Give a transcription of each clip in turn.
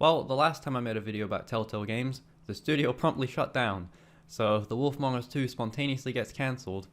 Well, the last time I made a video about Telltale games, the studio promptly shut down, so if The Wolf Among Us 2 spontaneously gets cancelled,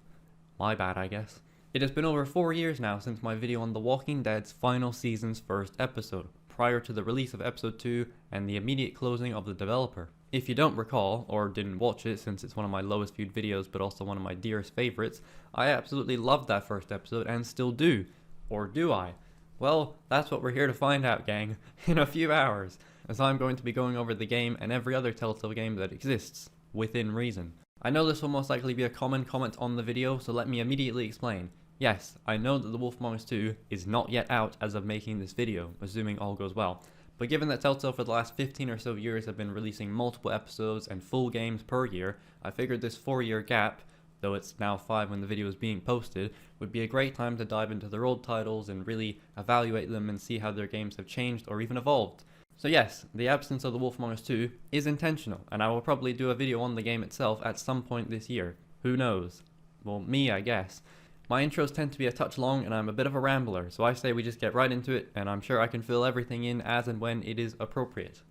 my bad I guess. It has been over 4 years now since my video on The Walking Dead's final season's first episode, prior to the release of episode 2 and the immediate closing of the developer. If you don't recall, or didn't watch it since it's one of my lowest viewed videos but also one of my dearest favourites, I absolutely loved that first episode and still do. Or do I? Well, that's what we're here to find out, gang, in a few hours, as I'm going to be going over the game and every other Telltale game that exists, within reason. I know this will most likely be a common comment on the video, so let me immediately explain. Yes, I know that The Wolf Among Us 2 is not yet out as of making this video, assuming all goes well. But given that Telltale for the last 15 or so years have been releasing multiple episodes and full games per year, I figured this 4-year gap, though it's now 5 when the video is being posted, would be a great time to dive into their old titles and really evaluate them and see how their games have changed or even evolved. So yes, the absence of The Wolf Among Us 2 is intentional, and I will probably do a video on the game itself at some point this year. Who knows? Well, me, I guess. My intros tend to be a touch long and I'm a bit of a rambler, so I say we just get right into it, and I'm sure I can fill everything in as and when it is appropriate.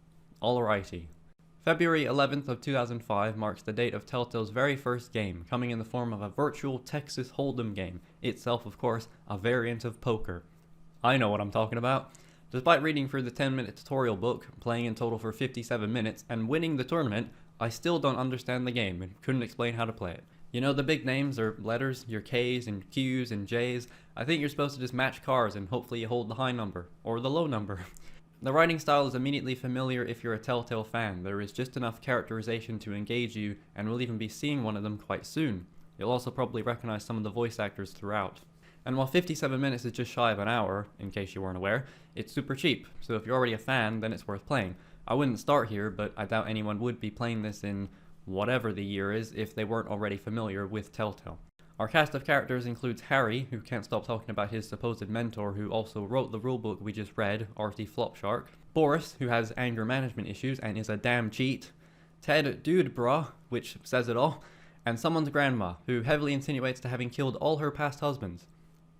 Alrighty. February 11th of 2005 marks the date of Telltale's very first game, coming in the form of a virtual Texas Hold'em game, itself of course a variant of poker. I know what I'm talking about. Despite reading through the 10-minute tutorial book, playing in total for 57 minutes, and winning the tournament, I still don't understand the game and couldn't explain how to play it. You know the big names or letters, your K's and Q's and J's? I think you're supposed to just match cars and hopefully you hold the high number, or the low number. The writing style is immediately familiar if you're a Telltale fan. There is just enough characterization to engage you, and we'll even be seeing one of them quite soon. You'll also probably recognize some of the voice actors throughout. And while 57 minutes is just shy of an hour, in case you weren't aware, it's super cheap, so if you're already a fan, then it's worth playing. I wouldn't start here, but I doubt anyone would be playing this in whatever the year is if they weren't already familiar with Telltale. Our cast of characters includes Harry, who can't stop talking about his supposed mentor who also wrote the rulebook we just read, Artie Flopshark. Boris, who has anger management issues and is a damn cheat. Ted Dude Brah, which says it all. And someone's grandma, who heavily insinuates to having killed all her past husbands.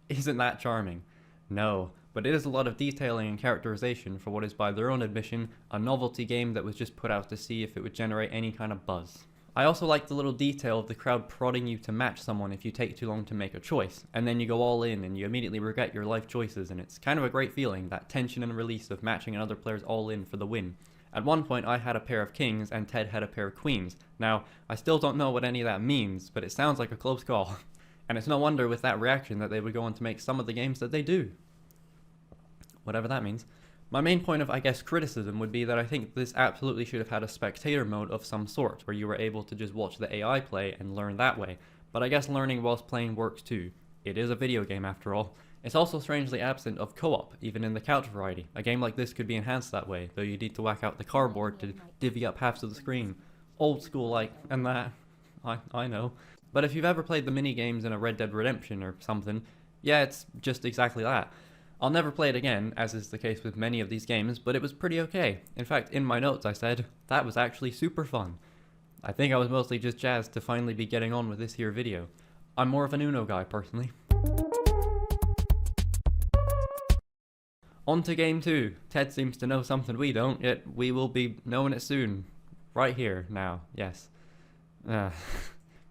Isn't that charming? No, but it is a lot of detailing and characterization for what is by their own admission a novelty game that was just put out to see if it would generate any kind of buzz. I also like the little detail of the crowd prodding you to match someone if you take too long to make a choice, and then you go all in and you immediately regret your life choices, and it's kind of a great feeling, that tension and release of matching another player's all in for the win. At one point I had a pair of kings and Ted had a pair of queens. Now, I still don't know what any of that means, but it sounds like a close call. And it's no wonder with that reaction that they would go on to make some of the games that they do. Whatever that means. My main point of, I guess, criticism would be that I think this absolutely should have had a spectator mode of some sort, where you were able to just watch the AI play and learn that way. But I guess learning whilst playing works too. It is a video game after all. It's also strangely absent of co-op, even in the couch variety. A game like this could be enhanced that way, though you need to whack out the cardboard to divvy up halves of the screen. Old school like, and that. I know. But if you've ever played the mini games in a Red Dead Redemption or something, yeah, it's just exactly that. I'll never play it again, as is the case with many of these games, but it was pretty okay. In fact, in my notes I said, that was actually super fun. I think I was mostly just jazzed to finally be getting on with this here video. I'm more of an Uno guy, personally. On to game 2. Ted seems to know something we don't, yet we will be knowing it soon. Right here, now, yes.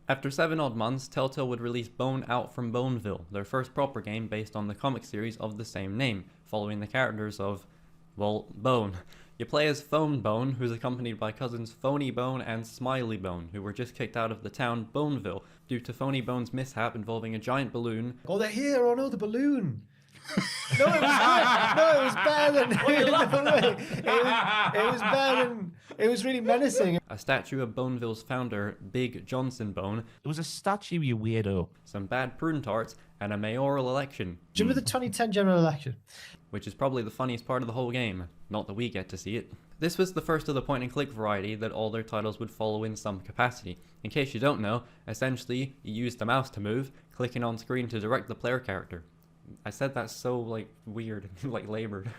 After 7 odd months, Telltale would release Bone Out from Boneville, their first proper game based on the comic series of the same name, following the characters of, well, Bone. You play as Phone Bone, who's accompanied by cousins Phony Bone and Smiley Bone, who were just kicked out of the town Boneville due to Phony Bone's mishap involving a giant balloon. Oh, they're here! Oh no, the balloon! No, it was good. No, it was better than. It was better than. It was really menacing. A statue of Boneville's founder, Big Johnson Bone. It was a statue, you weirdo. Some bad prune tarts, and a mayoral election. Do you remember the 2010 general election? Which is probably the funniest part of the whole game. Not that we get to see it. This was the first of the point-and-click variety that all their titles would follow in some capacity. In case you don't know, essentially, you use the mouse to move, clicking on screen to direct the player character. I said that so, weird, labored.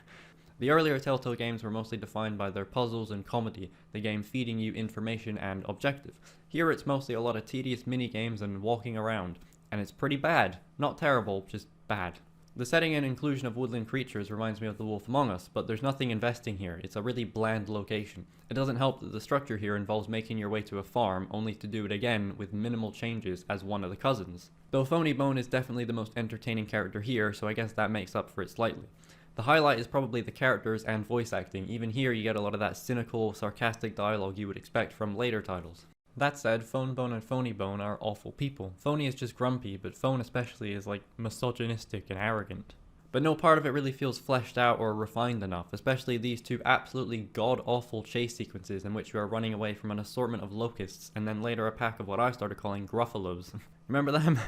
The earlier Telltale games were mostly defined by their puzzles and comedy, the game feeding you information and objective. Here it's mostly a lot of tedious mini-games and walking around, and it's pretty bad. Not terrible, just bad. The setting and inclusion of woodland creatures reminds me of The Wolf Among Us, but there's nothing investing here. It's a really bland location. It doesn't help that the structure here involves making your way to a farm, only to do it again with minimal changes as one of the cousins. Though Phony Bone is definitely the most entertaining character here, so I guess that makes up for it slightly. The highlight is probably the characters and voice acting. Even here you get a lot of that cynical, sarcastic dialogue you would expect from later titles. That said, Phone Bone and Phony Bone are awful people. Phony is just grumpy, but Phone especially is like misogynistic and arrogant. But no part of it really feels fleshed out or refined enough, especially these two absolutely god-awful chase sequences in which you are running away from an assortment of locusts and then later a pack of what I started calling gruffalos. Remember them?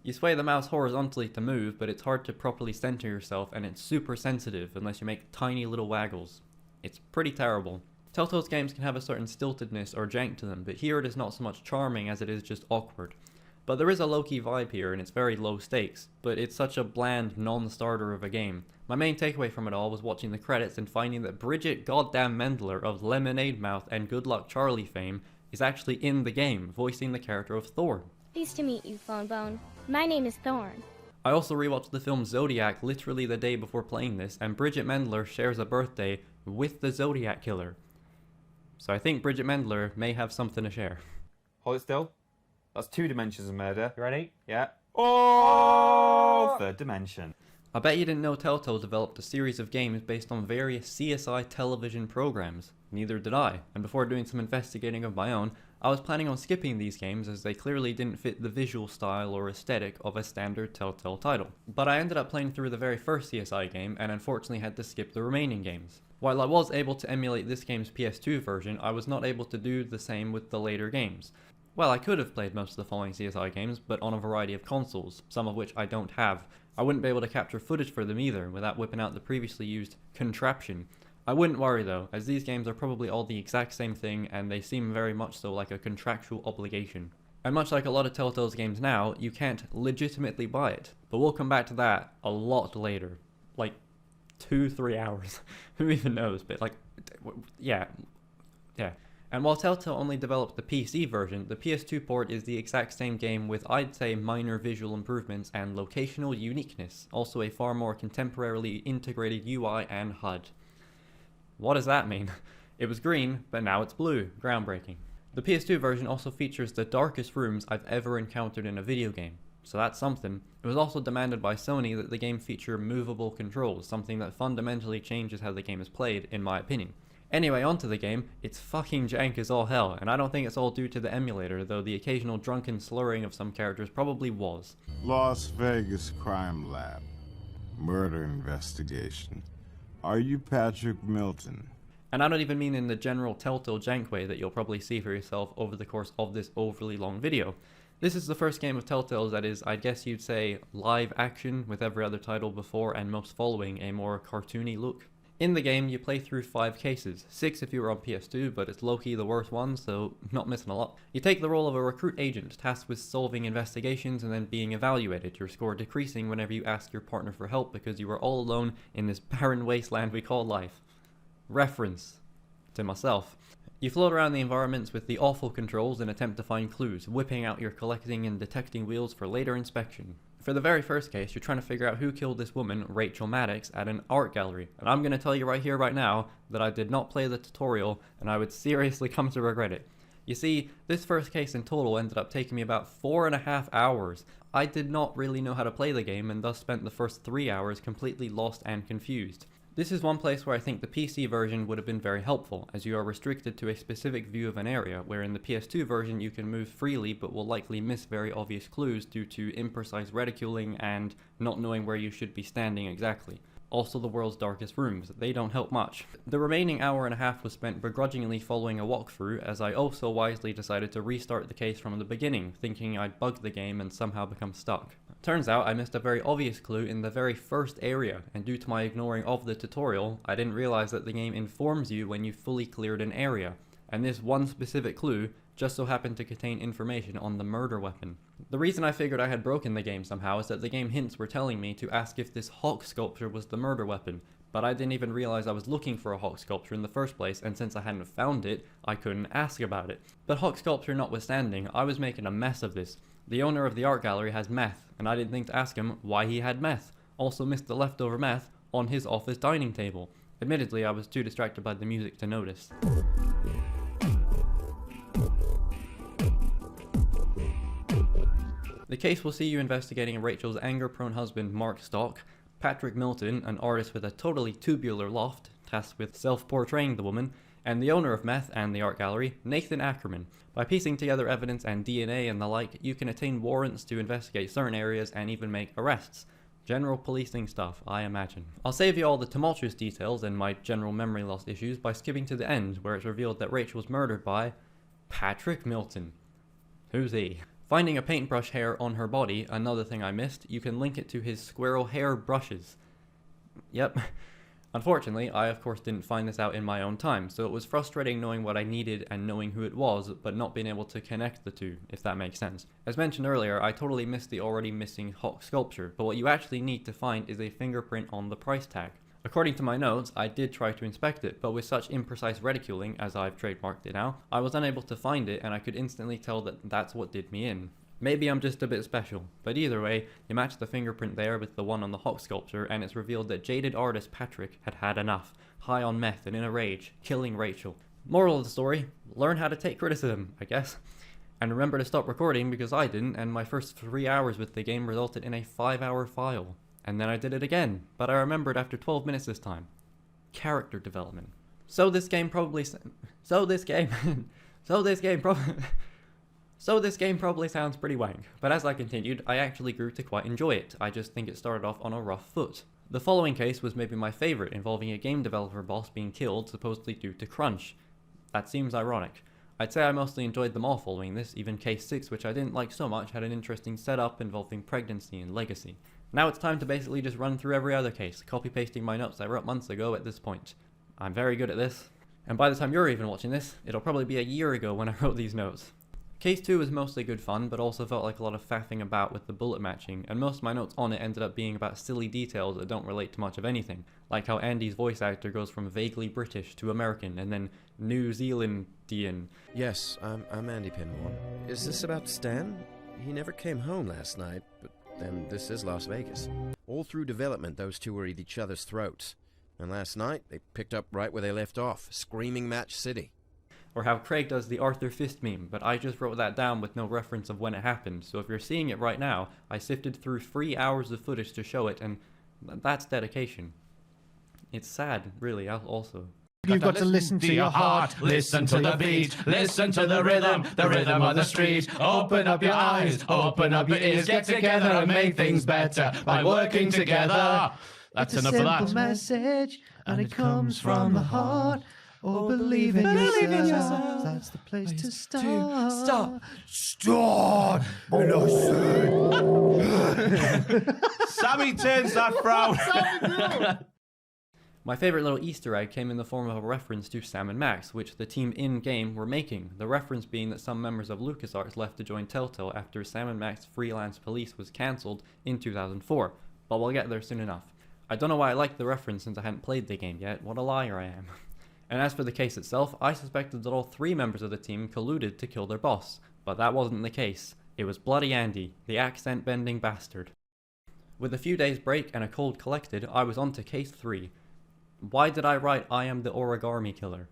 You sway the mouse horizontally to move, but it's hard to properly center yourself and it's super sensitive unless you make tiny little waggles. It's pretty terrible. Telltale's games can have a certain stiltedness or jank to them, but here it is not so much charming as it is just awkward. But there is a low-key vibe here, and it's very low stakes, but it's such a bland non-starter of a game. My main takeaway from it all was watching the credits and finding that Bridget goddamn Mendler of Lemonade Mouth and Good Luck Charlie fame is actually in the game, voicing the character of Thorn. Pleased to meet you, Phone Bone. My name is Thorn. I also rewatched the film Zodiac literally the day before playing this, and Bridget Mendler shares a birthday with the Zodiac Killer. So I think Bridget Mendler may have something to share. Hold it still. That's 2 dimensions of murder. You ready? Yeah. Oh! Third dimension. I bet you didn't know Telltale developed a series of games based on various CSI television programs. Neither did I, and before doing some investigating of my own, I was planning on skipping these games as they clearly didn't fit the visual style or aesthetic of a standard Telltale title. But I ended up playing through the very first CSI game and unfortunately had to skip the remaining games. While I was able to emulate this game's PS2 version, I was not able to do the same with the later games. Well, I could have played most of the following CSI games, but on a variety of consoles, some of which I don't have. I wouldn't be able to capture footage for them either, without whipping out the previously used contraption. I wouldn't worry though, as these games are probably all the exact same thing, and they seem very much so like a contractual obligation. And much like a lot of Telltale's games now, you can't legitimately buy it. But we'll come back to that a lot later. Like, 2-3 hours. Who even knows? But like, yeah. And while Telltale only developed the PC version, the PS2 port is the exact same game with, I'd say, minor visual improvements and locational uniqueness, also a far more contemporarily integrated UI and HUD. What does that mean? It was green, but now it's blue. Groundbreaking. The PS2 version also features the darkest rooms I've ever encountered in a video game, so that's something. It was also demanded by Sony that the game feature movable controls, something that fundamentally changes how the game is played, in my opinion. Anyway, onto the game. It's fucking jank as all hell, and I don't think it's all due to the emulator, though the occasional drunken slurring of some characters probably was. Las Vegas Crime Lab. Murder investigation. Are you Patrick Milton? And I don't even mean in the general Telltale jank way that you'll probably see for yourself over the course of this overly long video. This is the first game of Telltale's that is, I guess you'd say, live action, with every other title before and most following a more cartoony look. In the game, you play through 5 cases, 6 if you were on PS2, but it's low-key the worst one, so not missing a lot. You take the role of a recruit agent, tasked with solving investigations and then being evaluated, your score decreasing whenever you ask your partner for help because you are all alone in this barren wasteland we call life. Reference to myself. You float around the environments with the awful controls and attempt to find clues, whipping out your collecting and detecting wheels for later inspection. For the very first case, you're trying to figure out who killed this woman, Rachel Maddox, at an art gallery. And I'm going to tell you right here, right now, that I did not play the tutorial, and I would seriously come to regret it. You see, this first case in total ended up taking me about 4.5 hours. I did not really know how to play the game, and thus spent the first 3 hours completely lost and confused. This is one place where I think the PC version would have been very helpful, as you are restricted to a specific view of an area, where in the PS2 version you can move freely but will likely miss very obvious clues due to imprecise reticuling and not knowing where you should be standing exactly. Also the world's darkest rooms, they don't help much. The remaining hour and a half was spent begrudgingly following a walkthrough, as I also wisely decided to restart the case from the beginning, thinking I'd bugged the game and somehow become stuck. Turns out I missed a very obvious clue in the very first area, and due to my ignoring of the tutorial, I didn't realize that the game informs you when you've fully cleared an area, and this one specific clue just so happened to contain information on the murder weapon. The reason I figured I had broken the game somehow is that the game hints were telling me to ask if this hawk sculpture was the murder weapon, but I didn't even realize I was looking for a hawk sculpture in the first place, and since I hadn't found it, I couldn't ask about it. But hawk sculpture notwithstanding, I was making a mess of this. The owner of the art gallery has meth, and I didn't think to ask him why he had meth. also missed the leftover meth on his office dining table. Admittedly, I was too distracted by the music to notice. The case will see you investigating Rachel's anger-prone husband Mark Stock, Patrick Milton, an artist with a totally tubular loft, tasked with self-portraying the woman, and the owner of meth and the art gallery, Nathan Ackerman. By piecing together evidence and DNA and the like, you can attain warrants to investigate certain areas and even make arrests. General policing stuff, I imagine. I'll save you all the tumultuous details and my general memory loss issues by skipping to the end, where it's revealed that Rachel was murdered by Patrick Milton. Who's he? Finding a paintbrush hair on her body, another thing I missed, you can link it to his squirrel hair brushes. Yep. Unfortunately, I of course didn't find this out in my own time, so it was frustrating knowing what I needed and knowing who it was, but not being able to connect the two, if that makes sense. As mentioned earlier, I totally missed the already missing Hawk sculpture, but what you actually need to find is a fingerprint on the price tag. According to my notes, I did try to inspect it, but with such imprecise reticuling, as I've trademarked it now, I was unable to find it and I could instantly tell that that's what did me in. Maybe I'm just a bit special, but either way, you match the fingerprint there with the one on the Hawk sculpture and it's revealed that jaded artist Patrick had had enough, high on meth and in a rage, killing Rachel. Moral of the story, learn how to take criticism, I guess. And remember to stop recording because I didn't, and my first 3 hours with the game resulted in a 5-hour file. And then I did it again, but I remembered after 12 minutes this time. Character development. So this game probably sounds pretty wank, but as I continued, I actually grew to quite enjoy it. I just think it started off on a rough foot. The following case was maybe my favourite, involving a game developer boss being killed, supposedly due to crunch. That seems ironic. I'd say I mostly enjoyed them all following this, even case 6, which I didn't like so much, had an interesting setup involving pregnancy and legacy. Now it's time to basically just run through every other case, copy-pasting my notes I wrote months ago at this point. I'm very good at this, and by the time you're even watching this, it'll probably be a year ago when I wrote these notes. Case 2 was mostly good fun, but also felt like a lot of faffing about with the bullet matching, and most of my notes on it ended up being about silly details that don't relate to much of anything, like how Andy's voice actor goes from vaguely British to American, and then New Zealandian. Yes, I'm Andy Pinhorn. Is this about Stan? He never came home last night, but then this is Las Vegas. All through development, those two were at each other's throats. And last night, they picked up right where they left off, screaming Match City. Or how Craig does the Arthur Fist meme, but I just wrote that down with no reference of when it happened, so if you're seeing it right now, I sifted through 3 hours of footage to show it, and that's dedication. It's sad, really, also. You've got to listen to your heart, listen to the beat, listen to the rhythm of the street. Open up your eyes, open up your ears, get together and make things better by working together. That's enough of that. It's a simple message, and it comes from the heart. Oh, believe in yourself. That's the place to start. Start! And I said... Sammy turns that frown. My favourite little Easter egg came in the form of a reference to Sam and Max, which the team in-game were making, the reference being that some members of LucasArts left to join Telltale after Sam and Max Freelance Police was cancelled in 2004, but we'll get there soon enough. I don't know why I liked the reference since I hadn't played the game yet, what a liar I am. And as for the case itself, I suspected that all 3 members of the team colluded to kill their boss, but that wasn't the case. It was Bloody Andy, the accent-bending bastard. With a few days break and a cold collected, I was on to case 3. Why did I write I am the origami killer?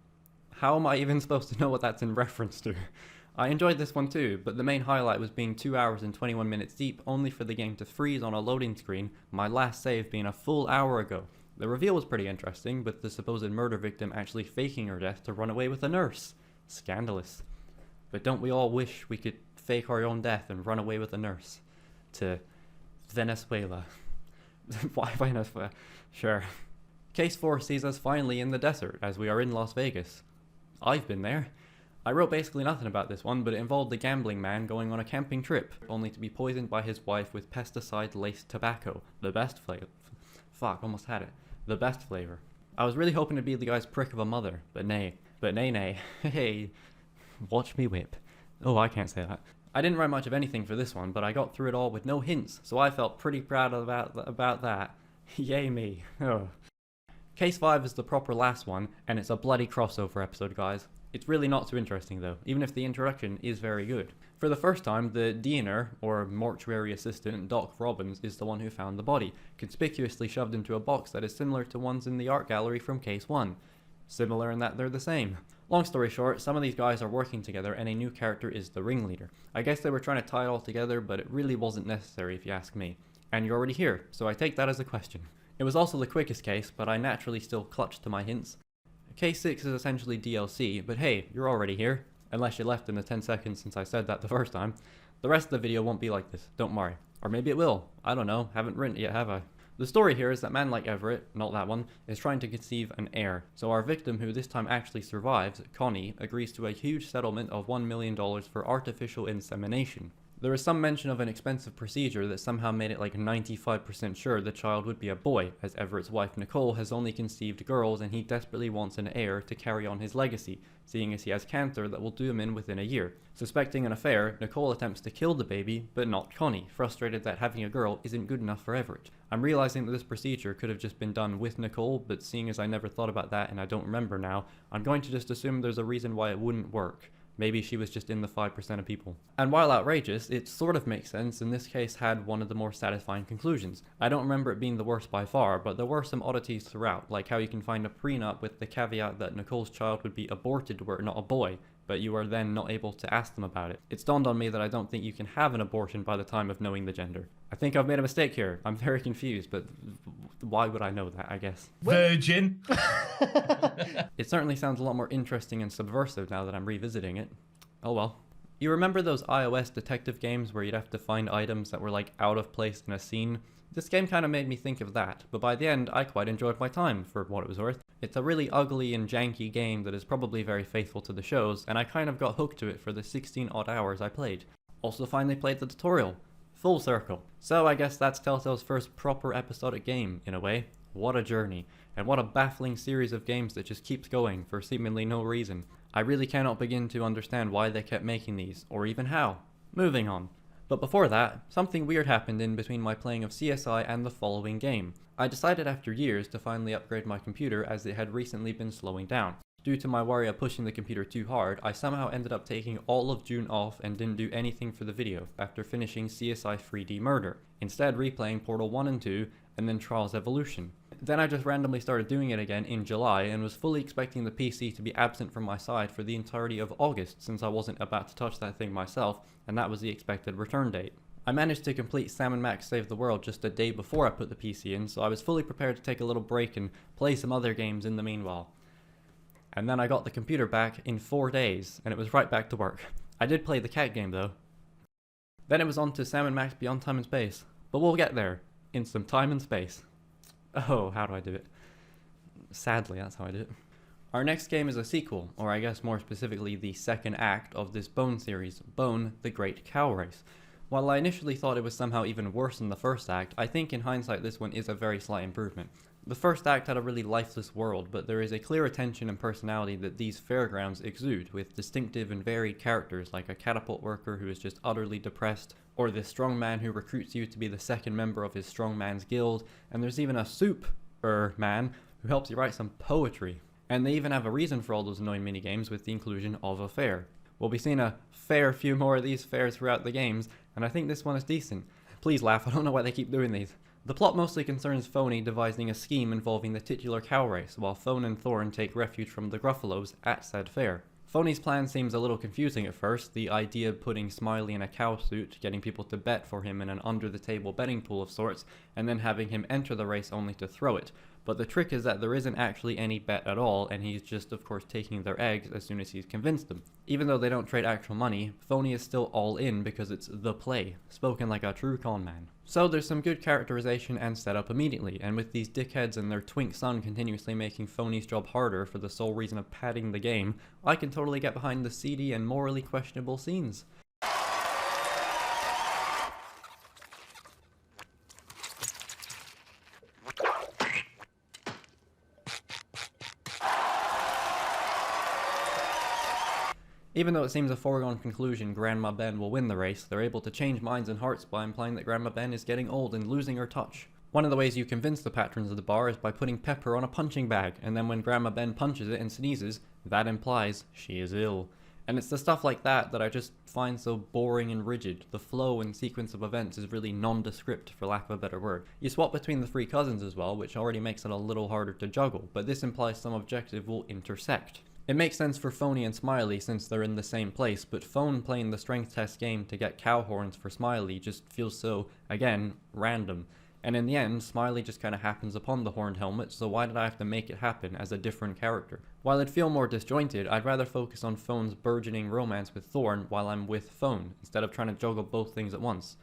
How am I even supposed to know what that's in reference to? I enjoyed this one too, but the main highlight was being 2 hours and 21 minutes deep, only for the game to freeze on a loading screen, my last save being a full hour ago. The reveal was pretty interesting, with the supposed murder victim actually faking her death to run away with a nurse. Scandalous. But don't we all wish we could fake our own death and run away with a nurse? To Venezuela. Why Venezuela? Sure. Case 4 sees us finally in the desert, as we are in Las Vegas. I've been there. I wrote basically nothing about this one, but it involved a gambling man going on a camping trip, only to be poisoned by his wife with pesticide-laced tobacco, the best flavor. Fuck, almost had it. The best flavor. I was really hoping to be the guy's prick of a mother, but nay. Hey, watch me whip. Oh, I can't say that. I didn't write much of anything for this one, but I got through it all with no hints, so I felt pretty proud about that. Yay me. Oh. Case 5 is the proper last one, and it's a bloody crossover episode, guys. It's really not too interesting though, even if the introduction is very good. For the first time, the diener, or mortuary assistant, Doc Robbins, is the one who found the body, conspicuously shoved into a box that is similar to ones in the art gallery from Case 1. Similar in that they're the same. Long story short, some of these guys are working together and a new character is the ringleader. I guess they were trying to tie it all together, but it really wasn't necessary if you ask me. And you're already here, so I take that as a question. It was also the quickest case, but I naturally still clutched to my hints. Case 6 is essentially DLC, but hey, you're already here. Unless you left in the 10 seconds since I said that the first time. The rest of the video won't be like this, don't worry. Or maybe it will, I don't know, haven't written it yet, have I? The story here is that man like Everett, not that one, is trying to conceive an heir. So our victim, who this time actually survives, Connie, agrees to a huge settlement of $1 million for artificial insemination. There is some mention of an expensive procedure that somehow made it like 95% sure the child would be a boy, as Everett's wife Nicole has only conceived girls and he desperately wants an heir to carry on his legacy, seeing as he has cancer that will do him in within a year. Suspecting an affair, Nicole attempts to kill the baby, but not Connie, frustrated that having a girl isn't good enough for Everett. I'm realizing that this procedure could have just been done with Nicole, but seeing as I never thought about that and I don't remember now, I'm going to just assume there's a reason why it wouldn't work. Maybe she was just in the 5% of people. And while outrageous, it sort of makes sense, and this case had one of the more satisfying conclusions. I don't remember it being the worst by far, but there were some oddities throughout, like how you can find a prenup with the caveat that Nicole's child would be aborted were it not a boy, but you are then not able to ask them about it. It's dawned on me that I don't think you can have an abortion by the time of knowing the gender. I think I've made a mistake here. I'm very confused, but why would I know that, I guess? Virgin. It certainly sounds a lot more interesting and subversive now that I'm revisiting it. Oh well. You remember those iOS detective games where you'd have to find items that were like out of place in a scene? This game kind of made me think of that, but by the end I quite enjoyed my time, for what it was worth. It's a really ugly and janky game that is probably very faithful to the shows, and I kind of got hooked to it for the 16 odd hours I played. Also finally played the tutorial. Full circle. So I guess that's Telltale's first proper episodic game, in a way. What a journey. And what a baffling series of games that just keeps going for seemingly no reason. I really cannot begin to understand why they kept making these, or even how. Moving on. But before that, something weird happened in between my playing of CSI and the following game. I decided after years to finally upgrade my computer as it had recently been slowing down. Due to my worry of pushing the computer too hard, I somehow ended up taking all of June off and didn't do anything for the video after finishing CSI 3D Murder, instead replaying Portal 1 and 2 and then Trials Evolution. Then I just randomly started doing it again in July and was fully expecting the PC to be absent from my side for the entirety of August since I wasn't about to touch that thing myself, and that was the expected return date. I managed to complete Sam & Max Save the World just a day before I put the PC in, so I was fully prepared to take a little break and play some other games in the meanwhile. And then I got the computer back in 4 days, and it was right back to work. I did play the cat game though. Then it was on to Sam & Max Beyond Time and Space, but we'll get there, in some time and space. Oh, how do I do it? Sadly, that's how I do it. Our next game is a sequel, or I guess more specifically the second act of this Bone series, Bone, the Great Cow Race. While I initially thought it was somehow even worse than the first act, I think in hindsight this one is a very slight improvement. The first act had a really lifeless world, but there is a clear attention and personality that these fairgrounds exude, with distinctive and varied characters like a catapult worker who is just utterly depressed, or this strongman who recruits you to be the second member of his strongman's guild, and there's even a soup-man who helps you write some poetry. And they even have a reason for all those annoying minigames with the inclusion of a fair. We'll be seeing a fair few more of these fairs throughout the games, and I think this one is decent. Please laugh, I don't know why they keep doing these. The plot mostly concerns Phony devising a scheme involving the titular cow race, while Phone and Thorn take refuge from the Gruffalos at said fair. Phony's plan seems a little confusing at first, the idea of putting Smiley in a cow suit, getting people to bet for him in an under-the-table betting pool of sorts, and then having him enter the race only to throw it. But the trick is that there isn't actually any bet at all, and he's just of course taking their eggs as soon as he's convinced them. Even though they don't trade actual money, Phony is still all in because it's the play, spoken like a true con man. So there's some good characterization and setup immediately, and with these dickheads and their twink son continuously making Phony's job harder for the sole reason of padding the game, I can totally get behind the seedy and morally questionable scenes. Even though it seems a foregone conclusion Grandma Ben will win the race, they're able to change minds and hearts by implying that Grandma Ben is getting old and losing her touch. One of the ways you convince the patrons of the bar is by putting pepper on a punching bag, and then when Grandma Ben punches it and sneezes, that implies she is ill. And it's the stuff like that that I just find so boring and rigid. The flow and sequence of events is really nondescript, for lack of a better word. You swap between the three cousins as well, which already makes it a little harder to juggle, but this implies some objective will intersect. It makes sense for Phony and Smiley since they're in the same place, but Phone playing the strength test game to get cow horns for Smiley just feels so, again, random. And in the end, Smiley just kind of happens upon the horned helmet, so why did I have to make it happen as a different character? While it'd feel more disjointed, I'd rather focus on Phone's burgeoning romance with Thorn while I'm with Phone, instead of trying to juggle both things at once.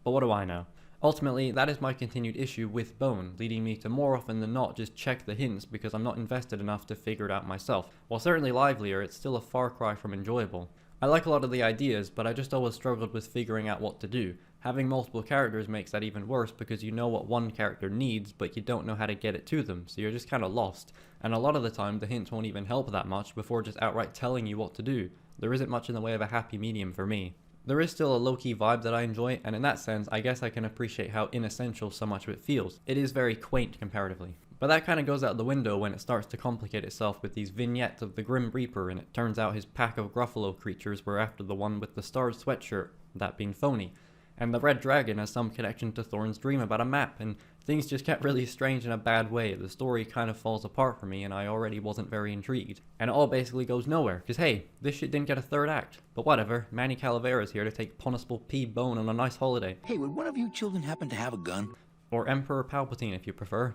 But what do I know? Ultimately, that is my continued issue with Bone, leading me to more often than not just check the hints because I'm not invested enough to figure it out myself. While certainly livelier, it's still a far cry from enjoyable. I like a lot of the ideas, but I just always struggled with figuring out what to do. Having multiple characters makes that even worse because you know what one character needs, but you don't know how to get it to them, so you're just kind of lost. And a lot of the time, the hints won't even help that much before just outright telling you what to do. There isn't much in the way of a happy medium for me. There is still a low-key vibe that I enjoy, and in that sense, I guess I can appreciate how inessential so much of it feels. It is very quaint comparatively. But that kind of goes out the window when it starts to complicate itself with these vignettes of the Grim Reaper, and it turns out his pack of Gruffalo creatures were after the one with the stars sweatshirt, that being Phony. And the Red Dragon has some connection to Thorn's dream about a map, and things just get really strange in a bad way. The story kind of falls apart for me, and I already wasn't very intrigued. And it all basically goes nowhere, cause hey, this shit didn't get a third act. But whatever, Manny Calavera's here to take Punishable P. Bone on a nice holiday. Hey, would one of you children happen to have a gun? Or Emperor Palpatine if you prefer.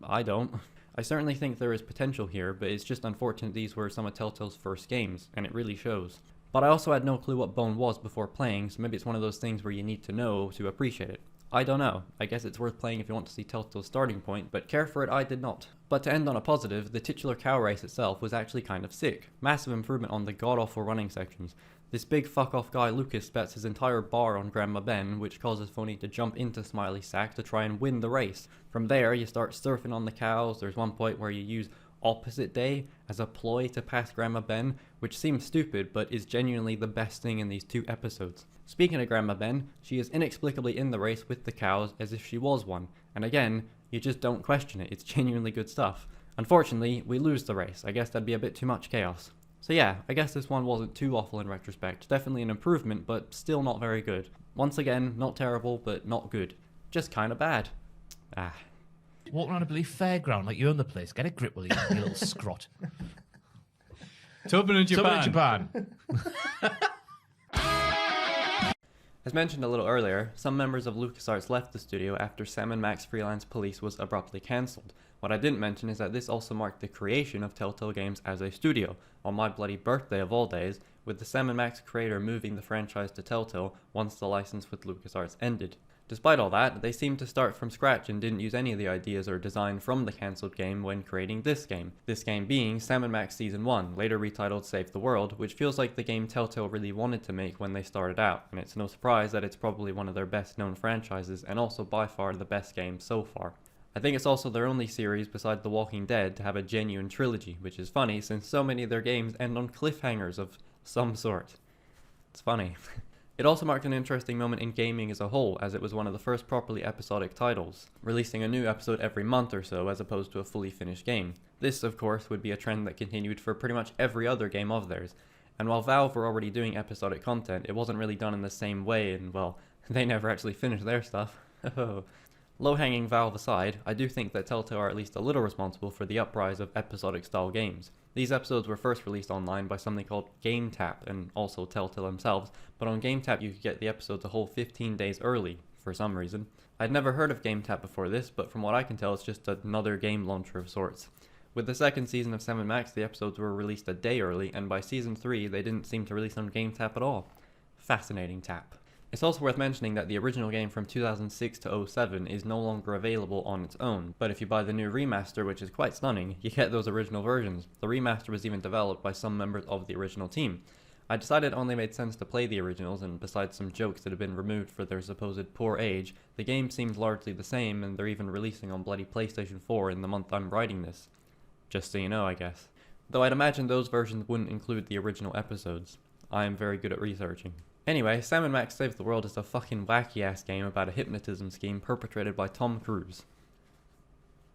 I don't. I certainly think there is potential here, but it's just unfortunate these were some of Telltale's first games, and it really shows. But I also had no clue what Bone was before playing, so maybe it's one of those things where you need to know to appreciate it. I don't know. I guess it's worth playing if you want to see Telltale's starting point, but care for it I did not. But to end on a positive, the titular cow race itself was actually kind of sick. Massive improvement on the god-awful running sections. This big fuck-off guy Lucas bets his entire bar on Grandma Ben, which causes Phony to jump into Smiley's sack to try and win the race. From there, you start surfing on the cows. There's one point where you use Opposite Day as a ploy to pass Grandma Ben, which seems stupid but is genuinely the best thing in these 2 episodes. Speaking of Grandma Ben, she is inexplicably in the race with the cows as if she was one, and again, you just don't question it, it's genuinely good stuff. Unfortunately, we lose the race. I guess that'd be a bit too much chaos. So yeah, I guess this one wasn't too awful in retrospect, definitely an improvement, but still not very good. Once again, not terrible, but not good. Just kinda bad. Walking around a bloody fairground like you own the place. Get a grip, will you, you little scrot. Tobin in Japan. As mentioned a little earlier, some members of LucasArts left the studio after Sam & Max Freelance Police was abruptly cancelled. What I didn't mention is that this also marked the creation of Telltale Games as a studio, on my bloody birthday of all days, with the Sam & Max creator moving the franchise to Telltale once the license with LucasArts ended. Despite all that, they seemed to start from scratch and didn't use any of the ideas or design from the cancelled game when creating this game. This game being Sam & Max Season 1, later retitled Save the World, which feels like the game Telltale really wanted to make when they started out, and it's no surprise that it's probably one of their best known franchises and also by far the best game so far. I think it's also their only series besides The Walking Dead to have a genuine trilogy, which is funny since so many of their games end on cliffhangers of some sort. It's funny. It also marked an interesting moment in gaming as a whole, as it was one of the first properly episodic titles, releasing a new episode every month or so as opposed to a fully finished game. This, of course, would be a trend that continued for pretty much every other game of theirs, and while Valve were already doing episodic content, it wasn't really done in the same way, and well, they never actually finished their stuff. Low-hanging Valve aside, I do think that Telltale are at least a little responsible for the uprise of episodic-style games. These episodes were first released online by something called GameTap, and also Telltale themselves, but on GameTap you could get the episodes a whole 15 days early, for some reason. I'd never heard of GameTap before this, but from what I can tell it's just another game launcher of sorts. With the second season of Sam & Max, the episodes were released a day early, and by season 3 they didn't seem to release on GameTap at all. Fascinating tap. It's also worth mentioning that the original game from 2006 to 07 is no longer available on its own, but if you buy the new remaster, which is quite stunning, you get those original versions. The remaster was even developed by some members of the original team. I decided it only made sense to play the originals, and besides some jokes that had been removed for their supposed poor age, the game seems largely the same, and they're even releasing on bloody PlayStation 4 in the month I'm writing this. Just so you know, I guess. Though I'd imagine those versions wouldn't include the original episodes. I am very good at researching. Anyway, Sam & Max Save the World is a fucking wacky-ass game about a hypnotism scheme perpetrated by Tom Cruise.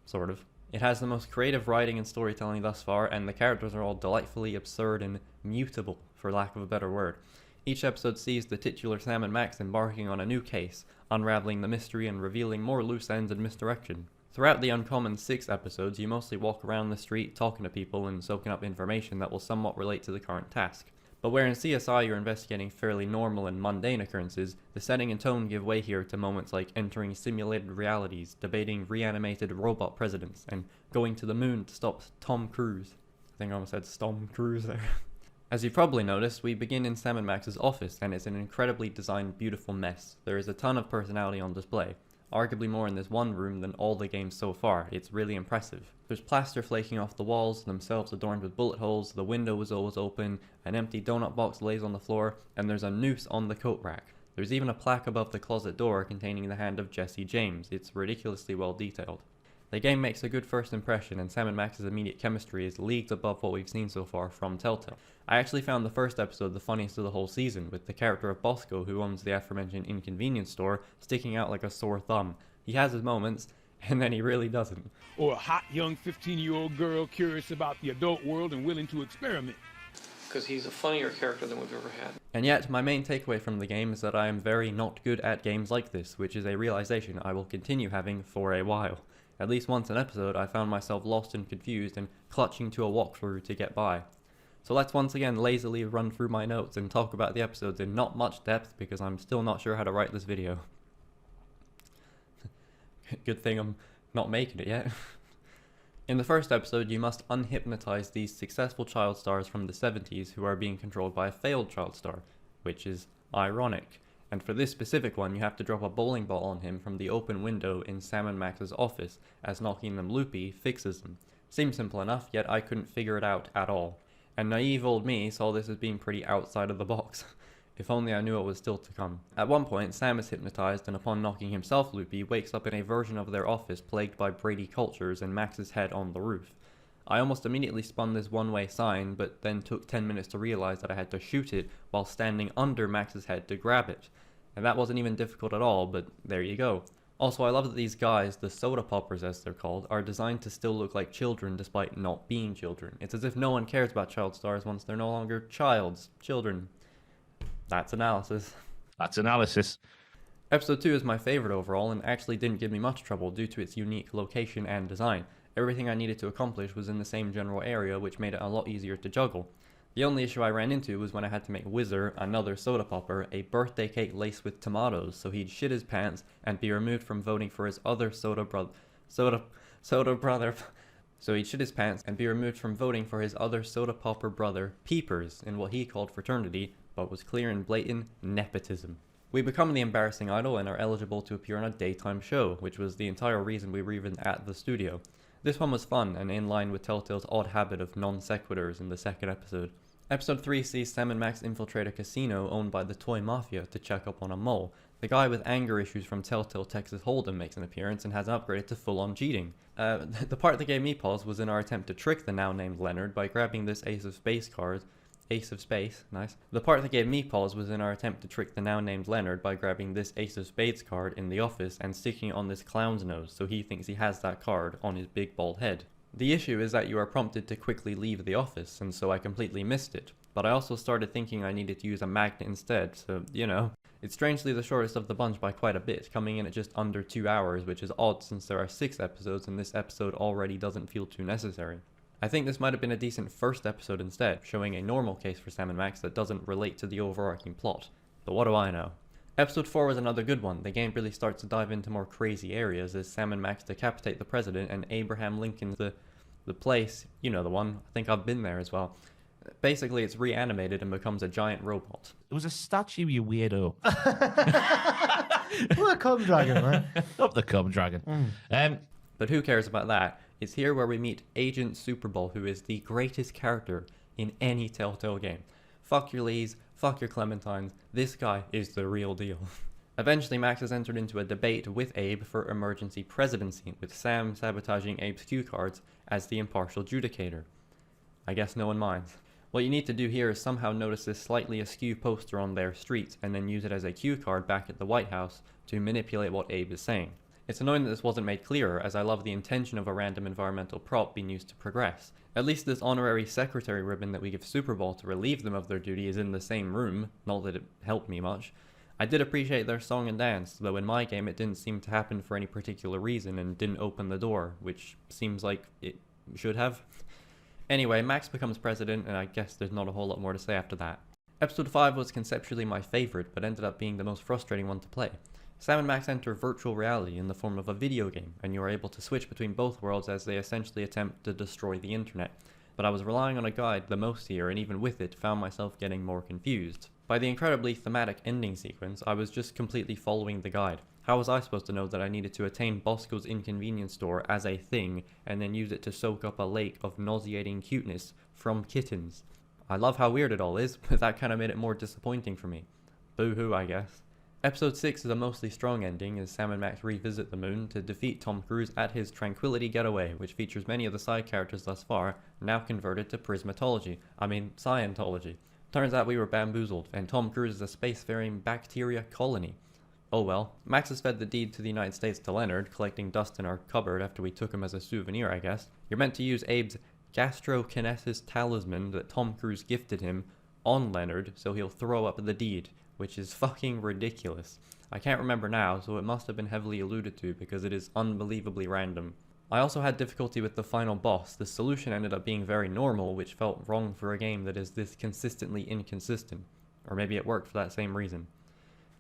Sort of. It has the most creative writing and storytelling thus far, and the characters are all delightfully absurd and mutable, for lack of a better word. Each episode sees the titular Sam and Max embarking on a new case, unraveling the mystery and revealing more loose ends and misdirection. Throughout the uncommon 6 episodes, you mostly walk around the street talking to people and soaking up information that will somewhat relate to the current task. But where in CSI you're investigating fairly normal and mundane occurrences, the setting and tone give way here to moments like entering simulated realities, debating reanimated robot presidents, and going to the moon to stop Tom Cruise. I think I almost said Stom Cruise there. As you've probably noticed, we begin in Sam & Max's office, and it's an incredibly designed, beautiful mess. There is a ton of personality on display. Arguably more in this one room than all the games so far. It's really impressive. There's plaster flaking off the walls, themselves adorned with bullet holes, the window is always open, an empty donut box lays on the floor, and there's a noose on the coat rack. There's even a plaque above the closet door containing the hand of Jesse James. It's ridiculously well detailed. The game makes a good first impression, and Sam & Max's immediate chemistry is leagues above what we've seen so far from Telltale. I actually found the first episode the funniest of the whole season, with the character of Bosco, who owns the aforementioned inconvenience store, sticking out like a sore thumb. He has his moments, and then he really doesn't. Or a hot young 15-year-old girl curious about the adult world and willing to experiment. Because he's a funnier character than we've ever had. And yet, my main takeaway from the game is that I am very not good at games like this, which is a realization I will continue having for a while. At least once an episode, I found myself lost and confused and clutching to a walkthrough to get by. So let's once again lazily run through my notes and talk about the episodes in not much depth because I'm still not sure how to write this video. Good thing I'm not making it yet. In the first episode, you must unhypnotize these successful child stars from the 70s who are being controlled by a failed child star, which is ironic. And for this specific one, you have to drop a bowling ball on him from the open window in Sam & Max's office, as knocking them loopy fixes them. Seems simple enough, yet I couldn't figure it out at all. And naive old me saw this as being pretty outside of the box. If only I knew it was still to come. At one point, Sam is hypnotized and upon knocking himself loopy, wakes up in a version of their office plagued by Brady cultures and Max's head on the roof. I almost immediately spun this one-way sign, but then took 10 minutes to realize that I had to shoot it while standing under Max's head to grab it. And that wasn't even difficult at all, but there you go. Also, I love that these guys, the soda poppers as they're called, are designed to still look like children despite not being children. It's as if no one cares about child stars once they're no longer children. That's analysis. That's analysis. Episode 2 is my favorite overall and actually didn't give me much trouble due to its unique location and design. Everything I needed to accomplish was in the same general area, which made it a lot easier to juggle. The only issue I ran into was when I had to make Whizzer, another soda popper, a birthday cake laced with tomatoes, so he'd shit his pants and be removed from voting for his other soda popper brother, Peepers, in what he called fraternity, but was clear and blatant nepotism. We become the embarrassing idol and are eligible to appear on a daytime show, which was the entire reason we were even at the studio. This one was fun and in line with Telltale's odd habit of non-sequiturs in the second episode. Episode 3 sees Sam and Max infiltrate a casino owned by the Toy Mafia to check up on a mole. The guy with anger issues from Telltale Texas Hold'em makes an appearance and has upgraded to full-on cheating. The part that gave me pause was in our attempt to trick the now-named Leonard by grabbing this Ace of Space, nice. The part that gave me pause was in our attempt to trick the now-named Leonard by grabbing this Ace of Spades card in the office and sticking it on this clown's nose so he thinks he has that card on his big bald head. The issue is that you are prompted to quickly leave the office, and so I completely missed it. But I also started thinking I needed to use a magnet instead, so, you know. It's strangely the shortest of the bunch by quite a bit, coming in at just under 2 hours, which is odd since there are 6 episodes and this episode already doesn't feel too necessary. I think this might have been a decent first episode instead, showing a normal case for Sam and Max that doesn't relate to the overarching plot. But what do I know? Episode 4 was another good one. The game really starts to dive into more crazy areas as Sam and Max decapitate the president and Abraham Lincoln's the place, you know the one, I think I've been there as well. Basically, it's reanimated and becomes a giant robot. It was a statue, you weirdo. What a cum dragon, man. Up the cum dragon. But who cares about that? It's here where we meet Agent Super Bowl, who is the greatest character in any Telltale game. Fuck your Lees, fuck your Clementines, this guy is the real deal. Eventually, Max has entered into a debate with Abe for emergency presidency, with Sam sabotaging Abe's cue cards as the impartial judicator. I guess no one minds. What you need to do here is somehow notice this slightly askew poster on their street and then use it as a cue card back at the White House to manipulate what Abe is saying. It's annoying that this wasn't made clearer, as I love the intention of a random environmental prop being used to progress. At least this honorary secretary ribbon that we give Super Bowl to relieve them of their duty is in the same room, not that it helped me much. I did appreciate their song and dance, though in my game it didn't seem to happen for any particular reason and didn't open the door, which seems like it should have. Anyway, Max becomes president, and I guess there's not a whole lot more to say after that. Episode 5 was conceptually my favourite, but ended up being the most frustrating one to play. Sam and Max enter virtual reality in the form of a video game, and you are able to switch between both worlds as they essentially attempt to destroy the internet. But I was relying on a guide the most here, and even with it, found myself getting more confused. By the incredibly thematic ending sequence, I was just completely following the guide. How was I supposed to know that I needed to attain Bosco's inconvenience store as a thing, and then use it to soak up a lake of nauseating cuteness from kittens? I love how weird it all is, but that kind of made it more disappointing for me. Boo-hoo, I guess. Episode 6 is a mostly strong ending as Sam and Max revisit the moon to defeat Tom Cruise at his Tranquility Getaway, which features many of the side characters thus far, now converted to Scientology. Turns out we were bamboozled, and Tom Cruise is a spacefaring bacteria colony. Oh well. Max has fed the deed to the United States to Leonard, collecting dust in our cupboard after we took him as a souvenir, I guess. You're meant to use Abe's gastrokinesis talisman that Tom Cruise gifted him on Leonard, so he'll throw up the deed, which is fucking ridiculous. I can't remember now, so it must have been heavily alluded to because it is unbelievably random. I also had difficulty with the final boss. The solution ended up being very normal, which felt wrong for a game that is this consistently inconsistent. Or maybe it worked for that same reason.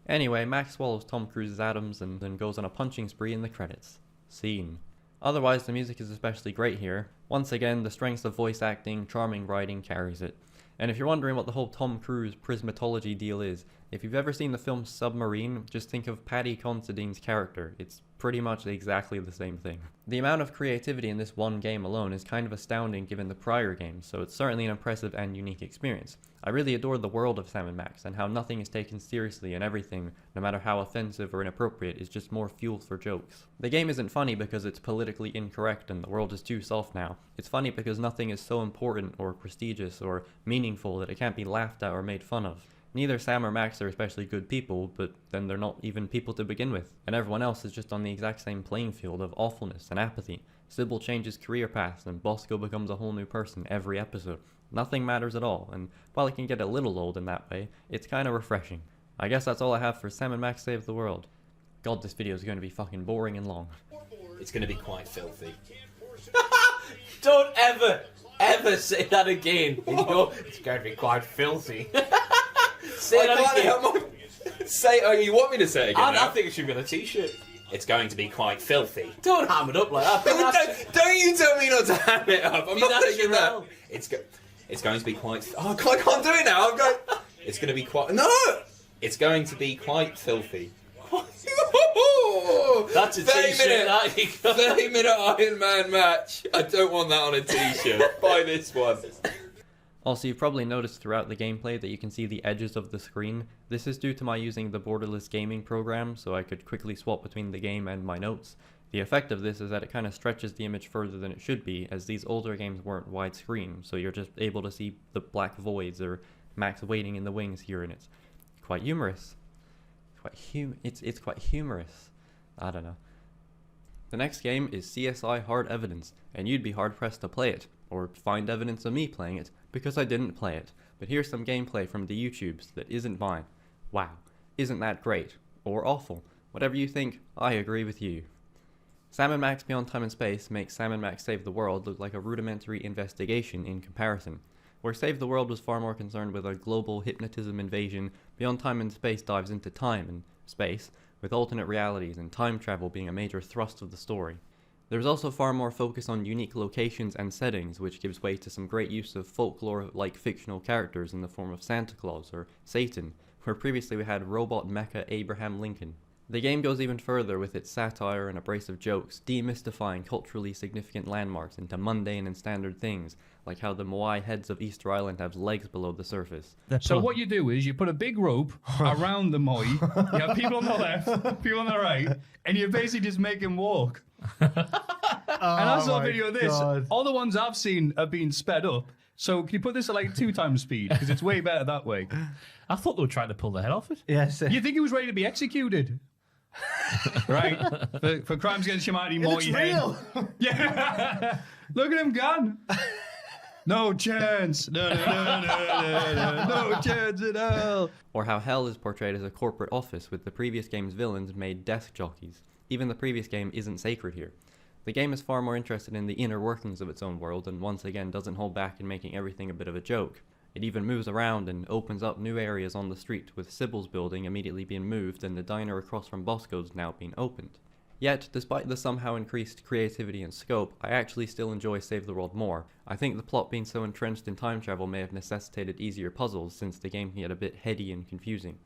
Anyway, Max swallows Tom Cruise's atoms and then goes on a punching spree in the credits. Scene. Otherwise, the music is especially great here. Once again, the strengths of voice acting, charming writing carries it. And if you're wondering what the whole Tom Cruise prismatology deal is, if you've ever seen the film Submarine, just think of Paddy Considine's character. It's pretty much exactly the same thing. The amount of creativity in this one game alone is kind of astounding given the prior games, so it's certainly an impressive and unique experience. I really adore the world of Sam & Max and how nothing is taken seriously and everything, no matter how offensive or inappropriate, is just more fuel for jokes. The game isn't funny because it's politically incorrect and the world is too soft now. It's funny because nothing is so important or prestigious or meaningful that it can't be laughed at or made fun of. Neither Sam or Max are especially good people, but then they're not even people to begin with, and everyone else is just on the exact same playing field of awfulness and apathy. Sybil changes career paths and Bosco becomes a whole new person every episode. Nothing matters at all, and while it can get a little old in that way, it's kinda refreshing. I guess that's all I have for Sam and Max Save the World. God, this video is going to be fucking boring and long. It's going to be quite filthy. Don't ever say that again. It's going to be quite filthy. Say that again. Say, oh, you want me to say it again? I think it should be on a t-shirt. It's going to be quite filthy. Don't ham it up like that. Don't you tell me not to ham it up. I'm not taking that. It's going to be quite... Oh, I can't do it now. It's going to be quite... No! It's going to be quite filthy. That's a t-shirt. 30-minute Iron Man match. I don't want that on a t-shirt. Buy this one. Also, you've probably noticed throughout the gameplay that you can see the edges of the screen. This is due to my using the borderless gaming program, so I could quickly swap between the game and my notes. The effect of this is that it kind of stretches the image further than it should be, as these older games weren't widescreen, so you're just able to see the black voids or Max waiting in the wings here, and it's quite humorous. It's quite humorous. I don't know. The next game is CSI Hard Evidence, and you'd be hard-pressed to play it, or find evidence of me playing it, because I didn't play it. But here's some gameplay from the YouTubes that isn't mine. Wow, isn't that great? Or awful? Whatever you think, I agree with you. Sam & Max Beyond Time and Space makes Sam & Max Save the World look like a rudimentary investigation in comparison. Where Save the World was far more concerned with a global hypnotism invasion, Beyond Time and Space dives into time and space, with alternate realities and time travel being a major thrust of the story. There's also far more focus on unique locations and settings, which gives way to some great use of folklore-like fictional characters in the form of Santa Claus or Satan, where previously we had robot mecha Abraham Lincoln. The game goes even further with its satire and abrasive jokes, demystifying culturally significant landmarks into mundane and standard things, like how the Moai heads of Easter Island have legs below the surface. So what you do is you put a big rope around the Moai, you have people on the left, people on the right, and you basically just make them walk. And I saw a video of this. God. All the ones I've seen have been sped up, So can you put this at like 2 times speed? Because it's way better that way. I thought they were trying to pull the head off it. Yes. You think he was ready to be executed? Right? For crimes against humanity, Morty head. Real. Yeah. Look at him gone. No chance. No chance at all. Or how hell is portrayed as a corporate office with the previous game's villains made desk jockeys. Even the previous game isn't sacred here. The game is far more interested in the inner workings of its own world and once again doesn't hold back in making everything a bit of a joke. It even moves around and opens up new areas on the street, with Sybil's building immediately being moved and the diner across from Bosco's now being opened. Yet, despite the somehow increased creativity and scope, I actually still enjoy Save the World more. I think the plot being so entrenched in time travel may have necessitated easier puzzles, since the game can get a bit heady and confusing.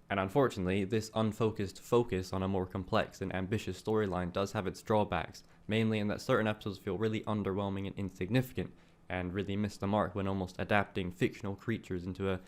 And unfortunately, this unfocused focus on a more complex and ambitious storyline does have its drawbacks, mainly in that certain episodes feel really underwhelming and insignificant, and really miss the mark when almost adapting fictional creatures into a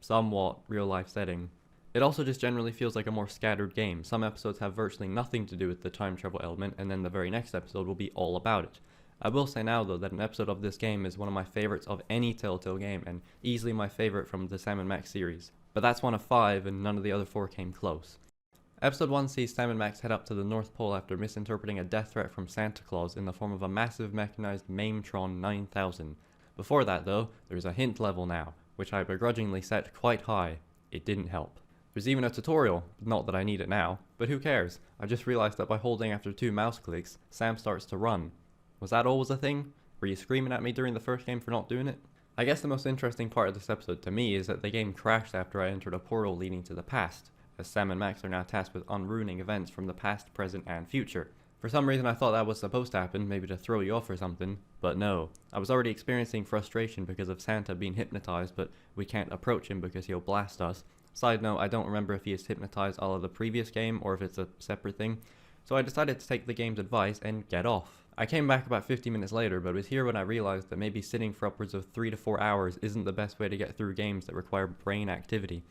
somewhat real-life setting. It also just generally feels like a more scattered game. Some episodes have virtually nothing to do with the time travel element, and then the very next episode will be all about it. I will say now though that an episode of this game is one of my favorites of any Telltale game, and easily my favorite from the Sam & Max series. But that's one of 5, and none of the other 4 came close. Episode 1 sees Sam and Max head up to the North Pole after misinterpreting a death threat from Santa Claus in the form of a massive mechanized Mametron 9000. Before that though, there's a hint level now, which I begrudgingly set quite high. It didn't help. There's even a tutorial, not that I need it now, but who cares? I just realized that by holding after 2 mouse clicks, Sam starts to run. Was that always a thing? Were you screaming at me during the first game for not doing it? I guess the most interesting part of this episode to me is that the game crashed after I entered a portal leading to the past, as Sam and Max are now tasked with unruining events from the past, present, and future. For some reason I thought that was supposed to happen, maybe to throw you off or something, but no. I was already experiencing frustration because of Santa being hypnotized, but we can't approach him because he'll blast us. Side note, I don't remember if he is hypnotized all of the previous game or if it's a separate thing, so I decided to take the game's advice and get off. I came back about 50 minutes later, but it was here when I realized that maybe sitting for upwards of 3 to 4 hours isn't the best way to get through games that require brain activity.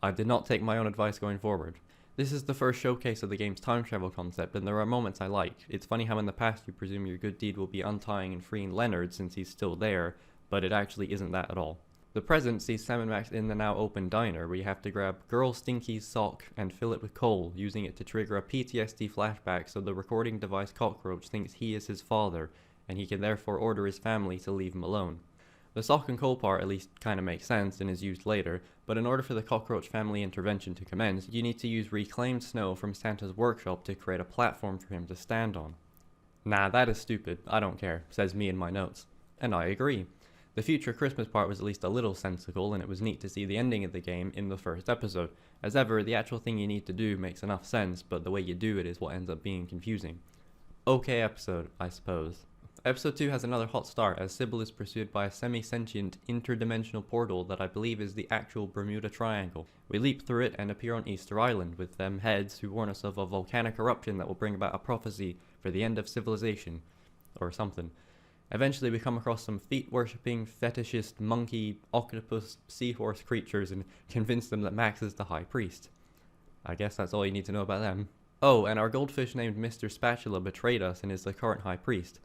I did not take my own advice going forward. This is the first showcase of the game's time travel concept, and there are moments I like. It's funny how in the past you presume your good deed will be untying and freeing Leonard since he's still there, but it actually isn't that at all. The present sees Sam and Max in the now open diner, where you have to grab Girl Stinky's sock and fill it with coal, using it to trigger a PTSD flashback so the recording device Cockroach thinks he is his father, and he can therefore order his family to leave him alone. The sock and coal part at least kinda makes sense and is used later, but in order for the Cockroach family intervention to commence, you need to use reclaimed snow from Santa's workshop to create a platform for him to stand on. Nah, that is stupid, I don't care, says me in my notes. And I agree. The future Christmas part was at least a little sensical, and it was neat to see the ending of the game in the first episode. As ever, the actual thing you need to do makes enough sense, but the way you do it is what ends up being confusing. Okay episode, I suppose. Episode 2 has another hot start as Sybil is pursued by a semi-sentient interdimensional portal that I believe is the actual Bermuda Triangle. We leap through it and appear on Easter Island with them heads who warn us of a volcanic eruption that will bring about a prophecy for the end of civilization. Or something. Eventually we come across some feet-worshipping, fetishist, monkey, octopus, seahorse creatures and convince them that Max is the High Priest. I guess that's all you need to know about them. Oh, and our goldfish named Mr. Spatula betrayed us and is the current High Priest.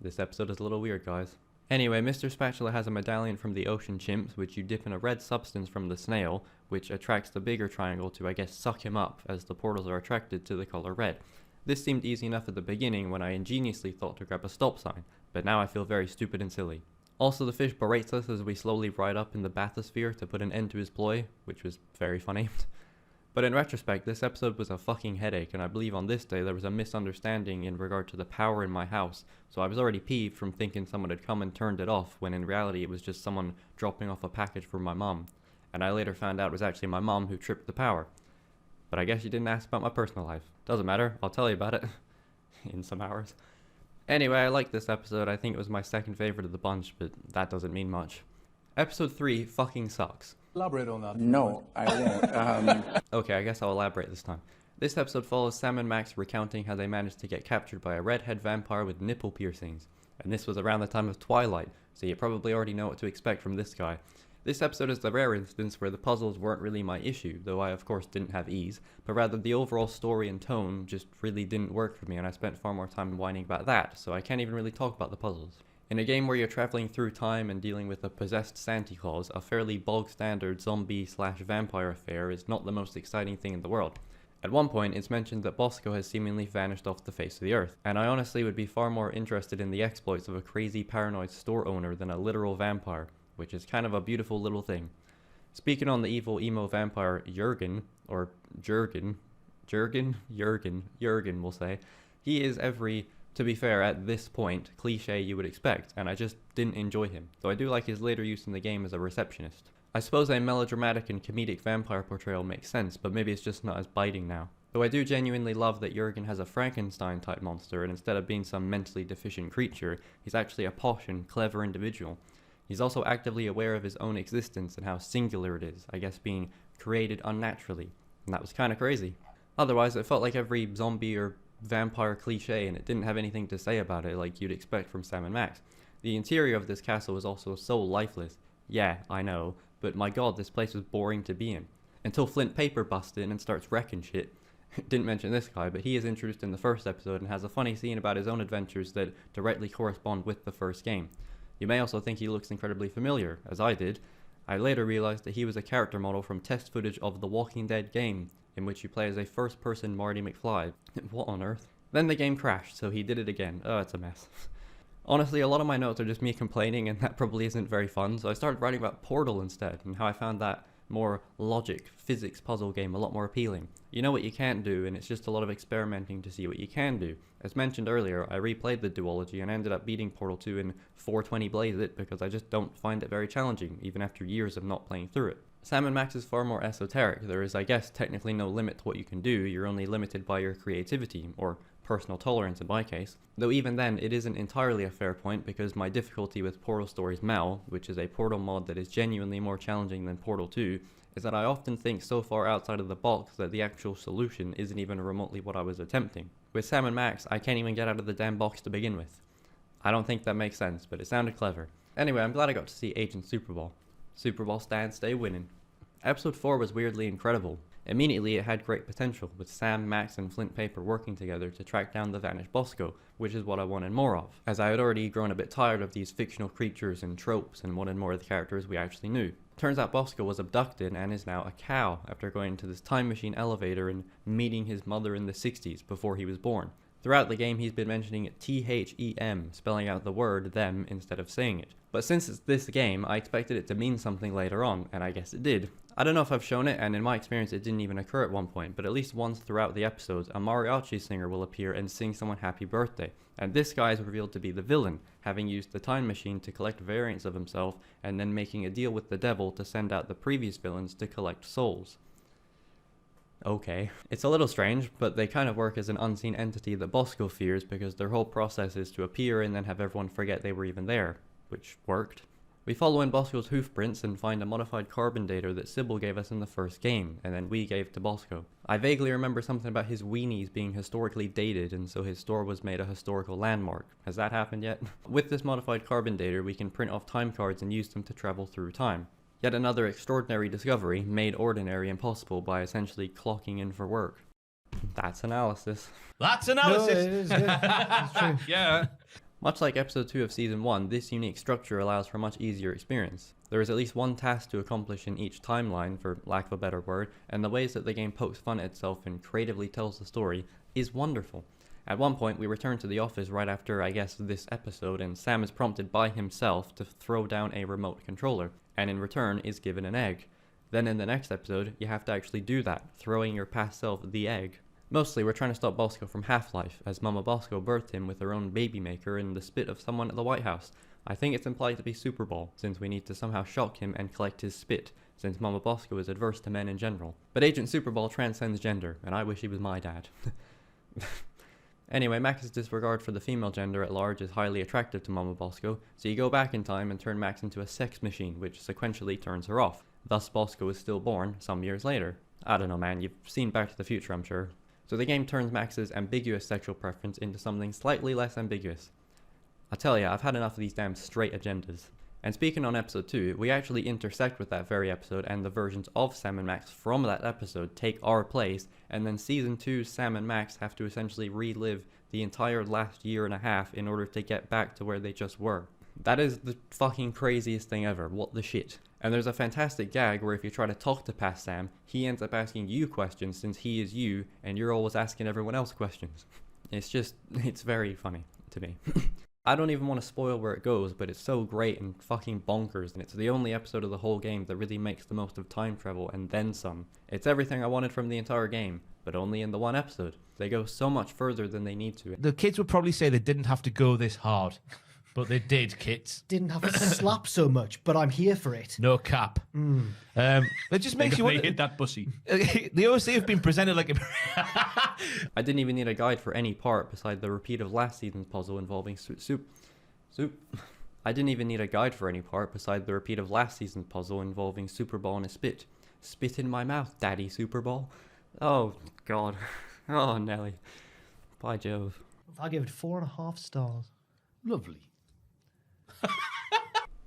This episode is a little weird, guys. Anyway, Mr. Spatula has a medallion from the ocean chimps, which you dip in a red substance from the snail, which attracts the bigger triangle to, I guess, suck him up, as the portals are attracted to the color red. This seemed easy enough at the beginning when I ingeniously thought to grab a stop sign, but now I feel very stupid and silly. Also, the fish berates us as we slowly ride up in the bathysphere to put an end to his ploy, which was very funny. But in retrospect, this episode was a fucking headache, and I believe on this day there was a misunderstanding in regard to the power in my house, so I was already peeved from thinking someone had come and turned it off, when in reality it was just someone dropping off a package for my mom. And I later found out it was actually my mom who tripped the power. But I guess you didn't ask about my personal life. Doesn't matter, I'll tell you about it. in some hours. Anyway, I liked this episode. I think it was my second favorite of the bunch, but that doesn't mean much. Episode 3 fucking sucks. Elaborate on that. No, I won't. Okay, I guess I'll elaborate this time. This episode follows Sam and Max recounting how they managed to get captured by a redhead vampire with nipple piercings. And this was around the time of Twilight, so you probably already know what to expect from this guy. This episode is the rare instance where the puzzles weren't really my issue, though I of course didn't have ease, but rather the overall story and tone just really didn't work for me, and I spent far more time whining about that, so I can't even really talk about the puzzles. In a game where you're traveling through time and dealing with a possessed Santa Claus, a fairly bog-standard zombie/vampire affair is not the most exciting thing in the world. At one point, it's mentioned that Bosco has seemingly vanished off the face of the earth, and I honestly would be far more interested in the exploits of a crazy paranoid store owner than a literal vampire, which is kind of a beautiful little thing. Speaking on the evil emo vampire Jurgen, or Jurgen we'll say, he is every, to be fair, at this point, cliche you would expect, and I just didn't enjoy him, though I do like his later use in the game as a receptionist. I suppose a melodramatic and comedic vampire portrayal makes sense, but maybe it's just not as biting now. Though I do genuinely love that Jurgen has a Frankenstein-type monster, and instead of being some mentally deficient creature, he's actually a posh and clever individual. He's also actively aware of his own existence and how singular it is, I guess being created unnaturally, and that was kinda crazy. Otherwise, it felt like every zombie or vampire cliche, and it didn't have anything to say about it like you'd expect from Sam and Max. The interior of this castle was also so lifeless. Yeah, I know, but my god, this place was boring to be in. Until Flint Paper busts in and starts wrecking shit. Didn't mention this guy, but he is introduced in the first episode and has a funny scene about his own adventures that directly correspond with the first game. You may also think he looks incredibly familiar, as I did. I later realized that he was a character model from test footage of the Walking Dead game, in which you play as a first-person Marty McFly. What on earth? Then the game crashed, so he did it again. Oh, it's a mess. Honestly, a lot of my notes are just me complaining, and that probably isn't very fun, so I started writing about Portal instead, and how I found that more logic, physics puzzle game a lot more appealing. You know what you can't do, and it's just a lot of experimenting to see what you can do. As mentioned earlier, I replayed the duology and ended up beating Portal 2 in 420 Blaze It because I just don't find it very challenging, even after years of not playing through it. Sam & Max is far more esoteric. There is, I guess, technically no limit to what you can do, you're only limited by your creativity, or personal tolerance in my case. Though even then, it isn't entirely a fair point because my difficulty with Portal Stories Mel, which is a Portal mod that is genuinely more challenging than Portal 2, is that I often think so far outside of the box that the actual solution isn't even remotely what I was attempting. With Sam & Max, I can't even get out of the damn box to begin with. I don't think that makes sense, but it sounded clever. Anyway, I'm glad I got to see Agent Superball. Superball stand, stay winning. Episode 4 was weirdly incredible. Immediately it had great potential, with Sam, Max and Flint Paper working together to track down the vanished Bosco, which is what I wanted more of, as I had already grown a bit tired of these fictional creatures and tropes and wanted more of the characters we actually knew. Turns out Bosco was abducted and is now a cow after going into this time machine elevator and meeting his mother in the 60s before he was born. Throughout the game he's been mentioning THEM, spelling out the word them instead of saying it. But since it's this game, I expected it to mean something later on, and I guess it did. I don't know if I've shown it, and in my experience it didn't even occur at one point, but at least once throughout the episodes, a mariachi singer will appear and sing someone happy birthday. And this guy is revealed to be the villain, having used the time machine to collect variants of himself, and then making a deal with the devil to send out the previous villains to collect souls. Okay. It's a little strange, but they kind of work as an unseen entity that Bosco fears because their whole process is to appear and then have everyone forget they were even there, which worked. We follow in Bosco's hoof prints and find a modified carbon dater that Sybil gave us in the first game, and then we gave to Bosco. I vaguely remember something about his weenies being historically dated, and so his store was made a historical landmark. Has that happened yet? With this modified carbon dater, we can print off time cards and use them to travel through time. Yet another extraordinary discovery, made ordinary impossible by essentially clocking in for work. That's analysis. That's analysis! No, it is, yeah. It's true. Yeah. Much like episode 2 of season 1, this unique structure allows for a much easier experience. There is at least one task to accomplish in each timeline, for lack of a better word, and the ways that the game pokes fun at itself and creatively tells the story is wonderful. At one point, we return to the office right after, I guess, this episode, and Sam is prompted by himself to throw down a remote controller, and in return is given an egg. Then in the next episode, you have to actually do that, throwing your past self the egg. Mostly, we're trying to stop Bosco from Half-Life, as Mama Bosco birthed him with her own baby maker in the spit of someone at the White House. I think it's implied to be Superball, since we need to somehow shock him and collect his spit, since Mama Bosco is adverse to men in general. But Agent Superball transcends gender, and I wish he was my dad. Anyway, Max's disregard for the female gender at large is highly attractive to Mama Bosco, so you go back in time and turn Max into a sex machine, which sequentially turns her off. Thus Bosco is still born some years later. I don't know, man, you've seen Back to the Future, I'm sure. So the game turns Max's ambiguous sexual preference into something slightly less ambiguous. I tell ya, I've had enough of these damn straight agendas. And speaking on episode 2, we actually intersect with that very episode, and the versions of Sam and Max from that episode take our place, and then season 2's Sam and Max have to essentially relive the entire last year and a half in order to get back to where they just were. That is the fucking craziest thing ever. What the shit? And there's a fantastic gag where if you try to talk to past Sam, he ends up asking you questions since he is you, and you're always asking everyone else questions. It's very funny to me. I don't even want to spoil where it goes, but it's so great and fucking bonkers, and it's the only episode of the whole game that really makes the most of time travel and then some. It's everything I wanted from the entire game, but only in the one episode. They go so much further than they need to. The kids would probably say they didn't have to go this hard, but they did, kids. Didn't have to slap so much, but I'm here for it. No cap. It just makes you They wonder. hit that pussy. The OC have been presented like a... I didn't even need a guide for any part beside the repeat of last season's puzzle involving soup. I didn't even need a guide for any part beside the repeat of last season's puzzle involving Super Ball and a spit. Spit in my mouth, Daddy Super Ball. Oh, God. Oh, Nelly. By Jove. I give it 4.5 stars. Lovely.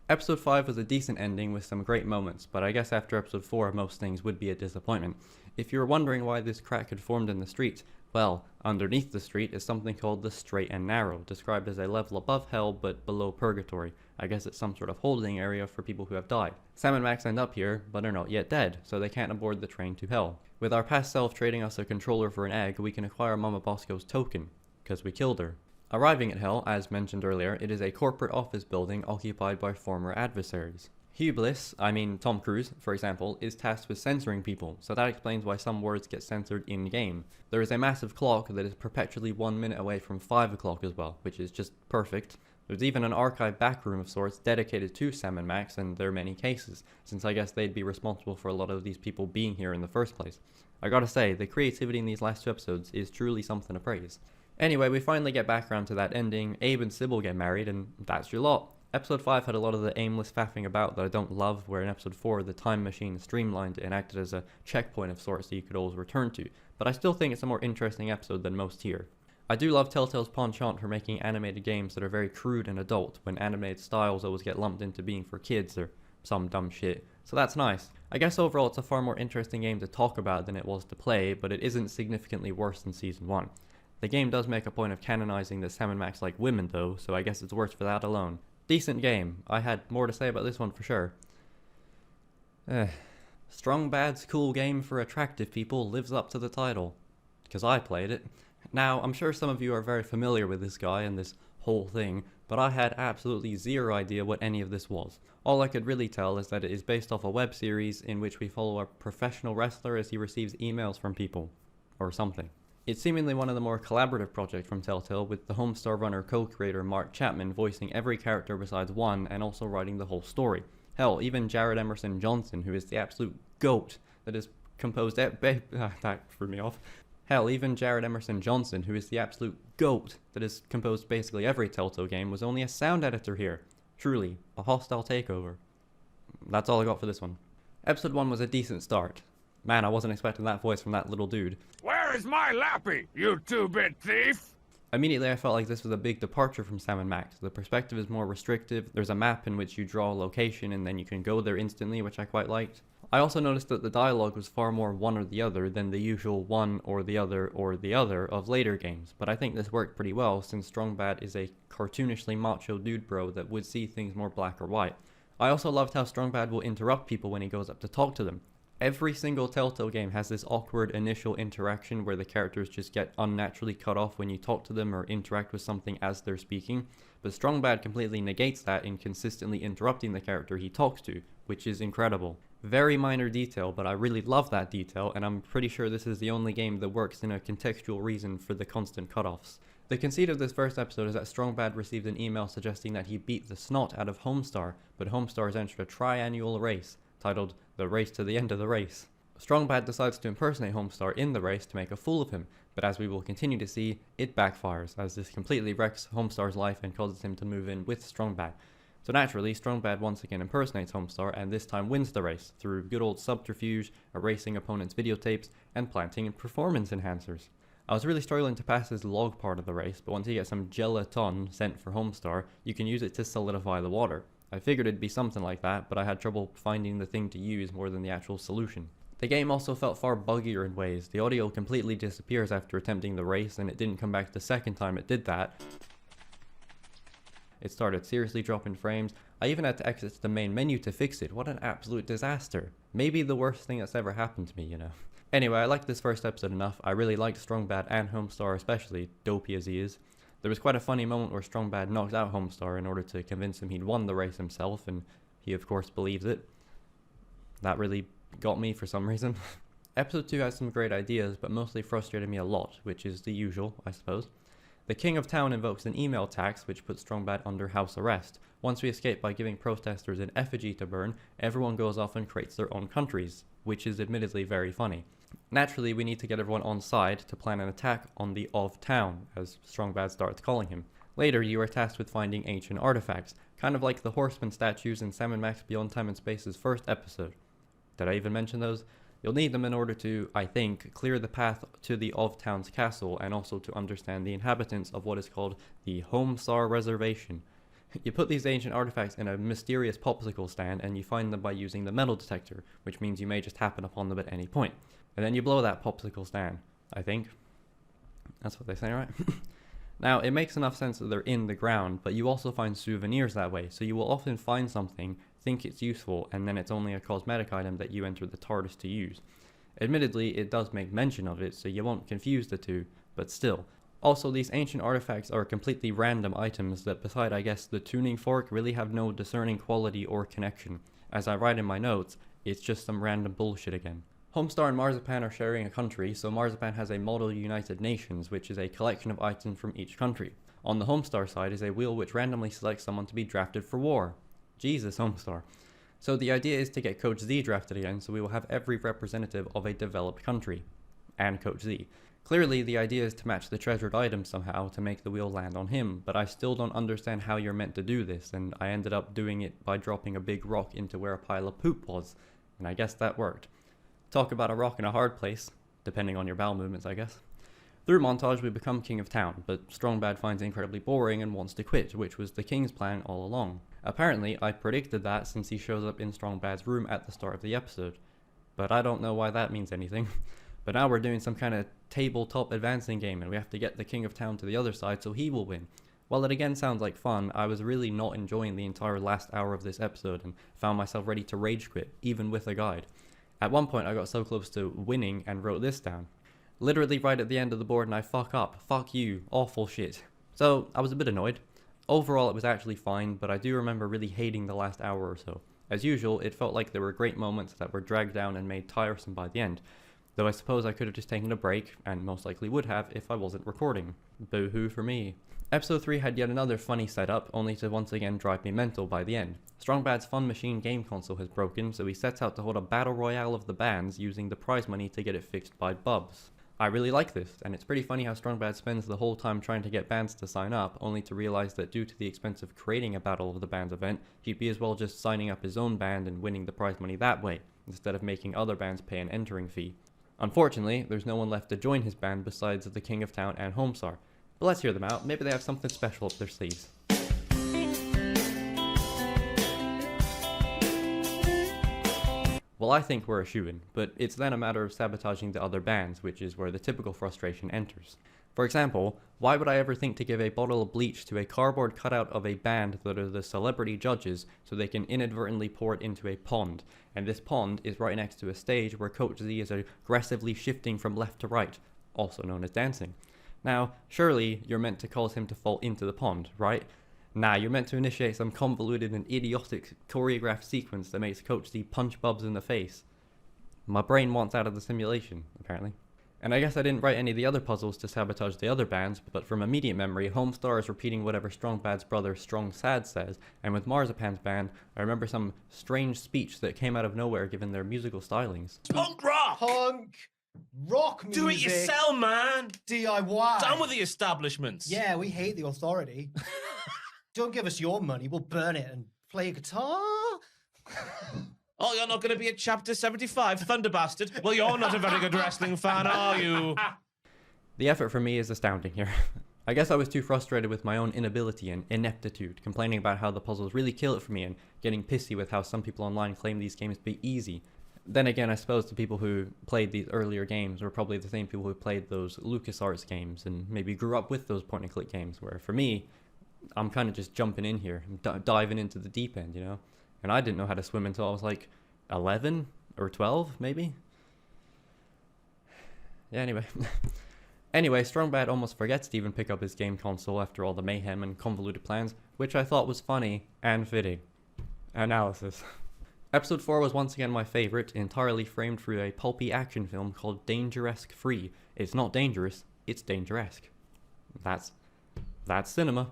Episode 5 was a decent ending with some great moments, but I guess after episode 4 most things would be a disappointment. If you were wondering why this crack had formed in the street, well, underneath the street is something called the Straight and Narrow, described as a level above hell but below purgatory. I guess it's some sort of holding area for people who have died. Sam and Max end up here, but are not yet dead, so they can't aboard the train to hell. With our past self trading us a controller for an egg, we can acquire Mama Bosco's token, because we killed her. Arriving at hell, as mentioned earlier, it is a corporate office building occupied by former adversaries. Hugh Bliss, I mean Tom Cruise, for example, is tasked with censoring people, so that explains why some words get censored in-game. There is a massive clock that is perpetually 1 minute away from 5 o'clock as well, which is just perfect. There's even an archive backroom of sorts dedicated to Sam and Max and their many cases, since I guess they'd be responsible for a lot of these people being here in the first place. I gotta say, the creativity in these last 2 episodes is truly something to praise. Anyway, we finally get back around to that ending. Abe and Sybil get married, and that's your lot. Episode 5 had a lot of the aimless faffing about that I don't love, where in episode 4 the time machine streamlined and acted as a checkpoint of sorts that you could always return to, but I still think it's a more interesting episode than most here. I do love Telltale's penchant for making animated games that are very crude and adult, when animated styles always get lumped into being for kids or some dumb shit, so that's nice. I guess overall it's a far more interesting game to talk about than it was to play, but it isn't significantly worse than Season 1. The game does make a point of canonizing that Sam and Max like women though, so I guess it's worth for that alone. Decent game. I had more to say about this one for sure. Strong Bad's cool game for attractive people lives up to the title. Because I played it. Now, I'm sure some of you are very familiar with this guy and this whole thing, but I had absolutely zero idea what any of this was. All I could really tell is that it is based off a web series in which we follow a professional wrestler as he receives emails from people. Or something. It's seemingly one of the more collaborative projects from Telltale, with the Homestar Runner co-creator Mark Chapman voicing every character besides one and also writing the whole story. Hell, even Jared Emerson Johnson, who is the absolute GOAT that is composed... that threw me off. Hell, even Jared Emerson Johnson, who is the absolute GOAT that has composed basically every Telltale game, was only a sound editor here. Truly, a hostile takeover. That's all I got for this one. Episode 1 was a decent start. Man, I wasn't expecting that voice from that little dude. Where is my lappy, you two-bit thief? Immediately I felt like this was a big departure from Sam and Max. The perspective is more restrictive, there's a map in which you draw a location and then you can go there instantly, which I quite liked. I also noticed that the dialogue was far more one or the other than the usual one or the other of later games, but I think this worked pretty well since Strong Bad is a cartoonishly macho dude bro that would see things more black or white. I also loved how Strong Bad will interrupt people when he goes up to talk to them. Every single Telltale game has this awkward initial interaction where the characters just get unnaturally cut off when you talk to them or interact with something as they're speaking, but Strong Bad completely negates that in consistently interrupting the character he talks to, which is incredible. Very minor detail, but I really love that detail, and I'm pretty sure this is the only game that works in a contextual reason for the constant cutoffs. The conceit of this first episode is that Strong Bad received an email suggesting that he beat the snot out of Homestar, but Homestar has entered a triannual race, titled The Race to the End of the Race. Strong Bad decides to impersonate Homestar in the race to make a fool of him, but as we will continue to see, it backfires, as this completely wrecks Homestar's life and causes him to move in with Strong Bad. So naturally, Strong Bad once again impersonates Homestar and this time wins the race, through good old subterfuge, erasing opponents' videotapes, and planting performance enhancers. I was really struggling to pass this log part of the race, but once you get some gelatin sent for Homestar, you can use it to solidify the water. I figured it'd be something like that, but I had trouble finding the thing to use more than the actual solution. The game also felt far buggier in ways. The audio completely disappears after attempting the race, and it didn't come back the second time it did that. It started seriously dropping frames. I even had to exit the main menu to fix it. What an absolute disaster. Maybe the worst thing that's ever happened to me, you know. Anyway, I liked this first episode enough. I really liked Strong Bad and Homestar especially, dopey as he is. There was quite a funny moment where Strong Bad knocked out Homestar in order to convince him he'd won the race himself, and he of course believes it. That really got me for some reason. Episode 2 has some great ideas, but mostly frustrated me a lot, which is the usual, I suppose. The King of Town invokes an email tax, which puts Strong Bad under house arrest. Once we escape by giving protesters an effigy to burn, everyone goes off and creates their own countries, which is admittedly very funny. Naturally, we need to get everyone on side to plan an attack on the of town, as Strong Bad starts calling him. Later, you are tasked with finding ancient artifacts, kind of like the Horseman statues in Sam & Max Beyond Time and Space's first episode. Did I even mention those? You'll need them in order to, I think, clear the path to the of town's castle, and also to understand the inhabitants of what is called the Homestar Reservation. You put these ancient artifacts in a mysterious popsicle stand, and you find them by using the metal detector, which means you may just happen upon them at any point. And then you blow that popsicle stand, I think. That's what they say, right? Now, it makes enough sense that they're in the ground, but you also find souvenirs that way, so you will often find something, think it's useful, and then it's only a cosmetic item that you enter the TARDIS to use. Admittedly, it does make mention of it, so you won't confuse the two, but still. Also, these ancient artifacts are completely random items that, beside I guess the tuning fork, really have no discerning quality or connection. As I write in my notes, it's just some random bullshit again. Homestar and Marzipan are sharing a country, so Marzipan has a Model United Nations, which is a collection of items from each country. On the Homestar side is a wheel which randomly selects someone to be drafted for war. Jesus, Homestar. So the idea is to get Coach Z drafted again, so we will have every representative of a developed country. And Coach Z. Clearly, the idea is to match the treasured items somehow to make the wheel land on him, but I still don't understand how you're meant to do this, and I ended up doing it by dropping a big rock into where a pile of poop was, and I guess that worked. Talk about a rock in a hard place, depending on your bowel movements, I guess. Through montage, we become King of Town, but Strong Bad finds it incredibly boring and wants to quit, which was the King's plan all along. Apparently, I predicted that since he shows up in Strong Bad's room at the start of the episode, but I don't know why that means anything. But now we're doing some kind of tabletop advancing game, and we have to get the King of Town to the other side so he will win. While it again sounds like fun, I was really not enjoying the entire last hour of this episode and found myself ready to rage quit, even with a guide. At one point I got so close to winning and wrote this down. Literally right at the end of the board and I fuck up. Fuck you. Awful shit. So I was a bit annoyed. Overall it was actually fine, but I do remember really hating the last hour or so. As usual, it felt like there were great moments that were dragged down and made tiresome by the end. Though I suppose I could have just taken a break, and most likely would have if I wasn't recording. Boo-hoo for me. Episode 3 had yet another funny setup, only to once again drive me mental by the end. Strong Bad's Fun Machine game console has broken, so he sets out to hold a battle royale of the bands using the prize money to get it fixed by Bubs. I really like this, and it's pretty funny how Strong Bad spends the whole time trying to get bands to sign up, only to realize that due to the expense of creating a Battle of the Bands event, he'd be as well just signing up his own band and winning the prize money that way, instead of making other bands pay an entering fee. Unfortunately, there's no one left to join his band besides the King of Town and Homestar. But let's hear them out, maybe they have something special up their sleeves. Well, I think we're a shoo-in, but it's then a matter of sabotaging the other bands, which is where the typical frustration enters. For example, why would I ever think to give a bottle of bleach to a cardboard cutout of a band that are the celebrity judges so they can inadvertently pour it into a pond, and this pond is right next to a stage where Coach Z is aggressively shifting from left to right, also known as dancing. Now, surely you're meant to cause him to fall into the pond, right? Nah, you're meant to initiate some convoluted and idiotic choreographed sequence that makes Coach Z punch Bubs in the face. My brain wants out of the simulation, apparently. And I guess I didn't write any of the other puzzles to sabotage the other bands, but from immediate memory, Homestar is repeating whatever Strong Bad's brother Strong Sad says, and with Marzipan's band, I remember some strange speech that came out of nowhere given their musical stylings. Punk rock! Punk rock music. Do it yourself, man! DIY. Down with the establishments. Yeah, we hate the authority. Don't give us your money, we'll burn it and play a guitar. Oh, you're not going to be at Chapter 75, Thunder Bastard? Well, you're not a very good wrestling fan, are you? The effort for me is astounding here. I guess I was too frustrated with my own inability and ineptitude, complaining about how the puzzles really kill it for me and getting pissy with how some people online claim these games to be easy. Then again, I suppose the people who played these earlier games were probably the same people who played those LucasArts games and maybe grew up with those point-and-click games, where for me, I'm kind of just jumping in here, diving into the deep end, you know? And I didn't know how to swim until I was like 11 or 12, maybe? Yeah, anyway. Anyway, Strongbad almost forgets to even pick up his game console after all the mayhem and convoluted plans, which I thought was funny and fitting. Analysis. Episode 4 was once again my favourite, entirely framed through a pulpy action film called Dangeresque Free. It's not dangerous, it's dangeresque. That's cinema.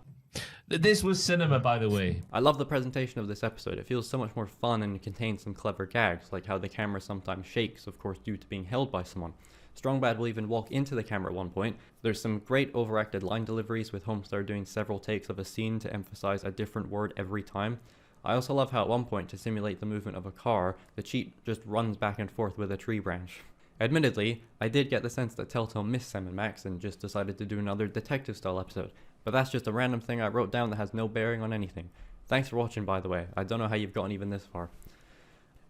This was cinema, by the way. I love the presentation of this episode. It feels so much more fun and contains some clever gags, like how the camera sometimes shakes, of course due to being held by someone. Strongbad will even walk into the camera at one point. There's some great overacted line deliveries, with Homestar doing several takes of a scene to emphasize a different word every time. I also love how at one point, to simulate the movement of a car, the cheat just runs back and forth with a tree branch. Admittedly, I did get the sense that Telltale missed Sam and Max and just decided to do another detective-style episode, but that's just a random thing I wrote down that has no bearing on anything. Thanks for watching, by the way. I don't know how you've gotten even this far.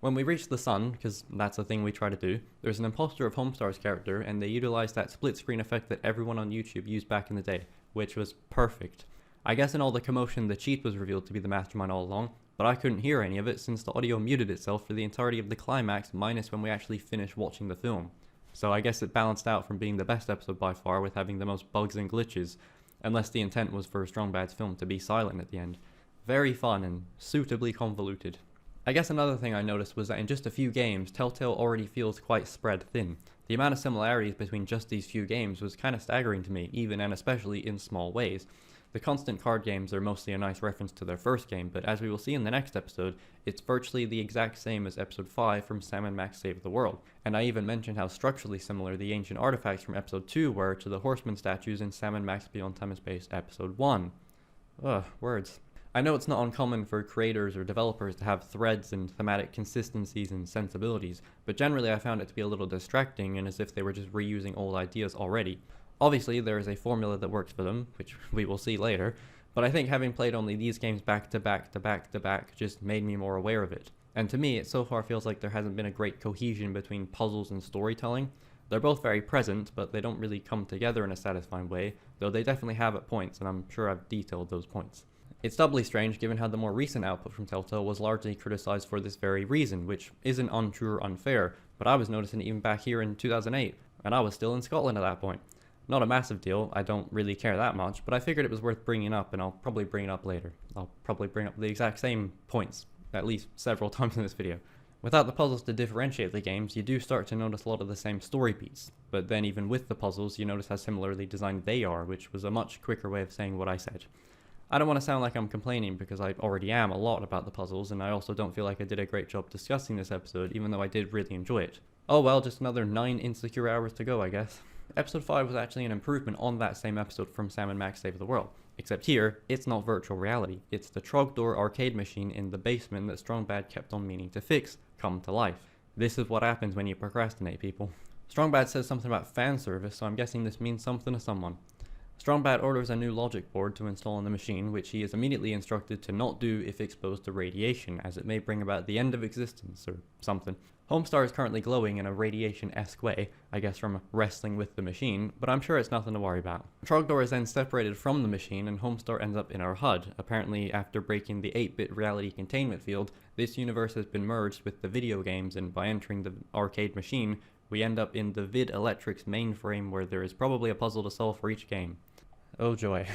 When we reach the sun, because that's the thing we try to do, there's an imposter of Homestar's character, and they utilize that split screen effect that everyone on YouTube used back in the day, which was perfect. I guess in all the commotion the cheat was revealed to be the mastermind all along, but I couldn't hear any of it since the audio muted itself for the entirety of the climax minus when we actually finished watching the film. So I guess it balanced out from being the best episode by far with having the most bugs and glitches, unless the intent was for Strongbad's film to be silent at the end. Very fun and suitably convoluted. I guess another thing I noticed was that in just a few games, Telltale already feels quite spread thin. The amount of similarities between just these few games was kind of staggering to me, even and especially in small ways. The constant card games are mostly a nice reference to their first game, but as we will see in the next episode, it's virtually the exact same as episode 5 from Sam and Max Save the World. And I even mentioned how structurally similar the ancient artifacts from episode 2 were to the horseman statues in Sam and Max Beyond Time and Space episode 1. Ugh, words. I know it's not uncommon for creators or developers to have threads and thematic consistencies and sensibilities, but generally I found it to be a little distracting and as if they were just reusing old ideas already. Obviously there is a formula that works for them, which we will see later, but I think having played only these games back to back to back to back just made me more aware of it. And to me, it so far feels like there hasn't been a great cohesion between puzzles and storytelling. They're both very present, but they don't really come together in a satisfying way, though they definitely have at points, and I'm sure I've detailed those points. It's doubly strange given how the more recent output from Telltale was largely criticized for this very reason, which isn't untrue or unfair, but I was noticing it even back here in 2008, and I was still in Scotland at that point. Not a massive deal, I don't really care that much, but I figured it was worth bringing up, and I'll probably bring it up later. I'll probably bring up the exact same points, at least several times in this video. Without the puzzles to differentiate the games, you do start to notice a lot of the same story beats, but then even with the puzzles, you notice how similarly designed they are, which was a much quicker way of saying what I said. I don't want to sound like I'm complaining because I already am a lot about the puzzles, and I also don't feel like I did a great job discussing this episode, even though I did really enjoy it. Oh well, just another 9 insecure hours to go, I guess. Episode 5 was actually an improvement on that same episode from Sam and Max Save the World, except here, it's not virtual reality, it's the Trogdor arcade machine in the basement that Strongbad kept on meaning to fix, come to life. This is what happens when you procrastinate, people. Strongbad says something about fan service, so I'm guessing this means something to someone. Strongbad orders a new logic board to install on the machine, which he is immediately instructed to not do if exposed to radiation, as it may bring about the end of existence, or something. Homestar is currently glowing in a radiation-esque way, I guess from wrestling with the machine, but I'm sure it's nothing to worry about. Trogdor is then separated from the machine, and Homestar ends up in our HUD. Apparently, after breaking the 8-bit reality containment field, this universe has been merged with the video games, and by entering the arcade machine, we end up in the Vid Electrics mainframe where there is probably a puzzle to solve for each game. Oh joy.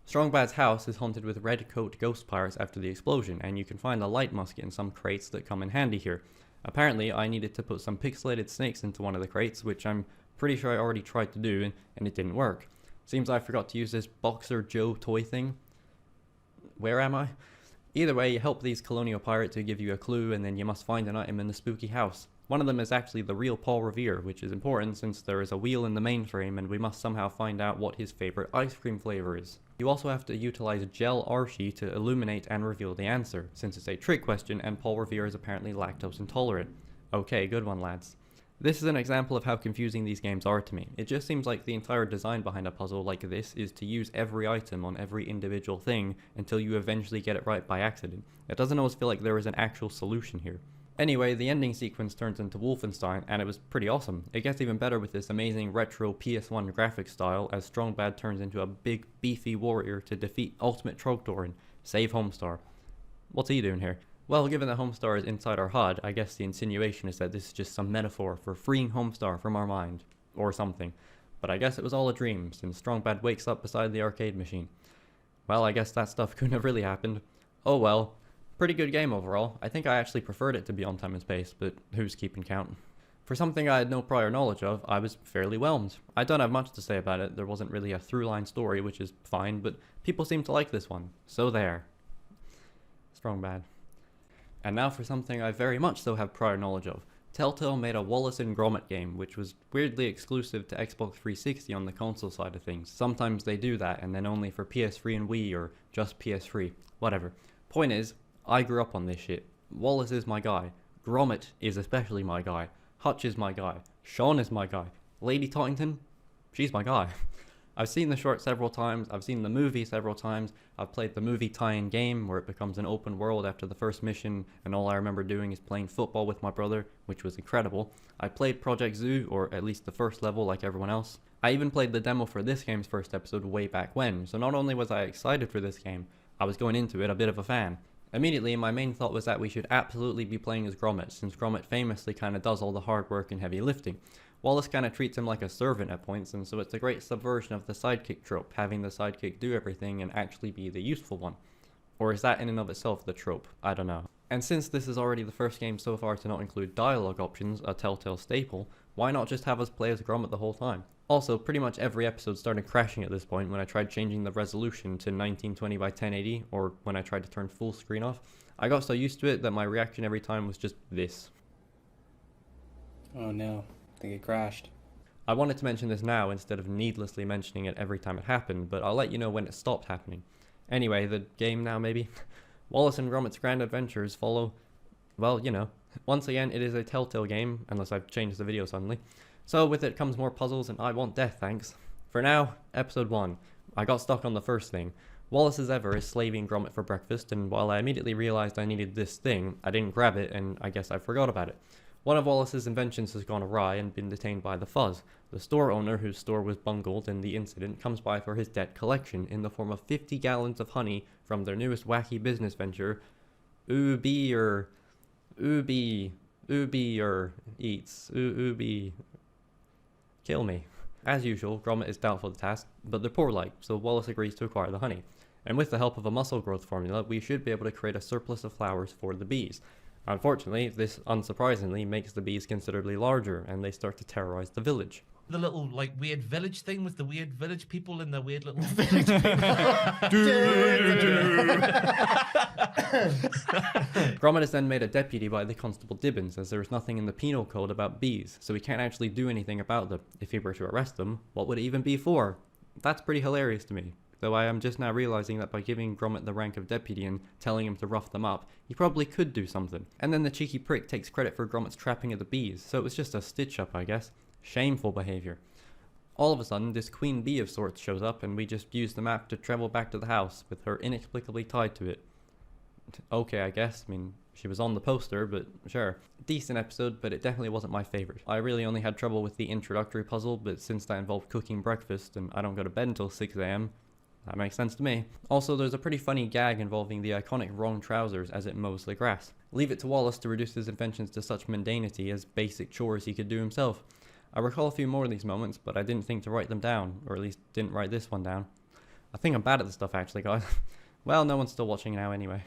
Strongbad's house is haunted with red coat ghost pirates after the explosion, and you can find a light musket in some crates that come in handy here. Apparently, I needed to put some pixelated snakes into one of the crates, which I'm pretty sure I already tried to do, and it didn't work. Seems I forgot to use this Boxer Joe toy thing. Where am I? Either way, you help these colonial pirates to give you a clue, and then you must find an item in the spooky house. One of them is actually the real Paul Revere, which is important since there is a wheel in the mainframe and we must somehow find out what his favorite ice cream flavor is. You also have to utilize gel Archie to illuminate and reveal the answer, since it's a trick question and Paul Revere is apparently lactose intolerant. Okay, good one lads. This is an example of how confusing these games are to me. It just seems like the entire design behind a puzzle like this is to use every item on every individual thing until you eventually get it right by accident. It doesn't always feel like there is an actual solution here. Anyway, the ending sequence turns into Wolfenstein, and it was pretty awesome. It gets even better with this amazing retro PS1 graphic style, as Strongbad turns into a big, beefy warrior to defeat Ultimate Trogdor and save Homestar. What's he doing here? Well, given that Homestar is inside our HUD, I guess the insinuation is that this is just some metaphor for freeing Homestar from our mind, or something. But I guess it was all a dream, since Strongbad wakes up beside the arcade machine. Well, I guess that stuff couldn't have really happened. Oh well. Pretty good game overall. I think I actually preferred it to Beyond Time and Space, but who's keeping count? For something I had no prior knowledge of, I was fairly whelmed. I don't have much to say about it. There wasn't really a through-line story, which is fine, but people seem to like this one. So there. Strongbad. And now for something I very much so have prior knowledge of. Telltale made a Wallace and Gromit game, which was weirdly exclusive to Xbox 360 on the console side of things. Sometimes they do that, and then only for PS3 and Wii, or just PS3. Whatever. Point is, I grew up on this shit. Wallace is my guy. Gromit is especially my guy. Hutch is my guy. Sean is my guy. Lady Tottington? She's my guy. I've seen the short several times. I've seen the movie several times. I've played the movie tie-in game where it becomes an open world after the first mission, and all I remember doing is playing football with my brother, which was incredible. I played Project Zoo, or at least the first level like everyone else. I even played the demo for this game's first episode way back when, so not only was I excited for this game, I was going into it a bit of a fan. Immediately, my main thought was that we should absolutely be playing as Gromit, since Gromit famously kinda does all the hard work and heavy lifting. Wallace kinda treats him like a servant at points, and so it's a great subversion of the sidekick trope, having the sidekick do everything and actually be the useful one. Or is that in and of itself the trope? I don't know. And since this is already the first game so far to not include dialogue options, a Telltale staple, why not just have us play as Gromit the whole time? Also, pretty much every episode started crashing at this point when I tried changing the resolution to 1920 by 1080, or when I tried to turn full screen off. I got so used to it that my reaction every time was just this. Oh no, I think it crashed. I wanted to mention this now instead of needlessly mentioning it every time it happened, but I'll let you know when it stopped happening. Anyway, the game now maybe? Wallace and Gromit's grand adventures follow, well, you know. Once again, it is a Telltale game, unless I've changed the video suddenly. So with it comes more puzzles, and I want death, thanks. For now, episode 1. I got stuck on the first thing. Wallace as ever is slaving Gromit for breakfast, and while I immediately realized I needed this thing, I didn't grab it, and I guess I forgot about it. One of Wallace's inventions has gone awry and been detained by the Fuzz. The store owner, whose store was bungled in the incident, comes by for his debt collection in the form of 50 gallons of honey from their newest wacky business venture, Ubi Eats. Ubi. Kill me. As usual, Gromit is doubtful of the task, but they're poor-like, so Wallace agrees to acquire the honey. And with the help of a muscle growth formula, we should be able to create a surplus of flowers for the bees. Unfortunately, this unsurprisingly makes the bees considerably larger, and they start to terrorize the village. The little, like, weird village thing with the weird village people and the weird little... Gromit is then made a deputy by the Constable Dibbins, as there is nothing in the penal code about bees, so he can't actually do anything about them. If he were to arrest them, what would it even be for? That's pretty hilarious to me, though I am just now realizing that by giving Gromit the rank of deputy and telling him to rough them up, he probably could do something. And then the cheeky prick takes credit for Gromit's trapping of the bees, so it was just a stitch-up, I guess. Shameful behavior. All of a sudden, this queen bee of sorts shows up, and we just use the map to travel back to the house, with her inexplicably tied to it. Okay, I guess. I mean, she was on the poster, but sure. Decent episode, but it definitely wasn't my favorite. I really only had trouble with the introductory puzzle, but since that involved cooking breakfast, and I don't go to bed until 6 AM, that makes sense to me. Also, there's a pretty funny gag involving the iconic wrong trousers as it mows the grass. Leave it to Wallace to reduce his inventions to such mundanity as basic chores he could do himself. I recall a few more of these moments, but I didn't think to write them down, or at least didn't write this one down. I think I'm bad at this stuff actually, guys. Well, no one's still watching now anyway.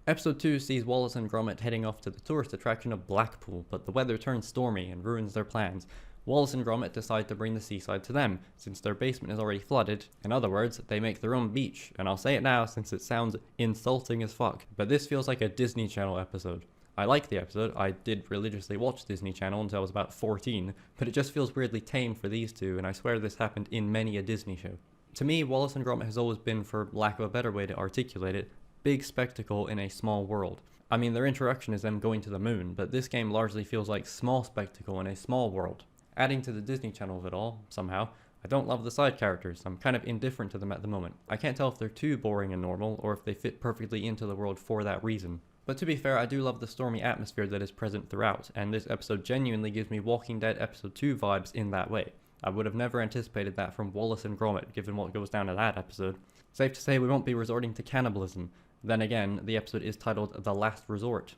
Episode 2 sees Wallace and Gromit heading off to the tourist attraction of Blackpool, but the weather turns stormy and ruins their plans. Wallace and Gromit decide to bring the seaside to them, since their basement is already flooded. In other words, they make their own beach, and I'll say it now since it sounds insulting as fuck, but this feels like a Disney Channel episode. I like the episode. I did religiously watch Disney Channel until I was about 14, but it just feels weirdly tame for these two, and I swear this happened in many a Disney show. To me, Wallace and Gromit has always been, for lack of a better way to articulate it, big spectacle in a small world. I mean, their introduction is them going to the moon, but this game largely feels like small spectacle in a small world. Adding to the Disney Channel of it all, somehow, I don't love the side characters. I'm kind of indifferent to them at the moment. I can't tell if they're too boring and normal, or if they fit perfectly into the world for that reason. But to be fair, I do love the stormy atmosphere that is present throughout, and this episode genuinely gives me Walking Dead Episode 2 vibes in that way. I would have never anticipated that from Wallace and Gromit, given what goes down in that episode. Safe to say we won't be resorting to cannibalism. Then again, the episode is titled The Last Resort.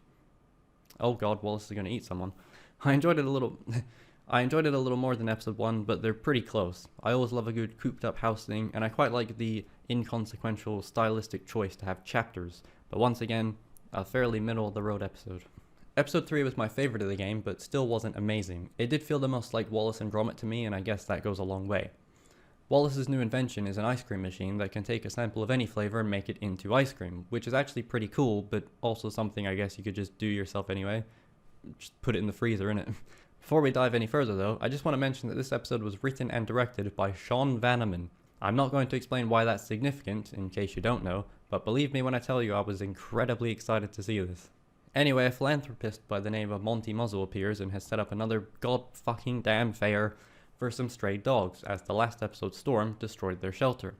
Oh god, Wallace is going to eat someone. I enjoyed it a little more than episode 1, but they're pretty close. I always love a good cooped up house thing, and I quite like the inconsequential stylistic choice to have chapters, but once again, a fairly middle of the road episode. Episode 3 was my favourite of the game, but still wasn't amazing. It did feel the most like Wallace and Gromit to me, and I guess that goes a long way. Wallace's new invention is an ice cream machine that can take a sample of any flavour and make it into ice cream, which is actually pretty cool, but also something I guess you could just do yourself anyway. Just put it in the freezer, innit? Before we dive any further though, I just want to mention that this episode was written and directed by Sean Vanneman. I'm not going to explain why that's significant, in case you don't know, but believe me when I tell you I was incredibly excited to see this. Anyway, a philanthropist by the name of Monty Muzzle appears and has set up another god-fucking-damn fair for some stray dogs, as the last episode's storm destroyed their shelter.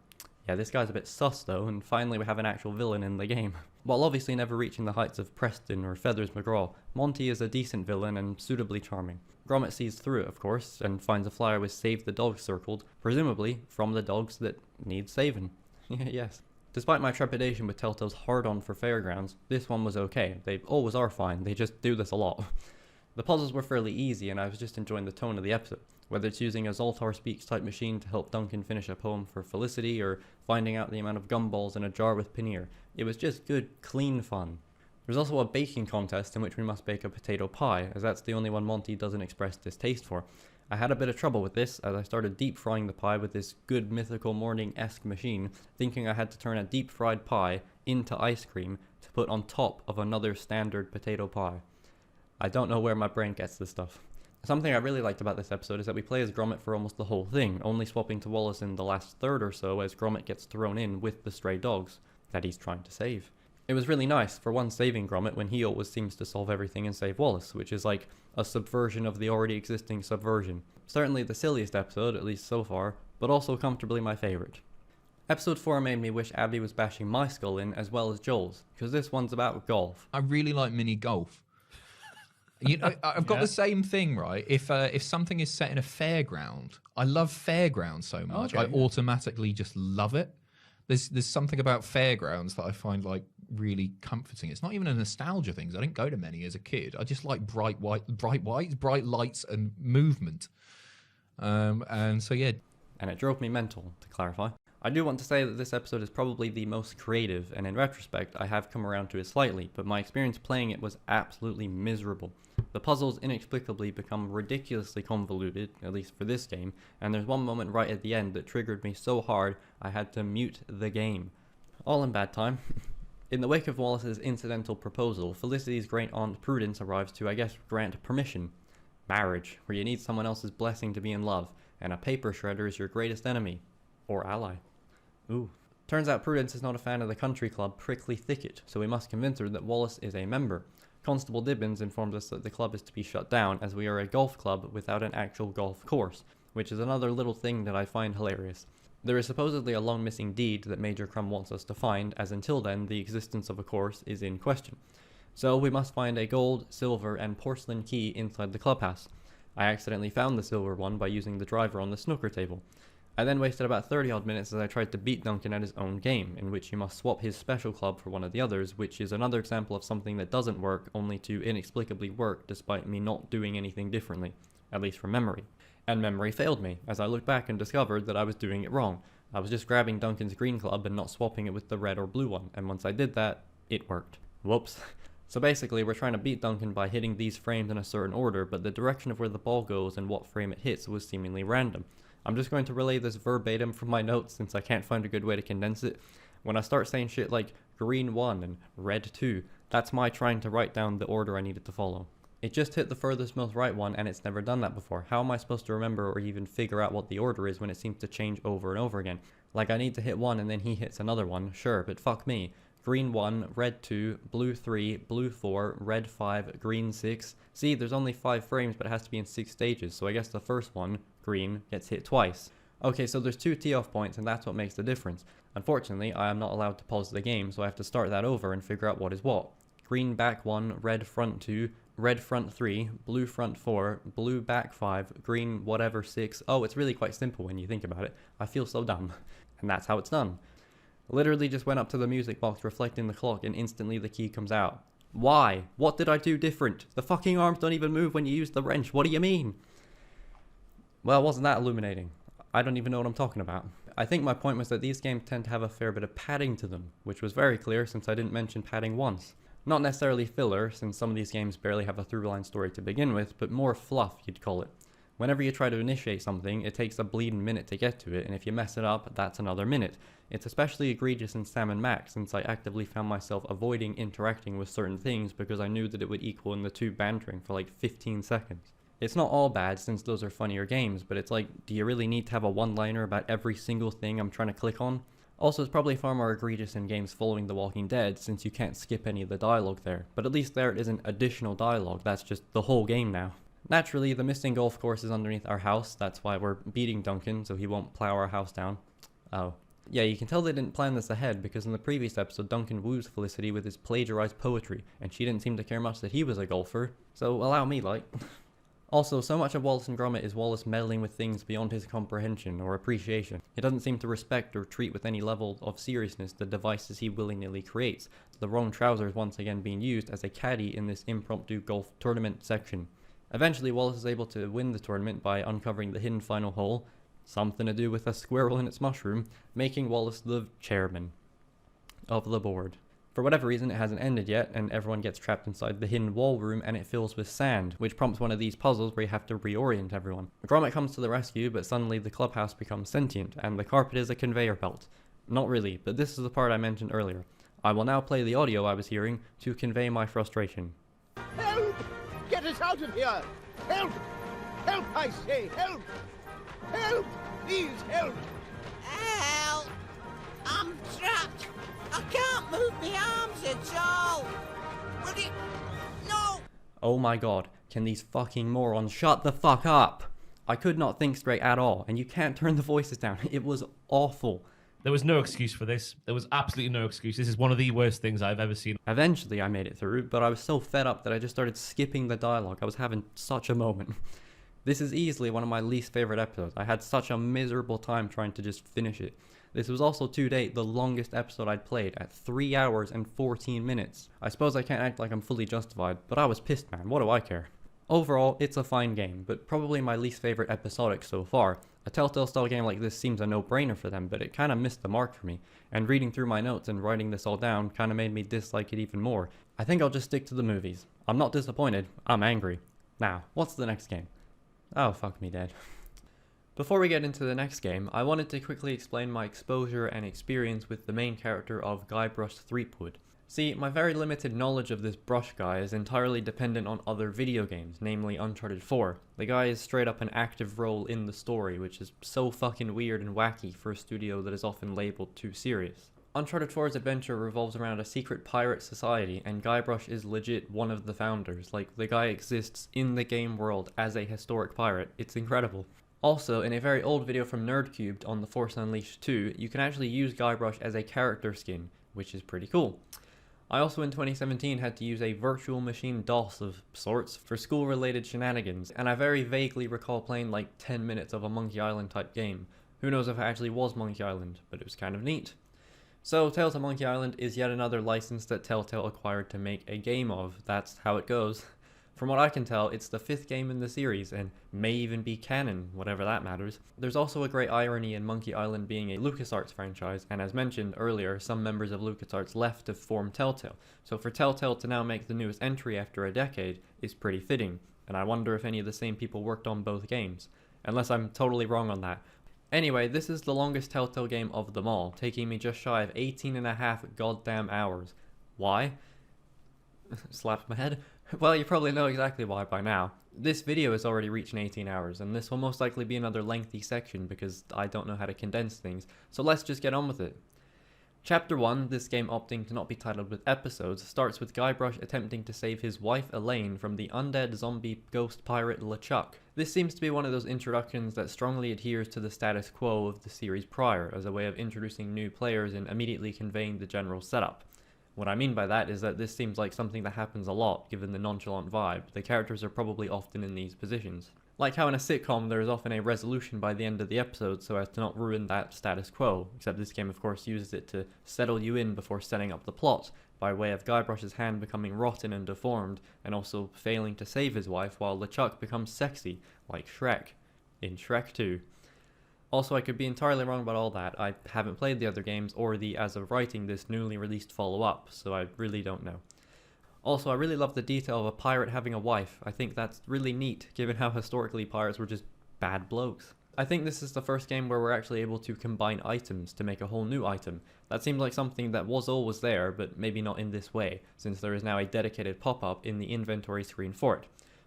Yeah, this guy's a bit sus though, and finally we have an actual villain in the game. While obviously never reaching the heights of Preston or Feathers McGraw, Monty is a decent villain and suitably charming. Gromit sees through it, of course, and finds a flyer with Save the Dogs circled, presumably from the dogs that need saving. Yes. Despite my trepidation with Telltale's hard-on for Fairgrounds, this one was okay. They always are fine, they just do this a lot. The puzzles were fairly easy, and I was just enjoying the tone of the episode. Whether it's using a Zoltar Speaks type machine to help Duncan finish a poem for Felicity, or finding out the amount of gumballs in a jar with paneer, it was just good, clean fun. There's also a baking contest in which we must bake a potato pie, as that's the only one Monty doesn't express distaste for. I had a bit of trouble with this, as I started deep frying the pie with this Good Mythical Morning-esque machine, thinking I had to turn a deep fried pie into ice cream to put on top of another standard potato pie. I don't know where my brain gets this stuff. Something I really liked about this episode is that we play as Gromit for almost the whole thing, only swapping to Wallace in the last third or so as Gromit gets thrown in with the stray dogs that he's trying to save. It was really nice, for one, saving Gromit when he always seems to solve everything and save Wallace, which is like a subversion of the already existing subversion. Certainly the silliest episode, at least so far, but also comfortably my favourite. Episode 4 made me wish Abby was bashing my skull in as well as Joel's, because this one's about golf. I really like mini golf. You know, I've got the same thing, right? If something is set in a fairground, I love fairgrounds so much. I automatically just love it. There's something about fairgrounds that I find like really comforting. It's not even a nostalgia thing. I didn't go to many as a kid. I just like bright lights and movement. And so yeah. And it drove me mental, to clarify. I do want to say that this episode is probably the most creative, and in retrospect, I have come around to it slightly, but my experience playing it was absolutely miserable. The puzzles inexplicably become ridiculously convoluted, at least for this game, and there's one moment right at the end that triggered me so hard I had to mute the game. All in bad time. In the wake of Wallace's incidental proposal, Felicity's great aunt Prudence arrives to, I guess, grant permission. Marriage, where you need someone else's blessing to be in love, and a paper shredder is your greatest enemy. Or ally. Ooh. Turns out Prudence is not a fan of the country club Prickly Thicket, so we must convince her that Wallace is a member. Constable Dibbins informs us that the club is to be shut down as we are a golf club without an actual golf course, which is another little thing that I find hilarious. There is supposedly a long missing deed that Major Crumb wants us to find, as until then the existence of a course is in question. So we must find a gold, silver, and porcelain key inside the clubhouse. I accidentally found the silver one by using the driver on the snooker table. I then wasted about 30 odd minutes as I tried to beat Duncan at his own game, in which you must swap his special club for one of the others, which is another example of something that doesn't work, only to inexplicably work despite me not doing anything differently, at least from memory. And memory failed me, as I looked back and discovered that I was doing it wrong. I was just grabbing Duncan's green club and not swapping it with the red or blue one, and once I did that, it worked. Whoops. So basically, we're trying to beat Duncan by hitting these frames in a certain order, but the direction of where the ball goes and what frame it hits was seemingly random. I'm just going to relay this verbatim from my notes since I can't find a good way to condense it. When I start saying shit like green 1 and red 2, that's my trying to write down the order I needed to follow. It just hit the furthest most right one and it's never done that before. How am I supposed to remember or even figure out what the order is when it seems to change over and over again? Like I need to hit one and then he hits another one, sure, but fuck me. Green 1, red 2, blue 3, blue 4, red 5, green 6. See, there's only 5 frames but it has to be in 6 stages, so I guess the first one, green, gets hit twice. Okay, so there's 2 tee-off points and that's what makes the difference. Unfortunately, I am not allowed to pause the game, so I have to start that over and figure out what is what. green back 1, red front 2, red front 3, blue front 4, blue back 5, green whatever 6. Oh, it's really quite simple when you think about it. I feel so dumb. And that's how it's done. Literally just went up to the music box reflecting the clock and instantly the key comes out. Why? What did I do different? The fucking arms don't even move when you use the wrench. What do you mean? Well, wasn't that illuminating? I don't even know what I'm talking about. I think my point was that these games tend to have a fair bit of padding to them, which was very clear since I didn't mention padding once. Not necessarily filler, since some of these games barely have a through-line story to begin with, but more fluff, you'd call it. Whenever you try to initiate something, it takes a bleeding minute to get to it, and if you mess it up, that's another minute. It's especially egregious in Sam and Max, since I actively found myself avoiding interacting with certain things because I knew that it would equal in the two bantering for like 15 seconds. It's not all bad, since those are funnier games, but it's like, do you really need to have a one-liner about every single thing I'm trying to click on? Also, it's probably far more egregious in games following The Walking Dead, since you can't skip any of the dialogue there, but at least there it isn't additional dialogue, that's just the whole game now. Naturally, the missing golf course is underneath our house, that's why we're beating Duncan so he won't plow our house down. Oh. Yeah, you can tell they didn't plan this ahead, because in the previous episode Duncan woos Felicity with his plagiarized poetry, and she didn't seem to care much that he was a golfer, so allow me, like. Also, so much of Wallace and Gromit is Wallace meddling with things beyond his comprehension or appreciation. He doesn't seem to respect or treat with any level of seriousness the devices he willy-nilly creates, the wrong trousers once again being used as a caddy in this impromptu golf tournament section. Eventually, Wallace is able to win the tournament by uncovering the hidden final hole, something to do with a squirrel in its mushroom, making Wallace the chairman of the board. For whatever reason, it hasn't ended yet, and everyone gets trapped inside the hidden wall room and it fills with sand, which prompts one of these puzzles where you have to reorient everyone. Gromit comes to the rescue, but suddenly the clubhouse becomes sentient, and the carpet is a conveyor belt. Not really, but this is the part I mentioned earlier. I will now play the audio I was hearing to convey my frustration. Help! Get us out of here! Help! Help, I say! Help! Help! Please help! Help! I'm trapped! I can't move my arms at all! Will you... No! Oh my god, can these fucking morons shut the fuck up? I could not think straight at all, and you can't turn the voices down. It was awful. There was no excuse for this. There was absolutely no excuse. This is one of the worst things I've ever seen. Eventually I made it through, but I was so fed up that I just started skipping the dialogue. I was having such a moment. This is easily one of my least favorite episodes. I had such a miserable time trying to just finish it. This was also to date the longest episode I'd played at 3 hours and 14 minutes. I suppose I can't act like I'm fully justified, but I was pissed, man. What do I care? Overall, it's a fine game, but probably my least favorite episodic so far. A Telltale style game like this seems a no-brainer for them, but it kinda missed the mark for me, and reading through my notes and writing this all down kinda made me dislike it even more. I think I'll just stick to the movies. I'm not disappointed, I'm angry. Now, what's the next game? Oh, fuck me dead. Before we get into the next game, I wanted to quickly explain my exposure and experience with the main character of Guybrush Threepwood. See, my very limited knowledge of this brush guy is entirely dependent on other video games, namely Uncharted 4. The guy is straight up an active role in the story, which is so fucking weird and wacky for a studio that is often labeled too serious. Uncharted 4's adventure revolves around a secret pirate society, and Guybrush is legit one of the founders. Like, the guy exists in the game world as a historic pirate. It's incredible. Also, in a very old video from Nerdcubed on The Force Unleashed 2, you can actually use Guybrush as a character skin, which is pretty cool. I also in 2017 had to use a virtual machine DOS of sorts for school-related shenanigans, and I very vaguely recall playing like 10 minutes of a Monkey Island type game. Who knows if it actually was Monkey Island, but it was kind of neat. So, Tales of Monkey Island is yet another license that Telltale acquired to make a game of. That's how it goes. From what I can tell, it's the 5th game in the series, and may even be canon, whatever that matters. There's also a great irony in Monkey Island being a LucasArts franchise, and as mentioned earlier, some members of LucasArts left to form Telltale. So for Telltale to now make the newest entry after a decade is pretty fitting, and I wonder if any of the same people worked on both games. Unless I'm totally wrong on that. Anyway, this is the longest Telltale game of them all, taking me just shy of 18.5 goddamn hours. Why? Slapped my head. Well, you probably know exactly why by now. This video is already reaching 18 hours, and this will most likely be another lengthy section because I don't know how to condense things, so let's just get on with it. Chapter 1, this game opting to not be titled with episodes, starts with Guybrush attempting to save his wife Elaine from the undead zombie ghost pirate LeChuck. This seems to be one of those introductions that strongly adheres to the status quo of the series prior, as a way of introducing new players and immediately conveying the general setup. What I mean by that is that this seems like something that happens a lot, given the nonchalant vibe. The characters are probably often in these positions. Like how in a sitcom there is often a resolution by the end of the episode so as to not ruin that status quo, except this game of course uses it to settle you in before setting up the plot, by way of Guybrush's hand becoming rotten and deformed, and also failing to save his wife while LeChuck becomes sexy, like Shrek, in Shrek 2. Also, I could be entirely wrong about all that. I haven't played the other games or the, as of writing this, newly released follow-up, so I really don't know. Also, I really love the detail of a pirate having a wife. I think that's really neat, given how historically pirates were just bad blokes. I think this is the first game where we're actually able to combine items to make a whole new item. That seemed like something that was always there, but maybe not in this way, since there is now a dedicated pop-up in the inventory screen for it.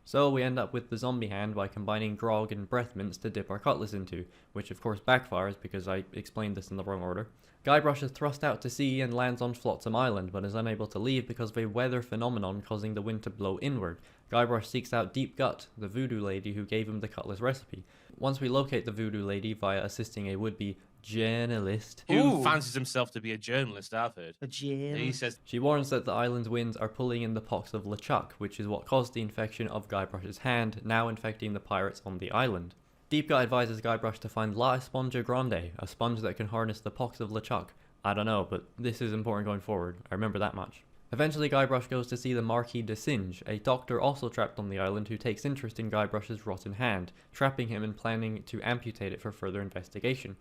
So we end up with the zombie hand by combining grog and breath mints to dip our cutlass into, which of course backfires because I explained this in the wrong order. Guybrush is thrust out to sea and lands on Flotsam Island, but is unable to leave because of a weather phenomenon causing the wind to blow inward. Guybrush seeks out Deep Gut, the voodoo lady who gave him the cutlass recipe. Once we locate the voodoo lady via assisting a would-be journalist who fancies himself to be a journalist, I've heard. A journalist. He says she warns that the island's winds are pulling in the pox of LeChuck, which is what caused the infection of Guybrush's hand, now infecting the pirates on the island. Deep Gut advises Guybrush to find La Esponja Grande, a sponge that can harness the pox of LeChuck. I don't know, but this is important going forward. I remember that much. Eventually, Guybrush goes to see the Marquis de Singe, a doctor also trapped on the island who takes interest in Guybrush's rotten hand, trapping him and planning to amputate it for further investigation.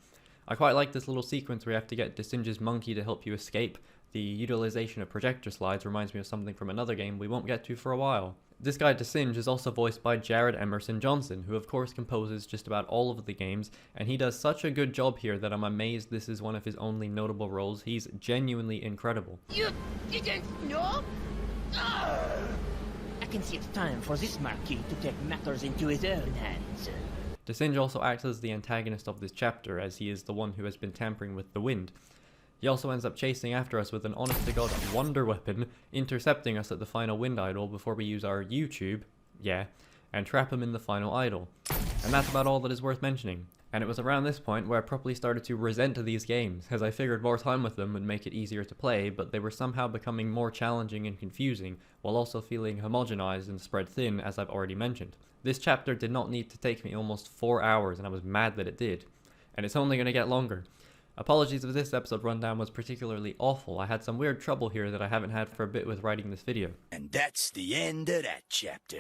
I quite like this little sequence where you have to get de Singe's monkey to help you escape. The utilization of projector slides reminds me of something from another game we won't get to for a while. This guy de Singe is also voiced by Jared Emerson Johnson, who of course composes just about all of the games, and he does such a good job here that I'm amazed this is one of his only notable roles. He's genuinely incredible. You didn't know? I can see it's time for this Marquis to take matters into his own hands. De Singe also acts as the antagonist of this chapter, as he is the one who has been tampering with the wind. He also ends up chasing after us with an honest-to-God wonder weapon, intercepting us at the final wind idol before we use our YouTube, and trap him in the final idol. And that's about all that is worth mentioning. And it was around this point where I properly started to resent these games, as I figured more time with them would make it easier to play, but they were somehow becoming more challenging and confusing, while also feeling homogenized and spread thin, as I've already mentioned. This chapter did not need to take me almost 4 hours, and I was mad that it did. And it's only going to get longer. Apologies if this episode rundown was particularly awful. I had some weird trouble here that I haven't had for a bit with writing this video. And that's the end of that chapter.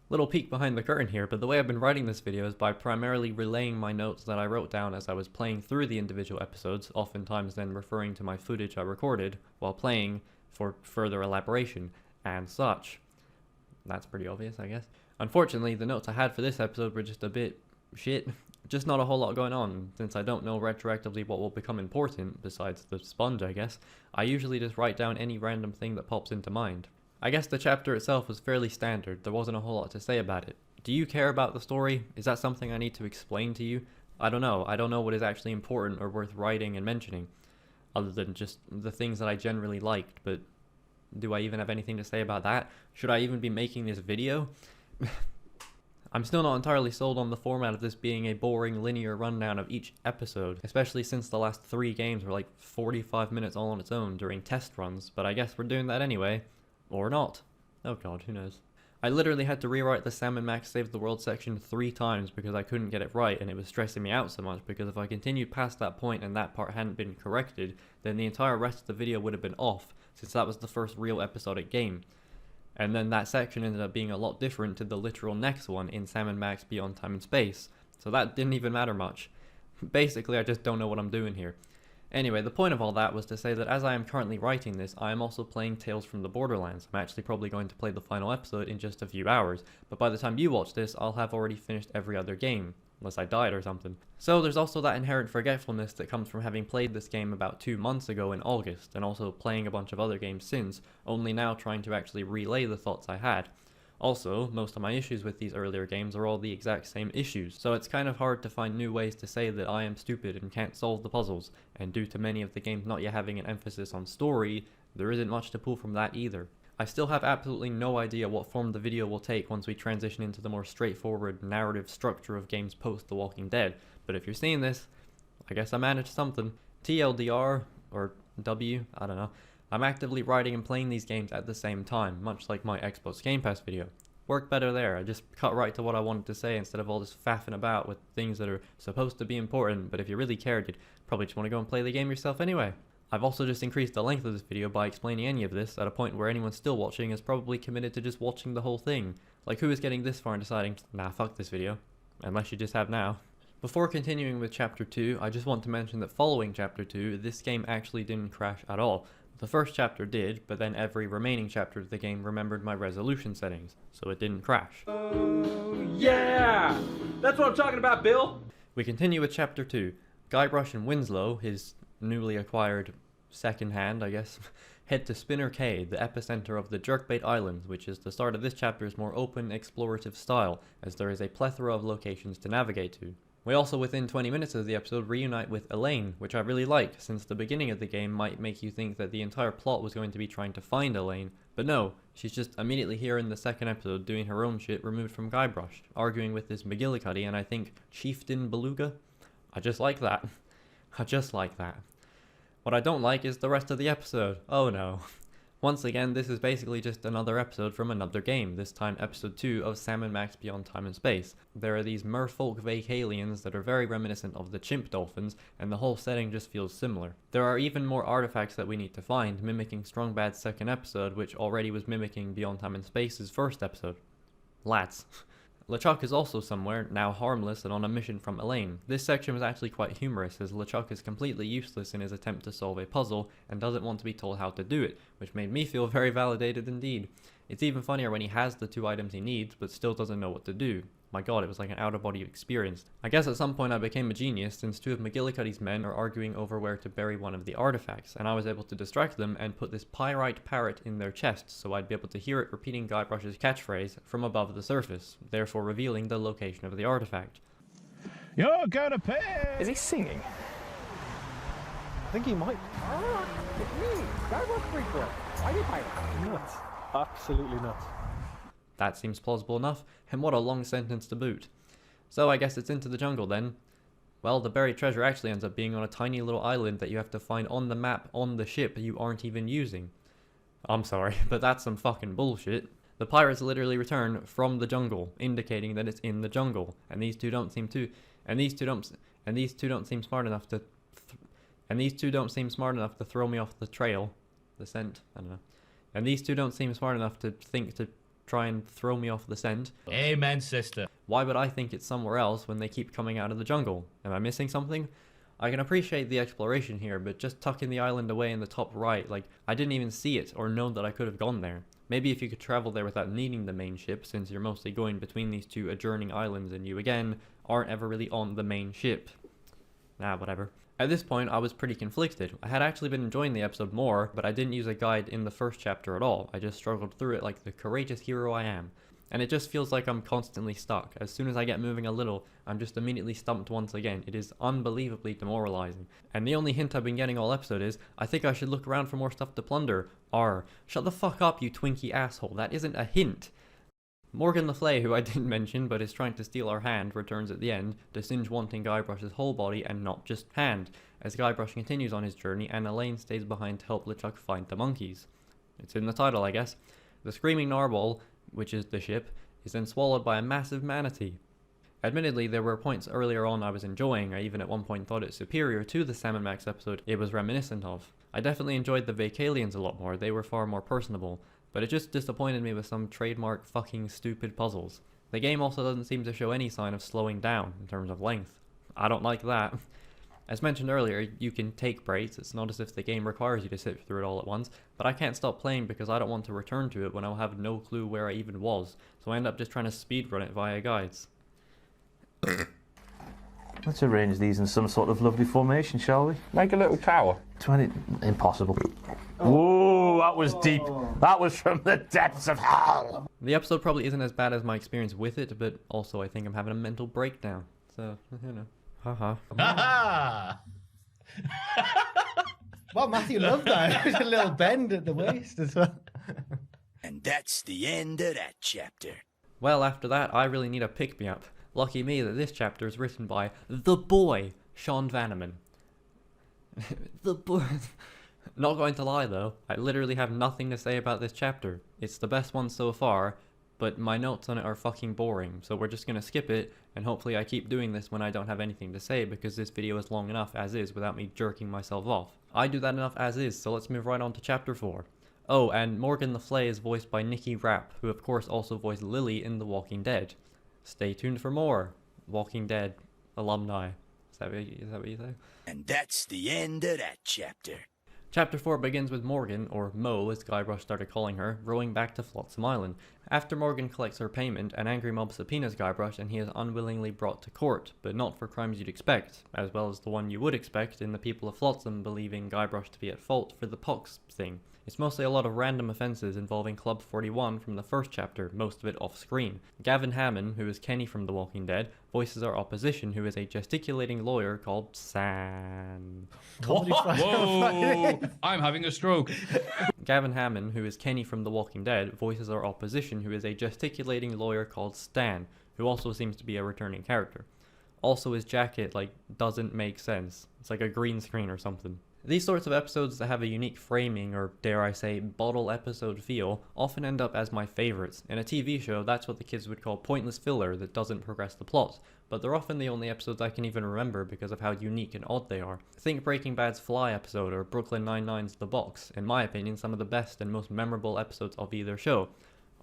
Little peek behind the curtain here, but the way I've been writing this video is by primarily relaying my notes that I wrote down as I was playing through the individual episodes, oftentimes then referring to my footage I recorded while playing for further elaboration and such. That's pretty obvious, I guess. Unfortunately, the notes I had for this episode were just a bit shit. Just not a whole lot going on. Since I don't know retroactively what will become important, besides the sponge I guess, I usually just write down any random thing that pops into mind. I guess the chapter itself was fairly standard, there wasn't a whole lot to say about it. Do you care about the story? Is that something I need to explain to you? I don't know what is actually important or worth writing and mentioning, other than just the things that I generally liked, but do I even have anything to say about that? Should I even be making this video? I'm still not entirely sold on the format of this being a boring linear rundown of each episode, especially since the last 3 games were like 45 minutes all on its own during test runs, but I guess we're doing that anyway. Or not. Oh god, who knows. I literally had to rewrite the Sam and Max Save the World section 3 times because I couldn't get it right, and it was stressing me out so much because if I continued past that point and that part hadn't been corrected, then the entire rest of the video would have been off, since that was the first real episodic game. And then that section ended up being a lot different to the literal next one in Sam and Max Beyond Time and Space, so that didn't even matter much. Basically, I just don't know what I'm doing here. Anyway, the point of all that was to say that as I am currently writing this, I am also playing Tales from the Borderlands. I'm actually probably going to play the final episode in just a few hours, but by the time you watch this, I'll have already finished every other game. Unless I died or something. So there's also that inherent forgetfulness that comes from having played this game about 2 months ago in August, and also playing a bunch of other games since, only now trying to actually relay the thoughts I had. Also, most of my issues with these earlier games are all the exact same issues, so it's kind of hard to find new ways to say that I am stupid and can't solve the puzzles, and due to many of the games not yet having an emphasis on story, there isn't much to pull from that either. I still have absolutely no idea what form the video will take once we transition into the more straightforward narrative structure of games post The Walking Dead, but if you're seeing this, I guess I managed something. TLDR, or W, I don't know. I'm actively writing and playing these games at the same time, much like my Xbox Game Pass video. Worked better there. I just cut right to what I wanted to say instead of all this faffing about with things that are supposed to be important, but if you really cared, you'd probably just want to go and play the game yourself anyway. I've also just increased the length of this video by explaining any of this at a point where anyone still watching is probably committed to just watching the whole thing. Like, who is getting this far and deciding, nah, fuck this video? Unless you just have now. Before continuing with Chapter 2, I just want to mention that following Chapter 2, this game actually didn't crash at all. The first chapter did, but then every remaining chapter of the game remembered my resolution settings, so it didn't crash. Oh, yeah! That's what I'm talking about, Bill! We continue with Chapter 2. Guybrush and Winslow, his newly acquired second hand, I guess, head to Spinner Cay, the epicenter of the Jerkbait Islands, which is the start of this chapter's more open, explorative style, as there is a plethora of locations to navigate to. We also, within 20 minutes of the episode, reunite with Elaine, which I really like, since the beginning of the game might make you think that the entire plot was going to be trying to find Elaine, but no, she's just immediately here in the second episode doing her own shit removed from Guybrush, arguing with this McGillicuddy and I think Chieftain Beluga? I just like that. I just like that. What I don't like is the rest of the episode. Oh no. Once again, this is basically just another episode from another game, this time episode 2 of Sam & Max Beyond Time and Space. There are these merfolk Vacalians that are very reminiscent of the chimp dolphins, and the whole setting just feels similar. There are even more artifacts that we need to find, mimicking Strong Bad's second episode, which already was mimicking Beyond Time and Space's first episode. Lads. LeChuck is also somewhere, now harmless and on a mission from Elaine. This section was actually quite humorous, as LeChuck is completely useless in his attempt to solve a puzzle and doesn't want to be told how to do it, which made me feel very validated indeed. It's even funnier when he has the 2 items he needs, but still doesn't know what to do. My god, it was like an out-of-body experience. I guess at some point I became a genius, since 2 of McGillicuddy's men are arguing over where to bury one of the artifacts, and I was able to distract them and put this pyrite parrot in their chests, so I'd be able to hear it repeating Guybrush's catchphrase from above the surface, therefore revealing the location of the artifact. You're gonna pay! Is he singing? I think he might. Oh, it's me, Guybrush Threepwood. Why are you pirate? Nuts. Absolutely nuts. That seems plausible enough, and what a long sentence to boot. So I guess it's into the jungle then. Well, the buried treasure actually ends up being on a tiny little island that you have to find on the map on the ship you aren't even using. I'm sorry, but that's some fucking bullshit. The pirates literally return from the jungle, indicating that it's in the jungle, and these two don't seem smart enough to throw me off the trail, the scent, I don't know. And these two don't seem smart enough to think to try and throw me off the scent. Amen, sister. Why would I think it's somewhere else when they keep coming out of the jungle? Am I missing something? I can appreciate the exploration here, but just tucking the island away in the top right, like, I didn't even see it or know that I could have gone there. Maybe if you could travel there without needing the main ship, since you're mostly going between these 2 adjourning islands and you, again, aren't ever really on the main ship. Nah, whatever. At this point, I was pretty conflicted. I had actually been enjoying the episode more, but I didn't use a guide in the first chapter at all. I just struggled through it like the courageous hero I am. And it just feels like I'm constantly stuck. As soon as I get moving a little, I'm just immediately stumped once again. It is unbelievably demoralizing. And the only hint I've been getting all episode is, I think I should look around for more stuff to plunder. Shut the fuck up, you Twinkie asshole. That isn't a hint. Morgan Le Fay, who I didn't mention but is trying to steal our hand, returns at the end, to Singe wanting Guybrush's whole body and not just hand, as Guybrush continues on his journey and Elaine stays behind to help LeChuck find the monkeys. It's in the title, I guess. The screaming narwhal, which is the ship, is then swallowed by a massive manatee. Admittedly, there were points earlier on I was enjoying. I even at one point thought it superior to the Sam & Max episode it was reminiscent of. I definitely enjoyed the Vacalians a lot more, they were far more personable, but it just disappointed me with some trademark fucking stupid puzzles. The game also doesn't seem to show any sign of slowing down in terms of length. I don't like that. As mentioned earlier, you can take breaks, it's not as if the game requires you to sit through it all at once, but I can't stop playing because I don't want to return to it when I'll have no clue where I even was, so I end up just trying to speedrun it via guides. Let's arrange these in some sort of lovely formation, shall we? Make a little tower. 20... Impossible. Oh, that was deep. That was from the depths of hell. The episode probably isn't as bad as my experience with it, but also I think I'm having a mental breakdown, so, you know. Haha. Ha Well, Matthew loved that. It was a little bend at the waist as well. And that's the end of that chapter. Well, after that, I really need a pick-me-up. Lucky me that this chapter is written by the boy, Sean Vanneman. Not going to lie though, I literally have nothing to say about this chapter. It's the best one so far, but my notes on it are fucking boring, so we're just gonna skip it, and hopefully I keep doing this when I don't have anything to say, because this video is long enough as is without me jerking myself off. I do that enough as is, so let's move right on to chapter 4. Oh, and Morgan Le Fay is voiced by Nikki Rapp, who of course also voiced Lily in The Walking Dead. Stay tuned for more Walking Dead alumni. Is that what you say? And that's the end of that chapter. Chapter 4 begins with Morgan, or Mo as Guybrush started calling her, rowing back to Flotsam Island. After Morgan collects her payment, an angry mob subpoenas Guybrush and he is unwillingly brought to court, but not for crimes you'd expect, as well as the one you would expect in the people of Flotsam believing Guybrush to be at fault for the pox thing. It's mostly a lot of random offences involving Club 41 from the first chapter, most of it off-screen. Gavin Hammond, who is Kenny from The Walking Dead, voices our opposition, who is a gesticulating lawyer called Sam. Whoa! I'm having a stroke. Gavin Hammond, who is Kenny from The Walking Dead, voices our opposition, who is a gesticulating lawyer called Stan, who also seems to be a returning character. Also, his jacket, doesn't make sense. It's like a green screen or something. These sorts of episodes that have a unique framing, or dare I say, bottle episode feel, often end up as my favourites. In a TV show, that's what the kids would call pointless filler that doesn't progress the plot, but they're often the only episodes I can even remember because of how unique and odd they are. Think Breaking Bad's Fly episode or Brooklyn Nine-Nine's The Box, in my opinion some of the best and most memorable episodes of either show.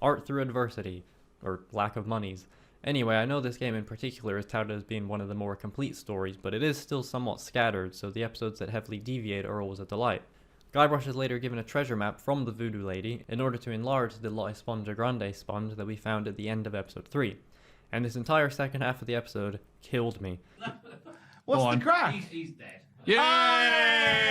Art through adversity, or lack of monies. Anyway, I know this game in particular is touted as being one of the more complete stories, but it is still somewhat scattered, so the episodes that heavily deviate are always a delight. Guybrush is later given a treasure map from the Voodoo Lady in order to enlarge the La Esponja Grande sponge that we found at the end of episode 3. And this entire second half of the episode killed me. What's the crack? He's dead. Yay!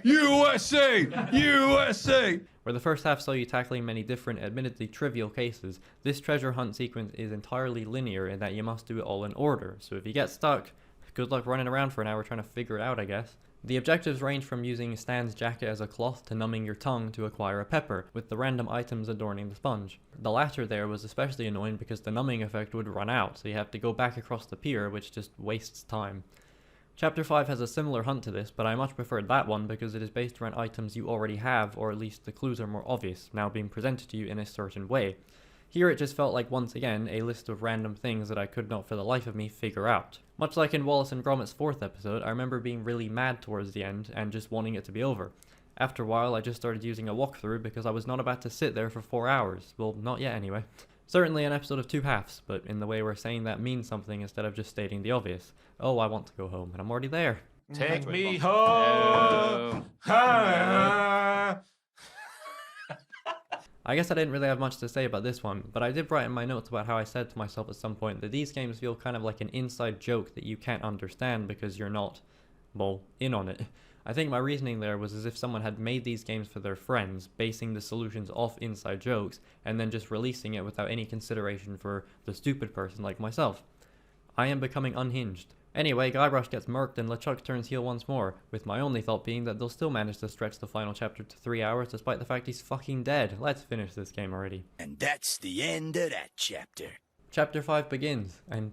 USA! USA! Where the first half saw you tackling many different, admittedly trivial cases, this treasure hunt sequence is entirely linear in that you must do it all in order, so if you get stuck, good luck running around for an hour trying to figure it out, I guess. The objectives range from using Stan's jacket as a cloth to numbing your tongue to acquire a pepper, with the random items adorning the sponge. The latter there was especially annoying because the numbing effect would run out, so you have to go back across the pier, which just wastes time. Chapter 5 has a similar hunt to this, but I much preferred that one because it is based around items you already have, or at least the clues are more obvious, now being presented to you in a certain way. Here it just felt like, once again, a list of random things that I could not for the life of me figure out. Much like in Wallace and Gromit's 4th episode, I remember being really mad towards the end and just wanting it to be over. After a while, I just started using a walkthrough because I was not about to sit there for 4 hours. Well, not yet anyway. Certainly an episode of 2 halves, but in the way we're saying that means something instead of just stating the obvious. Oh, I want to go home, and I'm already there. Take me home. I guess I didn't really have much to say about this one, but I did write in my notes about how I said to myself at some point that these games feel kind of like an inside joke that you can't understand because you're not, well, in on it. I think my reasoning there was as if someone had made these games for their friends, basing the solutions off inside jokes, and then just releasing it without any consideration for the stupid person like myself. I am becoming unhinged. Anyway, Guybrush gets murked and LeChuck turns heel once more, with my only thought being that they'll still manage to stretch the final chapter to 3 hours despite the fact he's fucking dead. Let's finish this game already. And that's the end of that chapter. Chapter 5 begins, and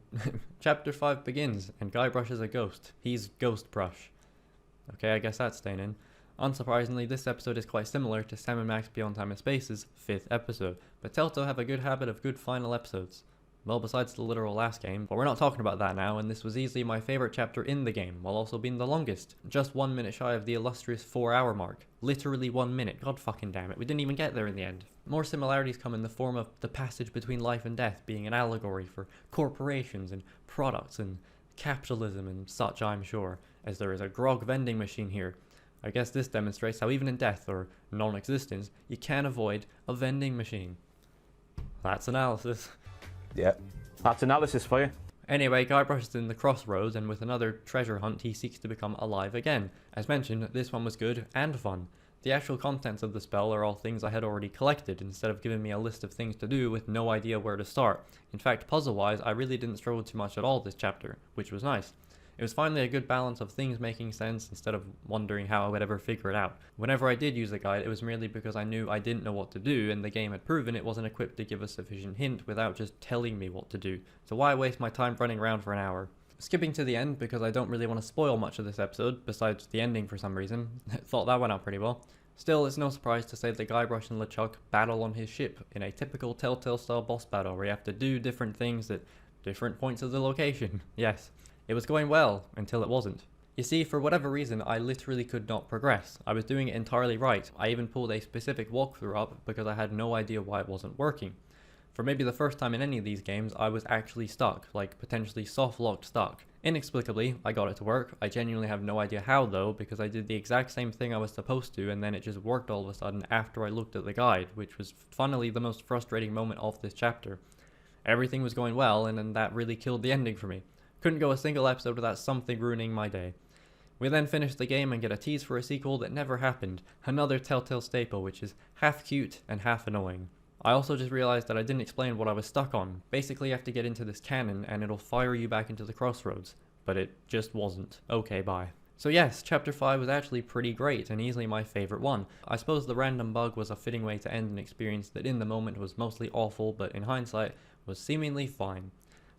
Guybrush is a ghost. He's Ghost Brush. Okay, I guess that's staying in. Unsurprisingly, this episode is quite similar to Sam and Max Beyond Time and Space's 5th episode, but Telltale have a good habit of good final episodes. Well, besides the literal last game, but we're not talking about that now, and this was easily my favourite chapter in the game, while also being the longest. Just 1 minute shy of the illustrious 4-hour mark. Literally 1 minute, god fucking damn it, we didn't even get there in the end. More similarities come in the form of the passage between life and death being an allegory for corporations and products and capitalism and such, I'm sure, as there is a grog vending machine here. I guess this demonstrates how even in death, or non-existence, you can't avoid a vending machine. That's analysis. Yep, that's analysis for you. Anyway, Guybrush is in the crossroads, and with another treasure hunt, he seeks to become alive again. As mentioned, this one was good and fun. The actual contents of the spell are all things I had already collected, instead of giving me a list of things to do with no idea where to start. In fact, puzzle-wise, I really didn't struggle too much at all this chapter, which was nice. It was finally a good balance of things making sense instead of wondering how I would ever figure it out. Whenever I did use a guide, it was merely because I knew I didn't know what to do, and the game had proven it wasn't equipped to give a sufficient hint without just telling me what to do. So why waste my time running around for an hour? Skipping to the end because I don't really want to spoil much of this episode, besides the ending for some reason. Thought that went out pretty well. Still, it's no surprise to say that Guybrush and LeChuck battle on his ship in a typical Telltale style boss battle where you have to do different things at different points of the location. Yes, it was going well until it wasn't. You see, for whatever reason, I literally could not progress. I was doing it entirely right. I even pulled a specific walkthrough up because I had no idea why it wasn't working. For maybe the first time in any of these games, I was actually stuck, like potentially soft-locked stuck. Inexplicably, I got it to work. I genuinely have no idea how though, because I did the exact same thing I was supposed to and then it just worked all of a sudden after I looked at the guide, which was funnily the most frustrating moment of this chapter. Everything was going well and then that really killed the ending for me. Couldn't go a single episode without something ruining my day. We then finish the game and get a tease for a sequel that never happened, another Telltale staple which is half cute and half annoying. I also just realized that I didn't explain what I was stuck on. Basically you have to get into this cannon and it'll fire you back into the crossroads, but it just wasn't. Okay, bye. So yes, chapter 5 was actually pretty great and easily my favourite one. I suppose the random bug was a fitting way to end an experience that in the moment was mostly awful, but in hindsight was seemingly fine.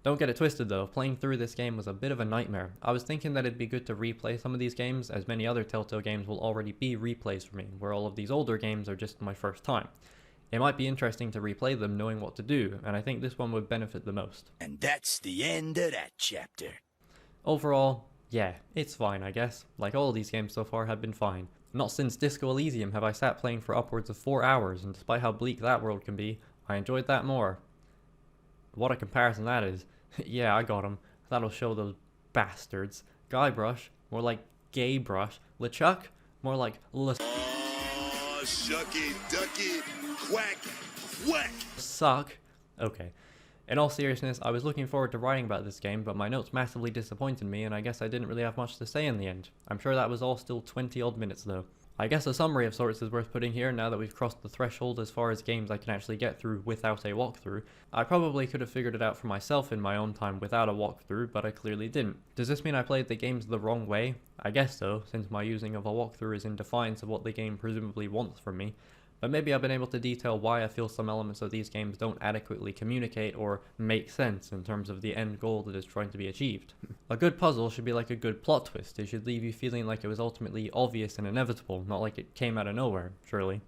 Don't get it twisted though, playing through this game was a bit of a nightmare. I was thinking that it'd be good to replay some of these games, as many other Telltale games will already be replays for me, where all of these older games are just my first time. It might be interesting to replay them knowing what to do, and I think this one would benefit the most. And that's the end of that chapter. Overall, yeah, it's fine I guess. Like all of these games so far have been fine. Not since Disco Elysium have I sat playing for upwards of 4 hours, and despite how bleak that world can be, I enjoyed that more. What a comparison that is. Yeah, I got him. That'll show those bastards. Guybrush, more like Gaybrush. LeChuck, more like Oh, shucky, ducky, quack, quack. Suck. Okay. In all seriousness, I was looking forward to writing about this game, but my notes massively disappointed me, and I guess I didn't really have much to say in the end. I'm sure that was all still 20 odd minutes though. I guess a summary of sorts is worth putting here now that we've crossed the threshold as far as games I can actually get through without a walkthrough. I probably could have figured it out for myself in my own time without a walkthrough, but I clearly didn't. Does this mean I played the games the wrong way? I guess so, since my using of a walkthrough is in defiance of what the game presumably wants from me. But maybe I've been able to detail why I feel some elements of these games don't adequately communicate or make sense in terms of the end goal that is trying to be achieved. A good puzzle should be like a good plot twist. It should leave you feeling like it was ultimately obvious and inevitable, not like it came out of nowhere, surely.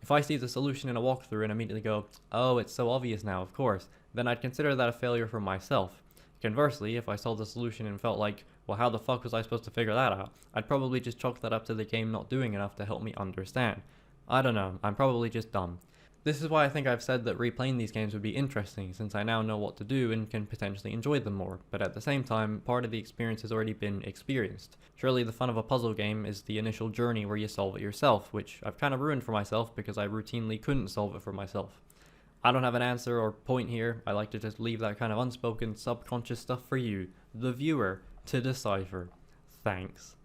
If I see the solution in a walkthrough and immediately go, oh, it's so obvious now, of course, then I'd consider that a failure for myself. Conversely, if I saw the solution and felt like, well, how the fuck was I supposed to figure that out? I'd probably just chalk that up to the game not doing enough to help me understand. I don't know, I'm probably just dumb. This is why I think I've said that replaying these games would be interesting, since I now know what to do and can potentially enjoy them more, but at the same time, part of the experience has already been experienced. Surely the fun of a puzzle game is the initial journey where you solve it yourself, which I've kind of ruined for myself because I routinely couldn't solve it for myself. I don't have an answer or point here. I like to just leave that kind of unspoken, subconscious stuff for you, the viewer, to decipher. Thanks.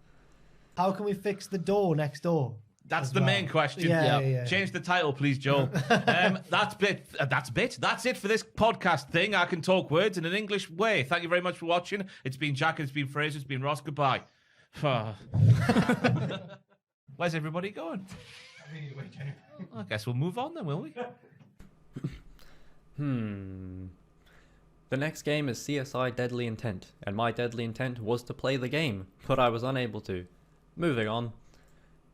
How can we fix the door next door? That's the main question. Yeah. Change the title, please, Joel. That's it for this podcast thing. I can talk words in an English way. Thank you very much for watching. It's been Jack, it's been Fraser, it's been Ross. Goodbye. Where's everybody going? I guess we'll move on then, will we? The next game is CSI Deadly Intent, and my deadly intent was to play the game, but I was unable to. Moving on.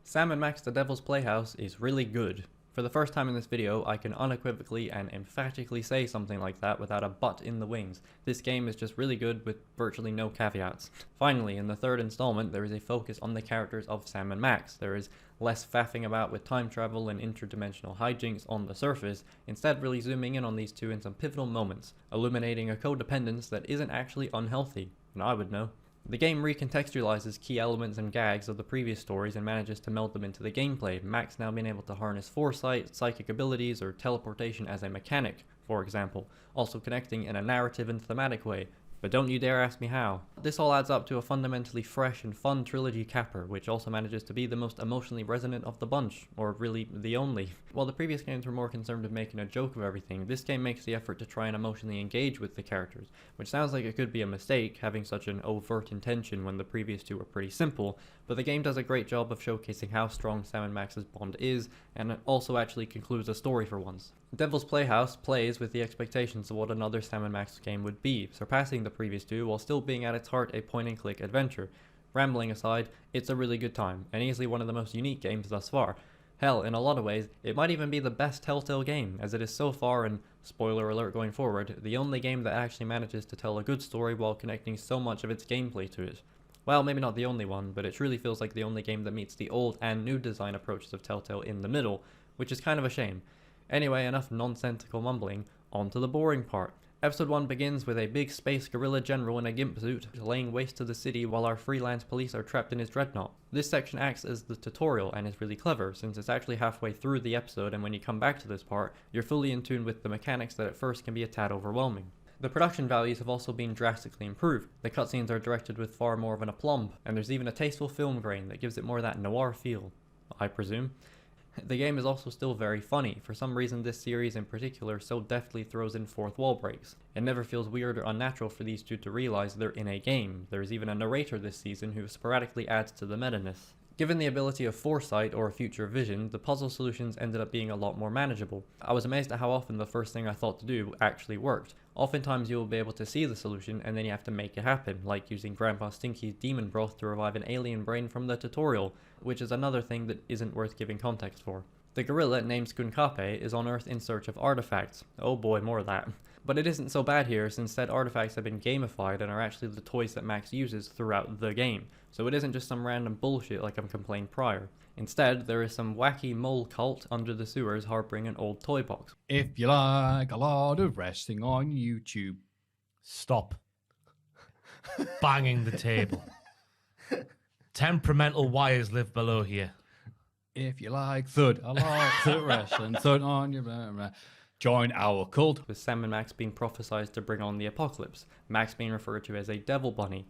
Sam & Max The Devil's Playhouse is really good. For the first time in this video, I can unequivocally and emphatically say something like that without a but in the wings. This game is just really good with virtually no caveats. Finally, in the third installment, there is a focus on the characters of Sam and Max. There is less faffing about with time travel and interdimensional hijinks on the surface, instead really zooming in on these two in some pivotal moments, illuminating a codependence that isn't actually unhealthy, and I would know. The game recontextualizes key elements and gags of the previous stories and manages to meld them into the gameplay, Max now being able to harness foresight, psychic abilities, or teleportation as a mechanic, for example, also connecting in a narrative and thematic way. But don't you dare ask me how. This all adds up to a fundamentally fresh and fun trilogy capper, which also manages to be the most emotionally resonant of the bunch, or really the only. While the previous games were more concerned with making a joke of everything, this game makes the effort to try and emotionally engage with the characters, which sounds like it could be a mistake, having such an overt intention when the previous two were pretty simple, but the game does a great job of showcasing how strong Sam and Max's bond is, and it also actually concludes a story for once. Devil's Playhouse plays with the expectations of what another Sam & Max game would be, surpassing the previous two while still being at its heart a point-and-click adventure. Rambling aside, it's a really good time, and easily one of the most unique games thus far. Hell, in a lot of ways, it might even be the best Telltale game, as it is so far, and spoiler alert going forward, the only game that actually manages to tell a good story while connecting so much of its gameplay to it. Well, maybe not the only one, but it truly feels like the only game that meets the old and new design approaches of Telltale in the middle, which is kind of a shame. Anyway, enough nonsensical mumbling, on to the boring part. Episode 1 begins with a big space gorilla general in a gimp suit laying waste to the city while our freelance police are trapped in his dreadnought. This section acts as the tutorial and is really clever since it's actually halfway through the episode, and when you come back to this part, you're fully in tune with the mechanics that at first can be a tad overwhelming. The production values have also been drastically improved. The cutscenes are directed with far more of an aplomb, and there's even a tasteful film grain that gives it more of that noir feel, I presume. The game is also still very funny. For some reason, this series in particular so deftly throws in fourth wall breaks. It never feels weird or unnatural for these two to realize they're in a game. There's even a narrator this season who sporadically adds to the meta-ness. Given the ability of foresight or future vision, the puzzle solutions ended up being a lot more manageable. I was amazed at how often the first thing I thought to do actually worked. Oftentimes you will be able to see the solution and then you have to make it happen, like using Grandpa Stinky's demon broth to revive an alien brain from the tutorial, which is another thing that isn't worth giving context for. The gorilla named Skunkape is on Earth in search of artifacts. Oh boy, more of that. But it isn't so bad here, since said artifacts have been gamified and are actually the toys that Max uses throughout the game, so it isn't just some random bullshit like I've complained prior. Instead, there is some wacky mole cult under the sewers harboring an old toy box. If you like a lot of wrestling on YouTube, stop banging the table. Temperamental wires live below here. If you like thud, a lot of wrestling, thud on your... Join our cult. With Sam and Max being prophesized to bring on the apocalypse, Max being referred to as a devil bunny.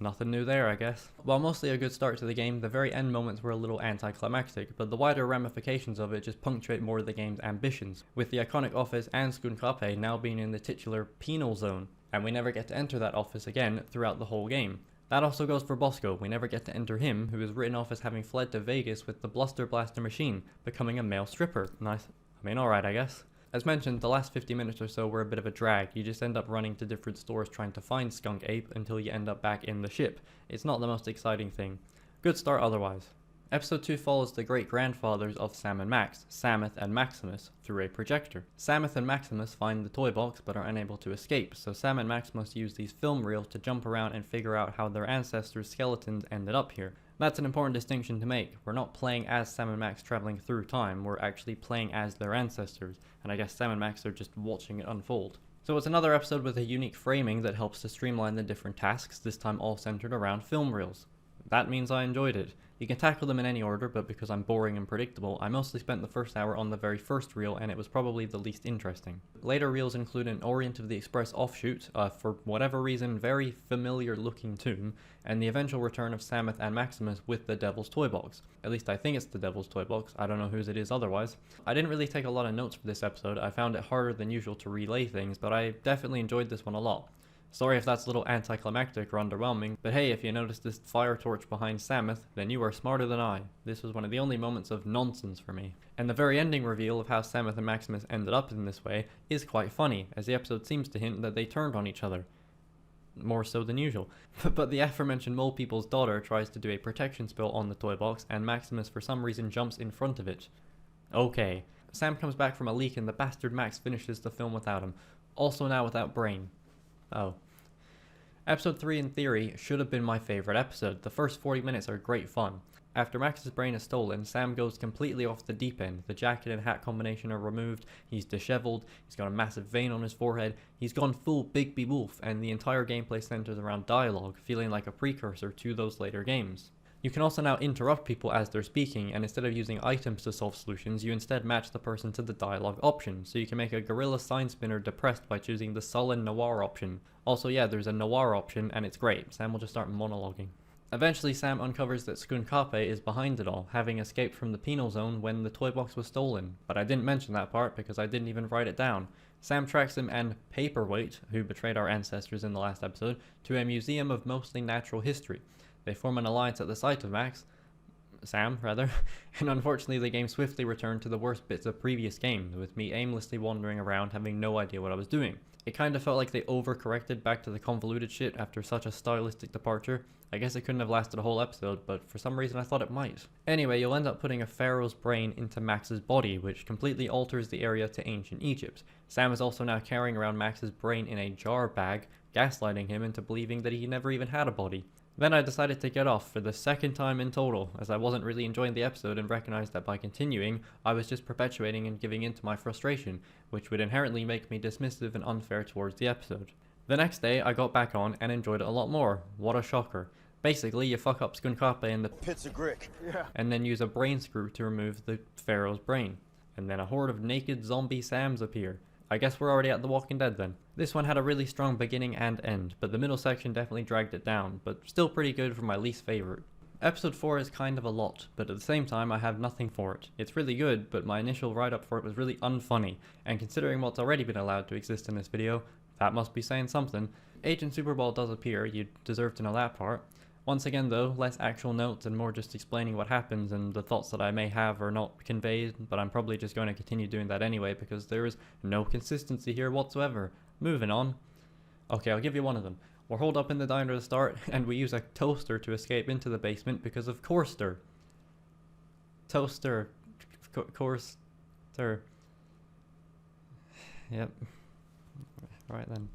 Nothing new there, I guess. While mostly a good start to the game, the very end moments were a little anticlimactic, but the wider ramifications of it just punctuate more of the game's ambitions, with the iconic office and Skunkape now being in the titular penal zone, and we never get to enter that office again throughout the whole game. That also goes for Bosco. We never get to enter him, who is written off as having fled to Vegas with the Bluster Blaster machine, becoming a male stripper. Nice. I mean, alright, I guess. As mentioned, the last 50 minutes or so were a bit of a drag. You just end up running to different stores trying to find Skunk Ape until you end up back in the ship. It's not the most exciting thing. Good start otherwise. Episode 2 follows the great-grandfathers of Sam and Max, Samuth and Maximus, through a projector. Samuth and Maximus find the toy box but are unable to escape, so Sam and Max must use these film reels to jump around and figure out how their ancestors' skeletons ended up here. That's an important distinction to make. We're not playing as Sam and Max traveling through time, we're actually playing as their ancestors, and I guess Sam and Max are just watching it unfold. So it's another episode with a unique framing that helps to streamline the different tasks, this time all centered around film reels. That means I enjoyed it. You can tackle them in any order, but because I'm boring and predictable, I mostly spent the first hour on the very first reel, and it was probably the least interesting. Later reels include an Orient of the Express offshoot, for whatever reason very familiar looking tomb, and the eventual return of Samuth and Maximus with the Devil's Toy Box. At least I think it's the Devil's Toy Box, I don't know whose it is otherwise. I didn't really take a lot of notes for this episode. I found it harder than usual to relay things, but I definitely enjoyed this one a lot. Sorry if that's a little anticlimactic or underwhelming, but hey, if you noticed this fire torch behind Samuth, then you are smarter than I. This was one of the only moments of nonsense for me. And the very ending reveal of how Samuth and Maximus ended up in this way is quite funny, as the episode seems to hint that they turned on each other. More so than usual. But the aforementioned mole people's daughter tries to do a protection spell on the toy box, and Maximus for some reason jumps in front of it. Okay. Sam comes back from a leak and the bastard Max finishes the film without him. Also now without Brain. Oh. Episode 3 in theory should have been my favourite episode. The first 40 minutes are great fun. After Max's brain is stolen, Sam goes completely off the deep end. The jacket and hat combination are removed, he's disheveled, he's got a massive vein on his forehead, he's gone full Bigby Wolf, and the entire gameplay centers around dialogue, feeling like a precursor to those later games. You can also now interrupt people as they're speaking, and instead of using items to solve solutions, you instead match the person to the dialogue option, so you can make a gorilla sign spinner depressed by choosing the sullen noir option. Also yeah, there's a noir option, and it's great. Sam will just start monologuing. Eventually, Sam uncovers that Skunkape is behind it all, having escaped from the penal zone when the toy box was stolen. But I didn't mention that part because I didn't even write it down. Sam tracks him and Paperweight, who betrayed our ancestors in the last episode, to a museum of mostly natural history. They form an alliance at the sight of Max. Sam, rather, and unfortunately the game swiftly returned to the worst bits of previous games, with me aimlessly wandering around having no idea what I was doing. It kind of felt like they overcorrected back to the convoluted shit after such a stylistic departure. I guess it couldn't have lasted a whole episode, but for some reason I thought it might. Anyway, you'll end up putting a pharaoh's brain into Max's body, which completely alters the area to ancient Egypt. Sam is also now carrying around Max's brain in a jar bag, gaslighting him into believing that he never even had a body. Then I decided to get off for the second time in total, as I wasn't really enjoying the episode and recognized that by continuing, I was just perpetuating and giving in to my frustration, which would inherently make me dismissive and unfair towards the episode. The next day, I got back on and enjoyed it a lot more. What a shocker. Basically, you fuck up Skunkape in the pits of Grick. Yeah. And then use a brain screw to remove the pharaoh's brain. And then a horde of naked zombie Sams appear. I guess we're already at The Walking Dead then. This one had a really strong beginning and end, but the middle section definitely dragged it down, but still pretty good for my least favorite. Episode 4 is kind of a lot, but at the same time I have nothing for it. It's really good, but my initial write-up for it was really unfunny, and considering what's already been allowed to exist in this video, that must be saying something. Agent Superball does appear, you deserve to know that part. Once again though, less actual notes and more just explaining what happens and the thoughts that I may have are not conveyed, but I'm probably just going to continue doing that anyway because there is no consistency here whatsoever. Moving on. Okay, I'll give you one of them. We're holed up in the diner to start, and we use a toaster to escape into the basement because of Courster. Toaster. Courster. Yep. Right then.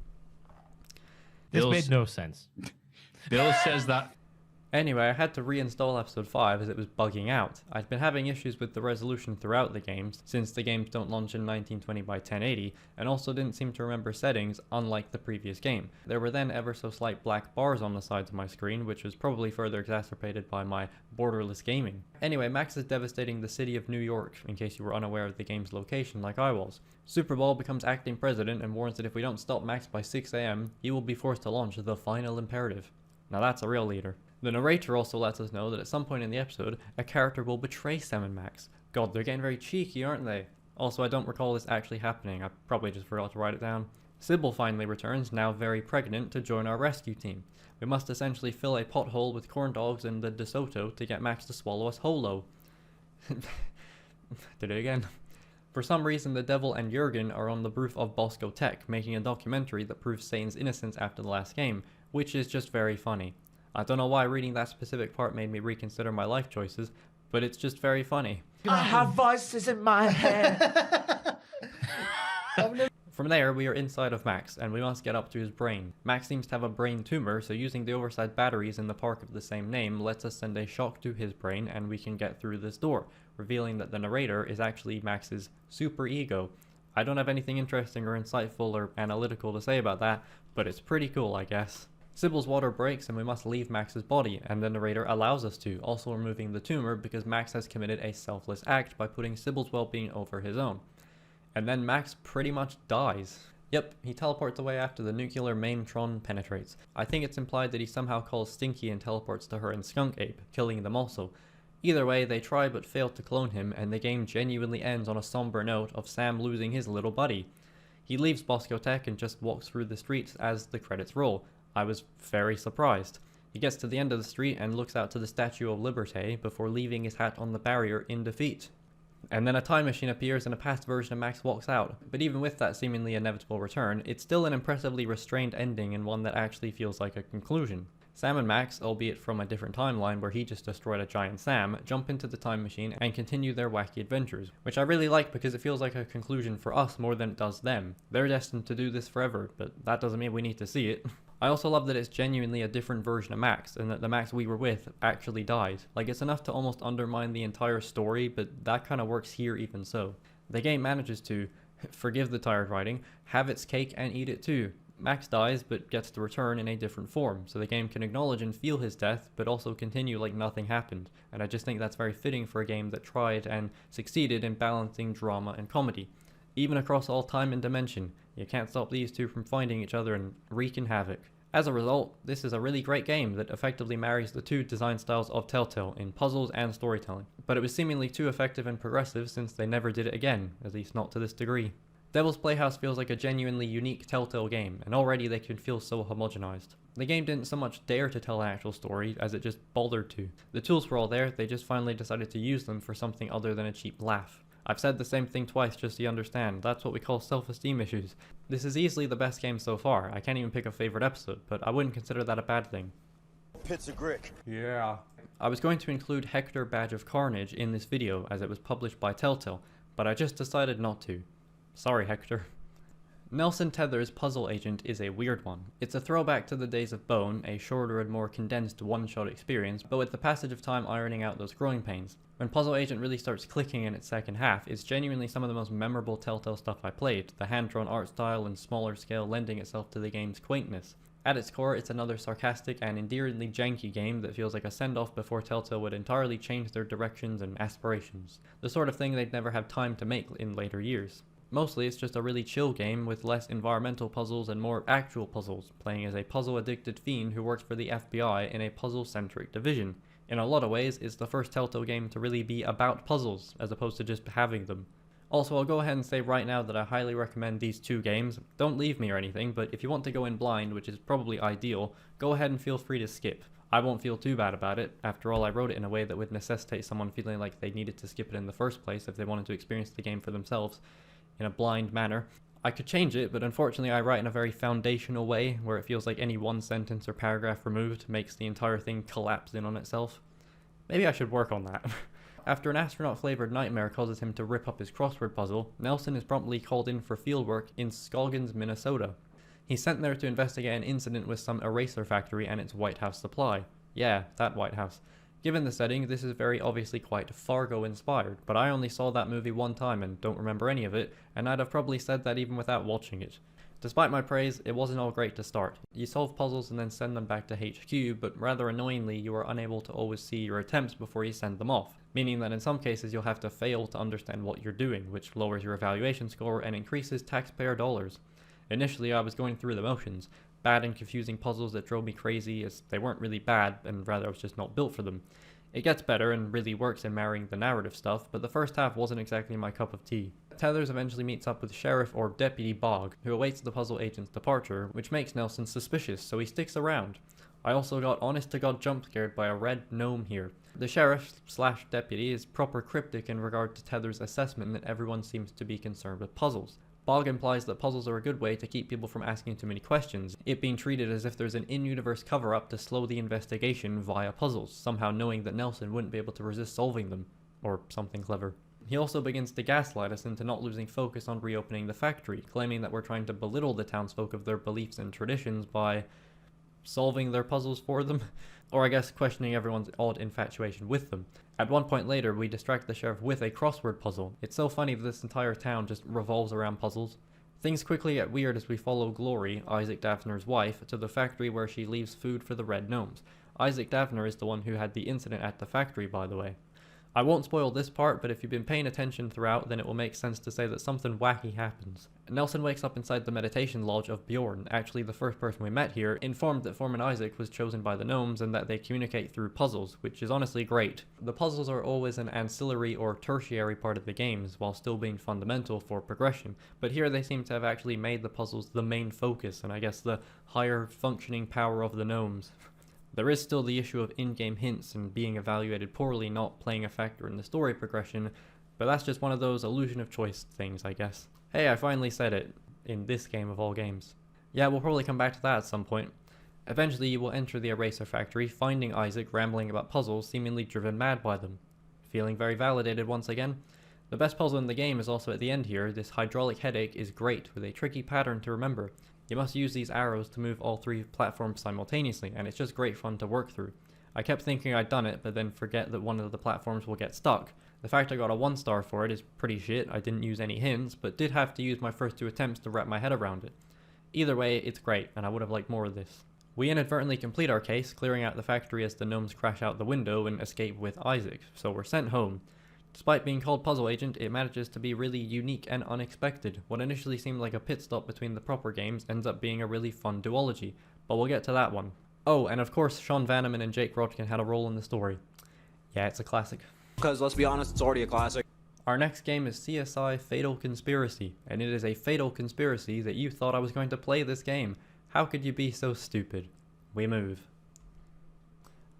This made no sense. Bill says that. Anyway, I had to reinstall episode 5 as it was bugging out. I'd been having issues with the resolution throughout the games, since the games don't launch in 1920 by 1080, and also didn't seem to remember settings, unlike the previous game. There were then ever so slight black bars on the sides of my screen, which was probably further exacerbated by my borderless gaming. Anyway, Max is devastating the city of New York, in case you were unaware of the game's location like I was. Superball becomes acting president and warns that if we don't stop Max by 6 AM, he will be forced to launch the final imperative. Now that's a real leader. The narrator also lets us know that at some point in the episode, a character will betray Sam and Max. God, they're getting very cheeky, aren't they? Also, I don't recall this actually happening. I probably just forgot to write it down. Sybil finally returns, now very pregnant, to join our rescue team. We must essentially fill a pothole with corn dogs and the DeSoto to get Max to swallow us holo. Did it again. For some reason, the Devil and Jurgen are on the roof of Bosco Tech, making a documentary that proves Satan's innocence after the last game, which is just very funny. I don't know why reading that specific part made me reconsider my life choices, but it's just very funny. I have voices in my head. From there, we are inside of Max, and we must get up to his brain. Max seems to have a brain tumor, so using the oversized batteries in the park of the same name lets us send a shock to his brain, and we can get through this door, revealing that the narrator is actually Max's super ego. I don't have anything interesting or insightful or analytical to say about that, but it's pretty cool, I guess. Sybil's water breaks and we must leave Max's body, and the narrator allows us to, also removing the tumor because Max has committed a selfless act by putting Sybil's well-being over his own. And then Max pretty much dies. Yep, he teleports away after the nuclear maintron penetrates. I think it's implied that he somehow calls Stinky and teleports to her and Skunk Ape, killing them also. Either way, they try but fail to clone him, and the game genuinely ends on a somber note of Sam losing his little buddy. He leaves Bosco Tech and just walks through the streets as the credits roll. I was very surprised. He gets to the end of the street and looks out to the Statue of Liberté before leaving his hat on the barrier in defeat. And then a time machine appears and a past version of Max walks out, but even with that seemingly inevitable return, it's still an impressively restrained ending and one that actually feels like a conclusion. Sam and Max, albeit from a different timeline where he just destroyed a giant Sam, jump into the time machine and continue their wacky adventures, which I really like because it feels like a conclusion for us more than it does them. They're destined to do this forever, but that doesn't mean we need to see it. I also love that it's genuinely a different version of Max, and that the Max we were with actually died. Like, it's enough to almost undermine the entire story, but that kind of works here even so. The game manages to, forgive the tired writing, have its cake and eat it too. Max dies, but gets to return in a different form, so the game can acknowledge and feel his death, but also continue like nothing happened, and I just think that's very fitting for a game that tried and succeeded in balancing drama and comedy. Even across all time and dimension, you can't stop these two from finding each other and wreaking havoc. As a result, this is a really great game that effectively marries the two design styles of Telltale in puzzles and storytelling, but it was seemingly too effective and progressive since they never did it again, at least not to this degree. Devil's Playhouse feels like a genuinely unique Telltale game, and already they can feel so homogenized. The game didn't so much dare to tell an actual story as it just bothered to. The tools were all there, they just finally decided to use them for something other than a cheap laugh. I've said the same thing twice just so you understand, that's what we call self-esteem issues. This is easily the best game so far, I can't even pick a favorite episode, but I wouldn't consider that a bad thing. Pits of Grick. Yeah. I was going to include Hector Badge of Carnage in this video as it was published by Telltale, but I just decided not to. Sorry, Hector. Nelson Tethers' Puzzle Agent is a weird one. It's a throwback to the days of Bone, a shorter and more condensed one-shot experience, but with the passage of time ironing out those growing pains. When Puzzle Agent really starts clicking in its second half, it's genuinely some of the most memorable Telltale stuff I played, the hand-drawn art style and smaller scale lending itself to the game's quaintness. At its core, it's another sarcastic and endearingly janky game that feels like a send-off before Telltale would entirely change their directions and aspirations, the sort of thing they'd never have time to make in later years. Mostly it's just a really chill game with less environmental puzzles and more actual puzzles, playing as a puzzle-addicted fiend who works for the FBI in a puzzle-centric division. In a lot of ways, it's the first Telltale game to really be about puzzles, as opposed to just having them. Also, I'll go ahead and say right now that I highly recommend these two games. Don't leave me or anything, but if you want to go in blind, which is probably ideal, go ahead and feel free to skip. I won't feel too bad about it. After all, I wrote it in a way that would necessitate someone feeling like they needed to skip it in the first place if they wanted to experience the game for themselves in a blind manner. I could change it, but unfortunately I write in a very foundational way, where it feels like any one sentence or paragraph removed makes the entire thing collapse in on itself. Maybe I should work on that. After an astronaut-flavored nightmare causes him to rip up his crossword puzzle, Nelson is promptly called in for fieldwork in Scoggins, Minnesota. He's sent there to investigate an incident with some eraser factory and its White House supply. Yeah, that White House. Given the setting, this is very obviously quite Fargo-inspired, but I only saw that movie one time and don't remember any of it, and I'd have probably said that even without watching it. Despite my praise, it wasn't all great to start. You solve puzzles and then send them back to HQ, but rather annoyingly, you are unable to always see your attempts before you send them off, meaning that in some cases you'll have to fail to understand what you're doing, which lowers your evaluation score and increases taxpayer dollars. Initially, I was going through the motions, bad and confusing puzzles that drove me crazy as they weren't really bad, and rather I was just not built for them. It gets better and really works in marrying the narrative stuff, but the first half wasn't exactly my cup of tea. Tethers eventually meets up with Sheriff or Deputy Bog, who awaits the puzzle agent's departure, which makes Nelson suspicious, so he sticks around. I also got honest-to-God jump scared by a red gnome here. The sheriff/deputy is proper cryptic in regard to Tethers' assessment that everyone seems to be concerned with puzzles. Bog implies that puzzles are a good way to keep people from asking too many questions, it being treated as if there's an in-universe cover-up to slow the investigation via puzzles, somehow knowing that Nelson wouldn't be able to resist solving them, or something clever. He also begins to gaslight us into not losing focus on reopening the factory, claiming that we're trying to belittle the townsfolk of their beliefs and traditions by solving their puzzles for them, or I guess questioning everyone's odd infatuation with them. At one point later, we distract the sheriff with a crossword puzzle. It's so funny that this entire town just revolves around puzzles. Things quickly get weird as we follow Glory, Isaac Daffner's wife, to the factory where she leaves food for the Red Gnomes. Isaac Daffner is the one who had the incident at the factory, by the way. I won't spoil this part, but if you've been paying attention throughout, then it will make sense to say that something wacky happens. Nelson wakes up inside the meditation lodge of Bjorn, actually the first person we met here, informed that Foreman Isaac was chosen by the gnomes and that they communicate through puzzles, which is honestly great. The puzzles are always an ancillary or tertiary part of the games, while still being fundamental for progression, but here they seem to have actually made the puzzles the main focus, and I guess the higher functioning power of the gnomes. There is still the issue of in-game hints and being evaluated poorly not playing a factor in the story progression, but that's just one of those illusion of choice things, I guess. Hey, I finally said it, in this game of all games. Yeah, we'll probably come back to that at some point. Eventually you will enter the eraser factory, finding Isaac rambling about puzzles, seemingly driven mad by them. Feeling very validated once again. The best puzzle in the game is also at the end here. This hydraulic headache is great, with a tricky pattern to remember. You must use these arrows to move all three platforms simultaneously, and it's just great fun to work through. I kept thinking I'd done it, but then forget that one of the platforms will get stuck. The fact I got a 1 star for it is pretty shit. I didn't use any hints, but did have to use my first 2 attempts to wrap my head around it. Either way, it's great, and I would have liked more of this. We inadvertently complete our case, clearing out the factory as the gnomes crash out the window and escape with Isaac, so we're sent home. Despite being called Puzzle Agent, it manages to be really unique and unexpected. What initially seemed like a pit stop between the proper games ends up being a really fun duology, but we'll get to that one. Oh, and of course Sean Vanneman and Jake Rodkin had a role in the story. Yeah, it's a classic. Because let's be honest, it's already a classic. Our next game is CSI Fatal Conspiracy, and it is a fatal conspiracy that you thought I was going to play this game. How could you be so stupid? We move.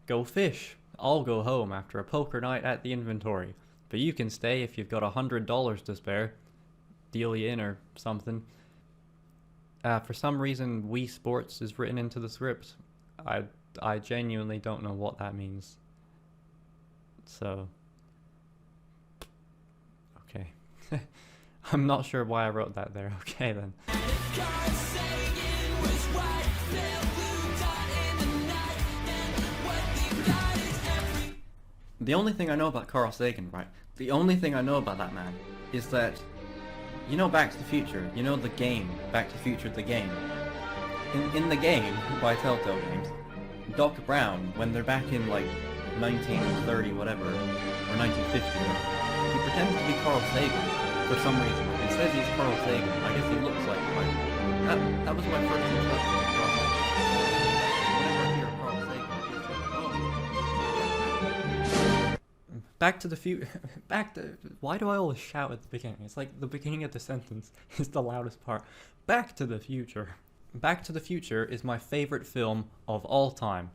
Go fish. I'll go home after a poker night at the inventory, but you can stay if you've got $100 to spare. Deal you in or something. For some reason, Wii Sports is written into the script. I genuinely don't know what that means. So... okay. I'm not sure why I wrote that there. Okay then. The only thing I know about Carl Sagan, right? The only thing I know about that man is that, you know Back to the Future, you know the game, Back to the Future the game. In the game, by Telltale Games, Doc Brown, when they're back in like 1930 whatever, or 1950, he pretends to be Carl Sagan for some reason. He says he's Carl Sagan. I guess he looks like that was my first introduction to Carl Sagan. Whenever I hear Carl Sagan, it's like, oh. Back to the Future. Why do I always shout at the beginning? It's like the beginning of the sentence is the loudest part. Back to the Future. Back to the Future is my favorite film of all time.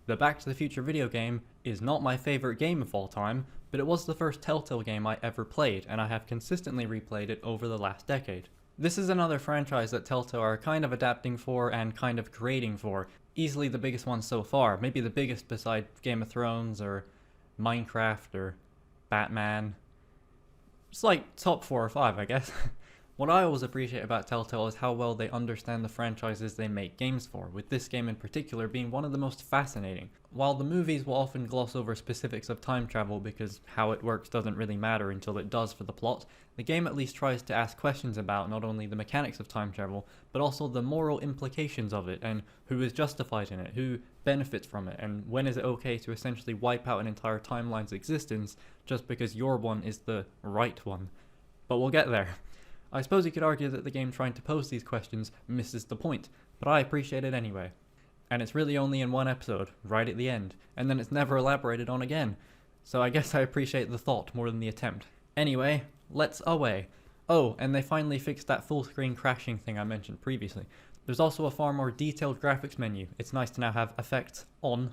The Back to the Future video game is not my favorite game of all time, but it was the first Telltale game I ever played, and I have consistently replayed it over the last decade. This is another franchise that Telltale are kind of adapting for and kind of creating for. Easily the biggest one so far, maybe the biggest beside Game of Thrones or Minecraft or Batman. It's like top 4 or 5, I guess. What I always appreciate about Telltale is how well they understand the franchises they make games for, with this game in particular being one of the most fascinating. While the movies will often gloss over specifics of time travel because how it works doesn't really matter until it does for the plot, the game at least tries to ask questions about not only the mechanics of time travel, but also the moral implications of it, and who is justified in it, who benefits from it, and when is it okay to essentially wipe out an entire timeline's existence just because your one is the right one. But we'll get there. I suppose you could argue that the game trying to pose these questions misses the point, but I appreciate it anyway. And it's really only in one episode, right at the end, and then it's never elaborated on again. So I guess I appreciate the thought more than the attempt. Anyway, let's away. Oh, and they finally fixed that full screen crashing thing I mentioned previously. There's also a far more detailed graphics menu. It's nice to now have effects on.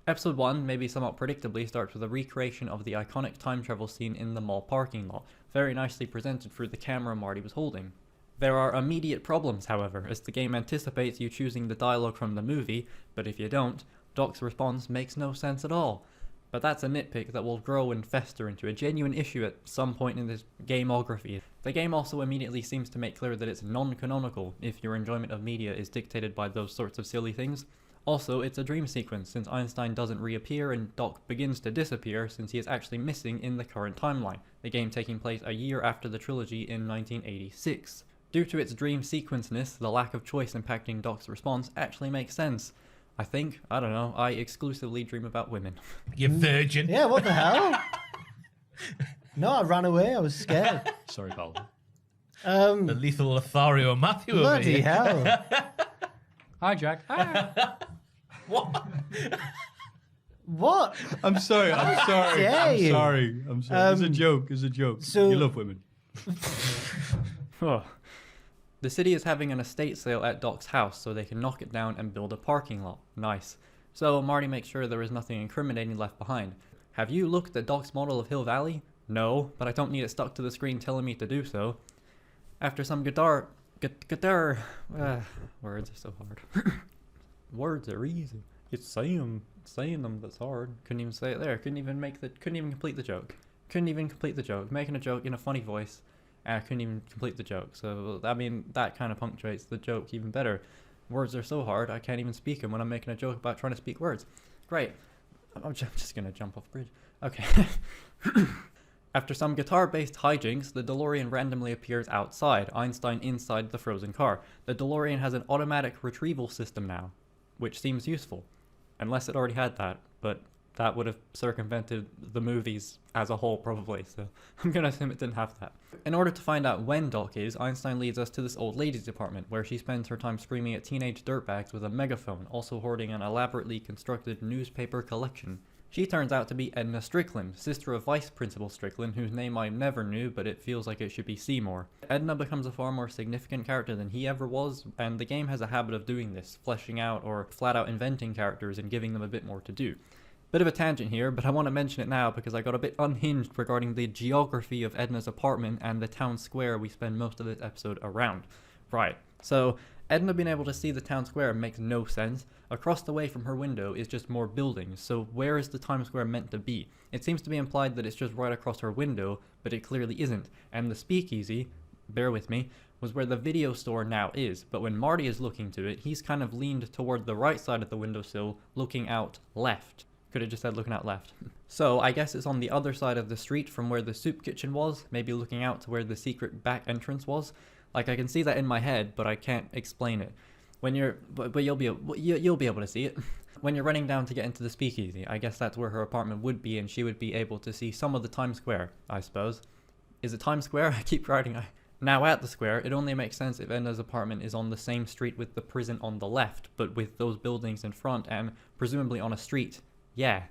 Episode 1, maybe somewhat predictably, starts with a recreation of the iconic time travel scene in the mall parking lot, very nicely presented through the camera Marty was holding. There are immediate problems, however, as the game anticipates you choosing the dialogue from the movie, but if you don't, Doc's response makes no sense at all. But that's a nitpick that will grow and fester into a genuine issue at some point in this gameography. The game also immediately seems to make clear that it's non-canonical if your enjoyment of media is dictated by those sorts of silly things. Also, it's a dream sequence since Einstein doesn't reappear and Doc begins to disappear since he is actually missing in the current timeline, the game taking place a year after the trilogy in 1986. Due to its dream sequenceness, the lack of choice impacting Doc's response actually makes sense. I think, I don't know, I exclusively dream about women. You virgin. Yeah, what the hell? No, I ran away, I was scared. Sorry, Paul. The lethal Lothario Matthew over Bloody here. hell. Hi, Jack. Hi. What? What? I'm sorry. I'm sorry. dare you? I'm sorry. It's a joke. It's a joke. So- You love women. Oh. The city is having an estate sale at Doc's house so they can knock it down and build a parking lot. Nice. So Marty makes sure there is nothing incriminating left behind. Have you looked at Doc's model of Hill Valley? No, but I don't need it stuck to the screen telling me to do so. After some guitar... words are so hard. Words are easy. It's saying them that's hard. Couldn't even say it there. Couldn't even complete the joke. Making a joke in a funny voice. And I couldn't even complete the joke. So, I mean, that kind of punctuates the joke even better. Words are so hard, I can't even speak them when I'm making a joke about trying to speak words. Great. I'm just gonna jump off the bridge. Okay. After some guitar-based hijinks, the DeLorean randomly appears outside, Einstein inside the frozen car. The DeLorean has an automatic retrieval system now, which seems useful. Unless it already had that, but that would have circumvented the movies as a whole probably, so I'm gonna assume it didn't have that. In order to find out when Doc is, Einstein leads us to this old lady's apartment, where she spends her time screaming at teenage dirtbags with a megaphone, also hoarding an elaborately constructed newspaper collection. She turns out to be Edna Strickland, sister of Vice Principal Strickland, whose name I never knew, but it feels like it should be Seymour. Edna becomes a far more significant character than he ever was, and the game has a habit of doing this, fleshing out or flat out inventing characters and giving them a bit more to do. Bit of a tangent here, but I want to mention it now because I got a bit unhinged regarding the geography of Edna's apartment and the town square we spend most of this episode around. Right, so Edna being able to see the town square makes no sense. Across the way from her window is just more buildings, so where is the Times Square meant to be? It seems to be implied that it's just right across her window, but it clearly isn't. And the speakeasy, bear with me, was where the video store now is, but when Marty is looking to it, he's kind of leaned toward the right side of the windowsill, looking out left. Could have just said looking out left. So I guess it's on the other side of the street from where the soup kitchen was, maybe looking out to where the secret back entrance was. Like, I can see that in my head, but I can't explain it. When you're, but you'll be able to see it. When you're running down to get into the speakeasy, I guess that's where her apartment would be, and she would be able to see some of the Times Square, I suppose. Is it Times Square? I keep writing. Now at the square, it only makes sense if Edna's apartment is on the same street with the prison on the left, but with those buildings in front and presumably on a street. Yeah.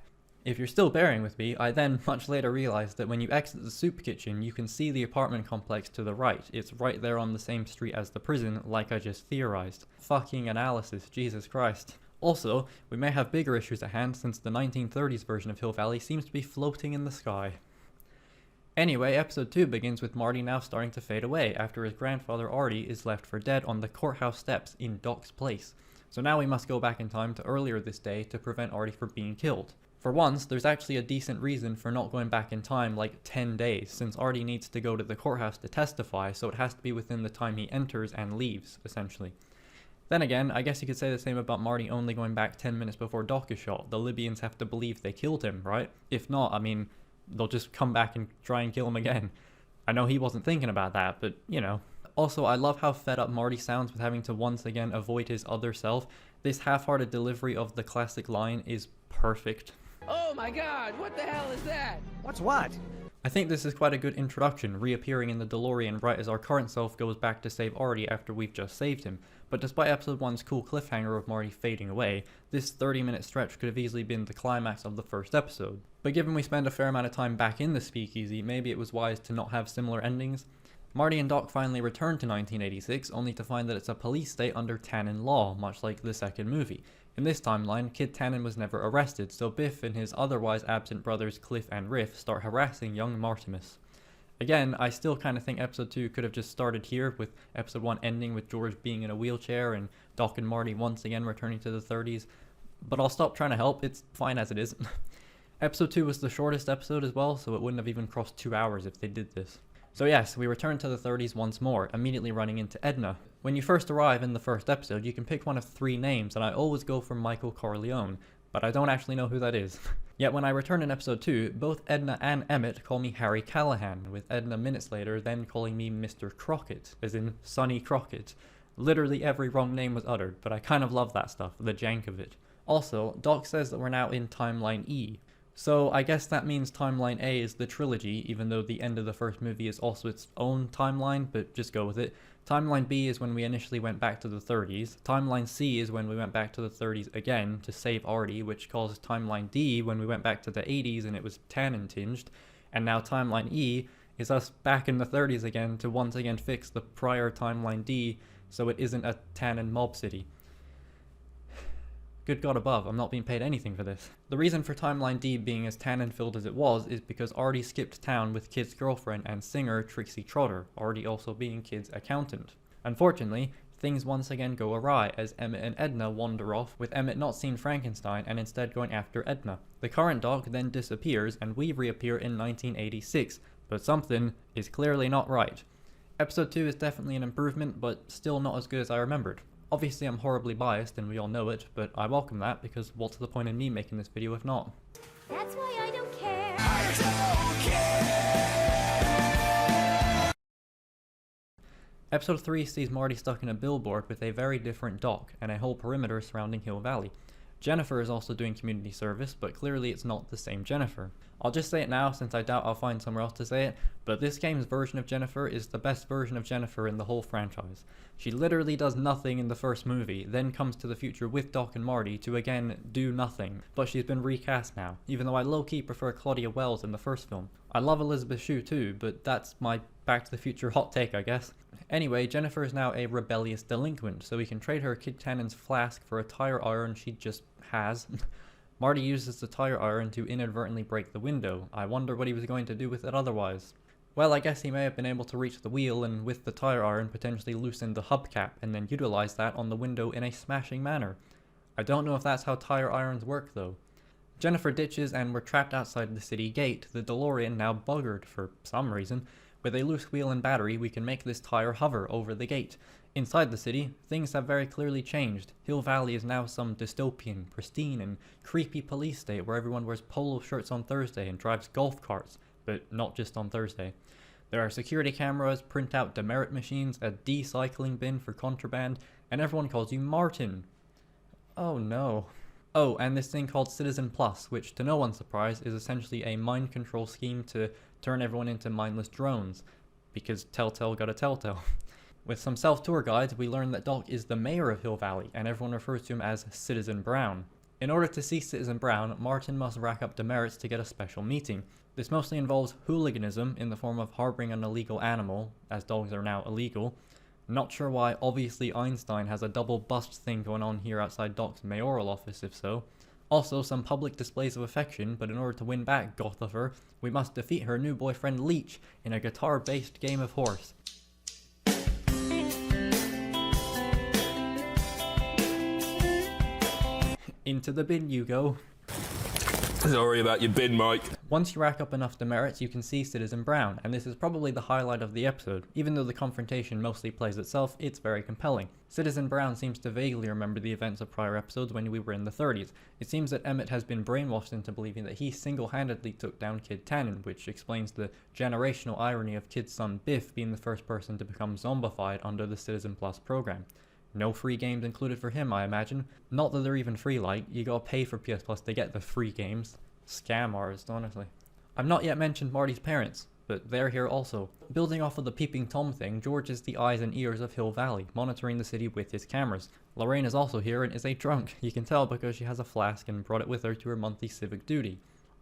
If you're still bearing with me, I then much later realized that when you exit the soup kitchen, you can see the apartment complex to the right. It's right there on the same street as the prison, like I just theorized. Fucking analysis, Jesus Christ. Also, we may have bigger issues at hand since the 1930s version of Hill Valley seems to be floating in the sky. Anyway, episode 2 begins with Marty now starting to fade away after his grandfather Artie is left for dead on the courthouse steps in Doc's place. So now we must go back in time to earlier this day to prevent Artie from being killed. For once, there's actually a decent reason for not going back in time like 10 days, since Artie needs to go to the courthouse to testify, so it has to be within the time he enters and leaves, essentially. Then again, I guess you could say the same about Marty only going back 10 minutes before Doc is shot. The Libyans have to believe they killed him, right? If not, I mean, they'll just come back and try and kill him again. I know he wasn't thinking about that, but, you know. Also, I love how fed up Marty sounds with having to once again avoid his other self. This half-hearted delivery of the classic line is perfect. Oh my god, what the hell is that? What's what? I think this is quite a good introduction, reappearing in the DeLorean right as our current self goes back to save Artie after we've just saved him. But despite episode 1's cool cliffhanger of Marty fading away, this 30-minute stretch could have easily been the climax of the first episode. But given we spend a fair amount of time back in the speakeasy, maybe it was wise to not have similar endings. Marty and Doc finally return to 1986, only to find that it's a police state under Tannen law, much like the second movie. In this timeline, Kid Tannen was never arrested, so Biff and his otherwise absent brothers Cliff and Riff start harassing young Martimus. Again, I still kind of think episode 2 could have just started here, with episode 1 ending with George being in a wheelchair and Doc and Marty once again returning to the 30s. But I'll stop trying to help, it's fine as it is. Episode 2 was the shortest episode as well, so it wouldn't have even crossed 2 hours if they did this. So yes, we return to the 30s once more, immediately running into Edna. When you first arrive in the first episode, you can pick one of 3 names, and I always go for Michael Corleone, but I don't actually know who that is. Yet when I return in episode 2, both Edna and Emmett call me Harry Callahan, with Edna minutes later then calling me Mr. Crockett, as in Sonny Crockett. Literally every wrong name was uttered, but I kind of love that stuff, the jank of it. Also, Doc says that we're now in Timeline E. So I guess that means Timeline A is the trilogy, even though the end of the first movie is also its own timeline, but just go with it. Timeline B is when we initially went back to the 30s. Timeline C is when we went back to the 30s again to save Artie, which causes Timeline D when we went back to the 80s and it was Tannen tinged. And now Timeline E is us back in the 30s again to once again fix the prior Timeline D so it isn't a Tannen mob city. Good God above, I'm not being paid anything for this. The reason for Timeline D being as Tannen-filled as it was is because Artie skipped town with Kid's girlfriend and singer Trixie Trotter, Artie also being Kid's accountant. Unfortunately, things once again go awry as Emmett and Edna wander off, with Emmett not seeing Frankenstein and instead going after Edna. The current Doc then disappears and we reappear in 1986, but something is clearly not right. Episode 2 is definitely an improvement, but still not as good as I remembered. Obviously I'm horribly biased and we all know it, but I welcome that because what's the point in me making this video if not? That's why I don't care. Episode 3 sees Marty stuck in a billboard with a very different Doc and a whole perimeter surrounding Hill Valley. Jennifer is also doing community service, but clearly it's not the same Jennifer. I'll just say it now since I doubt I'll find somewhere else to say it, but this game's version of Jennifer is the best version of Jennifer in the whole franchise. She literally does nothing in the first movie, then comes to the future with Doc and Marty to again do nothing, but she's been recast now, even though I low-key prefer Claudia Wells in the first film. I love Elizabeth Shue too, but that's my Back to the Future hot take, I guess. Anyway, Jennifer is now a rebellious delinquent, so we can trade her Kid Cannon's flask for a tire iron she just has. Marty uses the tire iron to inadvertently break the window. I wonder what he was going to do with it otherwise. Well, I guess he may have been able to reach the wheel and with the tire iron potentially loosen the hubcap and then utilize that on the window in a smashing manner. I don't know if that's how tire irons work though. Jennifer ditches and we're trapped outside the city gate, the DeLorean now buggered for some reason. With a loose wheel and battery, we can make this tire hover over the gate. Inside the city, things have very clearly changed. Hill Valley is now some dystopian, pristine, and creepy police state where everyone wears polo shirts on Thursday and drives golf carts, but not just on Thursday. There are security cameras, printout demerit machines, a decycling bin for contraband, and everyone calls you Martin. Oh no. Oh, and this thing called Citizen Plus, which to no one's surprise is essentially a mind control scheme to turn everyone into mindless drones, because Telltale got a Telltale. With some self-tour guides, we learn that Doc is the mayor of Hill Valley, and everyone refers to him as Citizen Brown. In order to see Citizen Brown, Martin must rack up demerits to get a special meeting. This mostly involves hooliganism in the form of harboring an illegal animal, as dogs are now illegal. Not sure why, obviously Einstein has a double bust thing going on here outside Doc's mayoral office if so. Also, some public displays of affection, but in order to win back Goth of her, we must defeat her new boyfriend Leech in a guitar-based game of horse. Into the bin you go. Sorry about your bin, Mike. Once you rack up enough demerits, you can see Citizen Brown, and this is probably the highlight of the episode. Even though the confrontation mostly plays itself, it's very compelling. Citizen Brown seems to vaguely remember the events of prior episodes when we were in the 30s. It seems that Emmett has been brainwashed into believing that he single-handedly took down Kid Tannen, which explains the generational irony of Kid's son Biff being the first person to become zombified under the Citizen Plus program. No free games included for him, I imagine. Not that they're even free, like, you gotta pay for PS Plus to get the free games. Scam artist, honestly. I've not yet mentioned Marty's parents, but they're here also. Building off of the peeping Tom thing, George is the eyes and ears of Hill Valley, monitoring the city with his cameras. Lorraine is also here and is a drunk. You can tell because she has a flask and brought it with her to her monthly civic duty.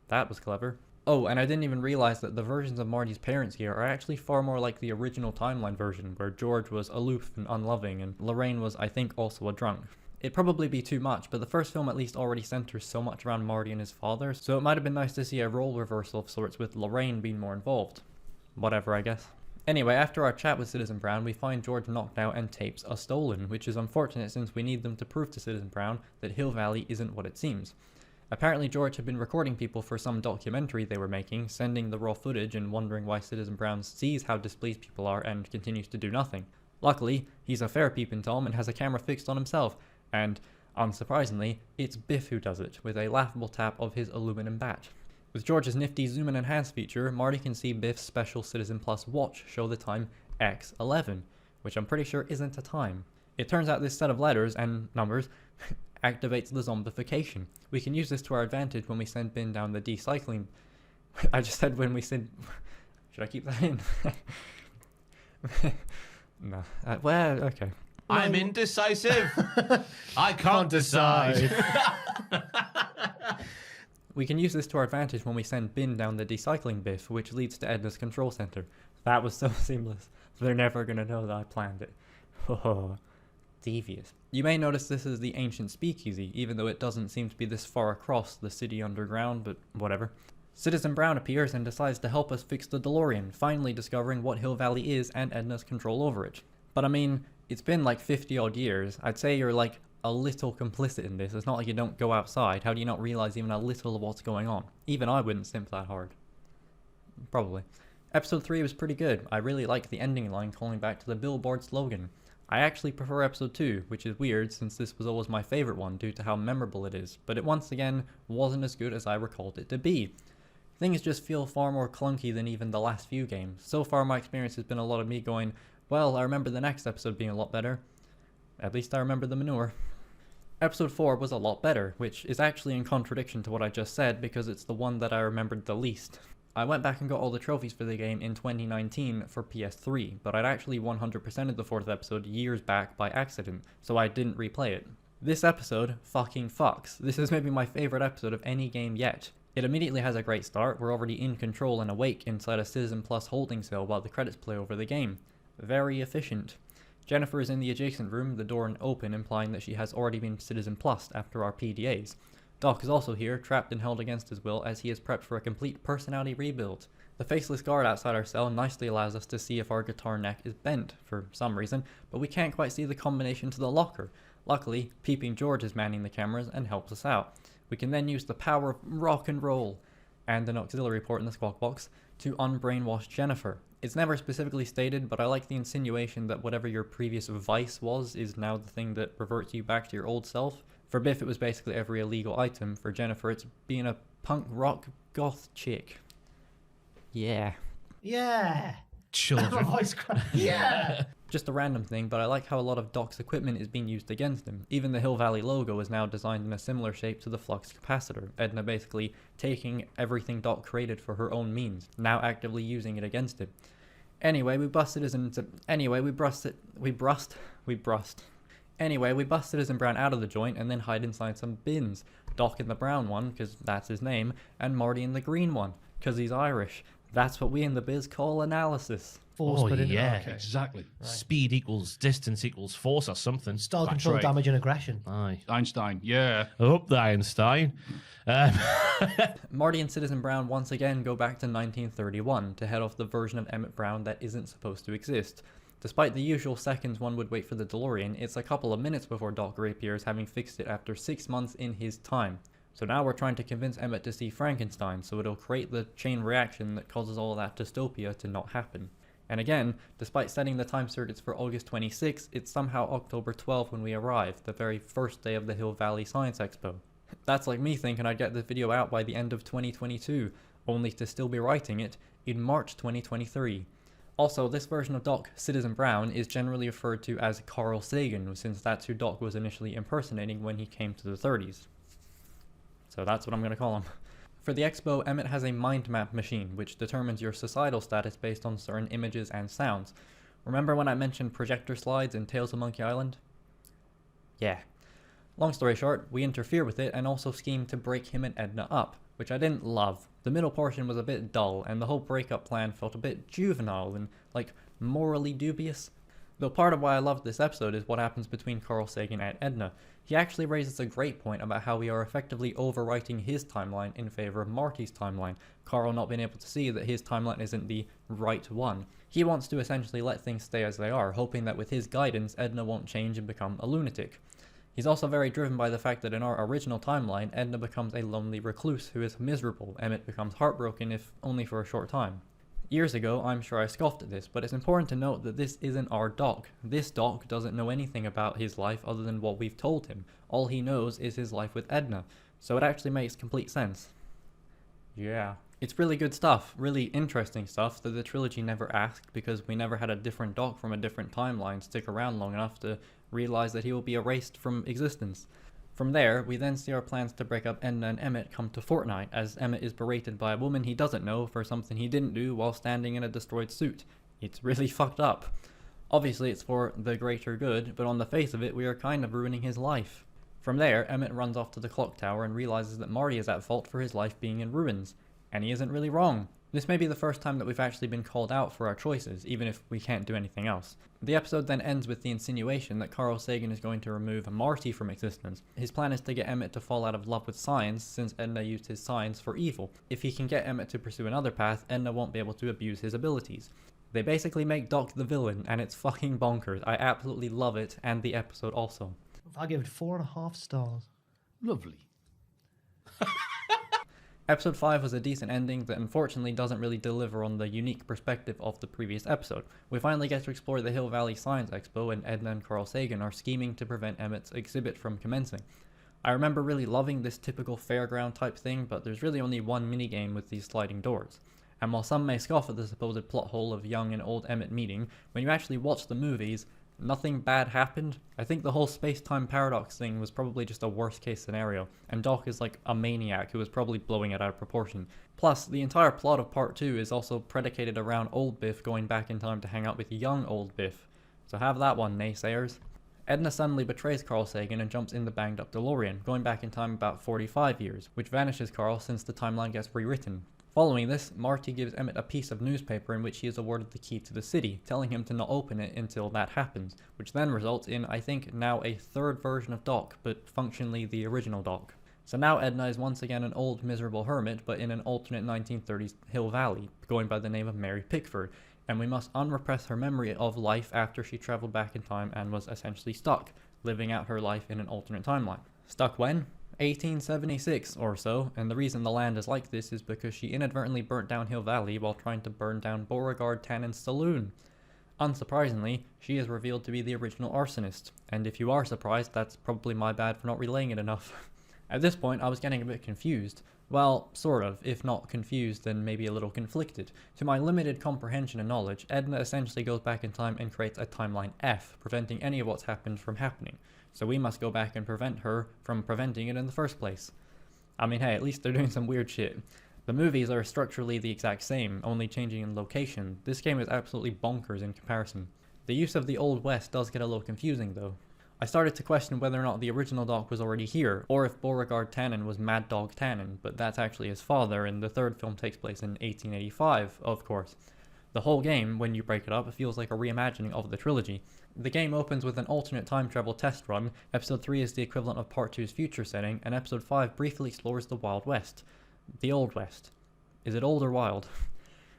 That was clever. Oh, and I didn't even realize that the versions of Marty's parents here are actually far more like the original timeline version, where George was aloof and unloving, and Lorraine was, I think, also a drunk. It'd probably be too much, but the first film at least already centers so much around Marty and his father, so it might have been nice to see a role reversal of sorts with Lorraine being more involved. Whatever, I guess. Anyway, after our chat with Citizen Brown, we find George knocked out and tapes are stolen, which is unfortunate since we need them to prove to Citizen Brown that Hill Valley isn't what it seems. Apparently George had been recording people for some documentary they were making, sending the raw footage and wondering why Citizen Brown sees how displeased people are and continues to do nothing. Luckily, he's a fair peeping Tom and has a camera fixed on himself, and, unsurprisingly, it's Biff who does it, with a laughable tap of his aluminum bat. With George's nifty zoom and enhance feature, Marty can see Biff's special Citizen Plus watch show the time X11, which I'm pretty sure isn't a time. It turns out this set of letters and numbers activates the zombification. We can use this to our advantage when we send Bin down the decycling... I just said when we send... Should I keep that in? No. Well, okay. I'm indecisive. I can't decide. We can use this to our advantage when we send Bin down the decycling Biff, which leads to Edna's control center. That was so seamless. They're never gonna know that I planned it. Oh, devious. You may notice this is the ancient speakeasy, even though it doesn't seem to be this far across the city underground, but whatever. Citizen Brown appears and decides to help us fix the DeLorean, finally discovering what Hill Valley is and Edna's control over it. But I mean, it's been like 50 odd years. I'd say you're like a little complicit in this. It's not like you don't go outside. How do you not realize even a little of what's going on? Even I wouldn't simp that hard. Probably. Episode 3 was pretty good. I really like the ending line calling back to the Billboard slogan. I actually prefer episode 2, which is weird since this was always my favorite one due to how memorable it is, but it once again wasn't as good as I recalled it to be. Things just feel far more clunky than even the last few games. So far my experience has been a lot of me going, well, I remember the next episode being a lot better. At least I remember the manure. Episode 4 was a lot better, which is actually in contradiction to what I just said because it's the one that I remembered the least. I went back and got all the trophies for the game in 2019 for PS3, but I'd actually 100%ed the 4th episode years back by accident, so I didn't replay it. This episode fucking fucks. This is maybe my favourite episode of any game yet. It immediately has a great start. We're already in control and awake inside a Citizen Plus holding cell while the credits play over the game. Very efficient. Jennifer is in the adjacent room, the door open, implying that she has already been Citizen Plus after our PDAs. Doc is also here, trapped and held against his will as he is prepped for a complete personality rebuild. The faceless guard outside our cell nicely allows us to see if our guitar neck is bent, for some reason, but we can't quite see the combination to the locker. Luckily, Peeping George is manning the cameras and helps us out. We can then use the power of rock and roll, and an auxiliary port in the squawk box, to unbrainwash Jennifer. It's never specifically stated, but I like the insinuation that whatever your previous vice was is now the thing that reverts you back to your old self. For Biff it was basically every illegal item, for Jennifer it's being a punk rock goth chick. Yeah. Yeah. Children. Voice crack. Yeah. Just a random thing, but I like how a lot of Doc's equipment is being used against him. Even the Hill Valley logo is now designed in a similar shape to the flux capacitor, Edna basically taking everything Doc created for her own means, now actively using it against him. Anyway, we bust Citizen Brown out of the joint and then hide inside some bins. Doc in the brown one, because that's his name, and Marty in the green one, because he's Irish. That's what we in the biz call analysis. Force, exactly. Right. Speed equals distance equals force or something. Style control, damage and aggression. Aye. Einstein, yeah. Up the Einstein. Marty and Citizen Brown once again go back to 1931 to head off the version of Emmett Brown that isn't supposed to exist. Despite the usual seconds one would wait for the DeLorean, it's a couple of minutes before Doc reappears, having fixed it after 6 months in his time. So now we're trying to convince Emmett to see Frankenstein, so it'll create the chain reaction that causes all that dystopia to not happen. And again, despite setting the time circuits for August 26, it's somehow October 12 when we arrive, the very first day of the Hill Valley Science Expo. That's like me thinking I'd get this video out by the end of 2022, only to still be writing it in March 2023. Also, this version of Doc, Citizen Brown, is generally referred to as Carl Sagan, since that's who Doc was initially impersonating when he came to the 30s. So that's what I'm going to call him. For the expo, Emmett has a mind map machine, which determines your societal status based on certain images and sounds. Remember when I mentioned projector slides in Tales of Monkey Island? Yeah. Long story short, we interfere with it and also scheme to break him and Edna up, which I didn't love. The middle portion was a bit dull, and the whole breakup plan felt a bit juvenile and, morally dubious. Though part of why I loved this episode is what happens between Carl Sagan and Edna. He actually raises a great point about how we are effectively overwriting his timeline in favor of Marty's timeline, Carl not being able to see that his timeline isn't the right one. He wants to essentially let things stay as they are, hoping that with his guidance, Edna won't change and become a lunatic. He's also very driven by the fact that in our original timeline, Edna becomes a lonely recluse who is miserable. Emmett becomes heartbroken, if only for a short time. Years ago, I'm sure I scoffed at this, but it's important to note that this isn't our Doc. This Doc doesn't know anything about his life other than what we've told him. All he knows is his life with Edna, so it actually makes complete sense. Yeah. It's really good stuff, really interesting stuff that the trilogy never asked because we never had a different Doc from a different timeline stick around long enough to realize that he will be erased from existence. From there, we then see our plans to break up Edna and Emmett come to fortnight, as Emmett is berated by a woman he doesn't know for something he didn't do while standing in a destroyed suit. It's really fucked up. Obviously it's for the greater good, but on the face of it, we are kind of ruining his life. From there, Emmett runs off to the clock tower and realizes that Marty is at fault for his life being in ruins. And he isn't really wrong. This may be the first time that we've actually been called out for our choices, even if we can't do anything else. The episode then ends with the insinuation that Carl Sagan is going to remove Marty from existence. His plan is to get Emmett to fall out of love with science, since Edna used his science for evil. If he can get Emmett to pursue another path, Edna won't be able to abuse his abilities. They basically make Doc the villain, and it's fucking bonkers. I absolutely love it, and the episode also. I give it 4.5 stars. Lovely. Episode 5 was a decent ending that unfortunately doesn't really deliver on the unique perspective of the previous episode. We finally get to explore the Hill Valley Science Expo, and Edna and Carl Sagan are scheming to prevent Emmett's exhibit from commencing. I remember really loving this typical fairground type thing, but there's really only one minigame with these sliding doors. And while some may scoff at the supposed plot hole of young and old Emmett meeting, when you actually watch the movies, Nothing bad happened. I think the whole space-time paradox thing was probably just a worst-case scenario, and Doc is like a maniac who was probably blowing it out of proportion. Plus, the entire plot of Part 2 is also predicated around old Biff going back in time to hang out with young old Biff. So have that one, naysayers. Edna suddenly betrays Carl Sagan and jumps in the banged-up DeLorean, going back in time about 45 years, which vanishes Carl since the timeline gets rewritten. Following this, Marty gives Emmett a piece of newspaper in which he is awarded the key to the city, telling him to not open it until that happens, which then results in, I think, now a third version of Doc, but functionally the original Doc. So now Edna is once again an old miserable hermit, but in an alternate 1930s Hill Valley, going by the name of Mary Pickford, and we must unrepress her memory of life after she traveled back in time and was essentially stuck, living out her life in an alternate timeline. Stuck when? 1876 or so, and the reason the land is like this is because she inadvertently burnt down Hill Valley while trying to burn down Beauregard Tannen's saloon. Unsurprisingly, she is revealed to be the original arsonist, and if you are surprised, that's probably my bad for not relaying it enough. At this point, I was getting a bit confused. Well, sort of, if not confused, then maybe a little conflicted. To my limited comprehension and knowledge, Edna essentially goes back in time and creates a timeline F, preventing any of what's happened from happening. So we must go back and prevent her from preventing it in the first place. I mean, hey, at least they're doing some weird shit. The movies are structurally the exact same, only changing in location. This game is absolutely bonkers in comparison. The use of the Old West does get a little confusing though. I started to question whether or not the original Doc was already here, or if Beauregard Tannen was Mad Dog Tannen, but that's actually his father, and the third film takes place in 1885, of course. The whole game, when you break it up, feels like a reimagining of the trilogy. The game opens with an alternate time travel test run, Episode 3 is the equivalent of Part 2's future setting, and Episode 5 briefly explores the Wild West. The Old West. Is it old or wild?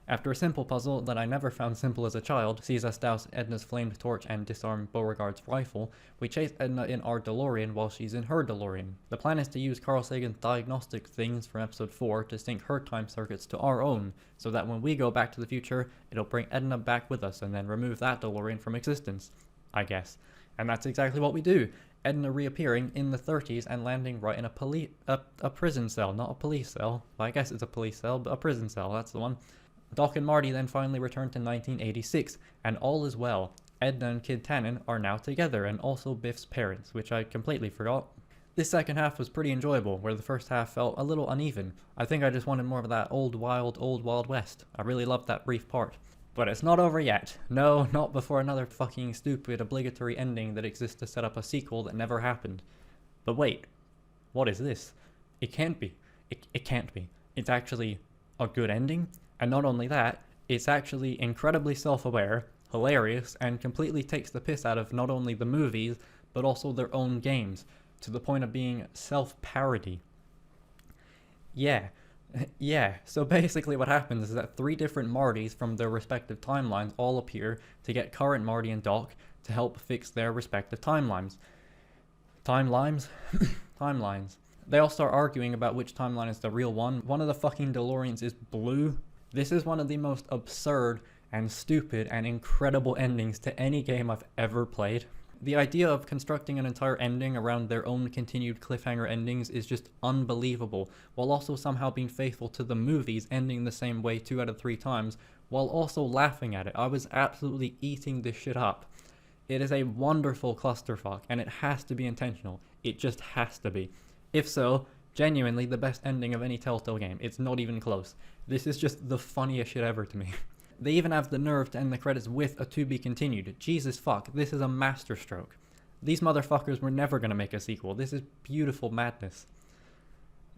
After a simple puzzle that I never found simple as a child, sees us douse Edna's flamed torch and disarm Beauregard's rifle, we chase Edna in our DeLorean while she's in her DeLorean. The plan is to use Carl Sagan's diagnostic things from Episode 4 to sync her time circuits to our own, so that when we go back to the future, it'll bring Edna back with us and then remove that DeLorean from existence, I guess. And that's exactly what we do. Edna reappearing in the 30s and landing right in a prison cell, not a police cell. Well, I guess it's a police cell, but a prison cell, that's the one. Doc and Marty then finally return to 1986, and all is well. Edna and Kid Tannen are now together, and also Biff's parents, which I completely forgot. This second half was pretty enjoyable, where the first half felt a little uneven. I think I just wanted more of that old Wild West. I really loved that brief part. But it's not over yet. No, not before another fucking stupid obligatory ending that exists to set up a sequel that never happened. But wait, what is this? It can't be. It can't be. It's actually a good ending? And not only that, it's actually incredibly self-aware, hilarious, and completely takes the piss out of not only the movies, but also their own games, to the point of being self-parody. Yeah, so basically what happens is that 3 different Martys from their respective timelines all appear to get current Marty and Doc to help fix their respective timelines. Timelines? Timelines. They all start arguing about which timeline is the real one. One of the fucking DeLoreans is blue. This is one of the most absurd and stupid and incredible endings to any game I've ever played. The idea of constructing an entire ending around their own continued cliffhanger endings is just unbelievable, while also somehow being faithful to the movies ending the same way 2 out of 3 times, while also laughing at it. I was absolutely eating this shit up. It is a wonderful clusterfuck, and it has to be intentional. It just has to be. If so, genuinely the best ending of any Telltale game. It's not even close. This is just the funniest shit ever to me. They even have the nerve to end the credits with a to be continued. Jesus fuck, this is a masterstroke. These motherfuckers were never gonna make a sequel. This is beautiful madness.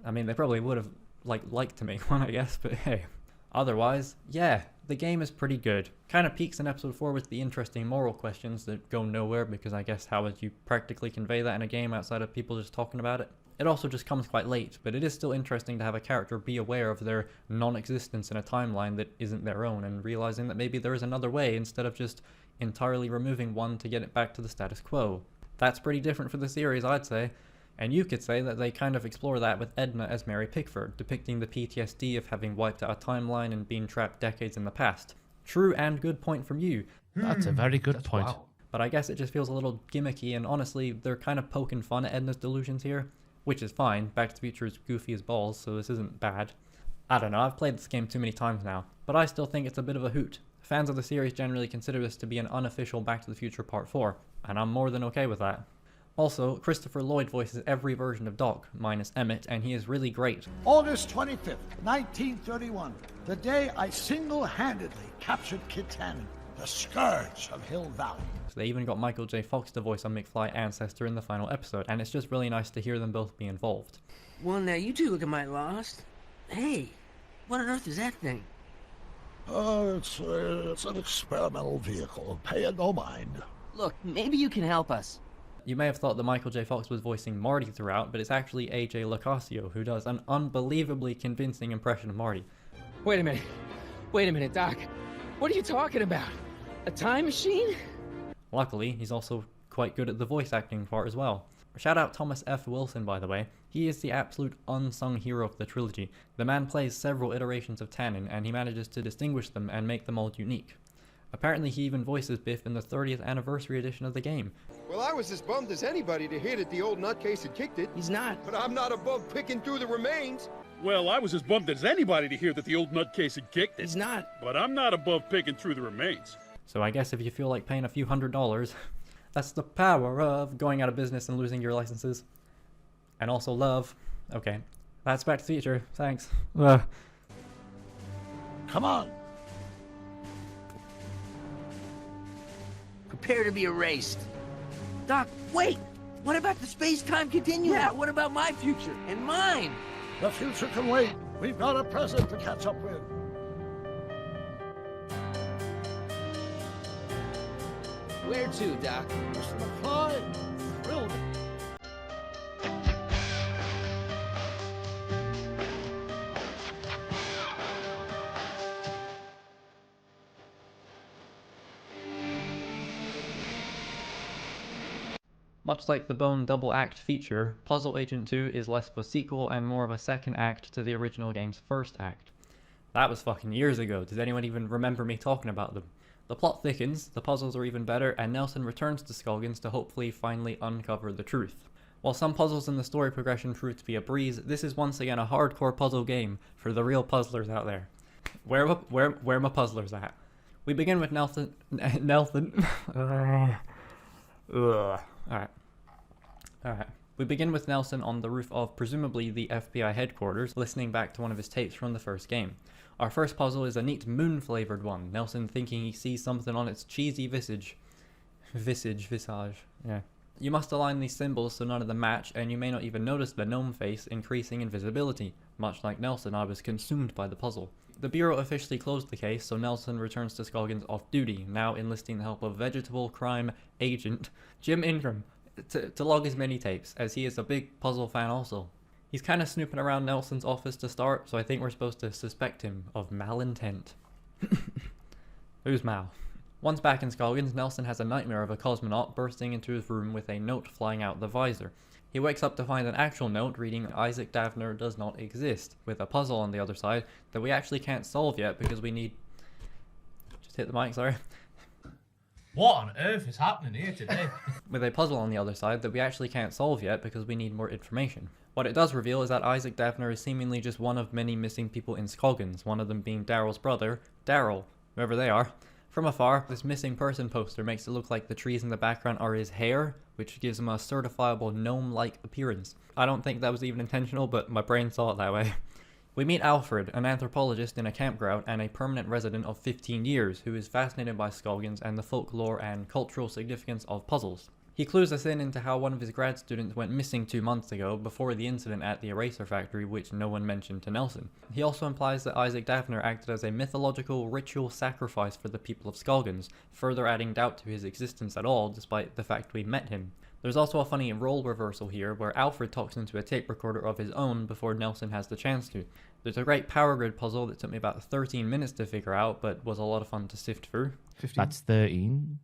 I mean, they probably would have liked to make one, I guess, but hey. Otherwise, yeah, the game is pretty good. Kind of peaks in episode 4 with the interesting moral questions that go nowhere, because I guess how would you practically convey that in a game outside of people just talking about it? It also just comes quite late, but it is still interesting to have a character be aware of their non-existence in a timeline that isn't their own, and realizing that maybe there is another way instead of just entirely removing one to get it back to the status quo. That's pretty different for the series, I'd say. And you could say that they kind of explore that with Edna as Mary Pickford, depicting the PTSD of having wiped out a timeline and being trapped decades in the past. True and good point from you. That's a very good point. Wow. But I guess it just feels a little gimmicky, and honestly, they're kind of poking fun at Edna's delusions here. Which is fine, Back to the Future is goofy as balls, so this isn't bad. I don't know, I've played this game too many times now, but I still think it's a bit of a hoot. Fans of the series generally consider this to be an unofficial Back to the Future Part 4, and I'm more than okay with that. Also, Christopher Lloyd voices every version of Doc, minus Emmett, and he is really great. August 25th, 1931, the day I single-handedly captured Kit Tannen, the scourge of Hill Valley. So they even got Michael J. Fox to voice a McFly ancestor in the final episode, and it's just really nice to hear them both be involved. Well, now you two look at my lost. Hey, what on earth is that thing? It's an experimental vehicle. Pay it no mind. Look, maybe you can help us. You may have thought that Michael J. Fox was voicing Marty throughout, but it's actually AJ Locascio, who does an unbelievably convincing impression of Marty. Wait a minute, Doc. What are you talking about? A time machine? Luckily, he's also quite good at the voice acting part as well. Shout out Thomas F. Wilson, by the way. He is the absolute unsung hero of the trilogy. The man plays several iterations of Tannen, and he manages to distinguish them and make them all unique. Apparently he even voices Biff in the 30th anniversary edition of the game. Well, I was as bummed as anybody to hear that the old nutcase had kicked it. He's not. But I'm not above picking through the remains. Well, I was as bummed as anybody to hear that the old nutcase had kicked it. He's not. But I'm not above picking through the remains. So I guess if you feel like paying a few $100s, that's the power of going out of business and losing your licenses. And also love. Okay, that's Back to the Future. Thanks. Come on. Prepare to be erased. Doc, wait! What about the space-time continuum? Yeah, what about my future? And mine? The future can wait. We've got a present to catch up with. Where to, Doc? Mr. McFly, thrilled. Much like the Bone double act feature, Puzzle Agent 2 is less of a sequel and more of a second act to the original game's first act. That was fucking years ago. Does anyone even remember me talking about them? The plot thickens, the puzzles are even better, and Nelson returns to Scoggins to hopefully finally uncover the truth. While some puzzles in the story progression prove to be a breeze, this is once again a hardcore puzzle game for the real puzzlers out there. Where my puzzlers at? We begin with Nelson. Alright. We begin with Nelson on the roof of presumably the FBI headquarters, listening back to one of his tapes from the first game. Our first puzzle is a neat moon-flavored one, Nelson thinking he sees something on its cheesy visage. Visage. Yeah. You must align these symbols so none of them match, and you may not even notice the gnome face increasing in visibility. Much like Nelson, I was consumed by the puzzle. The Bureau officially closed the case, so Nelson returns to Scoggins off duty, now enlisting the help of vegetable crime agent Jim Ingram to log his mini-tapes, as he is a big puzzle fan also. He's kind of snooping around Nelson's office to start, so I think we're supposed to suspect him of malintent. Who's Mal? Once back in Scoggins, Nelson has a nightmare of a cosmonaut bursting into his room with a note flying out the visor. He wakes up to find an actual note reading Isaac Davner does not exist, with a puzzle on the other side that we actually can't solve yet because we need... Just hit the mic, sorry. What on earth is happening here today? With a puzzle on the other side that we actually can't solve yet because we need more information. What it does reveal is that Isaac Davner is seemingly just one of many missing people in Scoggins, one of them being Daryl's brother, Daryl, whoever they are. From afar, this missing person poster makes it look like the trees in the background are his hair, which gives him a certifiable gnome-like appearance. I don't think that was even intentional, but my brain saw it that way. We meet Alfred, an anthropologist in a campground and a permanent resident of 15 years, who is fascinated by Scoggins and the folklore and cultural significance of puzzles. He clues us in into how one of his grad students went missing 2 months ago, before the incident at the eraser factory, which no one mentioned to Nelson. He also implies that Isaac Davner acted as a mythological ritual sacrifice for the people of Scoggins, further adding doubt to his existence at all, despite the fact we met him. There's also a funny role reversal here, where Alfred talks into a tape recorder of his own before Nelson has the chance to. There's a great power grid puzzle that took me about 13 minutes to figure out, but was a lot of fun to sift through. 15. That's 13.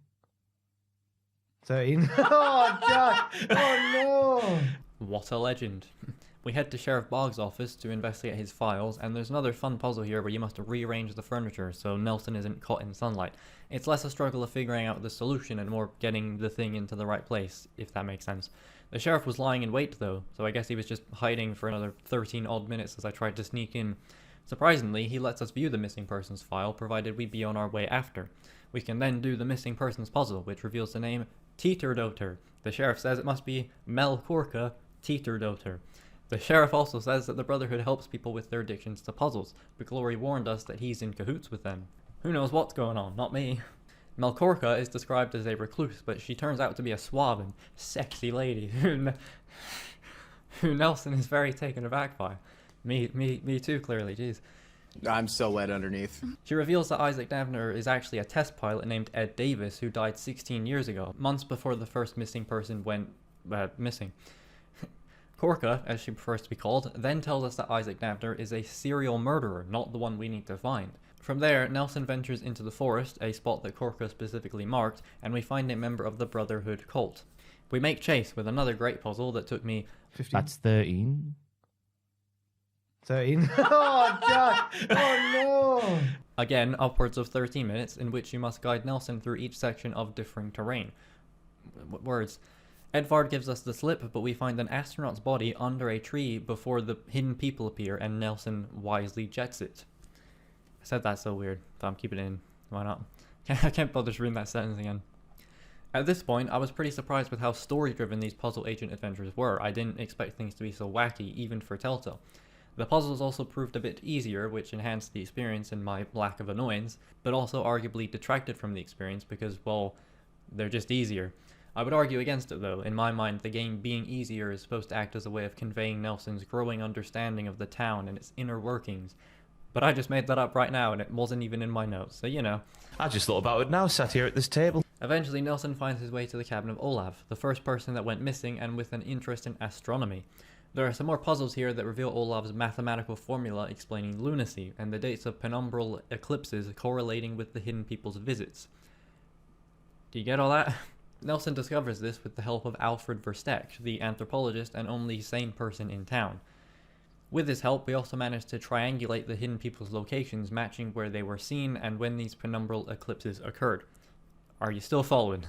13. Oh, God. Oh, no. What a legend. We head to Sheriff Boggs' office to investigate his files, and there's another fun puzzle here where you must rearrange the furniture so Nelson isn't caught in sunlight. It's less a struggle of figuring out the solution and more getting the thing into the right place, if that makes sense. The sheriff was lying in wait though, so I guess he was just hiding for another 13 odd minutes as I tried to sneak in. Surprisingly, he lets us view the missing persons file, provided we be on our way after. We can then do the missing persons puzzle, which reveals the name Teeterdoter. The sheriff says it must be Melkorka Teeterdoter. The sheriff also says that the Brotherhood helps people with their addictions to puzzles, but Glory warned us that he's in cahoots with them. Who knows what's going on? Not me. Melkorka is described as a recluse, but she turns out to be a suave and sexy lady who Nelson is very taken aback by. Me too, clearly, jeez. I'm so wet underneath. She reveals that Isaac Davner is actually a test pilot named Ed Davis who died 16 years ago, months before the first missing person went missing. Korka, as she prefers to be called, then tells us that Isaac Davner is a serial murderer, not the one we need to find. From there, Nelson ventures into the forest, a spot that Korka specifically marked, and we find a member of the Brotherhood cult. We make chase with another great puzzle that took me 15. That's 13. 13. Oh, God. Oh, no. Again, upwards of 13 minutes, in which you must guide Nelson through each section of differing terrain. Words. Edvard gives us the slip, but we find an astronaut's body under a tree before the hidden people appear, and Nelson wisely jets it. I said that so weird, but I'm keeping it in. Why not? I can't bother to read that sentence again. At this point, I was pretty surprised with how story-driven these puzzle agent adventures were. I didn't expect things to be so wacky, even for Telltale. The puzzles also proved a bit easier, which enhanced the experience and my lack of annoyance, but also arguably detracted from the experience because, well, they're just easier. I would argue against it though. In my mind, the game being easier is supposed to act as a way of conveying Nelson's growing understanding of the town and its inner workings. But I just made that up right now and it wasn't even in my notes, so you know. I just thought about it now, sat here at this table. Eventually, Nelson finds his way to the cabin of Olav, the first person that went missing and with an interest in astronomy. There are some more puzzles here that reveal Olav's mathematical formula explaining lunacy, and the dates of penumbral eclipses correlating with the hidden people's visits. Do you get all that? Nelson discovers this with the help of Alfred Versteck, the anthropologist and only sane person in town. With his help, we also managed to triangulate the hidden people's locations, matching where they were seen and when these penumbral eclipses occurred. Are you still following?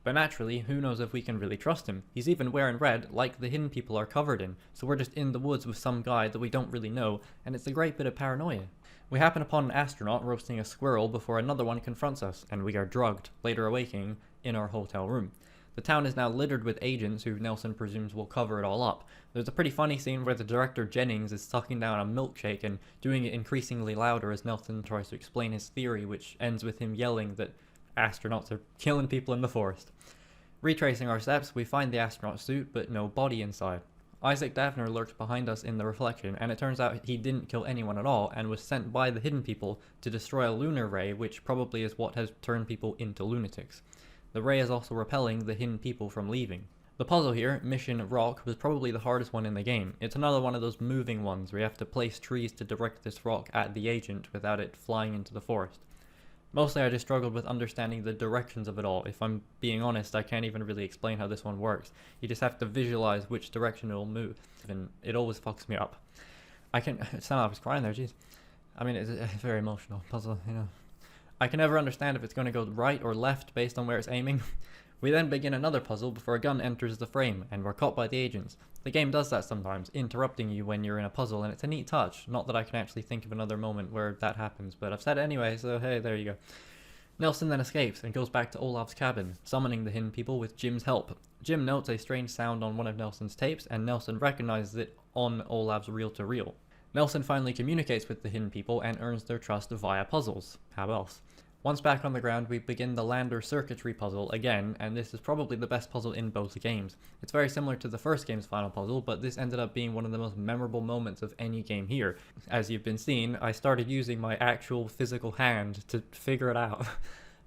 But naturally, who knows if we can really trust him? He's even wearing red, like the hidden people are covered in, so we're just in the woods with some guy that we don't really know, and it's a great bit of paranoia. We happen upon an astronaut roasting a squirrel before another one confronts us, and we are drugged, later awaking in our hotel room. The town is now littered with agents who Nelson presumes will cover it all up. There's a pretty funny scene where the director Jennings is sucking down a milkshake and doing it increasingly louder as Nelson tries to explain his theory, which ends with him yelling that astronauts are killing people in the forest. Retracing our steps, we find the astronaut suit, but no body inside. Isaac Davner lurks behind us in the reflection, and it turns out he didn't kill anyone at all, and was sent by the hidden people to destroy a lunar ray, which probably is what has turned people into lunatics. The ray is also repelling the hidden people from leaving. The puzzle here, Mission Rock, was probably the hardest one in the game. It's another one of those moving ones where you have to place trees to direct this rock at the agent without it flying into the forest. Mostly I just struggled with understanding the directions of it all. If I'm being honest, I can't even really explain how this one works. You just have to visualize which direction it'll move, and it always fucks me up. I was crying there, jeez. I mean, it's a very emotional puzzle, you know. I can never understand if it's going to go right or left based on where it's aiming. We then begin another puzzle before a gun enters the frame, and we're caught by the agents. The game does that sometimes, interrupting you when you're in a puzzle, and it's a neat touch. Not that I can actually think of another moment where that happens, but I've said it anyway, so hey, there you go. Nelson then escapes and goes back to Olav's cabin, summoning the hidden people with Jim's help. Jim notes a strange sound on one of Nelson's tapes, and Nelson recognizes it on Olav's reel-to-reel. Nelson finally communicates with the hidden people and earns their trust via puzzles. How else? Once back on the ground, we begin the lander circuitry puzzle again, and this is probably the best puzzle in both games. It's very similar to the first game's final puzzle, but this ended up being one of the most memorable moments of any game here. As you've been seeing, I started using my actual physical hand to figure it out.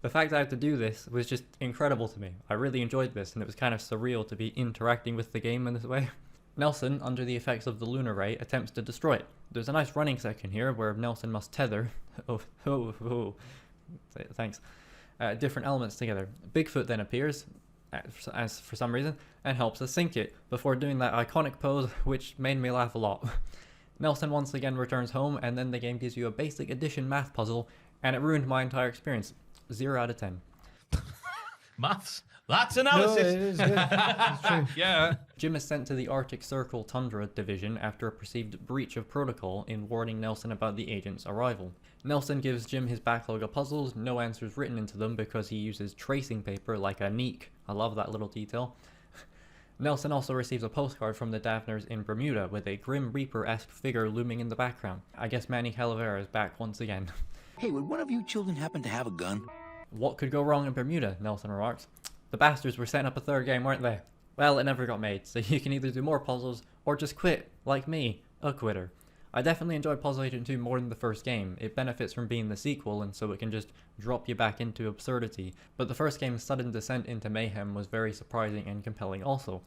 The fact that I had to do this was just incredible to me. I really enjoyed this, and it was kind of surreal to be interacting with the game in this way. Nelson, under the effects of the lunar ray, attempts to destroy it. There's a nice running section here where Nelson must tether thanks. Different elements together. Bigfoot then appears, as for some reason, and helps us sink it, before doing that iconic pose, which made me laugh a lot. Nelson once again returns home, and then the game gives you a basic addition math puzzle, and it ruined my entire experience. 0 out of 10. Maths. That's analysis. No, it is, yeah. It's true. Yeah. Jim is sent to the Arctic Circle Tundra Division after a perceived breach of protocol in warning Nelson about the agent's arrival. Nelson gives Jim his backlog of puzzles, no answers written into them because he uses tracing paper like a neek. I love that little detail. Nelson also receives a postcard from the Daffners in Bermuda with a Grim Reaper-esque figure looming in the background. I guess Manny Calavera is back once again. Hey, would one of you children happen to have a gun? What could go wrong in Bermuda, Nelson remarks. The bastards were setting up a third game, weren't they? Well, it never got made, so you can either do more puzzles or just quit, like me, a quitter. I definitely enjoyed Puzzle Agent 2 more than the first game. It benefits from being the sequel, and so it can just drop you back into absurdity, but the first game's sudden descent into mayhem was very surprising and compelling also.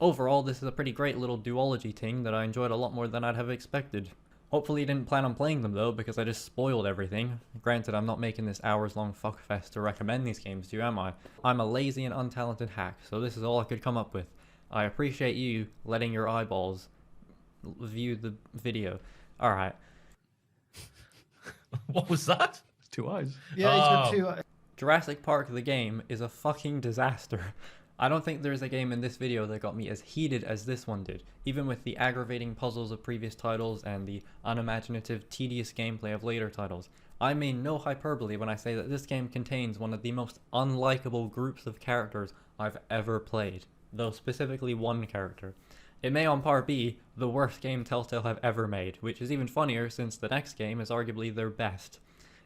Overall, this is a pretty great little duology thing that I enjoyed a lot more than I'd have expected. Hopefully you didn't plan on playing them though, because I just spoiled everything. Granted, I'm not making this hours-long fuckfest to recommend these games to you, am I? I'm a lazy and untalented hack, so this is all I could come up with. I appreciate you letting your eyeballs view the video. Alright. What was that? Two eyes. Yeah, he's got two eyes. Jurassic Park the game is a fucking disaster. I don't think there's a game in this video that got me as heated as this one did, even with the aggravating puzzles of previous titles and the unimaginative, tedious gameplay of later titles. I mean no hyperbole when I say that this game contains one of the most unlikable groups of characters I've ever played, though specifically one character. It may on par be the worst game Telltale have ever made, which is even funnier since the next game is arguably their best.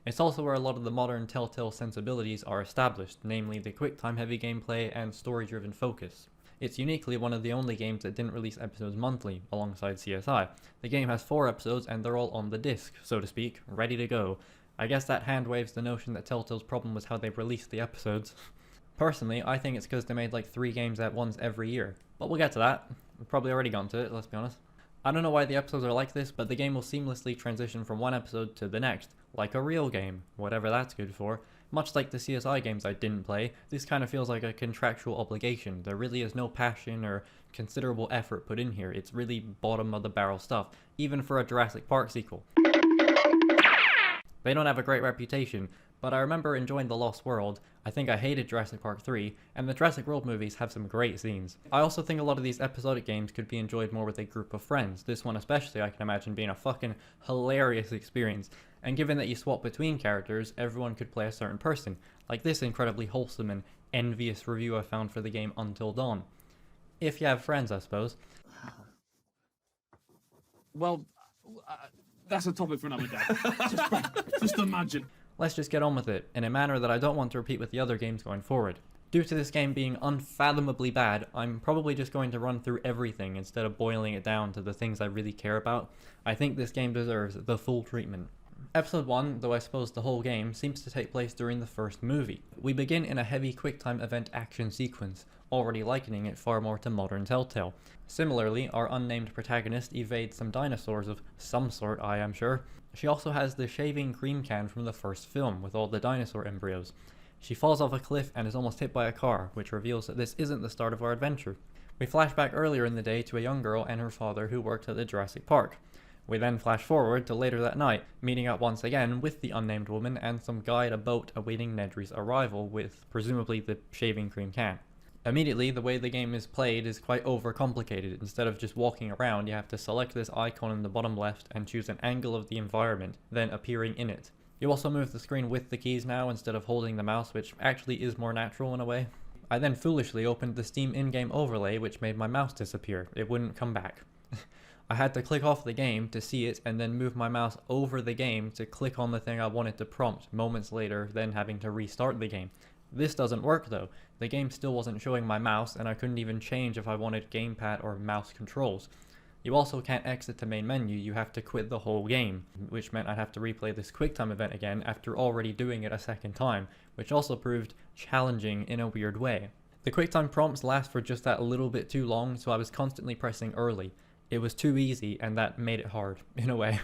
It's also where a lot of the modern Telltale sensibilities are established, namely the quick-time heavy gameplay and story-driven focus. It's uniquely one of the only games that didn't release episodes monthly, alongside CSI. The game has 4 episodes and they're all on the disc, so to speak, ready to go. I guess that hand waves the notion that Telltale's problem was how they released the episodes. Personally, I think it's because they made like 3 games at once every year, but we'll get to that. We've probably already gone to it, let's be honest. I don't know why the episodes are like this, but the game will seamlessly transition from one episode to the next, like a real game, whatever that's good for. Much like the CSI games I didn't play, this kind of feels like a contractual obligation. There really is no passion or considerable effort put in here. It's really bottom of the barrel stuff, even for a Jurassic Park sequel. They don't have a great reputation, but I remember enjoying The Lost World. I think I hated Jurassic Park 3, and the Jurassic World movies have some great scenes. I also think a lot of these episodic games could be enjoyed more with a group of friends. This one especially I can imagine being a fucking hilarious experience. And given that you swap between characters, everyone could play a certain person, like this incredibly wholesome and envious review I found for the game Until Dawn. If you have friends, I suppose. Well, that's a topic for another day. just imagine. Let's just get on with it, in a manner that I don't want to repeat with the other games going forward. Due to this game being unfathomably bad, I'm probably just going to run through everything instead of boiling it down to the things I really care about. I think this game deserves the full treatment. Episode 1, though I suppose the whole game, seems to take place during the first movie. We begin in a heavy QuickTime event action sequence, already likening it far more to modern Telltale. Similarly, our unnamed protagonist evades some dinosaurs of some sort, I am sure. She also has the shaving cream can from the first film, with all the dinosaur embryos. She falls off a cliff and is almost hit by a car, which reveals that this isn't the start of our adventure. We flash back earlier in the day to a young girl and her father who worked at the Jurassic Park. We then flash forward to later that night, meeting up once again with the unnamed woman and some guy at a boat awaiting Nedry's arrival with, presumably, the shaving cream can. Immediately, the way the game is played is quite overcomplicated. Instead of just walking around, you have to select this icon in the bottom left and choose an angle of the environment, then appearing in it. You also move the screen with the keys now instead of holding the mouse, which actually is more natural in a way. I then foolishly opened the Steam in-game overlay, which made my mouse disappear. It wouldn't come back. I had to click off the game to see it and then move my mouse over the game to click on the thing I wanted to prompt moments later, then having to restart the game. This doesn't work though. The game still wasn't showing my mouse and I couldn't even change if I wanted gamepad or mouse controls. You also can't exit the main menu, you have to quit the whole game, which meant I'd have to replay this QuickTime event again after already doing it a second time, which also proved challenging in a weird way. The QuickTime prompts last for just that little bit too long, so I was constantly pressing early. It was too easy and that made it hard, in a way.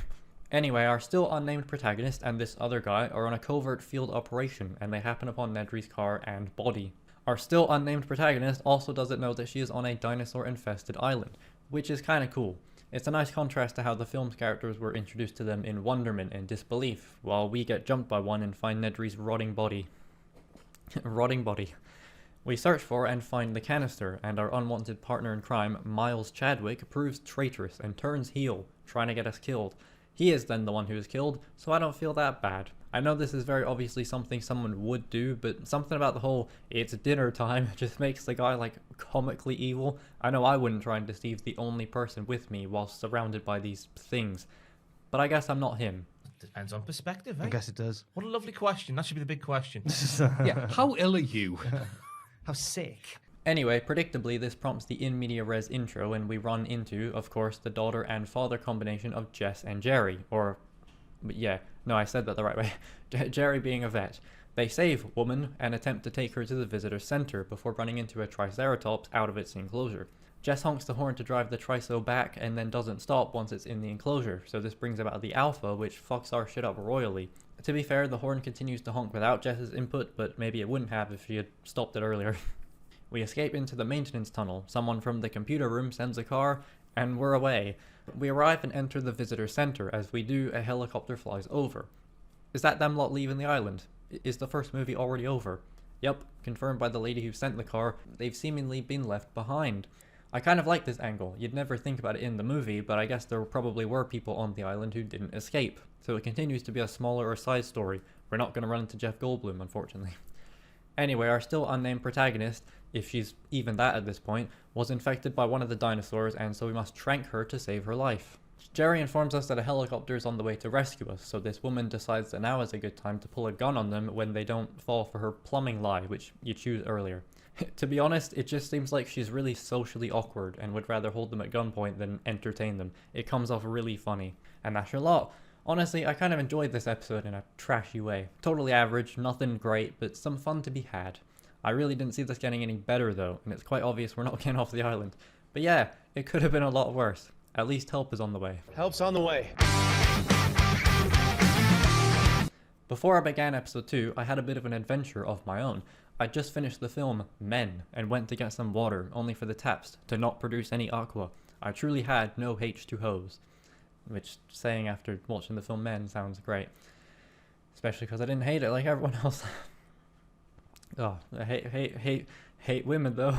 Anyway, our still unnamed protagonist and this other guy are on a covert field operation and they happen upon Nedry's car and body. Our still unnamed protagonist also doesn't know that she is on a dinosaur-infested island, which is kinda cool. It's a nice contrast to how the film's characters were introduced to them in wonderment and disbelief, while we get jumped by one and find Nedry's rotting body. Rotting body. We search for and find the canister, and our unwanted partner in crime, Miles Chadwick, proves traitorous and turns heel, trying to get us killed. He is then the one who is killed, so I don't feel that bad. I know this is very obviously something someone would do, but something about the whole "it's dinner time" just makes the guy like comically evil. I know I wouldn't try and deceive the only person with me while surrounded by these things, but I guess I'm not him. Depends on perspective, eh? I guess it does. What a lovely question. That should be the big question. Yeah, how ill are you? How sick. Anyway, predictably, this prompts the in media res intro, and we run into, of course, the daughter and father combination of Jess and Jerry. But yeah, no, I said that the right way. Jerry being a vet. They save woman and attempt to take her to the visitor center before running into a triceratops out of its enclosure. Jess honks the horn to drive the triso back and then doesn't stop once it's in the enclosure, so this brings about the alpha, which fucks our shit up royally. To be fair, the horn continues to honk without Jess's input, but maybe it wouldn't have if she had stopped it earlier. We escape into the maintenance tunnel, someone from the computer room sends a car, and we're away. We arrive and enter the visitor center. As we do, a helicopter flies over. Is that them lot leaving the island? Is the first movie already over? Yep, confirmed by the lady who sent the car, they've seemingly been left behind. I kind of like this angle. You'd never think about it in the movie, but I guess there probably were people on the island who didn't escape. So it continues to be a smaller or side story. We're not going to run into Jeff Goldblum, unfortunately. Anyway, our still unnamed protagonist, if she's even that at this point, was infected by one of the dinosaurs, and so we must trank her to save her life. Jerry informs us that a helicopter is on the way to rescue us, so this woman decides that now is a good time to pull a gun on them when they don't fall for her plumbing lie, which you choose earlier. To be honest, it just seems like she's really socially awkward and would rather hold them at gunpoint than entertain them. It comes off really funny. And that's your lot. Honestly, I kind of enjoyed this episode in a trashy way. Totally average, nothing great, but some fun to be had. I really didn't see this getting any better though, and it's quite obvious we're not getting off the island. But yeah, it could have been a lot worse. At least help is on the way. Help's on the way. Before I began episode 2, I had a bit of an adventure of my own. I just finished the film Men and went to get some water, only for the taps to not produce any aqua. I truly had no H2Os, which saying after watching the film Men sounds great. Especially because I didn't hate it like everyone else. Oh, I hate women though.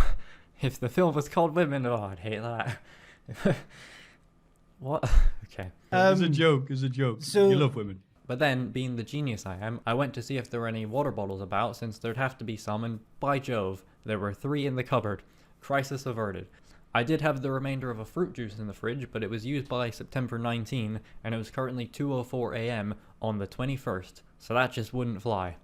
If the film was called Women, oh, I'd hate that. What? Okay. It's a joke, it's a joke. So, you love women. But then, being the genius I am, I went to see if there were any water bottles about, since there'd have to be some, and by Jove, there were 3 in the cupboard. Crisis averted. I did have the remainder of a fruit juice in the fridge, but it was used by September 19, and it was currently 2:04 AM on the 21st, so that just wouldn't fly.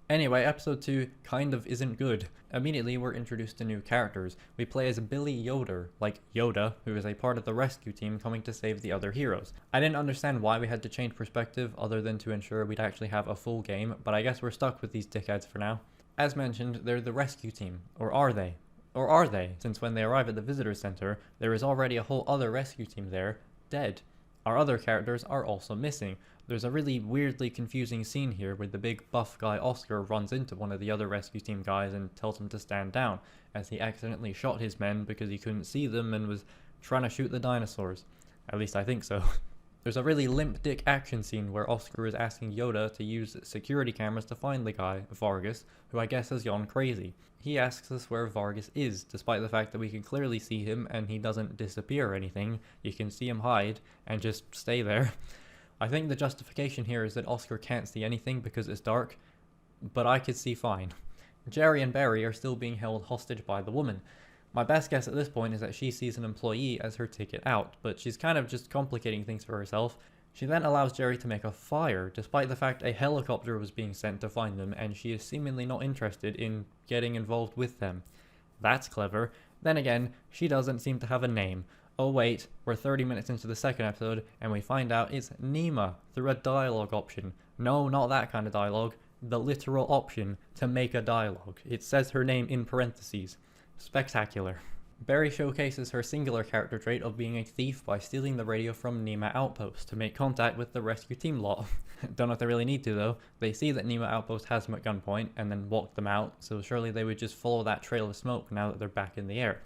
Anyway, episode 2 kind of isn't good. Immediately, we're introduced to new characters. We play as Billy Yoder, like Yoda, who is a part of the rescue team coming to save the other heroes. I didn't understand why we had to change perspective, other than to ensure we'd actually have a full game, but I guess we're stuck with these dickheads for now. As mentioned, they're the rescue team. Or are they? Or are they? Since when they arrive at the visitor center, there is already a whole other rescue team there, dead. Our other characters are also missing. There's a really weirdly confusing scene here where the big buff guy Oscar runs into one of the other rescue team guys and tells him to stand down, as he accidentally shot his men because he couldn't see them and was trying to shoot the dinosaurs. At least I think so. There's a really limp dick action scene where Oscar is asking Yoda to use security cameras to find the guy, Vargas, who I guess has gone crazy. He asks us where Vargas is, despite the fact that we can clearly see him and he doesn't disappear or anything. You can see him hide and just stay there. I think the justification here is that Oscar can't see anything because it's dark, but I could see fine. Jerry and Barry are still being held hostage by the woman. My best guess at this point is that she sees an employee as her ticket out, but she's kind of just complicating things for herself. She then allows Jerry to make a fire, despite the fact a helicopter was being sent to find them, and she is seemingly not interested in getting involved with them. That's clever. Then again, she doesn't seem to have a name. Oh wait, we're 30 minutes into the second episode, and we find out it's Nima through a dialogue option. No, not that kind of dialogue. The literal option to make a dialogue. It says her name in parentheses. Spectacular. Barry showcases her singular character trait of being a thief by stealing the radio from Nima Outpost to make contact with the rescue team lot. Don't know if they really need to though. They see that Nima Outpost has them at gunpoint and then walk them out, so surely they would just follow that trail of smoke now that they're back in the air.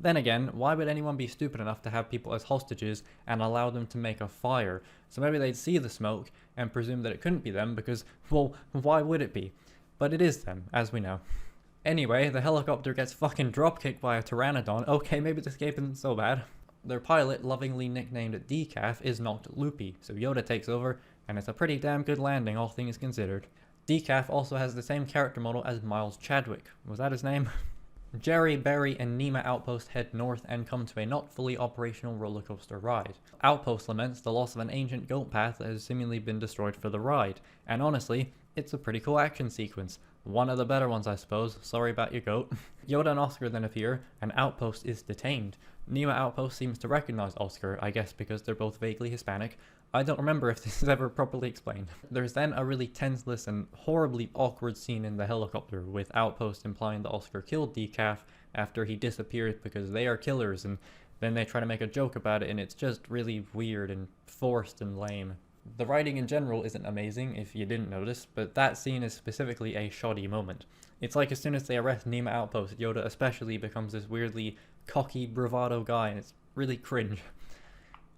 Then again, why would anyone be stupid enough to have people as hostages and allow them to make a fire? So maybe they'd see the smoke and presume that it couldn't be them because, well, why would it be? But it is them, as we know. Anyway, the helicopter gets fucking dropkicked by a pteranodon. Okay, maybe the escape isn't so bad. Their pilot, lovingly nicknamed Decaf, is knocked loopy, so Yoda takes over, and it's a pretty damn good landing, all things considered. Decaf also has the same character model as Miles Chadwick. Was that his name? Jerry, Barry, and Nema Outpost head north and come to a not fully operational roller coaster ride. Outpost laments the loss of an ancient goat path that has seemingly been destroyed for the ride, and honestly, it's a pretty cool action sequence. One of the better ones, I suppose. Sorry about your goat. Yoda and Oscar then appear, and Outpost is detained. Nema Outpost seems to recognize Oscar, I guess because they're both vaguely Hispanic. I don't remember if this is ever properly explained. There's then a really tenseless and horribly awkward scene in the helicopter, with Outpost implying that Oscar killed Decaf after he disappeared because they are killers, and then they try to make a joke about it, and it's just really weird and forced and lame. The writing in general isn't amazing, if you didn't notice, but that scene is specifically a shoddy moment. It's like as soon as they arrest Nema Outpost, Yoda especially becomes this weirdly cocky bravado guy, and it's really cringe.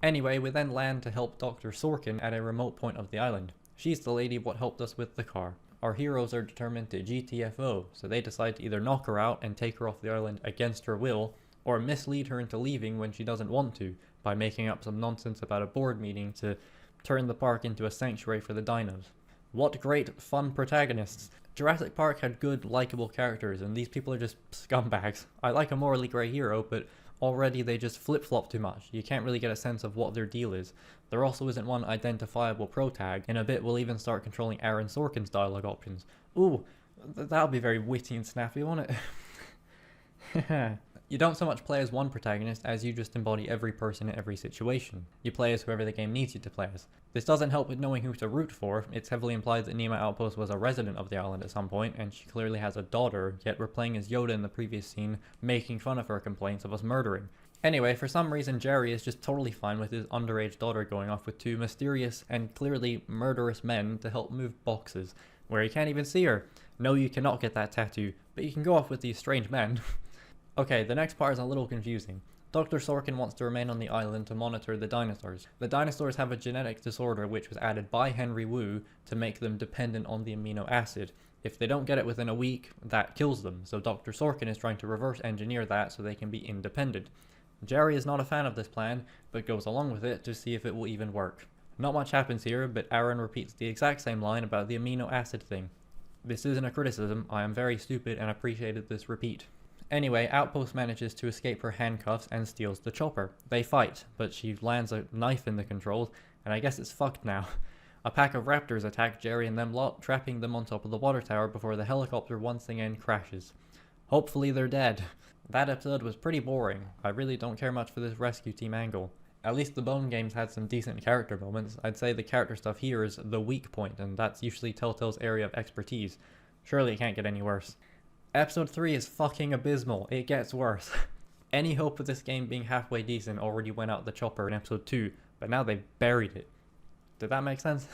Anyway, we then land to help Dr. Sorkin at a remote point of the island. She's the lady what helped us with the car. Our heroes are determined to GTFO, so they decide to either knock her out and take her off the island against her will, or mislead her into leaving when she doesn't want to, by making up some nonsense about a board meeting to turn the park into a sanctuary for the dinos. What great, fun protagonists! Jurassic Park had good, likable characters, and these people are just scumbags. I like a morally grey hero, but already they just flip-flop too much. You can't really get a sense of what their deal is. There also isn't one identifiable protag. In a bit, we'll even start controlling Aaron Sorkin's dialogue options. Ooh, that'll be very witty and snappy, won't it? You don't so much play as one protagonist as you just embody every person in every situation. You play as whoever the game needs you to play as. This doesn't help with knowing who to root for. It's heavily implied that Nema Outpost was a resident of the island at some point, and she clearly has a daughter, yet we're playing as Yoda in the previous scene, making fun of her complaints of us murdering. Anyway, for some reason Jerry is just totally fine with his underage daughter going off with two mysterious and clearly murderous men to help move boxes, where he can't even see her. No, you cannot get that tattoo, but you can go off with these strange men. Okay, the next part is a little confusing. Dr. Sorkin wants to remain on the island to monitor the dinosaurs. The dinosaurs have a genetic disorder which was added by Henry Wu to make them dependent on the amino acid. If they don't get it within a week, that kills them, so Dr. Sorkin is trying to reverse engineer that so they can be independent. Jerry is not a fan of this plan, but goes along with it to see if it will even work. Not much happens here, but Aaron repeats the exact same line about the amino acid thing. This isn't a criticism, I am very stupid and appreciated this repeat. Anyway, Outpost manages to escape her handcuffs and steals the chopper. They fight, but she lands a knife in the controls, and I guess it's fucked now. A pack of raptors attack Jerry and them lot, trapping them on top of the water tower before the helicopter once again crashes. Hopefully they're dead. That episode was pretty boring. I really don't care much for this rescue team angle. At least the Bone games had some decent character moments. I'd say the character stuff here is the weak point, and that's usually Telltale's area of expertise. Surely it can't get any worse. Episode 3 is fucking abysmal. It gets worse. Any hope of this game being halfway decent already went out the chopper in episode 2, but now they've buried it. Did that make sense?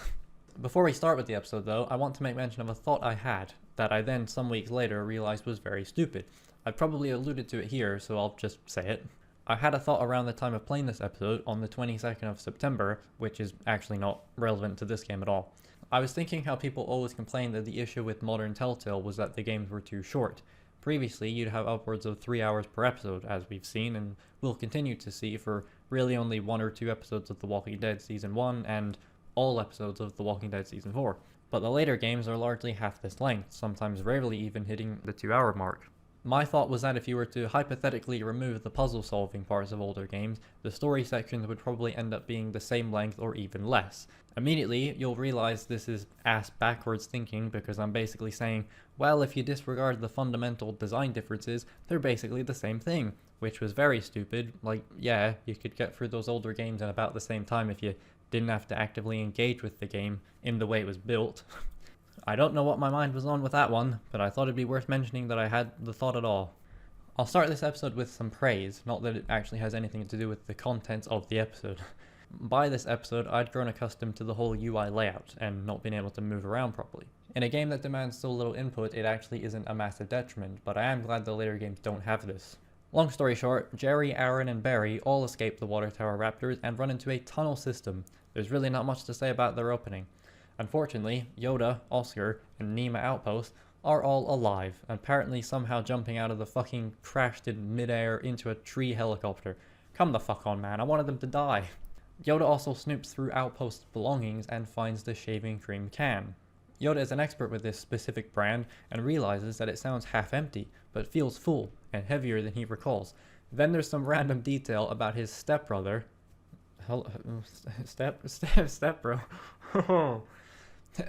Before we start with the episode though, I want to make mention of a thought I had, that I then some weeks later realized was very stupid. I've probably alluded to it here, so I'll just say it. I had a thought around the time of playing this episode on the 22nd of September, which is actually not relevant to this game at all. I was thinking how people always complain that the issue with modern Telltale was that the games were too short. Previously, you'd have upwards of 3 hours per episode, as we've seen, and will continue to see for really only 1 or 2 episodes of The Walking Dead Season 1 and all episodes of The Walking Dead Season 4. But the later games are largely half this length, sometimes rarely even hitting the 2-hour mark. My thought was that if you were to hypothetically remove the puzzle-solving parts of older games, the story sections would probably end up being the same length or even less. Immediately, you'll realize this is ass-backwards thinking because I'm basically saying, well, if you disregard the fundamental design differences, they're basically the same thing, which was very stupid. Like, yeah, you could get through those older games in about the same time if you didn't have to actively engage with the game in the way it was built. I don't know what my mind was on with that one, but I thought it'd be worth mentioning that I had the thought at all. I'll start this episode with some praise, not that it actually has anything to do with the contents of the episode. By this episode, I'd grown accustomed to the whole UI layout, and not being able to move around properly. In a game that demands so little input, it actually isn't a massive detriment, but I am glad the later games don't have this. Long story short, Jerry, Aaron, and Barry all escape the water tower raptors and run into a tunnel system. There's really not much to say about their opening. Unfortunately, Yoda, Oscar, and Nema Outpost are all alive, apparently somehow jumping out of the fucking crashed in midair into a tree helicopter. Come the fuck on, man, I wanted them to die. Yoda also snoops through Outpost's belongings and finds the shaving cream can. Yoda is an expert with this specific brand and realizes that it sounds half empty, but feels full and heavier than he recalls. Then there's some random detail about his stepbrother. Stepbro.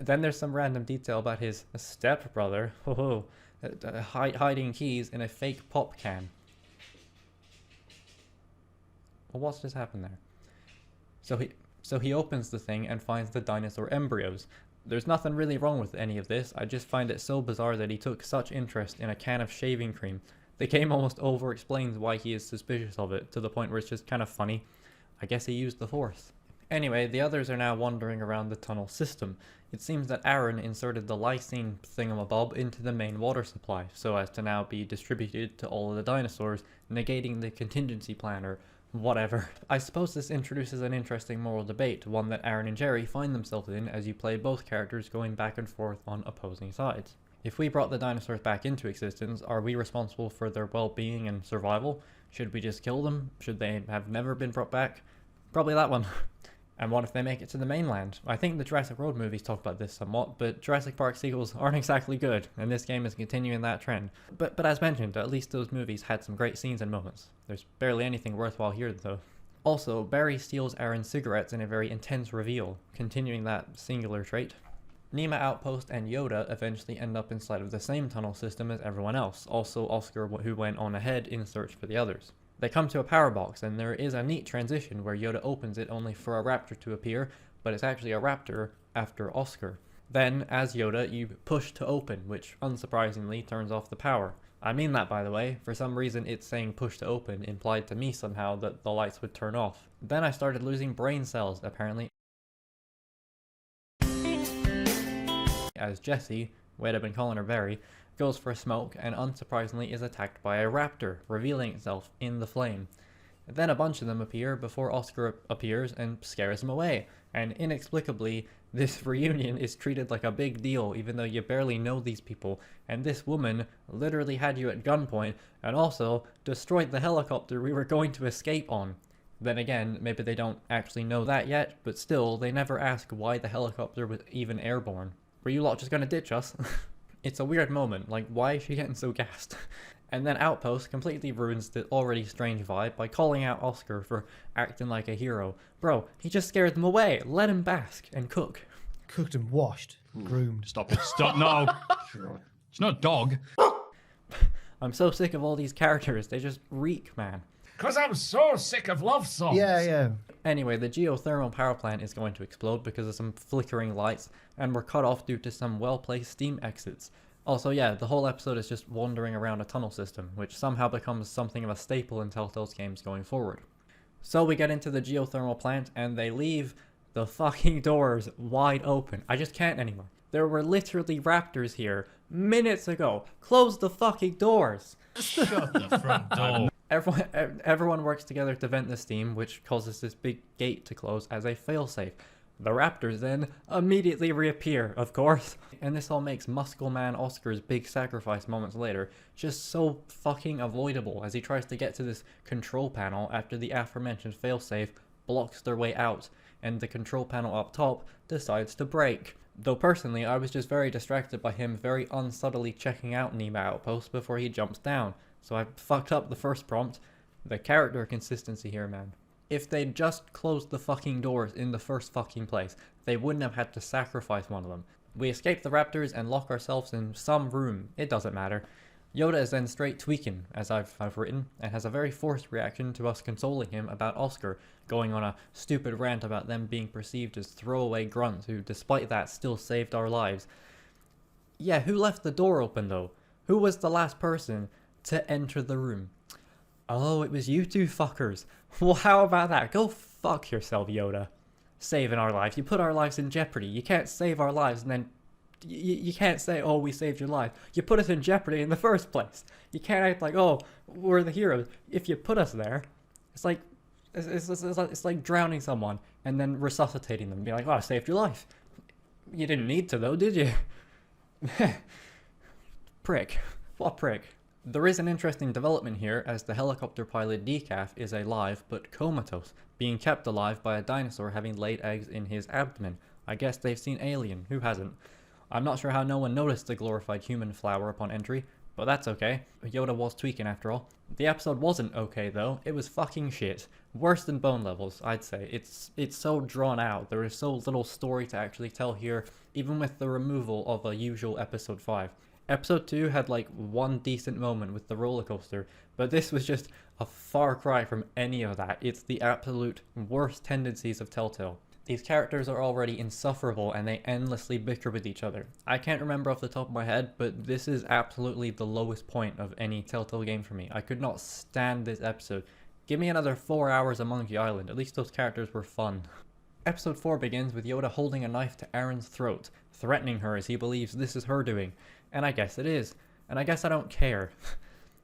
Then there's some random detail about his stepbrother hiding keys in a fake pop can. Well, what's just happened there? So he opens the thing and finds the dinosaur embryos. There's nothing really wrong with any of this, I just find it so bizarre that he took such interest in a can of shaving cream. The game almost over-explains why he is suspicious of it, to the point where it's just kind of funny. I guess he used the Force. Anyway, the others are now wandering around the tunnel system. It seems that Aaron inserted the lysine thingamabob into the main water supply, so as to now be distributed to all of the dinosaurs, negating the contingency plan or whatever. I suppose this introduces an interesting moral debate, one that Aaron and Jerry find themselves in as you play both characters going back and forth on opposing sides. If we brought the dinosaurs back into existence, are we responsible for their well-being and survival? Should we just kill them? Should they have never been brought back? Probably that one. And what if they make it to the mainland? I think the Jurassic World movies talk about this somewhat, but Jurassic Park sequels aren't exactly good, and this game is continuing that trend. But as mentioned, at least those movies had some great scenes and moments. There's barely anything worthwhile here, though. Also, Barry steals Aaron's cigarettes in a very intense reveal, continuing that singular trait. Nema Outpost and Yoda eventually end up inside of the same tunnel system as everyone else, also Oscar, who went on ahead in search for the others. They come to a power box, and there is a neat transition where Yoda opens it only for a raptor to appear, but it's actually a raptor after Oscar. Then, as Yoda, you push to open, which unsurprisingly turns off the power. I mean that, by the way. For some reason, it's saying push to open implied to me somehow that the lights would turn off. Then I started losing brain cells, apparently, as Jessie, Wade have been calling her Barry, goes for a smoke and unsurprisingly is attacked by a raptor, revealing itself in the flame. Then a bunch of them appear before Oscar appears and scares them away, and inexplicably this reunion is treated like a big deal even though you barely know these people, and this woman literally had you at gunpoint and also destroyed the helicopter we were going to escape on. Then again, maybe they don't actually know that yet, but still, they never ask why the helicopter was even airborne. Were you lot just gonna ditch us? It's a weird moment, like why is she getting so gassed? And then Outpost completely ruins the already strange vibe by calling out Oscar for acting like a hero. Bro, he just scared them away, let him bask and cook. Cooked and washed, groomed. Stop it, stop, no. It's not a dog. I'm so sick of all these characters, they just reek, man. Because I'm so sick of love songs. Yeah. Anyway, the geothermal power plant is going to explode because of some flickering lights, and we're cut off due to some well-placed steam exits. Also, yeah, the whole episode is just wandering around a tunnel system, which somehow becomes something of a staple in Telltale's games going forward. So we get into the geothermal plant, and they leave the fucking doors wide open. I just can't anymore. There were literally raptors here minutes ago. Close the fucking doors! Shut the front door. Everyone works together to vent the steam, which causes this big gate to close as a failsafe. The raptors then immediately reappear, of course. And this all makes Muscle Man Oscar's big sacrifice moments later just so fucking avoidable as he tries to get to this control panel after the aforementioned failsafe blocks their way out, and the control panel up top decides to break. Though personally, I was just very distracted by him very unsubtly checking out Nema Outpost before he jumps down. So I fucked up the first prompt. The character consistency here, man. If they'd just closed the fucking doors in the first fucking place, they wouldn't have had to sacrifice one of them. We escape the raptors and lock ourselves in some room. It doesn't matter. Yoda is then straight tweaking, as I've written, and has a very forced reaction to us consoling him about Oscar, going on a stupid rant about them being perceived as throwaway grunts who, despite that, still saved our lives. Yeah, who left the door open though? Who was the last person to enter the room? Oh, it was you two fuckers. Well, how about that? Go fuck yourself, Yoda. Saving our lives. You put our lives in jeopardy. You can't save our lives and then you can't say, oh, we saved your life. You put us in jeopardy in the first place. You can't act like, oh, we're the heroes. If you put us there, it's like it's like drowning someone and then resuscitating them. Be like, oh, I saved your life. You didn't need to though, did you? Prick. What prick? There is an interesting development here, as the helicopter pilot Decaf is alive but comatose, being kept alive by a dinosaur having laid eggs in his abdomen. I guess they've seen Alien, who hasn't? I'm not sure how no one noticed the glorified human flower upon entry, but that's okay. Yoda was tweaking after all. The episode wasn't okay though, it was fucking shit. Worse than Bone Levels, I'd say. It's so drawn out, there is so little story to actually tell here, even with the removal of a usual episode 5. Episode 2 had like one decent moment with the roller coaster, but this was just a far cry from any of that. It's the absolute worst tendencies of Telltale. These characters are already insufferable and they endlessly bicker with each other. I can't remember off the top of my head, but this is absolutely the lowest point of any Telltale game for me. I could not stand this episode. Give me another 4 hours on Monkey Island, at least those characters were fun. Episode 4 begins with Yoda holding a knife to Aaron's throat, threatening her as he believes this is her doing. And I guess it is. And I guess I don't care.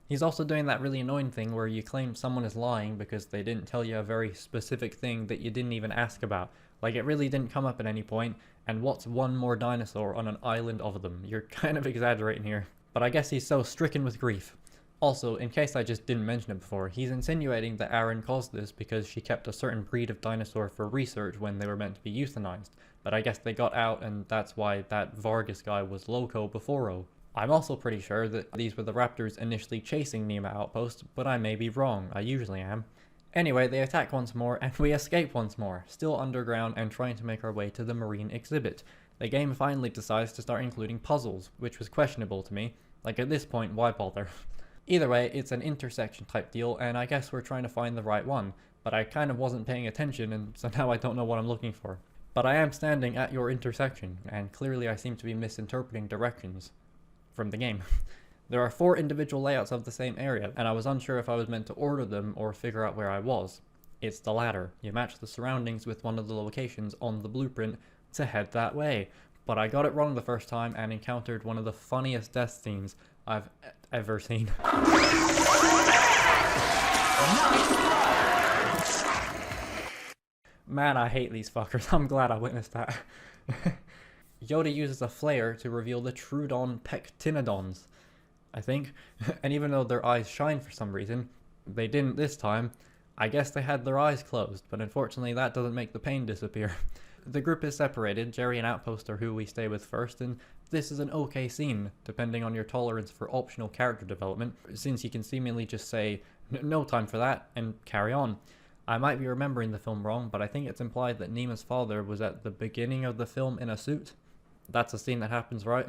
He's also doing that really annoying thing where you claim someone is lying because they didn't tell you a very specific thing that you didn't even ask about. Like, it really didn't come up at any point, and what's one more dinosaur on an island of them? You're kind of exaggerating here. But I guess he's so stricken with grief. Also, in case I just didn't mention it before, he's insinuating that Aaron caused this because she kept a certain breed of dinosaur for research when they were meant to be euthanized. But I guess they got out and that's why that Vargas guy was loco before-o. I'm also pretty sure that these were the raptors initially chasing Nema Outpost, but I may be wrong, I usually am. Anyway, they attack once more and we escape once more, still underground and trying to make our way to the marine exhibit. The game finally decides to start including puzzles, which was questionable to me. Like, at this point, why bother? Either way, it's an intersection type deal, and I guess we're trying to find the right one, but I kind of wasn't paying attention, and so now I don't know what I'm looking for. But I am standing at your intersection, and clearly I seem to be misinterpreting directions from the game. There are 4 individual layouts of the same area, and I was unsure if I was meant to order them or figure out where I was. It's the latter. You match the surroundings with one of the locations on the blueprint to head that way. But I got it wrong the first time and encountered one of the funniest death scenes I've ever seen. Man, I hate these fuckers. I'm glad I witnessed that. Yoda uses a flare to reveal the Trudon pectinodons, I think. And even though their eyes shine for some reason, they didn't this time. I guess they had their eyes closed, but unfortunately that doesn't make the pain disappear. The group is separated. Jerry and Outpost are who we stay with first, and this is an okay scene, depending on your tolerance for optional character development, since you can seemingly just say, no time for that, and carry on. I might be remembering the film wrong, but I think it's implied that Nema's father was at the beginning of the film in a suit. That's a scene that happens, right?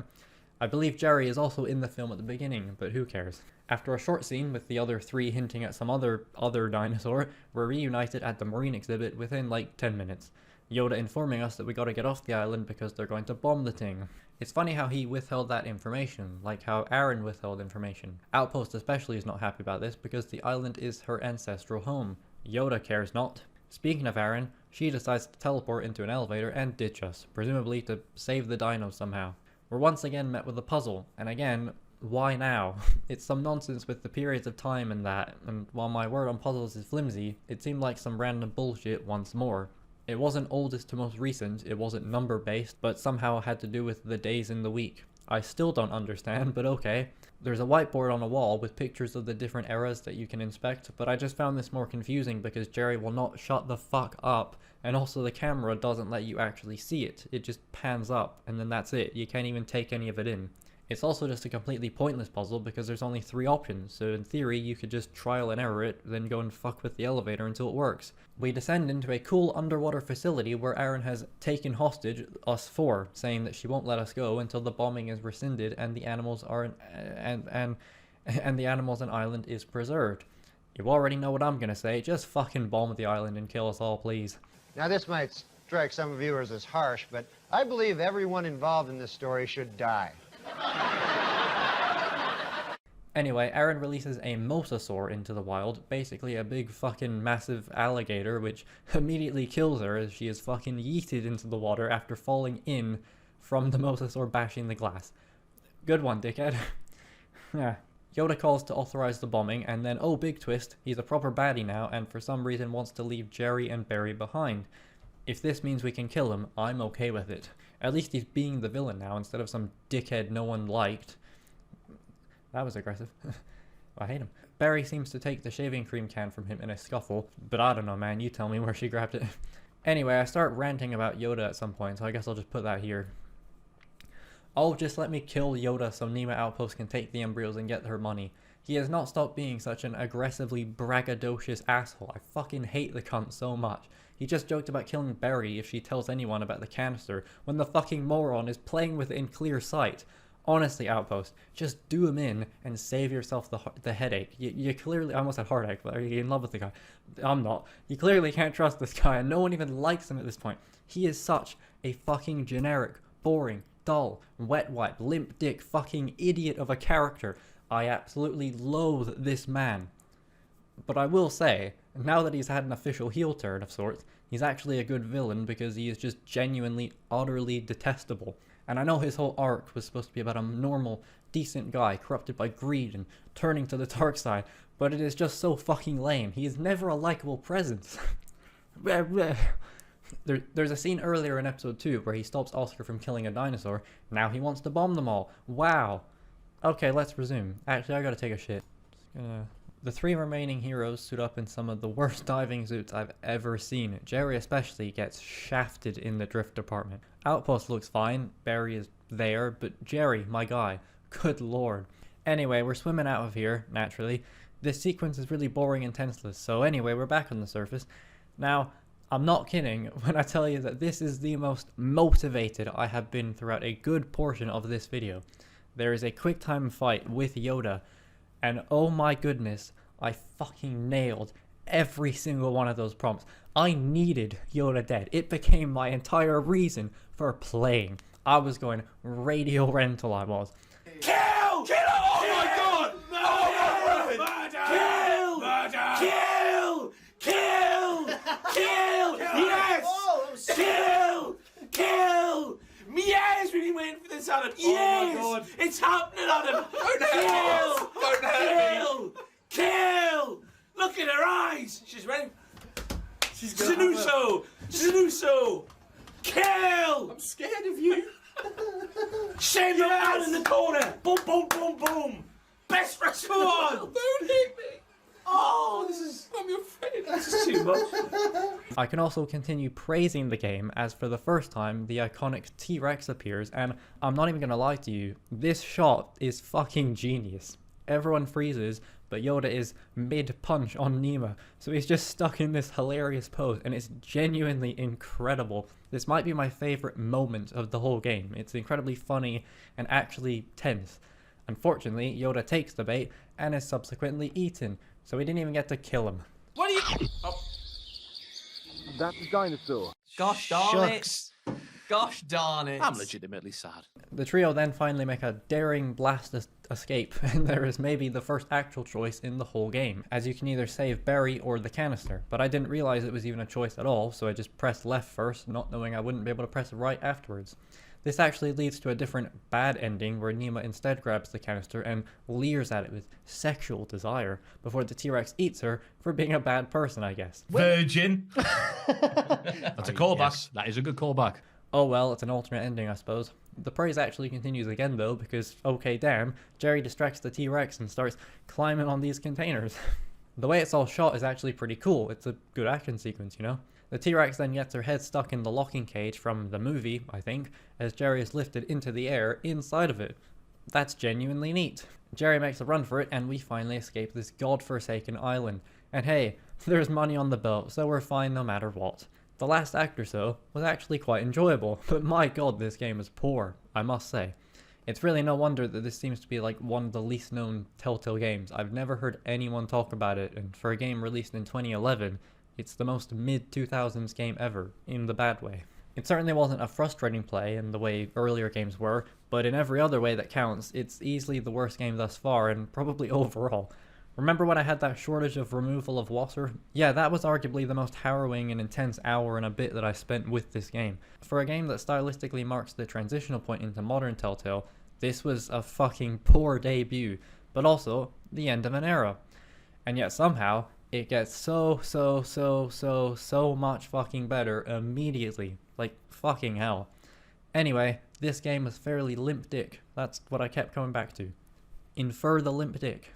I believe Jerry is also in the film at the beginning, but who cares? After a short scene with the other 3 hinting at some other dinosaur, we're reunited at the marine exhibit within like 10 minutes. Yoda informing us that we gotta get off the island because they're going to bomb the thing. It's funny how he withheld that information, like how Aaron withheld information. Outpost especially is not happy about this because the island is her ancestral home. Yoda cares not. Speaking of Aaron, she decides to teleport into an elevator and ditch us, presumably to save the dinos somehow. We're once again met with a puzzle, and again, why now? It's some nonsense with the periods of time and that, and while my word on puzzles is flimsy, it seemed like some random bullshit once more. It wasn't oldest to most recent, it wasn't number based, but somehow had to do with the days in the week. I still don't understand, but okay. There's a whiteboard on a wall with pictures of the different eras that you can inspect, but I just found this more confusing because Jerry will not shut the fuck up, and also the camera doesn't let you actually see it. It just pans up, and then that's it. You can't even take any of it in. It's also just a completely pointless puzzle because there's only 3 options, so in theory you could just trial and error it, then go and fuck with the elevator until it works. We descend into a cool underwater facility where Aaron has taken hostage us 4, saying that she won't let us go until the bombing is rescinded and the animals are and the animals and island is preserved. You already know what I'm gonna say, just fucking bomb the island and kill us all, please. Now this might strike some viewers as harsh, but I believe everyone involved in this story should die. Anyway, Aaron releases a mosasaur into the wild, basically a big fucking massive alligator, which immediately kills her as she is fucking yeeted into the water after falling in from the mosasaur bashing the glass. Good one, dickhead. Yeah. Yoda calls to authorize the bombing, and then, oh big twist, he's a proper baddie now, and for some reason wants to leave Jerry and Barry behind. If this means we can kill him, I'm okay with it. At least he's being the villain now, instead of some dickhead no one liked. That was aggressive. I hate him. Barry seems to take the shaving cream can from him in a scuffle, but I don't know, man. You tell me where she grabbed it. Anyway, I start ranting about Yoda at some point, so I guess I'll just put that here. Oh, just let me kill Yoda so Nema Outpost can take the embryos and get her money. He has not stopped being such an aggressively braggadocious asshole. I fucking hate the cunt so much. He just joked about killing Barry if she tells anyone about the canister, when the fucking moron is playing with it in clear sight. Honestly, Outpost, just do him in and save yourself the headache. You clearly, I almost said heartache, but are you in love with the guy? I'm not. You clearly can't trust this guy, and no one even likes him at this point. He is such a fucking generic, boring, dull, wet wipe, limp dick, fucking idiot of a character. I absolutely loathe this man. But I will say, now that he's had an official heel turn of sorts, he's actually a good villain because he is just genuinely, utterly detestable. And I know his whole arc was supposed to be about a normal, decent guy corrupted by greed and turning to the dark side, but it is just so fucking lame. He is never a likable presence. There's a scene earlier in episode 2 where he stops Oscar from killing a dinosaur. Now he wants to bomb them all. Wow. Okay, let's resume. Actually, I gotta take a shit. The 3 remaining heroes suit up in some of the worst diving suits I've ever seen. Jerry especially gets shafted in the drift department. Outpost looks fine, Barry is there, but Jerry, my guy, good lord. Anyway, we're swimming out of here, naturally. This sequence is really boring and tenseless, so anyway, we're back on the surface. Now, I'm not kidding when I tell you that this is the most motivated I have been throughout a good portion of this video. There is a quick time fight with Yoda, and oh my goodness, I fucking nailed every single one of those prompts. I needed Yoda dead. It became my entire reason for playing. I was going radio rental, I was. Kill! Kill! Oh my god! Kill! Kill! Kill! Yes! Kill! Kill! Yes, we've been waiting for this, Adam. Yes! Oh my god. It's happening, Adam. Don't hurt me. Don't hurt me. Kill! Look at her eyes. She's ready. Zanuso! Zanuso! Kill! I'm scared of you. Shame the man in the corner. Boom, boom, boom, boom. Best wrestler. Come on. Don't hit me. Oh, I'm afraid. This is too much. I can also continue praising the game as for the first time the iconic T-Rex appears, and I'm not even gonna lie to you, this shot is fucking genius. Everyone freezes, but Yoda is mid-punch on Nema, so he's just stuck in this hilarious pose, and it's genuinely incredible. This might be my favorite moment of the whole game. It's incredibly funny and actually tense. Unfortunately, Yoda takes the bait and is subsequently eaten, so we didn't even get to kill him. What are you... Oh. That's a dinosaur. Gosh darn it. Gosh darn it. I'm legitimately sad. The trio then finally make a daring blast escape, and there is maybe the first actual choice in the whole game, as you can either save Barry or the canister, but I didn't realize it was even a choice at all, so I just pressed left first, not knowing I wouldn't be able to press right afterwards. This actually leads to a different bad ending where Nema instead grabs the canister and leers at it with sexual desire before the T-Rex eats her for being a bad person, I guess. Virgin. That's a callback. Yes, that is a good callback. Oh well, it's an alternate ending, I suppose. The praise actually continues again though, because, okay damn, Jerry distracts the T-Rex and starts climbing on these containers. The way it's all shot is actually pretty cool. It's a good action sequence, you know? The T-Rex then gets her head stuck in the locking cage from the movie, I think, as Jerry is lifted into the air inside of it. That's genuinely neat. Jerry makes a run for it, and we finally escape this godforsaken island. And hey, there's money on the boat, so we're fine no matter what. The last act or so was actually quite enjoyable, but my god, this game is poor, I must say. It's really no wonder that this seems to be like one of the least known Telltale games. I've never heard anyone talk about it, and for a game released in 2011, it's the most mid-2000s game ever, in the bad way. It certainly wasn't a frustrating play in the way earlier games were, but in every other way that counts, it's easily the worst game thus far, and probably overall. Remember when I had that shortage of removal of water? Yeah, that was arguably the most harrowing and intense hour and a bit that I spent with this game. For a game that stylistically marks the transitional point into modern Telltale, this was a fucking poor debut, but also the end of an era. And yet somehow, it gets so much fucking better immediately. Like, fucking hell. Anyway, this game was fairly limp dick. That's what I kept coming back to. Infer the limp dick.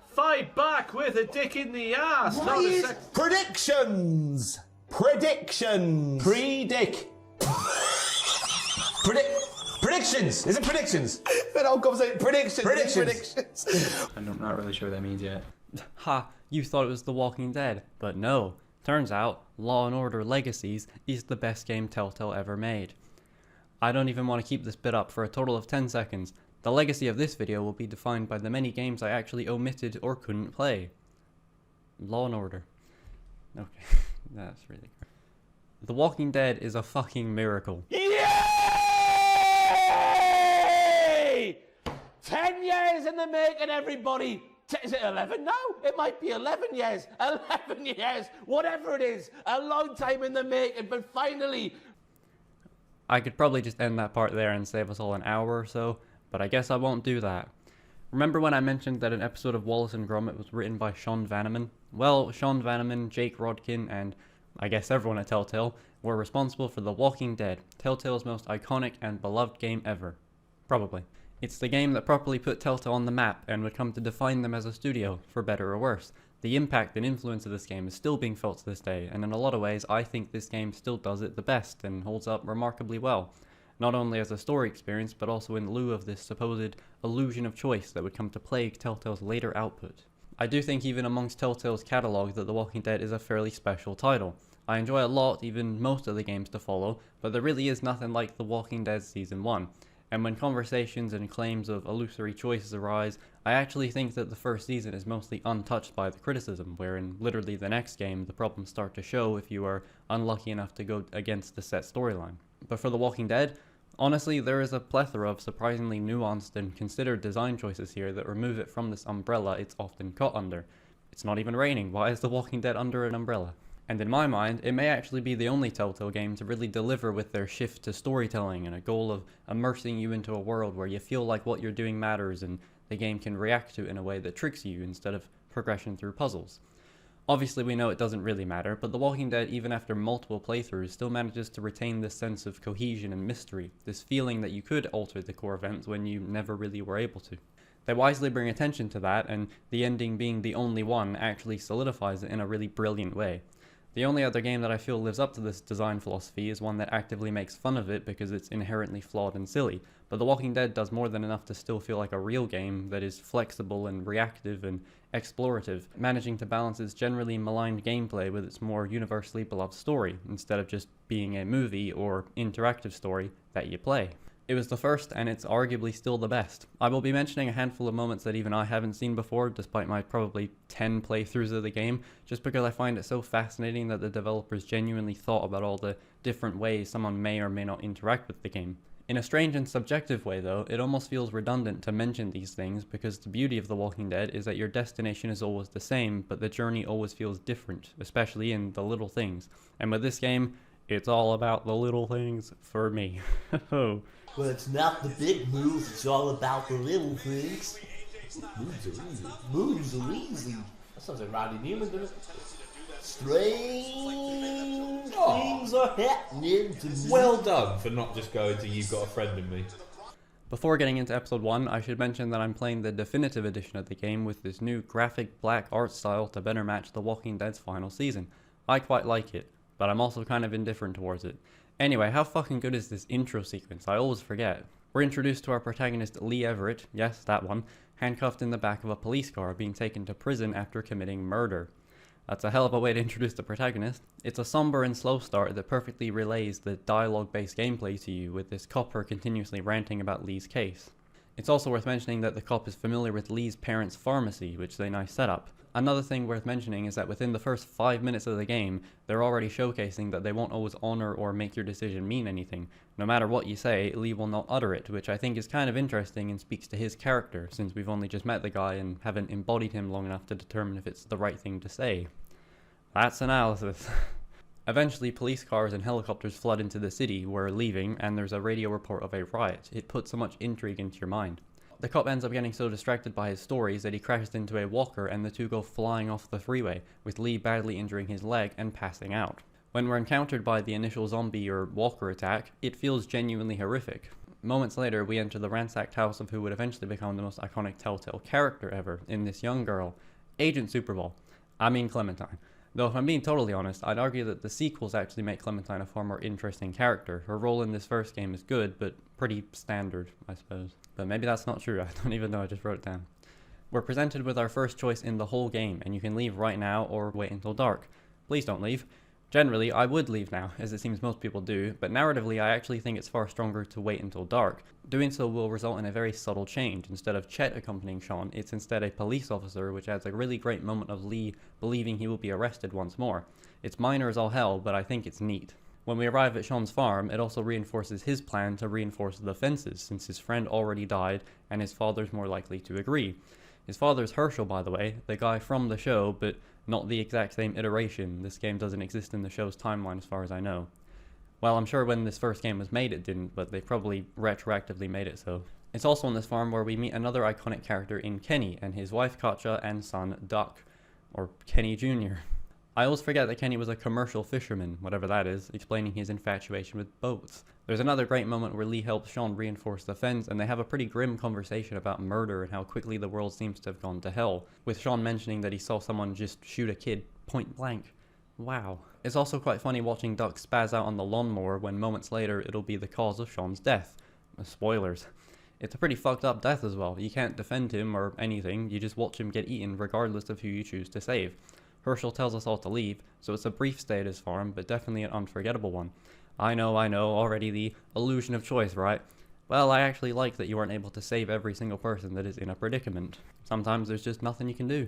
Fight back with a dick in the ass. Not a sex. Predictions! Predictions! Predict. Predictions! Is it predictions? That whole conversation. Predictions! I'm not really sure what that means yet. Ha, you thought it was The Walking Dead, but no. Turns out, Law and Order Legacies is the best game Telltale ever made. I don't even want to keep this bit up for a total of 10 seconds. The legacy of this video will be defined by the many games I actually omitted or couldn't play. Law and Order. Okay, that's really great. The Walking Dead is a fucking miracle. Yay! 10 years in the making, everybody. Is it 11? No, it might be 11 years. 11 years, whatever it is. A long time in the making, but finally. I could probably just end that part there and save us all an hour or so, but I guess I won't do that. Remember when I mentioned that an episode of Wallace and Gromit was written by Sean Vanneman? Well, Sean Vanneman, Jake Rodkin, and I guess everyone at Telltale were responsible for The Walking Dead, Telltale's most iconic and beloved game ever. Probably. It's the game that properly put Telltale on the map and would come to define them as a studio, for better or worse. The impact and influence of this game is still being felt to this day, and in a lot of ways I think this game still does it the best and holds up remarkably well. Not only as a story experience, but also in lieu of this supposed illusion of choice that would come to plague Telltale's later output. I do think even amongst Telltale's catalogue that The Walking Dead is a fairly special title. I enjoy a lot, even most of the games to follow, but there really is nothing like The Walking Dead Season 1. And when conversations and claims of illusory choices arise, I actually think that the first season is mostly untouched by the criticism, where in literally the next game the problems start to show if you are unlucky enough to go against the set storyline. But for The Walking Dead, honestly, there is a plethora of surprisingly nuanced and considered design choices here that remove it from this umbrella it's often caught under. It's not even raining, why is The Walking Dead under an umbrella? And in my mind, it may actually be the only Telltale game to really deliver with their shift to storytelling and a goal of immersing you into a world where you feel like what you're doing matters and the game can react to it in a way that tricks you instead of progression through puzzles. Obviously we know it doesn't really matter, but The Walking Dead, even after multiple playthroughs, still manages to retain this sense of cohesion and mystery, this feeling that you could alter the core events when you never really were able to. They wisely bring attention to that, and the ending being the only one actually solidifies it in a really brilliant way. The only other game that I feel lives up to this design philosophy is one that actively makes fun of it because it's inherently flawed and silly, but The Walking Dead does more than enough to still feel like a real game that is flexible and reactive and explorative, managing to balance its generally maligned gameplay with its more universally beloved story, instead of just being a movie or interactive story that you play. It was the first, and it's arguably still the best. I will be mentioning a handful of moments that even I haven't seen before, despite my probably 10 playthroughs of the game, just because I find it so fascinating that the developers genuinely thought about all the different ways someone may or may not interact with the game. In a strange and subjective way though, it almost feels redundant to mention these things because the beauty of The Walking Dead is that your destination is always the same, but the journey always feels different, especially in the little things. And with this game, it's all about the little things for me. Well, it's not the big moves, it's all about the little things. Moves are easy. Moves are easy. That sounds like Rodney Newman, doesn't it? Strange things are happening to me. Well done for not just going to You've Got a Friend in Me. Before getting into episode 1, I should mention that I'm playing the definitive edition of the game with this new graphic black art style to better match The Walking Dead's final season. I quite like it, but I'm also kind of indifferent towards it. Anyway, how fucking good is this intro sequence? I always forget. We're introduced to our protagonist Lee Everett, yes, that one, handcuffed in the back of a police car being taken to prison after committing murder. That's a hell of a way to introduce the protagonist. It's a somber and slow start that perfectly relays the dialogue-based gameplay to you, with this copper continuously ranting about Lee's case. It's also worth mentioning that the cop is familiar with Lee's parents' pharmacy, which is a nice setup. Another thing worth mentioning is that within the first 5 minutes of the game, they're already showcasing that they won't always honor or make your decision mean anything. No matter what you say, Lee will not utter it, which I think is kind of interesting and speaks to his character, since we've only just met the guy and haven't embodied him long enough to determine if it's the right thing to say. That's analysis. Eventually, police cars and helicopters flood into the city, we're leaving, and there's a radio report of a riot. It puts so much intrigue into your mind. The cop ends up getting so distracted by his stories that he crashes into a walker and the two go flying off the freeway, with Lee badly injuring his leg and passing out. When we're encountered by the initial zombie or walker attack, it feels genuinely horrific. Moments later, we enter the ransacked house of who would eventually become the most iconic Telltale character ever in this young girl, Agent Superball. I mean Clementine. Though if I'm being totally honest, I'd argue that the sequels actually make Clementine a far more interesting character. Her role in this first game is good, but pretty standard, I suppose. But maybe that's not true, I don't even know, I just wrote it down. We're presented with our first choice in the whole game, and you can leave right now or wait until dark. Please don't leave. Generally, I would leave now, as it seems most people do, but narratively I actually think it's far stronger to wait until dark. Doing so will result in a very subtle change. Instead of Chet accompanying Sean, it's instead a police officer, which adds a really great moment of Lee believing he will be arrested once more. It's minor as all hell, but I think it's neat. When we arrive at Sean's farm, it also reinforces his plan to reinforce the fences, since his friend already died and his father's more likely to agree. His father's Herschel, by the way, the guy from the show, but not the exact same iteration. This game doesn't exist in the show's timeline as far as I know. Well, I'm sure when this first game was made it didn't, but they probably retroactively made it so. It's also on this farm where we meet another iconic character in Kenny and his wife Katja and son Duck, or Kenny Jr. I always forget that Kenny was a commercial fisherman, whatever that is, explaining his infatuation with boats. There's another great moment where Lee helps Sean reinforce the fence, and they have a pretty grim conversation about murder and how quickly the world seems to have gone to hell, with Sean mentioning that he saw someone just shoot a kid point blank. Wow. It's also quite funny watching Duck spaz out on the lawnmower when moments later it'll be the cause of Sean's death. Spoilers. It's a pretty fucked up death as well. You can't defend him or anything, you just watch him get eaten regardless of who you choose to save. Herschel tells us all to leave, so it's a brief stay at his farm, but definitely an unforgettable one. I know, already the illusion of choice, right? Well, I actually like that you aren't able to save every single person that is in a predicament. Sometimes there's just nothing you can do.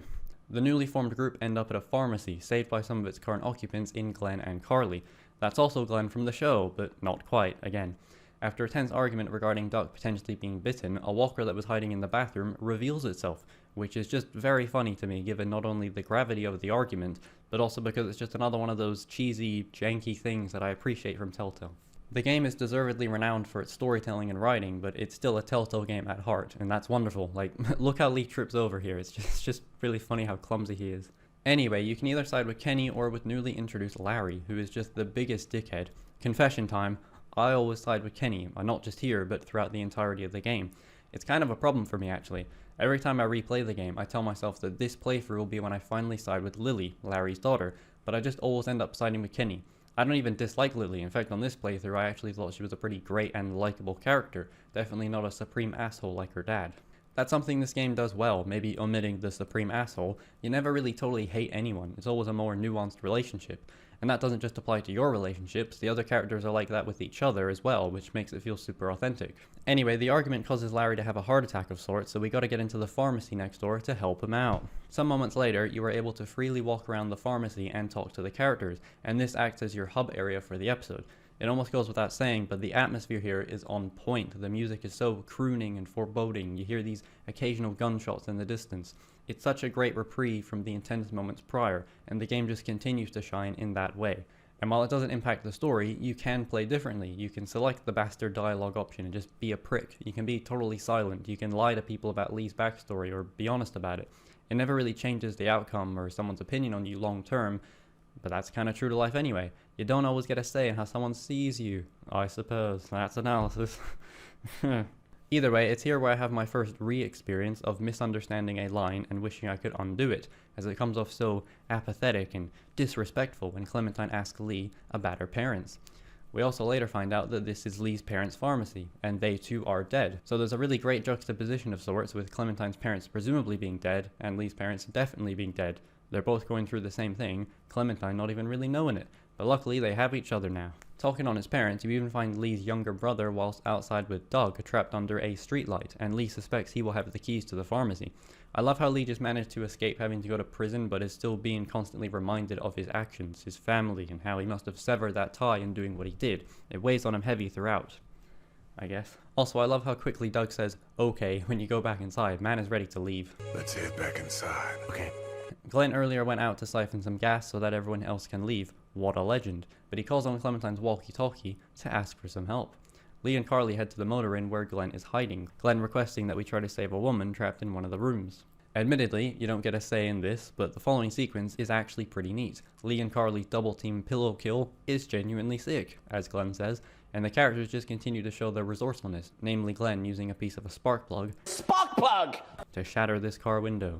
The newly formed group end up at a pharmacy, saved by some of its current occupants in Glenn and Carly. That's also Glenn from the show, but not quite, again. After a tense argument regarding Duck potentially being bitten, a walker that was hiding in the bathroom reveals itself, which is just very funny to me given not only the gravity of the argument, but also because it's just another one of those cheesy, janky things that I appreciate from Telltale. The game is deservedly renowned for its storytelling and writing, but it's still a Telltale game at heart, and that's wonderful. Like, look how Lee trips over here, it's just really funny how clumsy he is. Anyway, you can either side with Kenny or with newly introduced Larry, who is just the biggest dickhead. Confession time, I always side with Kenny, not just here, but throughout the entirety of the game. It's kind of a problem for me actually. Every time I replay the game, I tell myself that this playthrough will be when I finally side with Lily, Larry's daughter, but I just always end up siding with Kenny. I don't even dislike Lily. In fact, on this playthrough, I actually thought she was a pretty great and likable character, definitely not a supreme asshole like her dad. That's something this game does well, maybe omitting the supreme asshole. You never really totally hate anyone, it's always a more nuanced relationship. And that doesn't just apply to your relationships, the other characters are like that with each other as well, which makes it feel super authentic. Anyway, the argument causes Larry to have a heart attack of sorts, so we gotta get into the pharmacy next door to help him out. Some moments later, you are able to freely walk around the pharmacy and talk to the characters, and this acts as your hub area for the episode. It almost goes without saying, but the atmosphere here is on point. The music is so crooning and foreboding. You hear these occasional gunshots in the distance. It's such a great reprieve from the intense moments prior, and the game just continues to shine in that way. And while it doesn't impact the story, you can play differently. You can select the bastard dialogue option and just be a prick. You can be totally silent. You can lie to people about Lee's backstory or be honest about it. It never really changes the outcome or someone's opinion on you long term, but that's kind of true to life anyway. You don't always get a say in how someone sees you, I suppose. That's analysis. Either way, it's here where I have my first re-experience of misunderstanding a line and wishing I could undo it, as it comes off so apathetic and disrespectful when Clementine asks Lee about her parents. We also later find out that this is Lee's parents' pharmacy, and they too are dead. So there's a really great juxtaposition of sorts, with Clementine's parents presumably being dead, and Lee's parents definitely being dead. They're both going through the same thing, Clementine not even really knowing it. But luckily they have each other now. Talking on his parents, you even find Lee's younger brother whilst outside with Doug, trapped under a streetlight, and Lee suspects he will have the keys to the pharmacy. I love how Lee just managed to escape having to go to prison, but is still being constantly reminded of his actions, his family, and how he must have severed that tie in doing what he did. It weighs on him heavy throughout, I guess. Also, I love how quickly Doug says, okay, when you go back inside. Man is ready to leave. Let's head back inside. Okay. Glenn earlier went out to siphon some gas so that everyone else can leave. What a legend. But he calls on Clementine's walkie-talkie to ask for some help. Lee and Carly head to the motor inn where Glenn is hiding, Glenn requesting that we try to save a woman trapped in one of the rooms. Admittedly, you don't get a say in this, but the following sequence is actually pretty neat. Lee and Carly's double-team pillow kill is genuinely sick, as Glenn says, and the characters just continue to show their resourcefulness, namely Glenn using a piece of a spark plug to shatter this car window.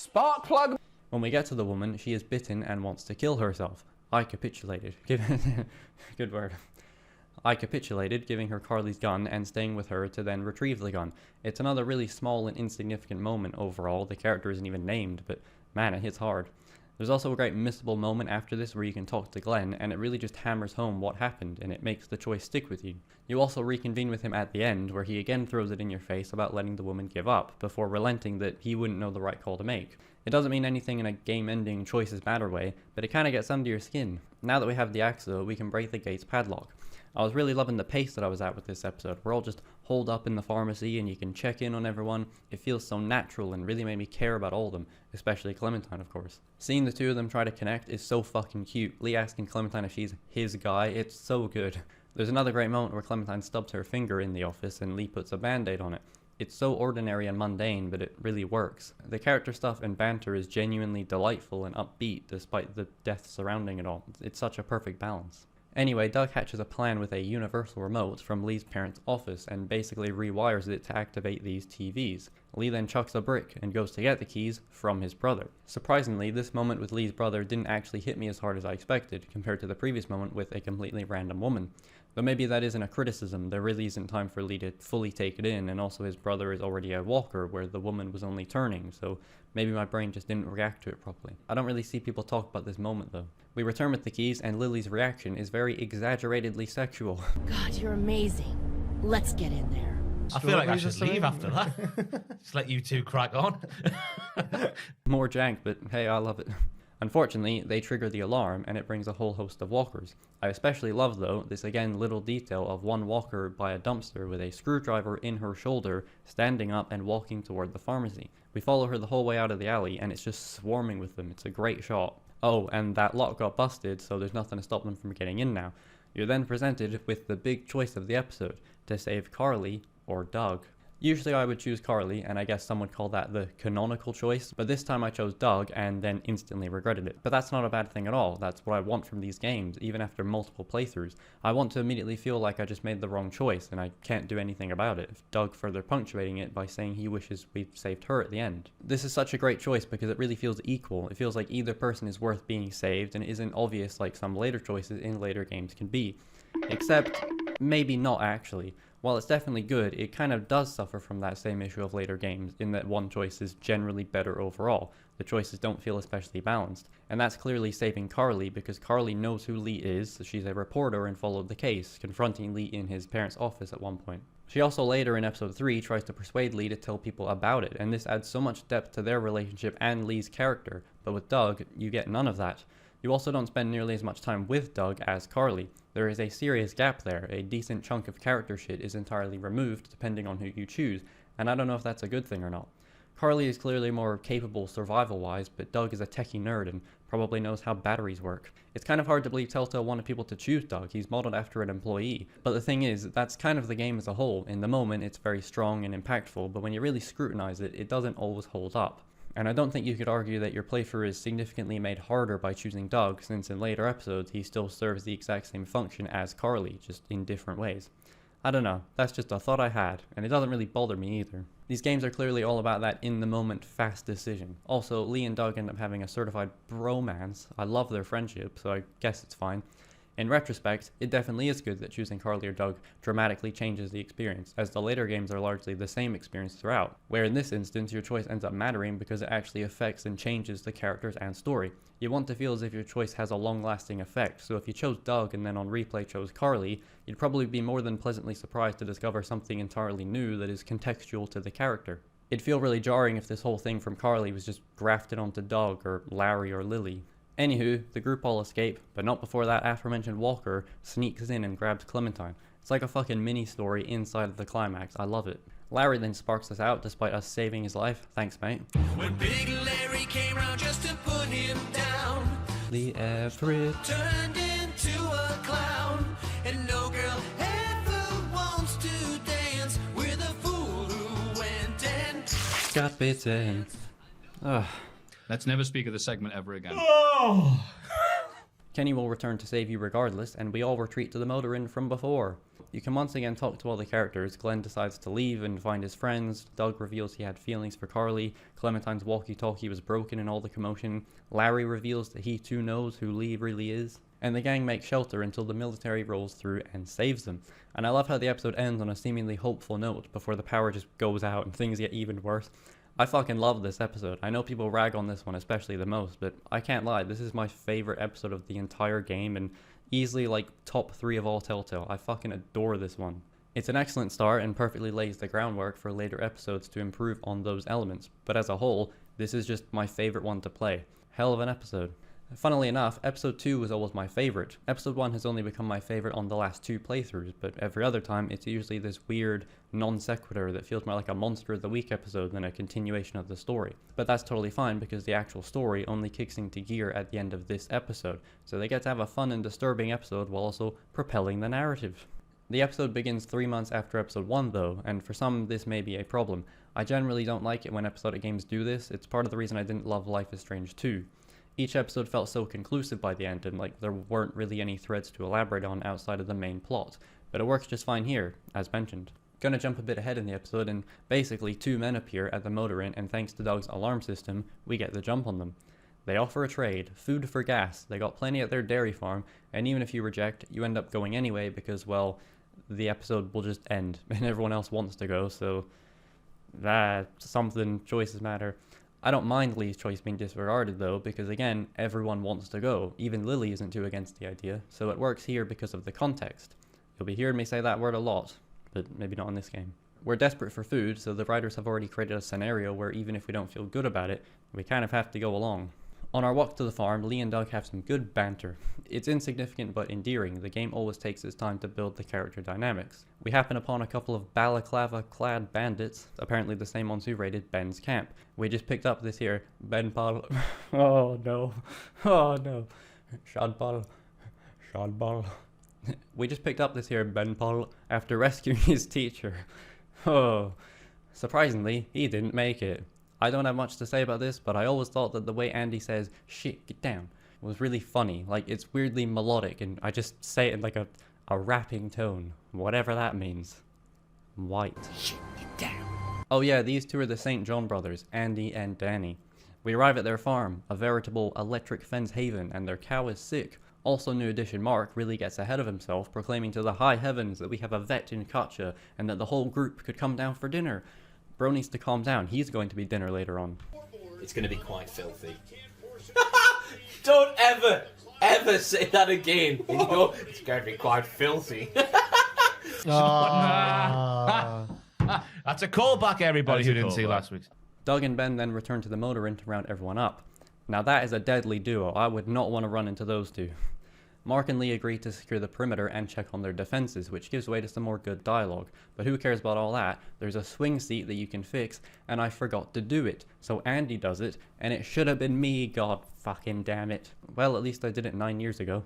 When we get to the woman, she is bitten and wants to kill herself. I capitulated. Good word. I capitulated, giving her Carly's gun and staying with her to then retrieve the gun. It's another really small and insignificant moment overall. The character isn't even named, but man, it hits hard. There's also a great missable moment after this where you can talk to Glenn, and it really just hammers home what happened, and it makes the choice stick with you. You also reconvene with him at the end, where he again throws it in your face about letting the woman give up, before relenting that he wouldn't know the right call to make. It doesn't mean anything in a game-ending choices matter way, but it kinda gets under your skin. Now that we have the axe though, we can break the gate's padlock. I was really loving the pace that I was at with this episode. We're all just holed up in the pharmacy and you can check in on everyone. It feels so natural and really made me care about all of them, especially Clementine, of course. Seeing the two of them try to connect is so fucking cute. Lee asking Clementine if she's his guy, it's so good. There's another great moment where Clementine stubs her finger in the office and Lee puts a band-aid on it. It's so ordinary and mundane, but it really works. The character stuff and banter is genuinely delightful and upbeat despite the death surrounding it all. It's such a perfect balance. Anyway, Doug hatches a plan with a universal remote from Lee's parents' office and basically rewires it to activate these TVs. Lee then chucks a brick and goes to get the keys from his brother. Surprisingly, this moment with Lee's brother didn't actually hit me as hard as I expected, compared to the previous moment with a completely random woman. Though maybe that isn't a criticism, there really isn't time for Lee to fully take it in, and also his brother is already a walker where the woman was only turning, so maybe my brain just didn't react to it properly. I don't really see people talk about this moment though. We return with the keys and Lily's reaction is very exaggeratedly sexual. God, you're amazing. Let's get in there. I feel like I should leave after that. Just let you two crack on. More jank, but hey, I love it. Unfortunately, they trigger the alarm and it brings a whole host of walkers. I especially love though this again little detail of one walker by a dumpster with a screwdriver in her shoulder, standing up and walking toward the pharmacy. We follow her the whole way out of the alley and it's just swarming with them. It's a great shot. Oh, and that lock got busted, so there's nothing to stop them from getting in now. You're then presented with the big choice of the episode, to save Carly or Doug. Usually I would choose Carly, and I guess some would call that the canonical choice, but this time I chose Doug and then instantly regretted it. But that's not a bad thing at all. That's what I want from these games, even after multiple playthroughs. I want to immediately feel like I just made the wrong choice, and I can't do anything about it, Doug further punctuating it by saying he wishes we'd saved her at the end. This is such a great choice because it really feels equal. It feels like either person is worth being saved, and it isn't obvious like some later choices in later games can be. Except, maybe not actually. While it's definitely good, it kind of does suffer from that same issue of later games, in that one choice is generally better overall. The choices don't feel especially balanced. And that's clearly saving Carly, because Carly knows who Lee is, she's a reporter and followed the case, confronting Lee in his parents' office at one point. She also later in episode 3 tries to persuade Lee to tell people about it, and this adds so much depth to their relationship and Lee's character, but with Doug, you get none of that. You also don't spend nearly as much time with Doug as Carly. There is a serious gap there. A decent chunk of character shit is entirely removed depending on who you choose, and I don't know if that's a good thing or not. Carly is clearly more capable survival-wise, but Doug is a techie nerd and probably knows how batteries work. It's kind of hard to believe Telltale wanted people to choose Doug. He's modeled after an employee. But the thing is, that's kind of the game as a whole. In the moment, it's very strong and impactful, but when you really scrutinize it, it doesn't always hold up. And I don't think you could argue that your playthrough is significantly made harder by choosing Doug, since in later episodes he still serves the exact same function as Carly, just in different ways. I don't know, that's just a thought I had, and it doesn't really bother me either. These games are clearly all about that in-the-moment fast decision. Also, Lee and Doug end up having a certified bromance. I love their friendship, so I guess it's fine. In retrospect, it definitely is good that choosing Carly or Doug dramatically changes the experience, as the later games are largely the same experience throughout, where in this instance your choice ends up mattering because it actually affects and changes the characters and story. You want to feel as if your choice has a long-lasting effect, so if you chose Doug and then on replay chose Carly, you'd probably be more than pleasantly surprised to discover something entirely new that is contextual to the character. It'd feel really jarring if this whole thing from Carly was just grafted onto Doug or Larry or Lily. Anywho, the group all escape, but not before that aforementioned Walker sneaks in and grabs Clementine. It's like a fucking mini-story inside of the climax. I love it. Larry then sparks us out despite us saving his life. Thanks, mate. When Big Larry came round just to put him down, Lee Everett turned into a clown, and no girl ever wants to dance with a fool who went and got bitten. Ugh. Let's never speak of the segment ever again. Oh! Kenny will return to save you regardless, and we all retreat to the motor inn from before. You can once again talk to all the characters. Glenn decides to leave and find his friends. Doug reveals he had feelings for Carly. Clementine's walkie-talkie was broken in all the commotion. Larry reveals that he too knows who Lee really is. And the gang makes shelter until the military rolls through and saves them. And I love how the episode ends on a seemingly hopeful note before the power just goes out and things get even worse. I fucking love this episode. I know people rag on this one especially the most, but I can't lie, this is my favorite episode of the entire game and easily like top 3 of all Telltale. I fucking adore this one. It's an excellent start and perfectly lays the groundwork for later episodes to improve on those elements, but as a whole, this is just my favorite one to play. Hell of an episode. Funnily enough, episode 2 was always my favorite. Episode 1 has only become my favorite on the last 2 playthroughs, but every other time it's usually this weird non sequitur that feels more like a Monster of the Week episode than a continuation of the story. But that's totally fine because the actual story only kicks into gear at the end of this episode, so they get to have a fun and disturbing episode while also propelling the narrative. The episode begins 3 months after episode 1 though, and for some this may be a problem. I generally don't like it when episodic games do this. It's part of the reason I didn't love Life is Strange 2. Each episode felt so conclusive by the end and like there weren't really any threads to elaborate on outside of the main plot, but it works just fine here, as mentioned. Gonna jump a bit ahead in the episode and basically 2 men appear at the motor inn and thanks to Doug's alarm system, we get the jump on them. They offer a trade, food for gas, they got plenty at their dairy farm, and even if you reject, you end up going anyway because, well, the episode will just end and everyone else wants to go, so that's something, choices matter. I don't mind Lee's choice being disregarded though, because again, everyone wants to go. Even Lily isn't too against the idea, so it works here because of the context. You'll be hearing me say that word a lot, but maybe not in this game. We're desperate for food, so the writers have already created a scenario where even if we don't feel good about it, we kind of have to go along. On our walk to the farm, Lee and Doug have some good banter. It's insignificant but endearing. The game always takes its time to build the character dynamics. We happen upon a couple of balaclava-clad bandits, apparently the same ones who raided Ben's camp. We just picked up this here, Ben Paul. Oh no. Oh no. Sean Paul. We just picked up this here Ben Paul after rescuing his teacher. Oh. Surprisingly, he didn't make it. I don't have much to say about this, but I always thought that the way Andy says, "shit, get down," was really funny. Like, it's weirdly melodic, and I just say it in like a rapping tone, whatever that means. White. Shit, get down. Oh yeah, these two are the St. John brothers, Andy and Danny. We arrive at their farm, a veritable electric fence haven, and their cow is sick. Also, new addition Mark really gets ahead of himself, proclaiming to the high heavens that we have a vet in Katja, and that the whole group could come down for dinner. Bro needs to calm down. He's going to be dinner later on. It's going to be quite filthy. Don't ever say that again. It's going to be quite filthy. That's a callback, everybody who didn't see last week's. Doug and Ben then return to the motor inn to round everyone up. Now that is a deadly duo. I would not want to run into those two. Mark and Lee agree to secure the perimeter and check on their defenses, which gives way to some more good dialogue. But who cares about all that? There's a swing seat that you can fix, and I forgot to do it. So Andy does it, and it should have been me, god fucking damn it. Well, at least I did it 9 years ago.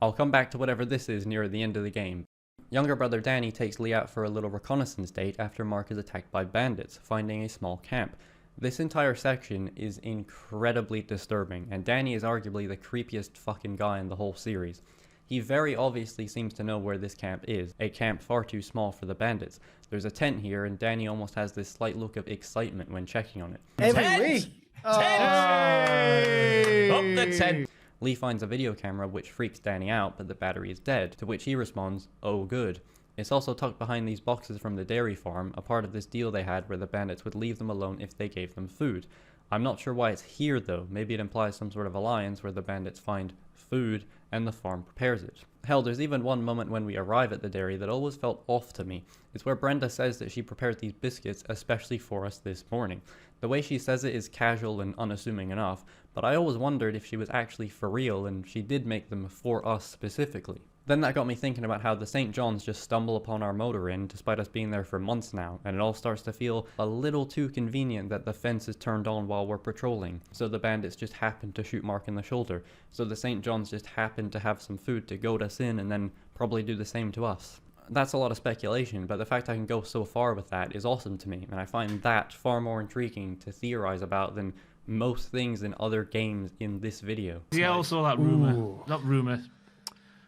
I'll come back to whatever this is near the end of the game. Younger brother Danny takes Lee out for a little reconnaissance date after Mark is attacked by bandits, finding a small camp. This entire section is incredibly disturbing, and Danny is arguably the creepiest fucking guy in the whole series. He very obviously seems to know where this camp is, a camp far too small for the bandits. There's a tent here, and Danny almost has this slight look of excitement when checking on it. Every week! Hey! Up the tent! Lee finds a video camera which freaks Danny out, but the battery is dead, to which he responds, "Oh good." It's also tucked behind these boxes from the dairy farm, a part of this deal they had where the bandits would leave them alone if they gave them food. I'm not sure why it's here though. Maybe it implies some sort of alliance where the bandits find food and the farm prepares it. Hell, there's even one moment when we arrive at the dairy that always felt off to me. It's where Brenda says that she prepared these biscuits especially for us this morning. The way she says it is casual and unassuming enough, but I always wondered if she was actually for real and she did make them for us specifically. Then that got me thinking about how the St. Johns just stumble upon our motor inn despite us being there for months now, and it all starts to feel a little too convenient that the fence is turned on while we're patrolling. So the bandits just happen to shoot Mark in the shoulder. So the St. Johns just happen to have some food to goad us in and then probably do the same to us. That's a lot of speculation, but the fact I can go so far with that is awesome to me, and I find that far more intriguing to theorize about than most things in other games in this video. Yeah, also that rumor. Not rumor.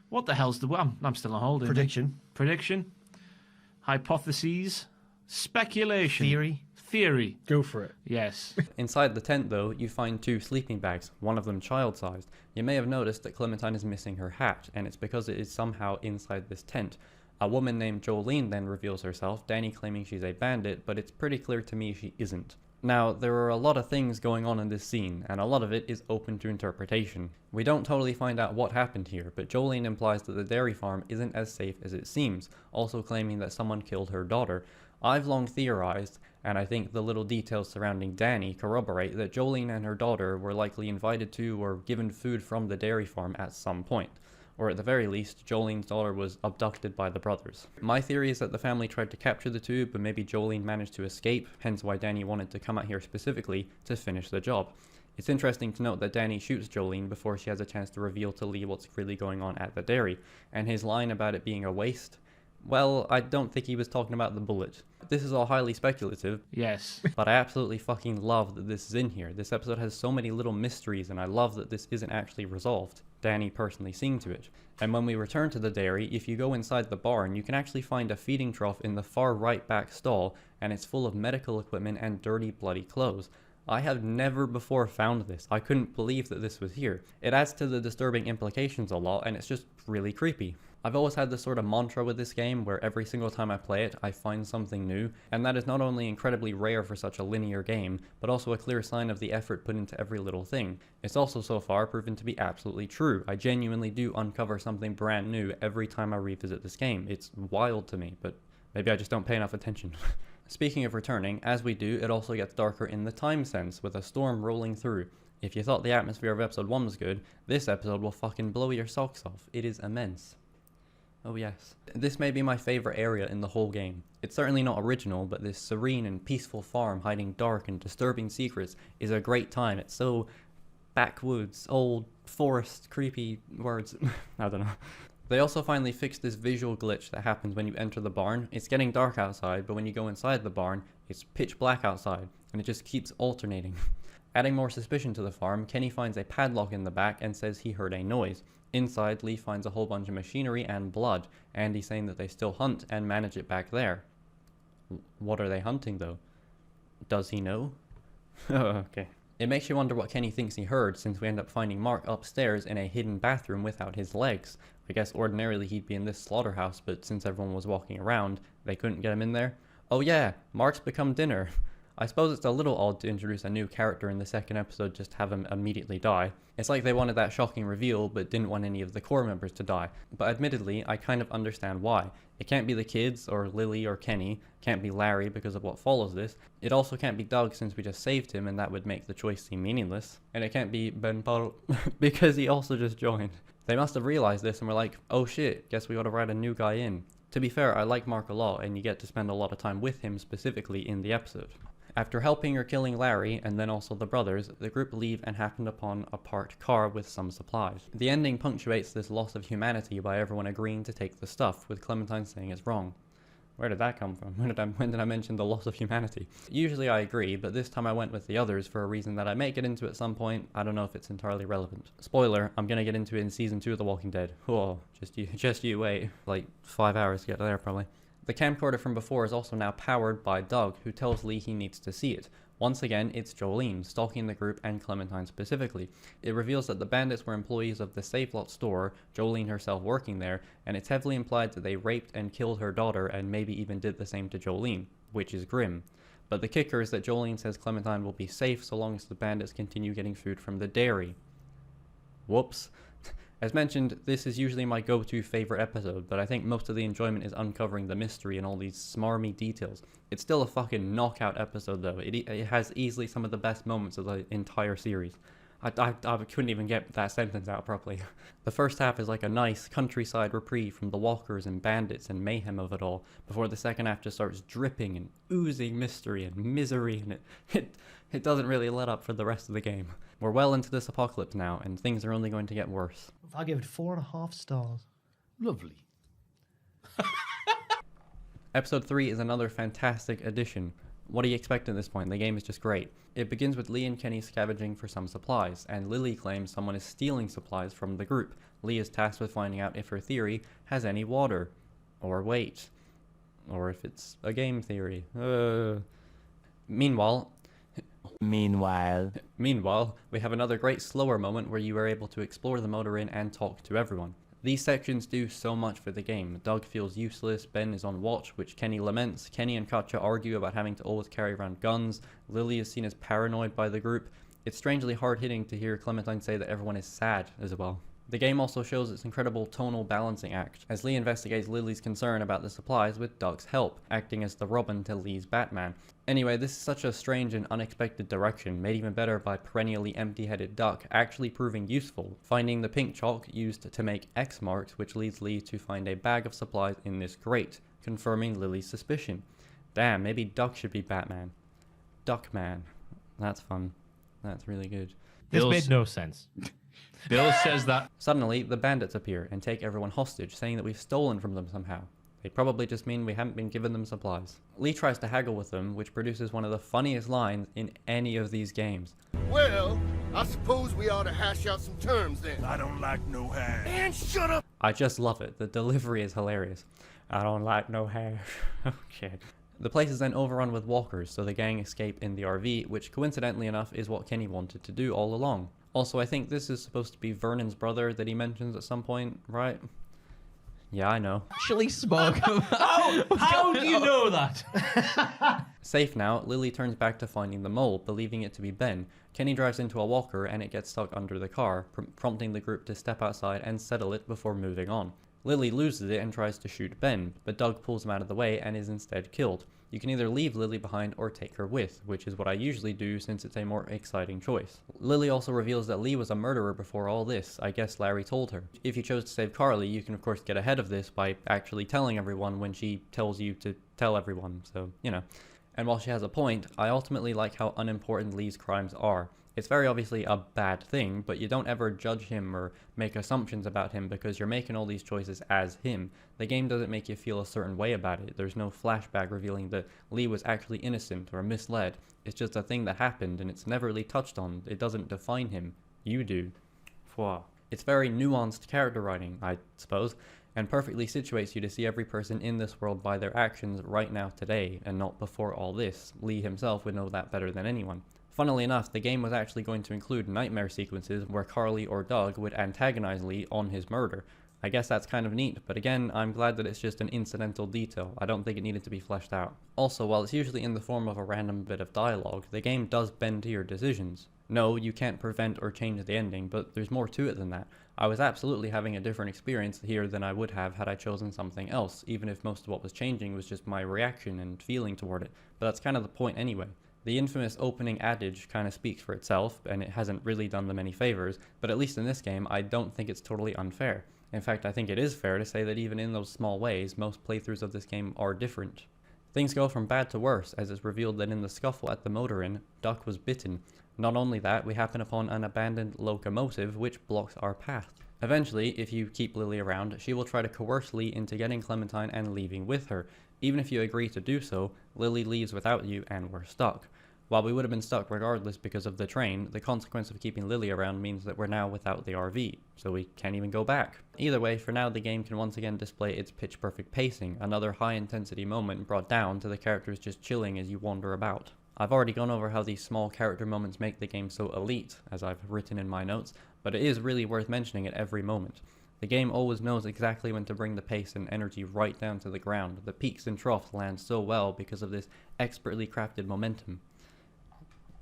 What the hell's the... I'm still on hold. Prediction. Hypotheses. Speculation. Theory. Go for it. Yes. Inside the tent, though, you find 2 sleeping bags, one of them child-sized. You may have noticed that Clementine is missing her hat, and it's because it is somehow inside this tent. A woman named Jolene then reveals herself, Danny claiming she's a bandit, but it's pretty clear to me she isn't. Now, there are a lot of things going on in this scene, and a lot of it is open to interpretation. We don't totally find out what happened here, but Jolene implies that the dairy farm isn't as safe as it seems, also claiming that someone killed her daughter. I've long theorized, and I think the little details surrounding Danny corroborate that Jolene and her daughter were likely invited to or given food from the dairy farm at some point. Or at the very least, Jolene's daughter was abducted by the brothers. My theory is that the family tried to capture the 2, but maybe Jolene managed to escape, hence why Danny wanted to come out here specifically to finish the job. It's interesting to note that Danny shoots Jolene before she has a chance to reveal to Lee what's really going on at the dairy, and his line about it being a waste, well, I don't think he was talking about the bullet. This is all highly speculative. Yes. But I absolutely fucking love that this is in here. This episode has so many little mysteries, and I love that this isn't actually resolved. Danny personally seeing to it. And when we return to the dairy, if you go inside the barn, you can actually find a feeding trough in the far right back stall, and it's full of medical equipment and dirty, bloody clothes. I have never before found this. I couldn't believe that this was here. It adds to the disturbing implications a lot, and it's just really creepy. I've always had this sort of mantra with this game where every single time I play it, I find something new, and that is not only incredibly rare for such a linear game, but also a clear sign of the effort put into every little thing. It's also so far proven to be absolutely true. I genuinely do uncover something brand new every time I revisit this game. It's wild to me, but maybe I just don't pay enough attention. Speaking of returning, as we do, it also gets darker in the time sense, with a storm rolling through. If you thought the atmosphere of episode 1 was good, this episode will fucking blow your socks off. It is immense. Oh yes. This may be my favourite area in the whole game. It's certainly not original, but this serene and peaceful farm hiding dark and disturbing secrets is a great time. It's so backwoods, old, forest, creepy words. I don't know. They also finally fixed this visual glitch that happens when you enter the barn. It's getting dark outside, but when you go inside the barn, it's pitch black outside, and it just keeps alternating. Adding more suspicion to the farm, Kenny finds a padlock in the back and says he heard a noise. Inside, Lee finds a whole bunch of machinery and blood, Andy saying that they still hunt and manage it back there. What are they hunting, though? Does he know? Okay. It makes you wonder what Kenny thinks he heard, since we end up finding Mark upstairs in a hidden bathroom without his legs. I guess ordinarily he'd be in this slaughterhouse, but since everyone was walking around, they couldn't get him in there. Oh yeah, Mark's become dinner. I suppose it's a little odd to introduce a new character in the second episode just to have him immediately die. It's like they wanted that shocking reveal but didn't want any of the core members to die. But admittedly, I kind of understand why. It can't be the kids, or Lily, or Kenny. Can't be Larry because of what follows this. It also can't be Doug since we just saved him and that would make the choice seem meaningless. And it can't be Ben Paul because he also just joined. They must have realized this and were like, oh shit, guess we gotta write a new guy in. To be fair, I like Mark a lot and you get to spend a lot of time with him specifically in the episode. After helping or killing Larry, and then also the brothers, the group leave and happen upon a parked car with some supplies. The ending punctuates this loss of humanity by everyone agreeing to take the stuff, with Clementine saying it's wrong. Where did that come from? When did I mention the loss of humanity? Usually I agree, but this time I went with the others for a reason that I may get into at some point. I don't know if it's entirely relevant. Spoiler, I'm gonna get into it in Season 2 of The Walking Dead. Oh, just you wait. Like 5 hours to get there, probably. The camcorder from before is also now powered by Doug, who tells Lee he needs to see it. Once again, it's Jolene, stalking the group and Clementine specifically. It reveals that the bandits were employees of the Save Lot store, Jolene herself working there, and it's heavily implied that they raped and killed her daughter and maybe even did the same to Jolene, which is grim. But the kicker is that Jolene says Clementine will be safe so long as the bandits continue getting food from the dairy. Whoops. As mentioned, this is usually my go-to favourite episode, but I think most of the enjoyment is uncovering the mystery and all these smarmy details. It's still a fucking knockout episode though. It has easily some of the best moments of the entire series. I couldn't even get that sentence out properly. The first half is like a nice countryside reprieve from the walkers and bandits and mayhem of it all, before the second half just starts dripping and oozing mystery and misery, and it doesn't really let up for the rest of the game. We're well into this apocalypse now, and things are only going to get worse. I give it 4.5 stars. Lovely. Episode 3 is another fantastic addition. What do you expect at this point? The game is just great. It begins with Lee and Kenny scavenging for some supplies, and Lily claims someone is stealing supplies from the group. Lee is tasked with finding out if her theory has any water, or weight, or if it's a game theory. Meanwhile, we have another great slower moment where you are able to explore the motor inn and talk to everyone. These sections do so much for the game. Doug feels useless, Ben is on watch, which Kenny laments, Kenny and Katja argue about having to always carry around guns, Lily is seen as paranoid by the group. It's strangely hard-hitting to hear Clementine say that everyone is sad as well. The game also shows its incredible tonal balancing act, as Lee investigates Lily's concern about the supplies with Doug's help, acting as the Robin to Lee's Batman. Anyway, this is such a strange and unexpected direction, made even better by perennially empty-headed Duck actually proving useful, finding the pink chalk used to make X marks, which leads Lee to find a bag of supplies in this grate, confirming Lily's suspicion. Damn, maybe Duck should be Batman. Duckman. That's fun. That's really good. This made no sense. Bill says that... Suddenly, the bandits appear and take everyone hostage, saying that we've stolen from them somehow. They probably just mean we haven't been given them supplies. Lee tries to haggle with them, which produces one of the funniest lines in any of these games. Well, I suppose we ought to hash out some terms then. I don't like no hash. Man, shut up! I just love it. The delivery is hilarious. I don't like no hash. Okay. The place is then overrun with walkers, so the gang escape in the RV, which coincidentally enough is what Kenny wanted to do all along. Also, I think this is supposed to be Vernon's brother that he mentions at some point, right? Yeah, I know. Actually smug. How do you know that? Safe now, Lily turns back to finding the mole, believing it to be Ben. Kenny drives into a walker and it gets stuck under the car, prompting the group to step outside and settle it before moving on. Lily loses it and tries to shoot Ben, but Doug pulls him out of the way and is instead killed. You can either leave Lily behind or take her with, which is what I usually do since it's a more exciting choice. Lily also reveals that Lee was a murderer before all this. I guess Larry told her. If you chose to save Carly, you can of course get ahead of this by actually telling everyone when she tells you to tell everyone, so, you know. And while she has a point, I ultimately like how unimportant Lee's crimes are. It's very obviously a bad thing, but you don't ever judge him or make assumptions about him because you're making all these choices as him. The game doesn't make you feel a certain way about it. There's no flashback revealing that Lee was actually innocent or misled. It's just a thing that happened and it's never really touched on. It doesn't define him. You do. Trois. It's very nuanced character writing, I suppose, and perfectly situates you to see every person in this world by their actions right now today, and not before all this. Lee himself would know that better than anyone. Funnily enough, the game was actually going to include nightmare sequences where Carly or Doug would antagonize Lee on his murder. I guess that's kind of neat, but again, I'm glad that it's just an incidental detail. I don't think it needed to be fleshed out. Also, while it's usually in the form of a random bit of dialogue, the game does bend to your decisions. No, you can't prevent or change the ending, but there's more to it than that. I was absolutely having a different experience here than I would have had I chosen something else, even if most of what was changing was just my reaction and feeling toward it. But that's kind of the point anyway. The infamous opening adage kind of speaks for itself, and it hasn't really done them any favors, but at least in this game, I don't think it's totally unfair. In fact, I think it is fair to say that even in those small ways, most playthroughs of this game are different. Things go from bad to worse, as it's revealed that in the scuffle at the motor inn, Duck was bitten. Not only that, we happen upon an abandoned locomotive which blocks our path. Eventually, if you keep Lily around, she will try to coerce Lee into getting Clementine and leaving with her. Even if you agree to do so, Lily leaves without you and we're stuck. While we would have been stuck regardless because of the train, the consequence of keeping Lily around means that we're now without the RV, so we can't even go back. Either way, for now the game can once again display its pitch-perfect pacing, another high-intensity moment brought down to the characters just chilling as you wander about. I've already gone over how these small character moments make the game so elite, as I've written in my notes, but it is really worth mentioning at every moment. The game always knows exactly when to bring the pace and energy right down to the ground. The peaks and troughs land so well because of this expertly crafted momentum.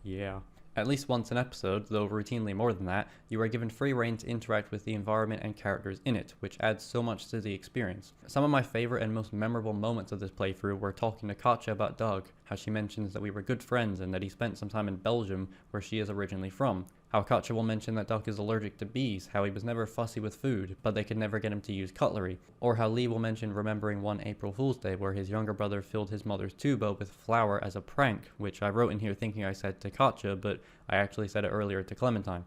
Yeah. At least once an episode, though routinely more than that, you are given free rein to interact with the environment and characters in it, which adds so much to the experience. Some of my favorite and most memorable moments of this playthrough were talking to Katja about Doug, how she mentions that we were good friends and that he spent some time in Belgium, where she is originally from. How Katja will mention that Doug is allergic to bees, how he was never fussy with food, but they could never get him to use cutlery. Or how Lee will mention remembering one April Fool's Day where his younger brother filled his mother's tuba with flour as a prank, which I wrote in here thinking I said to Katja, but I actually said it earlier to Clementine.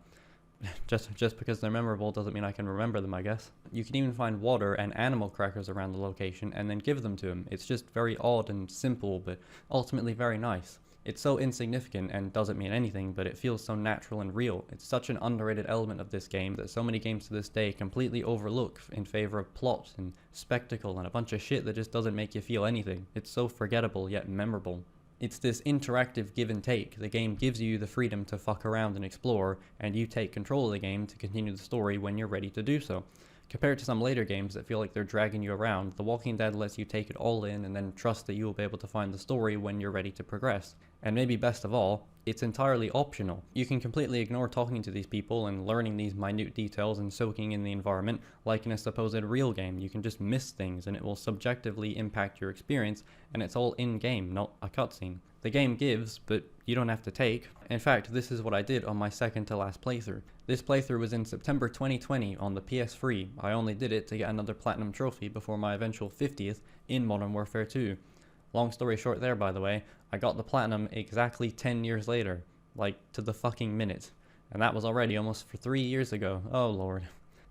Just because they're memorable doesn't mean I can remember them, I guess. You can even find water and animal crackers around the location and then give them to him. It's just very odd and simple, but ultimately very nice. It's so insignificant and doesn't mean anything, but it feels so natural and real. It's such an underrated element of this game that so many games to this day completely overlook in favor of plot and spectacle and a bunch of shit that just doesn't make you feel anything. It's so forgettable yet memorable. It's this interactive give and take. The game gives you the freedom to fuck around and explore, and you take control of the game to continue the story when you're ready to do so. Compared to some later games that feel like they're dragging you around, The Walking Dead lets you take it all in and then trust that you will be able to find the story when you're ready to progress. And maybe best of all, it's entirely optional. You can completely ignore talking to these people and learning these minute details and soaking in the environment like in a supposed real game. You can just miss things and it will subjectively impact your experience, and it's all in-game, not a cutscene. The game gives, but you don't have to take. In fact, this is what I did on my second to last playthrough. This playthrough was in September 2020 on the PS3. I only did it to get another platinum trophy before my eventual 50th in Modern Warfare 2. Long story short there, by the way, I got the platinum exactly 10 years later. Like, to the fucking minute. And that was already almost for 3 years ago. Oh lord.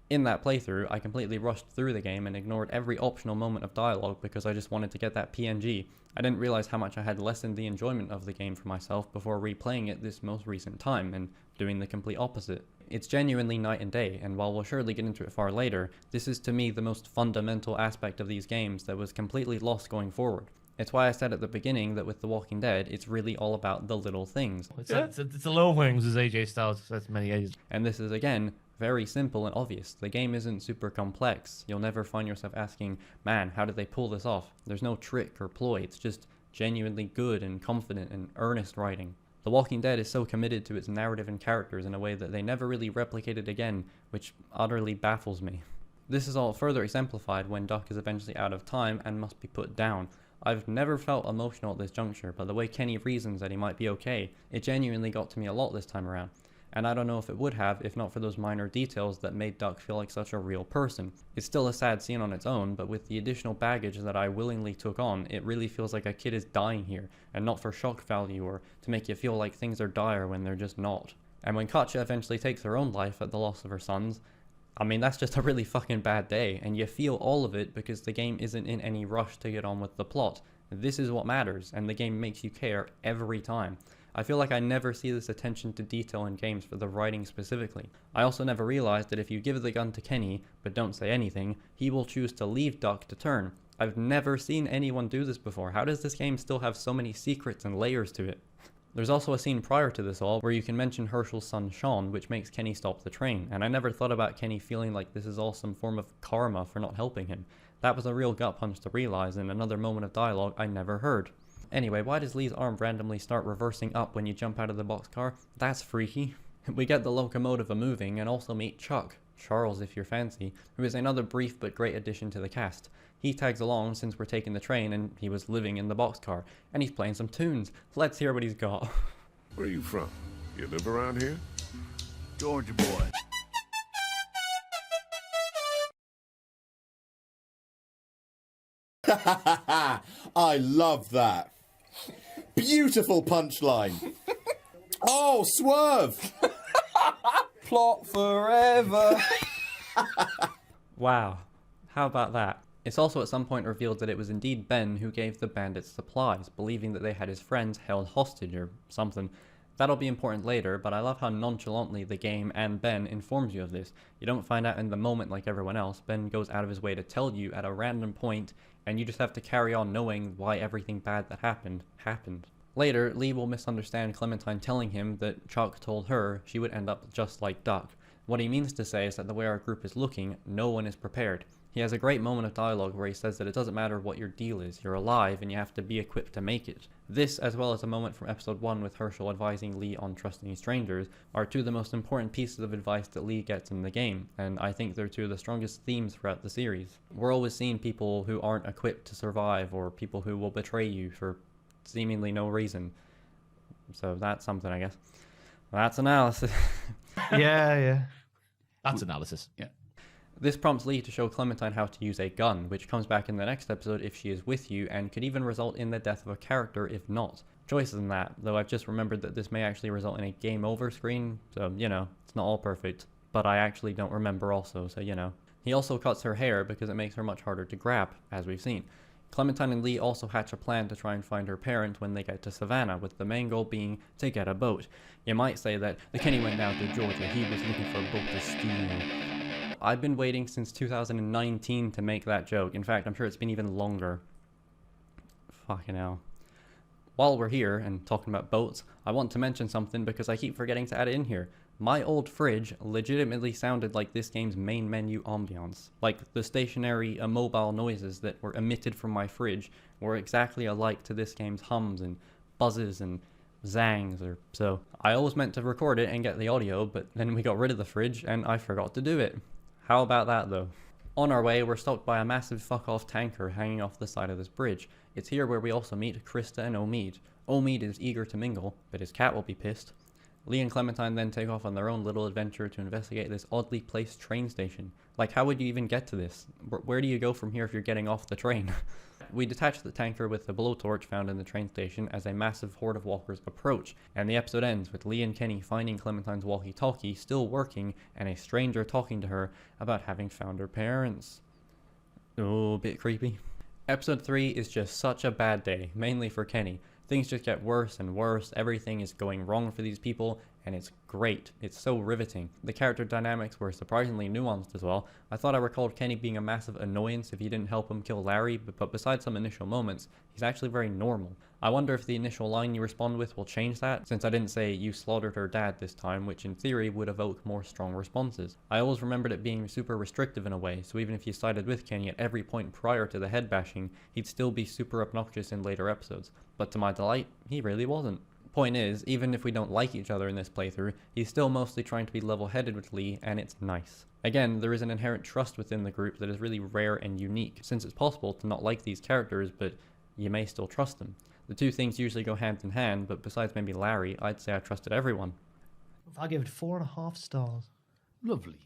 In that playthrough, I completely rushed through the game and ignored every optional moment of dialogue because I just wanted to get that PNG. I didn't realize how much I had lessened the enjoyment of the game for myself before replaying it this most recent time and doing the complete opposite. It's genuinely night and day, and while we'll surely get into it far later, this is to me the most fundamental aspect of these games that was completely lost going forward. It's why I said at the beginning that with The Walking Dead, it's really all about the little things. It's the little things, as AJ Styles says many ages. And this is, again, very simple and obvious. The game isn't super complex. You'll never find yourself asking, man, how did they pull this off? There's no trick or ploy. It's just genuinely good and confident and earnest writing. The Walking Dead is so committed to its narrative and characters in a way that they never really replicated again, which utterly baffles me. This is all further exemplified when Duck is eventually out of time and must be put down. I've never felt emotional at this juncture, but the way Kenny reasons that he might be okay, it genuinely got to me a lot this time around. And I don't know if it would have if not for those minor details that made Duck feel like such a real person. It's still a sad scene on its own, but with the additional baggage that I willingly took on, it really feels like a kid is dying here, and not for shock value or to make you feel like things are dire when they're just not. And when Katja eventually takes her own life at the loss of her sons, I mean, that's just a really fucking bad day, and you feel all of it because the game isn't in any rush to get on with the plot. This is what matters, and the game makes you care every time. I feel like I never see this attention to detail in games for the writing specifically. I also never realized that if you give the gun to Kenny, but don't say anything, he will choose to leave Duck to turn. I've never seen anyone do this before. How does this game still have so many secrets and layers to it? There's also a scene prior to this all where you can mention Herschel's son Sean, which makes Kenny stop the train, and I never thought about Kenny feeling like this is all some form of karma for not helping him. That was a real gut punch to realize in another moment of dialogue I never heard. Anyway, why does Lee's arm randomly start reversing up when you jump out of the boxcar? That's freaky. We get the locomotive a-moving and also meet Chuck, Charles if you're fancy, who is another brief but great addition to the cast. He tags along since we're taking the train and he was living in the boxcar, and he's playing some tunes. Let's hear what he's got. Where are you from? You live around here? Georgia boy. I love that. Beautiful punchline. Oh, swerve! Plot forever. Wow. How about that? It's also at some point revealed that it was indeed Ben who gave the bandits supplies, believing that they had his friends held hostage or something. That'll be important later, but I love how nonchalantly the game and Ben informs you of this. You don't find out in the moment like everyone else. Ben goes out of his way to tell you at a random point, and you just have to carry on knowing why everything bad that happened. Later, Lee will misunderstand Clementine telling him that Chuck told her she would end up just like Duck. What he means to say is that the way our group is looking, no one is prepared. He has a great moment of dialogue where he says that it doesn't matter what your deal is, you're alive and you have to be equipped to make it. This, as well as a moment from episode 1 with Herschel advising Lee on trusting strangers, are two of the most important pieces of advice that Lee gets in the game, and I think they're two of the strongest themes throughout the series. We're always seeing people who aren't equipped to survive, or people who will betray you for seemingly no reason. So that's something, I guess. That's analysis. Yeah. That's analysis. Yeah. This prompts Lee to show Clementine how to use a gun, which comes back in the next episode if she is with you, and could even result in the death of a character if not. choices in that, though I've just remembered that this may actually result in a game over screen, so, you know, it's not all perfect. But I actually don't remember also, so, you know. He also cuts her hair because it makes her much harder to grab, as we've seen. Clementine and Lee also hatch a plan to try and find her parent when they get to Savannah, with the main goal being to get a boat. You might say that the Kenny went down to Georgia, he was looking for a boat to steal. I've been waiting since 2019 to make that joke. In fact, I'm sure it's been even longer. Fucking hell. While we're here and talking about boats, I want to mention something because I keep forgetting to add it in here. My old fridge legitimately sounded like this game's main menu ambiance. Like, the stationary, immobile noises that were emitted from my fridge were exactly alike to this game's hums and buzzes and zangs or so. I always meant to record it and get the audio, but then we got rid of the fridge and I forgot to do it. How about that though? On our way, we're stopped by a massive fuck-off tanker hanging off the side of this bridge. It's here where we also meet Krista and Omid. Omid is eager to mingle, but his cat will be pissed. Lee and Clementine then take off on their own little adventure to investigate this oddly placed train station. Like, how would you even get to this? Where do you go from here if you're getting off the train? We detach the tanker with the blowtorch found in the train station as a massive horde of walkers approach, and the episode ends with Lee and Kenny finding Clementine's walkie-talkie still working and a stranger talking to her about having found her parents. Oh, a bit creepy. Episode 3 is just such a bad day, mainly for Kenny. Things just get worse and worse, everything is going wrong for these people, and it's great. It's so riveting. The character dynamics were surprisingly nuanced as well. I thought I recalled Kenny being a massive annoyance if he didn't help him kill Larry, but besides some initial moments, he's actually very normal. I wonder if the initial line you respond with will change that, since I didn't say "you slaughtered her dad" this time, which in theory would evoke more strong responses. I always remembered it being super restrictive in a way, so even if you sided with Kenny at every point prior to the head bashing, he'd still be super obnoxious in later episodes. But to my delight, he really wasn't. Point is, even if we don't like each other in this playthrough, he's still mostly trying to be level-headed with Lee, and it's nice. Again, there is an inherent trust within the group that is really rare and unique, since it's possible to not like these characters, but you may still trust them. The two things usually go hand in hand, but besides maybe Larry, I'd say I trusted everyone. I give it 4.5 stars. Lovely.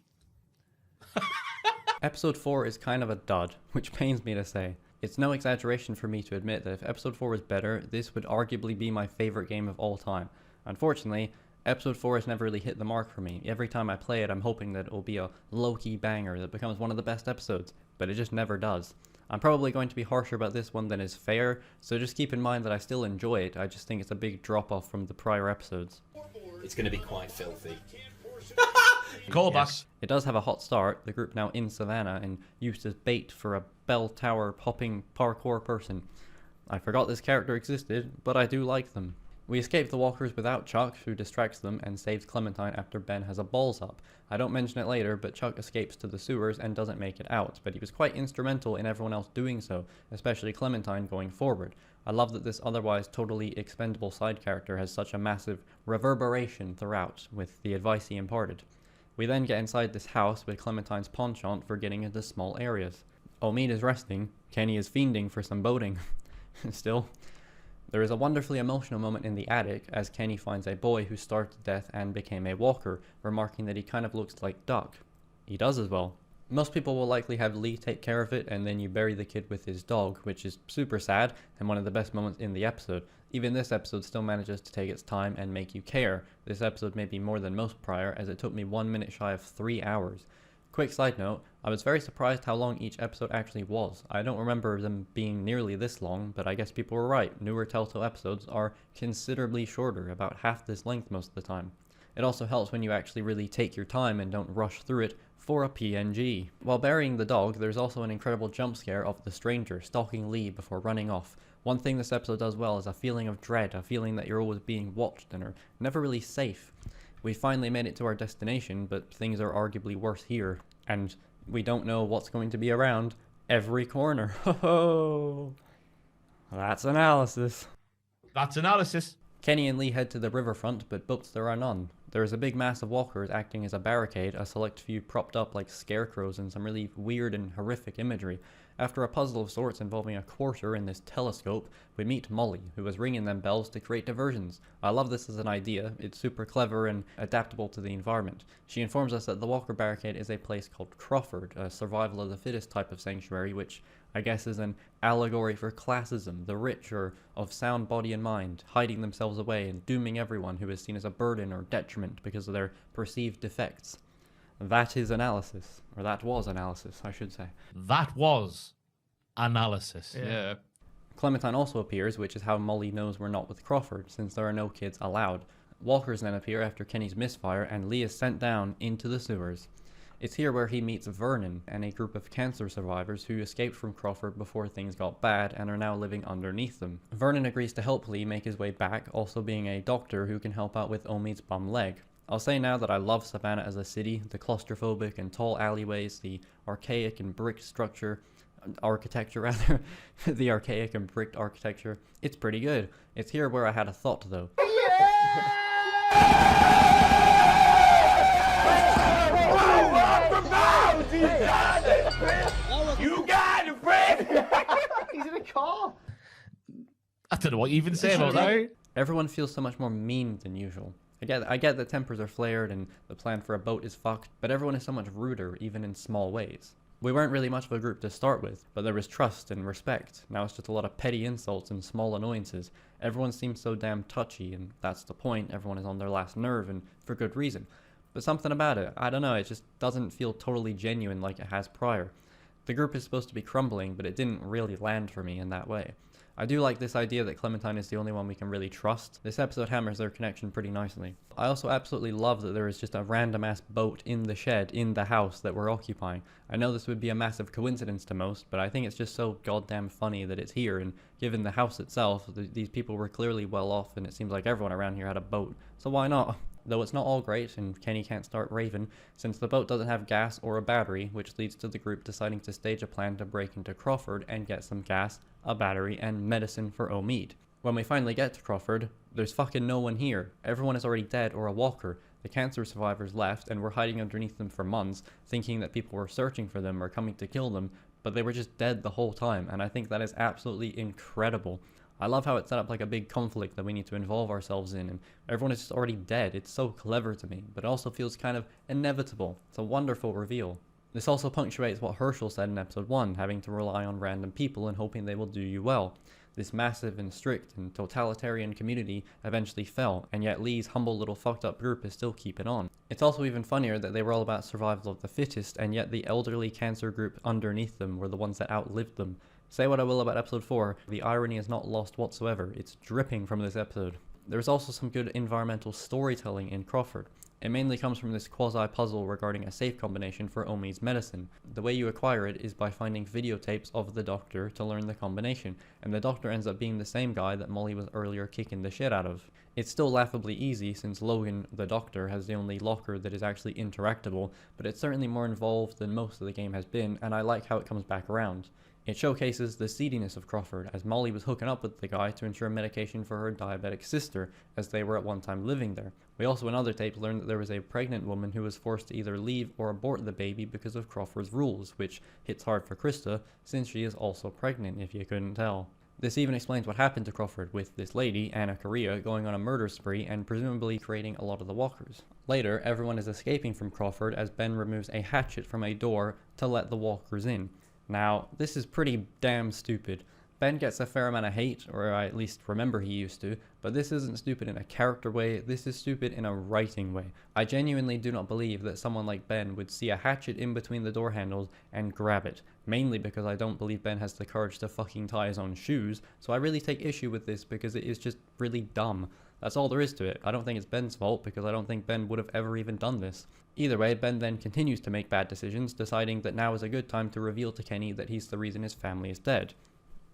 Episode 4 is kind of a dud, which pains me to say. It's no exaggeration for me to admit that if Episode 4 was better, this would arguably be my favorite game of all time. Unfortunately, Episode 4 has never really hit the mark for me. Every time I play it, I'm hoping that it will be a low-key banger that becomes one of the best episodes, but it just never does. I'm probably going to be harsher about this one than is fair, so just keep in mind that I still enjoy it, I just think it's a big drop-off from the prior episodes. It's going to be quite filthy. Callback. Yes. It does have a hot start, the group now in Savannah and used as bait for a bell tower popping parkour person. I forgot this character existed, but I do like them. We escape the walkers without Chuck, who distracts them and saves Clementine after Ben has a balls up. I don't mention it later, but Chuck escapes to the sewers and doesn't make it out, but he was quite instrumental in everyone else doing so, especially Clementine going forward. I love that this otherwise totally expendable side character has such a massive reverberation throughout, with the advice he imparted. We then get inside this house with Clementine's penchant for getting into small areas. Omid is resting, Kenny is fiending for some boating. Still, there is a wonderfully emotional moment in the attic as Kenny finds a boy who starved to death and became a walker, remarking that he kind of looks like Duck. He does as well. Most people will likely have Lee take care of it and then you bury the kid with his dog, which is super sad and one of the best moments in the episode. Even this episode still manages to take its time and make you care. This episode may be more than most prior, as it took me 1 minute shy of 3 hours. Quick side note, I was very surprised how long each episode actually was. I don't remember them being nearly this long, but I guess people were right. Newer Telltale episodes are considerably shorter, about half this length most of the time. It also helps when you actually really take your time and don't rush through it for a PNG. While burying the dog, there's also an incredible jump scare of the stranger stalking Lee before running off. One thing this episode does well is a feeling of dread, a feeling that you're always being watched and are never really safe. We finally made it to our destination, but things are arguably worse here, and we don't know what's going to be around every corner. Ho-ho! That's analysis. That's analysis. Kenny and Lee head to the riverfront, but boats there are none. There is a big mass of walkers acting as a barricade, a select few propped up like scarecrows and some really weird and horrific imagery. After a puzzle of sorts involving a quarter in this telescope, we meet Molly, who is ringing them bells to create diversions. I love this as an idea, it's super clever and adaptable to the environment. She informs us that the walker barricade is a place called Crawford, a survival of the fittest type of sanctuary, which I guess as an allegory for classism, the rich are of sound body and mind, hiding themselves away and dooming everyone who is seen as a burden or detriment because of their perceived defects. That is analysis. Or that was analysis, I should say. That was analysis. Yeah. Clementine also appears, which is how Molly knows we're not with Crawford, since there are no kids allowed. Walkers then appear after Kenny's misfire, and Lee is sent down into the sewers. It's here where he meets Vernon and a group of cancer survivors who escaped from Crawford before things got bad and are now living underneath them. Vernon agrees to help Lee make his way back, also being a doctor who can help out with Omid's bum leg. I'll say now that I love Savannah as a city, the claustrophobic and tall alleyways, the archaic and bricked architecture rather, the archaic and bricked architecture. It's pretty good. It's here where I had a thought though. You got it, friend! He's in a car! I don't know what you even say about that. Everyone feels so much more mean than usual. I get that tempers are flared and the plan for a boat is fucked, but everyone is so much ruder, even in small ways. We weren't really much of a group to start with, but there was trust and respect. Now it's just a lot of petty insults and small annoyances. Everyone seems so damn touchy, and that's the point. Everyone is on their last nerve, and for good reason. But something about it, I don't know, it just doesn't feel totally genuine like it has prior. The group is supposed to be crumbling, but it didn't really land for me in that way. I do like this idea that Clementine is the only one we can really trust. This episode hammers their connection pretty nicely. I also absolutely love that there is just a random ass boat in the shed, in the house that we're occupying. I know this would be a massive coincidence to most, but I think it's just so goddamn funny that it's here, and given the house itself, these people were clearly well off, and it seems like everyone around here had a boat. So why not? Though it's not all great, and Kenny can't start raving, since the boat doesn't have gas or a battery, which leads to the group deciding to stage a plan to break into Crawford and get some gas, a battery, and medicine for Omid. When we finally get to Crawford, there's fucking no one here. Everyone is already dead or a walker. The cancer survivors left and were hiding underneath them for months, thinking that people were searching for them or coming to kill them, but they were just dead the whole time, and I think that is absolutely incredible. I love how it's set up like a big conflict that we need to involve ourselves in, and everyone is just already dead. It's so clever to me, but it also feels kind of inevitable. It's a wonderful reveal. This also punctuates what Herschel said in episode 1, having to rely on random people and hoping they will do you well. This massive and strict and totalitarian community eventually fell, and yet Lee's humble little fucked up group is still keeping on. It's also even funnier that they were all about survival of the fittest, and yet the elderly cancer group underneath them were the ones that outlived them. Say what I will about episode 4, the irony is not lost whatsoever. It's dripping from this episode. There's also some good environmental storytelling in Crawford. It mainly comes from this quasi-puzzle regarding a safe combination for Omid's medicine. The way you acquire it is by finding videotapes of the doctor to learn the combination, and the doctor ends up being the same guy that Molly was earlier kicking the shit out of. It's still laughably easy since Logan, the doctor, has the only locker that is actually interactable, but it's certainly more involved than most of the game has been, and I like how it comes back around. It showcases the seediness of Crawford, as Molly was hooking up with the guy to ensure medication for her diabetic sister, as they were at one time living there. We also in other tapes learned that there was a pregnant woman who was forced to either leave or abort the baby because of Crawford's rules, which hits hard for Krista, since she is also pregnant, if you couldn't tell. This even explains what happened to Crawford, with this lady, Anna Correa, going on a murder spree and presumably creating a lot of the walkers. Later, everyone is escaping from Crawford as Ben removes a hatchet from a door to let the walkers in. Now, this is pretty damn stupid. Ben gets a fair amount of hate, or I at least remember he used to, but this isn't stupid in a character way, this is stupid in a writing way. I genuinely do not believe that someone like Ben would see a hatchet in between the door handles and grab it, mainly because I don't believe Ben has the courage to fucking tie his own shoes, so I really take issue with this because it is just really dumb. That's all there is to it. I don't think it's Ben's fault because I don't think Ben would have ever even done this. Either way, Ben then continues to make bad decisions, deciding that now is a good time to reveal to Kenny that he's the reason his family is dead.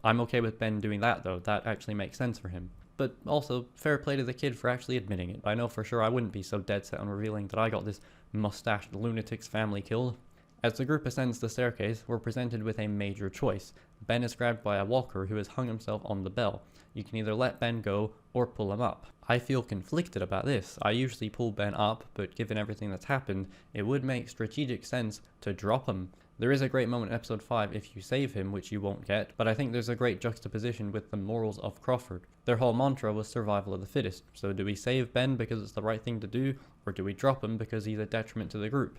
I'm okay with Ben doing that though, that actually makes sense for him. But also, fair play to the kid for actually admitting it. I know for sure I wouldn't be so dead set on revealing that I got this mustached lunatic's family killed. As the group ascends the staircase, we're presented with a major choice. Ben is grabbed by a walker who has hung himself on the bell. You can either let Ben go or pull him up. I feel conflicted about this. I usually pull Ben up, but given everything that's happened, it would make strategic sense to drop him. There is a great moment in episode 5 if you save him, which you won't get, but I think there's a great juxtaposition with the morals of Crawford. Their whole mantra was survival of the fittest, so do we save Ben because it's the right thing to do, or do we drop him because he's a detriment to the group?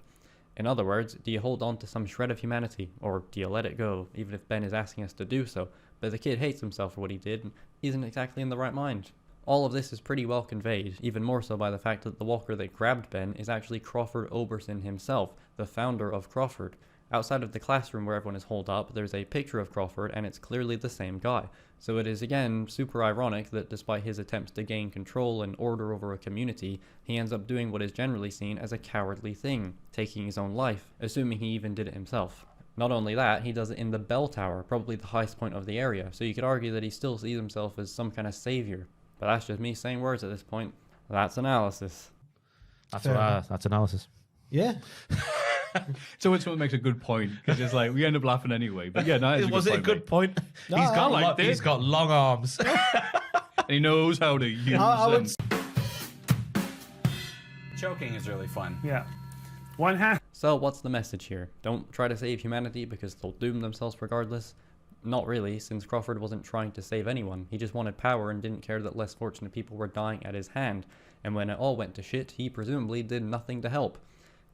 In other words, do you hold on to some shred of humanity, or do you let it go, even if Ben is asking us to do so, but the kid hates himself for what he did and isn't exactly in the right mind? All of this is pretty well conveyed, even more so by the fact that the walker that grabbed Ben is actually Crawford Oberson himself, the founder of Crawford. Outside of the classroom where everyone is holed up, there's a picture of Crawford and it's clearly the same guy. So it is again super ironic that despite his attempts to gain control and order over a community, he ends up doing what is generally seen as a cowardly thing, taking his own life, assuming he even did it himself. Not only that, he does it in the bell tower, probably the highest point of the area, so you could argue that he still sees himself as some kind of savior. But that's just me saying words at this point. That's analysis. That's analysis. Yeah. So when someone makes a good point, because it's like we end up laughing anyway. But yeah, no, was it a good point? No, he's got like this. He's got long arms. And he knows how to use them. Choking is really fun. Yeah. One hand. So what's the message here? Don't try to save humanity because they'll doom themselves regardless? Not really, since Crawford wasn't trying to save anyone. He just wanted power and didn't care that less fortunate people were dying at his hand. And when it all went to shit, he presumably did nothing to help.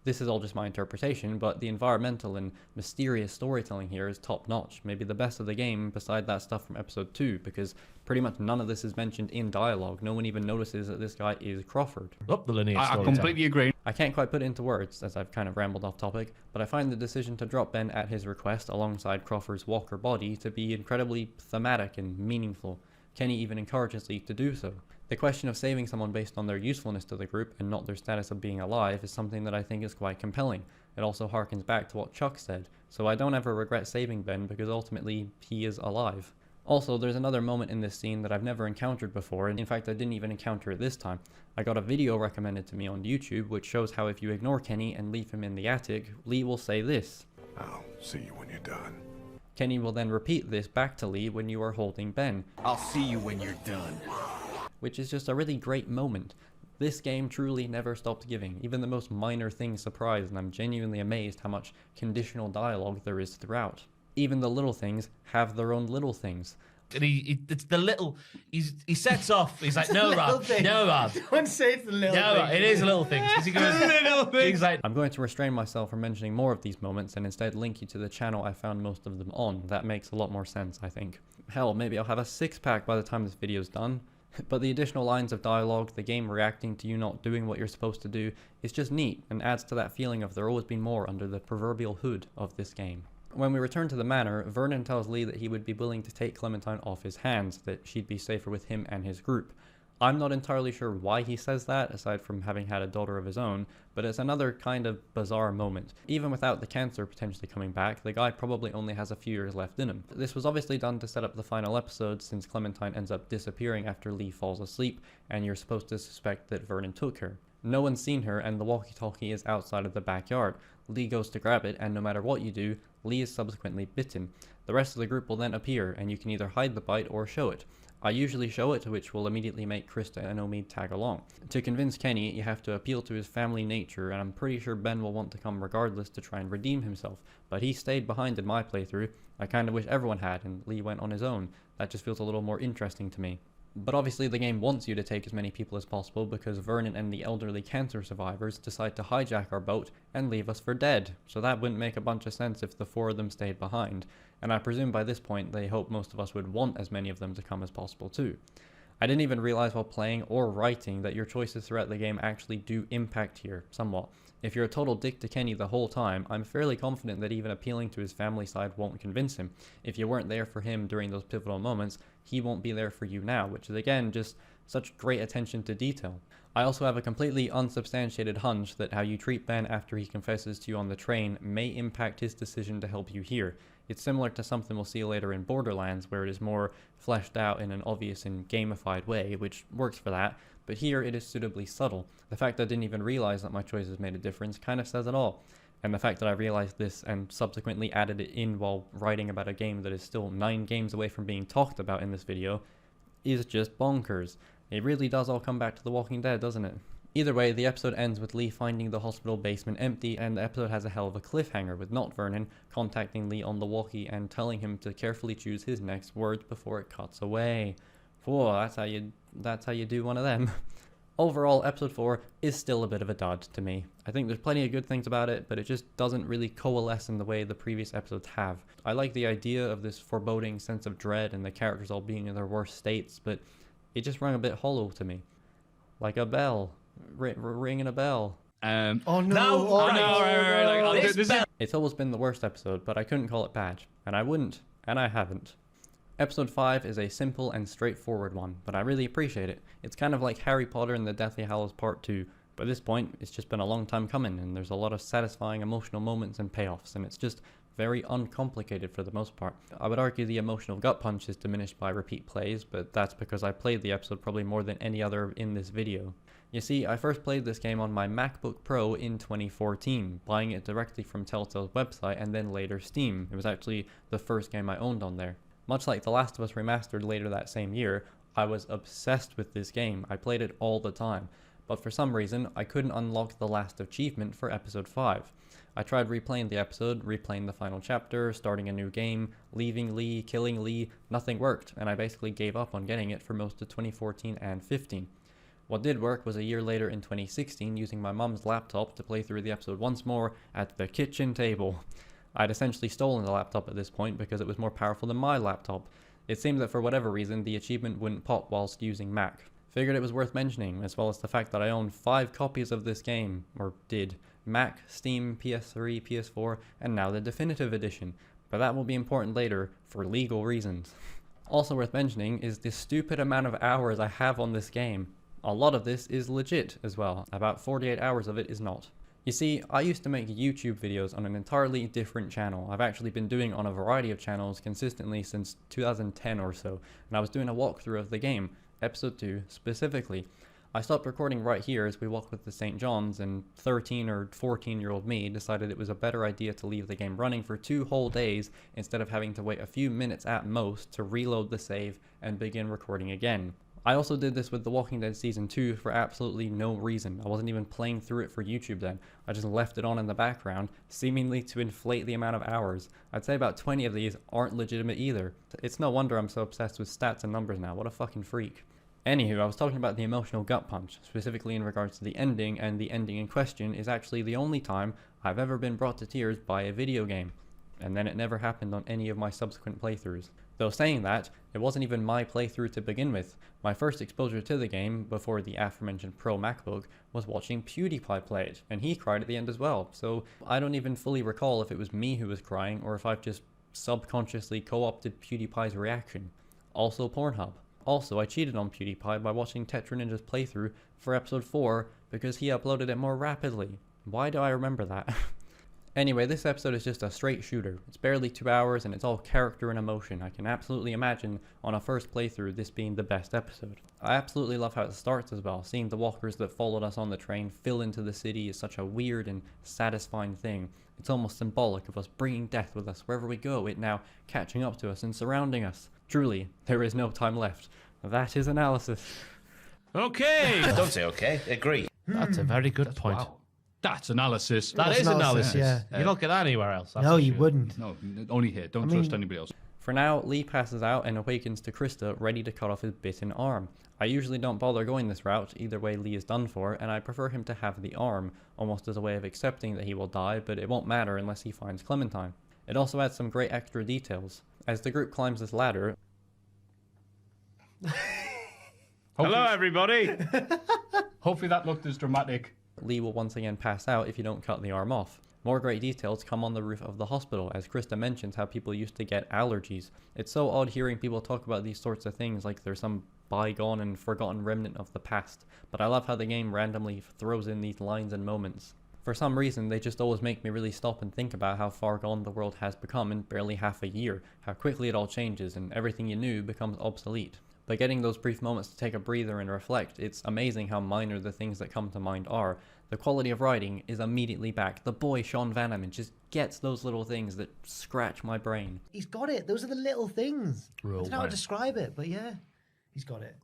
This is all just my interpretation, but the environmental and mysterious storytelling here is top notch, maybe the best of the game beside that stuff from episode 2, because pretty much none of this is mentioned in dialogue. No one even notices that this guy is Crawford. The lineage I completely agree. I can't quite put it into words, as I've kind of rambled off topic, but I find the decision to drop Ben at his request alongside Crawford's walker body to be incredibly thematic and meaningful. Kenny even encourages Lee to do so. The question of saving someone based on their usefulness to the group and not their status of being alive is something that I think is quite compelling. It also harkens back to what Chuck said, so I don't ever regret saving Ben because ultimately he is alive. Also, there's another moment in this scene that I've never encountered before, and in fact I didn't even encounter it this time. I got a video recommended to me on YouTube which shows how if you ignore Kenny and leave him in the attic, Lee will say this. I'll see you when you're done. Kenny will then repeat this back to Lee when you are holding Ben. I'll see you when you're done. Which is just a really great moment. This game truly never stopped giving, even the most minor things surprise, and I'm genuinely amazed how much conditional dialogue there is throughout. Even the little things have their own little things. And it's the little, he sets off, he's like, no, Rob, no, Rob. Don't say it's the little no, things. It is little things. He goes, little things. He's like, I'm going to restrain myself from mentioning more of these moments and instead link you to the channel I found most of them on. That makes a lot more sense, I think. Hell, maybe I'll have a six-pack by the time this video's done. But the additional lines of dialogue, the game reacting to you not doing what you're supposed to do, is just neat and adds to that feeling of there always been more under the proverbial hood of this game. When we return to the manor, Vernon tells Lee that he would be willing to take Clementine off his hands, that she'd be safer with him and his group. I'm not entirely sure why he says that, aside from having had a daughter of his own, but it's another kind of bizarre moment. Even without the cancer potentially coming back, the guy probably only has a few years left in him. This was obviously done to set up the final episode, since Clementine ends up disappearing after Lee falls asleep, and you're supposed to suspect that Vernon took her. No one's seen her, and the walkie-talkie is outside of the backyard. Lee goes to grab it, and no matter what you do, Lee is subsequently bitten. The rest of the group will then appear, and you can either hide the bite or show it. I usually show it, which will immediately make Krista and Omid tag along. To convince Kenny, you have to appeal to his family nature, and I'm pretty sure Ben will want to come regardless to try and redeem himself, but he stayed behind in my playthrough. I kind of wish everyone had, and Lee went on his own. That just feels a little more interesting to me. But obviously the game wants you to take as many people as possible because Vernon and the elderly cancer survivors decide to hijack our boat and leave us for dead, so that wouldn't make a bunch of sense if the four of them stayed behind, and I presume by this point they hope most of us would want as many of them to come as possible too. I didn't even realize while playing or writing that your choices throughout the game actually do impact here, somewhat. If you're a total dick to Kenny the whole time, I'm fairly confident that even appealing to his family side won't convince him. If you weren't there for him during those pivotal moments, he won't be there for you now, which is again just such great attention to detail. I also have a completely unsubstantiated hunch that how you treat Ben after he confesses to you on the train may impact his decision to help you here. It's similar to something we'll see later in Borderlands, where it is more fleshed out in an obvious and gamified way, which works for that, but here it is suitably subtle. The fact that I didn't even realize that my choices made a difference kind of says it all. And the fact that I realized this and subsequently added it in while writing about a game that is still 9 games away from being talked about in this video is just bonkers. It really does all come back to The Walking Dead, doesn't it? Either way, the episode ends with Lee finding the hospital basement empty, and the episode has a hell of a cliffhanger with not Vernon contacting Lee on the walkie and telling him to carefully choose his next words before it cuts away. Whoa, that's how you do one of them. Overall, episode 4 is still a bit of a dud to me. I think there's plenty of good things about it, but it just doesn't really coalesce in the way the previous episodes have. I like the idea of this foreboding sense of dread and the characters all being in their worst states, but it just rang a bit hollow to me. Like a bell. Ringing a bell. Oh no! It's always been the worst episode, but I couldn't call it bad. And I wouldn't. And I haven't. Episode 5 is a simple and straightforward one, but I really appreciate it. It's kind of like Harry Potter and the Deathly Hallows Part 2. By this point, it's just been a long time coming, and there's a lot of satisfying emotional moments and payoffs, and it's just very uncomplicated for the most part. I would argue the emotional gut punch is diminished by repeat plays, but that's because I played the episode probably more than any other in this video. You see, I first played this game on my MacBook Pro in 2014, buying it directly from Telltale's website and then later Steam. It was actually the first game I owned on there. Much like The Last of Us Remastered later that same year, I was obsessed with this game. I played it all the time, but for some reason, I couldn't unlock the last achievement for episode 5. I tried replaying the episode, replaying the final chapter, starting a new game, leaving Lee, killing Lee, nothing worked, and I basically gave up on getting it for most of 2014 and 15. What did work was a year later in 2016 using my mum's laptop to play through the episode once more at the kitchen table. I'd essentially stolen the laptop at this point because it was more powerful than my laptop. It seemed that for whatever reason the achievement wouldn't pop whilst using Mac. Figured it was worth mentioning, as well as the fact that I own 5 copies of this game, or did. Mac, Steam, PS3, PS4, and now the definitive edition. But that will be important later, for legal reasons. Also worth mentioning is the stupid amount of hours I have on this game. A lot of this is legit as well, about 48 hours of it is not. You see, I used to make YouTube videos on an entirely different channel. I've actually been doing on a variety of channels consistently since 2010 or so, and I was doing a walkthrough of the game, episode 2 specifically. I stopped recording right here as we walked with the St. John's, and 13 or 14-year-old me decided it was a better idea to leave the game running for 2 whole days instead of having to wait a few minutes at most to reload the save and begin recording again. I also did this with The Walking Dead Season 2 for absolutely no reason. I wasn't even playing through it for YouTube then. I just left it on in the background, seemingly to inflate the amount of hours. I'd say about 20 of these aren't legitimate either. It's no wonder I'm so obsessed with stats and numbers now. What a fucking freak. Anywho, I was talking about the emotional gut punch, specifically in regards to the ending, and the ending in question is actually the only time I've ever been brought to tears by a video game. And then it never happened on any of my subsequent playthroughs. Though saying that, it wasn't even my playthrough to begin with. My first exposure to the game, before the aforementioned Pro MacBook, was watching PewDiePie play it, and he cried at the end as well, so I don't even fully recall if it was me who was crying or if I've just subconsciously co-opted PewDiePie's reaction. Also Pornhub. Also, I cheated on PewDiePie by watching Tetra Ninja's playthrough for episode 4 because he uploaded it more rapidly. Why do I remember that? Anyway, this episode is just a straight shooter. It's barely 2 hours and it's all character and emotion. I can absolutely imagine on a first playthrough this being the best episode. I absolutely love how it starts as well. Seeing the walkers that followed us on the train fill into the city is such a weird and satisfying thing. It's almost symbolic of us bringing death with us wherever we go, it now catching up to us and surrounding us. Truly, there is no time left. That is analysis. Okay! Don't say okay, agree. That's a very good point. Wow. That's analysis. That is analysis. Yeah. You don't get that anywhere else. No, you wouldn't. No, only here. Don't trust anybody else. For now, Lee passes out and awakens to Krista, ready to cut off his bitten arm. I usually don't bother going this route, either way Lee is done for, and I prefer him to have the arm, almost as a way of accepting that he will die, but it won't matter unless he finds Clementine. It also adds some great extra details. As the group climbs this ladder... Hello, everybody! Hopefully that looked as dramatic. Lee will once again pass out if you don't cut the arm off. More great details come on the roof of the hospital, as Krista mentions how people used to get allergies. It's so odd hearing people talk about these sorts of things like they're some bygone and forgotten remnant of the past, but I love how the game randomly throws in these lines and moments. For some reason, they just always make me really stop and think about how far gone the world has become in barely half a year, how quickly it all changes and everything you knew becomes obsolete. But getting those brief moments to take a breather and reflect, it's amazing how minor the things that come to mind are. The quality of writing is immediately back. The boy Sean Van Amen just gets those little things that scratch my brain. He's got it. Those are the little things. I don't know how to describe it, but yeah, he's got it.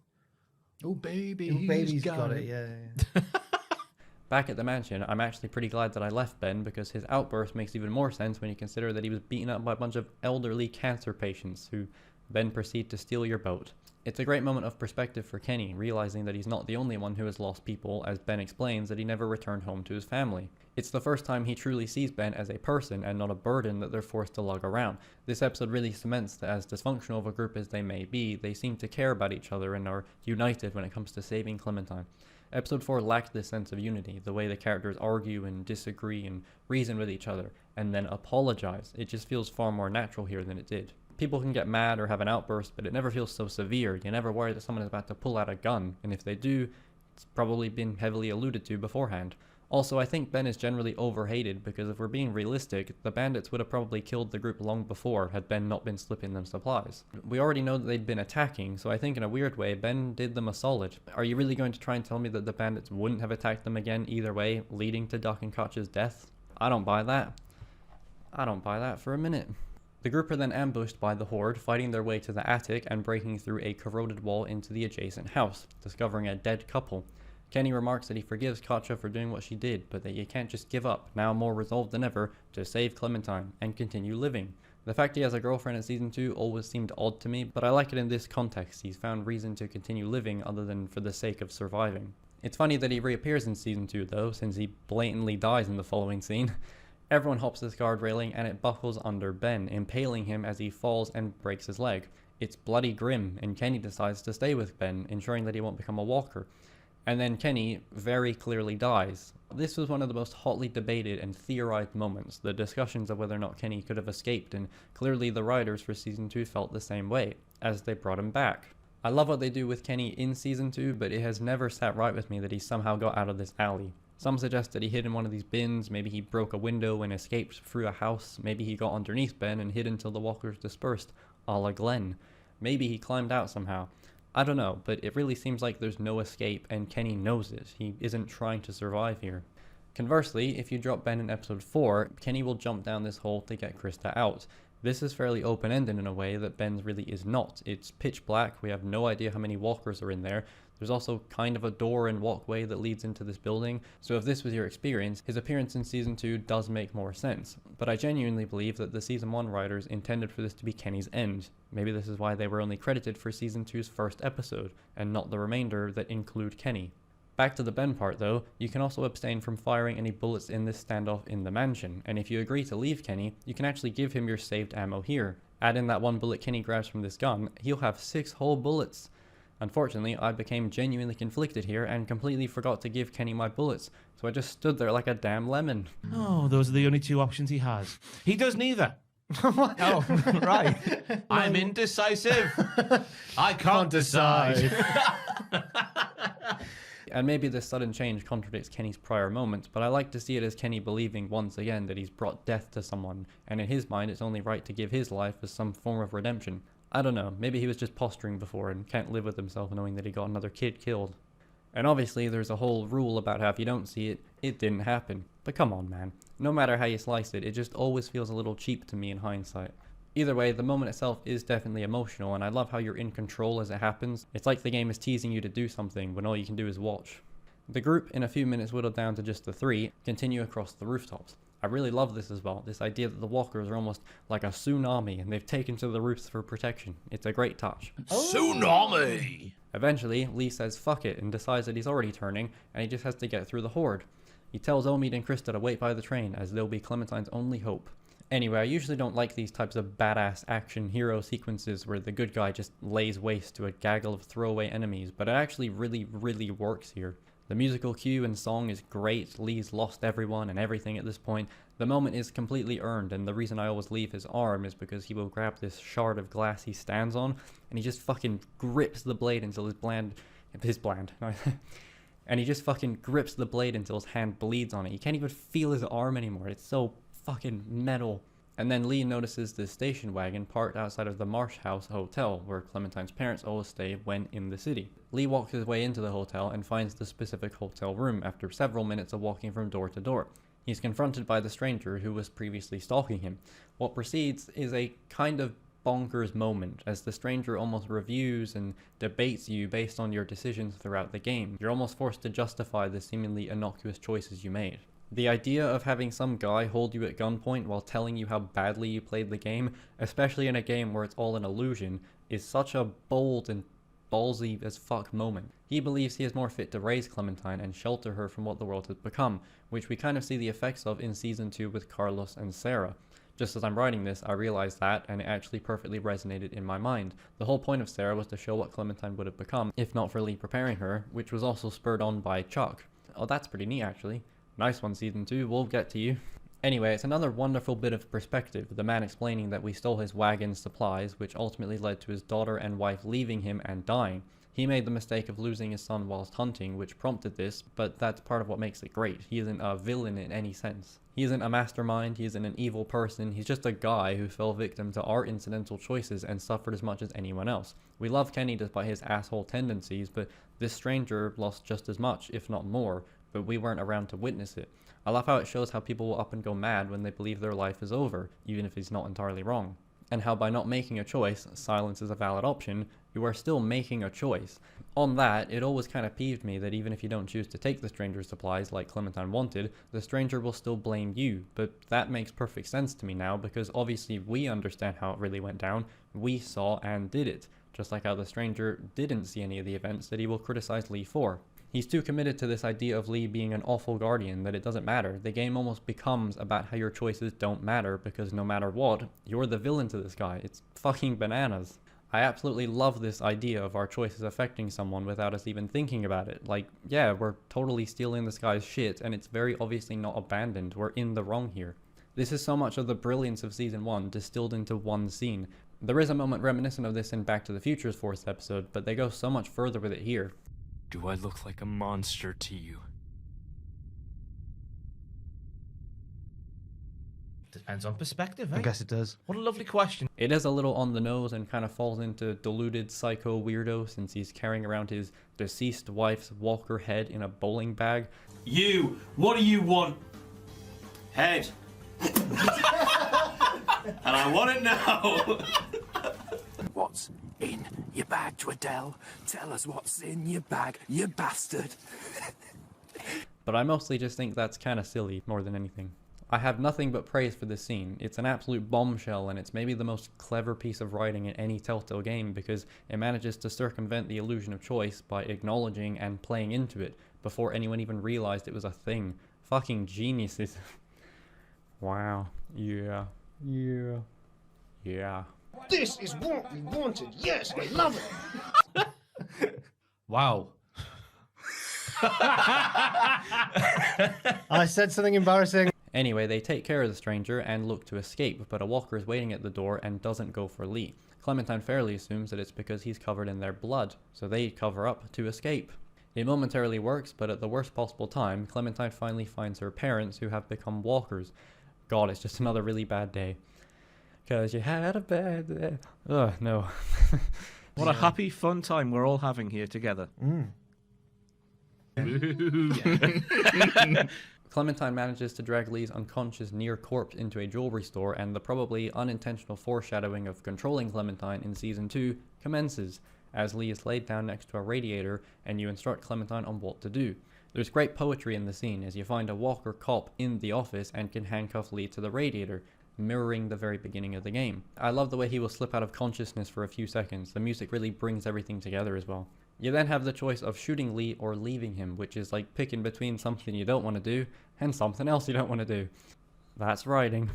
Oh baby, he's got it. Yeah. Back at the mansion, I'm actually pretty glad that I left Ben because his outburst makes even more sense when you consider that he was beaten up by a bunch of elderly cancer patients who then proceed to steal your boat. It's a great moment of perspective for Kenny, realizing that he's not the only one who has lost people, as Ben explains that he never returned home to his family. It's the first time he truly sees Ben as a person and not a burden that they're forced to lug around. This episode really cements that as dysfunctional of a group as they may be, they seem to care about each other and are united when it comes to saving Clementine. Episode 4 lacked this sense of unity, the way the characters argue and disagree and reason with each other, and then apologize. It just feels far more natural here than it did. People can get mad or have an outburst, but it never feels so severe. You never worry that someone is about to pull out a gun, and if they do, it's probably been heavily alluded to beforehand. Also, I think Ben is generally overhated because if we're being realistic, the bandits would have probably killed the group long before had Ben not been slipping them supplies. We already know that they'd been attacking, so I think in a weird way, Ben did them a solid. Are you really going to try and tell me that the bandits wouldn't have attacked them again either way, leading to Duck and Koch's death? I don't buy that. I don't buy that for a minute. The group are then ambushed by the Horde, fighting their way to the attic and breaking through a corroded wall into the adjacent house, discovering a dead couple. Kenny remarks that he forgives Katja for doing what she did, but that you can't just give up, now more resolved than ever, to save Clementine and continue living. The fact he has a girlfriend in Season 2 always seemed odd to me, but I like it in this context. He's found reason to continue living other than for the sake of surviving. It's funny that he reappears in Season 2 though, since he blatantly dies in the following scene. Everyone hops this guard railing and it buckles under Ben, impaling him as he falls and breaks his leg. It's bloody grim, and Kenny decides to stay with Ben, ensuring that he won't become a walker. And then Kenny very clearly dies. This was one of the most hotly debated and theorized moments, the discussions of whether or not Kenny could have escaped, and clearly the writers for Season 2 felt the same way, as they brought him back. I love what they do with Kenny in Season 2, but it has never sat right with me that he somehow got out of this alley. Some suggest that he hid in one of these bins, maybe he broke a window and escaped through a house, maybe he got underneath Ben and hid until the walkers dispersed, a la Glenn. Maybe he climbed out somehow. I don't know, but it really seems like there's no escape and Kenny knows it. He isn't trying to survive here. Conversely, if you drop Ben in episode 4, Kenny will jump down this hole to get Krista out. This is fairly open-ended in a way that Ben's really is not. It's pitch black, we have no idea how many walkers are in there. There's also kind of a door and walkway that leads into this building, so if this was your experience, his appearance in Season 2 does make more sense. But I genuinely believe that the Season 1 writers intended for this to be Kenny's end. Maybe this is why they were only credited for Season 2's first episode, and not the remainder that include Kenny. Back to the Ben part though, you can also abstain from firing any bullets in this standoff in the mansion, and if you agree to leave Kenny, you can actually give him your saved ammo here. Add in that one bullet Kenny grabs from this gun, he'll have 6 whole bullets. Unfortunately, I became genuinely conflicted here and completely forgot to give Kenny my bullets, so I just stood there like a damn lemon. Oh, those are the only 2 options he has. He does neither. Oh, right. I'm indecisive. I can't decide. And maybe this sudden change contradicts Kenny's prior moments, but I like to see it as Kenny believing once again that he's brought death to someone, and in his mind it's only right to give his life as some form of redemption. I don't know, maybe he was just posturing before and can't live with himself knowing that he got another kid killed. And obviously there's a whole rule about how if you don't see it, it didn't happen. But come on man, no matter how you slice it, it just always feels a little cheap to me in hindsight. Either way, the moment itself is definitely emotional, and I love how you're in control as it happens. It's like the game is teasing you to do something when all you can do is watch. The group, in a few minutes whittled down to just the 3, continue across the rooftops. I really love this as well, this idea that the walkers are almost like a tsunami and they've taken to the roofs for protection. It's a great touch. Tsunami! Eventually, Lee says fuck it and decides that he's already turning and he just has to get through the Horde. He tells Omid and Krista to wait by the train as they'll be Clementine's only hope. Anyway, I usually don't like these types of badass action hero sequences where the good guy just lays waste to a gaggle of throwaway enemies, but it actually really works here. The musical cue and song is great, Lee's lost everyone and everything at this point. The moment is completely earned, and the reason I always leave his arm is because he will grab this shard of glass he stands on, and he just fucking grips the blade until and he just fucking grips the blade until his hand bleeds on it. You can't even feel his arm anymore, it's so fucking metal. And then Lee notices the station wagon parked outside of the Marsh House Hotel, where Clementine's parents always stay when in the city. Lee walks his way into the hotel and finds the specific hotel room after several minutes of walking from door to door. He's confronted by the stranger who was previously stalking him. What precedes is a kind of bonkers moment, as the stranger almost reviews and debates you based on your decisions throughout the game. You're almost forced to justify the seemingly innocuous choices you made. The idea of having some guy hold you at gunpoint while telling you how badly you played the game, especially in a game where it's all an illusion, is such a bold and ballsy as fuck moment. He believes he is more fit to raise Clementine and shelter her from what the world has become, which we kind of see the effects of in Season 2 with Carlos and Sarah. Just as I'm writing this, I realized that, and it actually perfectly resonated in my mind. The whole point of Sarah was to show what Clementine would have become, if not for Lee preparing her, which was also spurred on by Chuck. Oh, that's pretty neat actually. Nice one, Season 2, we'll get to you. Anyway, it's another wonderful bit of perspective, the man explaining that we stole his wagon's supplies, which ultimately led to his daughter and wife leaving him and dying. He made the mistake of losing his son whilst hunting, which prompted this, but that's part of what makes it great. He isn't a villain in any sense. He isn't a mastermind, he isn't an evil person, he's just a guy who fell victim to our incidental choices and suffered as much as anyone else. We love Kenny despite his asshole tendencies, but this stranger lost just as much, if not more, but we weren't around to witness it. I love how it shows how people will up and go mad when they believe their life is over, even if he's not entirely wrong. And how by not making a choice, silence is a valid option, you are still making a choice. On that, it always kind of peeved me that even if you don't choose to take the stranger's supplies like Clementine wanted, the stranger will still blame you. But that makes perfect sense to me now, because obviously we understand how it really went down, we saw and did it, just like how the stranger didn't see any of the events that he will criticize Lee for. He's too committed to this idea of Lee being an awful guardian that it doesn't matter. The game almost becomes about how your choices don't matter because no matter what, you're the villain to this guy. It's fucking bananas. I absolutely love this idea of our choices affecting someone without us even thinking about it. Like, yeah, we're totally stealing this guy's shit and it's very obviously not abandoned. We're in the wrong here. This is so much of the brilliance of Season 1 distilled into one scene. There is a moment reminiscent of this in Back to the Future's 4th episode, but they go so much further with it here. Do I look like a monster to you? Depends on perspective, eh? I guess it does. What a lovely question. It is a little on the nose and kind of falls into deluded psycho weirdo since he's carrying around his deceased wife's walker head in a bowling bag. You! What do you want? Head. And I want it now! What's in your bag, Twaddell? Tell us what's in your bag, you bastard. But I mostly just think that's kind of silly more than anything. I have nothing but praise for this scene. It's an absolute bombshell and it's maybe the most clever piece of writing in any Telltale game because it manages to circumvent the illusion of choice by acknowledging and playing into it before anyone even realized it was a thing. Fucking geniuses. Wow. Yeah. Yeah. Yeah. This is what we wanted. Yes, I love it. Wow. I said something embarrassing. Anyway, they take care of the stranger and look to escape, but a walker is waiting at the door and doesn't go for Lee. Clementine fairly assumes that it's because he's covered in their blood, so they cover up to escape. It momentarily works, but at the worst possible time, Clementine finally finds her parents who have become walkers. God, it's just another really bad day. 'Cause you had a bad day. Ugh, no. What a happy, fun time we're all having here together. Clementine manages to drag Lee's unconscious near corpse into a jewelry store, and the probably unintentional foreshadowing of controlling Clementine in Season 2 commences, as Lee is laid down next to a radiator and you instruct Clementine on what to do. There's great poetry in the scene as you find a walker cop in the office and can handcuff Lee to the radiator, mirroring the very beginning of the game. I love the way he will slip out of consciousness for a few seconds. The music really brings everything together as well. You then have the choice of shooting Lee or leaving him, which is like picking between something you don't want to do and something else you don't want to do. That's writing.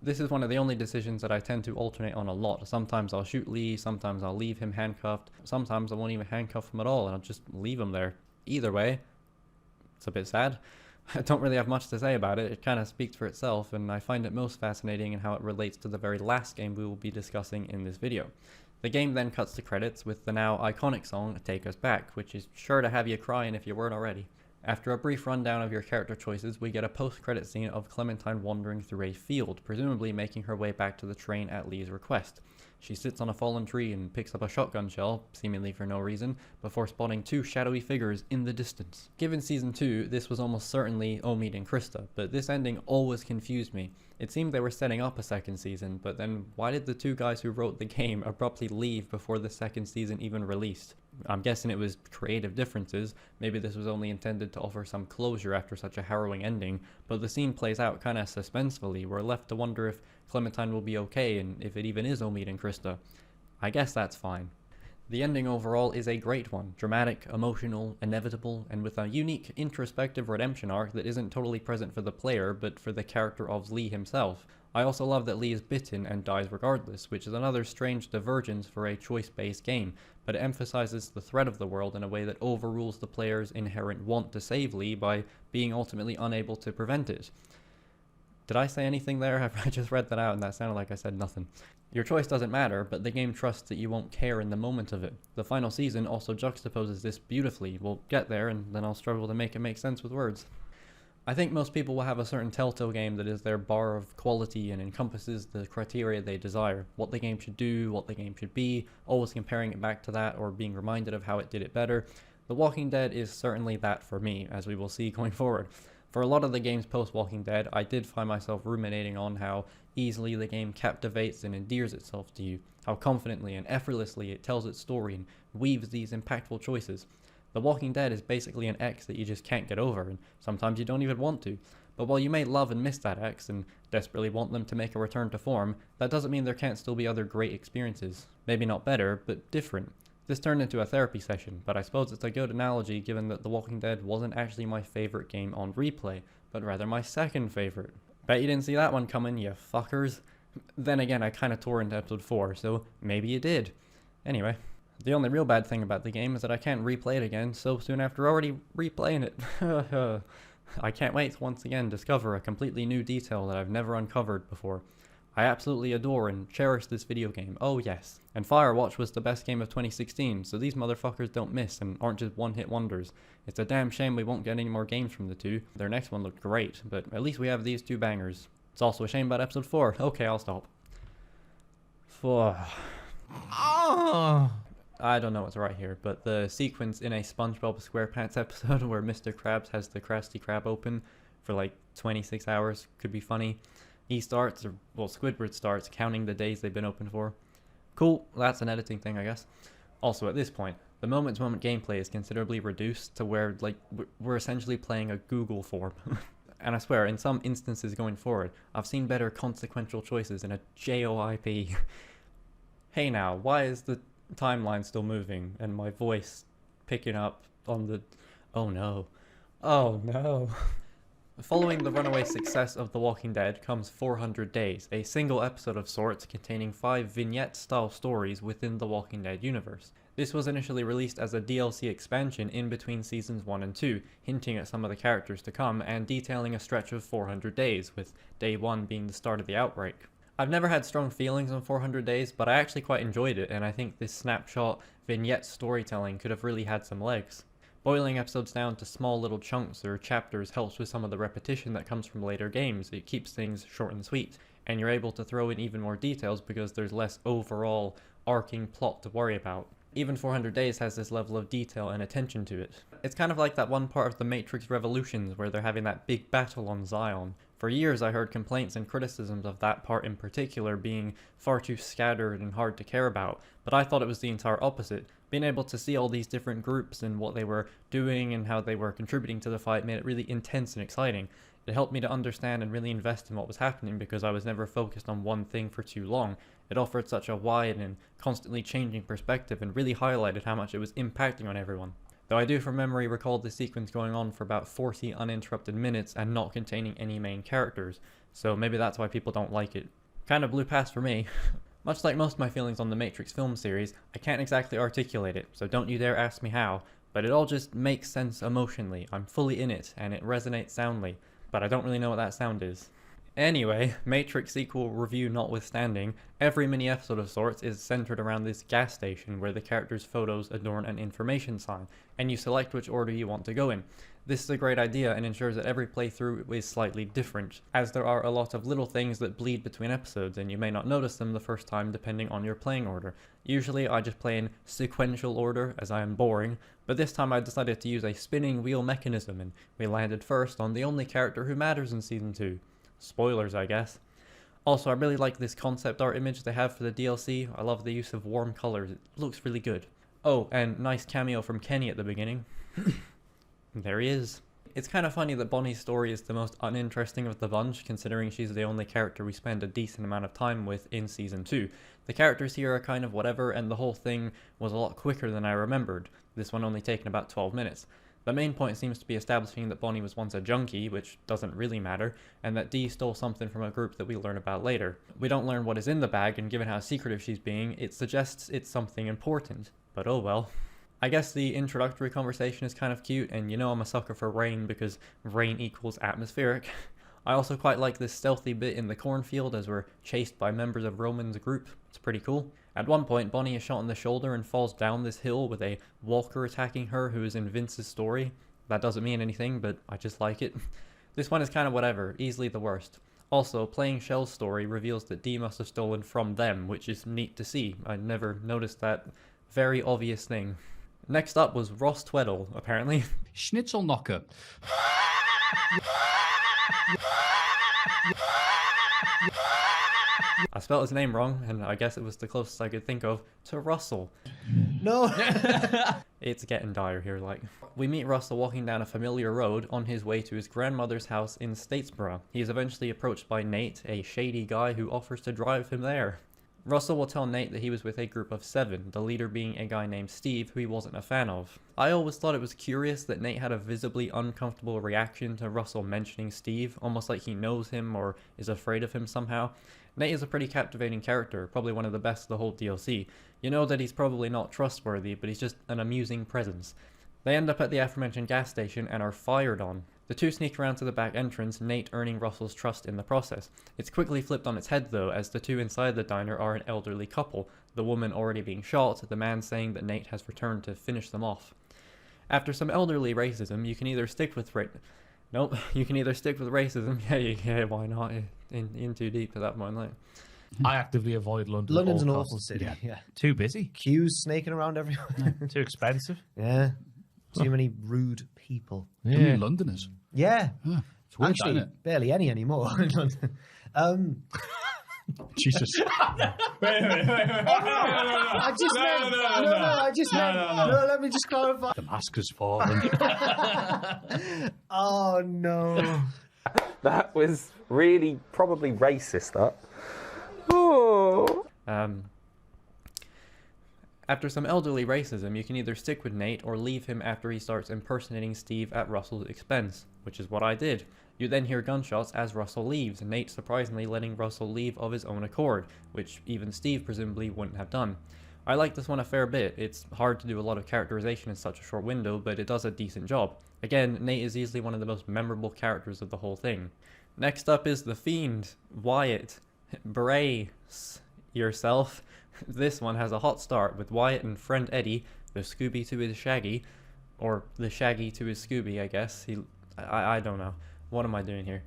This is one of the only decisions that I tend to alternate on a lot. Sometimes I'll shoot Lee, sometimes I'll leave him handcuffed, sometimes I won't even handcuff him at all and I'll just leave him there. Either way, it's a bit sad. I don't really have much to say about it. It kind of speaks for itself, and I find it most fascinating in how it relates to the very last game we will be discussing in this video. The game then cuts to credits with the now iconic song Take Us Back, which is sure to have you crying if you weren't already. After a brief rundown of your character choices, we get a post-credit scene of Clementine wandering through a field, presumably making her way back to the train at Lee's request. She sits on a fallen tree and picks up a shotgun shell, seemingly for no reason, before spotting two shadowy figures in the distance. Given Season 2, this was almost certainly Omid and Krista, but this ending always confused me. It seemed they were setting up a second season, but then why did the two guys who wrote the game abruptly leave before the second season even released? I'm guessing it was creative differences. Maybe this was only intended to offer some closure after such a harrowing ending, but the scene plays out kinda suspensefully. We're left to wonder if Clementine will be okay and if it even is Omid and Krista. I guess that's fine. The ending overall is a great one, dramatic, emotional, inevitable, and with a unique introspective redemption arc that isn't totally present for the player, but for the character of Lee himself. I also love that Lee is bitten and dies regardless, which is another strange divergence for a choice-based game, but it emphasizes the threat of the world in a way that overrules the player's inherent want to save Lee by being ultimately unable to prevent it. Did I say anything there? I just read that out and that sounded like I said nothing. Your choice doesn't matter, but the game trusts that you won't care in the moment of it. The final season also juxtaposes this beautifully. We'll get there, and then I'll struggle to make it make sense with words. I think most people will have a certain Telltale game that is their bar of quality and encompasses the criteria they desire. What the game should do, what the game should be, always comparing it back to that or being reminded of how it did it better. The Walking Dead is certainly that for me, as we will see going forward. For a lot of the games post-Walking Dead, I did find myself ruminating on how easily the game captivates and endears itself to you, how confidently and effortlessly it tells its story and weaves these impactful choices. The Walking Dead is basically an ex that you just can't get over, and sometimes you don't even want to. But while you may love and miss that ex, and desperately want them to make a return to form, that doesn't mean there can't still be other great experiences. Maybe not better, but different. This turned into a therapy session, but I suppose it's a good analogy given that The Walking Dead wasn't actually my favorite game on replay, but rather my second favorite. Bet you didn't see that one coming, you fuckers. Then again, I kinda tore into episode 4, so maybe you did. Anyway, the only real bad thing about the game is that I can't replay it again so soon after already replaying it. I can't wait to once again discover a completely new detail that I've never uncovered before. I absolutely adore and cherish this video game, oh yes. And Firewatch was the best game of 2016, so these motherfuckers don't miss and aren't just one-hit wonders. It's a damn shame we won't get any more games from the two. Their next one looked great, but at least we have these two bangers. It's also a shame about episode 4. Okay, I'll stop. I don't know what's right here, but the sequence in a SpongeBob SquarePants episode where Mr. Krabs has the Krusty Krab open for like 26 hours could be funny. Squidward starts counting the days they've been open for. Cool, that's an editing thing, I guess. Also, at this point, the moment-to-moment gameplay is considerably reduced to where, like, we're essentially playing a Google form. And I swear, in some instances going forward, I've seen better consequential choices in a JOIP. Hey now, why is the timeline still moving and my voice picking up on the... Oh no. Oh no. Following the runaway success of The Walking Dead comes 400 Days, a single episode of sorts containing 5 vignette-style stories within the Walking Dead universe. This was initially released as a DLC expansion in between seasons 1 and 2, hinting at some of the characters to come and detailing a stretch of 400 days, with day 1 being the start of the outbreak. I've never had strong feelings on 400 Days, but I actually quite enjoyed it, and I think this snapshot vignette storytelling could have really had some legs. Boiling episodes down to small little chunks or chapters helps with some of the repetition that comes from later games. It keeps things short and sweet, and you're able to throw in even more details because there's less overall arcing plot to worry about. Even 400 Days has this level of detail and attention to it. It's kind of like that one part of the Matrix Revolutions where they're having that big battle on Zion. For years I heard complaints and criticisms of that part in particular being far too scattered and hard to care about, but I thought it was the entire opposite. Being able to see all these different groups and what they were doing and how they were contributing to the fight made it really intense and exciting. It helped me to understand and really invest in what was happening because I was never focused on one thing for too long. It offered such a wide and constantly changing perspective and really highlighted how much it was impacting on everyone. Though I do from memory recall the sequence going on for about 40 uninterrupted minutes and not containing any main characters, so maybe that's why people don't like it. Kinda blew past for me. Much like most of my feelings on the Matrix film series, I can't exactly articulate it, so don't you dare ask me how, but it all just makes sense emotionally. I'm fully in it, and it resonates soundly, but I don't really know what that sound is. Anyway, Matrix sequel review notwithstanding, every mini-episode of sorts is centered around this gas station where the characters' photos adorn an information sign, and you select which order you want to go in. This is a great idea and ensures that every playthrough is slightly different, as there are a lot of little things that bleed between episodes and you may not notice them the first time depending on your playing order. Usually I just play in sequential order as I am boring, but this time I decided to use a spinning wheel mechanism and we landed first on the only character who matters in Season 2. Spoilers, I guess. Also, I really like this concept art image they have for the DLC. I love the use of warm colors. It looks really good. Oh, and nice cameo from Kenny at the beginning. There he is. It's kind of funny that Bonnie's story is the most uninteresting of the bunch, considering she's the only character we spend a decent amount of time with in Season 2. The characters here are kind of whatever, and the whole thing was a lot quicker than I remembered, this one only taking about 12 minutes. The main point seems to be establishing that Bonnie was once a junkie, which doesn't really matter, and that Dee stole something from a group that we learn about later. We don't learn what is in the bag, and given how secretive she's being, it suggests it's something important. But oh well. I guess the introductory conversation is kind of cute, and you know I'm a sucker for rain because rain equals atmospheric. I also quite like this stealthy bit in the cornfield as we're chased by members of Roman's group. It's pretty cool. At one point, Bonnie is shot in the shoulder and falls down this hill with a walker attacking her who is in Vince's story. That doesn't mean anything, but I just like it. This one is kind of whatever, easily the worst. Also, playing Shell's story reveals that Dee must have stolen from them, which is neat to see. I never noticed that very obvious thing. Next up was Ross Tweddle, apparently. Schnitzelknocker. I spelled his name wrong, and I guess it was the closest I could think of to Russell. No! It's getting dire here, like. We meet Russell walking down a familiar road on his way to his grandmother's house in Statesboro. He is eventually approached by Nate, a shady guy who offers to drive him there. Russell will tell Nate that he was with a group of 7, the leader being a guy named Steve who he wasn't a fan of. I always thought it was curious that Nate had a visibly uncomfortable reaction to Russell mentioning Steve, almost like he knows him or is afraid of him somehow. Nate is a pretty captivating character, probably one of the best of the whole DLC. You know that he's probably not trustworthy, but he's just an amusing presence. They end up at the aforementioned gas station and are fired on. The two sneak around to the back entrance, Nate earning Russell's trust in the process. It's quickly flipped on its head though, as the two inside the diner are an elderly couple, the woman already being shot, the man saying that Nate has returned to finish them off. After some elderly racism, you can either stick with you can either stick with racism, yeah, why not, in too deep at that point, like. I actively avoid London. London's an awful city, yeah. Too busy. Queues snaking around everywhere. Too expensive. Yeah. Too many rude people. Too many Londoners. Yeah. It's weird, Actually, isn't it? barely any anymore in London. Jesus. Wait. I just meant, let me just clarify. The mask has fallen. Oh, no. That was really probably racist, that. Oh. After some elderly racism, you can either stick with Nate or leave him after he starts impersonating Steve at Russell's expense, which is what I did. You then hear gunshots as Russell leaves, Nate surprisingly letting Russell leave of his own accord, which even Steve presumably wouldn't have done. I like this one a fair bit. It's hard to do a lot of characterization in such a short window, but it does a decent job. Again, Nate is easily one of the most memorable characters of the whole thing. Next up is the Fiend, Wyatt. Brace yourself. This one has a hot start with Wyatt and friend Eddie, the Scooby to his Shaggy, or the Shaggy to his Scooby, I guess. I don't know. What am I doing here?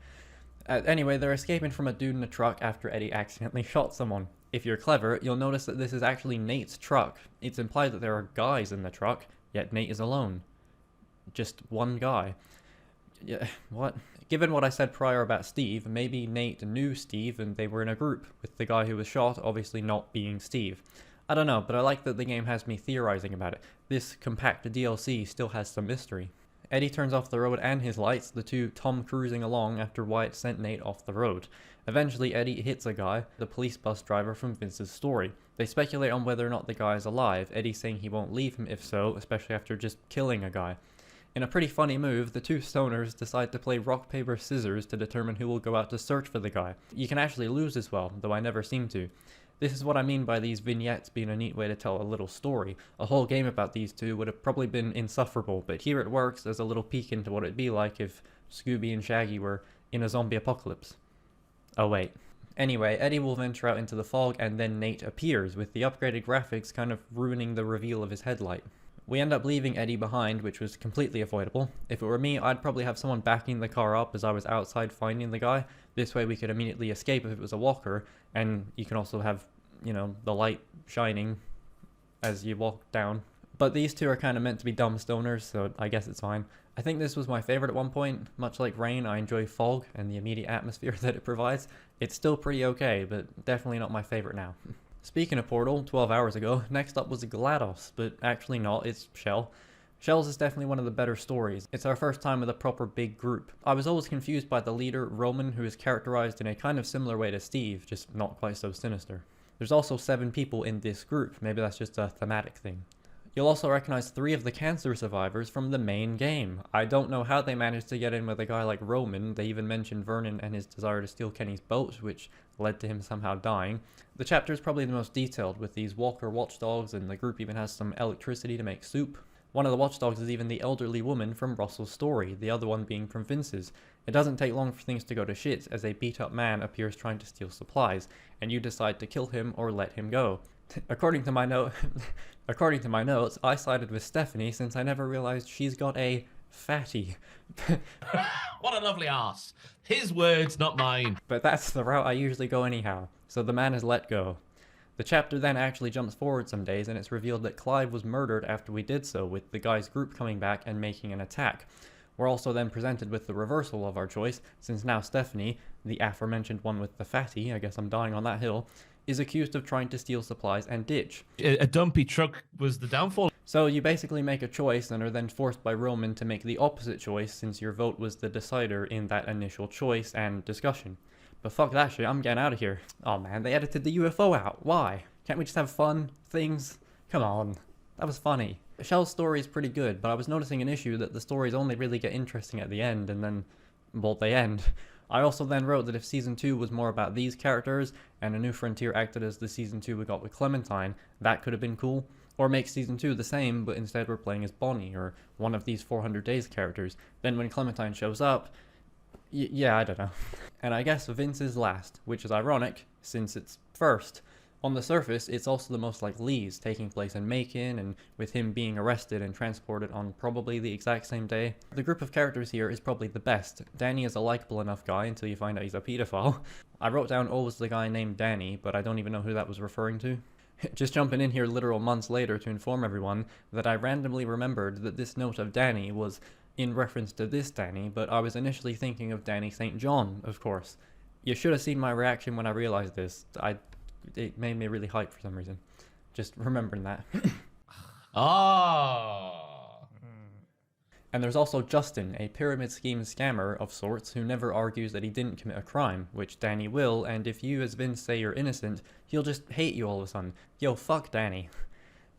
Anyway, they're escaping from a dude in a truck after Eddie accidentally shot someone. If you're clever, you'll notice that this is actually Nate's truck. It's implied that there are guys in the truck, yet Nate is alone. Just one guy. Yeah, what? Given what I said prior about Steve, maybe Nate knew Steve and they were in a group, with the guy who was shot obviously not being Steve. I don't know, but I like that the game has me theorizing about it. This compact DLC still has some mystery. Eddie turns off the road and his lights, the two Tom cruising along after Wyatt sent Nate off the road. Eventually, Eddie hits a guy, the police bus driver from Vince's story. They speculate on whether or not the guy is alive, Eddie saying he won't leave him if so, especially after just killing a guy. In a pretty funny move, the two stoners decide to play rock, paper, scissors to determine who will go out to search for the guy. You can actually lose as well, though I never seem to. This is what I mean by these vignettes being a neat way to tell a little story. A whole game about these two would have probably been insufferable, but here it works as a little peek into what it'd be like if Scooby and Shaggy were in a zombie apocalypse. Oh wait. Anyway, Eddie will venture out into the fog and then Nate appears, with the upgraded graphics kind of ruining the reveal of his headlight. We end up leaving Eddie behind, which was completely avoidable. If it were me, I'd probably have someone backing the car up as I was outside finding the guy. This way we could immediately escape if it was a walker, and you can also have, you know, the light shining as you walk down. But these two are kind of meant to be dumb stoners, so I guess it's fine. I think this was my favorite at one point. Much like Rain, I enjoy fog and the immediate atmosphere that it provides. It's still pretty okay, but definitely not my favorite now. Speaking of Portal, 12 hours ago, next up was GLaDOS, but actually not, it's Shell. Shells is definitely one of the better stories. It's our first time with a proper big group. I was always confused by the leader, Roman, who is characterized in a kind of similar way to Steve, just not quite so sinister. There's also 7 people in this group, maybe that's just a thematic thing. You'll also recognize 3 of the cancer survivors from the main game. I don't know how they managed to get in with a guy like Roman. They even mentioned Vernon and his desire to steal Kenny's boat, which led to him somehow dying. The chapter is probably the most detailed, with these walker watchdogs, and the group even has some electricity to make soup. One of the watchdogs is even the elderly woman from Russell's story, the other one being from Vince's. It doesn't take long for things to go to shit, as a beat-up man appears trying to steal supplies, and you decide to kill him or let him go. According to my notes, I sided with Stephanie since I never realized she's got a fatty. What a lovely arse. His words, not mine. But that's the route I usually go anyhow, so the man is let go. The chapter then actually jumps forward some days, and it's revealed that Clive was murdered after we did so, with the guy's group coming back and making an attack. We're also then presented with the reversal of our choice, since now Stephanie, the aforementioned one with the fatty, I guess I'm dying on that hill, is accused of trying to steal supplies and ditch. A dumpy truck was the downfall. So you basically make a choice and are then forced by Roman to make the opposite choice, since your vote was the decider in that initial choice and discussion. But fuck that shit, I'm getting out of here. Oh man, they edited the UFO out. Why? Can't we just have fun things? Come on. That was funny. Shell's story is pretty good, but I was noticing an issue that the stories only really get interesting at the end, and then, well, they end. I also then wrote that if Season 2 was more about these characters, and A New Frontier acted as the Season 2 we got with Clementine, that could have been cool. Or make Season 2 the same, but instead we're playing as Bonnie, or one of these 400 Days characters. Then when Clementine shows up, yeah, I don't know. And I guess Vince is last, which is ironic, since it's first. On the surface, it's also the most like Lee's, taking place in Macon, and with him being arrested and transported on probably the exact same day. The group of characters here is probably the best. Danny is a likable enough guy until you find out he's a pedophile. I wrote down always the guy named Danny, but I don't even know who that was referring to. Just jumping in here literal months later to inform everyone that I randomly remembered that this note of Danny was in reference to this Danny, but I was initially thinking of Danny St. John, of course. You should have seen my reaction when I realized this. It made me really hyped for some reason. Just remembering that. And there's also Justin, a pyramid scheme scammer of sorts who never argues that he didn't commit a crime, which Danny will, and if you as Vince say you're innocent, he'll just hate you all of a sudden. Yo, fuck Danny.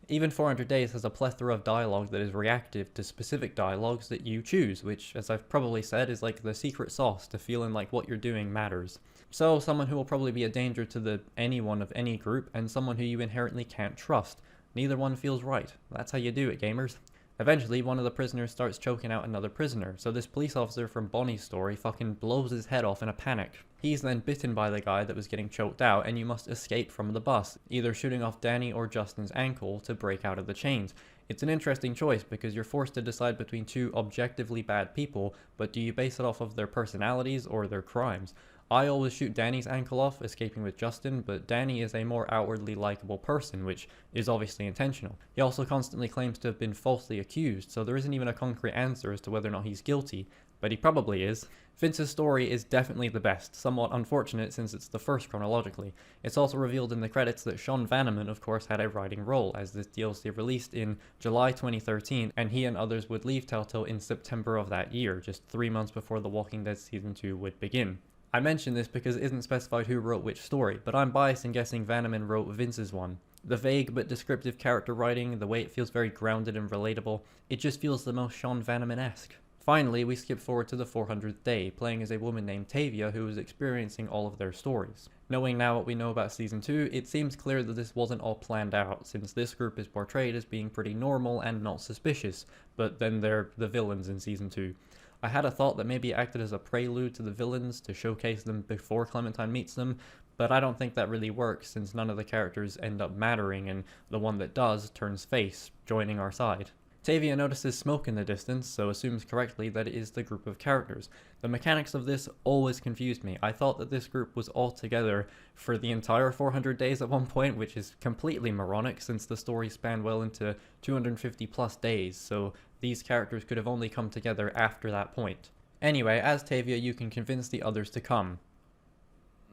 Even 400 Days has a plethora of dialogue that is reactive to specific dialogues that you choose, which, as I've probably said, is like the secret sauce to feeling like what you're doing matters. So, someone who will probably be a danger to anyone of any group, and someone who you inherently can't trust. Neither one feels right. That's how you do it, gamers. Eventually, one of the prisoners starts choking out another prisoner, so this police officer from Bonnie's story fucking blows his head off in a panic. He's then bitten by the guy that was getting choked out, and you must escape from the bus, either shooting off Danny or Justin's ankle to break out of the chains. It's an interesting choice because you're forced to decide between two objectively bad people, but do you base it off of their personalities or their crimes? I always shoot Danny's ankle off, escaping with Justin, but Danny is a more outwardly likable person, which is obviously intentional. He also constantly claims to have been falsely accused, so there isn't even a concrete answer as to whether or not he's guilty, but he probably is. Vince's story is definitely the best, somewhat unfortunate since it's the first chronologically. It's also revealed in the credits that Sean Vanneman, of course, had a writing role, as this DLC released in July 2013, and he and others would leave Telltale in September of that year, just 3 months before The Walking Dead Season 2 would begin. I mention this because it isn't specified who wrote which story, but I'm biased in guessing Vanneman wrote Vince's one. The vague but descriptive character writing, the way it feels very grounded and relatable, it just feels the most Sean Vanneman-esque. Finally, we skip forward to the 400th day, playing as a woman named Tavia who is experiencing all of their stories. Knowing now what we know about Season 2, it seems clear that this wasn't all planned out, since this group is portrayed as being pretty normal and not suspicious, but then they're the villains in Season 2. I had a thought that maybe it acted as a prelude to the villains to showcase them before Clementine meets them, but I don't think that really works since none of the characters end up mattering and the one that does turns face, joining our side. Tavia notices smoke in the distance, so assumes correctly that it is the group of characters. The mechanics of this always confused me. I thought that this group was all together for the entire 400 days at one point, which is completely moronic since the story spanned well into 250 plus days, so these characters could have only come together after that point. Anyway, as Tavia, you can convince the others to come.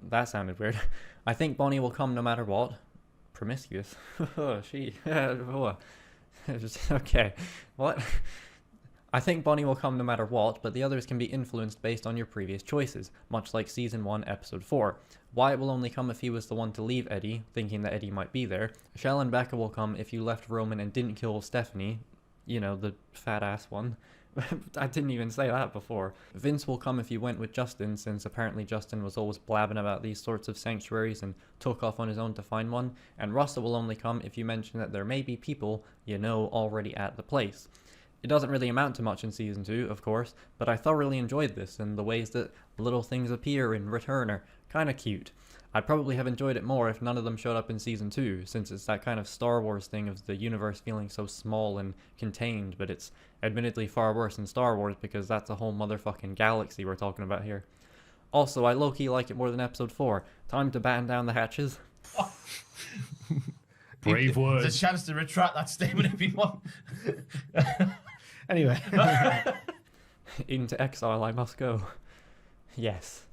That sounded weird. I think Bonnie will come no matter what. Promiscuous. Okay, what? I think Bonnie will come no matter what, but the others can be influenced based on your previous choices, much like Season 1, Episode 4. Wyatt will only come if he was the one to leave Eddie, thinking that Eddie might be there. Shell and Becca will come if you left Roman and didn't kill Stephanie. You know, the fat-ass one. I didn't even say that before. Vince will come if you went with Justin, since apparently Justin was always blabbing about these sorts of sanctuaries and took off on his own to find one. And Russell will only come if you mention that there may be people you know already at the place. It doesn't really amount to much in Season 2, of course, but I thoroughly enjoyed this, and the ways that little things appear in return are kinda cute. I'd probably have enjoyed it more if none of them showed up in Season 2, since it's that kind of Star Wars thing of the universe feeling so small and contained, but it's admittedly far worse than Star Wars because that's a whole motherfucking galaxy we're talking about here. Also, I low-key like it more than Episode 4. Time to batten down the hatches. Brave words. There's a chance to retract that statement if you want. Anyway. Into exile I must go. Yes.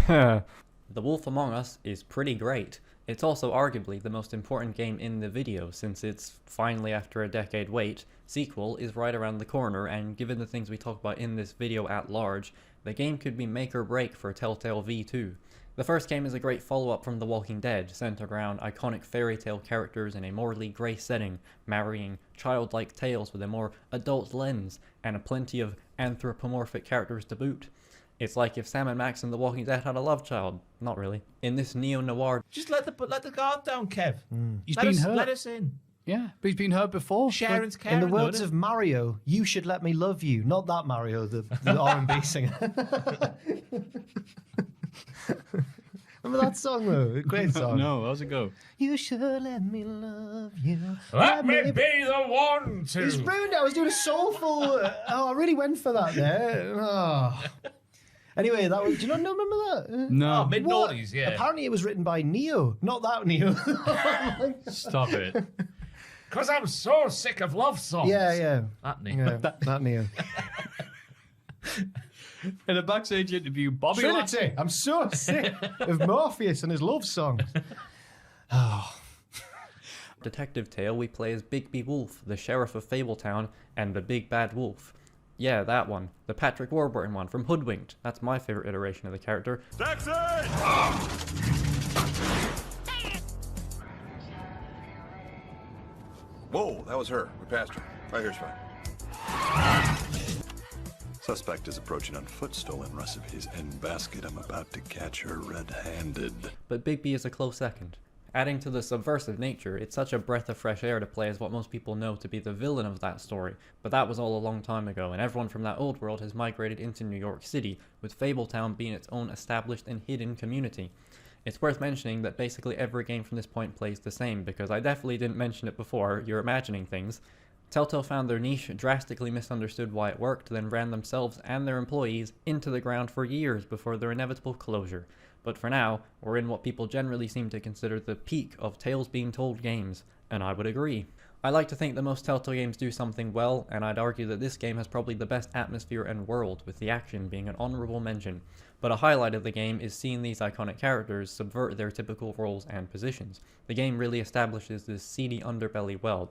The Wolf Among Us is pretty great. It's also arguably the most important game in the video, since it's finally, after a decade wait, sequel is right around the corner, and given the things we talk about in this video at large, the game could be make or break for Telltale V2. The first game is a great follow-up from The Walking Dead, centered around iconic fairy tale characters in a morally grey setting, marrying childlike tales with a more adult lens, and a plenty of anthropomorphic characters to boot. It's like if Sam and Max in The Walking Dead had a love child. Not really. In this neo-noir... Just let the guard down, Kev. He's been hurt. Let us in. Yeah, but he's been heard before. Sharon's In caring. the words of Mario, you should let me love you. Not that Mario, the R&B singer. Remember that song, though? Great song. No, how's it go? You should let me love you. Let me be the one to... He's ruined it. I was doing a soulful... I really went for that there. Oh. Anyway, that was... Do you not remember that? No. Oh, mid-noughties, yeah. Apparently it was written by Neo. Not that Neo. Stop it. Because I'm so sick of love songs. Yeah. That Neo. Yeah, that Neo. In a backstage interview, Bobby Trinity! Lashley... I'm so sick of Morpheus and his love songs. Detective Tale, we play as Bigby Wolf, the sheriff of Fabletown, and the big bad wolf. Yeah, that one. The Patrick Warburton one from Hoodwinked. That's my favourite iteration of the character. Taxi! Whoa, that was her. We passed her. Right here's fine. Suspect is approaching on foot, stolen recipes in basket. I'm about to catch her red-handed. But Bigby is a close second. Adding to the subversive nature, it's such a breath of fresh air to play as what most people know to be the villain of that story, but that was all a long time ago, and everyone from that old world has migrated into New York City, with Fabletown being its own established and hidden community. It's worth mentioning that basically every game from this point plays the same, because I definitely didn't mention it before, you're imagining things. Telltale found their niche, drastically misunderstood why it worked, then ran themselves and their employees into the ground for years before their inevitable closure. But for now, we're in what people generally seem to consider the peak of Tales Being Told games, and I would agree. I like to think that most Telltale games do something well, and I'd argue that this game has probably the best atmosphere and world, with the action being an honourable mention. But a highlight of the game is seeing these iconic characters subvert their typical roles and positions. The game really establishes this seedy underbelly well.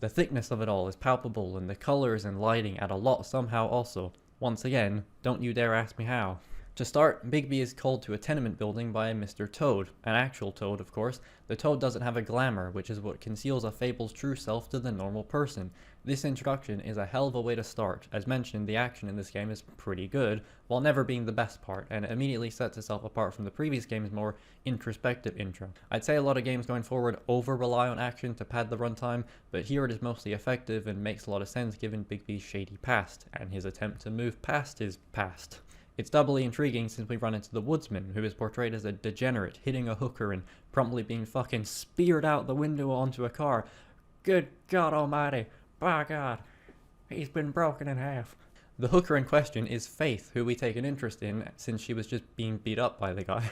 The thickness of it all is palpable, and the colours and lighting add a lot somehow also. Once again, don't you dare ask me how. To start, Bigby is called to a tenement building by Mr. Toad, an actual Toad of course. The Toad doesn't have a glamour, which is what conceals a fable's true self to the normal person. This introduction is a hell of a way to start. As mentioned, the action in this game is pretty good, while never being the best part, and it immediately sets itself apart from the previous game's more introspective intro. I'd say a lot of games going forward over-rely on action to pad the runtime, but here it is mostly effective and makes a lot of sense given Bigby's shady past, and his attempt to move past his past. It's doubly intriguing since we run into the woodsman, who is portrayed as a degenerate, hitting a hooker and promptly being fucking speared out the window onto a car. Good God almighty, by God, he's been broken in half. The hooker in question is Faith, who we take an interest in since she was just being beat up by the guy.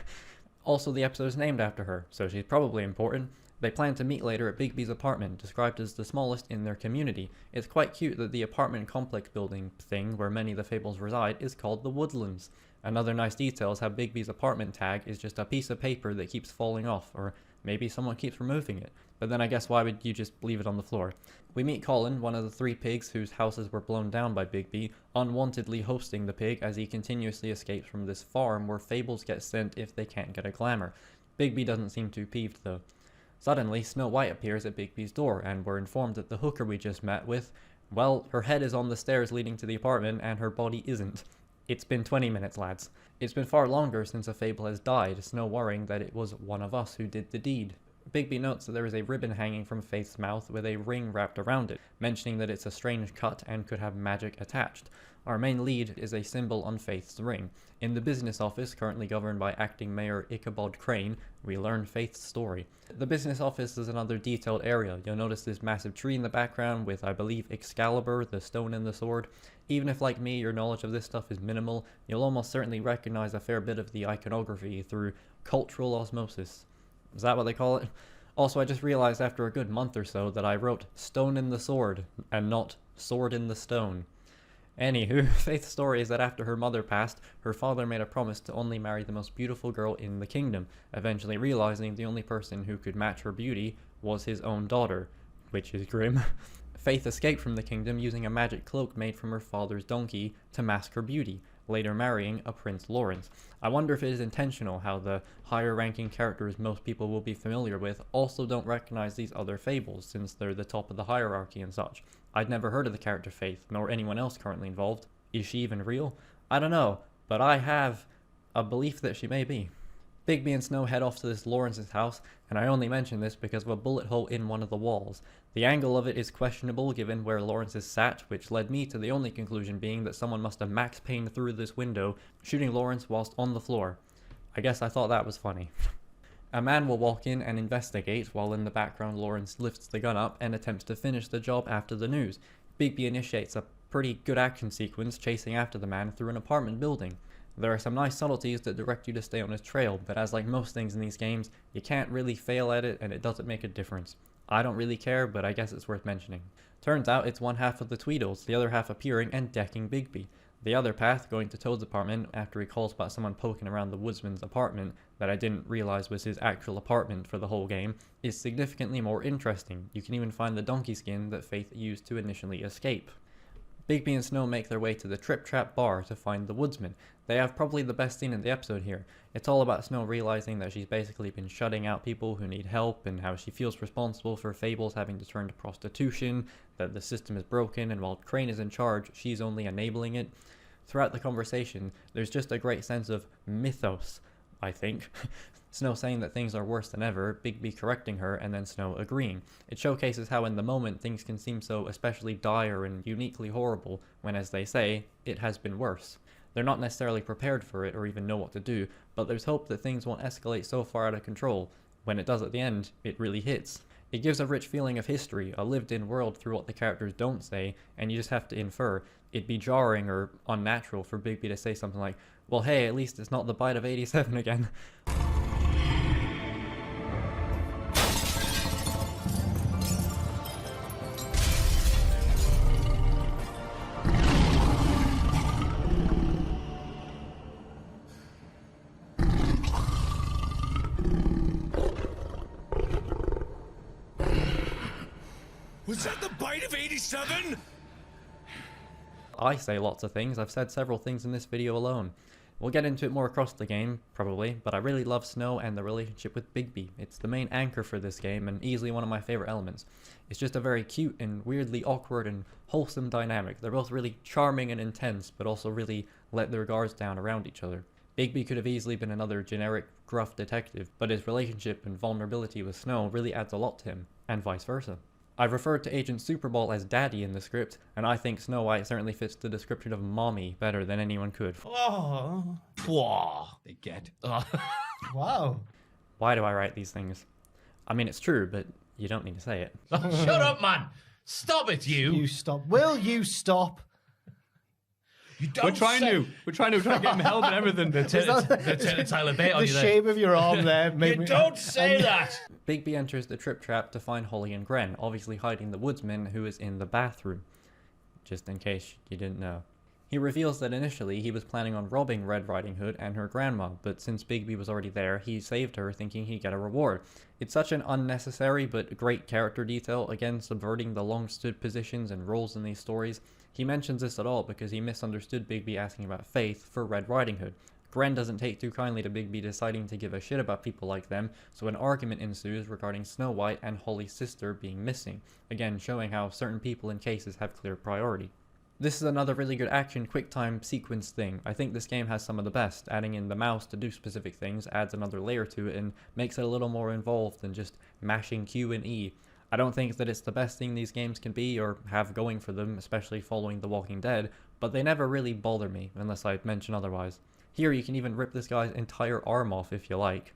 Also, the episode is named after her, so she's probably important. They plan to meet later at Bigby's apartment, described as the smallest in their community. It's quite cute that the apartment complex building thing where many of the fables reside is called the Woodlands. Another nice detail is how Bigby's apartment tag is just a piece of paper that keeps falling off, or Maybe someone keeps removing it. But then I guess why would you just leave it on the floor? We meet Colin, one of the 3 pigs whose houses were blown down by Bigby, unwantedly hosting the pig as he continuously escapes from this farm where fables get sent if they can't get a glamour. Bigby doesn't seem too peeved though. Suddenly, Snow White appears at Bigby's door, and we're informed that the hooker we just met with, well, her head is on the stairs leading to the apartment and her body isn't. It's been 20 minutes, lads. It's been far longer since a fable has died, Snow worrying that it was one of us who did the deed. Bigby notes that there is a ribbon hanging from Faith's mouth with a ring wrapped around it, mentioning that it's a strange cut and could have magic attached. Our main lead is a symbol on Faith's ring. In the business office, currently governed by acting mayor Ichabod Crane, we learn Faith's story. The business office is another detailed area. You'll notice this massive tree in the background with, I believe, Excalibur, the stone and the sword. Even if, like me, your knowledge of this stuff is minimal, you'll almost certainly recognize a fair bit of the iconography through cultural osmosis. Is that what they call it? Also, I just realized after a good month or so that I wrote stone in the sword and not sword in the stone. Anywho, Faith's story is that after her mother passed, her father made a promise to only marry the most beautiful girl in the kingdom, eventually realizing the only person who could match her beauty was his own daughter, which is grim. Faith escaped from the kingdom using a magic cloak made from her father's donkey to mask her beauty, later marrying a Prince Lawrence. I wonder if it is intentional how the higher ranking characters most people will be familiar with also don't recognize these other fables since they're the top of the hierarchy and such. I'd never heard of the character Faith, nor anyone else currently involved. Is she even real? I don't know, but I have a belief that she may be. Bigby and Snow head off to this Lawrence's house, and I only mention this because of a bullet hole in one of the walls. The angle of it is questionable given where Lawrence is sat, which led me to the only conclusion being that someone must have max pained through this window, shooting Lawrence whilst on the floor. I guess I thought that was funny. A man will walk in and investigate, while in the background Lawrence lifts the gun up and attempts to finish the job after the news. Bigby initiates a pretty good action sequence chasing after the man through an apartment building. There are some nice subtleties that direct you to stay on his trail, but as like most things in these games, you can't really fail at it and it doesn't make a difference. I don't really care, but I guess it's worth mentioning. Turns out it's one half of the Tweedles, the other half appearing and decking Bigby. The other path, going to Toad's apartment after he calls about someone poking around the woodsman's apartment that I didn't realize was his actual apartment for the whole game, is significantly more interesting. You can even find the donkey skin that Faith used to initially escape. Bigby and Snow make their way to the Trip Trap bar to find the woodsman. They have probably the best scene in the episode here. It's all about Snow realizing that she's basically been shutting out people who need help and how she feels responsible for fables having to turn to prostitution, that the system is broken and while Crane is in charge, she's only enabling it. Throughout the conversation, there's just a great sense of mythos, I think. Snow saying that things are worse than ever, Bigby correcting her, and then Snow agreeing. It showcases how in the moment things can seem so especially dire and uniquely horrible when, as they say, it has been worse. They're not necessarily prepared for it or even know what to do, but there's hope that things won't escalate so far out of control. When it does at the end, it really hits. It gives a rich feeling of history, a lived-in world through what the characters don't say, and you just have to infer. It'd be jarring or unnatural for Bigby to say something like, well hey, at least it's not the bite of 87 again. Was that the bite of 87? I say lots of things. I've said several things in this video alone. We'll get into it more across the game, probably, but I really love Snow and the relationship with Bigby. It's the main anchor for this game and easily one of my favorite elements. It's just a very cute and weirdly awkward and wholesome dynamic. They're both really charming and intense, but also really let their guards down around each other. Bigby could have easily been another generic, gruff detective, but his relationship and vulnerability with Snow really adds a lot to him, and vice versa. I've referred to Agent Superball as Daddy in the script, and I think Snow White certainly fits the description of Mommy better than anyone could. Oh, they get. Wow. Why do I write these things? I mean, it's true, but you don't need to say it. Shut up, man! Stop it, you! You stop. Will you stop? You don't We're trying to get him help and everything. They're turning Tyler Bait on The you there. shape of your arm there. You don't say that! Bigby enters the Trip Trap to find Holly and Gren, obviously hiding the woodsman who is in the bathroom. Just in case you didn't know. He reveals that initially he was planning on robbing Red Riding Hood and her grandma, but since Bigby was already there, he saved her thinking he'd get a reward. It's such an unnecessary but great character detail, again subverting the long-stood positions and roles in these stories. He mentions this at all because he misunderstood Bigby asking about faith for Red Riding Hood. Gren doesn't take too kindly to Bigby deciding to give a shit about people like them, so an argument ensues regarding Snow White and Holly's sister being missing, again showing how certain people in cases have clear priority. This is another really good action QuickTime sequence thing. I think this game has some of the best. Adding in the mouse to do specific things adds another layer to it and makes it a little more involved than just mashing Q and E. I don't think that it's the best thing these games can be or have going for them, especially following The Walking Dead, but they never really bother me, unless I mention otherwise. Here you can even rip this guy's entire arm off if you like.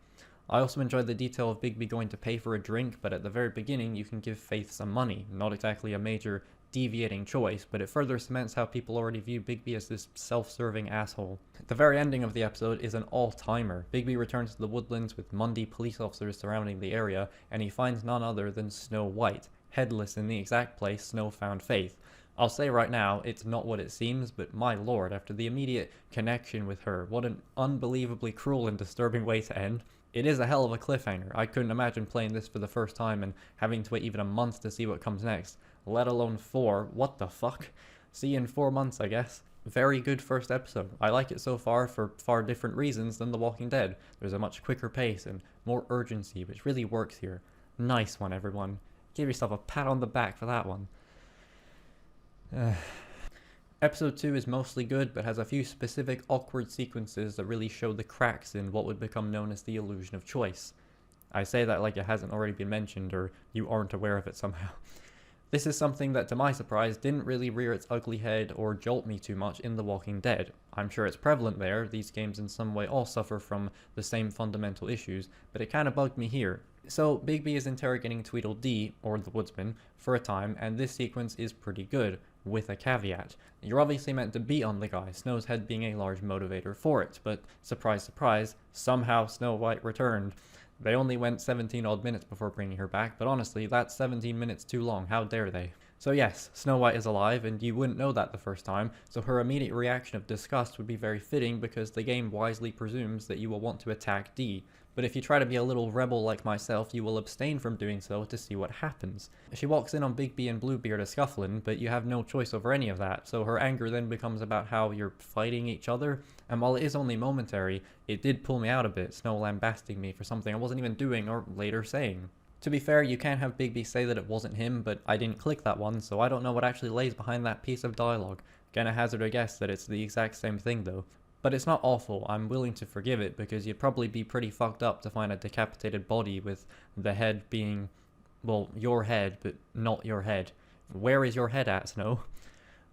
I also enjoyed the detail of Bigby going to pay for a drink, but at the very beginning you can give Faith some money. Not exactly a major deviating choice, but it further cements how people already view Bigby as this self-serving asshole. The very ending of the episode is an all-timer. Bigby returns to the woodlands with Mundy police officers surrounding the area, and he finds none other than Snow White, headless in the exact place Snow found Faith. I'll say right now, it's not what it seems, but my lord, after the immediate connection with her, what an unbelievably cruel and disturbing way to end. It is a hell of a cliffhanger. I couldn't imagine playing this for the first time and having to wait even a month to see what comes next, let alone 4. What the fuck? See you in 4 months, I guess. Very good first episode. I like it so far for far different reasons than The Walking Dead. There's a much quicker pace and more urgency, which really works here. Nice one, everyone. Give yourself a pat on the back for that one. Episode 2 is mostly good, but has a few specific awkward sequences that really show the cracks in what would become known as the illusion of choice. I say that like it hasn't already been mentioned, or you aren't aware of it somehow. This is something that, to my surprise, didn't really rear its ugly head or jolt me too much in The Walking Dead. I'm sure it's prevalent there, these games in some way all suffer from the same fundamental issues, but it kinda bugged me here. So, Bigby is interrogating Tweedledee, or the Woodsman, for a time, and this sequence is pretty good, with a caveat. You're obviously meant to beat on the guy, Snow's head being a large motivator for it, but surprise surprise, somehow Snow White returned. They only went 17 odd minutes before bringing her back, but honestly, that's 17 minutes too long, how dare they? So yes, Snow White is alive, and you wouldn't know that the first time, so her immediate reaction of disgust would be very fitting because the game wisely presumes that you will want to attack Dee. But if you try to be a little rebel like myself, you will abstain from doing so to see what happens. She walks in on Bigby and Bluebeard a scuffling, but you have no choice over any of that, so her anger then becomes about how you're fighting each other, and while it is only momentary, it did pull me out a bit, Snow lambasting me for something I wasn't even doing or later saying. To be fair, you can have Bigby say that it wasn't him, but I didn't click that one, so I don't know what actually lays behind that piece of dialogue. Gonna hazard a guess that it's the exact same thing though. But it's not awful, I'm willing to forgive it because you'd probably be pretty fucked up to find a decapitated body with the head being, well, your head, but not your head. Where is your head at, Snow?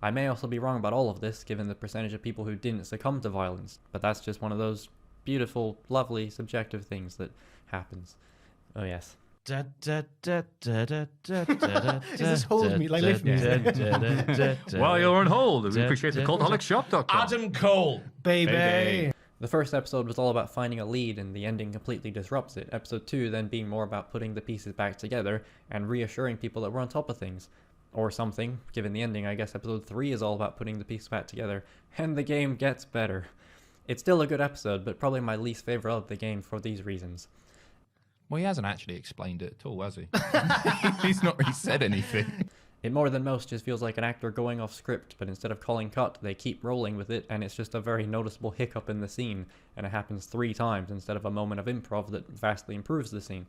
I may also be wrong about all of this, given the percentage of people who didn't succumb to violence, but that's just one of those beautiful, lovely, subjective things that happens. Oh yes. Is this hold me like lift music? While you're on hold, we appreciate the cultaholicsshop.com. Adam Cole, baby. The first episode was all about finding a lead and the ending completely disrupts it. Episode 2 then being more about putting the pieces back together and reassuring people that we're on top of things. Or something. Given the ending, I guess episode 3 is all about putting the pieces back together. And the game gets better. It's still a good episode, but probably my least favorite of the game for these reasons. Well, he hasn't actually explained it at all, has he? He's not really said anything. It more than most just feels like an actor going off script, but instead of calling cut, they keep rolling with it, and it's just a very noticeable hiccup in the scene, and it happens 3 times instead of a moment of improv that vastly improves the scene.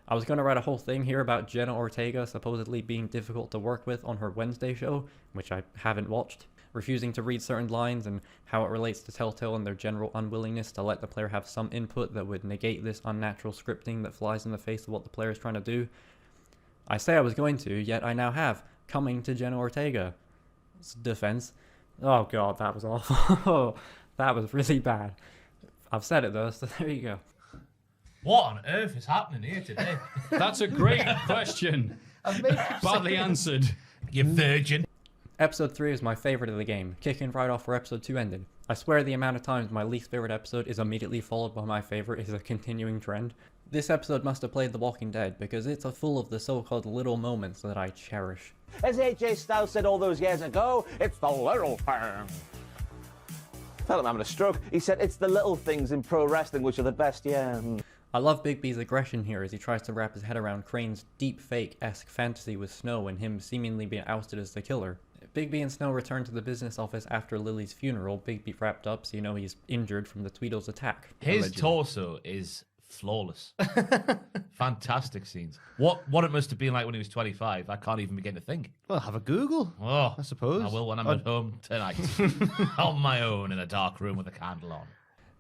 I was going to write a whole thing here about Jenna Ortega supposedly being difficult to work with on her Wednesday show, which I haven't watched, refusing to read certain lines and how it relates to Telltale and their general unwillingness to let the player have some input that would negate this unnatural scripting that flies in the face of what the player is trying to do. I say I was going to, yet I now have, coming to Jenna Ortega. Defense. Oh god, that was awful. That was really bad. I've said it though, so there you go. What on earth is happening here today? That's a great question. Badly answered. You virgin. Episode 3 is my favourite of the game, kicking right off where episode 2 ended. I swear the amount of times my least favourite episode is immediately followed by my favourite is a continuing trend. This episode must have played The Walking Dead because it's full of the so-called little moments that I cherish. As AJ Styles said all those years ago, it's the little things. felt like I'm having a stroke. He said, it's the little things in pro wrestling which are the best, yeah. I love Bigby's aggression here as he tries to wrap his head around Crane's deep fake-esque fantasy with Snow and him seemingly being ousted as the killer. Bigby and Snow return to the business office after Lily's funeral. Bigby wrapped up, so you know he's injured from the Tweedle's attack. His allegedly. torso is flawless. Fantastic scenes. What it must have been like when he was 25, I can't even begin to think. Well, have a Google, Oh, I suppose. I will when I'm at home tonight. On my own in a dark room with a candle on.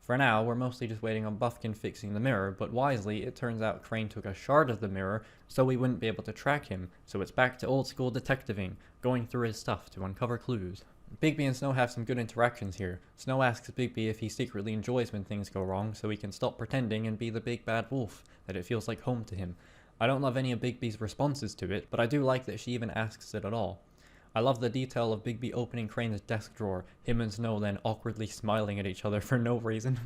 For now, we're mostly just waiting on Buffkin fixing the mirror, but wisely, it turns out Crane took a shard of the mirror so we wouldn't be able to track him, so it's back to old school detectiving, going through his stuff to uncover clues. Bigby and Snow have some good interactions here. Snow asks Bigby if he secretly enjoys when things go wrong so he can stop pretending and be the big bad wolf, that it feels like home to him. I don't love any of Bigby's responses to it, but I do like that she even asks it at all. I love the detail of Bigby opening Crane's desk drawer, him and Snow then awkwardly smiling at each other for no reason.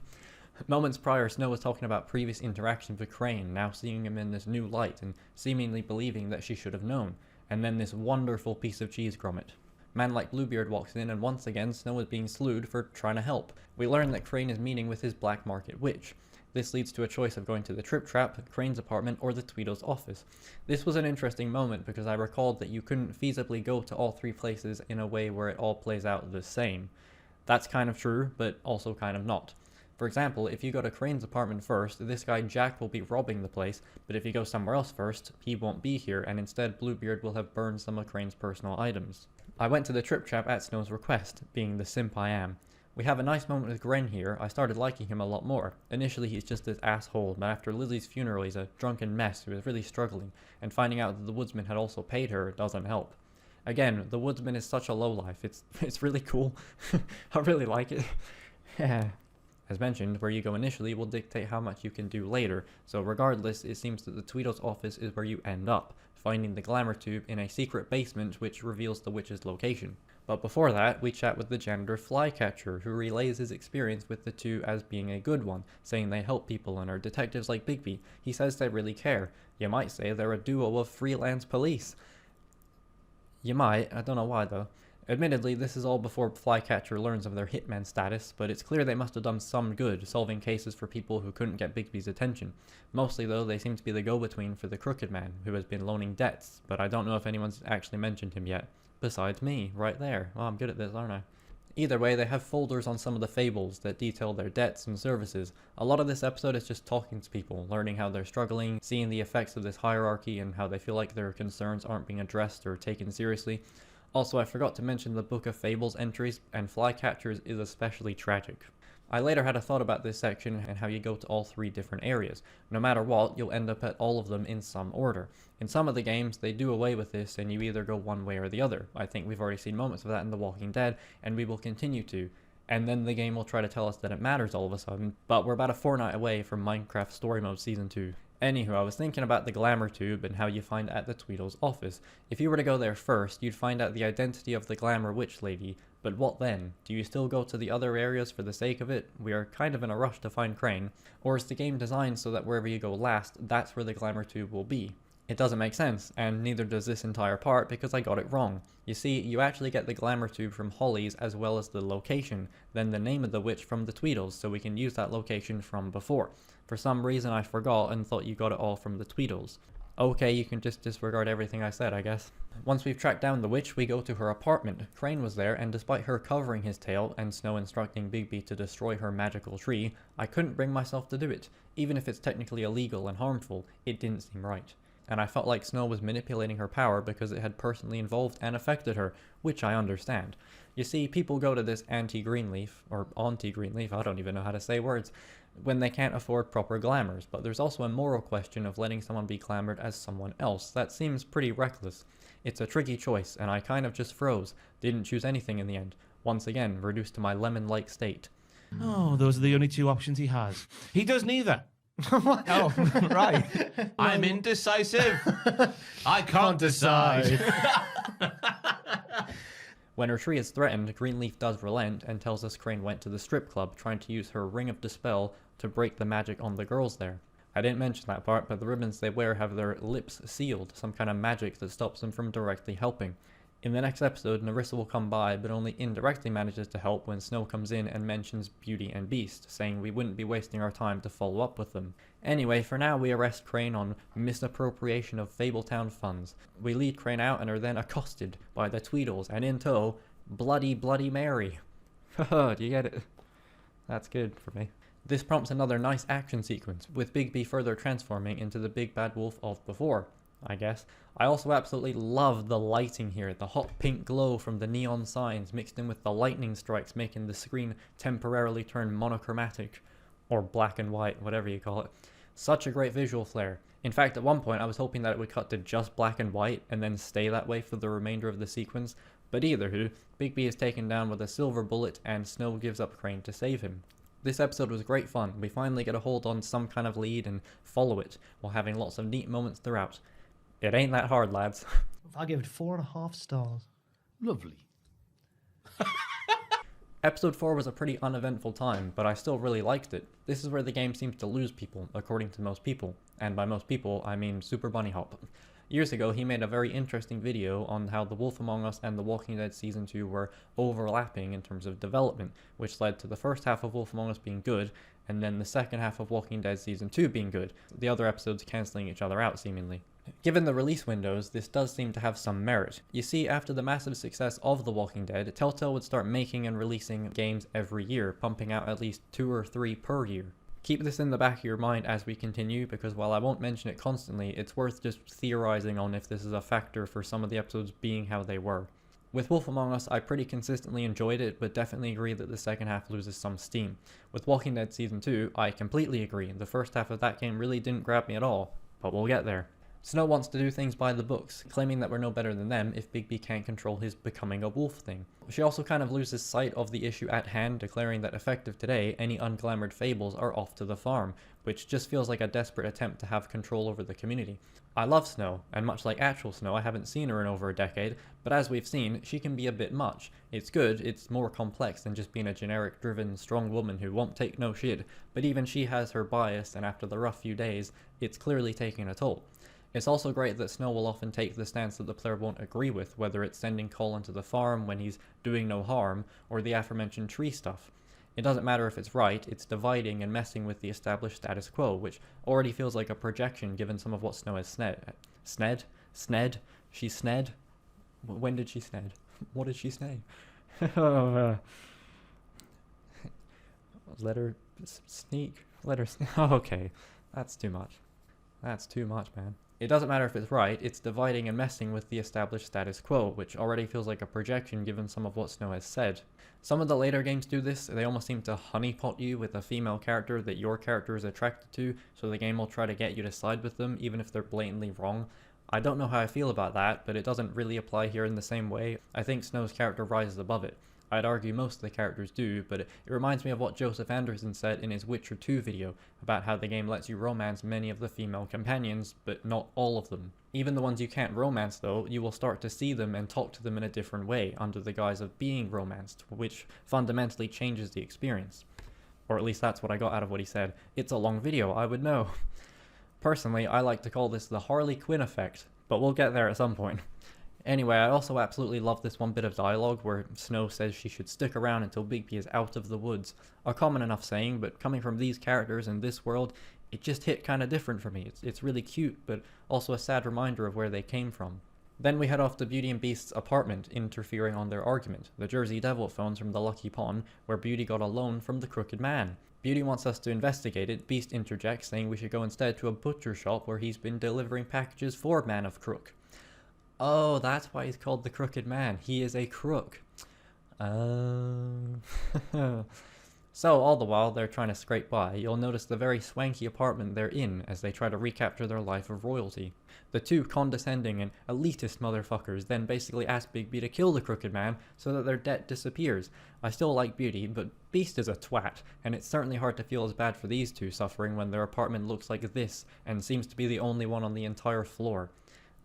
Moments prior, Snow was talking about previous interactions with Crane, now seeing him in this new light and seemingly believing that she should have known. And then this wonderful piece of cheese Gromit. Man like Bluebeard walks in and once again Snow is being slewed for trying to help. We learn that Crane is meeting with his black market witch. This leads to a choice of going to the Trip Trap, Crane's apartment, or the Tweedle's office. This was an interesting moment because I recalled that you couldn't feasibly go to all three places in a way where it all plays out the same. That's kind of true, but also kind of not. For example, if you go to Crane's apartment first, this guy Jack will be robbing the place, but if you go somewhere else first, he won't be here, and instead Bluebeard will have burned some of Crane's personal items. I went to the Trip Trap at Snow's request, being the simp I am. We have a nice moment with Gren here. I started liking him a lot more. Initially he's just this asshole, but after Lily's funeral he's a drunken mess who is really struggling, and finding out that the woodsman had also paid her doesn't help. Again, the woodsman is such a lowlife. It's really cool. I really like it. As mentioned, where you go initially will dictate how much you can do later, so regardless, it seems that the Tweedle's office is where you end up, finding the glamour tube in a secret basement which reveals the witch's location. But before that, we chat with the janitor Flycatcher, who relays his experience with the two as being a good one, saying they help people and are detectives like Bigby. He says they really care. You might say they're a duo of freelance police. You might, I don't know why though. Admittedly, this is all before Flycatcher learns of their hitman status, but it's clear they must have done some good, solving cases for people who couldn't get Bigby's attention. Mostly though, they seem to be the go-between for the Crooked Man, who has been loaning debts, but I don't know if anyone's actually mentioned him yet. Besides me, right there. Well, I'm good at this, aren't I? Either way, they have folders on some of the fables that detail their debts and services. A lot of this episode is just talking to people, learning how they're struggling, seeing the effects of this hierarchy and how they feel like their concerns aren't being addressed or taken seriously. Also, I forgot to mention the Book of Fables entries, and Flycatcher's is especially tragic. I later had a thought about this section and how you go to all three different areas. No matter what, you'll end up at all of them in some order. In some of the games, they do away with this and you either go one way or the other. I think we've already seen moments of that in The Walking Dead, and we will continue to. And then the game will try to tell us that it matters all of a sudden, but we're about a fortnight away from Minecraft Story Mode Season 2. Anywho, I was thinking about the glamour tube and how you find it at the Tweedle's office. If you were to go there first, you'd find out the identity of the glamour witch lady, but what then? Do you still go to the other areas for the sake of it? We are kind of in a rush to find Crane. Or is the game designed so that wherever you go last, that's where the glamour tube will be? It doesn't make sense, and neither does this entire part because I got it wrong. You see, you actually get the glamour tube from Holly's as well as the location, then the name of the witch from the Tweedles, so we can use that location from before. For some reason I forgot and thought you got it all from the Tweedles. Okay, you can just disregard everything I said, I guess. Once we've tracked down the witch, we go to her apartment. Crane was there, and despite her covering his tail and Snow instructing Bigby to destroy her magical tree, I couldn't bring myself to do it. Even if it's technically illegal and harmful, it didn't seem right. And I felt like Snow was manipulating her power because it had personally involved and affected her, which I understand. You see, people go to this anti-Greenleaf, or auntie-Greenleaf, I don't even know how to say words, when they can't afford proper glamours, but there's also a moral question of letting someone be glamored as someone else. That seems pretty reckless. It's a tricky choice, and I kind of just froze, didn't choose anything in the end, once again reduced to my lemon-like state. Oh, those are the only two options he has. He does neither. Oh, right. I'm indecisive. I can't decide. When her tree is threatened, Greenleaf does relent and tells us Crane went to the strip club trying to use her Ring of Dispel to break the magic on the girls there. I didn't mention that part, but the ribbons they wear have their lips sealed, some kind of magic that stops them from directly helping. In the next episode, Nerissa will come by, but only indirectly manages to help when Snow comes in and mentions Beauty and Beast, saying we wouldn't be wasting our time to follow up with them. Anyway, for now we arrest Crane on misappropriation of Fabletown funds. We lead Crane out and are then accosted by the Tweedles, and in tow, Bloody Mary. Haha, do you get it? That's good for me. This prompts another nice action sequence, with Bigby further transforming into the big bad wolf of before, I guess. I also absolutely love the lighting here, the hot pink glow from the neon signs mixed in with the lightning strikes making the screen temporarily turn monochromatic, or black and white, whatever you call it. Such a great visual flair. In fact, at one point I was hoping that it would cut to just black and white and then stay that way for the remainder of the sequence, but either who, Bigby is taken down with a silver bullet and Snow gives up Crane to save him. This episode was great fun. We finally get a hold on some kind of lead and follow it, while having lots of neat moments throughout. It ain't that hard, lads. I give it 4.5 stars. Lovely. Episode 4 was a pretty uneventful time, but I still really liked it. This is where the game seems to lose people, according to most people. And by most people, I mean Super Bunny Hop. Years ago, he made a very interesting video on how The Wolf Among Us and The Walking Dead Season 2 were overlapping in terms of development, which led to the first half of Wolf Among Us being good, and then the second half of Walking Dead Season 2 being good, the other episodes cancelling each other out seemingly. Given the release windows, this does seem to have some merit. You see, after the massive success of The Walking Dead, Telltale would start making and releasing games every year, pumping out at least 2 or 3 per year. Keep this in the back of your mind as we continue, because while I won't mention it constantly, it's worth just theorizing on if this is a factor for some of the episodes being how they were. With Wolf Among Us, I pretty consistently enjoyed it, but definitely agree that the second half loses some steam. With Walking Dead Season 2, I completely agree. The first half of that game really didn't grab me at all, but we'll get there. Snow wants to do things by the books, claiming that we're no better than them if Bigby can't control his becoming a wolf thing. She also kind of loses sight of the issue at hand, declaring that effective today, any unglamoured fables are off to the farm, which just feels like a desperate attempt to have control over the community. I love Snow, and much like actual Snow, I haven't seen her in over a decade, but as we've seen, she can be a bit much. It's good, it's more complex than just being a generic driven, strong woman who won't take no shit, but even she has her bias, and after the rough few days, it's clearly taking a toll. It's also great that Snow will often take the stance that the player won't agree with, whether it's sending Colin to the farm when he's doing no harm, or the aforementioned tree stuff. It doesn't matter if it's right, it's dividing and messing with the established status quo, which already feels like a projection given some of what Snow has sned. Sned? She sned? When did she sned? What did she say? Let her sneak. Let her sneak. Oh, okay. That's too much. That's too much, man. It doesn't matter if it's right, it's dividing and messing with the established status quo, which already feels like a projection given some of what Snow has said. Some of the later games do this, they almost seem to honeypot you with a female character that your character is attracted to, so the game will try to get you to side with them, even if they're blatantly wrong. I don't know how I feel about that, but it doesn't really apply here in the same way. I think Snow's character rises above it. I'd argue most of the characters do, but it reminds me of what Joseph Anderson said in his Witcher 2 video, about how the game lets you romance many of the female companions, but not all of them. Even the ones you can't romance though, you will start to see them and talk to them in a different way, under the guise of being romanced, which fundamentally changes the experience. Or at least that's what I got out of what he said. It's a long video, I would know. Personally, I like to call this the Harley Quinn effect, but we'll get there at some point. Anyway, I also absolutely love this one bit of dialogue where Snow says she should stick around until Bigby is out of the woods. A common enough saying, but coming from these characters in this world, it just hit kinda different for me. It's really cute, but also a sad reminder of where they came from. Then we head off to Beauty and Beast's apartment, interfering on their argument. The Jersey Devil phones from the Lucky Pawn, where Beauty got a loan from the Crooked Man. Beauty wants us to investigate it. Beast interjects, saying we should go instead to a butcher shop where he's been delivering packages for Man of Crook. Oh, that's why he's called the Crooked Man. He is a crook. So, all the while they're trying to scrape by, you'll notice the very swanky apartment they're in as they try to recapture their life of royalty. The two condescending and elitist motherfuckers then basically ask Bigby to kill the Crooked Man so that their debt disappears. I still like Beauty, but Beast is a twat, and it's certainly hard to feel as bad for these two suffering when their apartment looks like this and seems to be the only one on the entire floor.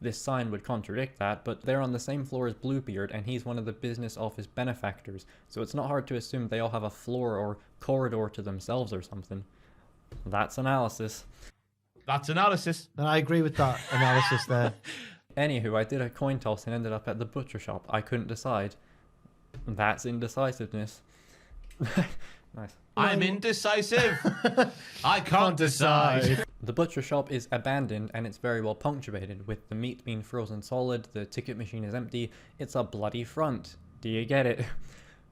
This sign would contradict that, but they're on the same floor as Bluebeard and he's one of the business office benefactors, so it's not hard to assume they all have a floor or corridor to themselves or something. That's analysis. That's analysis. And I agree with that analysis there. Anywho, I did a coin toss and ended up at the butcher shop. I couldn't decide. That's indecisiveness. Nice. I'm indecisive. I can't decide. The butcher shop is abandoned and it's very well punctuated, with the meat being frozen solid, the ticket machine is empty, it's a bloody front. Do you get it?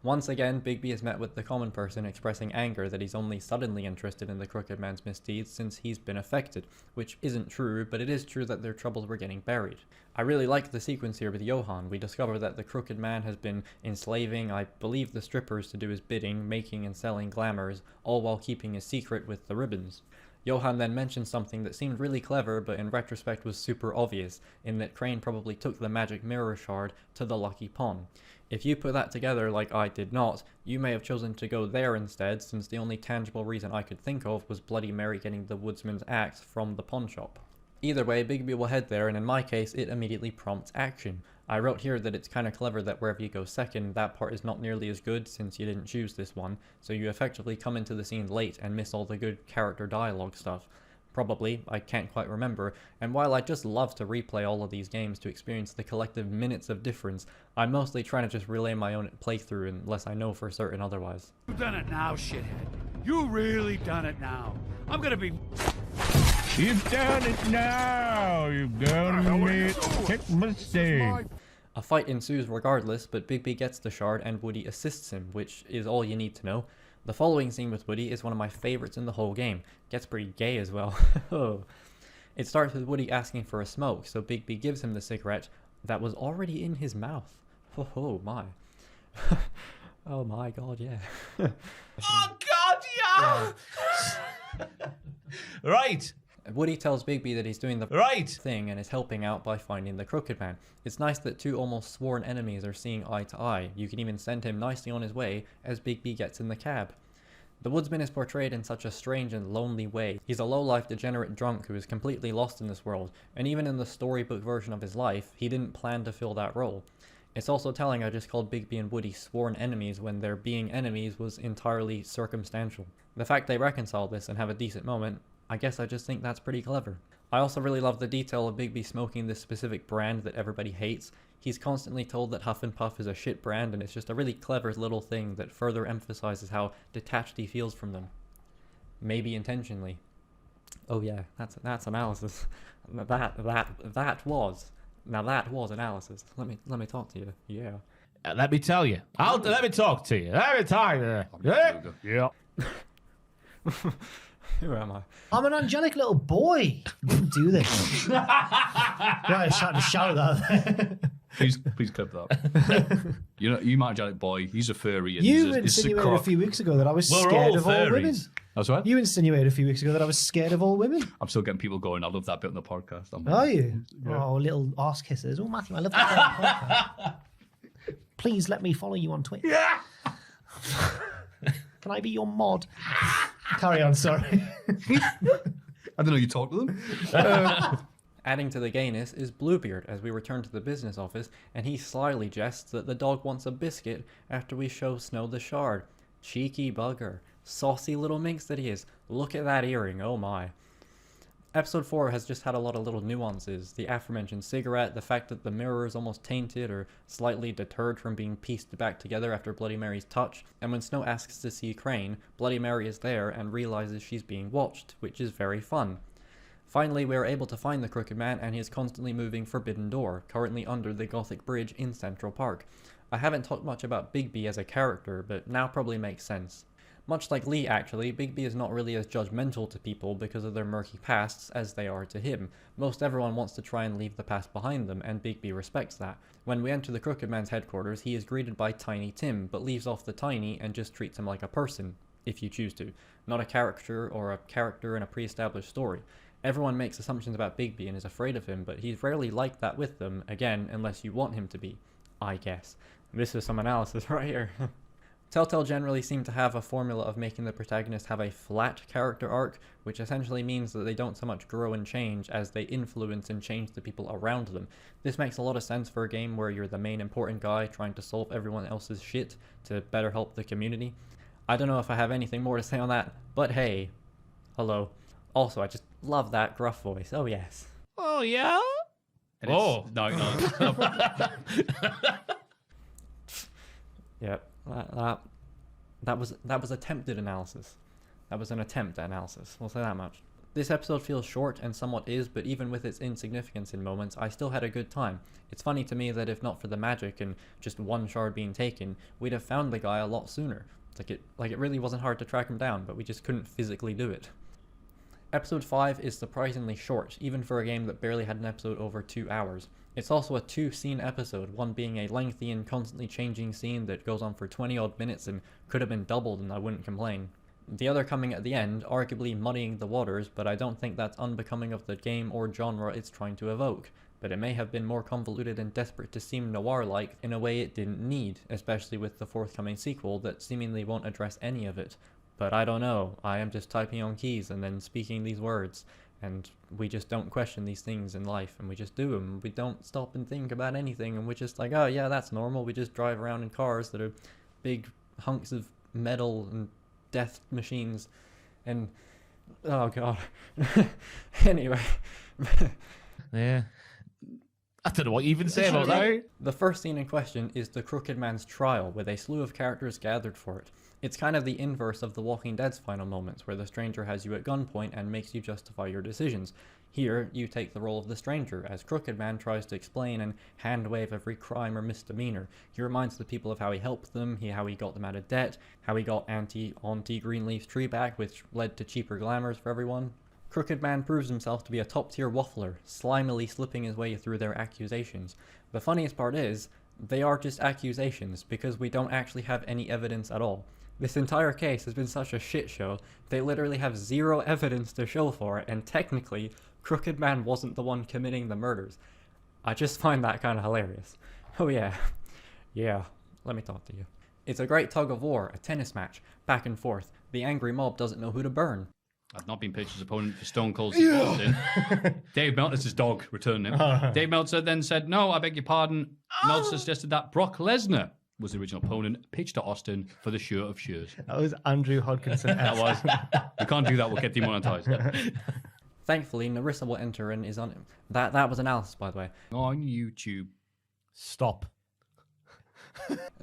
Once again, Bigby is met with the common person expressing anger that he's only suddenly interested in the Crooked Man's misdeeds since he's been affected, which isn't true, but it is true that their troubles were getting buried. I really like the sequence here with Johan. We discover that the Crooked Man has been enslaving, I believe, the strippers to do his bidding, making and selling glamours, all while keeping his secret with the ribbons. Johan then mentioned something that seemed really clever, but in retrospect was super obvious, in that Crane probably took the magic mirror shard to the lucky pawn. If you put that together like I did not, you may have chosen to go there instead, since the only tangible reason I could think of was Bloody Mary getting the woodsman's axe from the pawn shop. Either way, Bigby will head there, and in my case, it immediately prompts action. I wrote here that it's kind of clever that wherever you go second, that part is not nearly as good since you didn't choose this one, so you effectively come into the scene late and miss all the good character dialogue stuff. Probably, I can't quite remember, and while I just love to replay all of these games to experience the collective minutes of difference, I'm mostly trying to just relay my own playthrough unless I know for certain otherwise. You've done it now, shithead. You really done it now. I'm gonna be... You've done it now. You've done me a mistake. A fight ensues regardless, but Bigby gets the shard and Woody assists him, which is all you need to know. The following scene with Woody is one of my favorites in the whole game. Gets pretty gay as well. It starts with Woody asking for a smoke, so Bigby gives him the cigarette that was already in his mouth. Oh my. Oh my god, yeah. Oh god, yeah! Right. Woody tells Bigby that he's doing the right thing and is helping out by finding the Crooked Man. It's nice that two almost sworn enemies are seeing eye to eye. You can even send him nicely on his way as Bigby gets in the cab. The woodsman is portrayed in such a strange and lonely way. He's a low-life degenerate drunk who is completely lost in this world, and even in the storybook version of his life, he didn't plan to fill that role. It's also telling I just called Bigby and Woody sworn enemies when their being enemies was entirely circumstantial. The fact they reconcile this and have a decent moment, I guess I just think that's pretty clever. I also really love the detail of Bigby smoking this specific brand that everybody hates. He's constantly told that Huff and Puff is a shit brand, and it's just a really clever little thing that further emphasizes how detached he feels from them. Maybe intentionally. Oh yeah, that's analysis. That was analysis. Let me talk to you. Yeah. Let me tell you. Let me talk to you. Let me tell you. Yeah. Who am I? I'm an angelic little boy. You wouldn't do this. Yeah, I was trying to shout that. Please clip that. You my angelic boy. He's a furry. You insinuated a few weeks ago that I was scared of all women. That's right. You insinuated a few weeks ago that I was scared of all women. I'm still getting people going. I love that bit on the podcast. Are you? Yeah. Oh, little arse kissers. Oh, Matthew, I love that. Please let me follow you on Twitter. Yeah. Can I be your mod? Carry on, sorry. I don't know, you talk to them? Adding to the gayness is Bluebeard as we return to the business office, and he slyly jests that the dog wants a biscuit after we show Snow the shard. Cheeky bugger. Saucy little minx that he is. Look at that earring, oh my. Episode 4 has just had a lot of little nuances. The aforementioned cigarette, the fact that the mirror is almost tainted or slightly deterred from being pieced back together after Bloody Mary's touch, and when Snow asks to see Crane, Bloody Mary is there and realizes she's being watched, which is very fun. Finally, we are able to find the Crooked Man, and he is constantly moving Forbidden Door, currently under the Gothic Bridge in Central Park. I haven't talked much about Bigby as a character, but now probably makes sense. Much like Lee actually, Bigby is not really as judgmental to people because of their murky pasts as they are to him. Most everyone wants to try and leave the past behind them, and Bigby respects that. When we enter the Crooked Man's headquarters, he is greeted by Tiny Tim, but leaves off the tiny and just treats him like a person, if you choose to, not a caricature or a character in a pre-established story. Everyone makes assumptions about Bigby and is afraid of him, but he's rarely like that with them, again, unless you want him to be, I guess. This is some analysis right here. Telltale generally seem to have a formula of making the protagonist have a flat character arc, which essentially means that they don't so much grow and change as they influence and change the people around them. This makes a lot of sense for a game where you're the main important guy trying to solve everyone else's shit to better help the community. I don't know if I have anything more to say on that, but hey, hello. Also, I just love that gruff voice, oh yes. Oh yeah? And Oh. no. Yeah, that was attempted analysis. That was an attempt at analysis. We'll say that much. This episode feels short and somewhat is, but even with its insignificance in moments, I still had a good time. It's funny to me that if not for the magic and just one shard being taken, we'd have found the guy a lot sooner. Like it really wasn't hard to track him down, but we just couldn't physically do it. Episode 5 is surprisingly short, even for a game that barely had an episode over 2 hours. It's also a 2-scene episode, one being a lengthy and constantly changing scene that goes on for 20 odd minutes and could have been doubled and I wouldn't complain. The other coming at the end, arguably muddying the waters, but I don't think that's unbecoming of the game or genre it's trying to evoke. But it may have been more convoluted and desperate to seem noir-like in a way it didn't need, especially with the forthcoming sequel that seemingly won't address any of it. But I don't know, I am just typing on keys and then speaking these words, and we just don't question these things in life, and we just do them. We don't stop and think about anything, and we're just like, oh yeah, that's normal. We just drive around in cars that are big hunks of metal and death machines, and oh god. Anyway. Yeah. I don't know what you even say about that. The first scene in question is the Crooked Man's trial, with a slew of characters gathered for it. It's kind of the inverse of The Walking Dead's final moments, where the stranger has you at gunpoint and makes you justify your decisions. Here, you take the role of the stranger, as Crooked Man tries to explain and hand-wave every crime or misdemeanor. He reminds the people of how he helped them, how he got them out of debt, how he got Auntie Greenleaf's tree back, which led to cheaper glamours for everyone. Crooked Man proves himself to be a top-tier waffler, slimily slipping his way through their accusations. The funniest part is, they are just accusations, because we don't actually have any evidence at all. This entire case has been such a shit show, they literally have zero evidence to show for it, and technically, Crooked Man wasn't the one committing the murders. I just find that kind of hilarious. Oh yeah. Yeah, let me talk to you. It's a great tug of war, a tennis match, back and forth. The angry mob doesn't know who to burn. I've not been pitched as opponent for Stone Cold Steve Austin. Dave Meltzer, that's his dog, returned him. Dave Meltzer then said, no, I beg your pardon. Meltzer suggested that Brock Lesnar was the original opponent, pitched to Austin for the shirt of shirts. That was Andrew Hodgkinson. That was. We can't do that, we'll get demonetized. Thankfully, Narissa will enter and is on him. That was analysis, by the way. On YouTube. Stop.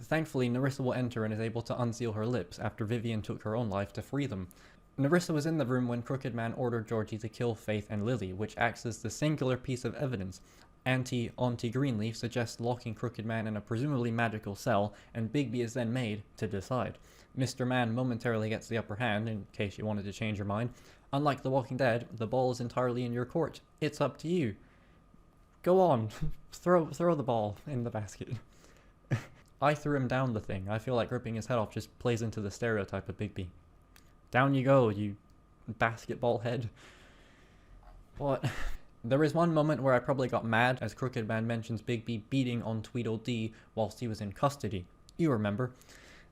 Thankfully, Narissa will enter and is able to unseal her lips after Vivian took her own life to free them. Narissa was in the room when Crooked Man ordered Georgie to kill Faith and Lily, which acts as the singular piece of evidence. Auntie Greenleaf suggests locking Crooked Man in a presumably magical cell, and Bigby is then made to decide. Mr. Man momentarily gets the upper hand, in case you wanted to change your mind. Unlike The Walking Dead, the ball is entirely in your court. It's up to you. Go on. Throw the ball in the basket. I threw him down the thing. I feel like ripping his head off just plays into the stereotype of Bigby. Down you go, you basketball head. What? There is one moment where I probably got mad as Crooked Man mentions Bigby beating on Tweedledee whilst he was in custody. You remember.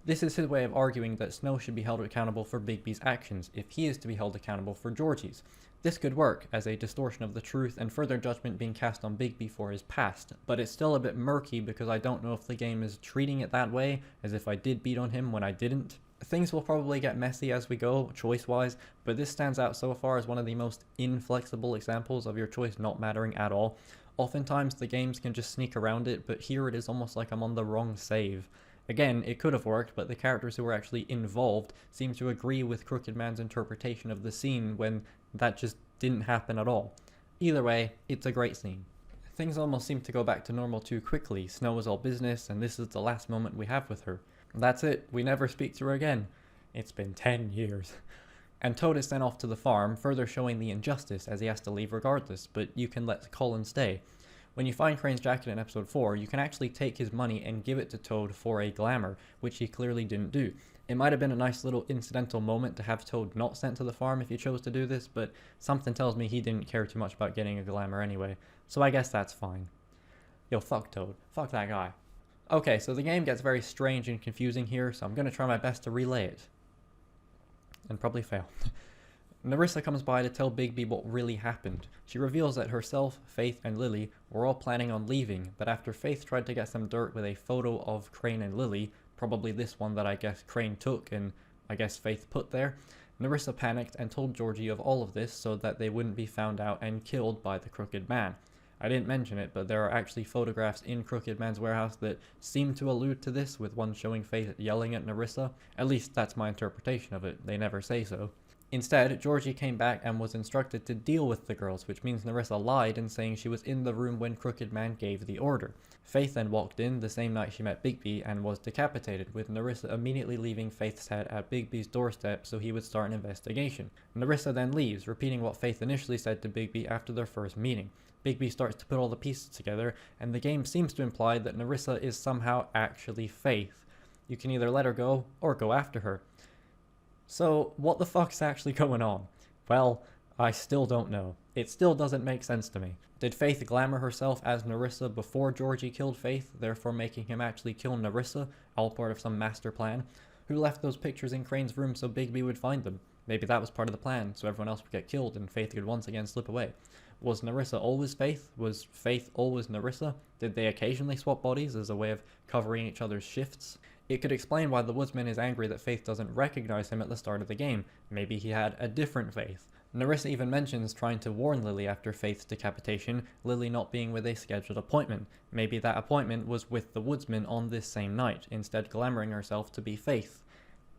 This is his way of arguing that Snow should be held accountable for Bigby's actions if he is to be held accountable for Georgie's. This could work as a distortion of the truth and further judgment being cast on Bigby for his past, but it's still a bit murky because I don't know if the game is treating it that way, as if I did beat on him when I didn't. Things will probably get messy as we go, choice-wise, but this stands out so far as one of the most inflexible examples of your choice not mattering at all. Oftentimes the games can just sneak around it, but here it is almost like I'm on the wrong save. Again, it could have worked, but the characters who were actually involved seem to agree with Crooked Man's interpretation of the scene when that just didn't happen at all. Either way, it's a great scene. Things almost seem to go back to normal too quickly. Snow is all business, and this is the last moment we have with her. That's it, we never speak to her again. It's been 10 years. And Toad is sent off to the farm, further showing the injustice as he has to leave regardless, but you can let Colin stay. When you find Crane's jacket in episode 4, you can actually take his money and give it to Toad for a glamour, which he clearly didn't do. It might have been a nice little incidental moment to have Toad not sent to the farm if he chose to do this, but something tells me he didn't care too much about getting a glamour anyway, so I guess that's fine. Yo, fuck Toad. Fuck that guy. Okay, so the game gets very strange and confusing here, so I'm going to try my best to relay it. And probably fail. Narissa comes by to tell Bigby what really happened. She reveals that herself, Faith, and Lily were all planning on leaving, but after Faith tried to get some dirt with a photo of Crane and Lily, probably this one that I guess Crane took and I guess Faith put there, Narissa panicked and told Georgie of all of this so that they wouldn't be found out and killed by the Crooked Man. I didn't mention it, but there are actually photographs in Crooked Man's warehouse that seem to allude to this, with one showing Faith yelling at Nerissa. At least that's my interpretation of it, they never say so. Instead, Georgie came back and was instructed to deal with the girls, which means Nerissa lied in saying she was in the room when Crooked Man gave the order. Faith then walked in the same night she met Bigby and was decapitated, with Nerissa immediately leaving Faith's head at Bigby's doorstep so he would start an investigation. Nerissa then leaves, repeating what Faith initially said to Bigby after their first meeting. Bigby starts to put all the pieces together, and the game seems to imply that Nerissa is somehow actually Faith. You can either let her go, or go after her. So, what the fuck's actually going on? Well, I still don't know. It still doesn't make sense to me. Did Faith glamour herself as Nerissa before Georgie killed Faith, therefore making him actually kill Nerissa, all part of some master plan? Who left those pictures in Crane's room so Bigby would find them? Maybe that was part of the plan, so everyone else would get killed and Faith could once again slip away. Was Nerissa always Faith? Was Faith always Nerissa? Did they occasionally swap bodies as a way of covering each other's shifts? It could explain why the woodsman is angry that Faith doesn't recognize him at the start of the game. Maybe he had a different Faith. Nerissa even mentions trying to warn Lily after Faith's decapitation, Lily not being with a scheduled appointment. Maybe that appointment was with the woodsman on this same night, instead glamouring herself to be Faith.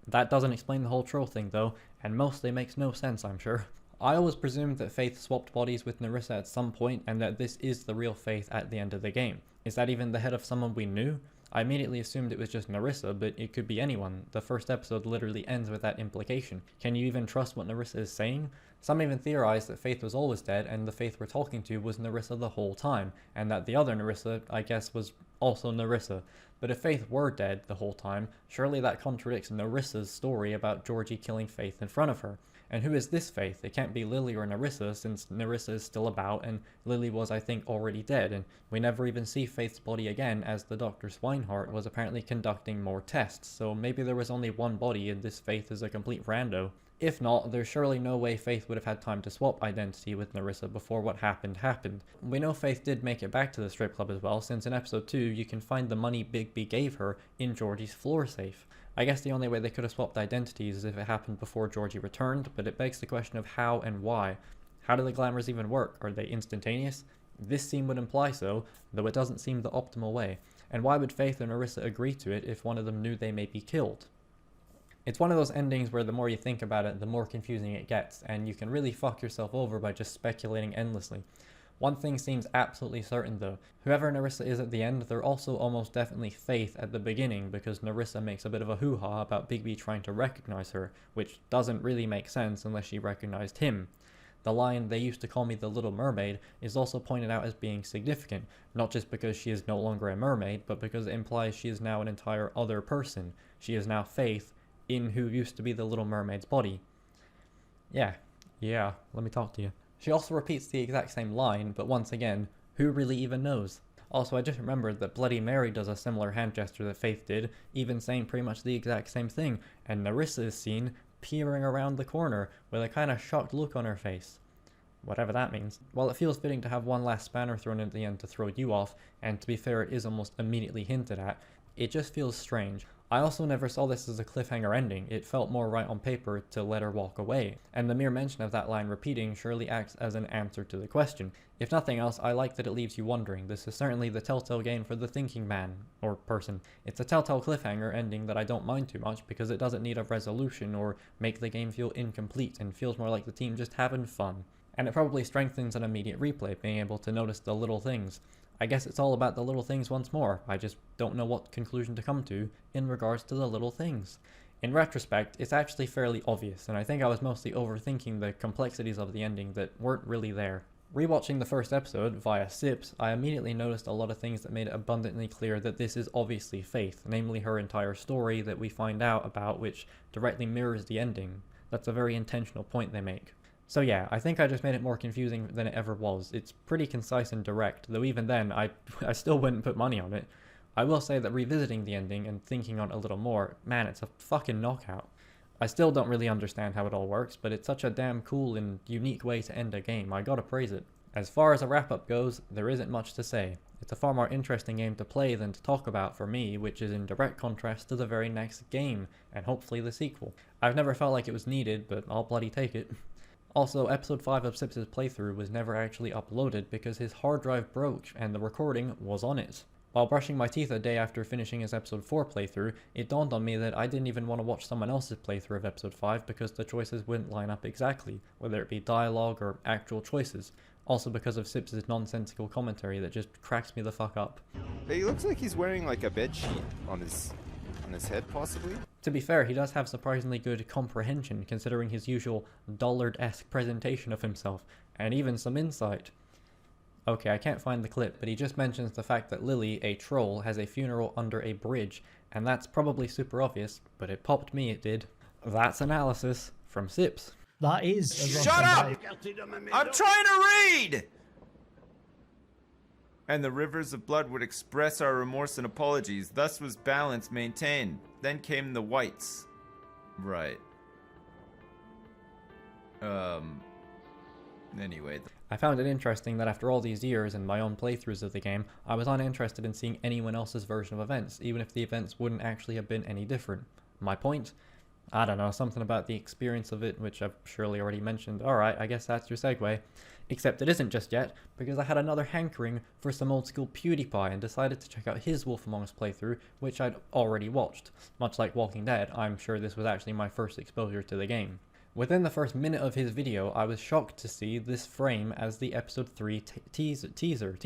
That doesn't explain the whole troll thing though, and mostly makes no sense, I'm sure. I always presumed that Faith swapped bodies with Nerissa at some point and that this is the real Faith at the end of the game. Is that even the head of someone we knew? I immediately assumed it was just Nerissa, but it could be anyone. The first episode literally ends with that implication. Can you even trust what Nerissa is saying? Some even theorized that Faith was always dead and the Faith we're talking to was Nerissa the whole time, and that the other Nerissa, I guess, was also Nerissa. But if Faith were dead the whole time, surely that contradicts Nerissa's story about Georgie killing Faith in front of her. And who is this Faith? It can't be Lily or Nerissa, since Nerissa is still about and Lily was, I think, already dead, and we never even see Faith's body again as the Dr. Swinehart was apparently conducting more tests, so maybe there was only one body and this Faith is a complete rando. If not, there's surely no way Faith would have had time to swap identity with Nerissa before what happened. We know Faith did make it back to the strip club as well, since in episode 2 you can find the money Bigby gave her in Georgie's floor safe. I guess the only way they could have swapped identities is if it happened before Georgie returned, but it begs the question of how and why. How do the glamours even work? Are they instantaneous? This scene would imply so, though it doesn't seem the optimal way. And why would Faith and Nerissa agree to it if one of them knew they may be killed? It's one of those endings where the more you think about it, the more confusing it gets, and you can really fuck yourself over by just speculating endlessly. One thing seems absolutely certain though. Whoever Nerissa is at the end, they're also almost definitely Faith at the beginning, because Nerissa makes a bit of a hoo-ha about Bigby trying to recognize her, which doesn't really make sense unless she recognized him. The line, "They used to call me the Little Mermaid," is also pointed out as being significant, not just because she is no longer a mermaid, but because it implies she is now an entire other person. She is now Faith, in who used to be the Little Mermaid's body. Yeah, let me talk to you. She also repeats the exact same line, but once again, who really even knows? Also, I just remembered that Bloody Mary does a similar hand gesture that Faith did, even saying pretty much the exact same thing, and Nerissa is seen peering around the corner with a kind of shocked look on her face. Whatever that means. While it feels fitting to have one last spanner thrown at the end to throw you off, and to be fair it is almost immediately hinted at, it just feels strange. I also never saw this as a cliffhanger ending. It felt more right on paper to let her walk away, and the mere mention of that line repeating surely acts as an answer to the question. If nothing else, I like that it leaves you wondering. This is certainly the Telltale game for the thinking man, or person. It's a Telltale cliffhanger ending that I don't mind too much because it doesn't need a resolution or make the game feel incomplete and feels more like the team just having fun. And it probably strengthens an immediate replay, being able to notice the little things. I guess it's all about the little things once more. I just don't know what conclusion to come to in regards to the little things. In retrospect, it's actually fairly obvious, and I think I was mostly overthinking the complexities of the ending that weren't really there. Rewatching the first episode via sips, I immediately noticed a lot of things that made it abundantly clear that this is obviously Faith, namely her entire story that we find out about, which directly mirrors the ending. That's a very intentional point they make. So yeah, I think I just made it more confusing than it ever was. It's pretty concise and direct, though even then, I still wouldn't put money on it. I will say that revisiting the ending and thinking on it a little more, man, it's a fucking knockout. I still don't really understand how it all works, but it's such a damn cool and unique way to end a game, I gotta praise it. As far as a wrap-up goes, there isn't much to say. It's a far more interesting game to play than to talk about for me, which is in direct contrast to the very next game, and hopefully the sequel. I've never felt like it was needed, but I'll bloody take it. Also, episode 5 of Sips' playthrough was never actually uploaded because his hard drive broke and the recording was on it. While brushing my teeth a day after finishing his episode 4 playthrough, it dawned on me that I didn't even want to watch someone else's playthrough of episode 5 because the choices wouldn't line up exactly, whether it be dialogue or actual choices. Also because of Sips' nonsensical commentary that just cracks me the fuck up. He looks like he's wearing like a bed sheet on his head, possibly. To be fair, he does have surprisingly good comprehension considering his usual dullard-esque presentation of himself, and even some insight. Okay, I can't find the clip, but he just mentions the fact that Lily, a troll, has a funeral under a bridge, and that's probably super obvious, but it popped me, it did. That's analysis from Sips. That is. Shut up! I'm trying to read! And the rivers of blood would express our remorse and apologies. Thus was balance maintained. Then came the whites. Right. Anyway. I found it interesting that after all these years and my own playthroughs of the game, I was uninterested in seeing anyone else's version of events, even if the events wouldn't actually have been any different. My point? I don't know, something about the experience of it, which I've surely already mentioned. Alright, I guess that's your segue. Except it isn't just yet, because I had another hankering for some old school PewDiePie and decided to check out his Wolf Among Us playthrough, which I'd already watched. Much like Walking Dead, I'm sure this was actually my first exposure to the game. Within the first minute of his video, I was shocked to see this frame as the episode 3 teaser.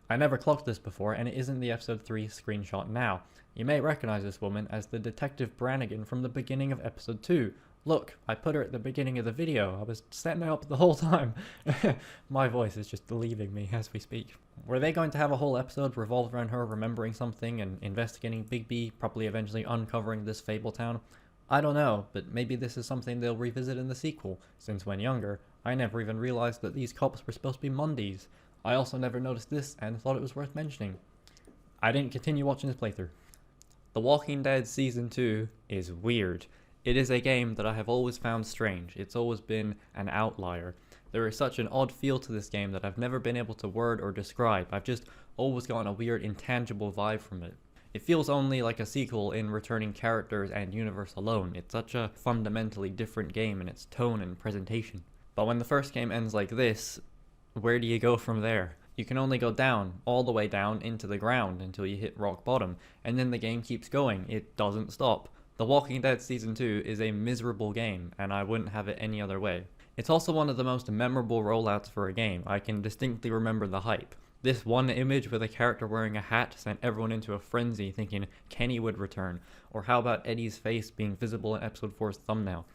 I never clocked this before, and it isn't the episode 3 screenshot now. You may recognize this woman as the Detective Brannigan from the beginning of episode 2. Look, I put her at the beginning of the video. I was setting her up the whole time. My voice is just leaving me as we speak. Were they going to have a whole episode revolved around her remembering something and investigating Big B, probably eventually uncovering this fable town? I don't know, but maybe this is something they'll revisit in the sequel, since when younger, I never even realized that these cops were supposed to be Mondays. I also never noticed this and thought it was worth mentioning. I didn't continue watching this playthrough. The Walking Dead Season 2 is weird. It is a game that I have always found strange. It's always been an outlier. There is such an odd feel to this game that I've never been able to word or describe. I've just always gotten a weird intangible vibe from it. It feels only like a sequel in returning characters and universe alone. It's such a fundamentally different game in its tone and presentation. But when the first game ends like this, where do you go from there? You can only go down, all the way down into the ground until you hit rock bottom, and then the game keeps going. It doesn't stop. The Walking Dead Season 2 is a miserable game, and I wouldn't have it any other way. It's also one of the most memorable rollouts for a game. I can distinctly remember the hype. This one image with a character wearing a hat sent everyone into a frenzy thinking Kenny would return, or how about Eddie's face being visible in Episode 4's thumbnail.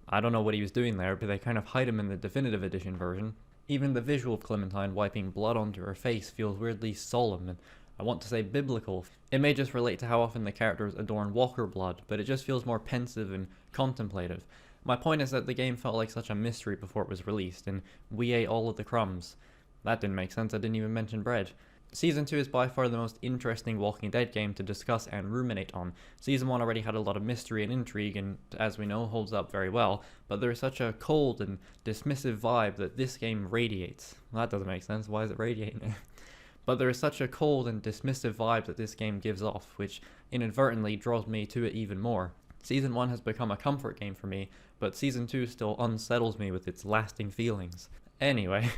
I don't know what he was doing there, but they kind of hide him in the definitive edition version. Even the visual of Clementine wiping blood onto her face feels weirdly solemn and I want to say biblical. It may just relate to how often the characters adorn Walker blood, but it just feels more pensive and contemplative. My point is that the game felt like such a mystery before it was released, and we ate all of the crumbs. That didn't make sense, I didn't even mention bread. Season 2 is by far the most interesting Walking Dead game to discuss and ruminate on. Season 1 already had a lot of mystery and intrigue and, as we know, holds up very well, but there is such a cold and dismissive vibe that this game radiates. Well, that doesn't make sense, why is it radiating? But there is such a cold and dismissive vibe that this game gives off, which inadvertently draws me to it even more. Season 1 has become a comfort game for me, but Season 2 still unsettles me with its lasting feelings. Anyway,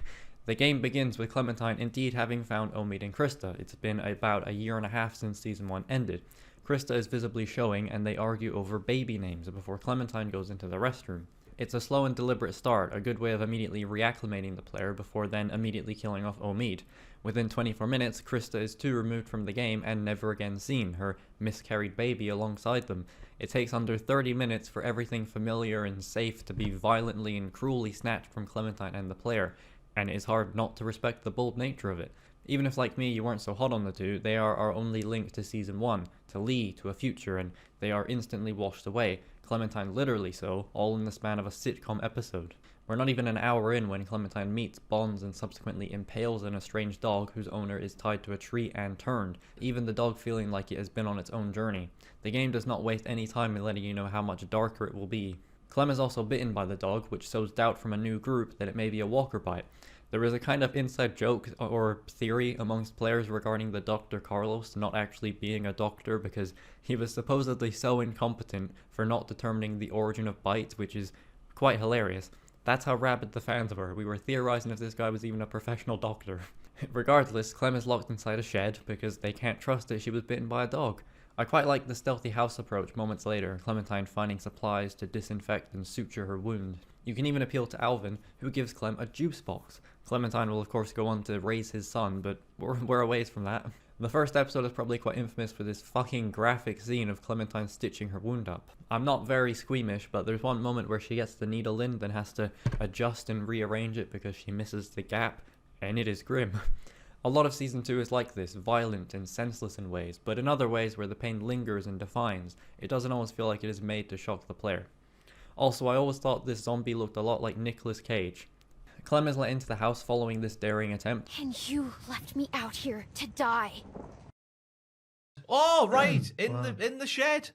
the game begins with Clementine indeed having found Omid and Krista. It's been about a year and a half since Season 1 ended. Krista is visibly showing and they argue over baby names before Clementine goes into the restroom. It's a slow and deliberate start, a good way of immediately reacclimating the player before then immediately killing off Omid. Within 24 minutes, Krista is too removed from the game and never again seen, her miscarried baby alongside them. It takes under 30 minutes for everything familiar and safe to be violently and cruelly snatched from Clementine and the player, and it is hard not to respect the bold nature of it. Even if, like me, you weren't so hot on the two, they are our only link to Season 1, to Lee, to a future, and they are instantly washed away. Clementine literally so, all in the span of a sitcom episode. We're not even an hour in when Clementine meets, bonds, and subsequently impales an estranged dog whose owner is tied to a tree and turned, even the dog feeling like it has been on its own journey. The game does not waste any time in letting you know how much darker it will be. Clem is also bitten by the dog, which sows doubt from a new group that it may be a walker bite. There is a kind of inside joke or theory amongst players regarding the Dr. Carlos not actually being a doctor because he was supposedly so incompetent for not determining the origin of bites, which is quite hilarious. That's how rabid the fans were. We were theorizing if this guy was even a professional doctor. Regardless, Clem is locked inside a shed because they can't trust that she was bitten by a dog. I quite like the stealthy house approach moments later, Clementine finding supplies to disinfect and suture her wound. You can even appeal to Alvin, who gives Clem a juice box. Clementine will of course go on to raise his son, but we're a ways from that. The first episode is probably quite infamous for this fucking graphic scene of Clementine stitching her wound up. I'm not very squeamish, but there's one moment where she gets the needle in, then has to adjust and rearrange it because she misses the gap, and it is grim. A lot of Season 2 is like this, violent and senseless in ways, but in other ways where the pain lingers and defines, it doesn't always feel like it is made to shock the player. Also, I always thought this zombie looked a lot like Nicolas Cage. Clem is let into the house following this daring attempt. And you left me out here to die. Oh, right, in the shed.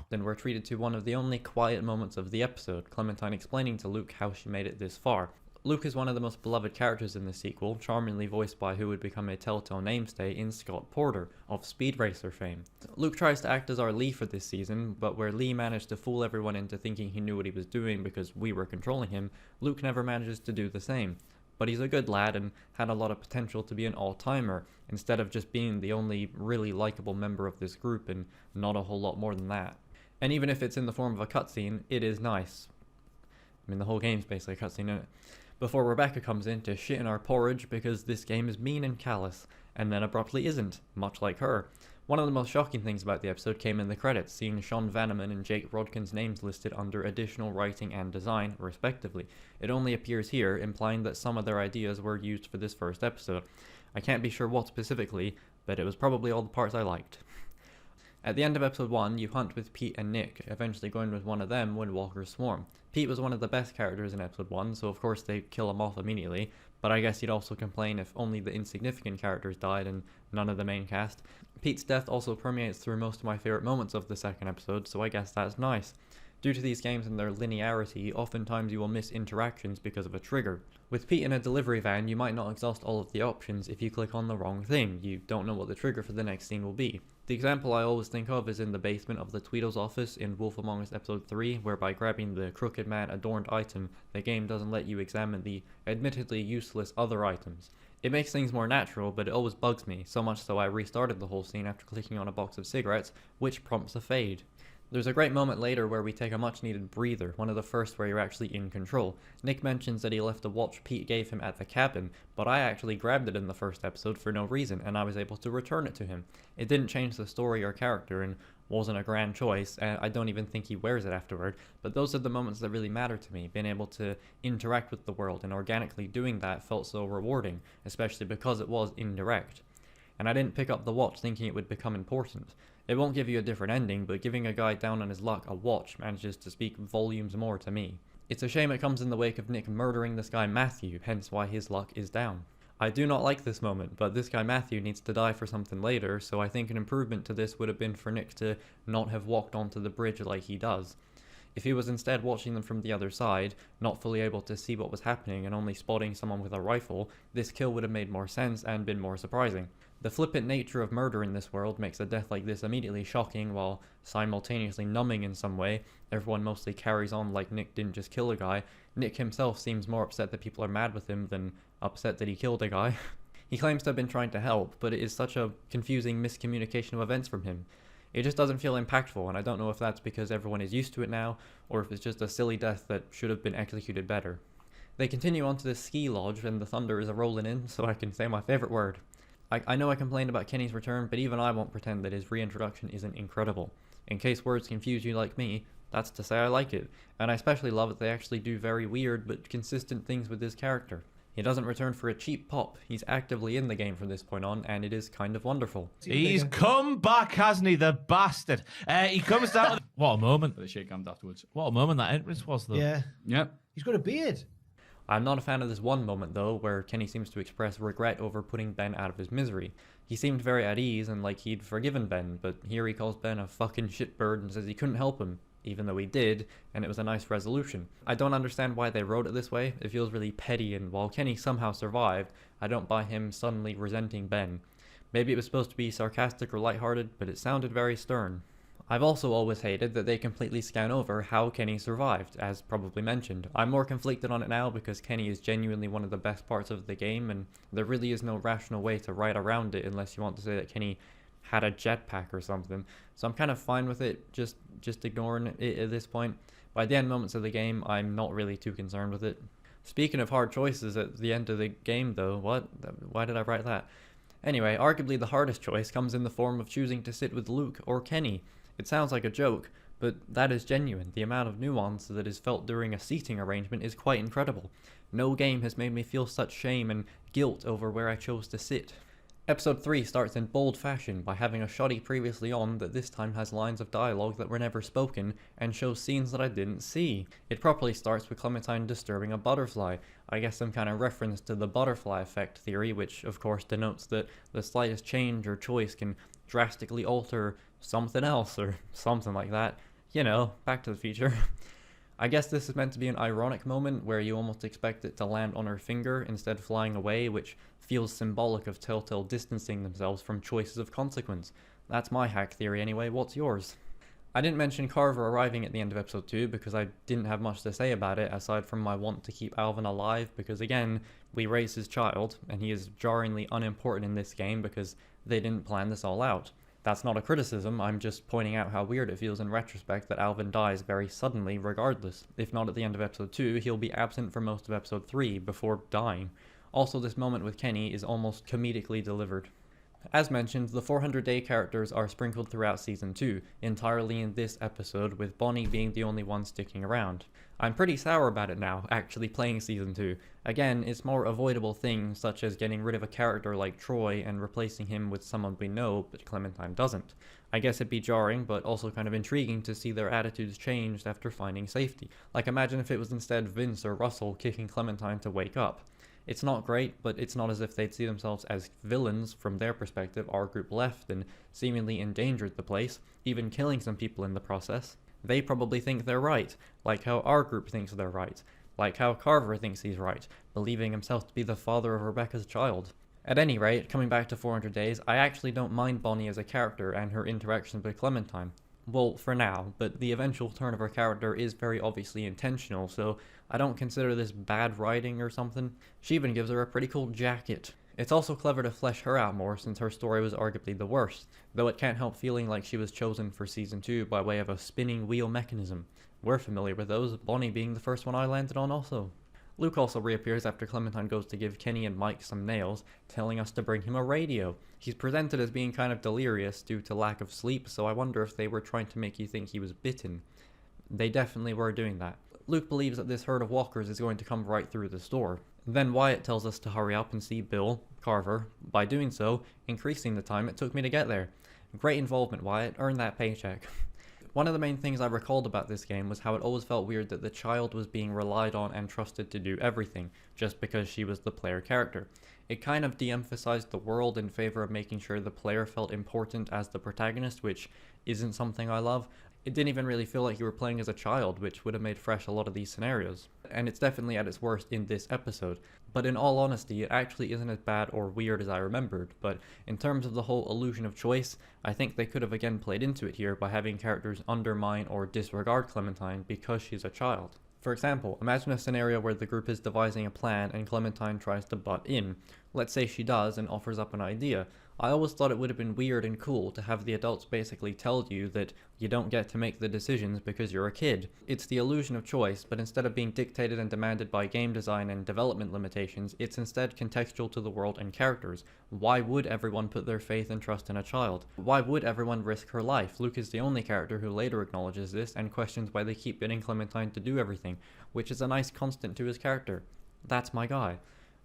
Then we're treated to one of the only quiet moments of the episode, Clementine explaining to Luke how she made it this far. Luke is one of the most beloved characters in the sequel, charmingly voiced by who would become a Telltale namestay in Scott Porter, of Speed Racer fame. Luke tries to act as our Lee for this season, but where Lee managed to fool everyone into thinking he knew what he was doing because we were controlling him, Luke never manages to do the same. But he's a good lad and had a lot of potential to be an all-timer, instead of just being the only really likable member of this group and not a whole lot more than that. And even if it's in the form of a cutscene, it is nice. I mean, the whole game's basically a cutscene, isn't it? Before Rebecca comes in to shit in our porridge because this game is mean and callous, and then abruptly isn't, much like her. One of the most shocking things about the episode came in the credits, seeing Sean Vanneman and Jake Rodkin's names listed under additional writing and design, respectively. It only appears here, implying that some of their ideas were used for this first episode. I can't be sure what specifically, but it was probably all the parts I liked. At the end of episode 1, you hunt with Pete and Nick, eventually going with one of them when walkers swarm. Pete was one of the best characters in episode 1, so of course they kill him off immediately, but I guess you'd also complain if only the insignificant characters died and none of the main cast. Pete's death also permeates through most of my favourite moments of the second episode, so I guess that's nice. Due to these games and their linearity, oftentimes you will miss interactions because of a trigger. With Pete in a delivery van, you might not exhaust all of the options if you click on the wrong thing. You don't know what the trigger for the next scene will be. The example I always think of is in the basement of the Tweedle's office in Wolf Among Us episode 3, where by grabbing the Crooked Man adorned item, the game doesn't let you examine the admittedly useless other items. It makes things more natural, but it always bugs me, so much so I restarted the whole scene after clicking on a box of cigarettes, which prompts a fade. There's a great moment later where we take a much needed breather, one of the first where you're actually in control. Nick mentions that he left a watch Pete gave him at the cabin, but I actually grabbed it in the first episode for no reason, and I was able to return it to him. It didn't change the story or character, and wasn't a grand choice, and I don't even think he wears it afterward, but those are the moments that really matter to me. Being able to interact with the world and organically doing that felt so rewarding, especially because it was indirect. And I didn't pick up the watch thinking it would become important. It won't give you a different ending, but giving a guy down on his luck a watch manages to speak volumes more to me. It's a shame it comes in the wake of Nick murdering this guy Matthew, hence why his luck is down. I do not like this moment, but this guy Matthew needs to die for something later, so I think an improvement to this would have been for Nick to not have walked onto the bridge like he does. If he was instead watching them from the other side, not fully able to see what was happening and only spotting someone with a rifle, this kill would have made more sense and been more surprising. The flippant nature of murder in this world makes a death like this immediately shocking while simultaneously numbing in some way. Everyone mostly carries on like Nick didn't just kill a guy. Nick himself seems more upset that people are mad with him than upset that he killed a guy. He claims to have been trying to help, but it is such a confusing miscommunication of events from him. It just doesn't feel impactful, and I don't know if that's because everyone is used to it now, or if it's just a silly death that should have been executed better. They continue on to the ski lodge, and the thunder is a-rolling in, so I can say my favourite word. I know I complained about Kenny's return, but even I won't pretend that his reintroduction isn't incredible. In case words confuse you like me, that's to say I like it, and I especially love that they actually do very weird but consistent things with his character. He doesn't return for a cheap pop, he's actively in the game from this point on, and it is kind of wonderful. He's come back, hasn't he, the bastard? He comes down... What a moment. They shake hands afterwards. What a moment that entrance was, though. Yeah. Yep. He's got a beard. I'm not a fan of this one moment though, where Kenny seems to express regret over putting Ben out of his misery. He seemed very at ease and like he'd forgiven Ben, but here he calls Ben a fucking shitbird and says he couldn't help him. even though he did, and it was a nice resolution. I don't understand why they wrote it this way. It feels really petty, and while Kenny somehow survived, I don't buy him suddenly resenting Ben. Maybe it was supposed to be sarcastic or lighthearted, but it sounded very stern. I've also always hated that they completely scan over how Kenny survived, as probably mentioned. I'm more conflicted on it now because Kenny is genuinely one of the best parts of the game, and there really is no rational way to write around it unless you want to say that Kenny had a jetpack or something. So I'm kind of fine with it, just ignoring it at this point. By the end moments of the game, I'm not really too concerned with it. Speaking of hard choices at the end of the game though, what? Why did I write that? Anyway, arguably the hardest choice comes in the form of choosing to sit with Luke or Kenny. It sounds like a joke, but that is genuine. The amount of nuance that is felt during a seating arrangement is quite incredible. No game has made me feel such shame and guilt over where I chose to sit. Episode 3 starts in bold fashion by having a shoddy previously on that this time has lines of dialogue that were never spoken and shows scenes that I didn't see. It properly starts with Clementine disturbing a butterfly. I guess some kind of reference to the butterfly effect theory, which of course denotes that the slightest change or choice can drastically alter something else or something like that. You know, Back to the Future. I guess this is meant to be an ironic moment where you almost expect it to land on her finger instead flying away, which feels symbolic of Telltale distancing themselves from choices of consequence. That's my hack theory anyway. What's yours? I didn't mention Carver arriving at the end of episode 2 because I didn't have much to say about it aside from my want to keep Alvin alive, because again, we raised his child and he is jarringly unimportant in this game because they didn't plan this all out. That's not a criticism, I'm just pointing out how weird it feels in retrospect that Alvin dies very suddenly regardless. If not at the end of episode 2, he'll be absent for most of episode 3 before dying. Also, this moment with Kenny is almost comedically delivered. As mentioned, the 400-day characters are sprinkled throughout Season 2, entirely in this episode, with Bonnie being the only one sticking around. I'm pretty sour about it now, actually playing Season 2. Again, it's more avoidable things, such as getting rid of a character like Troy and replacing him with someone we know, but Clementine doesn't. I guess it'd be jarring, but also kind of intriguing to see their attitudes changed after finding safety. Like, imagine if it was instead Vince or Russell kicking Clementine to wake up. It's not great, but it's not as if they'd see themselves as villains. From their perspective, our group left and seemingly endangered the place, even killing some people in the process. They probably think they're right, like how our group thinks they're right, like how Carver thinks he's right, believing himself to be the father of Rebecca's child. At any rate, coming back to 400 Days, I actually don't mind Bonnie as a character and her interactions with Clementine. Well, for now, but the eventual turn of her character is very obviously intentional, so I don't consider this bad writing or something. She even gives her a pretty cool jacket. It's also clever to flesh her out more since her story was arguably the worst, though it can't help feeling like she was chosen for Season 2 by way of a spinning wheel mechanism. We're familiar with those, Bonnie being the first one I landed on also. Luke also reappears after Clementine goes to give Kenny and Mike some nails, telling us to bring him a radio. He's presented as being kind of delirious due to lack of sleep, so I wonder if they were trying to make you think he was bitten. They definitely were doing that. Luke believes that this herd of walkers is going to come right through the store. Then Wyatt tells us to hurry up and see Bill, Carver, by doing so, increasing the time it took me to get there. Great involvement, Wyatt. Earn that paycheck. One of the main things I recalled about this game was how it always felt weird that the child was being relied on and trusted to do everything, just because she was the player character. It kind of de-emphasized the world in favor of making sure the player felt important as the protagonist, which isn't something I love. It didn't even really feel like you were playing as a child, which would have made fresh a lot of these scenarios. And it's definitely at its worst in this episode. But in all honesty, it actually isn't as bad or weird as I remembered. But in terms of the whole illusion of choice, I think they could have again played into it here by having characters undermine or disregard Clementine because she's a child. For example, imagine a scenario where the group is devising a plan and Clementine tries to butt in. Let's say she does and offers up an idea. I always thought it would have been weird and cool to have the adults basically tell you that you don't get to make the decisions because you're a kid. It's the illusion of choice, but instead of being dictated and demanded by game design and development limitations, it's instead contextual to the world and characters. Why would everyone put their faith and trust in a child? Why would everyone risk her life? Luke is the only character who later acknowledges this and questions why they keep getting Clementine to do everything, which is a nice constant to his character. That's my guy.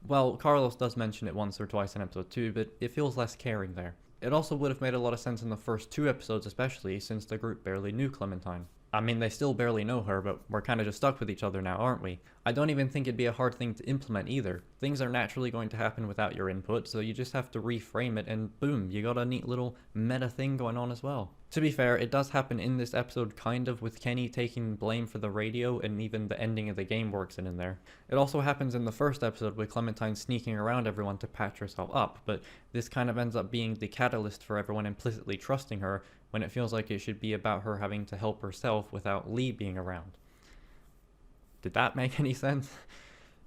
Well, Carlos does mention it once or twice in episode 2, but it feels less caring there. It also would have made a lot of sense in the first 2 episodes especially, since the group barely knew Clementine. I mean, they still barely know her, but we're kind of just stuck with each other now, aren't we? I don't even think it'd be a hard thing to implement either. Things are naturally going to happen without your input, so you just have to reframe it and boom, you got a neat little meta thing going on as well. To be fair, it does happen in this episode kind of, with Kenny taking blame for the radio, and even the ending of the game works in there. It also happens in the first episode with Clementine sneaking around everyone to patch herself up, but this kind of ends up being the catalyst for everyone implicitly trusting her, when it feels like it should be about her having to help herself without Lee being around. Did that make any sense?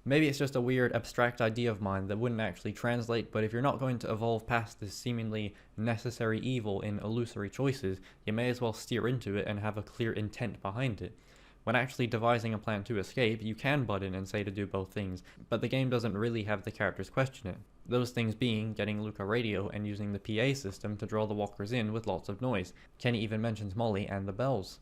Maybe it's just a weird abstract idea of mine that wouldn't actually translate, but if you're not going to evolve past this seemingly necessary evil in illusory choices, you may as well steer into it and have a clear intent behind it. When actually devising a plan to escape, you can butt in and say to do both things, but the game doesn't really have the characters question it. Those things being getting Luke a radio and using the PA system to draw the walkers in with lots of noise. Kenny even mentions Molly and the bells.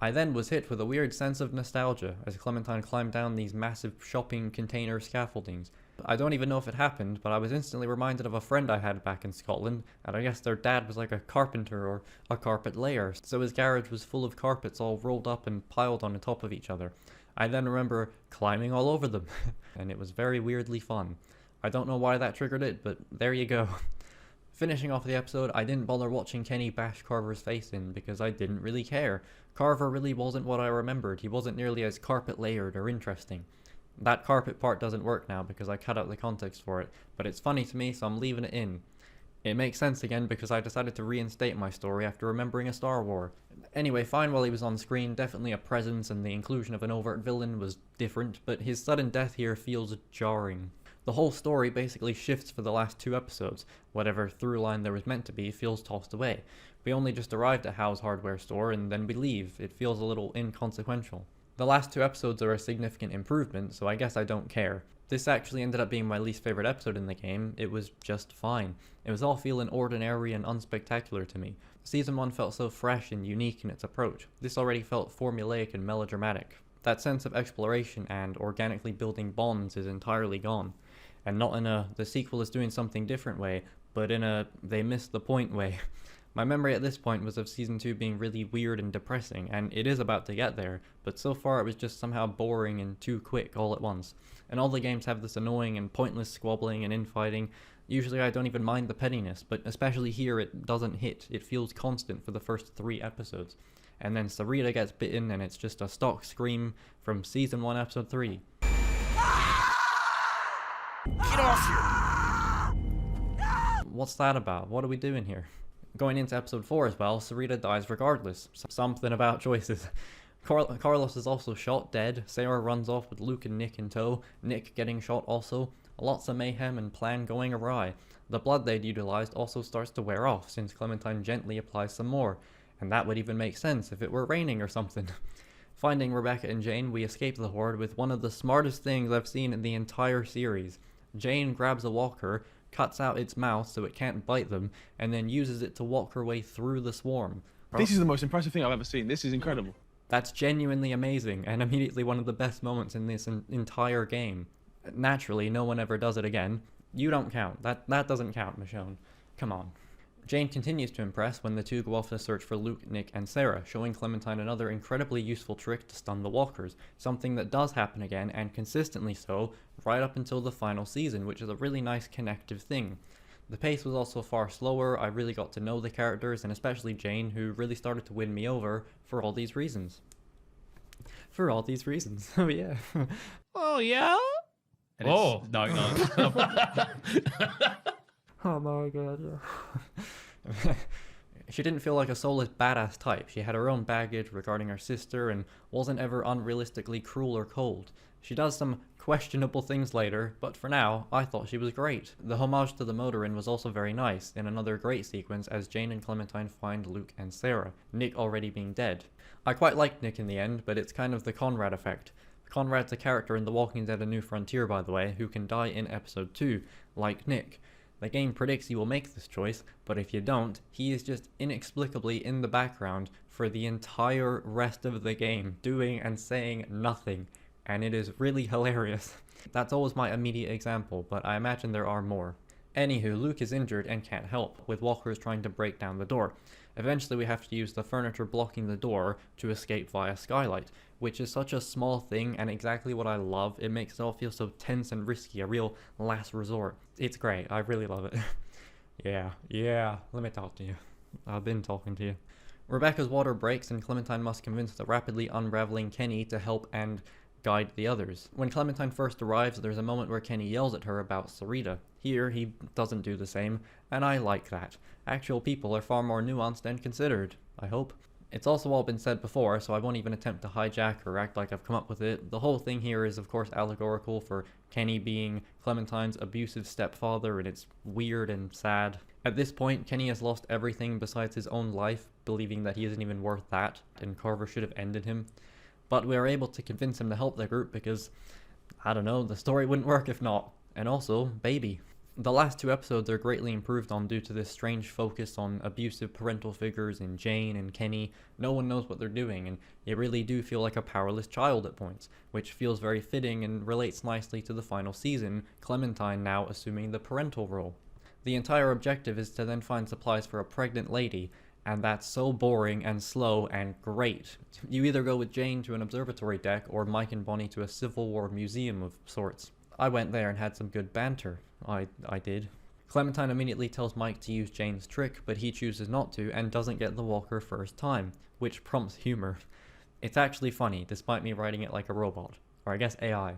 I then was hit with a weird sense of nostalgia as Clementine climbed down these massive shopping container scaffoldings. I don't even know if it happened, but I was instantly reminded of a friend I had back in Scotland, and I guess their dad was like a carpenter or a carpet layer, so his garage was full of carpets all rolled up and piled on the top of each other. I then remember climbing all over them, and it was very weirdly fun. I don't know why that triggered it, but there you go. Finishing off the episode, I didn't bother watching Kenny bash Carver's face in because I didn't really care. Carver really wasn't what I remembered. He wasn't nearly as carpet layered or interesting. That carpet part doesn't work now because I cut out the context for it, but it's funny to me, so I'm leaving it in. It makes sense again because I decided to reinstate my story after remembering a Star War. Anyway, fine while he was on screen, definitely a presence, and the inclusion of an overt villain was different, but his sudden death here feels jarring. The whole story basically shifts for the last 2 episodes. Whatever through line there was meant to be feels tossed away. We only just arrived at Hal's hardware store and then we leave. It feels a little inconsequential. The last 2 episodes are a significant improvement, so I guess I don't care. This actually ended up being my least favorite episode in the game. It was just fine. It was all feeling ordinary and unspectacular to me. Season 1 felt so fresh and unique in its approach. This already felt formulaic and melodramatic. That sense of exploration and organically building bonds is entirely gone. And not in a the sequel is doing something different way, but in a they missed the point way. My memory at this point was of Season 2 being really weird and depressing, and it is about to get there, but so far it was just somehow boring and too quick all at once. And all the games have this annoying and pointless squabbling and infighting. Usually I don't even mind the pettiness, but especially here it doesn't hit. It feels constant for the first 3 episodes. And then Sarita gets bitten and it's just a stock scream from Season 1 Episode 3. Get off here! What's that about? What are we doing here? Going into Episode 4 as well, Sarita dies regardless. Something about choices. Carlos is also shot dead. Sarah runs off with Luke and Nick in tow. Nick getting shot also. Lots of mayhem and plan going awry. The blood they'd utilized also starts to wear off since Clementine gently applies some more. And that would even make sense if it were raining or something. Finding Rebecca and Jane, we escape the horde with one of the smartest things I've seen in the entire series. Jane grabs a walker, cuts out its mouth so it can't bite them, and then uses it to walk her way through the swarm. This is the most impressive thing I've ever seen. This is incredible. That's genuinely amazing, and immediately one of the best moments in this entire game. Naturally, no one ever does it again. You don't count. That doesn't count, Michonne. Come on. Jane continues to impress when the two go off to search for Luke, Nick, and Sarah, showing Clementine another incredibly useful trick to stun the walkers, something that does happen again, and consistently so, right up until the final season, which is a really nice connective thing. The pace was also far slower. I really got to know the characters, and especially Jane, who really started to win me over for all these reasons. For all these reasons. Oh yeah. Oh yeah? Oh, no. Oh my god, yeah. She didn't feel like a soulless badass type. She had her own baggage regarding her sister and wasn't ever unrealistically cruel or cold. She does some questionable things later, but for now, I thought she was great. The homage to the motor inn was also very nice, in another great sequence as Jane and Clementine find Luke and Sarah, Nick already being dead. I quite liked Nick in the end, but it's kind of the Conrad effect. Conrad's a character in The Walking Dead: A New Frontier, by the way, who can die in Episode 2, like Nick. The game predicts you will make this choice, but if you don't, he is just inexplicably in the background for the entire rest of the game, doing and saying nothing, and it is really hilarious. That's always my immediate example, but I imagine there are more. Anywho, Luke is injured and can't help, with walkers trying to break down the door. Eventually we have to use the furniture blocking the door to escape via skylight, which is such a small thing and exactly what I love. It makes it all feel so tense and risky, a real last resort. It's great, I really love it. Yeah, let me talk to you. I've been talking to you. Rebecca's water breaks and Clementine must convince the rapidly unraveling Kenny to help and guide the others. When Clementine first arrives, there's a moment where Kenny yells at her about Sarita. Here, he doesn't do the same, and I like that. Actual people are far more nuanced and considered, I hope. It's also all been said before, so I won't even attempt to hijack or act like I've come up with it. The whole thing here is of course allegorical for Kenny being Clementine's abusive stepfather, and it's weird and sad. At this point, Kenny has lost everything besides his own life, believing that he isn't even worth that, and Carver should have ended him. But we are able to convince him to help the group because, I don't know, the story wouldn't work if not. And also, baby. The last 2 episodes are greatly improved on due to this strange focus on abusive parental figures in Jane and Kenny. No one knows what they're doing, and you really do feel like a powerless child at points, which feels very fitting and relates nicely to the final season, Clementine now assuming the parental role. The entire objective is to then find supplies for a pregnant lady, and that's so boring and slow and great. You either go with Jane to an observatory deck or Mike and Bonnie to a Civil War museum of sorts. I went there and had some good banter. I did. Clementine immediately tells Mike to use Jane's trick, but he chooses not to and doesn't get the walker first time, which prompts humor. It's actually funny, despite me writing it like a robot. Or I guess AI.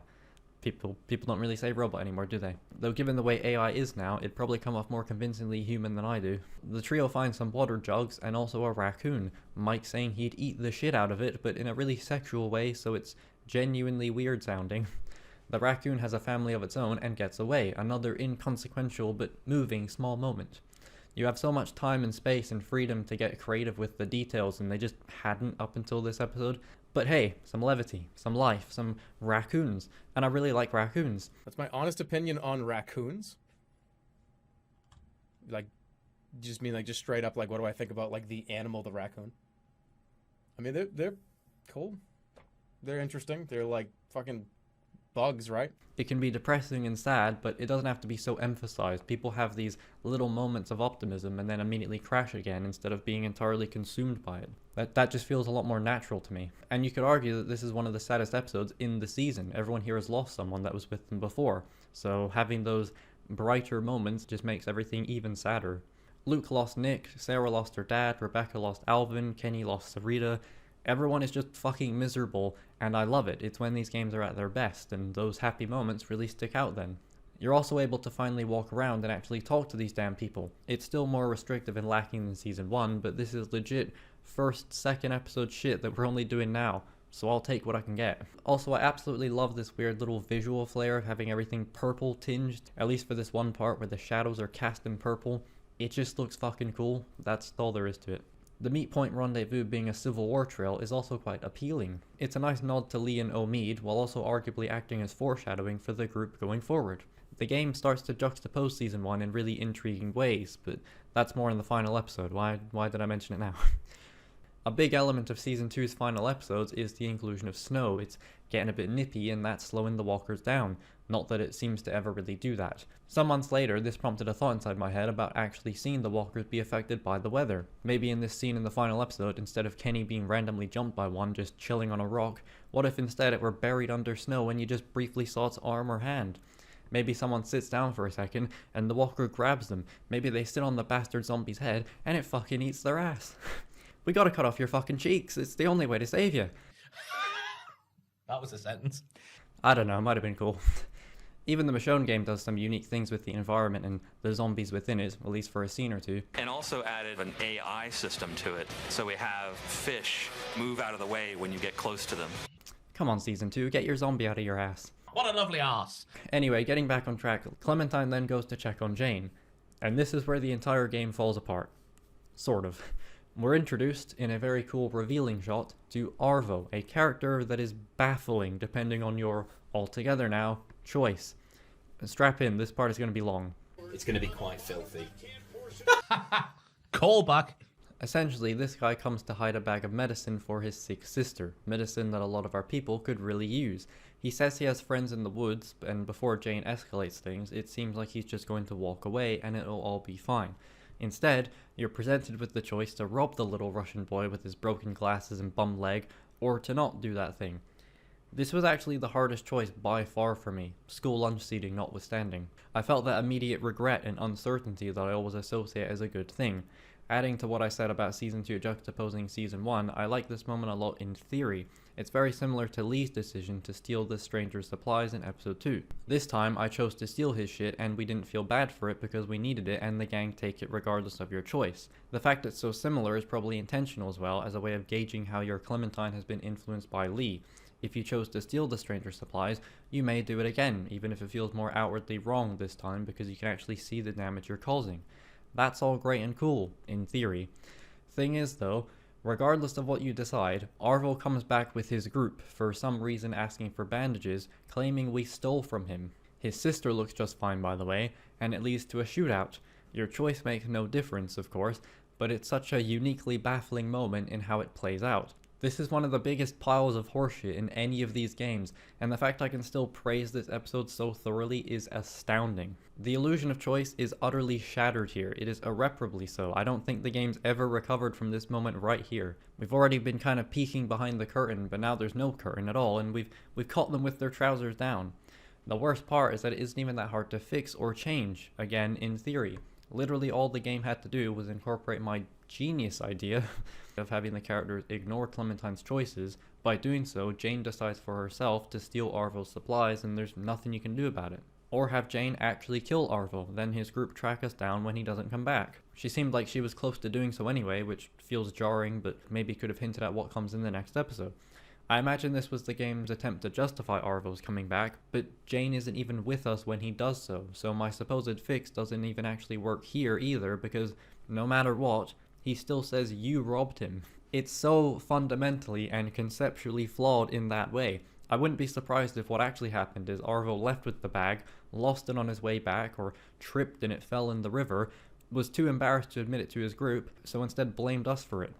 People don't really say robot anymore, do they? Though given the way AI is now, it'd probably come off more convincingly human than I do. The trio finds some water jugs and also a raccoon, Mike saying he'd eat the shit out of it, but in a really sexual way, so it's genuinely weird sounding. The raccoon has a family of its own and gets away, another inconsequential but moving small moment. You have so much time and space and freedom to get creative with the details, and they just hadn't up until this episode. But hey, some levity, some life, some raccoons, and I really like raccoons. That's my honest opinion on raccoons. Like, just mean like just straight up like what do I think about like the animal, the raccoon? I mean they're cool, they're interesting, they're like fucking bugs, right? It can be depressing and sad, but it doesn't have to be so emphasized. People have these little moments of optimism and then immediately crash again instead of being entirely consumed by it. That just feels a lot more natural to me. And you could argue that this is one of the saddest episodes in the season. Everyone here has lost someone that was with them before, so having those brighter moments just makes everything even sadder. Luke lost Nick, Sarah lost her dad, Rebecca lost Alvin, Kenny lost Sarita. Everyone is just fucking miserable, and I love it. It's when these games are at their best, and those happy moments really stick out then. You're also able to finally walk around and actually talk to these damn people. It's still more restrictive and lacking than Season 1, but this is legit first, second episode shit that we're only doing now, so I'll take what I can get. Also, I absolutely love this weird little visual flair of having everything purple tinged, at least for this one part where the shadows are cast in purple. It just looks fucking cool. That's all there is to it. The Meat Point Rendezvous being a Civil War trail is also quite appealing. It's a nice nod to Lee and Omid, while also arguably acting as foreshadowing for the group going forward. The game starts to juxtapose Season 1 in really intriguing ways, but that's more in the final episode. Why did I mention it now? A big element of Season 2's final episodes is the inclusion of snow. It's getting a bit nippy and that's slowing the walkers down. Not that it seems to ever really do that. Some months later, this prompted a thought inside my head about actually seeing the walkers be affected by the weather. Maybe in this scene in the final episode, instead of Kenny being randomly jumped by one just chilling on a rock, what if instead it were buried under snow and you just briefly saw its arm or hand? Maybe someone sits down for a second and the walker grabs them. Maybe they sit on the bastard zombie's head and it fucking eats their ass. We gotta cut off your fucking cheeks. It's the only way to save you. That was a sentence. I don't know, it might have been cool. Even the Michonne game does some unique things with the environment and the zombies within it, at least for a scene or two. And also added an AI system to it, so we have fish move out of the way when you get close to them. Come on, Season 2, get your zombie out of your ass. What a lovely ass. Anyway, getting back on track, Clementine then goes to check on Jane. And this is where the entire game falls apart. Sort of. We're introduced, in a very cool revealing shot, to Arvo, a character that is baffling depending on your altogether now choice. Strap in, this part is going to be long. It's going to be quite filthy. Callback. Essentially, this guy comes to hide a bag of medicine for his sick sister, medicine that a lot of our people could really use. He says he has friends in the woods, and before Jane escalates things, it seems like he's just going to walk away and it'll all be fine. Instead, you're presented with the choice to rob the little Russian boy with his broken glasses and bum leg, or to not do that thing. This was actually the hardest choice by far for me, school lunch seating notwithstanding. I felt that immediate regret and uncertainty that I always associate as a good thing. Adding to what I said about Season 2 juxtaposing Season 1, I like this moment a lot in theory. It's very similar to Lee's decision to steal the stranger's supplies in Episode 2. This time, I chose to steal his shit and we didn't feel bad for it because we needed it and the gang take it regardless of your choice. The fact it's so similar is probably intentional as well, as a way of gauging how your Clementine has been influenced by Lee. If you chose to steal the stranger's supplies, you may do it again, even if it feels more outwardly wrong this time because you can actually see the damage you're causing. That's all great and cool, in theory. Thing is though, regardless of what you decide, Arvo comes back with his group, for some reason asking for bandages, claiming we stole from him. His sister looks just fine by the way, and it leads to a shootout. Your choice makes no difference, of course, but it's such a uniquely baffling moment in how it plays out. This is one of the biggest piles of horseshit in any of these games, and the fact I can still praise this episode so thoroughly is astounding. The illusion of choice is utterly shattered here. It is irreparably so. I don't think the game's ever recovered from this moment right here. We've already been kind of peeking behind the curtain, but now there's no curtain at all, and we've caught them with their trousers down. The worst part is that it isn't even that hard to fix or change, again, in theory. Literally all the game had to do was incorporate my genius idea of having the characters ignore Clementine's choices. By doing so, Jane decides for herself to steal Arvo's supplies and there's nothing you can do about it. Or have Jane actually kill Arvo, then his group track us down when he doesn't come back. She seemed like she was close to doing so anyway, which feels jarring, but maybe could have hinted at what comes in the next episode. I imagine this was the game's attempt to justify Arvo's coming back, but Jane isn't even with us when he does so my supposed fix doesn't even actually work here either, because no matter what, he still says you robbed him. It's so fundamentally and conceptually flawed in that way. I wouldn't be surprised if what actually happened is Arvo left with the bag, lost it on his way back, or tripped and it fell in the river, was too embarrassed to admit it to his group, so instead blamed us for it.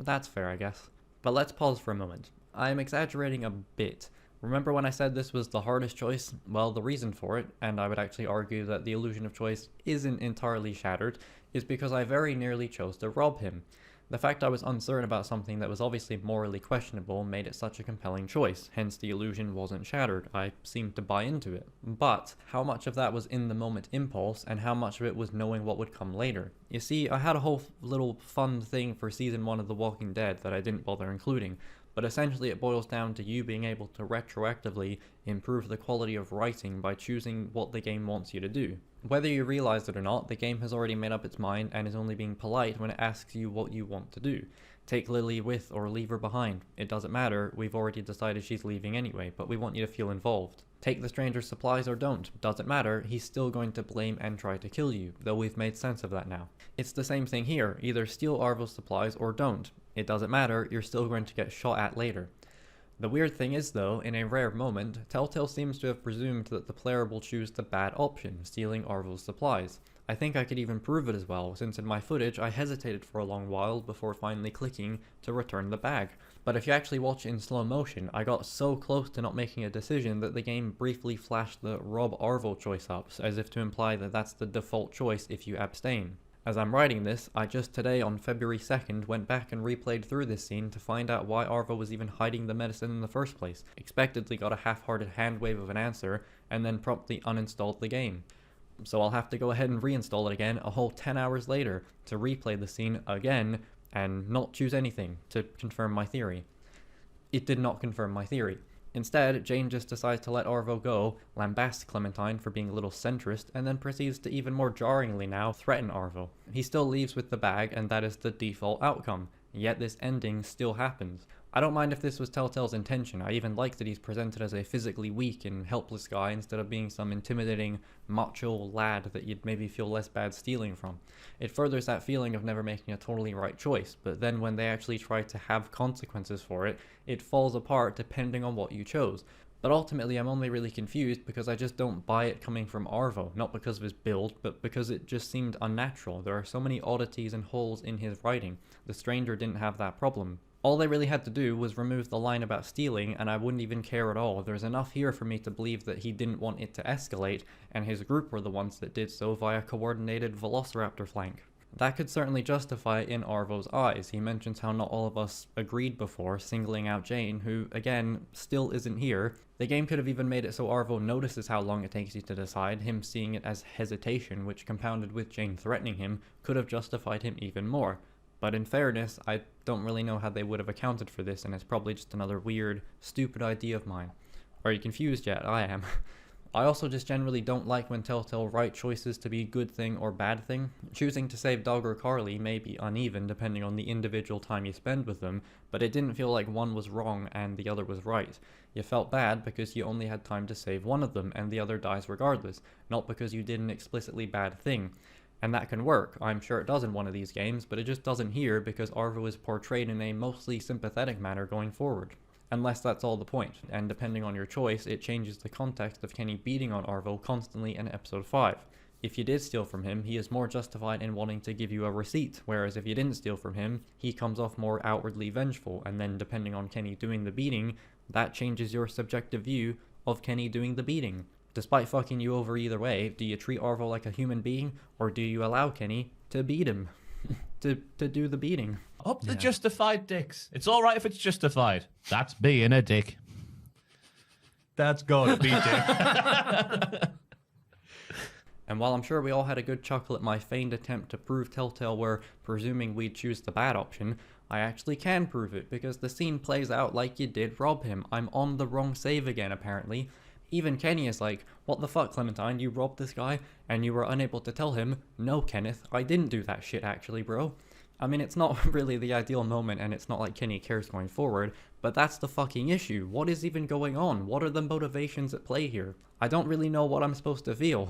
That's fair, I guess. But let's pause for a moment. I am exaggerating a bit. Remember when I said this was the hardest choice? Well, the reason for it, and I would actually argue that the illusion of choice isn't entirely shattered, is because I very nearly chose to rob him. The fact I was uncertain about something that was obviously morally questionable made it such a compelling choice, hence the illusion wasn't shattered. I seemed to buy into it. But how much of that was in the moment impulse, and how much of it was knowing what would come later? You see, I had a whole little fun thing for Season 1 of The Walking Dead that I didn't bother including, but essentially it boils down to you being able to retroactively improve the quality of writing by choosing what the game wants you to do. Whether you realize it or not, the game has already made up its mind and is only being polite when it asks you what you want to do. Take Lily with or leave her behind. It doesn't matter, we've already decided she's leaving anyway, but we want you to feel involved. Take the stranger's supplies or don't. Doesn't matter, he's still going to blame and try to kill you, though we've made sense of that now. It's the same thing here, either steal Arvo's supplies or don't. It doesn't matter, you're still going to get shot at later. The weird thing is though, in a rare moment, Telltale seems to have presumed that the player will choose the bad option, stealing Arvo's supplies. I think I could even prove it as well, since in my footage I hesitated for a long while before finally clicking to return the bag. But if you actually watch in slow motion, I got so close to not making a decision that the game briefly flashed the Rob Arvo choice up, as if to imply that that's the default choice if you abstain. As I'm writing this, I just today on February 2nd went back and replayed through this scene to find out why Arvo was even hiding the medicine in the first place, expectedly got a half-hearted hand wave of an answer, and then promptly uninstalled the game. So I'll have to go ahead and reinstall it again a whole 10 hours later to replay the scene again and not choose anything to confirm my theory. It did not confirm my theory. Instead, Jane just decides to let Arvo go, lambasts Clementine for being a little centrist, and then proceeds to even more jarringly now threaten Arvo. He still leaves with the bag, and that is the default outcome, yet this ending still happens. I don't mind if this was Telltale's intention. I even like that he's presented as a physically weak and helpless guy instead of being some intimidating, macho lad that you'd maybe feel less bad stealing from. It furthers that feeling of never making a totally right choice, but then when they actually try to have consequences for it, it falls apart depending on what you chose. But ultimately I'm only really confused because I just don't buy it coming from Arvo, not because of his build, but because it just seemed unnatural. There are so many oddities and holes in his writing. The stranger didn't have that problem. All they really had to do was remove the line about stealing, and I wouldn't even care at all. There's enough here for me to believe that he didn't want it to escalate, and his group were the ones that did so via coordinated velociraptor flank. That could certainly justify it in Arvo's eyes. He mentions how not all of us agreed before, singling out Jane, who, again, still isn't here. The game could have even made it so Arvo notices how long it takes you to decide. Him seeing it as hesitation, which compounded with Jane threatening him, could have justified him even more. But in fairness, I don't really know how they would have accounted for this, and it's probably just another weird, stupid idea of mine. Are you confused yet? I am. I also just generally don't like when Telltale write choices to be good thing or bad thing. Choosing to save Doug or Carly may be uneven depending on the individual time you spend with them, but it didn't feel like one was wrong and the other was right. You felt bad because you only had time to save one of them and the other dies regardless, not because you did an explicitly bad thing. And that can work. I'm sure it does in one of these games, but it just doesn't here because Arvo is portrayed in a mostly sympathetic manner going forward. Unless that's all the point, and depending on your choice, it changes the context of Kenny beating on Arvo constantly in episode 5. If you did steal from him, he is more justified in wanting to give you a receipt, whereas if you didn't steal from him, he comes off more outwardly vengeful, and then depending on Kenny doing the beating, that changes your subjective view of Kenny doing the beating. Despite fucking you over either way, do you treat Arvo like a human being, or do you allow Kenny to beat him? to do the beating? Up the justified dicks. It's alright if it's justified. That's being a dick. That's gotta be dick. And while I'm sure we all had a good chuckle at my feigned attempt to prove Telltale were presuming we'd choose the bad option, I actually can prove it, because the scene plays out like you did rob him. I'm on the wrong save again, apparently. Even Kenny is like, what the fuck, Clementine, you robbed this guy? And you were unable to tell him, no, Kenneth, I didn't do that shit actually, bro. I mean, it's not really the ideal moment, and it's not like Kenny cares going forward, but that's the fucking issue. What is even going on? What are the motivations at play here? I don't really know what I'm supposed to feel.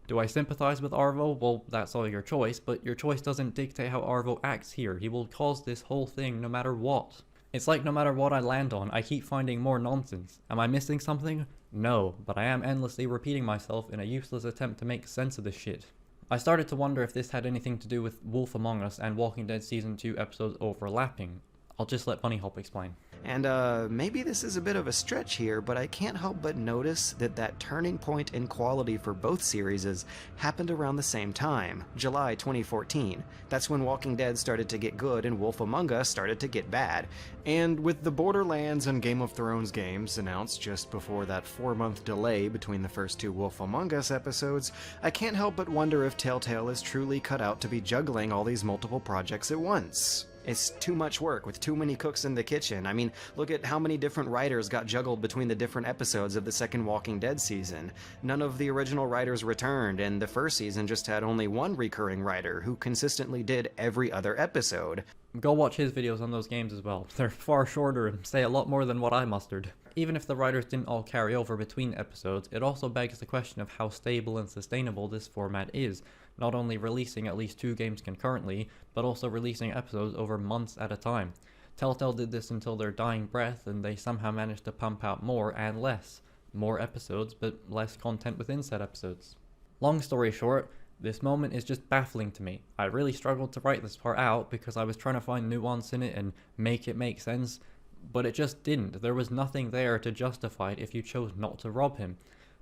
Do I sympathize with Arvo? Well, that's all your choice, but your choice doesn't dictate how Arvo acts here. He will cause this whole thing no matter what. It's like no matter what I land on, I keep finding more nonsense. Am I missing something? No, but I am endlessly repeating myself in a useless attempt to make sense of this shit. I started to wonder if this had anything to do with Wolf Among Us and Walking Dead Season 2 episodes overlapping. I'll just let Bunny Hop explain. And maybe this is a bit of a stretch here, but I can't help but notice that turning point in quality for both series happened around the same time, July 2014. That's when Walking Dead started to get good and Wolf Among Us started to get bad. And with the Borderlands and Game of Thrones games announced just before that 4-month delay between the first 2 Wolf Among Us episodes, I can't help but wonder if Telltale is truly cut out to be juggling all these multiple projects at once. It's too much work with too many cooks in the kitchen. I mean, look at how many different writers got juggled between the different episodes of the second Walking Dead season. None of the original writers returned, and the first season just had only one recurring writer who consistently did every other episode. Go watch his videos on those games as well. They're far shorter and say a lot more than what I mustered. Even if the writers didn't all carry over between episodes, it also begs the question of how stable and sustainable this format is, not only releasing at least 2 games concurrently, but also releasing episodes over months at a time. Telltale did this until their dying breath, and they somehow managed to pump out more and less. More episodes, but less content within said episodes. Long story short, this moment is just baffling to me. I really struggled to write this part out because I was trying to find nuance in it and make it make sense, but it just didn't. There was nothing there to justify it if you chose not to rob him.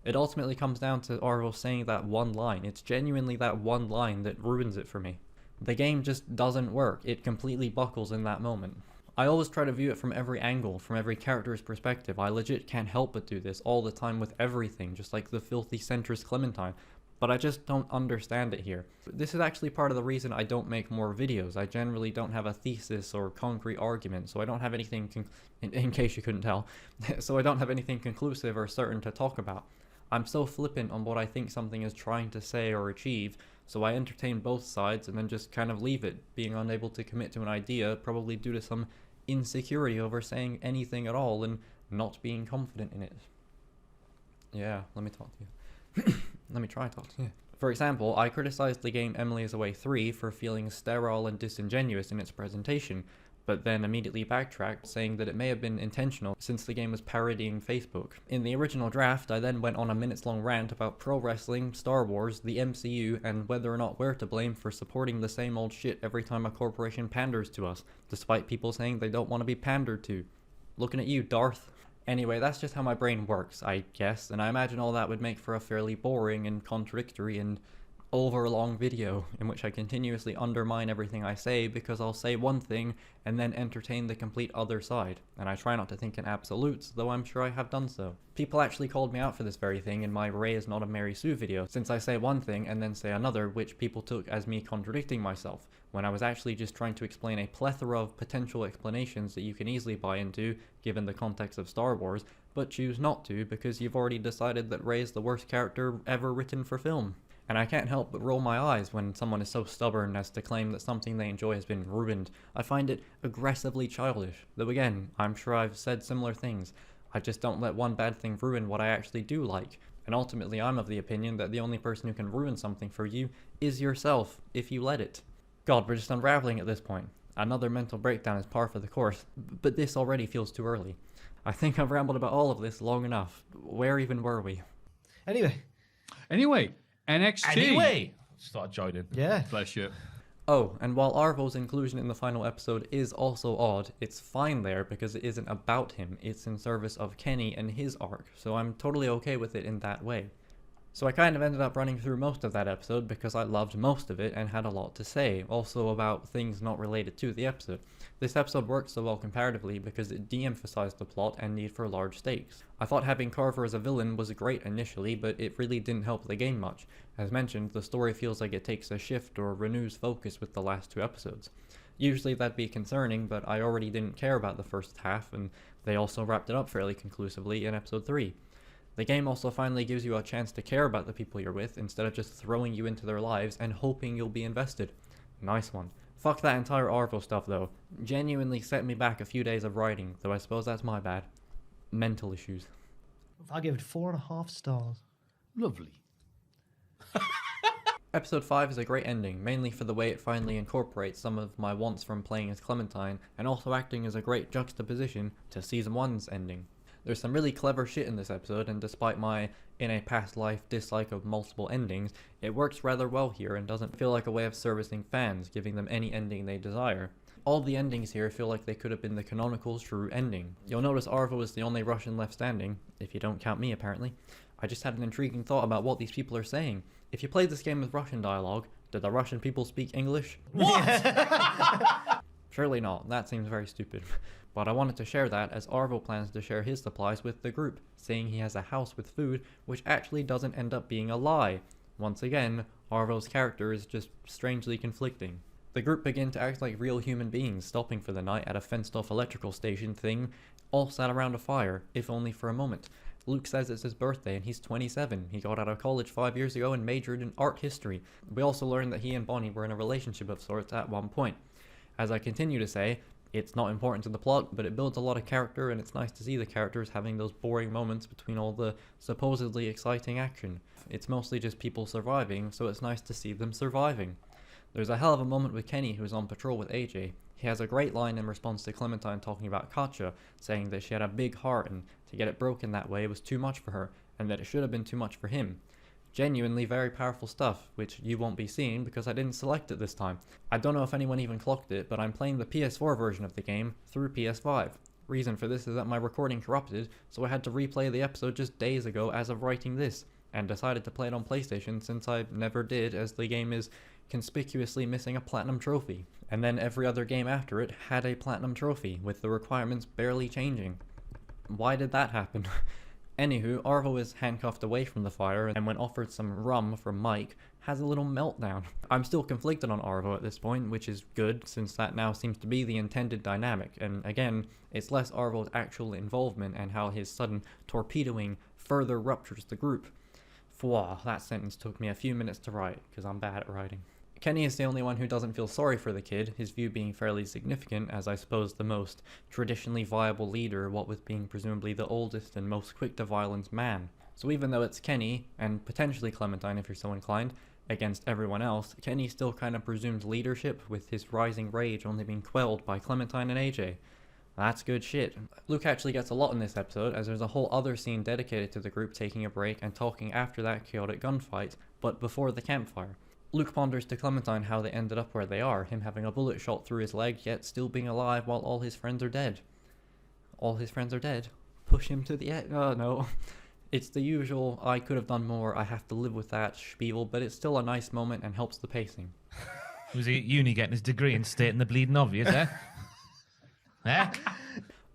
It ultimately comes down to Arvo saying that one line. It's genuinely that one line that ruins it for me. The game just doesn't work. It completely buckles in that moment. I always try to view it from every angle, from every character's perspective. I legit can't help but do this all the time with everything, just like the filthy centrist Clementine. But I just don't understand it here. This is actually part of the reason I don't make more videos. I generally don't have a thesis or concrete argument, so I don't have anything, in case you couldn't tell, so I don't have anything conclusive or certain to talk about. I'm so flippant on what I think something is trying to say or achieve, so I entertain both sides and then just kind of leave it, being unable to commit to an idea, probably due to some insecurity over saying anything at all and not being confident in it. Yeah, let me talk to you. Let me try to talk to you. For example, I criticized the game Emily is Away 3 for feeling sterile and disingenuous in its presentation, but then immediately backtracked, saying that it may have been intentional since the game was parodying Facebook. In the original draft, I then went on a minutes-long rant about pro wrestling, Star Wars, the MCU, and whether or not we're to blame for supporting the same old shit every time a corporation panders to us, despite people saying they don't want to be pandered to. Looking at you, Darth. Anyway, that's just how my brain works, I guess, and I imagine all that would make for a fairly boring and contradictory and overlong video in which I continuously undermine everything I say because I'll say one thing and then entertain the complete other side, and I try not to think in absolutes, though I'm sure I have done so. People actually called me out for this very thing in my Ray is not a Mary Sue video, since I say one thing and then say another, which people took as me contradicting myself, when I was actually just trying to explain a plethora of potential explanations that you can easily buy into, given the context of Star Wars, but choose not to because you've already decided that Rey is the worst character ever written for film. And I can't help but roll my eyes when someone is so stubborn as to claim that something they enjoy has been ruined. I find it aggressively childish, though again, I'm sure I've said similar things. I just don't let one bad thing ruin what I actually do like. And ultimately, I'm of the opinion that the only person who can ruin something for you is yourself, if you let it. God, we're just unraveling at this point. Another mental breakdown is par for the course, but this already feels too early. I think I've rambled about all of this long enough. Where even were we? Anyway, NXT. Start joining. Yeah. Bless you. Oh, and while Arvo's inclusion in the final episode is also odd, it's fine there because it isn't about him, it's in service of Kenny and his arc, so I'm totally okay with it in that way. So I kind of ended up running through most of that episode because I loved most of it and had a lot to say, also about things not related to the episode. This episode worked so well comparatively because it de-emphasized the plot and need for large stakes. I thought having Carver as a villain was great initially, but it really didn't help the game much. As mentioned, the story feels like it takes a shift or renews focus with the last two episodes. Usually that'd be concerning, but I already didn't care about the first half, and they also wrapped it up fairly conclusively in episode 3. The game also finally gives you a chance to care about the people you're with instead of just throwing you into their lives and hoping you'll be invested. Nice one. Fuck that entire Arvo stuff though. Genuinely set me back a few days of writing, though I suppose that's my bad. Mental issues. I give it 4.5 stars. Lovely. Episode 5 is a great ending, mainly for the way it finally incorporates some of my wants from playing as Clementine, and also acting as a great juxtaposition to Season 1's ending. There's some really clever shit in this episode, and despite my in a past life dislike of multiple endings, it works rather well here and doesn't feel like a way of servicing fans, giving them any ending they desire. All the endings here feel like they could have been the canonical true ending. You'll notice Arvo is the only Russian left standing, if you don't count me apparently. I just had an intriguing thought about what these people are saying. If you played this game with Russian dialogue, did the Russian people speak English? What? Surely not, that seems very stupid. But I wanted to share that as Arvo plans to share his supplies with the group, saying he has a house with food, which actually doesn't end up being a lie. Once again, Arvo's character is just strangely conflicting. The group begin to act like real human beings, stopping for the night at a fenced-off electrical station thing, all sat around a fire, if only for a moment. Luke says it's his birthday and he's 27. He got out of college 5 years ago and majored in art history. We also learned that he and Bonnie were in a relationship of sorts at one point. As I continue to say, it's not important to the plot, but it builds a lot of character, and it's nice to see the characters having those boring moments between all the supposedly exciting action. It's mostly just people surviving, so it's nice to see them surviving. There's a hell of a moment with Kenny, who's on patrol with AJ. He has a great line in response to Clementine talking about Katja, saying that she had a big heart and to get it broken that way was too much for her, and that it should have been too much for him. Genuinely very powerful stuff, which you won't be seeing because I didn't select it this time. I don't know if anyone even clocked it, but I'm playing the PS4 version of the game through PS5. Reason for this is that my recording corrupted, so I had to replay the episode just days ago as of writing this, and decided to play it on PlayStation since I never did, as the game is conspicuously missing a platinum trophy. And then every other game after it had a platinum trophy, with the requirements barely changing. Why did that happen? Anywho, Arvo is handcuffed away from the fire, and when offered some rum from Mike, has a little meltdown. I'm still conflicted on Arvo at this point, which is good, since that now seems to be the intended dynamic, and again, it's less Arvo's actual involvement and how his sudden torpedoing further ruptures the group. Wow, that sentence took me a few minutes to write, because I'm bad at writing. Kenny is the only one who doesn't feel sorry for the kid, his view being fairly significant, as I suppose the most traditionally viable leader, what with being presumably the oldest and most quick to violence man. So even though it's Kenny, and potentially Clementine if you're so inclined, against everyone else, Kenny still kind of presumes leadership, with his rising rage only being quelled by Clementine and AJ. That's good shit. Luke actually gets a lot in this episode, as there's a whole other scene dedicated to the group taking a break and talking after that chaotic gunfight, but before the campfire. Luke ponders to Clementine how they ended up where they are, him having a bullet shot through his leg, yet still being alive while all his friends are dead. All his friends are dead? Push him to the end? Oh no. It's the usual, I could have done more, I have to live with that spiel, but it's still a nice moment and helps the pacing. Was he at uni getting his degree and stating the bleeding obvious, eh? Eh?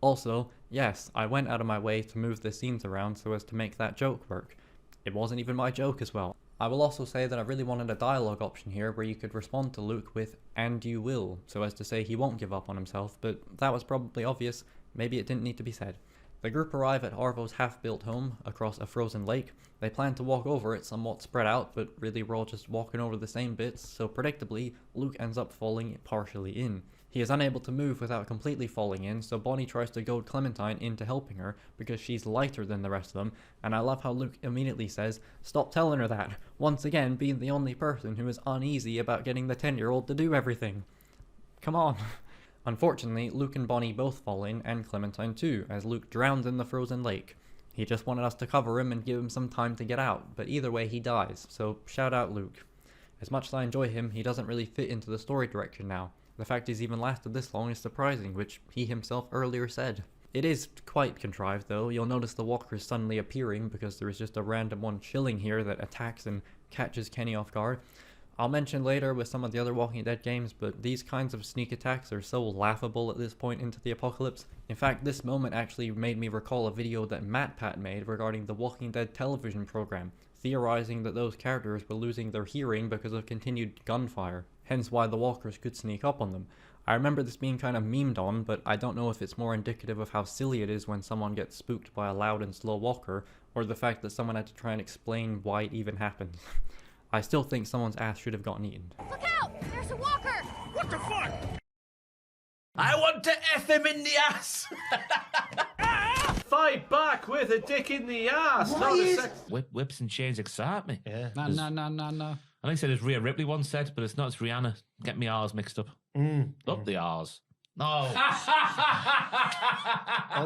Also, yes, I went out of my way to move the scenes around so as to make that joke work. It wasn't even my joke as well. I will also say that I really wanted a dialogue option here where you could respond to Luke with, "and you will," so as to say he won't give up on himself, but that was probably obvious, maybe it didn't need to be said. The group arrive at Arvo's half-built home across a frozen lake. They plan to walk over it somewhat spread out, but really we're all just walking over the same bits, so predictably, Luke ends up falling partially in. He is unable to move without completely falling in, so Bonnie tries to goad Clementine into helping her because she's lighter than the rest of them, and I love how Luke immediately says, "Stop telling her that," once again being the only person who is uneasy about getting the 10-year-old to do everything. Come on. Unfortunately, Luke and Bonnie both fall in, and Clementine too, as Luke drowns in the frozen lake. He just wanted us to cover him and give him some time to get out, but either way he dies, so shout out Luke. As much as I enjoy him, he doesn't really fit into the story direction now. The fact he's even lasted this long is surprising, which he himself earlier said. It is quite contrived though. You'll notice the walkers suddenly appearing because there is just a random one chilling here that attacks and catches Kenny off guard. I'll mention later with some of the other Walking Dead games, but these kinds of sneak attacks are so laughable at this point into the apocalypse. In fact, this moment actually made me recall a video that MatPat made regarding the Walking Dead television program, theorizing that those characters were losing their hearing because of continued gunfire, hence why the walkers could sneak up on them. I remember this being kind of memed on, but I don't know if it's more indicative of how silly it is when someone gets spooked by a loud and slow walker, or the fact that someone had to try and explain why it even happens. I still think someone's ass should have gotten eaten. Look out! There's a walker! What the fuck? I want to F him in the ass! Fight back with a dick in the ass! Not a sex... Whips and chains excite me. Yeah. No. I think I said as Rhea Ripley once said, but it's not, it's Rihanna. Get me R's mixed up. Up the R's. No. Up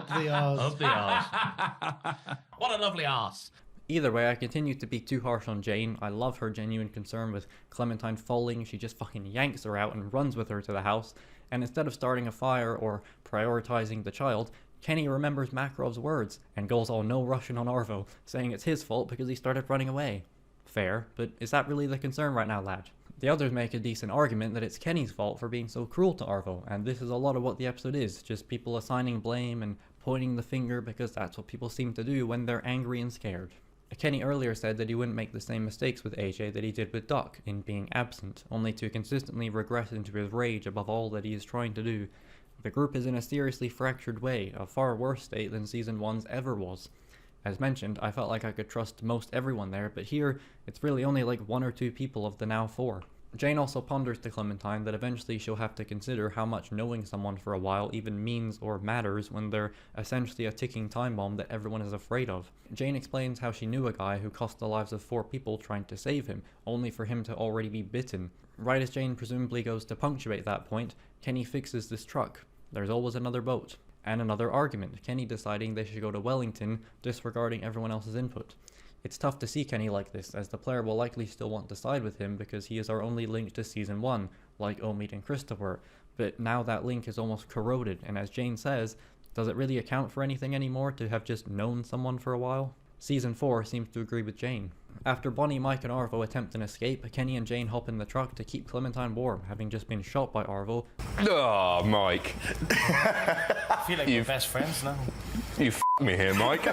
the R's. Up the R's. What a lovely arse. Either way, I continue to be too harsh on Jane. I love her genuine concern with Clementine falling. She just fucking yanks her out and runs with her to the house. And instead of starting a fire or prioritizing the child, Kenny remembers Makarov's words and goes all no Russian on Arvo, saying it's his fault because he started running away. Fair, but is that really the concern right now, lad? The others make a decent argument that it's Kenny's fault for being so cruel to Arvo, and this is a lot of what the episode is, just people assigning blame and pointing the finger because that's what people seem to do when they're angry and scared. Kenny earlier said that he wouldn't make the same mistakes with AJ that he did with Duck in being absent, only to consistently regress into his rage above all that he is trying to do. The group is in a seriously fractured way, a far worse state than Season 1's ever was. As mentioned, I felt like I could trust most everyone there, but here, it's really only like 1 or 2 people of the now 4. Jane also ponders to Clementine that eventually she'll have to consider how much knowing someone for a while even means or matters when they're essentially a ticking time bomb that everyone is afraid of. Jane explains how she knew a guy who cost the lives of 4 people trying to save him, only for him to already be bitten. Right as Jane presumably goes to punctuate that point, Kenny fixes this truck. There's always another boat. And another argument, Kenny deciding they should go to Wellington, disregarding everyone else's input. It's tough to see Kenny like this, as the player will likely still want to side with him because he is our only link to Season 1, like Omid and Krista were, but now that link is almost corroded, and as Jane says, does it really account for anything anymore to have just known someone for a while? Season 4 seems to agree with Jane. After Bonnie, Mike and Arvo attempt an escape, Kenny and Jane hop in the truck to keep Clementine warm, having just been shot by Arvo. Oh, Mike. I feel like we're best friends now. You f***ed me here, Mike.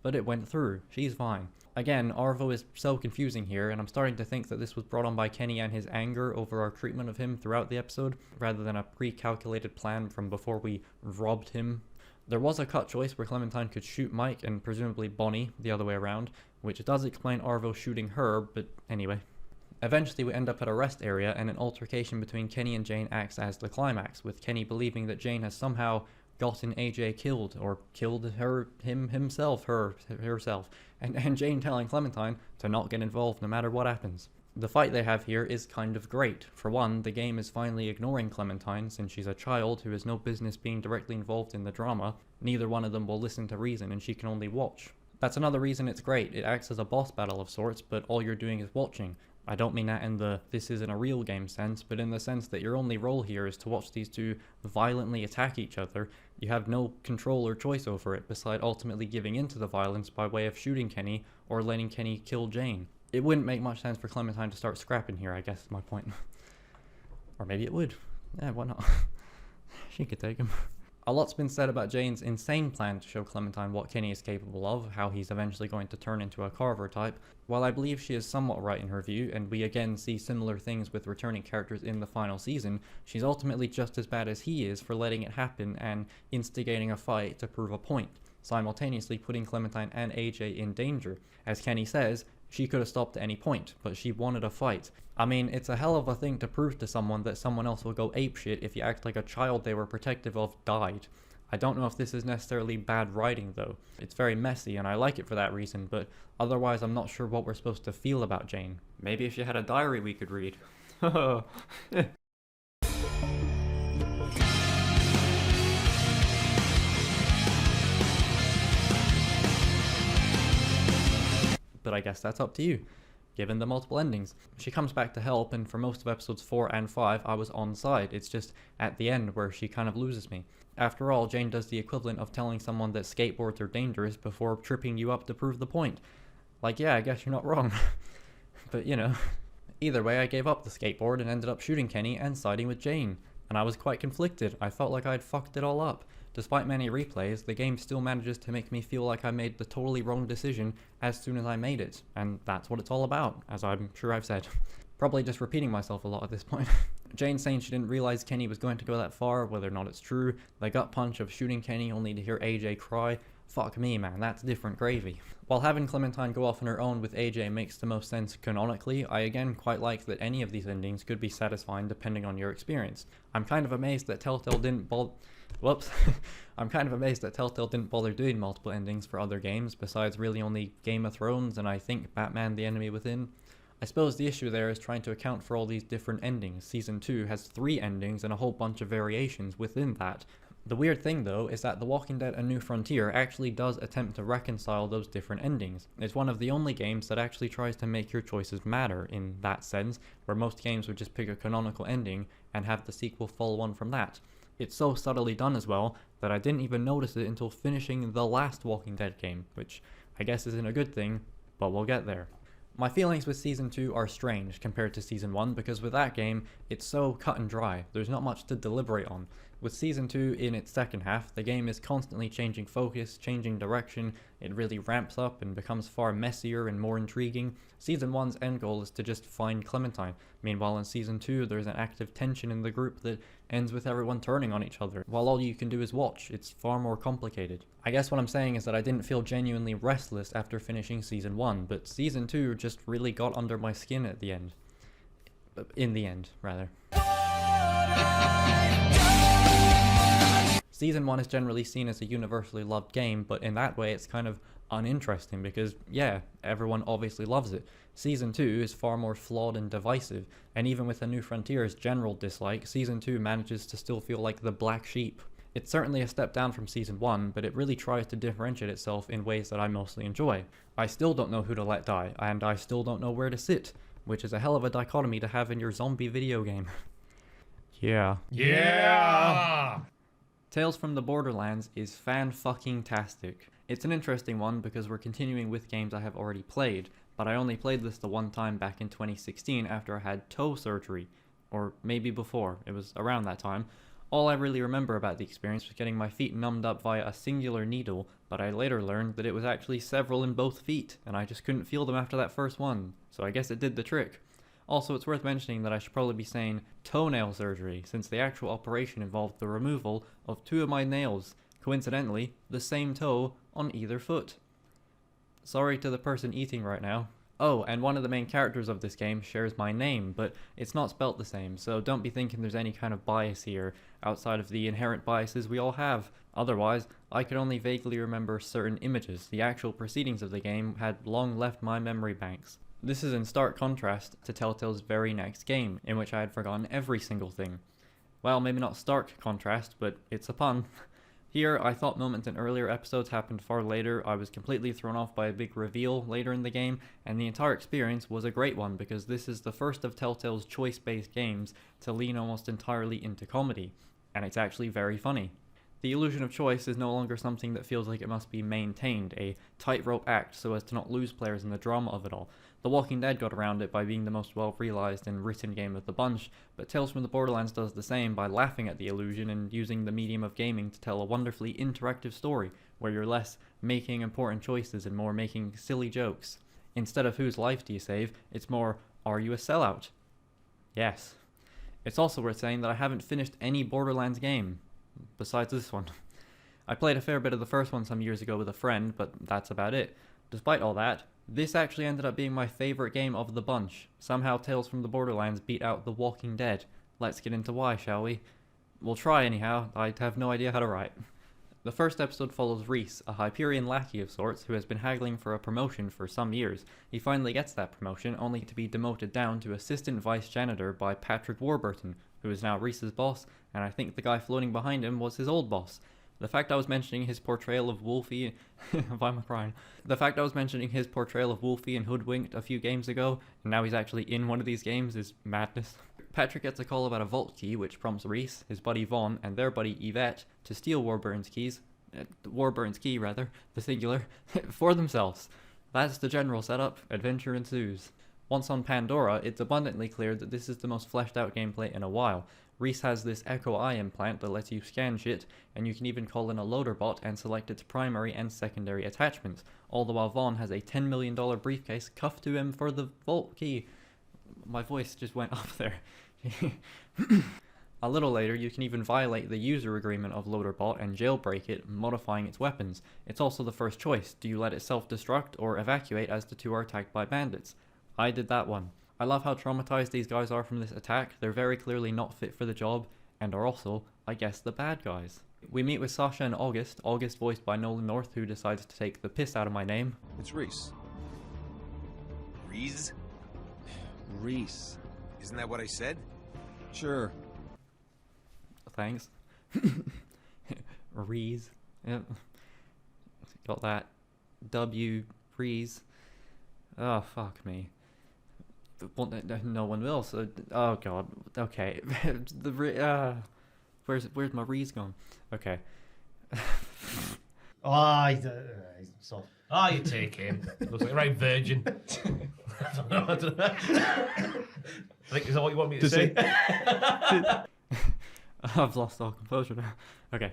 But it went through. She's fine. Again, Arvo is so confusing here, and I'm starting to think that this was brought on by Kenny and his anger over our treatment of him throughout the episode, rather than a pre-calculated plan from before we robbed him. There was a cut choice where Clementine could shoot Mike and presumably Bonnie the other way around, which does explain Arvo shooting her, but anyway. Eventually we end up at a rest area, and an altercation between Kenny and Jane acts as the climax, with Kenny believing that Jane has somehow gotten AJ killed, or killed herself, and Jane telling Clementine to not get involved no matter what happens. The fight they have here is kind of great. For one, the game is finally ignoring Clementine since she's a child who has no business being directly involved in the drama. Neither one of them will listen to reason and she can only watch. That's another reason it's great. It acts as a boss battle of sorts, but all you're doing is watching. I don't mean that in the this isn't a real game sense, but in the sense that your only role here is to watch these two violently attack each other. You have no control or choice over it, beside ultimately giving into the violence by way of shooting Kenny or letting Kenny kill Jane. It wouldn't make much sense for Clementine to start scrapping here, I guess is my point. Or maybe it would. Yeah, why not? She could take him. A lot's been said about Jane's insane plan to show Clementine what Kenny is capable of, how he's eventually going to turn into a Carver type. While I believe she is somewhat right in her view, and we again see similar things with returning characters in the final season, she's ultimately just as bad as he is for letting it happen and instigating a fight to prove a point, simultaneously putting Clementine and AJ in danger. As Kenny says, she could have stopped at any point, but she wanted a fight. I mean, it's a hell of a thing to prove to someone that someone else will go apeshit if you act like a child they were protective of died. I don't know if this is necessarily bad writing though. It's very messy and I like it for that reason, but otherwise I'm not sure what we're supposed to feel about Jane. Maybe if she had a diary we could read. But I guess that's up to you, given the multiple endings. She comes back to help, and for most of episodes 4 and 5 I was on side. It's just at the end where she kind of loses me. After all, Jane does the equivalent of telling someone that skateboards are dangerous before tripping you up to prove the point. Like, yeah, I guess you're not wrong. But you know, either way I gave up the skateboard and ended up shooting Kenny and siding with Jane. And I was quite conflicted. I felt like I'd fucked it all up. Despite many replays, the game still manages to make me feel like I made the totally wrong decision as soon as I made it, and that's what it's all about, as I'm sure I've said. Probably just repeating myself a lot at this point. Jane saying she didn't realize Kenny was going to go that far, whether or not it's true, the gut punch of shooting Kenny only to hear AJ cry, fuck me man, that's different gravy. While having Clementine go off on her own with AJ makes the most sense canonically, I again quite like that any of these endings could be satisfying depending on your experience. I'm kind of amazed that Telltale didn't I'm kind of amazed that Telltale didn't bother doing multiple endings for other games, besides really only Game of Thrones and I think Batman the Enemy Within. I suppose the issue there is trying to account for all these different endings. Season 2 has 3 endings and a whole bunch of variations within that. The weird thing though is that The Walking Dead: A New Frontier actually does attempt to reconcile those different endings. It's one of the only games that actually tries to make your choices matter in that sense, where most games would just pick a canonical ending and have the sequel follow on from that. It's so subtly done as well that I didn't even notice it until finishing the last Walking Dead game, which I guess isn't a good thing, but we'll get there. My feelings with Season 2 are strange compared to Season 1 because with that game, it's so cut and dry, there's not much to deliberate on. With Season 2 in its second half, the game is constantly changing focus, changing direction, it really ramps up and becomes far messier and more intriguing. Season 1's end goal is to just find Clementine. Meanwhile in Season 2 there's an active tension in the group that ends with everyone turning on each other, while all you can do is watch. It's far more complicated. I guess what I'm saying is that I didn't feel genuinely restless after finishing Season 1, but Season 2 just really got under my skin at the end. In the end, rather. Season 1 is generally seen as a universally loved game, but in that way it's kind of uninteresting because, yeah, everyone obviously loves it. Season 2 is far more flawed and divisive, and even with A New Frontier's general dislike, Season 2 manages to still feel like the black sheep. It's certainly a step down from Season 1, but it really tries to differentiate itself in ways that I mostly enjoy. I still don't know who to let die, and I still don't know where to sit, which is a hell of a dichotomy to have in your zombie video game. Yeah. Yeah! Tales from the Borderlands is fan-fucking-tastic. It's an interesting one because we're continuing with games I have already played, but I only played this the one time back in 2016 after I had toe surgery. Or maybe before, it was around that time. All I really remember about the experience was getting my feet numbed up via a singular needle, but I later learned that it was actually several in both feet, and I just couldn't feel them after that first one, so I guess it did the trick. Also, it's worth mentioning that I should probably be saying toenail surgery, since the actual operation involved the removal of 2 of my nails, coincidentally, the same toe on either foot. Sorry to the person eating right now. Oh, and one of the main characters of this game shares my name, but it's not spelt the same, so don't be thinking there's any kind of bias here, outside of the inherent biases we all have. Otherwise, I could only vaguely remember certain images. The actual proceedings of the game had long left my memory banks. This is in stark contrast to Telltale's very next game, in which I had forgotten every single thing. Well, maybe not stark contrast, but it's a pun. Here, I thought moments in earlier episodes happened far later. I was completely thrown off by a big reveal later in the game, and the entire experience was a great one because this is the first of Telltale's choice-based games to lean almost entirely into comedy, and it's actually very funny. The illusion of choice is no longer something that feels like it must be maintained, a tightrope act so as to not lose players in the drama of it all. The Walking Dead got around it by being the most well-realized and written game of the bunch, but Tales from the Borderlands does the same by laughing at the illusion and using the medium of gaming to tell a wonderfully interactive story, where you're less making important choices and more making silly jokes. Instead of whose life do you save, it's more, are you a sellout? Yes. It's also worth saying that I haven't finished any Borderlands game, besides this one. I played a fair bit of the first one some years ago with a friend, but that's about it. Despite all that, this actually ended up being my favourite game of the bunch. Somehow Tales from the Borderlands beat out The Walking Dead. Let's get into why, shall we? We'll try anyhow, I have no idea how to write. The first episode follows Reese, a Hyperion lackey of sorts who has been haggling for a promotion for some years. He finally gets that promotion, only to be demoted down to assistant vice janitor by Patrick Warburton, who is now Reese's boss, and I think the guy floating behind him was his old boss. The fact I was mentioning his portrayal of Wolfie... Why am I crying? The fact I was mentioning his portrayal of Wolfie in Hoodwinked a few games ago, and now he's actually in one of these games, is madness. Patrick gets a call about a vault key, which prompts Reese, his buddy Vaughn, and their buddy Yvette to steal Warburton's key, the singular, for themselves. That's the general setup. Adventure ensues. Once on Pandora, it's abundantly clear that this is the most fleshed out gameplay in a while. Reese has this Echo Eye implant that lets you scan shit, and you can even call in a loader bot and select its primary and secondary attachments, all the while Vaughn has a $10 million briefcase cuffed to him for the vault key. My voice just went up there. A little later, you can even violate the user agreement of Loaderbot and jailbreak it, modifying its weapons. It's also the first choice. Do you let it self-destruct or evacuate as the two are attacked by bandits? I did that one. I love how traumatized these guys are from this attack. They're very clearly not fit for the job, and are also, I guess, the bad guys. We meet with Sasha and August voiced by Nolan North, who decides to take the piss out of my name. It's Reese. Reese? Reese. Isn't that what I said? Sure. Thanks. Reese. Yep. Got that. W. Reese. Oh, fuck me. No one will, so... Oh, God. Okay. Where's my Reese gone? Okay. He's soft. You take him. Looks like a right virgin. I don't know. I think is that what you want me to say? I've lost all composure now. Okay.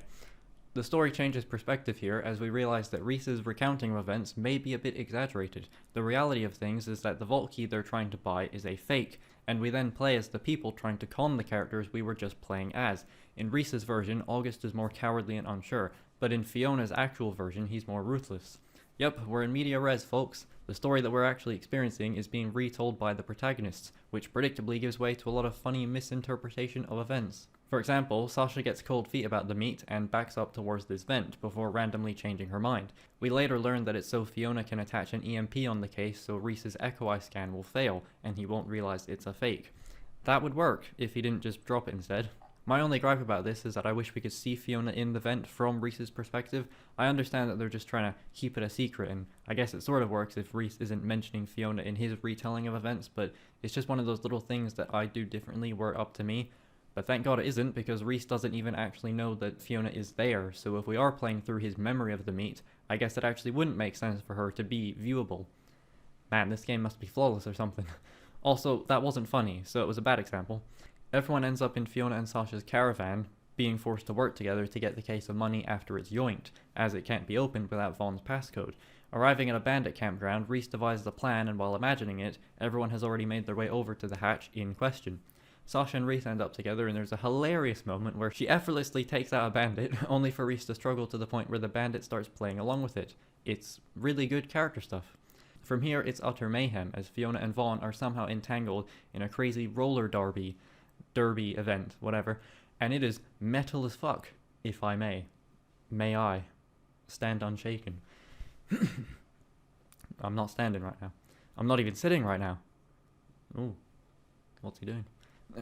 The story changes perspective here as we realize that Reese's recounting of events may be a bit exaggerated. The reality of things is that the vault key they're trying to buy is a fake, and we then play as the people trying to con the characters we were just playing as. In Reese's version, August is more cowardly and unsure, but in Fiona's actual version, he's more ruthless. Yep, we're in media res, folks. The story that we're actually experiencing is being retold by the protagonists, which predictably gives way to a lot of funny misinterpretation of events. For example, Sasha gets cold feet about the meat and backs up towards this vent before randomly changing her mind. We later learn that it's so Fiona can attach an EMP on the case so Reese's Echo Eye scan will fail and he won't realize it's a fake. That would work if he didn't just drop it instead. My only gripe about this is that I wish we could see Fiona in the vent from Reese's perspective. I understand that they're just trying to keep it a secret, and I guess it sort of works if Reese isn't mentioning Fiona in his retelling of events, but it's just one of those little things that I do differently were up to me. But thank God it isn't, because Reese doesn't even actually know that Fiona is there, so if we are playing through his memory of the meat, I guess it actually wouldn't make sense for her to be viewable. Man, this game must be flawless or something. Also, that wasn't funny, so it was a bad example. Everyone ends up in Fiona and Sasha's caravan, being forced to work together to get the case of money after it's yoinked, as it can't be opened without Vaughn's passcode. Arriving at a bandit campground, Reese devises a plan, and while imagining it, everyone has already made their way over to the hatch in question. Sasha and Reese end up together, and there's a hilarious moment where she effortlessly takes out a bandit, only for Reese to struggle to the point where the bandit starts playing along with it. It's really good character stuff. From here, it's utter mayhem, as Fiona and Vaughn are somehow entangled in a crazy roller derby event, whatever, and it is metal as fuck, if I may. May I stand unshaken? I'm not standing right now. I'm not even sitting right now. Ooh, what's he doing?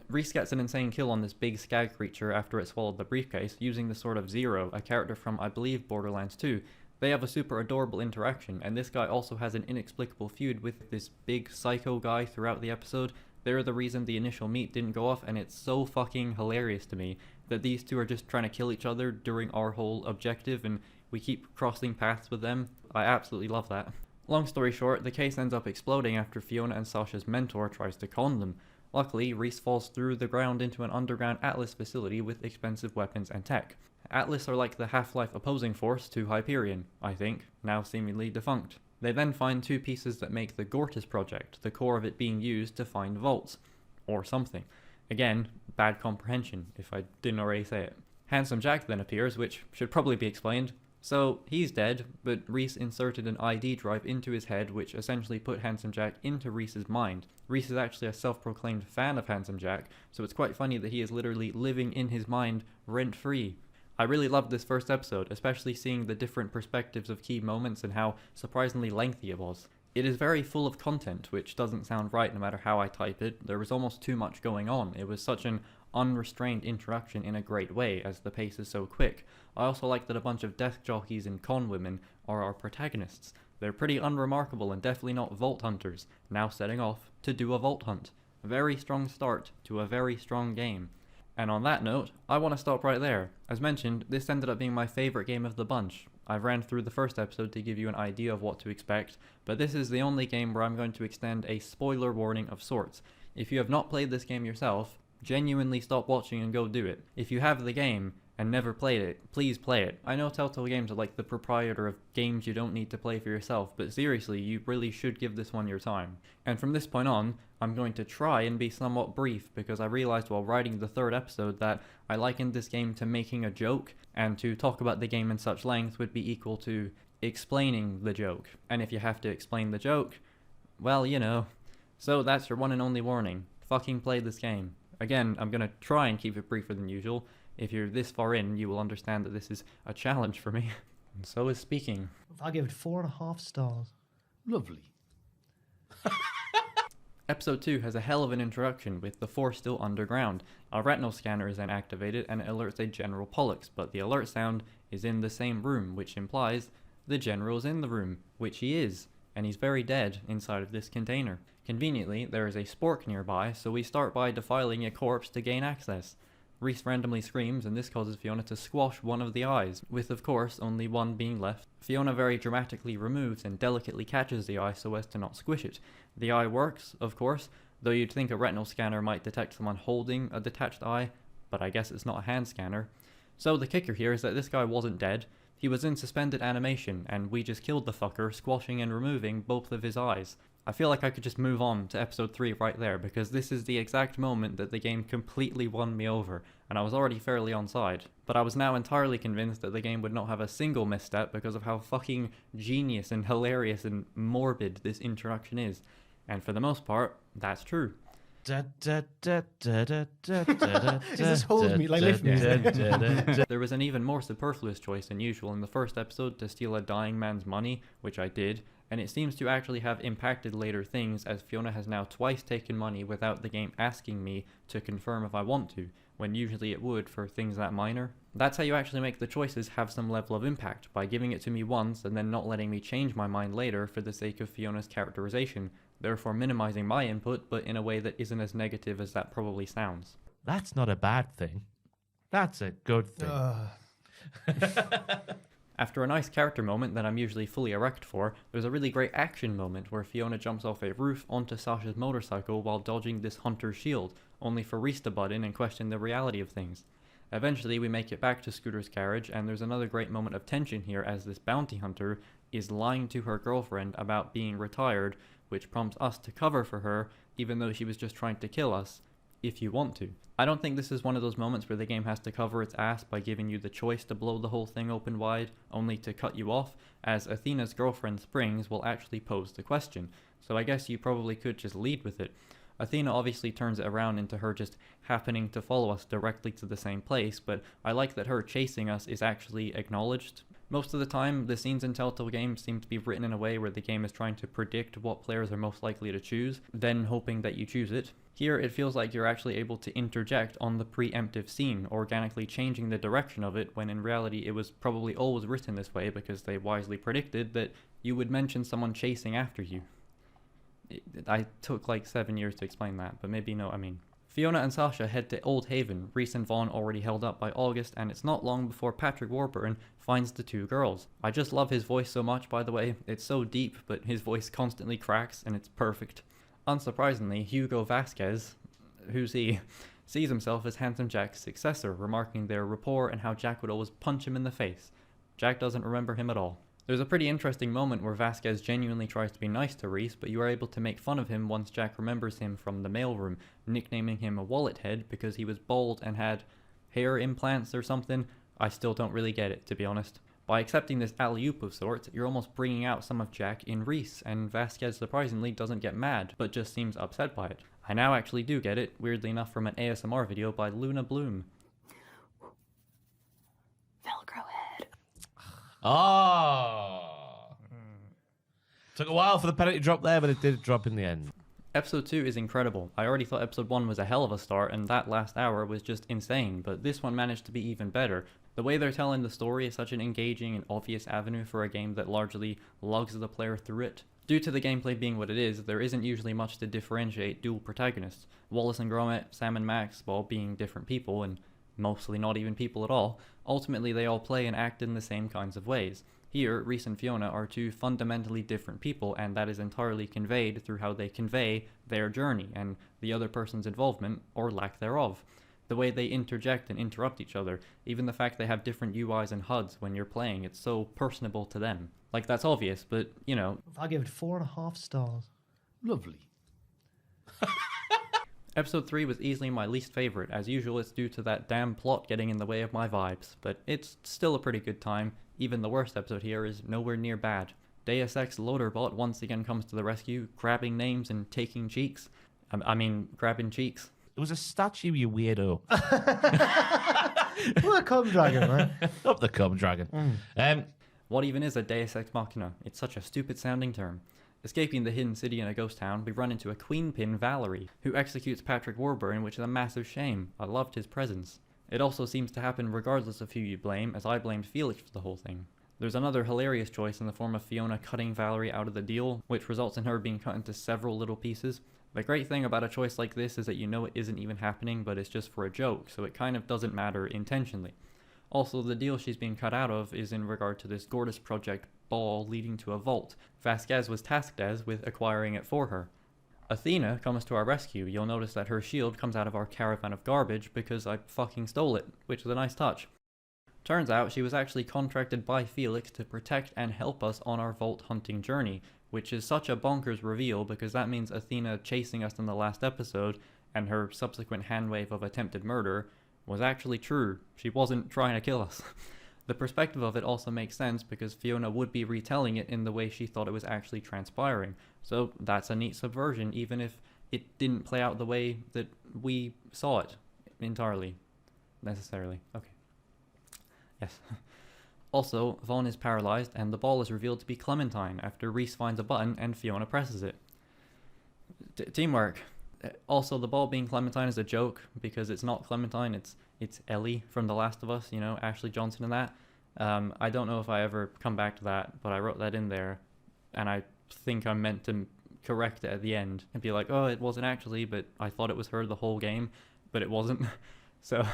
Reese gets an insane kill on this big skag creature after it swallowed the briefcase, using the sword of Zero, a character from, I believe, Borderlands 2. They have a super adorable interaction, and this guy also has an inexplicable feud with this big psycho guy throughout the episode. They're the reason the initial meet didn't go off, and it's so fucking hilarious to me that these two are just trying to kill each other during our whole objective, and we keep crossing paths with them. I absolutely love that. Long story short, the case ends up exploding after Fiona and Sasha's mentor tries to con them. Luckily, Reese falls through the ground into an underground Atlas facility with expensive weapons and tech. Atlas are like the Half-Life opposing force to Hyperion, I think, now seemingly defunct. They then find two pieces that make the Gortys project, the core of it being used to find vaults. Or something. Again, bad comprehension, if I didn't already say it. Handsome Jack then appears, which should probably be explained. So, he's dead, but Reese inserted an ID drive into his head, which essentially put Handsome Jack into Reese's mind. Reese is actually a self-proclaimed fan of Handsome Jack, so it's quite funny that he is literally living in his mind rent-free. I really loved this first episode, especially seeing the different perspectives of key moments and how surprisingly lengthy it was. It is very full of content, which doesn't sound right no matter how I type it. There was almost too much going on. It was such an unrestrained introduction in a great way, as the pace is so quick. I also like that a bunch of desk jockeys and con women are our protagonists. They're pretty unremarkable and definitely not vault hunters, now setting off to do a vault hunt. A very strong start to a very strong game. And on that note, I want to stop right there. As mentioned, this ended up being my favourite game of the bunch. I ran through the first episode to give you an idea of what to expect, but this is the only game where I'm going to extend a spoiler warning of sorts. If you have not played this game yourself, genuinely stop watching and go do it. If you have the game and never played it, please play it. I know Telltale Games are like the proprietor of games you don't need to play for yourself, but seriously, you really should give this one your time. And from this point on, I'm going to try and be somewhat brief, because I realized while writing the third episode that I likened this game to making a joke, and to talk about the game in such length would be equal to explaining the joke. And if you have to explain the joke, well, you know. So that's your one and only warning. Fucking play this game. Again, I'm gonna try and keep it briefer than usual. If you're this far in, you will understand that this is a challenge for me. And so is speaking. I'll give it 4.5 stars. Lovely. Episode 2 has a hell of an introduction, with the Force still underground. Our retinal scanner is then activated and it alerts a General Pollux, but the alert sound is in the same room, which implies the General's in the room, which he is, and he's very dead inside of this container. Conveniently, there is a spork nearby, so we start by defiling a corpse to gain access. Reese randomly screams, and this causes Fiona to squash one of the eyes, with of course only one being left. Fiona very dramatically removes and delicately catches the eye so as to not squish it. The eye works, of course, though you'd think a retinal scanner might detect someone holding a detached eye, but I guess it's not a hand scanner. So the kicker here is that this guy wasn't dead. He was in suspended animation, and we just killed the fucker, squashing and removing both of his eyes. I feel like I could just move on to episode 3 right there, because this is the exact moment that the game completely won me over, and I was already fairly on side. But I was now entirely convinced that the game would not have a single misstep because of how fucking genius and hilarious and morbid this introduction is. And for the most part, that's true. Is this hold me like lift music? There was an even more superfluous choice than usual in the first episode to steal a dying man's money, which I did, and it seems to actually have impacted later things, as Fiona has now twice taken money without the game asking me to confirm if I want to, when usually it would for things that minor. That's how you actually make the choices have some level of impact, by giving it to me once and then not letting me change my mind later for the sake of Fiona's characterization, therefore minimizing my input, but in a way that isn't as negative as that probably sounds. That's not a bad thing. That's a good thing. After a nice character moment that I'm usually fully erect for, there's a really great action moment where Fiona jumps off a roof onto Sasha's motorcycle while dodging this hunter's shield, only for Reese to butt in and question the reality of things. Eventually we make it back to Scooter's garage, and there's another great moment of tension here as this bounty hunter is lying to her girlfriend about being retired, which prompts us to cover for her, even though she was just trying to kill us, if you want to. I don't think this is one of those moments where the game has to cover its ass by giving you the choice to blow the whole thing open wide, only to cut you off, as Athena's girlfriend Springs will actually pose the question, so I guess you probably could just lead with it. Athena obviously turns it around into her just happening to follow us directly to the same place, but I like that her chasing us is actually acknowledged. Most of the time, the scenes in Telltale games seem to be written in a way where the game is trying to predict what players are most likely to choose, then hoping that you choose it. Here, it feels like you're actually able to interject on the preemptive scene, organically changing the direction of it, when in reality it was probably always written this way because they wisely predicted that you would mention someone chasing after you. I took like 7 years to explain that, but maybe no, I mean... Fiona and Sasha head to Old Haven, Reese and Vaughn already held up by August, and it's not long before Patrick Warburton finds the two girls. I just love his voice so much, by the way. It's so deep, but his voice constantly cracks, and it's perfect. Unsurprisingly, Hugo Vasquez, who's he, sees himself as Handsome Jack's successor, remarking their rapport and how Jack would always punch him in the face. Jack doesn't remember him at all. There's a pretty interesting moment where Vasquez genuinely tries to be nice to Reese, but you are able to make fun of him once Jack remembers him from the mailroom, nicknaming him a wallet head because he was bald and had hair implants or something. I still don't really get it, to be honest. By accepting this alley-oop of sorts, you're almost bringing out some of Jack in Reese, and Vasquez surprisingly doesn't get mad, but just seems upset by it. I now actually do get it, weirdly enough from an ASMR video by Luna Bloom. Velcro head. Oh. Took a while for the penalty drop there, but it did drop in the end. Episode 2 is incredible. I already thought episode 1 was a hell of a start, and that last hour was just insane, but this one managed to be even better. The way they're telling the story is such an engaging and obvious avenue for a game that largely lugs the player through it. Due to the gameplay being what it is, there isn't usually much to differentiate dual protagonists. Wallace and Gromit, Sam and Max, while being different people, and mostly not even people at all, ultimately they all play and act in the same kinds of ways. Here, Reese and Fiona are two fundamentally different people, and that is entirely conveyed through how they convey their journey and the other person's involvement, or lack thereof. The way they interject and interrupt each other, even the fact they have different UIs and HUDs when you're playing, it's so personable to them. Like, that's obvious, but, you know... I give it 4.5 stars. Lovely. Episode 3 was easily my least favourite. As usual, it's due to that damn plot getting in the way of my vibes, but it's still a pretty good time. Even the worst episode here is nowhere near bad. Deus Ex Loaderbot once again comes to the rescue, grabbing names and taking cheeks. Grabbing cheeks. It was a statue, you weirdo. What a cum dragon, man. Up the cum dragon. What even is a Deus Ex Machina? It's such a stupid sounding term. Escaping the hidden city in a ghost town, we run into a queenpin, Valerie, who executes Patrick Warburton, which is a massive shame. I loved his presence. It also seems to happen regardless of who you blame, as I blamed Felix for the whole thing. There's another hilarious choice in the form of Fiona cutting Valerie out of the deal, which results in her being cut into several little pieces. The great thing about a choice like this is that you know it isn't even happening, but it's just for a joke, so it kind of doesn't matter intentionally. Also, the deal she's being cut out of is in regard to this Gortys project ball leading to a vault. Vasquez was tasked as with acquiring it for her. Athena comes to our rescue. You'll notice that her shield comes out of our caravan of garbage because I fucking stole it, which is a nice touch. Turns out she was actually contracted by Felix to protect and help us on our vault hunting journey, which is such a bonkers reveal because that means Athena chasing us in the last episode and her subsequent handwave of attempted murder was actually true. She wasn't trying to kill us. The perspective of it also makes sense because Fiona would be retelling it in the way she thought it was actually transpiring. So that's a neat subversion, even if it didn't play out the way that we saw it entirely. Necessarily. Okay. Yes. Also, Vaughn is paralyzed and the ball is revealed to be Clementine after Reese finds a button and Fiona presses it. Teamwork. Also, the ball being Clementine is a joke because it's not Clementine, it's Ellie from The Last of Us, you know, Ashley Johnson and that. I don't know if I ever come back to that, but I wrote that in there, and I think I meant to correct it at the end and be like, oh, it wasn't actually, but I thought it was her the whole game, but it wasn't. So,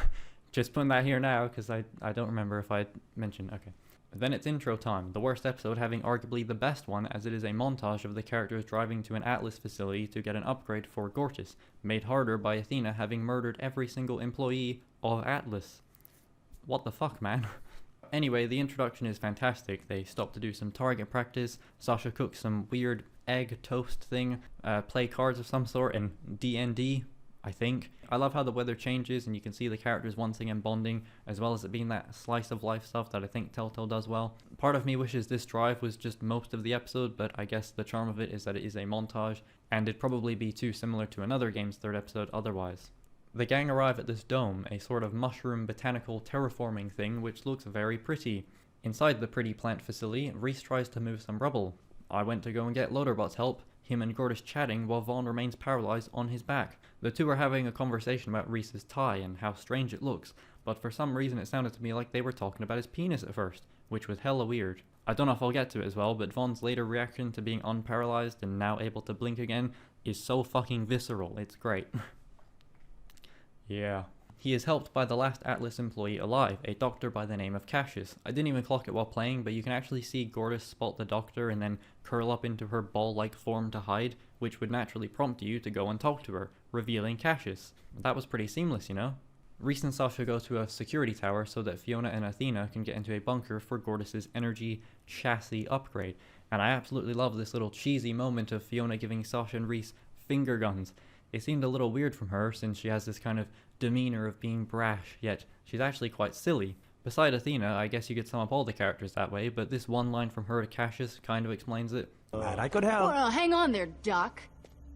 just putting that here now, because I don't remember if I mentioned, okay. Then it's intro time, the worst episode having arguably the best one as it is a montage of the characters driving to an Atlas facility to get an upgrade for Gortys, made harder by Athena having murdered every single employee of Atlas. What the fuck, man? Anyway, the introduction is fantastic. They stop to do some target practice, Sasha cooks some weird egg toast thing, play cards of some sort, and D&D, I think. I love how the weather changes and you can see the characters once again bonding, as well as it being that slice of life stuff that I think Telltale does well. Part of me wishes this drive was just most of the episode, but I guess the charm of it is that it is a montage, and it'd probably be too similar to another game's third episode otherwise. The gang arrive at this dome, a sort of mushroom botanical terraforming thing which looks very pretty. Inside the pretty plant facility, Reese tries to move some rubble. I went to go and get Loaderbot's help, him and Gortys chatting while Vaughn remains paralyzed on his back. The two are having a conversation about Reese's tie and how strange it looks, but for some reason it sounded to me like they were talking about his penis at first, which was hella weird. I don't know if I'll get to it as well, but Vaughn's later reaction to being unparalyzed and now able to blink again is so fucking visceral, it's great. Yeah. He is helped by the last Atlas employee alive, a doctor by the name of Cassius. I didn't even clock it while playing, but you can actually see Gortys spot the doctor and then curl up into her ball-like form to hide, which would naturally prompt you to go and talk to her, revealing Cassius. That was pretty seamless, you know? Reese and Sasha go to a security tower so that Fiona and Athena can get into a bunker for Gortys' energy chassis upgrade. And I absolutely love this little cheesy moment of Fiona giving Sasha and Reese finger guns. It seemed a little weird from her since she has this kind of demeanor of being brash, yet she's actually quite silly. Beside Athena, I guess you could sum up all the characters that way, but this one line from her to Cassius kind of explains it. Glad I could help. Well, hang on there, Doc.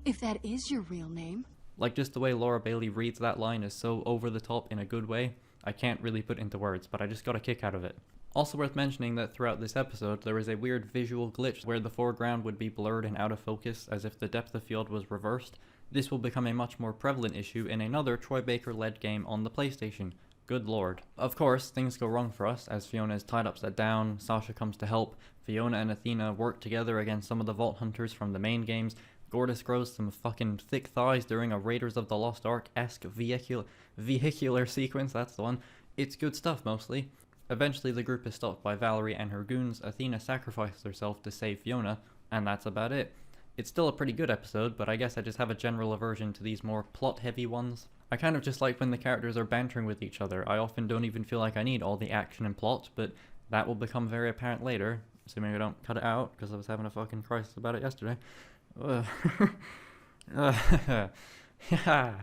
If that is your real name. Like, just the way Laura Bailey reads that line is so over the top in a good way. I can't really put into words, but I just got a kick out of it. Also worth mentioning that throughout this episode, there is a weird visual glitch where the foreground would be blurred and out of focus as if the depth of field was reversed. This will become a much more prevalent issue in another Troy Baker-led game on the PlayStation. Good lord. Of course, things go wrong for us as Fiona is tied upside down, Sasha comes to help, Fiona and Athena work together against some of the Vault Hunters from the main games, Gortys grows some fucking thick thighs during a Raiders of the Lost Ark-esque vehicular sequence, that's the one. It's good stuff mostly. Eventually the group is stopped by Valerie and her goons, Athena sacrifices herself to save Fiona, and that's about it. It's still a pretty good episode, but I guess I just have a general aversion to these more plot-heavy ones. I kind of just like when the characters are bantering with each other. I often don't even feel like I need all the action and plot, but that will become very apparent later, assuming I don't cut it out, because I was having a fucking crisis about it yesterday. Yeah,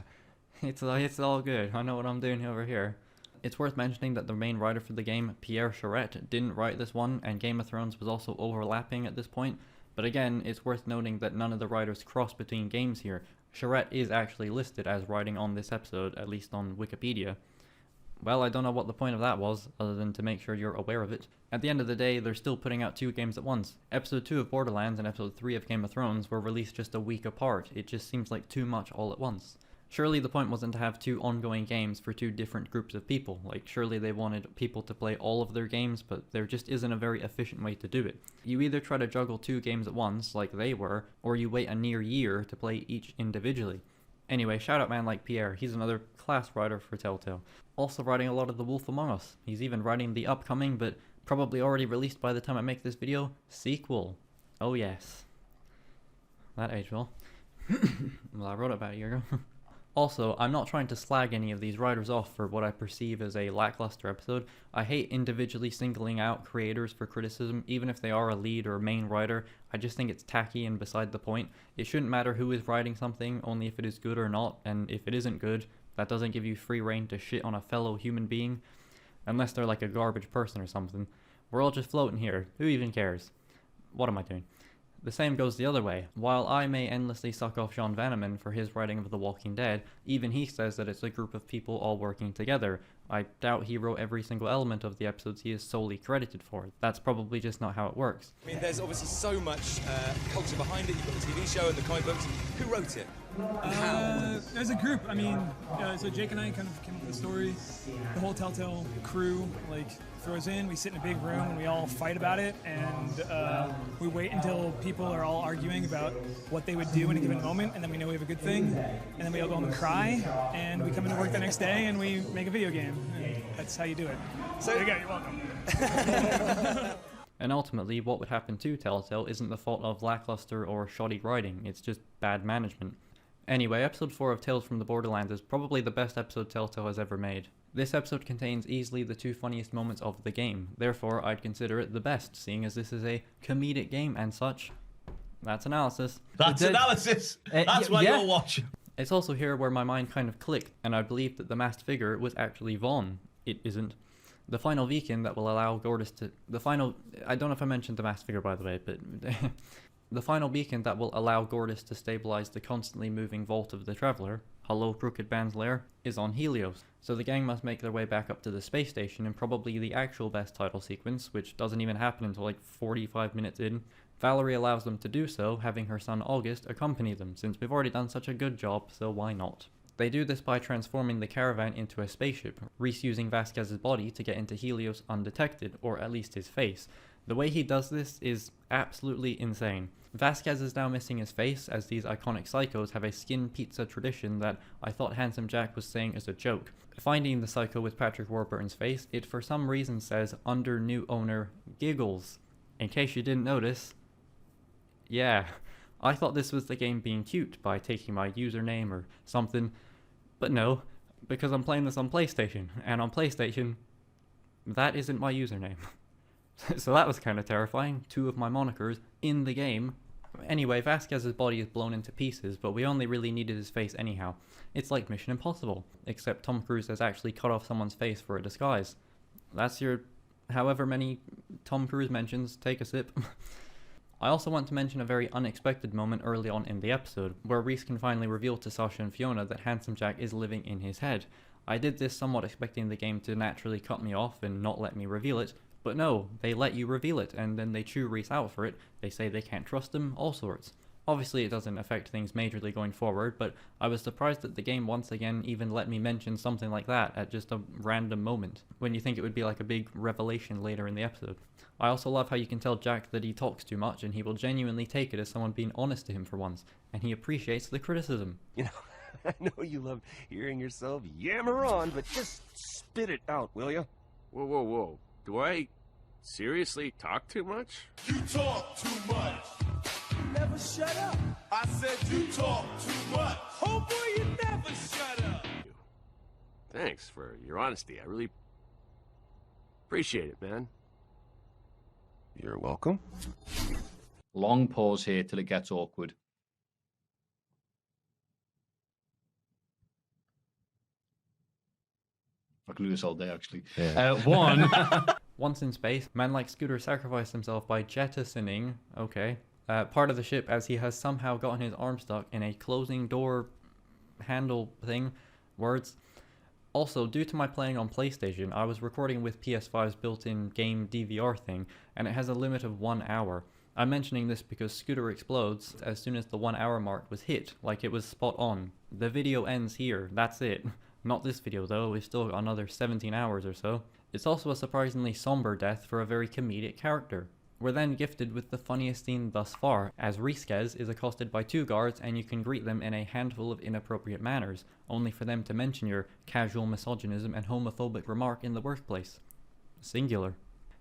it's all good. I know what I'm doing over here. It's worth mentioning that the main writer for the game, Pierre Charette, didn't write this one, and Game of Thrones was also overlapping at this point. But again, it's worth noting that none of the writers cross between games here. Charette is actually listed as writing on this episode, at least on Wikipedia. Well, I don't know what the point of that was, other than to make sure you're aware of it. At the end of the day, they're still putting out 2 games at once. Episode 2 of Borderlands and Episode 3 of Game of Thrones were released just a week apart. It just seems like too much all at once. Surely the point wasn't to have 2 ongoing games for 2 different groups of people. Like, surely they wanted people to play all of their games, but there just isn't a very efficient way to do it. You either try to juggle 2 games at once, like they were, or you wait a near year to play each individually. Anyway, shout out man like Pierre, he's another class writer for Telltale. Also writing a lot of The Wolf Among Us. He's even writing the upcoming, but probably already released by the time I make this video, sequel. Oh yes. That aged well. Well, I wrote it about a year ago. Also, I'm not trying to slag any of these writers off for what I perceive as a lackluster episode. I hate individually singling out creators for criticism, even if they are a lead or main writer. I just think it's tacky and beside the point. It shouldn't matter who is writing something, only if it is good or not, and if it isn't good, that doesn't give you free reign to shit on a fellow human being. Unless they're like a garbage person or something. We're all just floating here. Who even cares? What am I doing? The same goes the other way. While I may endlessly suck off John Vanneman for his writing of The Walking Dead, even he says that it's a group of people all working together. I doubt he wrote every single element of the episodes he is solely credited for. That's probably just not how it works. I mean, there's obviously so much culture behind it. You've got the TV show and the comic books. Who wrote it? There's a group. I mean, so Jake and I kind of came up with the story. The whole Telltale crew, like, throws in. We sit in a big room and we all fight about it, and we wait until people are all arguing about what they would do in a given moment, and then we know we have a good thing, and then we all go home and cry, and we come into work the next day and we make a video game. And that's how you do it. So there you go. You're welcome. And ultimately, what would happen to Telltale isn't the fault of lackluster or shoddy writing, it's just bad management. Anyway, episode 4 of Tales from the Borderlands is probably the best episode Telltale has ever made. This episode contains easily the 2 funniest moments of the game, therefore I'd consider it the best, seeing as this is a comedic game and such. That's analysis. That's analysis! That's what you're watching. It's also here where my mind kind of clicked, and I believed that the masked figure was actually Vaughn. It isn't. The final beacon that will allow Gortys to... I don't know if I mentioned the masked figure, by the way, but... The final beacon that will allow Gortys to stabilize the constantly moving vault of the Traveler, hello Crooked Band's lair, is on Helios, so the gang must make their way back up to the space station in probably the actual best title sequence, which doesn't even happen until like 45 minutes in. Valerie allows them to do so, having her son August accompany them, since we've already done such a good job, so why not? They do this by transforming the caravan into a spaceship, Reese using Vasquez's body to get into Helios undetected, or at least his face. The way he does this is absolutely insane. Vasquez is now missing his face, as these iconic psychos have a skin pizza tradition that I thought Handsome Jack was saying as a joke. Finding the psycho with Patrick Warburton's face, it for some reason says under new owner Giggles. In case you didn't notice, yeah, I thought this was the game being cute by taking my username or something, but no, because I'm playing this on PlayStation, and on PlayStation, that isn't my username. So that was kind of terrifying, 2 of my monikers in the game. Anyway, Vasquez's body is blown into pieces, but we only really needed his face anyhow. It's like Mission Impossible, except Tom Cruise has actually cut off someone's face for a disguise. That's your however many Tom Cruise mentions, take a sip. I also want to mention a very unexpected moment early on in the episode, where Reese can finally reveal to Sasha and Fiona that Handsome Jack is living in his head. I did this somewhat expecting the game to naturally cut me off and not let me reveal it, but no, they let you reveal it, and then they chew Reese out for it. They say they can't trust him, all sorts. Obviously it doesn't affect things majorly going forward, but I was surprised that the game once again even let me mention something like that at just a random moment, when you think it would be like a big revelation later in the episode. I also love how you can tell Jack that he talks too much, and he will genuinely take it as someone being honest to him for once, and he appreciates the criticism. You know, I know you love hearing yourself yammer on, but just spit it out, will you? Whoa, whoa, whoa. Do I seriously talk too much? You talk too much. You never shut up. I said you talk too much. Oh boy, you never shut up. Thanks for your honesty. I really appreciate it, man. You're welcome. Long pause here till it gets awkward. I can do this all day, actually. Yeah. One. Once in space, man like Scooter sacrificed himself by jettisoning, part of the ship as he has somehow gotten his arm stuck in a closing door handle thing. Words. Also, due to my playing on PlayStation, I was recording with PS5's built-in game DVR thing, and it has a limit of 1 hour. I'm mentioning this because Scooter explodes as soon as the 1 hour mark was hit, like it was spot on. The video ends here, that's it. Not this video though, we've still got another 17 hours or so. It's also a surprisingly somber death for a very comedic character. We're then gifted with the funniest scene thus far, as Risquez is accosted by 2 guards and you can greet them in a handful of inappropriate manners, only for them to mention your casual misogynism and homophobic remark in the workplace. Singular.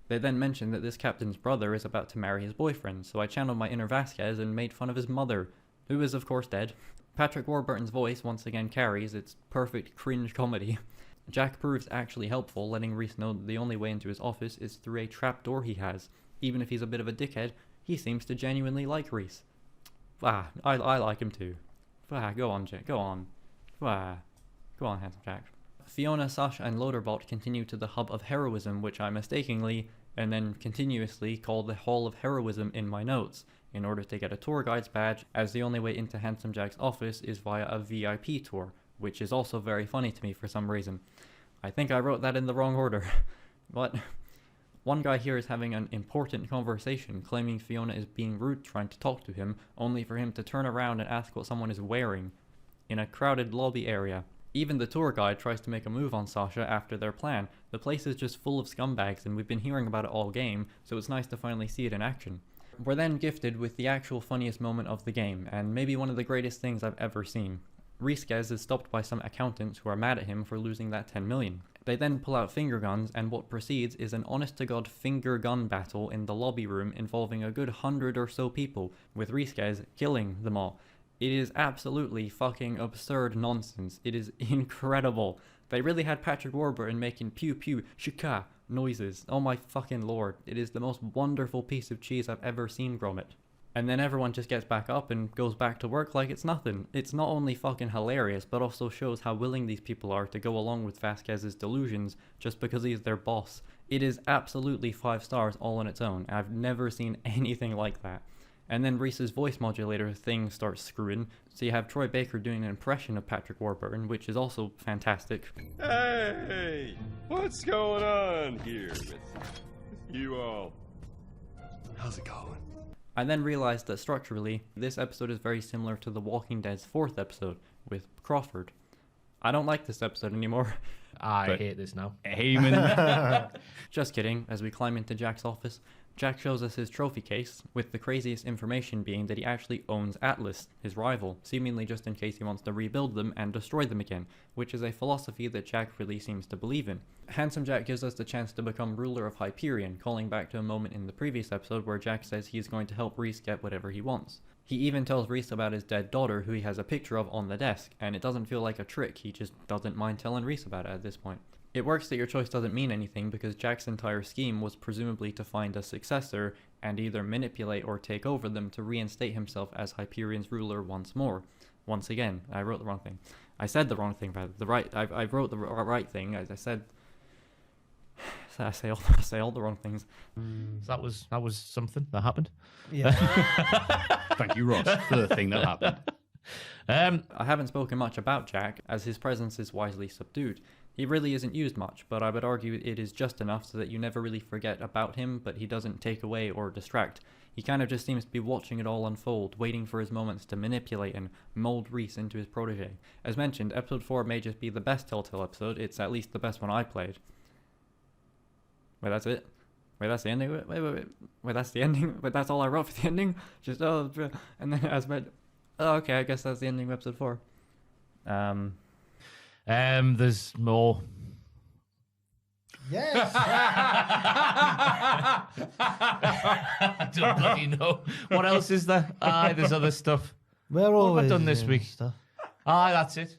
They then mention that this captain's brother is about to marry his boyfriend, so I channeled my inner Vasquez and made fun of his mother, who is of course dead. Patrick Warburton's voice once again carries its perfect cringe comedy. Jack proves actually helpful, letting Reese know that the only way into his office is through a trapdoor he has. Even if he's a bit of a dickhead, he seems to genuinely like Reese. I like him too. Go on, Jack, go on. Go on, Handsome Jack. Fiona, Sasha, and Loaderbot continue to the hub of heroism, which I mistakenly, and then continuously, call the Hall of Heroism in my notes, in order to get a tour guide's badge, as the only way into Handsome Jack's office is via a VIP tour, which is also very funny to me for some reason. I think I wrote that in the wrong order. But one guy here is having an important conversation, claiming Fiona is being rude trying to talk to him, only for him to turn around and ask what someone is wearing, in a crowded lobby area. Even the tour guide tries to make a move on Sasha after their plan. The place is just full of scumbags and we've been hearing about it all game, so it's nice to finally see it in action. We're then gifted with the actual funniest moment of the game, and maybe one of the greatest things I've ever seen. Risquez is stopped by some accountants who are mad at him for losing that 10 million. They then pull out finger guns, and what proceeds is an honest-to-God finger gun battle in the lobby room involving a good 100 or so people, with Risquez killing them all. It is absolutely fucking absurd nonsense. It is incredible. They really had Patrick Warburton making pew pew shika noises. Oh my fucking lord. It is the most wonderful piece of cheese I've ever seen, Gromit. And then everyone just gets back up and goes back to work like it's nothing. It's not only fucking hilarious, but also shows how willing these people are to go along with Vasquez's delusions just because he's their boss. It is absolutely 5 stars all on its own. I've never seen anything like that. And then Reese's voice modulator thing starts screwing, so you have Troy Baker doing an impression of Patrick Warburton, which is also fantastic. Hey, what's going on here with you all? How's it going? I then realized that structurally, this episode is very similar to The Walking Dead's 4th episode, with Crawford. I don't like this episode anymore. I hate this now. Just kidding, as we climb into Jack's office, Jack shows us his trophy case, with the craziest information being that he actually owns Atlas, his rival, seemingly just in case he wants to rebuild them and destroy them again, which is a philosophy that Jack really seems to believe in. Handsome Jack gives us the chance to become ruler of Hyperion, calling back to a moment in the previous episode where Jack says he is going to help Reese get whatever he wants. He even tells Reese about his dead daughter, who he has a picture of on the desk, and it doesn't feel like a trick, he just doesn't mind telling Reese about it at this point. It works that your choice doesn't mean anything because Jack's entire scheme was presumably to find a successor and either manipulate or take over them to reinstate himself as Hyperion's ruler once more. Once again, I wrote the wrong thing. I said the wrong thing, rather. I wrote the right thing. I said... I say all the wrong things. That was something that happened. Yeah. Thank you, Ross, for the thing that happened. I haven't spoken much about Jack, as his presence is wisely subdued. He really isn't used much, but I would argue it is just enough so that you never really forget about him, but he doesn't take away or distract. He kind of just seems to be watching it all unfold, waiting for his moments to manipulate and mold Reese into his protege. As mentioned, episode 4 may just be the best Telltale episode, it's at least the best one I played. Wait, that's it? Wait, that's the ending? Wait, that's the ending? Wait, that's all I wrote for the ending? Just, oh, and then as meant, oh, okay, I guess that's the ending of episode 4. There's more. Yes. I don't bloody know. What else is there? There's other stuff. We're What always have I done this doing week? stuff. That's it.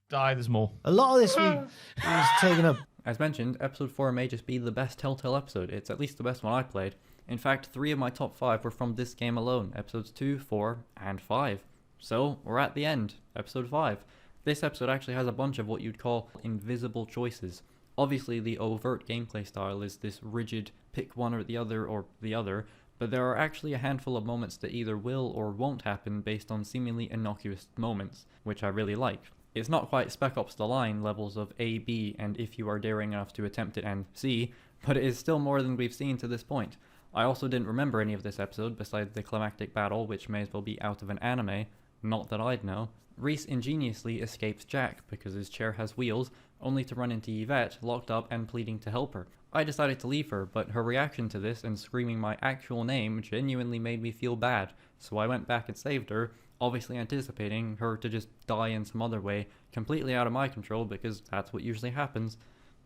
There's more. A lot of this week was taken up. As mentioned, episode 4 may just be the best Telltale episode. It's at least the best one I played. In fact, 3 of my top 5 were from this game alone, episodes 2, 4, and 5. So, we're at the end, episode 5. This episode actually has a bunch of what you'd call invisible choices. Obviously, the overt gameplay style is this rigid, pick one or the other, but there are actually a handful of moments that either will or won't happen based on seemingly innocuous moments, which I really like. It's not quite Spec Ops The Line levels of A, B, and if you are daring enough to attempt it, and C, but it is still more than we've seen to this point. I also didn't remember any of this episode besides the climactic battle, which may as well be out of an anime, not that I'd know. Reese ingeniously escapes Jack because his chair has wheels, only to run into Yvette, locked up and pleading to help her. I decided to leave her, but her reaction to this and screaming my actual name genuinely made me feel bad, so I went back and saved her, obviously anticipating her to just die in some other way, completely out of my control because that's what usually happens.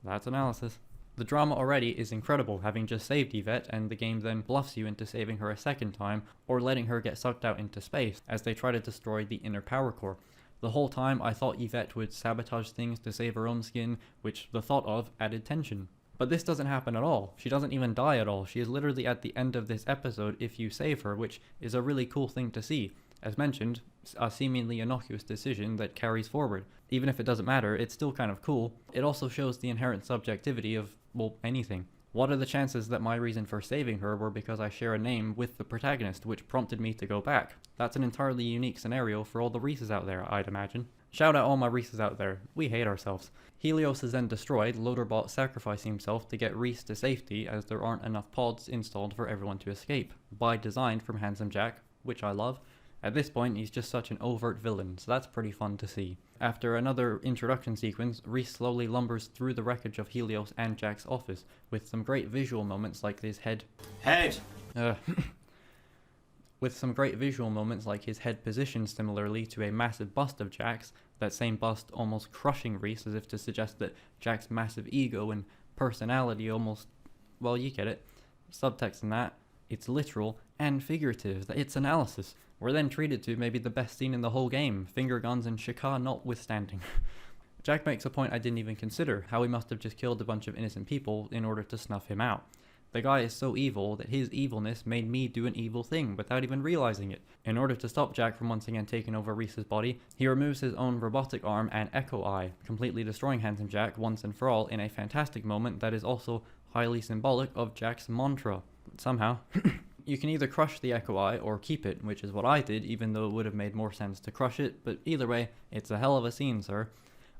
That's analysis. The drama already is incredible, having just saved Yvette and the game then bluffs you into saving her a second time or letting her get sucked out into space as they try to destroy the inner power core. The whole time I thought Yvette would sabotage things to save her own skin, which the thought of added tension. But this doesn't happen at all. She doesn't even die at all. She is literally at the end of this episode if you save her, which is a really cool thing to see. As mentioned, a seemingly innocuous decision that carries forward. Even if it doesn't matter, it's still kind of cool. It also shows the inherent subjectivity of, well, anything. What are the chances that my reason for saving her were because I share a name with the protagonist, which prompted me to go back? That's an entirely unique scenario for all the Reeses out there, I'd imagine. Shout out all my Reeses out there. We hate ourselves. Helios is then destroyed, Loaderbot sacrificing himself to get Reese to safety as there aren't enough pods installed for everyone to escape. By design from Handsome Jack, which I love. At this point, he's just such an overt villain, so that's pretty fun to see. After another introduction sequence, Reese slowly lumbers through the wreckage of Helios and Jack's office, with some great visual moments like his head... with some great visual moments like his head positioned similarly to a massive bust of Jack's, that same bust almost crushing Reese as if to suggest that Jack's massive ego and personality almost... well, you get it. Subtext in that, it's literal and figurative, it's analysis. We're then treated to maybe the best scene in the whole game, finger guns and Shaka notwithstanding. Jack makes a point I didn't even consider, how he must have just killed a bunch of innocent people in order to snuff him out. The guy is so evil that his evilness made me do an evil thing without even realizing it. In order to stop Jack from once again taking over Reese's body, he removes his own robotic arm and Echo Eye, completely destroying Handsome Jack once and for all in a fantastic moment that is also highly symbolic of Jack's mantra. Somehow. You can either crush the Echo Eye or keep it, which is what I did, even though it would have made more sense to crush it, but either way, it's a hell of a scene, sir.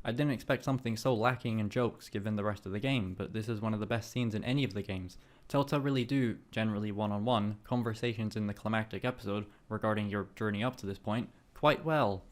I didn't expect something so lacking in jokes given the rest of the game, but this is one of the best scenes in any of the games. Telltale really do, generally one-on-one, conversations in the climactic episode regarding your journey up to this point quite well.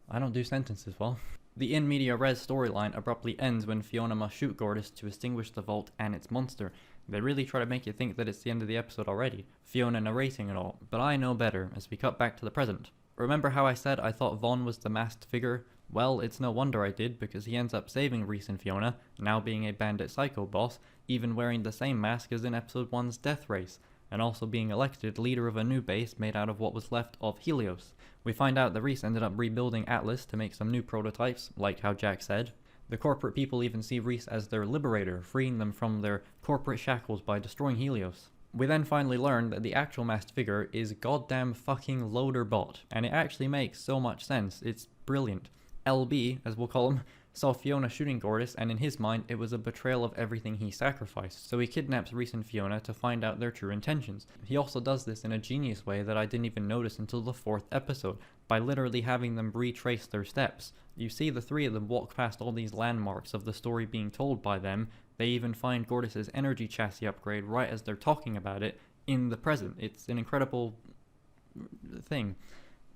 I don't do sentences well. The in media res storyline abruptly ends when Fiona must shoot Gortys to extinguish the vault and its monster. They really try to make you think that it's the end of the episode already, Fiona narrating it all, but I know better as we cut back to the present. Remember how I said I thought Vaughn was the masked figure? Well, it's no wonder I did, because he ends up saving Rhys and Fiona, now being a bandit psycho boss, even wearing the same mask as in episode 1's death race, and also being elected leader of a new base made out of what was left of Helios. We find out that Rhys ended up rebuilding Atlas to make some new prototypes, like how Jack said. The corporate people even see Rhys as their liberator, freeing them from their corporate shackles by destroying Helios. We then finally learn that the actual masked figure is goddamn fucking Loaderbot, and it actually makes so much sense, it's brilliant. LB, as we'll call him, saw Fiona shooting Gortys, and in his mind it was a betrayal of everything he sacrificed, so he kidnaps Rhys and Fiona to find out their true intentions. He also does this in a genius way that I didn't even notice until the 4th episode, by literally having them retrace their steps. You see the three of them walk past all these landmarks of the story being told by them. They even find Gortys' energy chassis upgrade right as they're talking about it in the present. It's an incredible thing.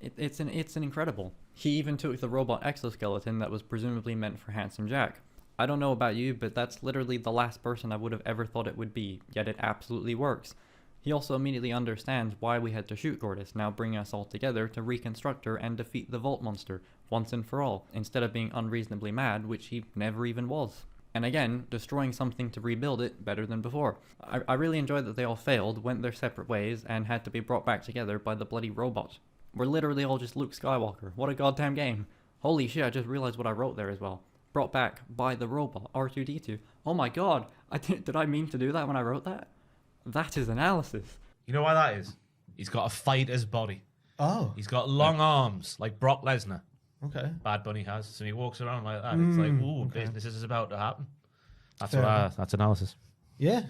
It's an incredible. He even took the robot exoskeleton that was presumably meant for Handsome Jack. I don't know about you, but that's literally the last person I would have ever thought it would be, yet it absolutely works. He also immediately understands why we had to shoot Gortys, now bringing us all together to reconstruct her and defeat the Vault Monster, once and for all, instead of being unreasonably mad, which he never even was. And again, destroying something to rebuild it better than before. I really enjoyed that they all failed, went their separate ways, and had to be brought back together by the bloody robot. We're literally all just Luke Skywalker. What a goddamn game. Holy shit, I just realized what I wrote there as well. Brought back by the robot, R2-D2. Oh my god, did I mean to do that when I wrote that? That is analysis. You know why that is? He's got a fighter's body. Oh. He's got long arms, like Brock Lesnar. Okay. Bad Bunny has, so he walks around like that. It's like, ooh, okay. business is about to happen. That's Fair that's analysis. Yeah.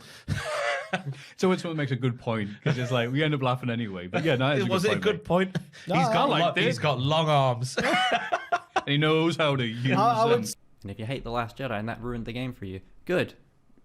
So it's what makes a good point, because it's like we end up laughing anyway. But yeah, no, Was it a good point? No, he's got like this. He's got long arms. And he knows how to use them. And if you hate The Last Jedi and that ruined the game for you, good.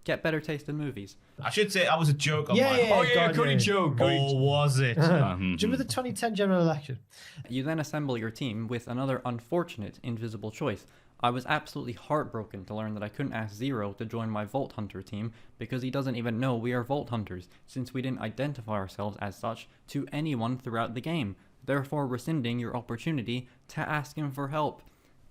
Get better taste in movies. I should say that was a joke on Yeah, mine. yeah, Oh yeah, God, good yeah. joke. Or was it? Do you remember the 2010 general election? You then assemble your team with another unfortunate invisible choice. I was absolutely heartbroken to learn that I couldn't ask Zero to join my Vault Hunter team because he doesn't even know we are Vault Hunters, since we didn't identify ourselves as such to anyone throughout the game, therefore rescinding your opportunity to ask him for help.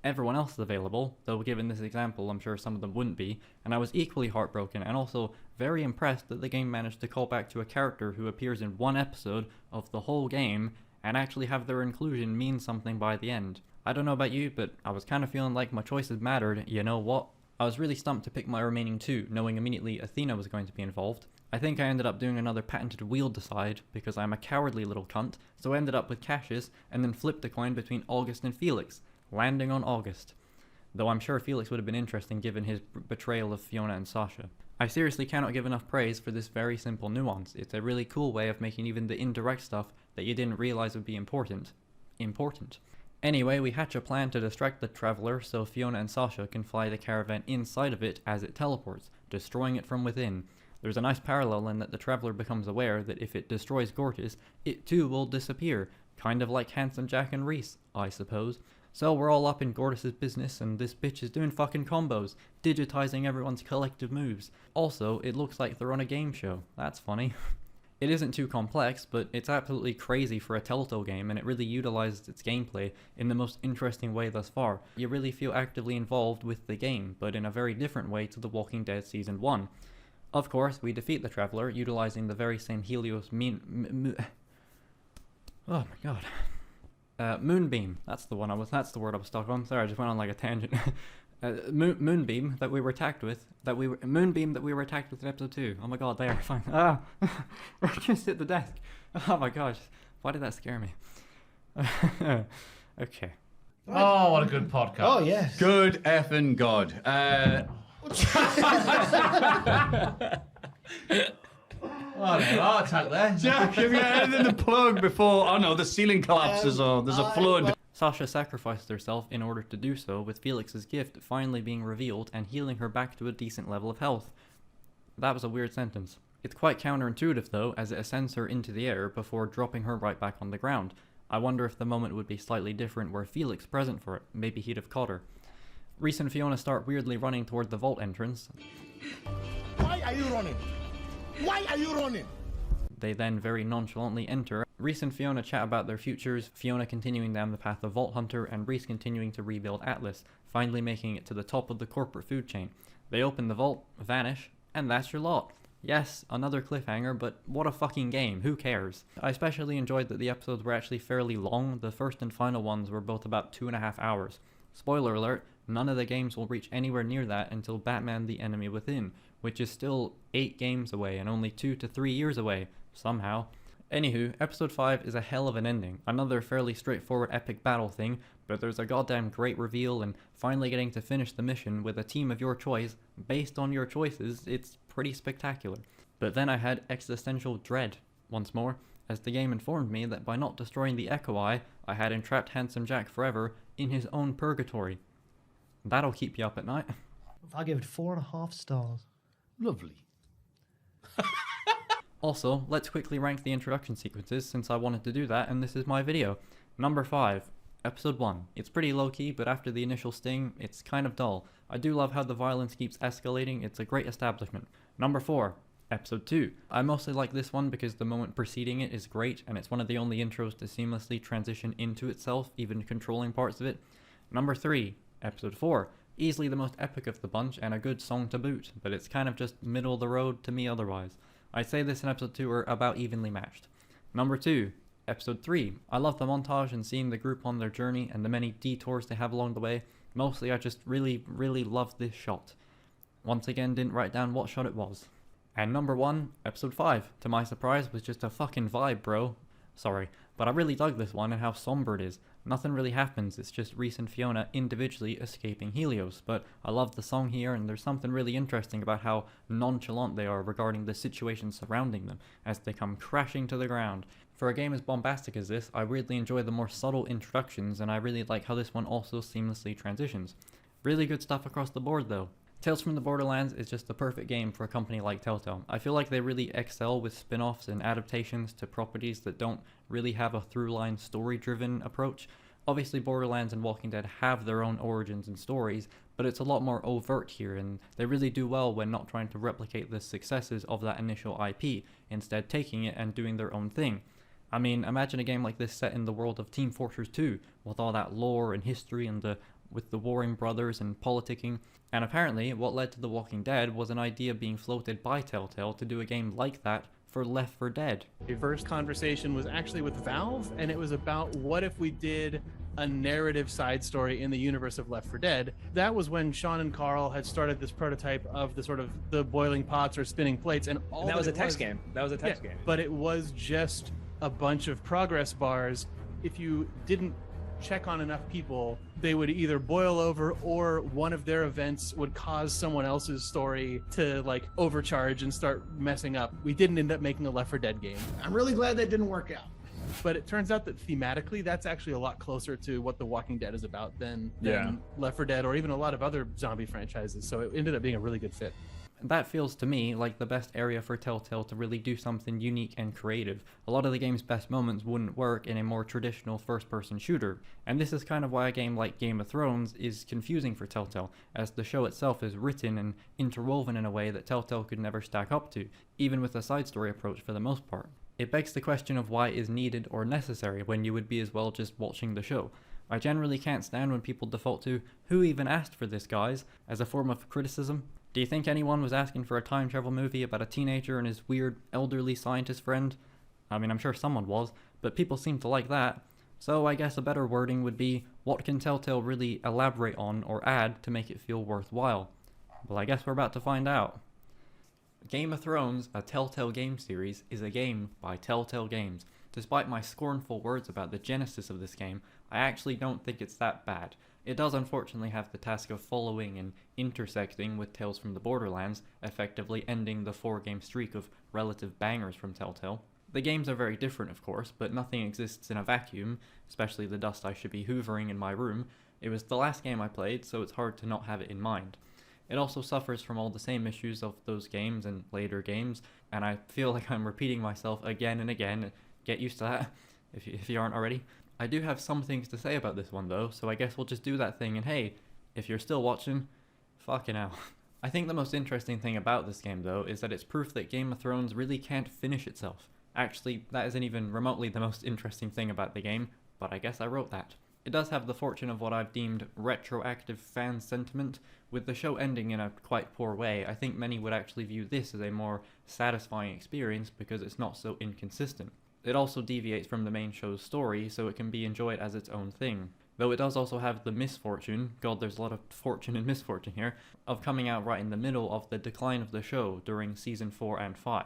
Everyone else is available, though given this example I'm sure some of them wouldn't be, and I was equally heartbroken and also very impressed that the game managed to call back to a character who appears in one episode of the whole game and actually have their inclusion mean something by the end. I don't know about you, but I was kind of feeling like my choices mattered, you know what? I was really stumped to pick my remaining two, knowing immediately Athena was going to be involved. I think I ended up doing another patented wheel decide, because I'm a cowardly little cunt, so I ended up with Cassius, and then flipped a coin between August and Felix, landing on August. Though I'm sure Felix would have been interesting given his betrayal of Fiona and Sasha. I seriously cannot give enough praise for this very simple nuance. It's a really cool way of making even the indirect stuff that you didn't realize would be important. Anyway, we hatch a plan to distract the Traveler so Fiona and Sasha can fly the caravan inside of it as it teleports, destroying it from within. There's a nice parallel in that the Traveler becomes aware that if it destroys Gortys, it too will disappear, kind of like Handsome Jack and Rhys, I suppose. So we're all up in Gortys' business and this bitch is doing fucking combos, digitizing everyone's collective moves. Also, it looks like they're on a game show. That's funny. It isn't too complex, but it's absolutely crazy for a Telltale game, and it really utilizes its gameplay in the most interesting way thus far. You really feel actively involved with the game, but in a very different way to The Walking Dead Season 1. Of course, we defeat the Traveler, utilizing the very same Helios oh my god. Moonbeam, that's the word I was stuck on. Sorry, I just went on like a tangent. Moonbeam that we were attacked with. Moonbeam that we were attacked with in episode 2. Oh my god, there, fine. I just hit the desk. Oh my gosh, why did that scare me? Okay. Oh, what a good podcast. Oh yes. Good effing god. Oh, no, heart attack there. Jack, have you got anything to plug before, oh no, the ceiling collapses or there's a flood? Sasha sacrificed herself in order to do so, with Felix's gift finally being revealed and healing her back to a decent level of health. That was a weird sentence. It's quite counterintuitive though, as it ascends her into the air before dropping her right back on the ground. I wonder if the moment would be slightly different were Felix present for it. Maybe he'd have caught her. Reese and Fiona start weirdly running toward the vault entrance. Why are you running? Why are you running? They then very nonchalantly enter. Reese and Fiona chat about their futures, Fiona continuing down the path of Vault Hunter and Reese continuing to rebuild Atlas, finally making it to the top of the corporate food chain. They open the vault, vanish, and that's your lot. Yes, another cliffhanger, but what a fucking game, who cares? I especially enjoyed that the episodes were actually fairly long. The first and final ones were both about 2.5 hours. Spoiler alert, none of the games will reach anywhere near that until Batman the Enemy Within, which is still 8 games away and only 2 to 3 years away, somehow. Anywho, episode 5 is a hell of an ending. Another fairly straightforward epic battle thing, but there's a goddamn great reveal, and finally getting to finish the mission with a team of your choice, based on your choices, it's pretty spectacular. But then I had existential dread, once more, as the game informed me that by not destroying the Echo Eye, I had entrapped Handsome Jack forever in his own purgatory. That'll keep you up at night. I give it 4.5 stars. Lovely. Also, let's quickly rank the introduction sequences since I wanted to do that and this is my video. Number 5, Episode 1. It's pretty low-key, but after the initial sting, it's kind of dull. I do love how the violence keeps escalating, it's a great establishment. Number 4, Episode 2. I mostly like this one because the moment preceding it is great, and it's one of the only intros to seamlessly transition into itself, even controlling parts of it. Number 3, Episode 4. Easily the most epic of the bunch, and a good song to boot, but it's kind of just middle of the road to me otherwise. I'd say this and Episode 2 are about evenly matched. Number 2, Episode 3. I love the montage and seeing the group on their journey and the many detours they have along the way. Mostly I just really love this shot. Once again, didn't write down what shot it was. And number 1, Episode 5, to my surprise, was just a fucking vibe, bro. Sorry, but I really dug this one and how somber it is. Nothing really happens, it's just Reese and Fiona individually escaping Helios, but I love the song here and there's something really interesting about how nonchalant they are regarding the situation surrounding them as they come crashing to the ground. For a game as bombastic as this, I weirdly enjoy the more subtle introductions and I really like how this one also seamlessly transitions. Really good stuff across the board though. Tales from the Borderlands is just the perfect game for a company like Telltale. I feel like they really excel with spin-offs and adaptations to properties that don't really have a through-line story-driven approach. Obviously Borderlands and Walking Dead have their own origins and stories, but it's a lot more overt here and they really do well when not trying to replicate the successes of that initial IP, instead taking it and doing their own thing. I mean, imagine a game like this set in the world of Team Fortress 2, with all that lore and history and with the warring brothers and politicking. And apparently, what led to The Walking Dead was an idea being floated by Telltale to do a game like that for Left 4 Dead. The first conversation was actually with Valve, and it was about what if we did a narrative side story in the universe of Left 4 Dead. That was when Sean and Carl had started this prototype of the sort of the boiling pots or spinning plates, and all that was a text game. That was a text game. But it was just a bunch of progress bars. If you didn't check on enough people, they would either boil over or one of their events would cause someone else's story to like overcharge and start messing up. We didn't end up making a Left 4 Dead game. I'm really glad that didn't work out. But it turns out that thematically that's actually a lot closer to what The Walking Dead is about than Left 4 Dead or even a lot of other zombie franchises. So it ended up being a really good fit. That feels to me like the best area for Telltale to really do something unique and creative. A lot of the game's best moments wouldn't work in a more traditional first-person shooter, and this is kind of why a game like Game of Thrones is confusing for Telltale, as the show itself is written and interwoven in a way that Telltale could never stack up to, even with a side story approach for the most part. It begs the question of why it is needed or necessary when you would be as well just watching the show. I generally can't stand when people default to, "Who even asked for this, guys?" as a form of criticism. Do you think anyone was asking for a time travel movie about a teenager and his weird elderly scientist friend? I mean, I'm sure someone was, but people seem to like that. So I guess a better wording would be, what can Telltale really elaborate on or add to make it feel worthwhile? Well, I guess we're about to find out. Game of Thrones, a Telltale game series, is a game by Telltale Games. Despite my scornful words about the genesis of this game, I actually don't think it's that bad. It does unfortunately have the task of following and intersecting with Tales from the Borderlands, effectively ending the 4-game streak of relative bangers from Telltale. The games are very different, of course, but nothing exists in a vacuum, especially the dust I should be hoovering in my room. It was the last game I played, so it's hard to not have it in mind. It also suffers from all the same issues of those games and later games, and I feel like I'm repeating myself again and again. Get used to that, if you aren't already. I do have some things to say about this one though, so I guess we'll just do that thing, and hey, if you're still watching, fucking hell. I think the most interesting thing about this game though is that it's proof that Game of Thrones really can't finish itself. Actually, that isn't even remotely the most interesting thing about the game, but I guess I wrote that. It does have the fortune of what I've deemed retroactive fan sentiment. With the show ending in a quite poor way, I think many would actually view this as a more satisfying experience because it's not so inconsistent. It also deviates from the main show's story, so it can be enjoyed as its own thing. Though it does also have the misfortune, god there's a lot of fortune and misfortune here, of coming out right in the middle of the decline of the show during season 4 and 5.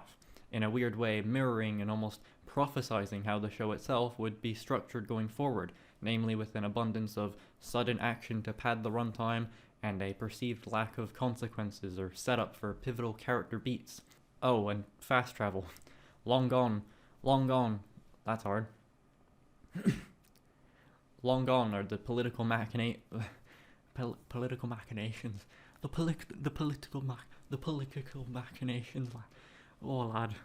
In a weird way mirroring and almost prophesizing how the show itself would be structured going forward, namely with an abundance of sudden action to pad the runtime and a perceived lack of consequences or setup for pivotal character beats. Oh, and fast travel. Long gone, that's hard. Long gone are the political machinations. The political machinations. Oh, lad.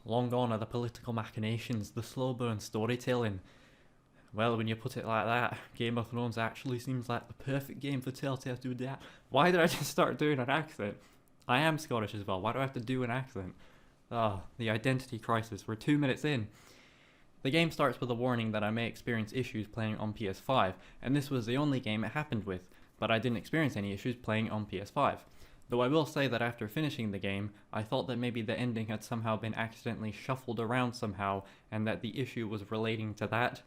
Long gone are the political machinations, the slow burn storytelling. Well, when you put it like that, Game of Thrones actually seems like the perfect game for Telltale to do that. Why did I just start doing an accent? I am Scottish as well, why do I have to do an accent? Oh, the identity crisis, we're 2 minutes in. The game starts with a warning that I may experience issues playing on PS5, and this was the only game it happened with, but I didn't experience any issues playing on PS5. Though I will say that after finishing the game, I thought that maybe the ending had somehow been accidentally shuffled around somehow, and that the issue was relating to that,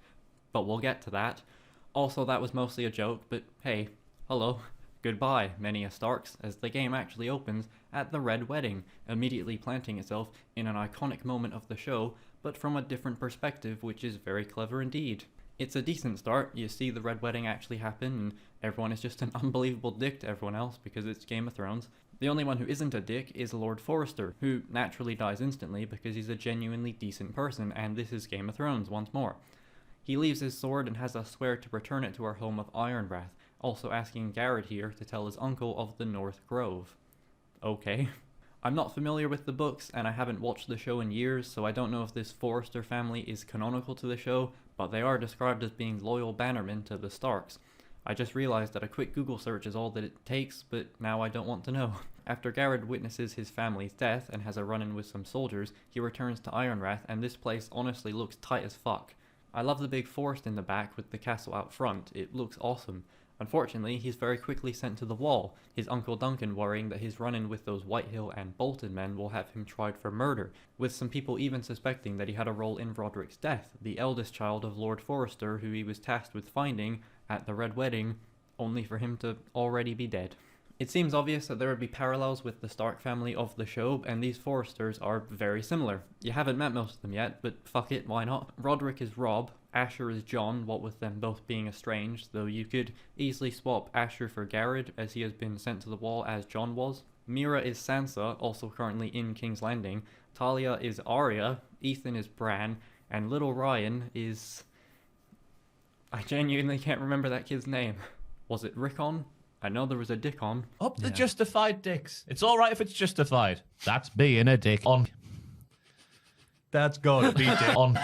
but we'll get to that. Also, that was mostly a joke, but hey, hello, goodbye, many a Starks, as the game actually opens at the Red Wedding, immediately planting itself in an iconic moment of the show, but from a different perspective, which is very clever indeed. It's a decent start. You see the Red Wedding actually happen, and everyone is just an unbelievable dick to everyone else because it's Game of Thrones. The only one who isn't a dick is Lord Forrester, who naturally dies instantly because he's a genuinely decent person, and this is Game of Thrones once more. He leaves his sword and has us swear to return it to our home of Ironwrath, also asking Garrett here to tell his uncle of the North Grove. Okay. I'm not familiar with the books, and I haven't watched the show in years, so I don't know if this Forrester family is canonical to the show, but they are described as being loyal bannermen to the Starks. I just realized that a quick Google search is all that it takes, but now I don't want to know. After Garrett witnesses his family's death and has a run-in with some soldiers, he returns to Ironwrath, and this place honestly looks tight as fuck. I love the big forest in the back with the castle out front, it looks awesome. Unfortunately, he's very quickly sent to the wall, his uncle Duncan worrying that his run-in with those Whitehill and Bolton men will have him tried for murder, with some people even suspecting that he had a role in Roderick's death, the eldest child of Lord Forrester who he was tasked with finding at the Red Wedding, only for him to already be dead. It seems obvious that there would be parallels with the Stark family of the show, and these Forresters are very similar. You haven't met most of them yet, but fuck it, why not? Roderick is Rob, Asher is John, what with them both being estranged, though you could easily swap Asher for Garrett, as he has been sent to the wall as John was. Mira is Sansa, also currently in King's Landing. Talia is Arya, Ethan is Bran, and little Ryan is... I genuinely can't remember that kid's name. Was it Rickon? I know there was a dick on. Up the justified dicks. It's all right if it's justified. That's being a dick on. That's gotta be dick on.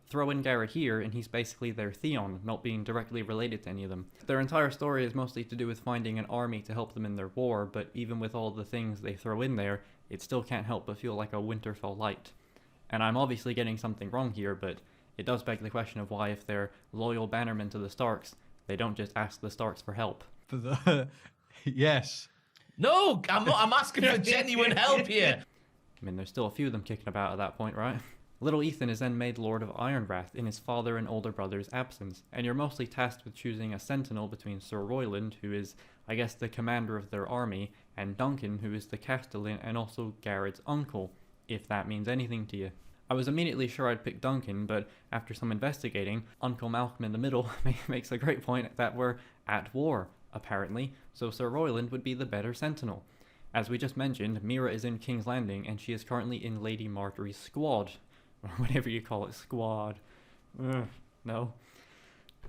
Throw in Garrett here, and he's basically their Theon, not being directly related to any of them. Their entire story is mostly to do with finding an army to help them in their war, but even with all the things they throw in there, it still can't help but feel like a Winterfell light. And I'm obviously getting something wrong here, but it does beg the question of why, if they're loyal bannermen to the Starks, they don't just ask the Starks for help. Yes. No, I'm asking for genuine help here. I mean, there's still a few of them kicking about at that point, right? Little Ethan is then made Lord of Ironwrath in his father and older brother's absence, and you're mostly tasked with choosing a sentinel between Sir Royland, who is, I guess, the commander of their army, and Duncan, who is the castellan and also Garrett's uncle, if that means anything to you. I was immediately sure I'd pick Duncan, but after some investigating, Uncle Malcolm in the middle makes a great point that we're at war, apparently, so Sir Royland would be the better sentinel. As we just mentioned, Mira is in King's Landing, and she is currently in Lady Marjorie's squad. Or whatever you call it, squad. No.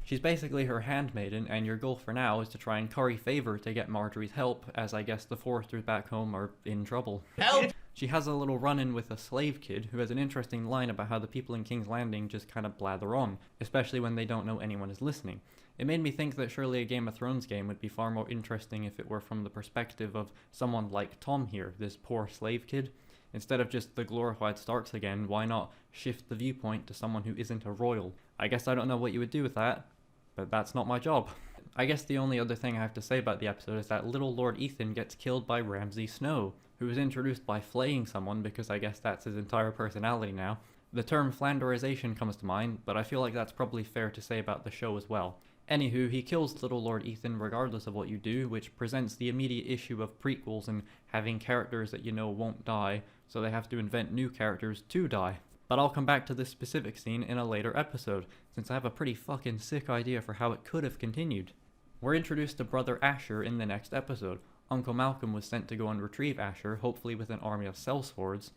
She's basically her handmaiden, and your goal for now is to try and curry favor to get Marjorie's help, as I guess the Foresters back home are in trouble. Help! She has a little run-in with a slave kid who has an interesting line about how the people in King's Landing just kind of blather on, especially when they don't know anyone is listening. It made me think that surely a Game of Thrones game would be far more interesting if it were from the perspective of someone like Tom here, this poor slave kid. Instead of just the glorified Starks again, why not shift the viewpoint to someone who isn't a royal? I guess I don't know what you would do with that, but that's not my job. I guess the only other thing I have to say about the episode is that little Lord Ethan gets killed by Ramsay Snow, who was introduced by flaying someone because I guess that's his entire personality now. The term Flanderization comes to mind, but I feel like that's probably fair to say about the show as well. Anywho, he kills little Lord Ethan regardless of what you do, which presents the immediate issue of prequels and having characters that you know won't die, so they have to invent new characters to die. But I'll come back to this specific scene in a later episode, since I have a pretty fucking sick idea for how it could have continued. We're introduced to Brother Asher in the next episode. Uncle Malcolm was sent to go and retrieve Asher, hopefully with an army of sellswords,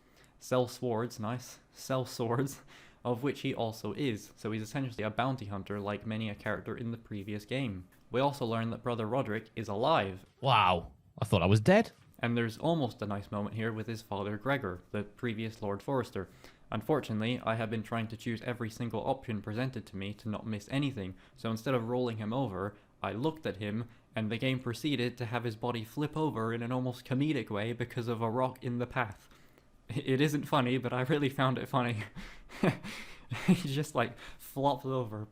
nice, sellswords, of which he also is, so he's essentially a bounty hunter like many a character in the previous game. We also learn that Brother Roderick is alive. Wow, I thought I was dead. And there's almost a nice moment here with his father Gregor, the previous Lord Forester. Unfortunately, I have been trying to choose every single option presented to me to not miss anything, so instead of rolling him over, I looked at him, and the game proceeded to have his body flip over in an almost comedic way because of a rock in the path. It isn't funny, but I really found it funny. He just like flopped over.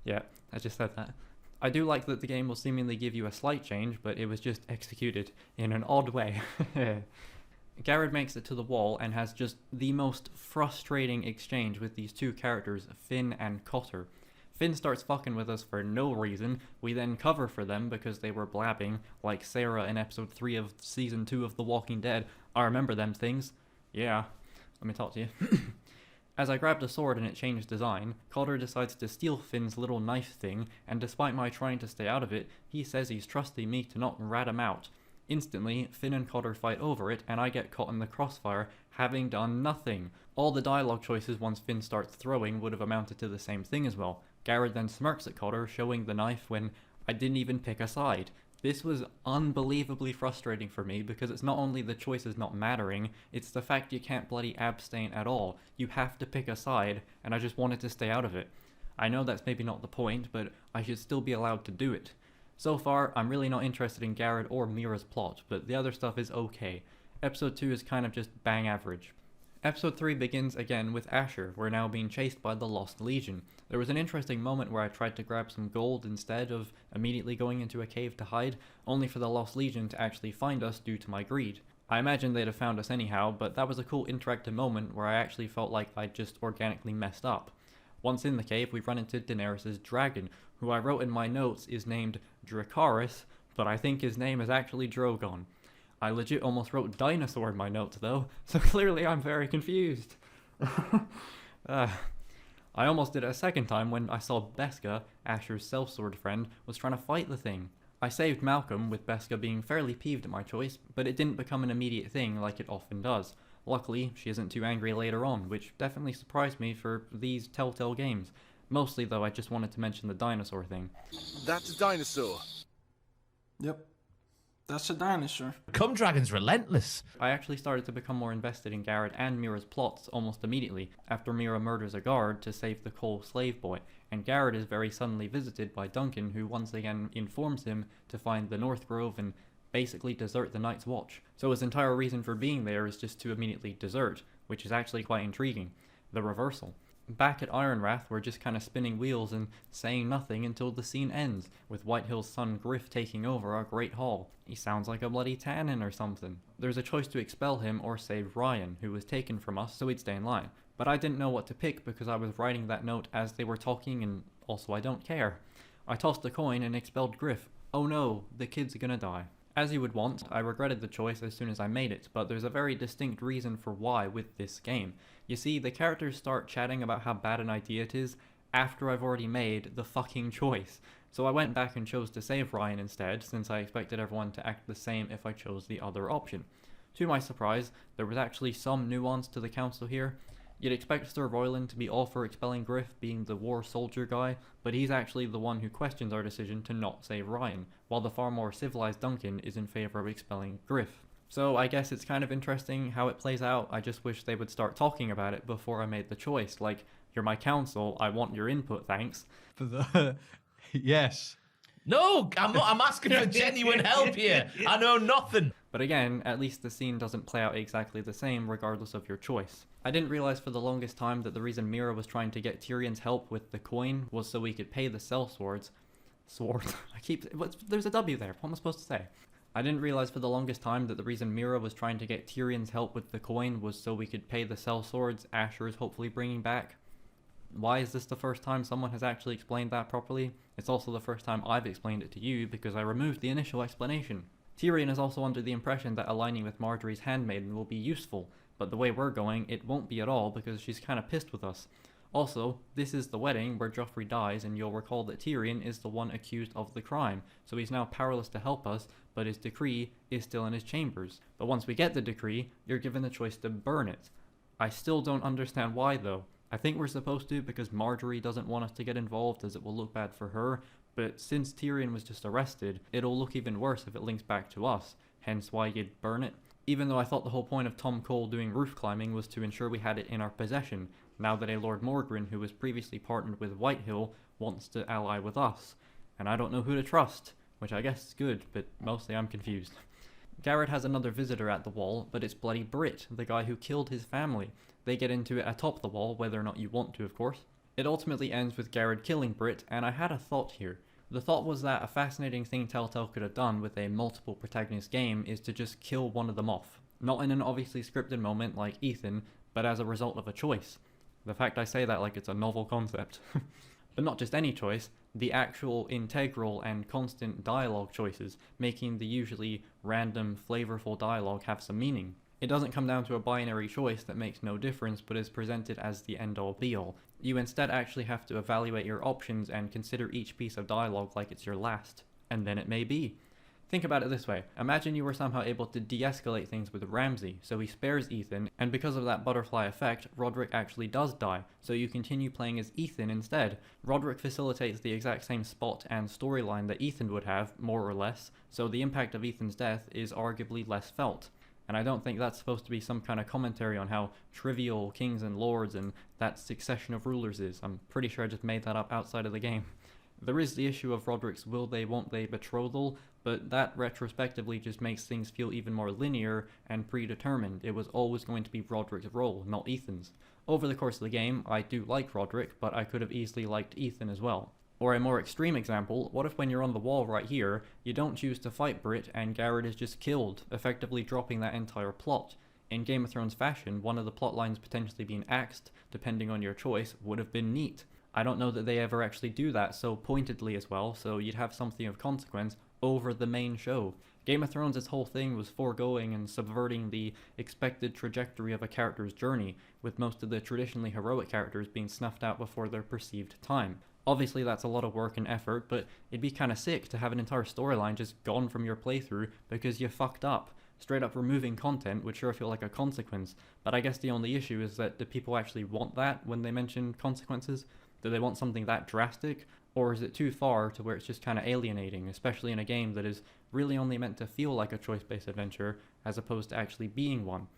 Yeah, I just said that. I do like that the game will seemingly give you a slight change, but it was just executed in an odd way. Garrett makes it to the wall and has just the most frustrating exchange with these two characters, Finn and Cotter. Finn starts fucking with us for no reason. We then cover for them because they were blabbing, like Sarah in episode 3 of season 2 of The Walking Dead. I remember them things. Yeah, let me talk to you. As I grabbed a sword and it changed design, Cotter decides to steal Finn's little knife thing, and despite my trying to stay out of it, he says he's trusting me to not rat him out. Instantly, Finn and Cotter fight over it, and I get caught in the crossfire, having done nothing. All the dialogue choices once Finn starts throwing would have amounted to the same thing as well. Garrett then smirks at Cotter, showing the knife when I didn't even pick a side. This was unbelievably frustrating for me because it's not only the choices not mattering, it's the fact you can't bloody abstain at all. You have to pick a side, and I just wanted to stay out of it. I know that's maybe not the point, but I should still be allowed to do it. So far, I'm really not interested in Garrett or Mira's plot, but the other stuff is okay. Episode 2 is kind of just bang average. Episode 3 begins again with Asher. We're now being chased by the Lost Legion. There was an interesting moment where I tried to grab some gold instead of immediately going into a cave to hide, only for the Lost Legion to actually find us due to my greed. I imagine they'd have found us anyhow, but that was a cool interactive moment where I actually felt like I'd just organically messed up. Once in the cave, we run into Daenerys' dragon, who I wrote in my notes is named Dracarys, but I think his name is actually Drogon. I legit almost wrote dinosaur in my notes though, so clearly I'm very confused. I almost did it a second time when I saw Beska, Asher's sellsword friend, was trying to fight the thing. I saved Malcolm, with Beska being fairly peeved at my choice, but it didn't become an immediate thing like it often does. Luckily, she isn't too angry later on, which definitely surprised me for these Telltale games. Mostly though, I just wanted to mention the dinosaur thing. That's a dinosaur. Yep. That's a dinosaur. Cum Dragon's relentless. I actually started to become more invested in Garrett and Mira's plots almost immediately, after Mira murders a guard to save the Cole slave boy, and Garrett is very suddenly visited by Duncan, who once again informs him to find the North Grove and basically desert the Night's Watch. So his entire reason for being there is just to immediately desert, which is actually quite intriguing. The reversal. Back at Ironwrath, we're just kind of spinning wheels and saying nothing until the scene ends, with Whitehill's son Griff taking over our Great Hall. He sounds like a bloody tannin or something. There's a choice to expel him or save Ryan, who was taken from us so he'd stay in line. But I didn't know what to pick because I was writing that note as they were talking, and also I don't care. I tossed a coin and expelled Griff. Oh no, the kid's gonna die. As you would want, I regretted the choice as soon as I made it, but there's a very distinct reason for why with this game. You see, the characters start chatting about how bad an idea it is after I've already made the fucking choice. So I went back and chose to save Ryan instead, since I expected everyone to act the same if I chose the other option. To my surprise, there was actually some nuance to the council here. You'd expect Sir Royland to be all for expelling Griff, being the war soldier guy, but he's actually the one who questions our decision to not save Ryan, while the far more civilized Duncan is in favour of expelling Griff. So I guess it's kind of interesting how it plays out. I just wish they would start talking about it before I made the choice. Like, you're my council, I want your input, thanks. For the... yes. No, I'm asking for genuine help here. I know nothing. But again, at least the scene doesn't play out exactly the same regardless of your choice. I didn't realize for the longest time that the reason Mira was trying to get Tyrion's help with the coin was so we could pay the sellswords. There's a W there, what am I supposed to say? I didn't realize for the longest time that the reason Mira was trying to get Tyrion's help with the coin was so we could pay the sellswords Asher is hopefully bringing back. Why is this the first time someone has actually explained that properly? It's also the first time I've explained it to you because I removed the initial explanation. Tyrion is also under the impression that aligning with Marjorie's handmaiden will be useful, but the way we're going, it won't be at all because she's kinda pissed with us. Also, this is the wedding where Joffrey dies, and you'll recall that Tyrion is the one accused of the crime, so he's now powerless to help us, but his decree is still in his chambers. But once we get the decree, you're given the choice to burn it. I still don't understand why though. I think we're supposed to because Marjorie doesn't want us to get involved as it will look bad for her, but since Tyrion was just arrested, it'll look even worse if it links back to us, hence why you'd burn it. Even though I thought the whole point of Tom Cole doing roof climbing was to ensure we had it in our possession, now that a Lord Morgren who was previously partnered with Whitehill wants to ally with us. And I don't know who to trust, which I guess is good, but mostly I'm confused. Garrett has another visitor at the wall, but it's bloody Britt, the guy who killed his family. They get into it atop the wall, whether or not you want to, of course. It ultimately ends with Garrett killing Britt, and I had a thought here. The thought was that a fascinating thing Telltale could have done with a multiple protagonist game is to just kill one of them off. Not in an obviously scripted moment like Ethan, but as a result of a choice. The fact I say that like it's a novel concept. But not just any choice, the actual integral and constant dialogue choices, making the usually random, flavorful dialogue have some meaning. It doesn't come down to a binary choice that makes no difference but is presented as the end-all be-all. You instead actually have to evaluate your options and consider each piece of dialogue like it's your last. And then it may be. Think about it this way. Imagine you were somehow able to de-escalate things with Ramsay, so he spares Ethan, and because of that butterfly effect, Roderick actually does die, so you continue playing as Ethan instead. Roderick facilitates the exact same spot and storyline that Ethan would have, more or less, so the impact of Ethan's death is arguably less felt. And I don't think that's supposed to be some kind of commentary on how trivial kings and lords and that succession of rulers is. I'm pretty sure I just made that up outside of the game. There is the issue of Roderick's will they won't they betrothal, but that retrospectively just makes things feel even more linear and predetermined. It was always going to be Roderick's role, not Ethan's. Over the course of the game, I do like Roderick, but I could have easily liked Ethan as well. Or a more extreme example, what if when you're on the wall right here, you don't choose to fight Britt and Garrett is just killed, effectively dropping that entire plot? In Game of Thrones fashion, one of the plot lines potentially being axed, depending on your choice, would have been neat. I don't know that they ever actually do that so pointedly as well, so you'd have something of consequence over the main show. Game of Thrones' whole thing was foregoing and subverting the expected trajectory of a character's journey, with most of the traditionally heroic characters being snuffed out before their perceived time. Obviously that's a lot of work and effort, but it'd be kinda sick to have an entire storyline just gone from your playthrough because you fucked up. Straight up removing content would sure feel like a consequence, but I guess the only issue is that do people actually want that when they mention consequences? Do they want something that drastic? Or is it too far to where it's just kinda alienating, especially in a game that is really only meant to feel like a choice-based adventure as opposed to actually being one?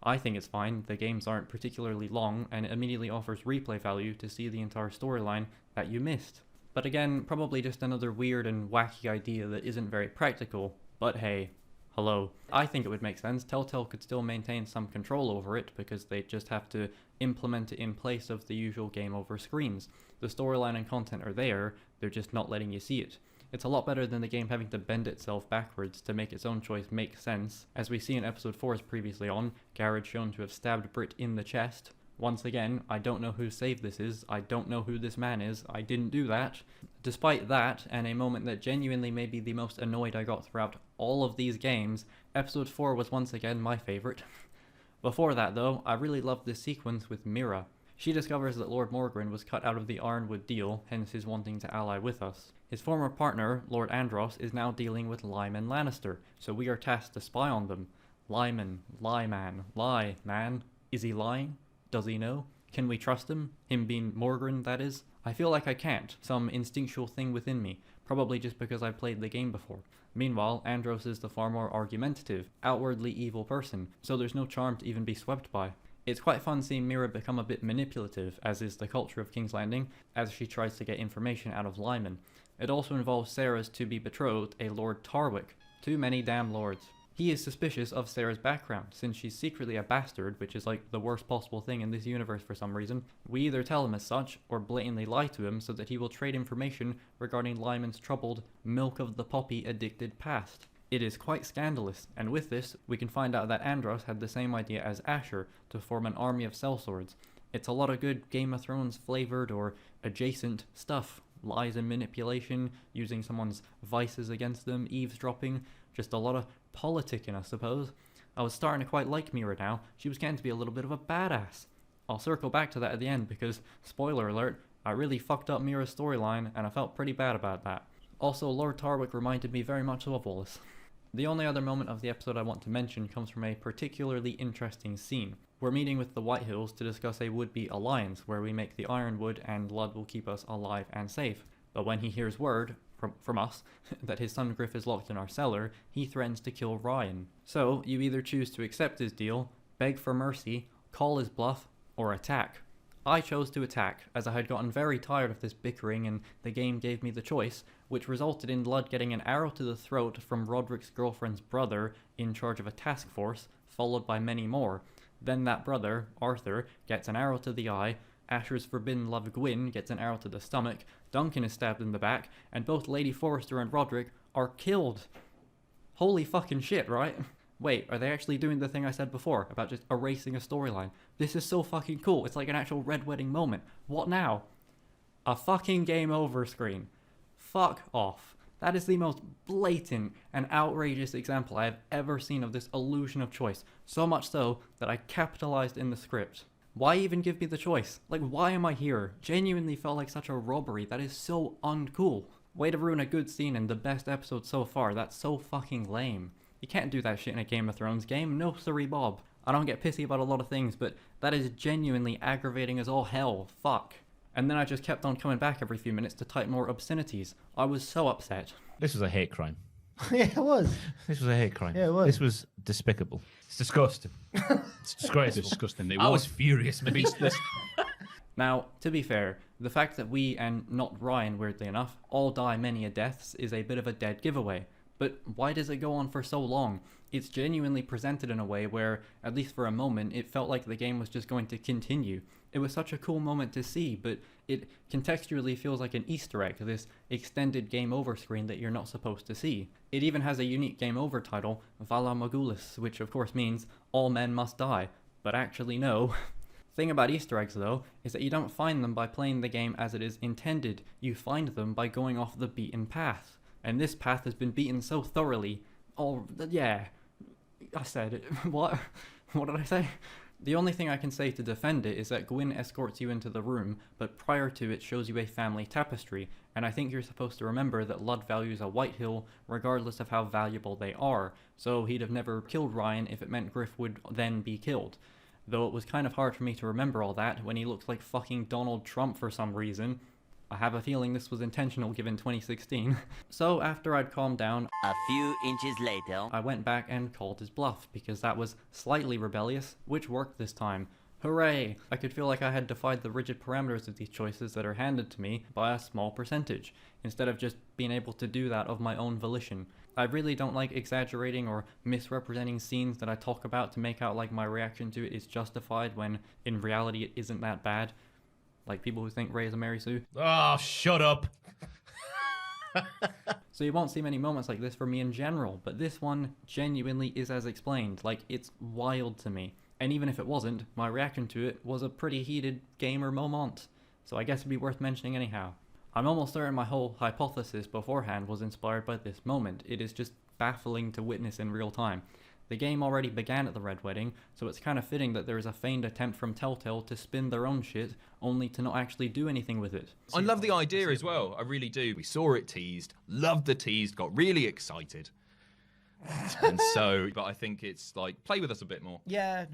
I think it's fine, the games aren't particularly long, and it immediately offers replay value to see the entire storyline that you missed. But again, probably just another weird and wacky idea that isn't very practical, but hey, hello. I think it would make sense. Telltale could still maintain some control over it because they just have to implement it in place of the usual game over screens. The storyline and content are there, they're just not letting you see it. It's a lot better than the game having to bend itself backwards to make its own choice make sense. As we see in episode 4 as previously on, Garrett shown to have stabbed Britt in the chest. Once again, I don't know whose save this is, I don't know who this man is, I didn't do that. Despite that, and a moment that genuinely may be the most annoyed I got throughout all of these games, episode 4 was once again my favourite. Before that though, I really loved this sequence with Mira. She discovers that Lord Morgryn was cut out of the Ironwood deal, hence his wanting to ally with us. His former partner, Lord Andros, is now dealing with Lyman Lannister, so we are tasked to spy on them. Lyman, lie man. Is he lying? Does he know? Can we trust him? Him being Morgryn, that is? I feel like I can't, some instinctual thing within me, probably just because I've played the game before. Meanwhile, Andros is the far more argumentative, outwardly evil person, so there's no charm to even be swept by. It's quite fun seeing Mira become a bit manipulative, as is the culture of King's Landing, as she tries to get information out of Lyman. It also involves Sarah's to-be-betrothed, a Lord Tarwick. Too many damn lords. He is suspicious of Sarah's background, since she's secretly a bastard, which is like the worst possible thing in this universe for some reason. We either tell him as such, or blatantly lie to him so that he will trade information regarding Lyman's troubled, milk-of-the-poppy addicted past. It is quite scandalous, and with this, we can find out that Andros had the same idea as Asher to form an army of sellswords. It's a lot of good Game of Thrones flavored or adjacent stuff. Lies and manipulation, using someone's vices against them, eavesdropping, just a lot of politicking, I suppose. I was starting to quite like Mira now. She was getting to be a little bit of a badass. I'll circle back to that at the end because, spoiler alert, I really fucked up Mira's storyline and I felt pretty bad about that. Also, Lord Tarwick reminded me very much of Wallace. The only other moment of the episode I want to mention comes from a particularly interesting scene. We're meeting with the Whitehills to discuss a would-be alliance where we make the Ironwood and Ludd will keep us alive and safe. But when he hears word, from us, that his son Griff is locked in our cellar, he threatens to kill Ryan. So, you either choose to accept his deal, beg for mercy, call his bluff, or attack. I chose to attack, as I had gotten very tired of this bickering and the game gave me the choice, which resulted in Ludd getting an arrow to the throat from Roderick's girlfriend's brother in charge of a task force, followed by many more. Then that brother, Arthur, gets an arrow to the eye, Asher's forbidden love Gwyn gets an arrow to the stomach, Duncan is stabbed in the back, and both Lady Forrester and Roderick are killed. Holy fucking shit, right? Wait, are they actually doing the thing I said before, about just erasing a storyline? This is so fucking cool, it's like an actual Red Wedding moment. What now? A fucking game over screen. Fuck off. That is the most blatant and outrageous example I have ever seen of this illusion of choice, so much so that I capitalized in the script. Why even give me the choice? Like, why am I here? Genuinely felt like such a robbery. That is so uncool. Way to ruin a good scene in the best episode so far. That's so fucking lame. You can't do that shit in a Game of Thrones game. No siree Bob. I don't get pissy about a lot of things, but that is genuinely aggravating as all hell. Fuck. And then I just kept on coming back every few minutes to type more obscenities. I was so upset. This was a hate crime. Yeah, it was. This was a hate crime. Yeah, it was. This was despicable. It's disgusting. It's disgraceful. It's disgusting. I was furious, man. Now, to be fair, the fact that we, and not Ryan weirdly enough, all die many a deaths is a bit of a dead giveaway. But why does it go on for so long? It's genuinely presented in a way where, at least for a moment, it felt like the game was just going to continue. It was such a cool moment to see, but it contextually feels like an Easter egg, this extended game over screen that you're not supposed to see. It even has a unique game over title, Vala Mogulis, which of course means all men must die. But actually no. Thing about Easter eggs though, is that you don't find them by playing the game as it is intended. You find them by going off the beaten path. And this path has been beaten so thoroughly. Oh, yeah. I said it. What? What did I say? The only thing I can say to defend it is that Gwyn escorts you into the room, but prior to it shows you a family tapestry, and I think you're supposed to remember that Ludd values a Whitehill regardless of how valuable they are, so he'd have never killed Ryan if it meant Griff would then be killed. Though it was kind of hard for me to remember all that when he looks like fucking Donald Trump for some reason. I have a feeling this was intentional given 2016. So after I'd calmed down, a few inches later, I went back and called his bluff because that was slightly rebellious, which worked this time. Hooray! I could feel like I had defied the rigid parameters of these choices that are handed to me by a small percentage, instead of just being able to do that of my own volition. I really don't like exaggerating or misrepresenting scenes that I talk about to make out like my reaction to it is justified when in reality it isn't that bad. Like people who think Ray is a Mary Sue. Oh, shut up. So you won't see many moments like this from me in general, but this one genuinely is as explained. Like, it's wild to me. and even if it wasn't, my reaction to it was a pretty heated gamer moment, so I guess it'd be worth mentioning anyhow. I'm almost certain my whole hypothesis beforehand was inspired by this moment. It is just baffling to witness in real time. The game already began at the Red Wedding, so it's kind of fitting that there is a feigned attempt from Telltale to spin their own shit, only to not actually do anything with it. I love the idea as well, I really do. We saw it teased, loved the tease, got really excited. And so, but I think it's like, play with us a bit more. Yeah.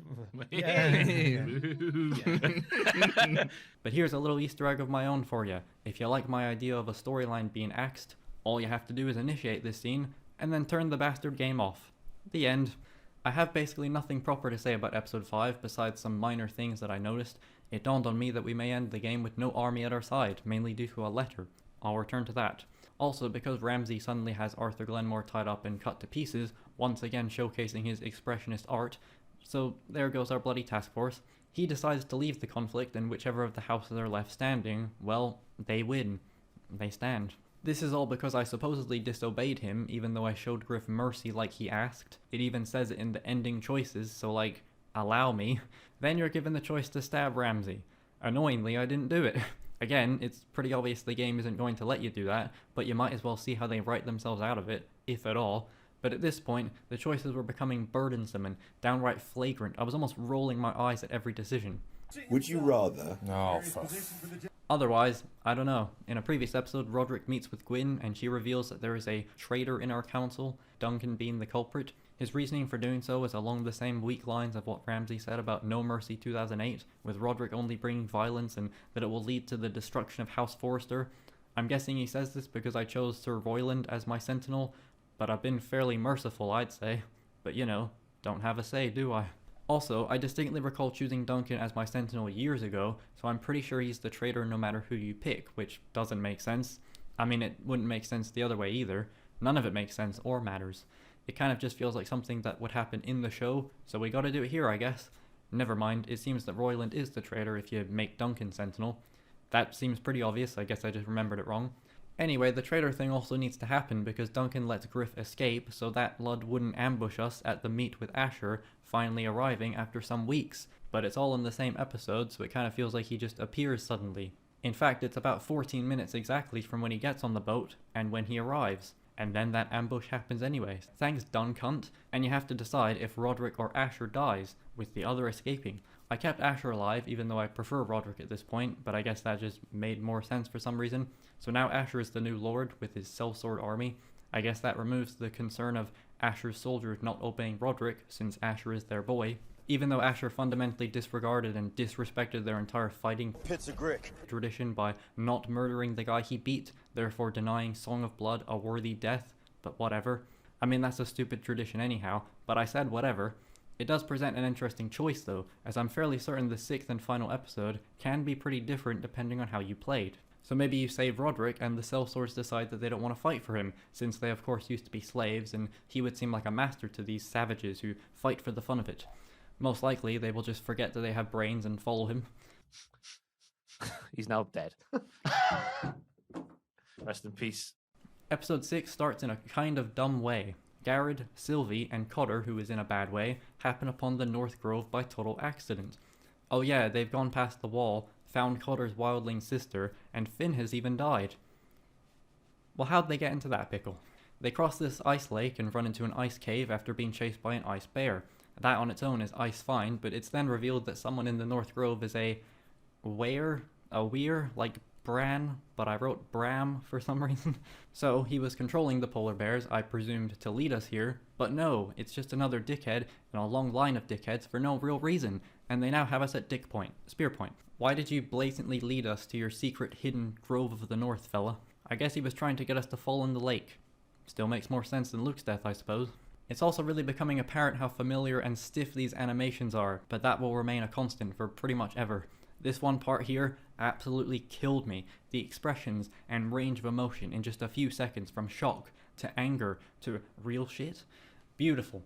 But here's a little Easter egg of my own for you. If you like my idea of a storyline being axed, all you have to do is initiate this scene, and then turn the bastard game off. The end. I have basically nothing proper to say about episode 5 besides some minor things that I noticed. It dawned on me that we may end the game with no army at our side, mainly due to a letter. I'll return to that. Also, because Ramsey suddenly has Arthur Glenmore tied up and cut to pieces, once again showcasing his expressionist art, so there goes our bloody task force. He decides to leave the conflict, and whichever of the houses are left standing, well, they win. They stand. This is all because I supposedly disobeyed him, even though I showed Griff mercy like he asked. It even says it in the ending choices, so like, allow me. Then you're given the choice to stab Ramsey. Annoyingly, I didn't do it. Again, it's pretty obvious the game isn't going to let you do that, but you might as well see how they write themselves out of it, if at all. But at this point, the choices were becoming burdensome and downright flagrant. I was almost rolling my eyes at every decision. Would you rather? Oh, fuck. Otherwise, I don't know. In a previous episode, Roderick meets with Gwyn, and she reveals that there is a traitor in our council, Duncan being the culprit. His reasoning for doing so is along the same weak lines of what Ramsey said about No Mercy 2008, with Roderick only bringing violence and that it will lead to the destruction of House Forrester. I'm guessing he says this because I chose Sir Royland as my sentinel, but I've been fairly merciful, I'd say. But you know, don't have a say, do I? Also, I distinctly recall choosing Duncan as my sentinel years ago, so I'm pretty sure he's the traitor no matter who you pick, which doesn't make sense. I mean, it wouldn't make sense the other way either. None of it makes sense or matters. It kind of just feels like something that would happen in the show, so we gotta do it here, I guess. Never mind, it seems that Royland is the traitor if you make Duncan sentinel. That seems pretty obvious, I guess I just remembered it wrong. Anyway, the traitor thing also needs to happen because Duncan lets Griff escape so that Ludd wouldn't ambush us at the meet with Asher, finally arriving after some weeks. But it's all in the same episode, so it kind of feels like he just appears suddenly. In fact, it's about 14 minutes exactly from when he gets on the boat and when he arrives. And then that ambush happens anyways. Thanks, Duncunt. And you have to decide if Roderick or Asher dies, with the other escaping. I kept Asher alive, even though I prefer Roderick at this point, but I guess that just made more sense for some reason. So now Asher is the new lord with his sellsword army. I guess that removes the concern of Asher's soldiers not obeying Roderick, since Asher is their boy. Even though Asher fundamentally disregarded and disrespected their entire fighting tradition by not murdering the guy he beat, therefore denying Song of Blood a worthy death, but whatever. I mean, that's a stupid tradition anyhow, but I said whatever. It does present an interesting choice though, as I'm fairly certain the 6th and final episode can be pretty different depending on how you played. So maybe you save Roderick and the sellswords decide that they don't want to fight for him, since they of course used to be slaves and he would seem like a master to these savages who fight for the fun of it. Most likely, they will just forget that they have brains and follow him. He's now dead. Rest in peace. Episode 6 starts in a kind of dumb way. Garrett, Sylvie, and Cotter, who is in a bad way, happen upon the North Grove by total accident. Oh yeah, they've gone past the wall, found Cotter's wildling sister, and Finn has even died. Well, how'd they get into that pickle? They cross this ice lake and run into an ice cave after being chased by an ice bear. That on its own is ice fine, but it's then revealed that someone in the North Grove is a weir, like Bran, but I wrote Bram for some reason. So he was controlling the polar bears, I presumed to lead us here, but no, it's just another dickhead and a long line of dickheads for no real reason, and they now have us at Spear Point. Why did you blatantly lead us to your secret hidden Grove of the North, fella? I guess he was trying to get us to fall in the lake. Still makes more sense than Luke's death, I suppose. It's also really becoming apparent how familiar and stiff these animations are, but that will remain a constant for pretty much ever. This one part here absolutely killed me. The expressions and range of emotion in just a few seconds, from shock to anger to real shit. Beautiful.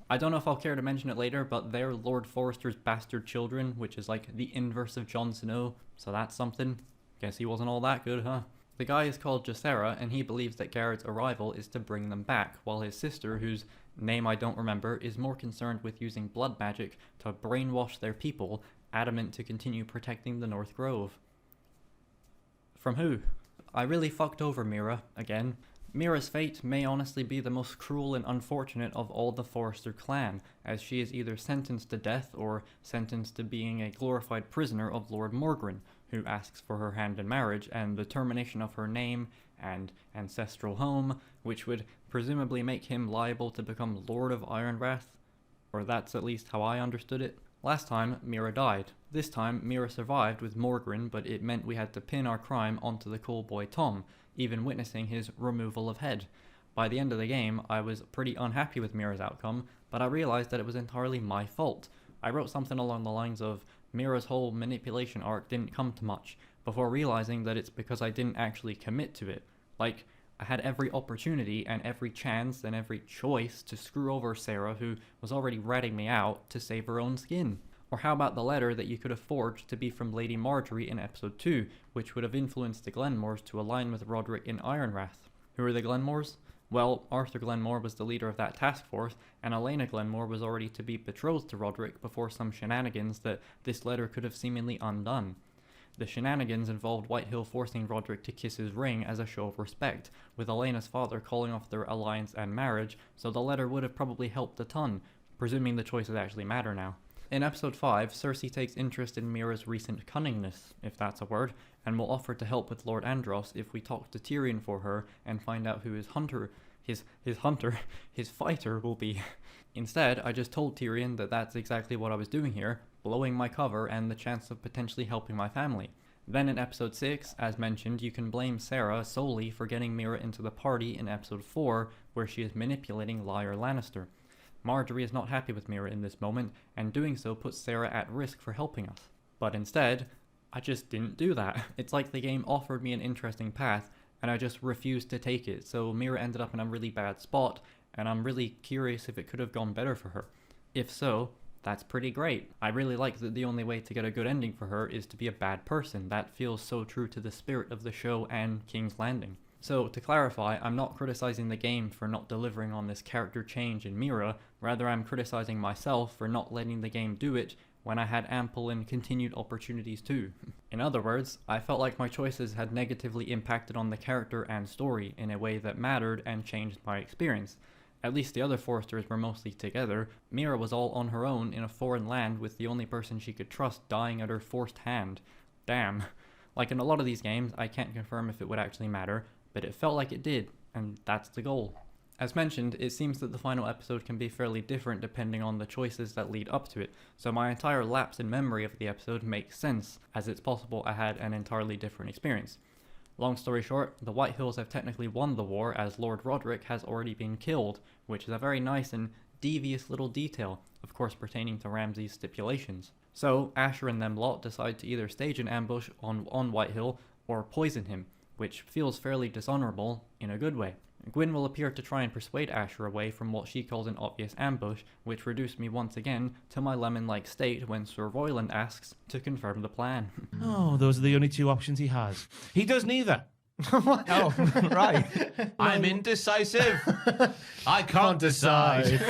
I don't know if I'll care to mention it later, but they're Lord Forrester's bastard children, which is like the inverse of Jon Snow, so that's something. Guess he wasn't all that good, huh? The guy is called Jacera, and he believes that Garrett's arrival is to bring them back, while his sister, whose name I don't remember, is more concerned with using blood magic to brainwash their people, adamant to continue protecting the North Grove. From who? I really fucked over Mira, again. Mira's fate may honestly be the most cruel and unfortunate of all the Forrester clan, as she is either sentenced to death or sentenced to being a glorified prisoner of Lord Morgren, who asks for her hand in marriage and the termination of her name and ancestral home, which would presumably make him liable to become Lord of Ironwrath, or that's at least how I understood it. Last time, Mira died. This time, Mira survived with Morgren, but it meant we had to pin our crime onto the cool boy Tom, even witnessing his removal of head. By the end of the game, I was pretty unhappy with Mira's outcome, but I realized that it was entirely my fault. I wrote something along the lines of, Mira's whole manipulation arc didn't come to much, before realizing that it's because I didn't actually commit to it. Like, I had every opportunity and every chance and every choice to screw over Sarah, who was already ratting me out, to save her own skin. Or how about the letter that you could have forged to be from Lady Marjorie in episode 2, which would have influenced the Glenmores to align with Roderick in Ironwrath? Who are the Glenmores? Well, Arthur Glenmore was the leader of that task force, and Elena Glenmore was already to be betrothed to Roderick before some shenanigans that this letter could have seemingly undone. The shenanigans involved Whitehill forcing Roderick to kiss his ring as a show of respect, with Elena's father calling off their alliance and marriage, so the letter would have probably helped a ton, presuming the choices actually matter now. In episode 5, Cersei takes interest in Mira's recent cunningness, if that's a word, and will offer to help with Lord Andros if we talk to Tyrion for her and find out who his fighter will be. Instead, I just told Tyrion that that's exactly what I was doing here, blowing my cover and the chance of potentially helping my family. Then in episode 6, as mentioned, you can blame Sarah solely for getting Mira into the party in episode 4, where she is manipulating Liar Lannister. Marjorie is not happy with Mira in this moment, and doing so puts Sarah at risk for helping us. But instead, I just didn't do that. It's like the game offered me an interesting path, and I just refused to take it, so Mira ended up in a really bad spot, and I'm really curious if it could have gone better for her. If so, that's pretty great. I really like that the only way to get a good ending for her is to be a bad person. That feels so true to the spirit of the show and King's Landing. So, to clarify, I'm not criticizing the game for not delivering on this character change in Mira, rather I'm criticizing myself for not letting the game do it when I had ample and continued opportunities too. In other words, I felt like my choices had negatively impacted on the character and story in a way that mattered and changed my experience. At least the other Forresters were mostly together. Mira was all on her own in a foreign land with the only person she could trust dying at her forced hand. Damn. Like in a lot of these games, I can't confirm if it would actually matter, but it felt like it did, and that's the goal. As mentioned, it seems that the final episode can be fairly different depending on the choices that lead up to it, so my entire lapse in memory of the episode makes sense, as it's possible I had an entirely different experience. Long story short, the Whitehills have technically won the war as Lord Roderick has already been killed, which is a very nice and devious little detail, of course pertaining to Ramsay's stipulations. So, Asher and them lot decide to either stage an ambush on Whitehill or poison him, which feels fairly dishonorable in a good way. Gwyn will appear to try and persuade Asher away from what she calls an obvious ambush, which reduced me once again to my lemon-like state when Sir Royland asks to confirm the plan. Oh, those are the only two options he has. He does neither. Oh, right. I'm indecisive. I can't decide.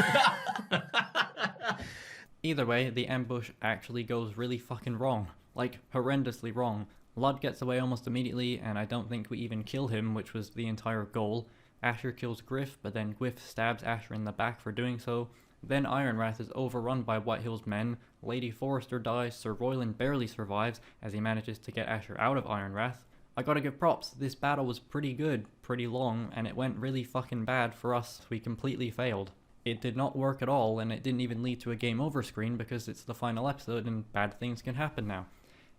Either way, the ambush actually goes really fucking wrong. Like, horrendously wrong. Ludd gets away almost immediately, and I don't think we even kill him, which was the entire goal. Asher kills Griff, but then Griff stabs Asher in the back for doing so. Then Ironwrath is overrun by Whitehill's men, Lady Forrester dies, Sir Royland barely survives as he manages to get Asher out of Ironwrath. I gotta give props, this battle was pretty good, pretty long, and it went really fucking bad for us. We completely failed. It did not work at all, and it didn't even lead to a game over screen because it's the final episode and bad things can happen now.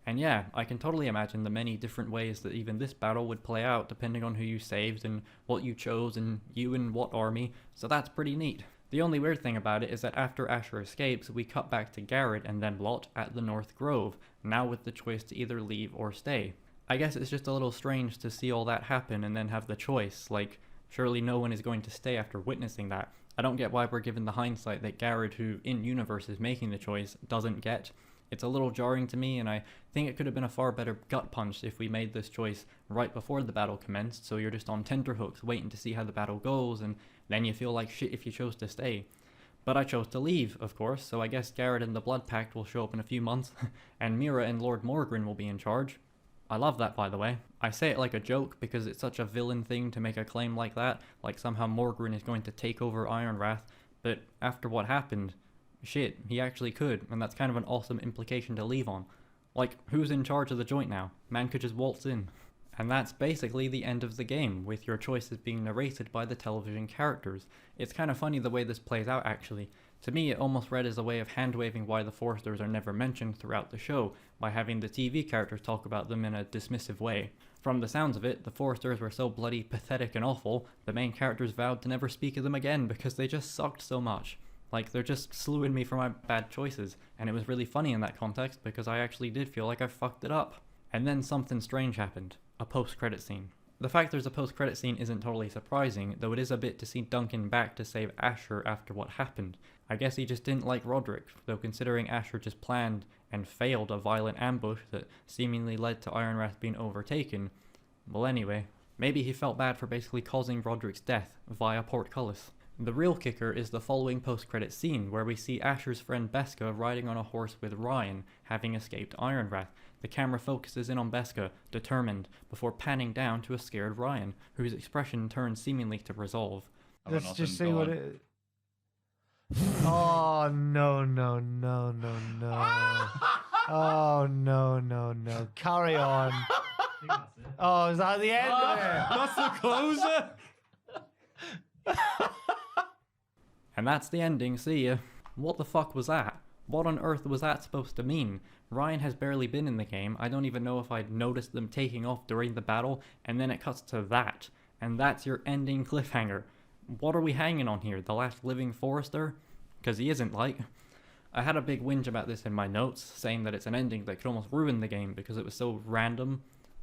And yeah, I can totally imagine the many different ways that even this battle would play out depending on who you saved and what you chose and you and what army, so that's pretty neat. The only weird thing about it is that after Asher escapes, we cut back to Garrett and them lot at the North Grove, now with the choice to either leave or stay. I guess it's just a little strange to see all that happen and then have the choice, like, surely no one is going to stay after witnessing that. I don't get why we're given the hindsight that Garrett, who in-universe is making the choice, doesn't get. It's a little jarring to me, and I think it could have been a far better gut punch if we made this choice right before the battle commenced, so you're just on tenterhooks waiting to see how the battle goes, and then you feel like shit if you chose to stay. But I chose to leave, of course, so I guess Garrett and the Blood Pact will show up in a few months, and Mira and Lord Morgren will be in charge. I love that, by the way. I say it like a joke because it's such a villain thing to make a claim like that, like somehow Morgren is going to take over Ironwrath, but after what happened, shit, he actually could, and that's kind of an awesome implication to leave on. Like, who's in charge of the joint now? Man could just waltz in. And that's basically the end of the game, with your choices being narrated by the television characters. It's kind of funny the way this plays out, actually. To me, it almost read as a way of hand-waving why the Forresters are never mentioned throughout the show, by having the TV characters talk about them in a dismissive way. From the sounds of it, the Forresters were so bloody pathetic and awful, the main characters vowed to never speak of them again because they just sucked so much. Like, they're just slewing me for my bad choices, and it was really funny in that context because I actually did feel like I fucked it up. And then something strange happened. A post-credit scene. The fact there's a post-credit scene isn't totally surprising, though it is a bit to see Duncan back to save Asher after what happened. I guess he just didn't like Roderick, though considering Asher just planned and failed a violent ambush that seemingly led to Ironwrath being overtaken. Well anyway, maybe he felt bad for basically causing Roderick's death via portcullis. The real kicker is the following post-credit scene, where we see Asher's friend Beska riding on a horse with Ryan, having escaped Ironwrath. The camera focuses in on Beska, determined, before panning down to a scared Ryan, whose expression turns seemingly to resolve. Let's just see what it... Oh, no, no, no, no, no. Oh, no, no, no. Carry on. Oh, is that the end of it? That's the closer. And that's the ending, see ya. What the fuck was that? What on earth was that supposed to mean? Ryan has barely been in the game, I don't even know if I'd noticed them taking off during the battle, and then it cuts to that. And that's your ending cliffhanger. What are we hanging on here, the last living Forrester? Because he isn't, like. I had a big whinge about this in my notes, saying that it's an ending that could almost ruin the game because it was so random.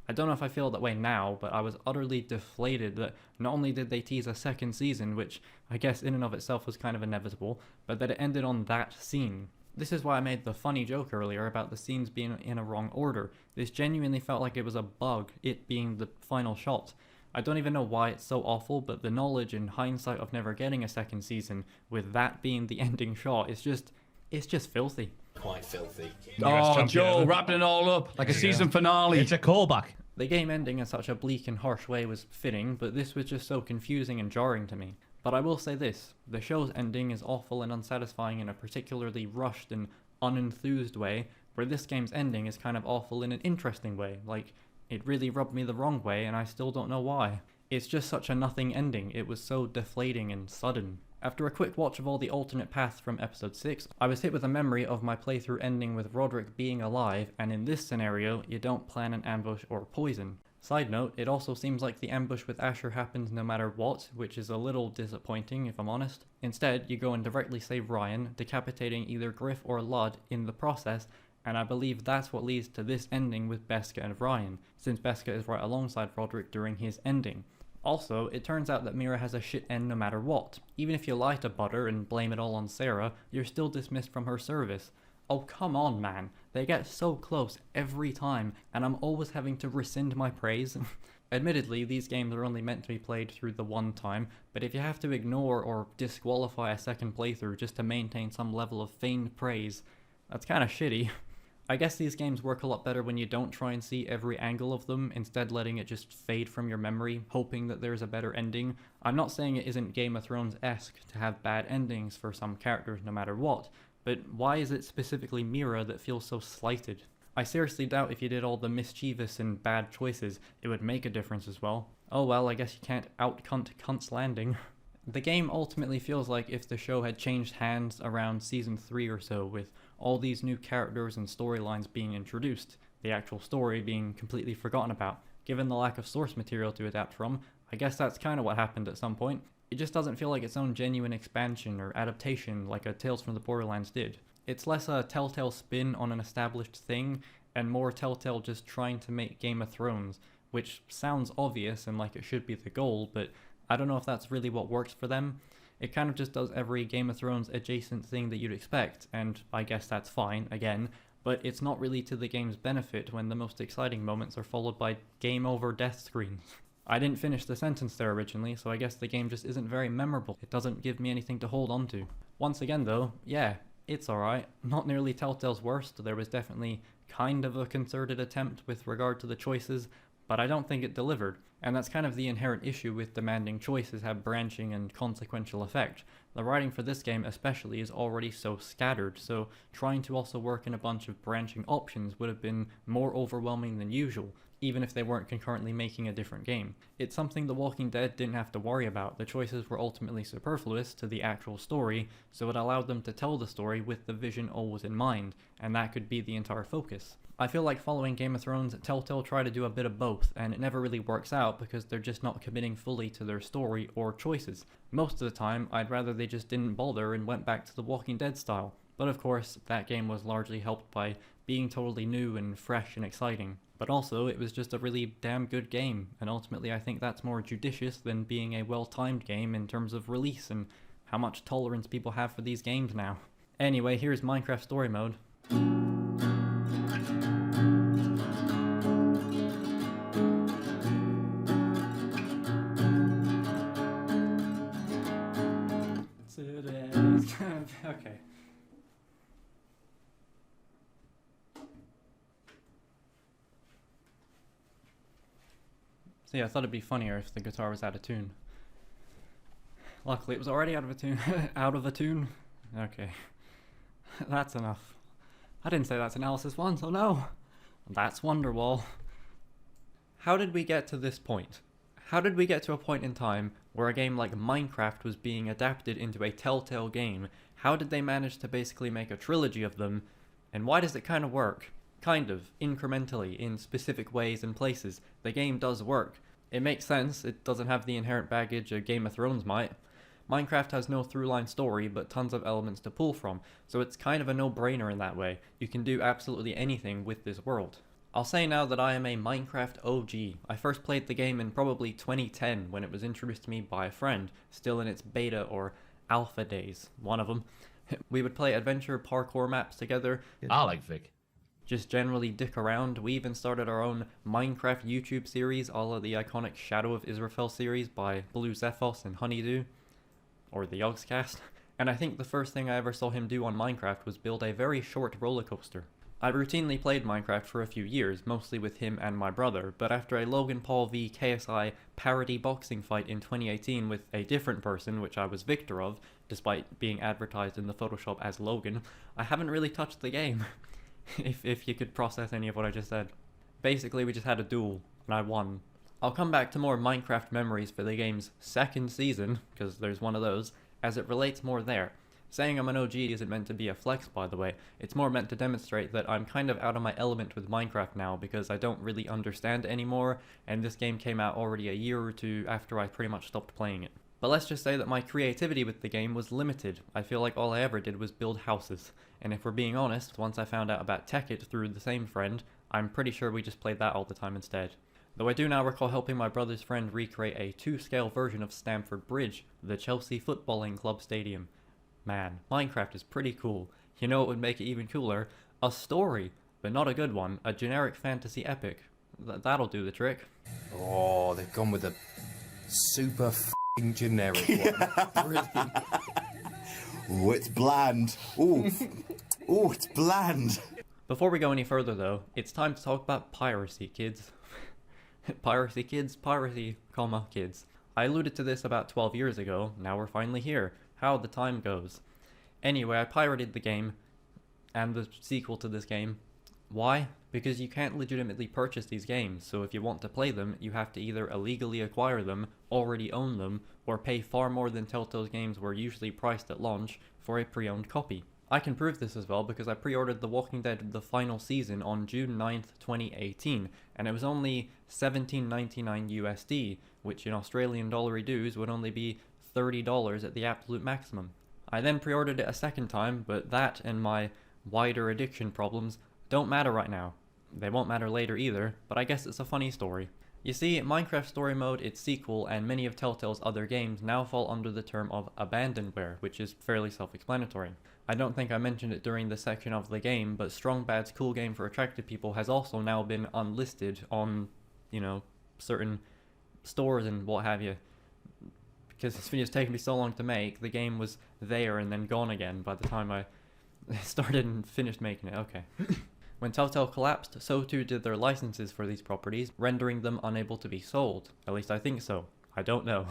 I don't know if I feel that way now, but I was utterly deflated that not only did they tease a second season, which I guess in and of itself was kind of inevitable, but that it ended on that scene. This is why I made the funny joke earlier about the scenes being in a wrong order. This genuinely felt like it was a bug, it being the final shot. I don't even know why it's so awful, but the knowledge and hindsight of never getting a second season, with that being the ending shot, it's just filthy. Quite filthy. Oh, Joe, wrapping it all up like a season finale. It's a callback. The game ending in such a bleak and harsh way was fitting, but this was just so confusing and jarring to me. But I will say this, the show's ending is awful and unsatisfying in a particularly rushed and unenthused way, where this game's ending is kind of awful in an interesting way, like, it really rubbed me the wrong way and I still don't know why. It's just such a nothing ending, it was so deflating and sudden. After a quick watch of all the alternate paths from episode 6, I was hit with a memory of my playthrough ending with Roderick being alive, and in this scenario, you don't plan an ambush or poison. Side note, it also seems like the ambush with Asher happens no matter what, which is a little disappointing if I'm honest. Instead, you go and directly save Ryan, decapitating either Griff or Ludd in the process, and I believe that's what leads to this ending with Beska and Ryan, since Beska is right alongside Roderick during his ending. Also, it turns out that Mira has a shit end no matter what. Even if you lie to Butter and blame it all on Sarah, you're still dismissed from her service. Oh come on man, they get so close every time, and I'm always having to rescind my praise. Admittedly, these games are only meant to be played through the one time, but if you have to ignore or disqualify a second playthrough just to maintain some level of feigned praise, that's kinda shitty. I guess these games work a lot better when you don't try and see every angle of them, instead letting it just fade from your memory, hoping that there's a better ending. I'm not saying it isn't Game of Thrones-esque to have bad endings for some characters no matter what, but why is it specifically Mira that feels so slighted? I seriously doubt if you did all the mischievous and bad choices, it would make a difference as well. Oh well, I guess you can't out-cunt Cunt's Landing. The game ultimately feels like if the show had changed hands around season 3 or so, with all these new characters and storylines being introduced, the actual story being completely forgotten about. Given the lack of source material to adapt from, I guess that's kind of what happened at some point. It just doesn't feel like its own genuine expansion or adaptation like a Tales from the Borderlands did. It's less a Telltale spin on an established thing, and more Telltale just trying to make Game of Thrones, which sounds obvious and like it should be the goal, but I don't know if that's really what works for them. It kind of just does every Game of Thrones adjacent thing that you'd expect, and I guess that's fine, again, but it's not really to the game's benefit when the most exciting moments are followed by game over death screens. I didn't finish the sentence there originally, so I guess the game just isn't very memorable. It doesn't give me anything to hold on to. Once again though, yeah, it's alright. Not nearly Telltale's worst. There was definitely kind of a concerted attempt with regard to the choices, but I don't think it delivered. And that's kind of the inherent issue with demanding choices have branching and consequential effect. The writing for this game especially is already so scattered, so trying to also work in a bunch of branching options would have been more overwhelming than usual, even if they weren't concurrently making a different game. It's something The Walking Dead didn't have to worry about. The choices were ultimately superfluous to the actual story, so it allowed them to tell the story with the vision always in mind, and that could be the entire focus. I feel like following Game of Thrones, Telltale try to do a bit of both, and it never really works out because they're just not committing fully to their story or choices. Most of the time, I'd rather they just didn't bother and went back to the Walking Dead style. But of course, that game was largely helped by being totally new and fresh and exciting. But also, it was just a really damn good game, and ultimately I think that's more judicious than being a well-timed game in terms of release and how much tolerance people have for these games now. Anyway, here's Minecraft Story Mode. Okay. So yeah, I thought it'd be funnier if the guitar was out of tune. Luckily, it was already out of a tune. Out of a tune? Okay. That's enough. I didn't say that's analysis once, oh no! That's Wonderwall. How did we get to this point? How did we get to a point in time where a game like Minecraft was being adapted into a Telltale game? How did they manage to basically make a trilogy of them? And why does it kind of work? Kind of, incrementally, in specific ways and places. The game does work. It makes sense, it doesn't have the inherent baggage a Game of Thrones might. Minecraft has no through-line story, but tons of elements to pull from, so it's kind of a no-brainer in that way. You can do absolutely anything with this world. I'll say now that I am a Minecraft OG. I first played the game in probably 2010 when it was introduced to me by a friend, still in its beta or alpha days, one of them. We would play adventure parkour maps together. I like Vic. Just generally dick around. We even started our own Minecraft YouTube series, a la the iconic Shadow of Israfel series by Blue Zephos and Honeydew, or the Yogscast. And I think the first thing I ever saw him do on Minecraft was build a very short roller coaster. I routinely played Minecraft for a few years, mostly with him and my brother, but after a Logan Paul v KSI parody boxing fight in 2018 with a different person, which I was victor of, despite being advertised in the Photoshop as Logan, I haven't really touched the game. if you could process any of what I just said. Basically, we just had a duel, and I won. I'll come back to more Minecraft memories for the game's second season, because there's one of those, as it relates more there. Saying I'm an OG isn't meant to be a flex, by the way. It's more meant to demonstrate that I'm kind of out of my element with Minecraft now because I don't really understand it anymore, and this game came out already a year or two after I pretty much stopped playing it. But let's just say that my creativity with the game was limited. I feel like all I ever did was build houses. And if we're being honest, once I found out about Tekkit through the same friend, I'm pretty sure we just played that all the time instead. Though I do now recall helping my brother's friend recreate a 2-scale version of Stamford Bridge, the Chelsea Footballing Club Stadium. Man, Minecraft is pretty cool. You know what would make it even cooler? A story, but not a good one, a generic fantasy epic. That'll do the trick. Oh, they've gone with a super f***ing generic one. Brilliant. Oh, it's bland. Oh, oh, it's bland. Before we go any further though, it's time to talk about piracy, kids. Piracy, kids, piracy, comma, kids. I alluded to this about 12 years ago, now we're finally here. How the time goes. Anyway, I pirated the game, and the sequel to this game. Why? Because you can't legitimately purchase these games, so if you want to play them, you have to either illegally acquire them, already own them, or pay far more than Telltale's games were usually priced at launch for a pre-owned copy. I can prove this as well because I pre-ordered The Walking Dead The Final Season on June 9th, 2018, and it was only $17.99 USD, which in Australian dollary dues would only be $30 at the absolute maximum. I then pre-ordered it a second time, but that and my wider addiction problems don't matter right now. They won't matter later either, but I guess it's a funny story. You see, Minecraft Story Mode, its sequel, and many of Telltale's other games now fall under the term of abandonware, which is fairly self-explanatory. I don't think I mentioned it during the section of the game, but Strong Bad's Cool Game for Attractive People has also now been unlisted on, you know, certain stores and what have you. Because this video's taken me so long to make, the game was there and then gone again by the time I started and finished making it. Okay. When Telltale collapsed, so too did their licenses for these properties, rendering them unable to be sold. At least I think so. I don't know.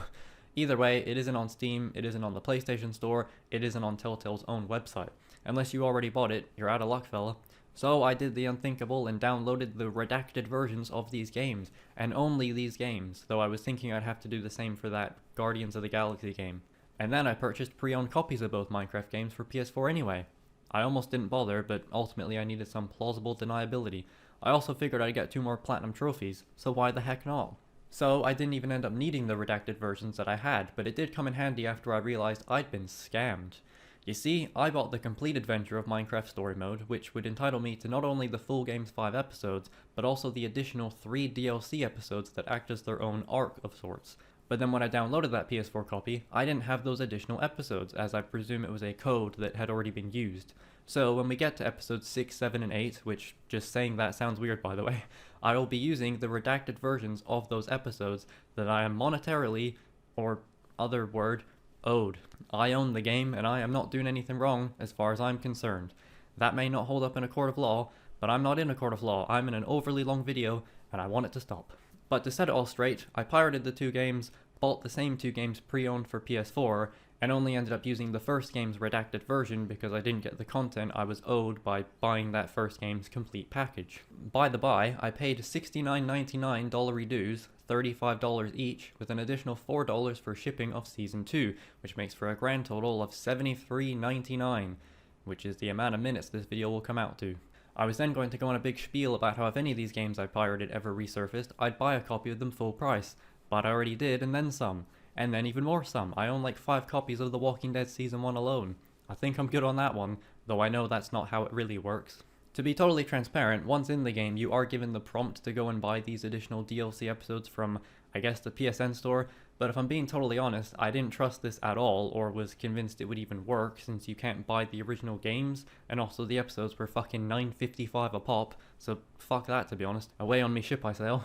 Either way, it isn't on Steam, it isn't on the PlayStation Store, it isn't on Telltale's own website. Unless you already bought it, you're out of luck, fella. So I did the unthinkable and downloaded the redacted versions of these games, and only these games, though I was thinking I'd have to do the same for that Guardians of the Galaxy game. And then I purchased pre-owned copies of both Minecraft games for PS4 anyway. I almost didn't bother, but ultimately I needed some plausible deniability. I also figured I'd get 2 more platinum trophies, so why the heck not? So I didn't even end up needing the redacted versions that I had, but it did come in handy after I realized I'd been scammed. You see, I bought the complete adventure of Minecraft Story Mode, which would entitle me to not only the full game's 5 episodes, but also the additional 3 DLC episodes that act as their own arc of sorts. But then when I downloaded that PS4 copy, I didn't have those additional episodes, as I presume it was a code that had already been used. So when we get to episodes 6, 7, and 8, which just saying that sounds weird by the way, I will be using the redacted versions of those episodes that I am monetarily, or other word, owed. I own the game, and I am not doing anything wrong as far as I'm concerned. That may not hold up in a court of law, but I'm not in a court of law. I'm in an overly long video, and I want it to stop. But to set it all straight, I pirated the 2 games, bought the same 2 games pre-owned for PS4, and only ended up using the first game's redacted version because I didn't get the content I was owed by buying that first game's complete package. By the by, I paid $69.99 dollary dues, $35 each, with an additional $4 for shipping of Season 2, which makes for a grand total of $73.99, which is the amount of minutes this video will come out to. I was then going to go on a big spiel about how if any of these games I pirated ever resurfaced, I'd buy a copy of them full price, but I already did, and then some. And then even more some. I own like 5 copies of The Walking Dead Season 1 alone. I think I'm good on that one, though I know that's not how it really works. To be totally transparent, once in the game you are given the prompt to go and buy these additional DLC episodes from, I guess, the PSN store, but if I'm being totally honest, I didn't trust this at all, or was convinced it would even work, since you can't buy the original games, and also the episodes were fucking $9.55 a pop, so fuck that to be honest. Away on me ship I sail.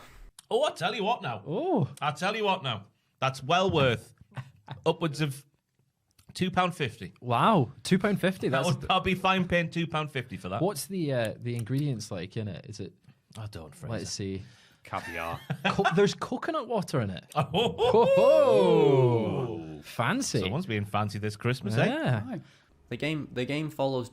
Oh, I tell you what now. Oh. I tell you what now. That's well worth upwards of £2.50. Wow, £2.50. I'll be fine paying £2.50 for that. What's the ingredients like in it? Is it? I don't. Fraser. Let's see. Caviar. There's coconut water in it. Oh, fancy. Someone's being fancy this Christmas, yeah. eh? The game follows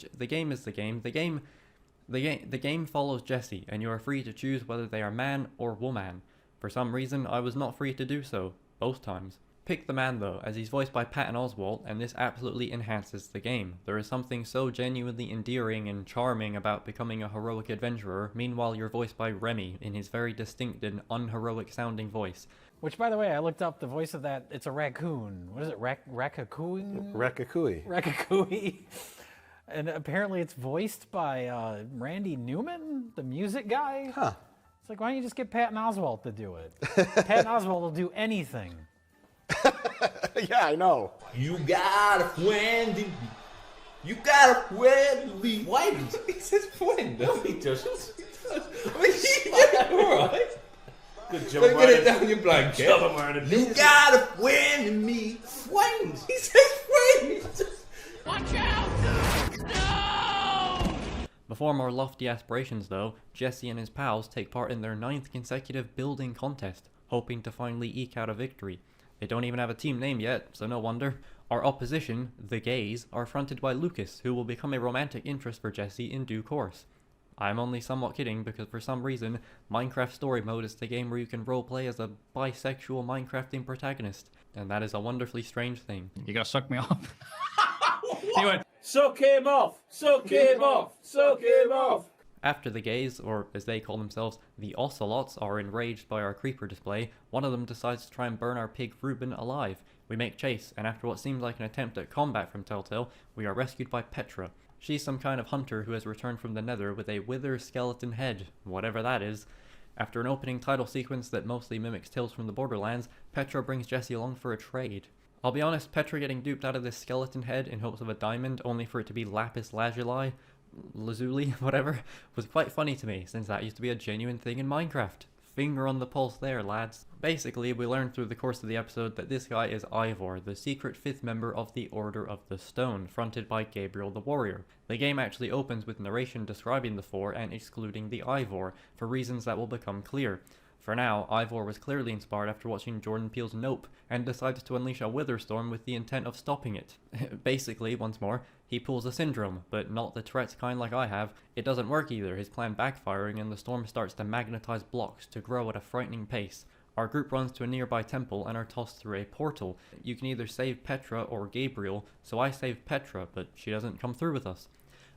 Jesse, and you are free to choose whether they are man or woman. For some reason, I was not free to do so, both times. Pick the man though, as he's voiced by Patton Oswalt, and this absolutely enhances the game. There is something so genuinely endearing and charming about becoming a heroic adventurer, meanwhile you're voiced by Remy, in his very distinct and unheroic sounding voice. Which, by the way, I looked up the voice of that. It's a raccoon. What is it? Raccacooey? Raccacooey. And apparently it's voiced by Randy Newman, the music guy. Huh. It's like, why don't you just get Patton Oswalt to do it? Patton Oswalt will do anything. Yeah, I know. You got a friend in me. You got a friend in me. Why? He says friend. No, he doesn't. I mean, alright. Good job. Don't get it down your blanket. You got a friend in me. Friend. He says friend. Watch out! No! Before more lofty aspirations though, Jesse and his pals take part in their 9th consecutive building contest, hoping to finally eke out a victory. They don't even have a team name yet, so no wonder. Our opposition, the gays, are fronted by Lucas, who will become a romantic interest for Jesse in due course. I'm only somewhat kidding because for some reason, Minecraft Story Mode is the game where you can roleplay as a bisexual Minecrafting protagonist, and that is a wonderfully strange thing. You gotta suck me off. He went, suck him off! Suck him off! Suck him off! After the gays, or as they call themselves, the Ocelots, are enraged by our creeper display, one of them decides to try and burn our pig Reuben alive. We make chase, and after what seems like an attempt at combat from Telltale, we are rescued by Petra. She's some kind of hunter who has returned from the nether with a wither skeleton head, whatever that is. After an opening title sequence that mostly mimics Tales from the Borderlands, Petra brings Jesse along for a trade. I'll be honest, Petra getting duped out of this skeleton head in hopes of a diamond only for it to be lapis lazuli, whatever, was quite funny to me, since that used to be a genuine thing in Minecraft. Finger on the pulse there, lads. Basically, we learned through the course of the episode that this guy is Ivor, the secret 5th member of the Order of the Stone, fronted by Gabriel the Warrior. The game actually opens with narration describing the four and excluding the Ivor, for reasons that will become clear. For now, Ivor was clearly inspired after watching Jordan Peele's Nope, and decides to unleash a Witherstorm with the intent of stopping it. Basically, once more, he pulls a syndrome, but not the Tourette's kind like I have. It doesn't work either, his plan backfiring, and the storm starts to magnetize blocks to grow at a frightening pace. Our group runs to a nearby temple and are tossed through a portal. You can either save Petra or Gabriel, so I saved Petra, but she doesn't come through with us.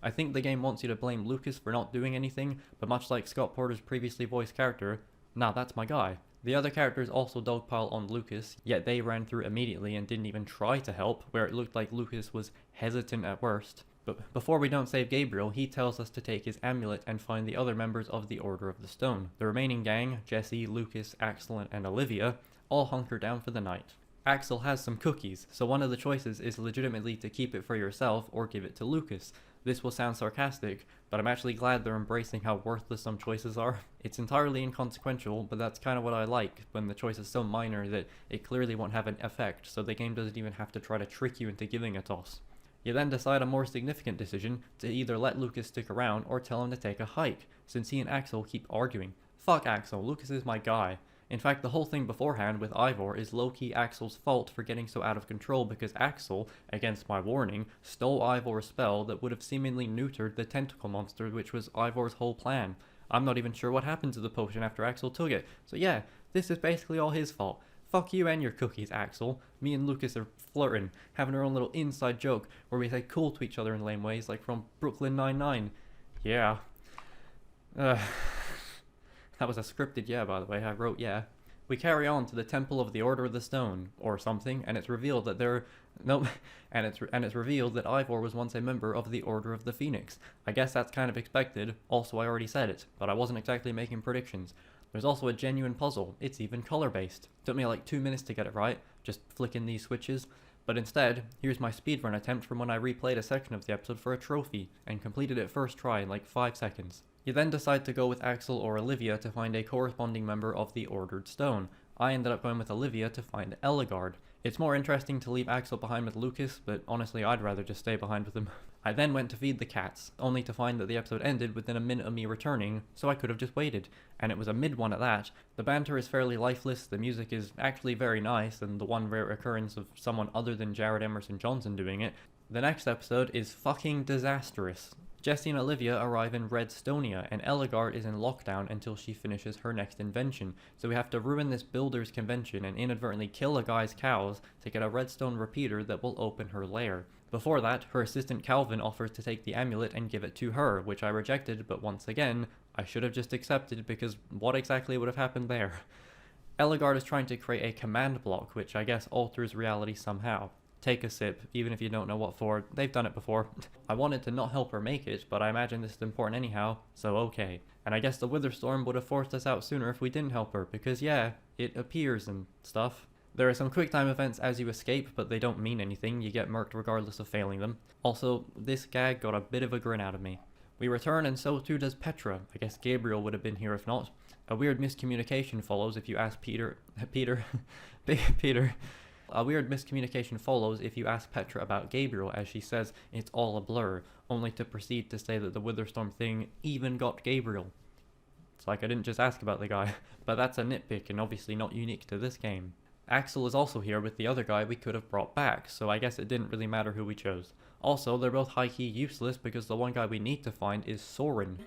I think the game wants you to blame Lucas for not doing anything, but much like Scott Porter's previously voiced character, nah, that's my guy. The other characters also dogpile on Lucas, yet they ran through immediately and didn't even try to help, where it looked like Lucas was hesitant at worst. But before we don't save Gabriel, he tells us to take his amulet and find the other members of the Order of the Stone. The remaining gang, Jesse, Lucas, Axel, and Olivia, all hunker down for the night. Axel has some cookies, so one of the choices is legitimately to keep it for yourself or give it to Lucas. This will sound sarcastic, but I'm actually glad they're embracing how worthless some choices are. It's entirely inconsequential, but that's kind of what I like, when the choice is so minor that it clearly won't have an effect, so the game doesn't even have to try to trick you into giving a toss. You then decide a more significant decision to either let Lucas stick around or tell him to take a hike, since he and Axel keep arguing. Fuck Axel, Lucas is my guy. In fact, the whole thing beforehand with Ivor is low-key Axel's fault for getting so out of control because Axel, against my warning, stole Ivor's spell that would have seemingly neutered the tentacle monster, which was Ivor's whole plan. I'm not even sure what happened to the potion after Axel took it, so yeah, this is basically all his fault. Fuck you and your cookies, Axel. Me and Lucas are flirting, having our own little inside joke where we say cool to each other in lame ways like from Brooklyn Nine-Nine. Yeah. That was a scripted yeah, by the way. I wrote yeah. We carry on to the Temple of the Order of the Stone, or something, and it's revealed that it's revealed that Ivor was once a member of the Order of the Phoenix. I guess that's kind of expected. Also, I already said it, but I wasn't exactly making predictions. There's also a genuine puzzle. It's even color-based. Took me like 2 minutes to get it right, just flicking these switches. But instead, here's my speedrun attempt from when I replayed a section of the episode for a trophy, and completed it first try in like 5 seconds. You then decide to go with Axel or Olivia to find a corresponding member of the Ordered Stone. I ended up going with Olivia to find Ellegaard. It's more interesting to leave Axel behind with Lucas, but honestly I'd rather just stay behind with him. I then went to feed the cats, only to find that the episode ended within a minute of me returning, so I could have just waited. And it was a mid-one at that. The banter is fairly lifeless, the music is actually very nice, and the one rare occurrence of someone other than Jared Emerson Johnson doing it. The next episode is fucking disastrous. Jesse and Olivia arrive in Redstonia, and Ellegaard is in lockdown until she finishes her next invention, so we have to ruin this builder's convention and inadvertently kill a guy's cows to get a redstone repeater that will open her lair. Before that, her assistant Calvin offers to take the amulet and give it to her, which I rejected, but once again, I should have just accepted because what exactly would have happened there? Ellegaard is trying to create a command block, which I guess alters reality somehow. Take a sip, even if you don't know what for. They've done it before. I wanted to not help her make it, but I imagine this is important anyhow, so okay. And I guess the Witherstorm would have forced us out sooner if we didn't help her, because yeah, it appears and stuff. There are some quick time events as you escape, but they don't mean anything. You get murked regardless of failing them. Also, this gag got a bit of a grin out of me. We return, and so too does Petra. I guess Gabriel would have been here if not. A weird miscommunication follows if you ask Peter. A weird miscommunication follows if you ask Petra about Gabriel, as she says it's all a blur, only to proceed to say that the Witherstorm thing even got Gabriel. It's like I didn't just ask about the guy, but that's a nitpick and obviously not unique to this game. Axel is also here with the other guy we could have brought back, so I guess it didn't really matter who we chose. Also, they're both high-key useless because the one guy we need to find is Soren,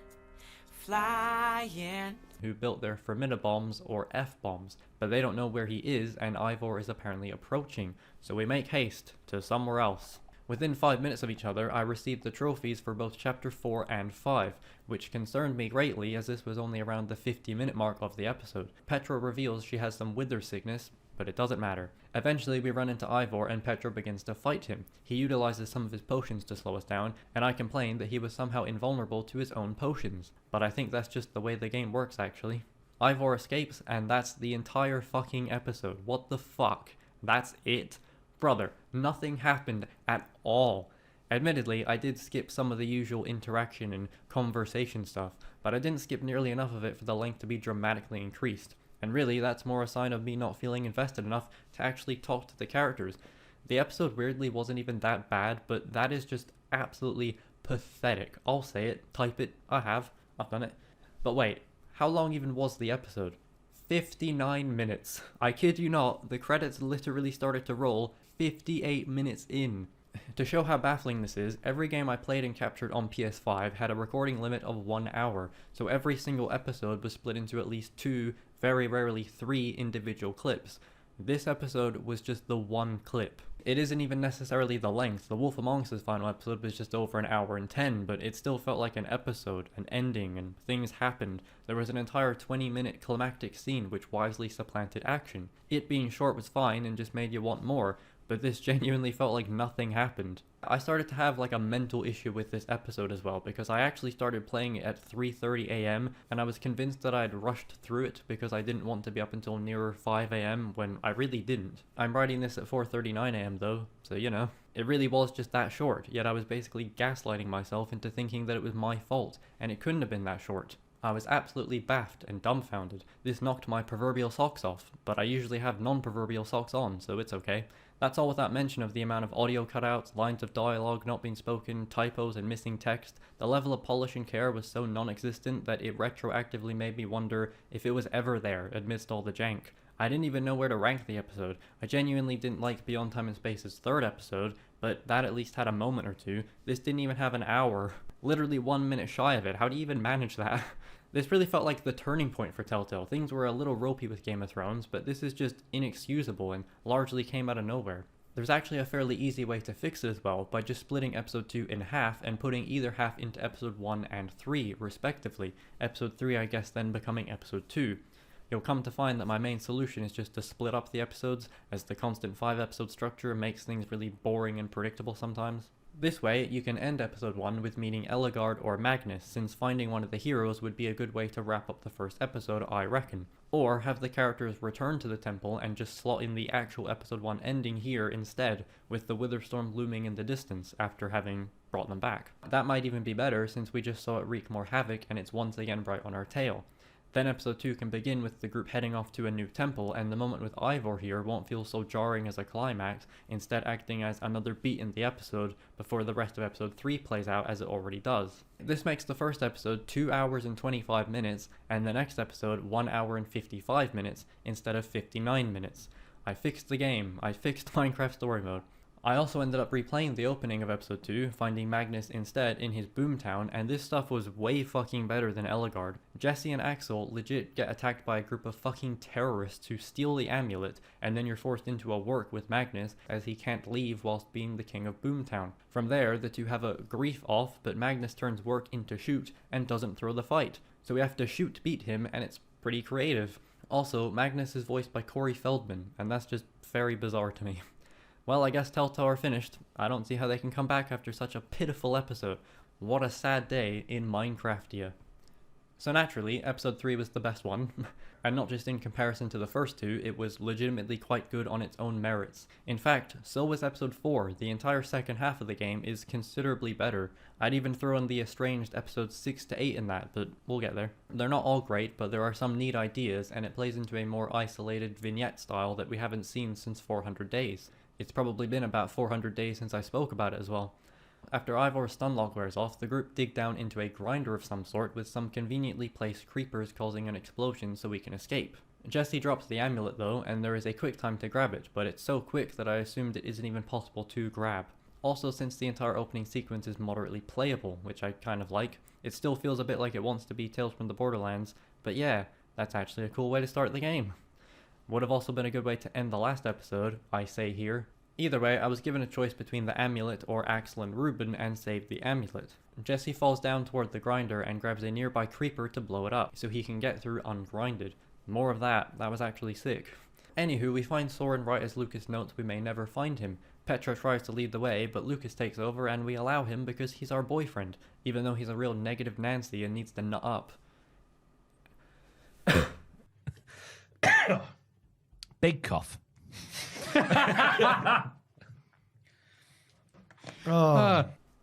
Flying, who built their Forminibombs or F-bombs, but they don't know where he is and Ivor is apparently approaching, so we make haste to somewhere else. Within 5 minutes of each other, I received the trophies for both Chapter 4 and 5, which concerned me greatly as this was only around the 50-minute mark of the episode. Petra reveals she has some wither sickness, but it doesn't matter. Eventually we run into Ivor and Petra begins to fight him. He utilizes some of his potions to slow us down, and I complained that he was somehow invulnerable to his own potions. But I think that's just the way the game works actually. Ivor escapes, and that's the entire fucking episode. What the fuck? That's it? Brother, nothing happened at all. Admittedly, I did skip some of the usual interaction and conversation stuff, but I didn't skip nearly enough of it for the length to be dramatically increased. And really, that's more a sign of me not feeling invested enough to actually talk to the characters. The episode weirdly wasn't even that bad, but that is just absolutely pathetic. I'll say it, type it, I've done it. But wait, how long even was the episode? 59 minutes. I kid you not, the credits literally started to roll 58 minutes in. To show how baffling this is, every game I played and captured on PS5 had a recording limit of 1 hour, so every single episode was split into at least 2, very rarely 3 individual clips. This episode was just the one clip. It isn't even necessarily the length. The Wolf Among Us' final episode was just over an hour and 10, but it still felt like an episode, an ending, and things happened. There was an entire 20-minute climactic scene which wisely supplanted action. It being short was fine and just made you want more, but this genuinely felt like nothing happened. I started to have like a mental issue with this episode as well, because I actually started playing it at 3:30 AM, and I was convinced that I had rushed through it because I didn't want to be up until nearer 5 AM when I really didn't. I'm writing this at 4:39 AM though, so you know. It really was just that short, yet I was basically gaslighting myself into thinking that it was my fault, and it couldn't have been that short. I was absolutely baffed and dumbfounded. This knocked my proverbial socks off, but I usually have non-proverbial socks on, so it's okay. That's all without mention of the amount of audio cutouts, lines of dialogue not being spoken, typos and missing text. The level of polish and care was so non-existent that it retroactively made me wonder if it was ever there amidst all the jank. I didn't even know where to rank the episode. I genuinely didn't like Beyond Time and Space's third episode, but that at least had a moment or two. This didn't even have an hour. Literally 1 minute shy of it. How do you even manage that? This really felt like the turning point for Telltale. Things were a little ropey with Game of Thrones, but this is just inexcusable and largely came out of nowhere. There's actually a fairly easy way to fix it as well, by just splitting episode 2 in half and putting either half into episode 1 and 3, respectively. Episode 3, I guess, then becoming episode 2. You'll come to find that my main solution is just to split up the episodes, as the constant 5-episode structure makes things really boring and predictable sometimes. This way, you can end episode 1 with meeting Ellegaard or Magnus, since finding one of the heroes would be a good way to wrap up the first episode, I reckon. Or have the characters return to the temple and just slot in the actual episode 1 ending here instead, with the Witherstorm looming in the distance after having brought them back. That might even be better, since we just saw it wreak more havoc and it's once again right on our tail. Then episode 2 can begin with the group heading off to a new temple, and the moment with Ivor here won't feel so jarring as a climax, instead acting as another beat in the episode before the rest of episode 3 plays out as it already does. This makes the first episode 2 hours and 25 minutes, and the next episode 1 hour and 55 minutes instead of 59 minutes. I fixed the game. I fixed Minecraft Story Mode. I also ended up replaying the opening of episode 2, finding Magnus instead in his boomtown, and this stuff was way fucking better than Ellegaard. Jesse and Axel legit get attacked by a group of fucking terrorists who steal the amulet, and then you're forced into a work with Magnus as he can't leave whilst being the king of Boomtown. From there, the two have a grief off, but Magnus turns work into shoot and doesn't throw the fight. So we have to shoot to beat him, and it's pretty creative. Also, Magnus is voiced by Corey Feldman, and that's just very bizarre to me. Well, I guess Telltale are finished. I don't see how they can come back after such a pitiful episode. What a sad day in Minecraftia. So naturally, episode 3 was the best one, and not just in comparison to the first two, it was legitimately quite good on its own merits. In fact, so was episode 4. The entire second half of the game is considerably better. I'd even throw in the estranged episodes 6 to 8 in that, but we'll get there. They're not all great, but there are some neat ideas, and it plays into a more isolated vignette style that we haven't seen since 400 Days. It's probably been about 400 days since I spoke about it as well. After Ivor's stunlock wears off, the group dig down into a grinder of some sort with some conveniently placed creepers causing an explosion so we can escape. Jesse drops the amulet though, and there is a quick time to grab it, but it's so quick that I assumed it isn't even possible to grab. Also, since the entire opening sequence is moderately playable, which I kind of like, it still feels a bit like it wants to be Tales from the Borderlands, but yeah, that's actually a cool way to start the game. Would have also been a good way to end the last episode, I say here. Either way, I was given a choice between the amulet or Axel and Ruben and saved the amulet. Jesse falls down toward the grinder and grabs a nearby creeper to blow it up, so he can get through ungrinded. More of that was actually sick. Anywho, we find Soren right as Lucas notes we may never find him. Petra tries to lead the way, but Lucas takes over and we allow him because he's our boyfriend, even though he's a real negative Nancy and needs to nut up. Big cough.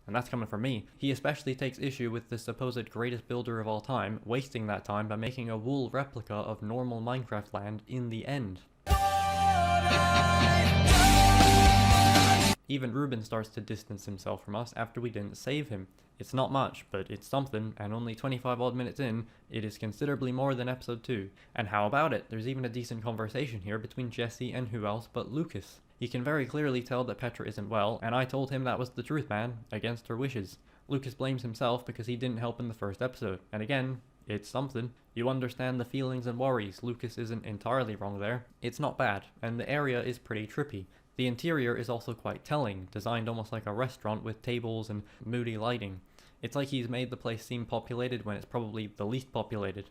And that's coming from me. He especially takes issue with the supposed greatest builder of all time, wasting that time by making a wool replica of normal Minecraft land in the end. Even Ruben starts to distance himself from us after we didn't save him. It's not much, but it's something, and only 25 odd minutes in, it is considerably more than episode 2. And how about it? There's even a decent conversation here between Jesse and who else but Lucas. He can very clearly tell that Petra isn't well, and I told him that was the truth, man, against her wishes. Lucas blames himself because he didn't help in the first episode, and again, it's something. You understand the feelings and worries. Lucas isn't entirely wrong there. It's not bad, and the area is pretty trippy. The interior is also quite telling, designed almost like a restaurant with tables and moody lighting. It's like he's made the place seem populated when it's probably the least populated.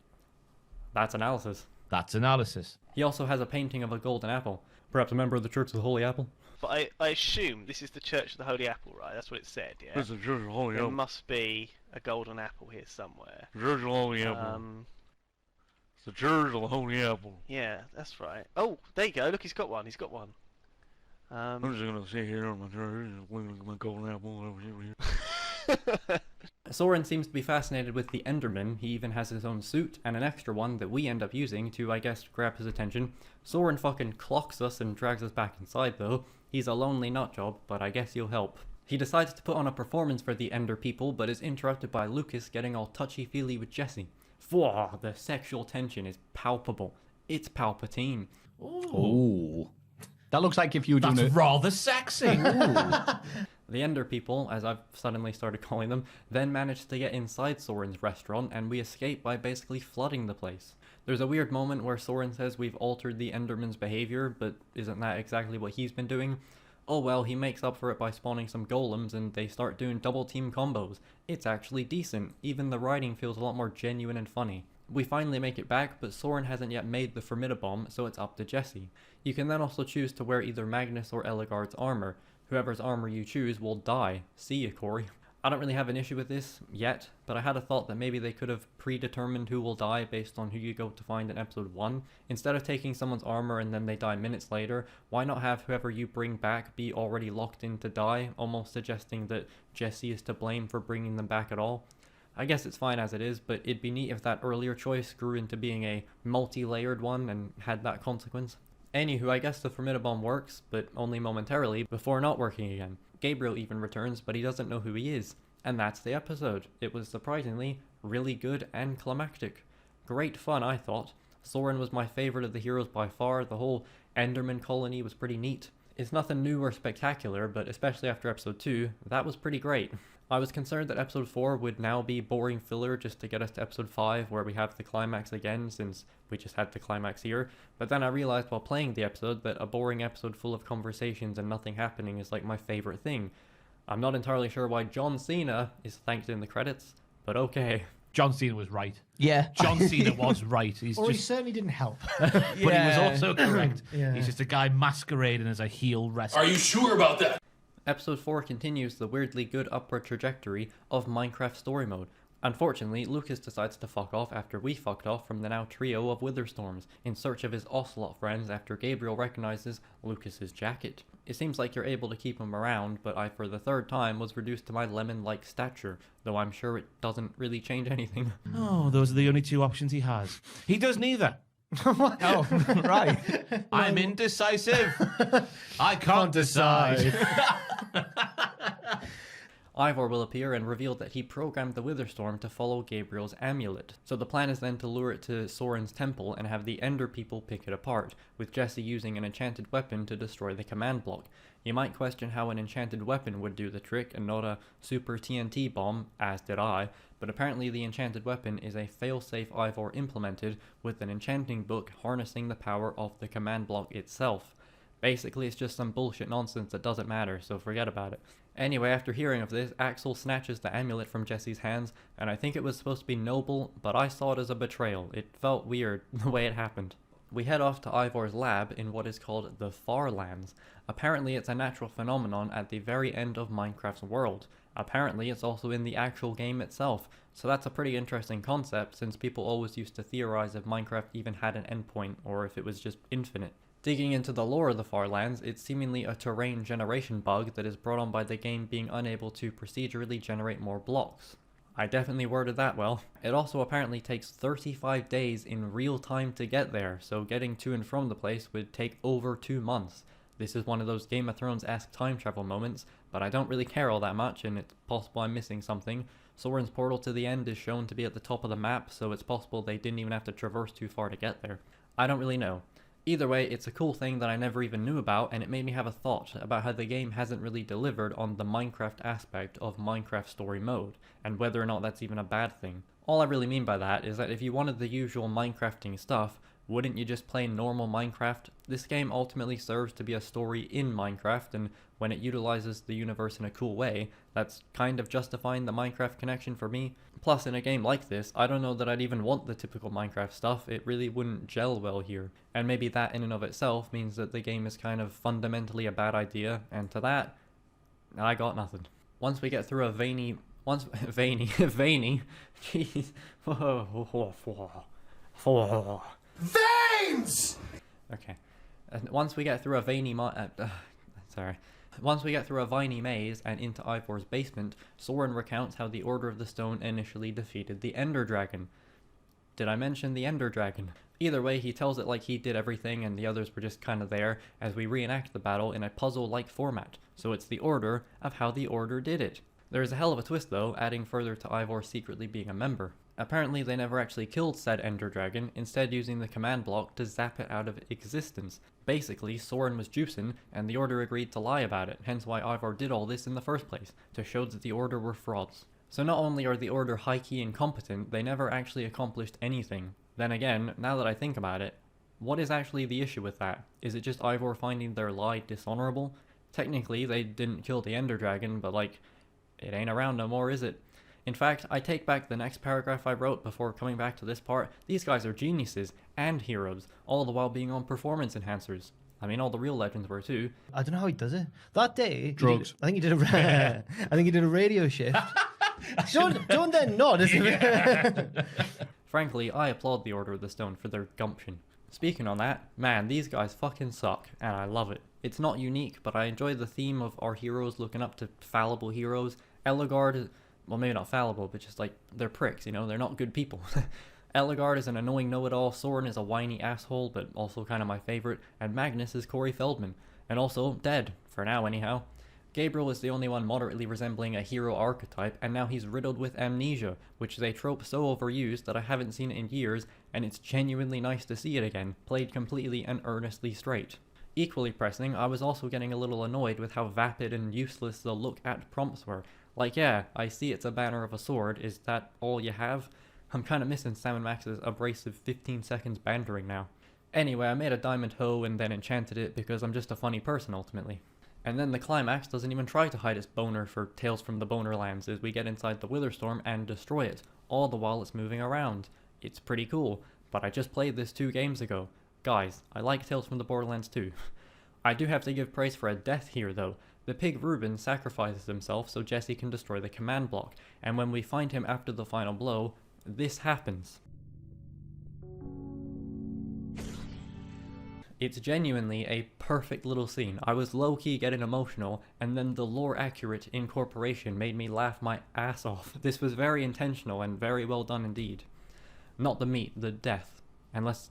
That's analysis. That's analysis. He also has a painting of a golden apple. Perhaps a member of the Church of the Holy Apple? But I assume this is the Church of the Holy Apple, right? That's what it said, yeah? It's the Church of the Holy There Apple. must be a golden apple here somewhere. Church of the Holy Apple. It's the Church of the Holy Apple. Yeah, that's right. Oh, there you go. Look, he's got one. He's got one. I'm just gonna sit here on my church and look at my golden apple over here. Soren seems to be fascinated with the Enderman. He even has his own suit and an extra one that we end up using to, I guess, grab his attention. Soren fucking clocks us and drags us back inside though. He's a lonely nutjob, but I guess he'll help. He decides to put on a performance for the Ender people, but is interrupted by Lucas getting all touchy-feely with Jesse. Whoa, the sexual tension is palpable. It's Palpatine. Ooh. That looks like if you were doing That's rather sexy. The Ender people, as I've suddenly started calling them, then manage to get inside Soren's restaurant, and we escape by basically flooding the place. There's a weird moment where Soren says we've altered the Enderman's behavior, but isn't that exactly what he's been doing? Oh well, he makes up for it by spawning some golems, and they start doing double team combos. It's actually decent. Even the writing feels a lot more genuine and funny. We finally make it back, but Soren hasn't yet made the Formidabomb, so it's up to Jesse. You can then also choose to wear either Magnus or Ellegaard's armor. Whoever's armor you choose will die. See ya, Corey. I don't really have an issue with this yet, but I had a thought that maybe they could have predetermined who will die based on who you go to find in episode 1. Instead of taking someone's armor and then they die minutes later, why not have whoever you bring back be already locked in to die, almost suggesting that Jesse is to blame for bringing them back at all? I guess it's fine as it is, but it'd be neat if that earlier choice grew into being a multi-layered one and had that consequence. Anywho, I guess the Formidabomb works, but only momentarily, before not working again. Gabriel even returns, but he doesn't know who he is. And that's the episode. It was surprisingly really good and climactic. Great fun, I thought. Soren was my favorite of the heroes by far. The whole Enderman colony was pretty neat. It's nothing new or spectacular, but especially after episode 2, that was pretty great. I was concerned that episode 4 would now be boring filler just to get us to episode 5 where we have the climax again, since we just had the climax here, but then I realized while playing the episode that a boring episode full of conversations and nothing happening is like my favorite thing. I'm not entirely sure why John Cena is thanked in the credits, but okay. John Cena was right. Yeah. John Cena was right. He's Or he just, certainly didn't help. but he was also correct. Yeah. He's just a guy masquerading as a heel wrestler. Are you sure about that? Episode 4 continues the weirdly good upward trajectory of Minecraft Story Mode. Unfortunately, Lucas decides to fuck off after we fucked off from the now trio of Witherstorms in search of his Ocelot friends after Gabriel recognizes Lucas's jacket. It seems like you're able to keep him around, but I for the third time was reduced to my lemon-like stature, though I'm sure it doesn't really change anything. Oh, those are the only two options he has. He does neither. Oh, right. I'm indecisive. I can't decide. Ivor will appear and reveal that he programmed the Witherstorm to follow Gabriel's amulet. So the plan is then to lure it to Soren's temple and have the Ender people pick it apart, with Jesse using an enchanted weapon to destroy the command block. You might question how an enchanted weapon would do the trick and not a super TNT bomb, as did I, but apparently the enchanted weapon is a failsafe Ivor implemented with an enchanting book harnessing the power of the command block itself. Basically, it's just some bullshit nonsense that doesn't matter, so forget about it. Anyway, after hearing of this, Axel snatches the amulet from Jesse's hands, and I think it was supposed to be noble, but I saw it as a betrayal. It felt weird, the way it happened. We head off to Ivor's lab in what is called the Farlands. Apparently it's a natural phenomenon at the very end of Minecraft's world. Apparently it's also in the actual game itself, so that's a pretty interesting concept since people always used to theorize if Minecraft even had an endpoint or if it was just infinite. Digging into the lore of the Farlands, it's seemingly a terrain generation bug that is brought on by the game being unable to procedurally generate more blocks. I definitely worded that well. It also apparently takes 35 days in real time to get there, so getting to and from the place would take over 2 months. This is one of those Game of Thrones-esque time travel moments, but I don't really care all that much, and it's possible I'm missing something. Soren's portal to the end is shown to be at the top of the map, so it's possible they didn't even have to traverse too far to get there. I don't really know. Either way, it's a cool thing that I never even knew about, and it made me have a thought about how the game hasn't really delivered on the Minecraft aspect of Minecraft story mode, and whether or not that's even a bad thing. All I really mean by that is that if you wanted the usual Minecrafting stuff, wouldn't you just play normal Minecraft? This game ultimately serves to be a story in Minecraft, and when it utilizes the universe in a cool way, that's kind of justifying the Minecraft connection for me. Plus, in a game like this, I don't know that I'd even want the typical Minecraft stuff. It really wouldn't gel well here. And maybe that in and of itself means that the game is kind of fundamentally a bad idea, and to that, I got nothing. Once we get through a veiny, jeez, Veins! Okay. Once we get through a veiny Once we get through a viney maze and into Ivor's basement, Soren recounts how the Order of the Stone initially defeated the Ender Dragon. Did I mention the Ender Dragon? Either way, he tells it like he did everything and the others were just kind of there as we reenact the battle in a puzzle-like format, so it's the order of how the Order did it. There is a hell of a twist though, adding further to Ivor secretly being a member. Apparently they never actually killed said Ender Dragon, instead using the command block to zap it out of existence. Basically, Soren was juicing, and the Order agreed to lie about it, hence why Ivor did all this in the first place, to show that the Order were frauds. So not only are the Order high-key incompetent, they never actually accomplished anything. Then again, now that I think about it, what is actually the issue with that? Is it just Ivor finding their lie dishonorable? Technically, they didn't kill the Ender Dragon, but like, it ain't around no more, is it? In fact, I take back the next paragraph I wrote before coming back to this part. These guys are geniuses and heroes, all the while being on performance enhancers. I mean, all the real legends were too. I don't know how he does it. That day, Drugs. I think he did a radio shift. don't then nod. Frankly, I applaud the Order of the Stone for their gumption. Speaking on that, man, these guys fucking suck, and I love it. It's not unique, but I enjoy the theme of our heroes looking up to fallible heroes. Ellegaard, well, maybe not fallible, but just like, they're pricks, you know, they're not good people. Ellegaard is an annoying know-it-all, Soren is a whiny asshole, but also kind of my favorite, and Magnus is Corey Feldman, and also dead, for now anyhow. Gabriel is the only one moderately resembling a hero archetype, and now he's riddled with amnesia, which is a trope so overused that I haven't seen it in years, and it's genuinely nice to see it again, played completely and earnestly straight. Equally pressing, I was also getting a little annoyed with how vapid and useless the look at prompts were. Like, yeah, I see it's a banner of a sword, is that all you have? I'm kinda missing Sam & Max's abrasive 15 seconds bantering now. Anyway, I made a diamond hoe and then enchanted it because I'm just a funny person ultimately. And then the climax doesn't even try to hide its boner for Tales from the Bonerlands as we get inside the Witherstorm and destroy it, all the while it's moving around. It's pretty cool, but I just played this 2 games ago. Guys, I like Tales from the Borderlands too. I do have to give praise for a death here though. The pig Reuben sacrifices himself so Jesse can destroy the command block, and when we find him after the final blow, this happens. It's genuinely a perfect little scene. I was low-key getting emotional, and then the lore-accurate incorporation made me laugh my ass off. This was very intentional and very well done indeed. Not the meat, the death. Unless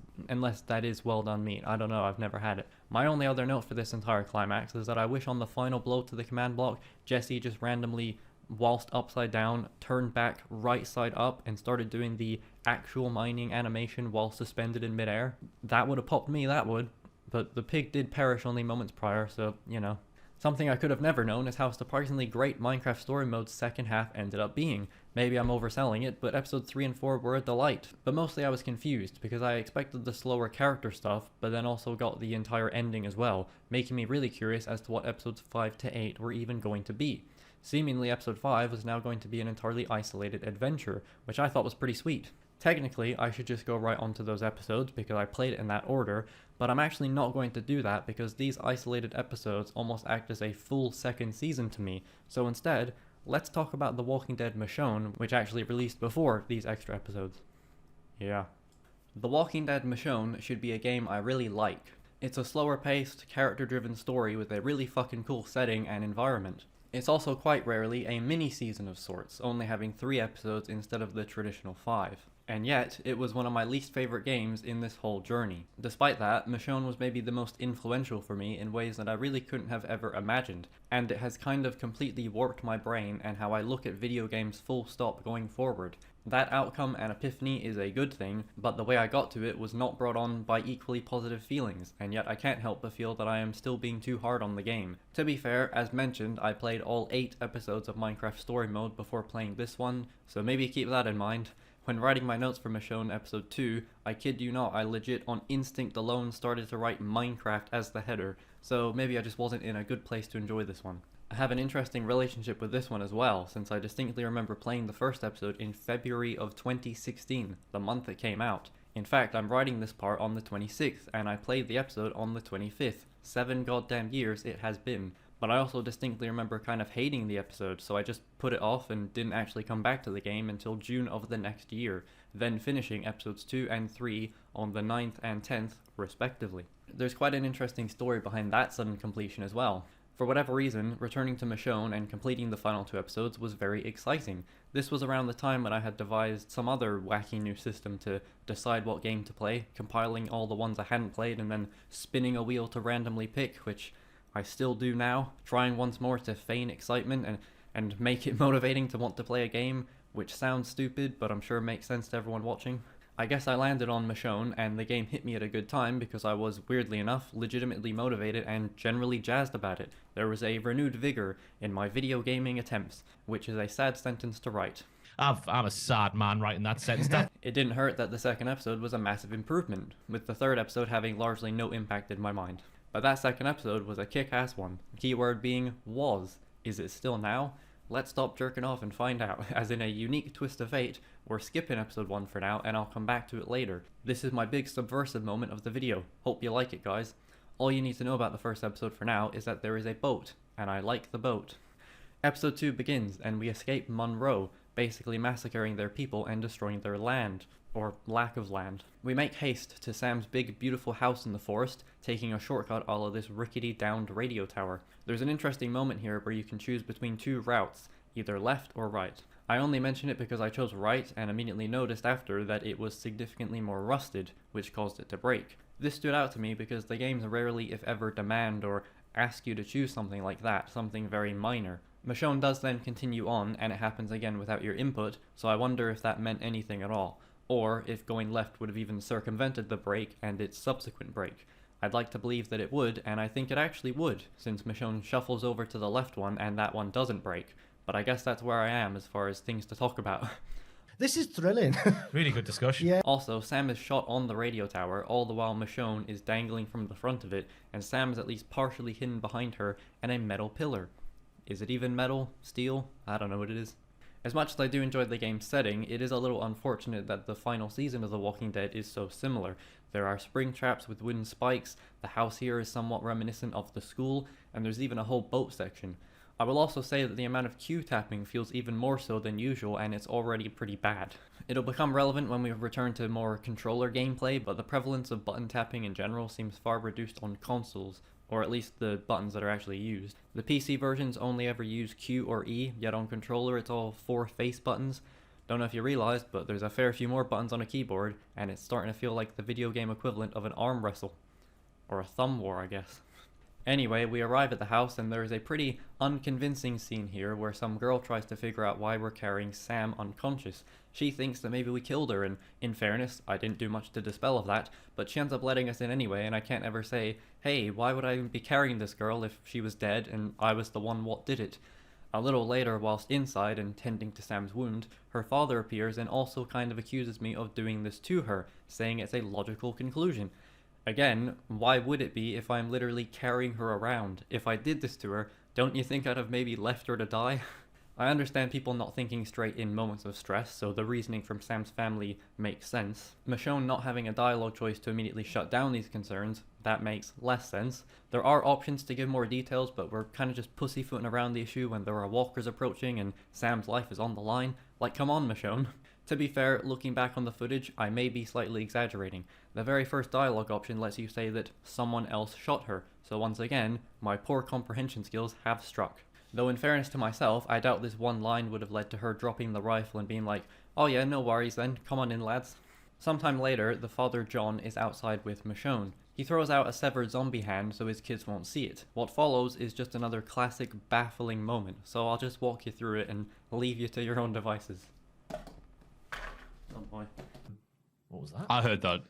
that is well done meat. I don't know, I've never had it. My only other note for this entire climax is that I wish on the final blow to the command block, Jesse just randomly, whilst upside down, turned back right side up and started doing the actual mining animation while suspended in midair. That would have popped me, that would. But the pig did perish only moments prior, so, you know. Something I could have never known is how surprisingly great Minecraft Story Mode's second half ended up being. Maybe I'm overselling it, but episodes 3 and 4 were a delight. But mostly I was confused, because I expected the slower character stuff, but then also got the entire ending as well, making me really curious as to what episodes 5 to 8 were even going to be. Seemingly episode 5 was now going to be an entirely isolated adventure, which I thought was pretty sweet. Technically, I should just go right onto those episodes because I played it in that order, but I'm actually not going to do that because these isolated episodes almost act as a full second season to me. So instead, let's talk about The Walking Dead Michonne, which actually released before these extra episodes. Yeah. The Walking Dead Michonne should be a game I really like. It's a slower paced, character driven story with a really fucking cool setting and environment. It's also quite rarely a mini-season of sorts, only having 3 episodes instead of the traditional 5. And yet, it was one of my least favourite games in this whole journey. Despite that, Michonne was maybe the most influential for me in ways that I really couldn't have ever imagined, and it has kind of completely warped my brain and how I look at video games full stop going forward. That outcome and epiphany is a good thing, but the way I got to it was not brought on by equally positive feelings, and yet I can't help but feel that I am still being too hard on the game. To be fair, as mentioned, I played all 8 episodes of Minecraft Story Mode before playing this one, so maybe keep that in mind. When writing my notes for Michonne episode 2, I kid you not, I legit on instinct alone started to write Minecraft as the header, so maybe I just wasn't in a good place to enjoy this one. I have an interesting relationship with this one as well, since I distinctly remember playing the first episode in February of 2016, the month it came out. In fact, I'm writing this part on the 26th, and I played the episode on the 25th. 7 goddamn years it has been. But I also distinctly remember kind of hating the episode, so I just put it off and didn't actually come back to the game until June of the next year, then finishing episodes 2 and 3 on the 9th and 10th, respectively. There's quite an interesting story behind that sudden completion as well. For whatever reason, returning to Michonne and completing the final 2 episodes was very exciting. This was around the time when I had devised some other wacky new system to decide what game to play, compiling all the ones I hadn't played and then spinning a wheel to randomly pick, which I still do now, trying once more to feign excitement and make it motivating to want to play a game, which sounds stupid, but I'm sure makes sense to everyone watching. I guess I landed on Michonne, and the game hit me at a good time because I was, weirdly enough, legitimately motivated and generally jazzed about it. There was a renewed vigor in my video gaming attempts, which is a sad sentence to write. I'm a sad man writing that sentence. It didn't hurt that the second episode was a massive improvement, with the third episode having largely no impact in my mind. But that second episode was a kick-ass one, keyword being was. Is it still now? Let's stop jerking off and find out, as in a unique twist of fate, we're skipping episode 1 for now and I'll come back to it later. This is my big subversive moment of the video. Hope you like it, guys. All you need to know about the first episode for now is that there is a boat, and I like the boat. Episode 2 begins and we escape Monroe, basically massacring their people and destroying their land. Or lack of land. We make haste to Sam's big beautiful house in the forest, taking a shortcut a la this rickety downed radio tower. There's an interesting moment here where you can choose between 2 routes, either left or right. I only mention it because I chose right and immediately noticed after that it was significantly more rusted, which caused it to break. This stood out to me because the games rarely if ever demand or ask you to choose something like that, something very minor. Michonne does then continue on and it happens again without your input, so I wonder if that meant anything at all. Or if going left would have even circumvented the break and its subsequent break. I'd like to believe that it would, and I think it actually would, since Michonne shuffles over to the left one and that one doesn't break. But I guess that's where I am as far as things to talk about. This is thrilling. Really good discussion. Yeah. Also, Sam is shot on the radio tower, all the while Michonne is dangling from the front of it, and Sam is at least partially hidden behind her and a metal pillar. Is it even metal? Steel? I don't know what it is. As much as I do enjoy the game's setting, it is a little unfortunate that the final season of The Walking Dead is so similar. There are spring traps with wooden spikes, the house here is somewhat reminiscent of the school, and there's even a whole boat section. I will also say that the amount of Q tapping feels even more so than usual, and it's already pretty bad. It'll become relevant when we return to more controller gameplay, but the prevalence of button tapping in general seems far reduced on consoles, or at least the buttons that are actually used. The PC versions only ever use Q or E, yet on controller it's all 4 face buttons. Don't know if you realized, but there's a fair few more buttons on a keyboard, and it's starting to feel like the video game equivalent of an arm wrestle. Or a thumb war, I guess. Anyway, we arrive at the house and there is a pretty unconvincing scene here where some girl tries to figure out why we're carrying Sam unconscious. She thinks that maybe we killed her, and in fairness, I didn't do much to dispel of that, but she ends up letting us in anyway, and I can't ever say, hey, why would I even be carrying this girl if she was dead and I was the one what did it? A little later, whilst inside and tending to Sam's wound, her father appears and also kind of accuses me of doing this to her, saying it's a logical conclusion. Again, why would it be if I'm literally carrying her around? If I did this to her, don't you think I'd have maybe left her to die? I understand people not thinking straight in moments of stress, so the reasoning from Sam's family makes sense. Michonne not having a dialogue choice to immediately shut down these concerns, that makes less sense. There are options to give more details, but we're kind of just pussyfooting around the issue when there are walkers approaching and Sam's life is on the line. Like, come on, Michonne. To be fair, looking back on the footage, I may be slightly exaggerating. The very first dialogue option lets you say that someone else shot her, so once again, my poor comprehension skills have struck. Though in fairness to myself, I doubt this one line would have led to her dropping the rifle and being like, "Oh yeah, no worries then, come on in lads." Sometime later, the father John is outside with Michonne. He throws out a severed zombie hand so his kids won't see it. What follows is just another classic baffling moment, so I'll just walk you through it and leave you to your own devices. Oh boy. What was that? I heard that.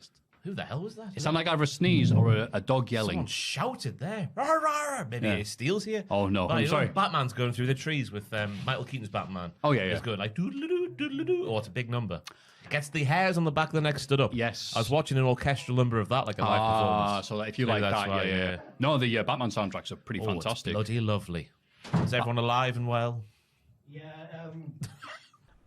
Who the hell was that? It sounded like either a sneeze or a dog yelling. Someone shouted there. Rawr, rawr. Maybe Yeah. Steele's here. Oh no, But I'm you know, sorry. Batman's going through the trees with Michael Keaton's Batman. Oh, yeah, It's yeah. good, like doodle-doo, doodle-doo. Oh, it's a big number. Gets the hairs on the back of the neck stood up. Yes. I was watching an orchestral number of that, like a live performance. So if you Maybe like that's that, why, yeah. No, the Batman soundtracks are pretty Oh, fantastic. It's bloody lovely. Is everyone alive and well?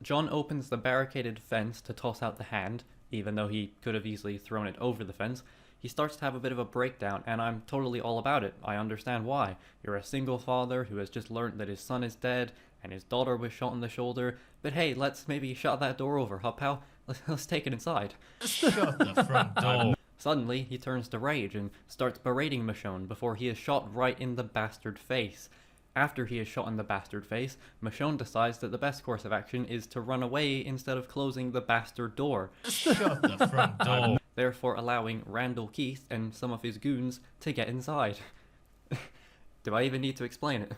John opens the barricaded fence to toss out the hand, even though he could have easily thrown it over the fence. He starts to have a bit of a breakdown, and I'm totally all about it. I understand why. You're a single father who has just learned that his son is dead, and his daughter was shot in the shoulder. But hey, let's maybe shut that door over, huh, pal? Let's take it inside. Shut the front door. Suddenly, he turns to rage and starts berating Michonne before he is shot right in the bastard face. After he is shot in the bastard face, Michonne decides that the best course of action is to run away instead of closing the bastard door. Shut the front door. Therefore allowing Randall Keith and some of his goons to get inside. Do I even need to explain it?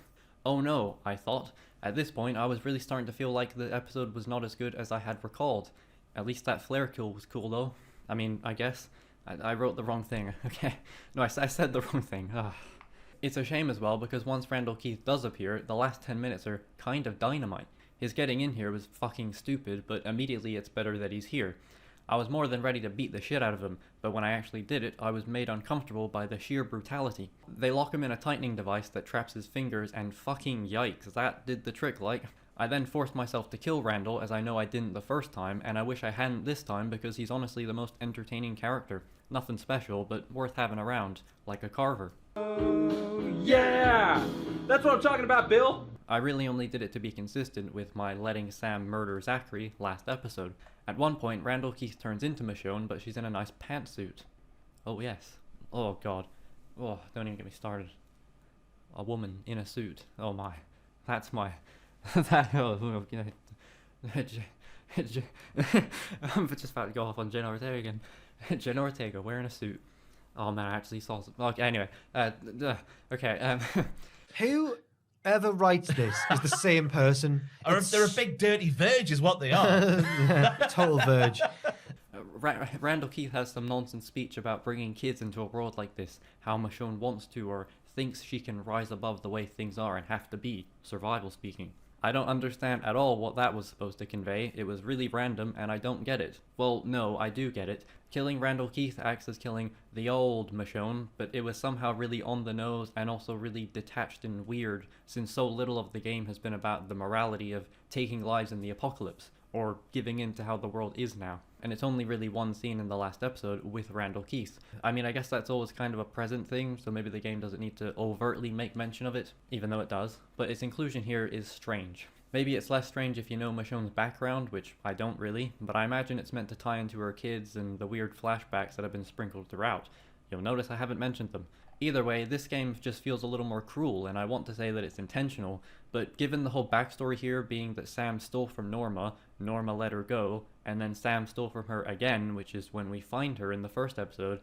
Oh no, I thought. At this point, I was really starting to feel like the episode was not as good as I had recalled. At least that flare kill was cool though. I mean, I guess. I wrote the wrong thing, okay? No, I said the wrong thing. Ugh. It's a shame as well, because once Randall Keith does appear, the last 10 minutes are kind of dynamite. His getting in here was fucking stupid, but immediately it's better that he's here. I was more than ready to beat the shit out of him, but when I actually did it, I was made uncomfortable by the sheer brutality. They lock him in a tightening device that traps his fingers, and fucking yikes, that did the trick, like. I then forced myself to kill Randall, as I know I didn't the first time, and I wish I hadn't this time because he's honestly the most entertaining character. Nothing special, but worth having around, like a carver. Yeah! That's what I'm talking about, Bill! I really only did it to be consistent with my letting Sam murder Zachary last episode. At one point, Randall Keith turns into Michonne, but she's in a nice pantsuit. Oh yes. Oh god. Oh, don't even get me started. A woman in a suit. Oh my. That's my... that... Oh, I'm just about to go off on Jenna Ortega again. Jenna Ortega wearing a suit. Oh man, I actually saw some... Okay, anyway. Okay, Whoever writes this is the same person. They're a big dirty verge is what they are. Total verge. Randall Keith has some nonsense speech about bringing kids into a world like this, how Michonne wants to or thinks she can rise above the way things are and have to be, survival speaking. I don't understand at all what that was supposed to convey. It was really random and I don't get it. Well, no, I do get it. Killing Randall Keith acts as killing the old Michonne, but it was somehow really on the nose and also really detached and weird, since so little of the game has been about the morality of taking lives in the apocalypse, or giving in to how the world is now. And it's only really one scene in the last episode with Randall Keith. I mean, I guess that's always kind of a present thing, so maybe the game doesn't need to overtly make mention of it, even though it does. But its inclusion here is strange. Maybe it's less strange if you know Michonne's background, which I don't really, but I imagine it's meant to tie into her kids and the weird flashbacks that have been sprinkled throughout. You'll notice I haven't mentioned them. Either way, this game just feels a little more cruel, and I want to say that it's intentional, but given the whole backstory here being that Sam stole from Norma, Norma let her go, and then Sam stole from her again, which is when we find her in the first episode,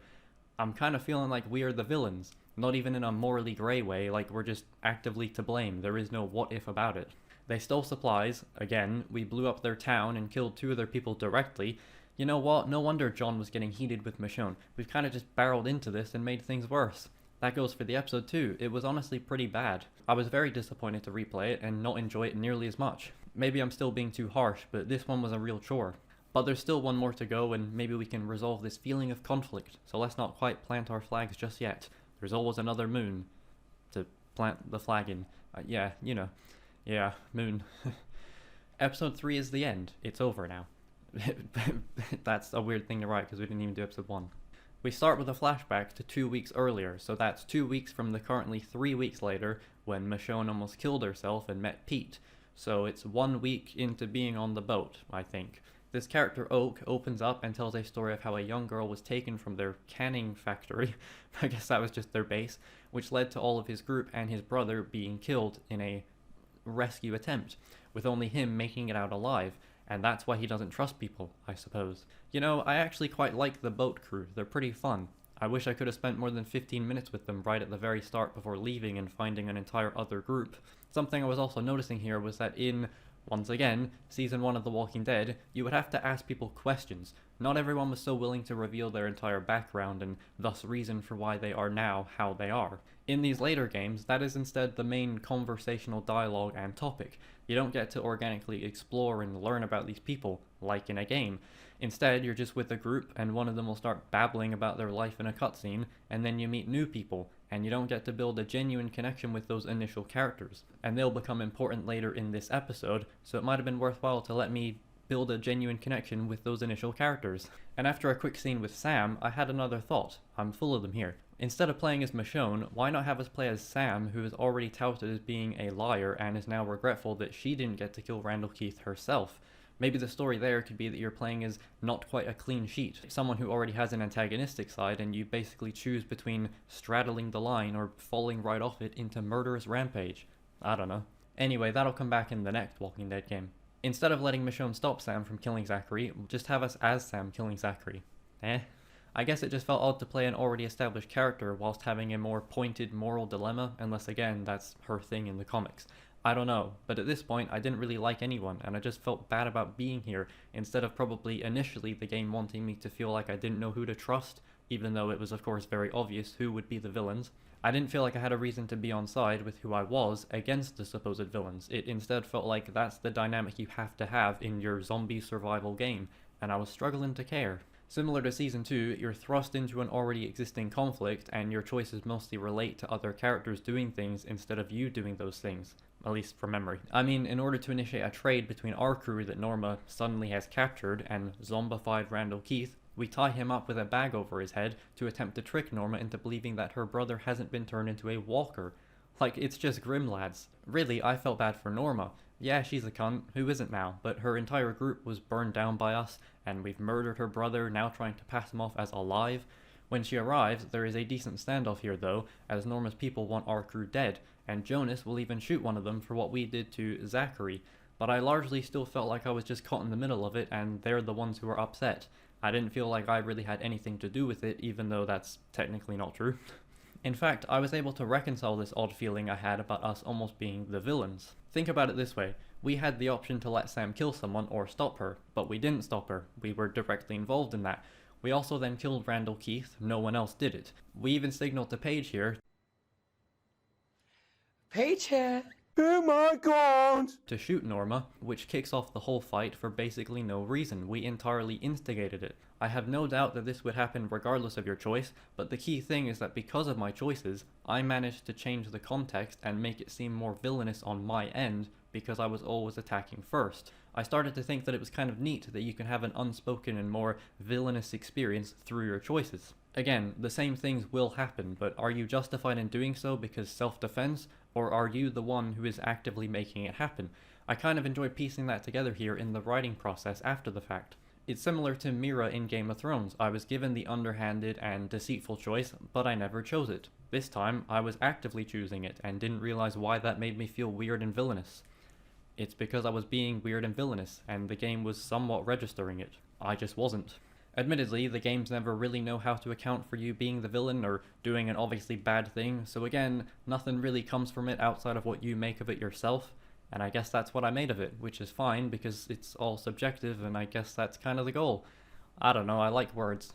I'm kind of feeling like we are the villains. Not even in a morally grey way, like we're just actively to blame. There is no what if about it. They stole supplies, again, we blew up their town and killed 2 of their people directly. You know what, no wonder John was getting heated with Michonne. We've kind of just barreled into this and made things worse. That goes for the episode too. It was honestly pretty bad. I was very disappointed to replay it and not enjoy it nearly as much. Maybe I'm still being too harsh, but this one was a real chore. But there's still one more to go, and maybe we can resolve this feeling of conflict, so let's not quite plant our flags just yet. There's always another moon to plant the flag in. Yeah, you know. Yeah, moon. Episode 3 is the end. It's over now. That's a weird thing to write because we didn't even do episode 1. We start with a flashback to 2 weeks earlier, so that's 2 weeks from the currently 3 weeks later when Michonne almost killed herself and met Pete. So it's 1 week into being on the boat, I think. This character, Oak, opens up and tells a story of how a young girl was taken from their canning factory, I guess that was just their base, which led to all of his group and his brother being killed in a rescue attempt, with only him making it out alive, and that's why he doesn't trust people, I suppose. You know, I actually quite like the boat crew, they're pretty fun. I wish I could have spent more than 15 minutes with them right at the very start before leaving and finding an entire other group. Something I was also noticing here was that in, once again, Season 1 of The Walking Dead, you would have to ask people questions. Not everyone was so willing to reveal their entire background and thus reason for why they are now how they are. In these later games, that is instead the main conversational dialogue and topic. You don't get to organically explore and learn about these people, like in a game. Instead, you're just with a group and one of them will start babbling about their life in a cutscene, and then you meet new people, and you don't get to build a genuine connection with those initial characters. And they'll become important later in this episode, so it might have been worthwhile to let me build a genuine connection with those initial characters. And after a quick scene with Sam, I had another thought. I'm full of them here. Instead of playing as Michonne, why not have us play as Sam, who is already touted as being a liar and is now regretful that she didn't get to kill Randall Keith herself? Maybe the story there could be that you're playing as not quite a clean sheet, someone who already has an antagonistic side, and you basically choose between straddling the line or falling right off it into murderous rampage. I don't know. Anyway, that'll come back in the next Walking Dead game. Instead of letting Michonne stop Sam from killing Zachary, just have us as Sam killing Zachary. I guess it just felt odd to play an already established character whilst having a more pointed moral dilemma, unless again, that's her thing in the comics. I don't know, but at this point I didn't really like anyone, and I just felt bad about being here, instead of probably initially the game wanting me to feel like I didn't know who to trust, even though it was of course very obvious who would be the villains. I didn't feel like I had a reason to be on side with who I was against the supposed villains. It instead felt like that's the dynamic you have to have in your zombie survival game, and I was struggling to care. Similar to Season 2, you're thrust into an already existing conflict, and your choices mostly relate to other characters doing things instead of you doing those things. At least from memory. I mean, in order to initiate a trade between our crew that Norma suddenly has captured and zombified Randall Keith, we tie him up with a bag over his head to attempt to trick Norma into believing that her brother hasn't been turned into a walker. Like, it's just grim, lads. Really, I felt bad for Norma. Yeah, she's a cunt, who isn't now, but her entire group was burned down by us, and we've murdered her brother, now trying to pass him off as alive. When she arrives, there is a decent standoff here though, as Norma's people want our crew dead, and Jonas will even shoot one of them for what we did to Zachary, but I largely still felt like I was just caught in the middle of it, and they're the ones who are upset. I didn't feel like I really had anything to do with it, even though that's technically not true. In fact, I was able to reconcile this odd feeling I had about us almost being the villains. Think about it this way, we had the option to let Sam kill someone or stop her, but we didn't stop her, we were directly involved in that. We also then killed Randall Keith, no one else did it. We even signaled to Paige here, Paige here. Oh my god! To shoot Norma, which kicks off the whole fight for basically no reason. We entirely instigated it. I have no doubt that this would happen regardless of your choice, but the key thing is that because of my choices, I managed to change the context and make it seem more villainous on my end because I was always attacking first. I started to think that it was kind of neat that you can have an unspoken and more villainous experience through your choices. Again, the same things will happen, but are you justified in doing so because self-defense, or are you the one who is actively making it happen? I kind of enjoy piecing that together here in the writing process after the fact. It's similar to Mira in Game of Thrones. I was given the underhanded and deceitful choice, but I never chose it. This time, I was actively choosing it and didn't realize why that made me feel weird and villainous. It's because I was being weird and villainous, and the game was somewhat registering it. I just wasn't. Admittedly, the games never really know how to account for you being the villain or doing an obviously bad thing, so again, nothing really comes from it outside of what you make of it yourself, and I guess that's what I made of it, which is fine because it's all subjective and I guess that's kind of the goal. I don't know, I like words.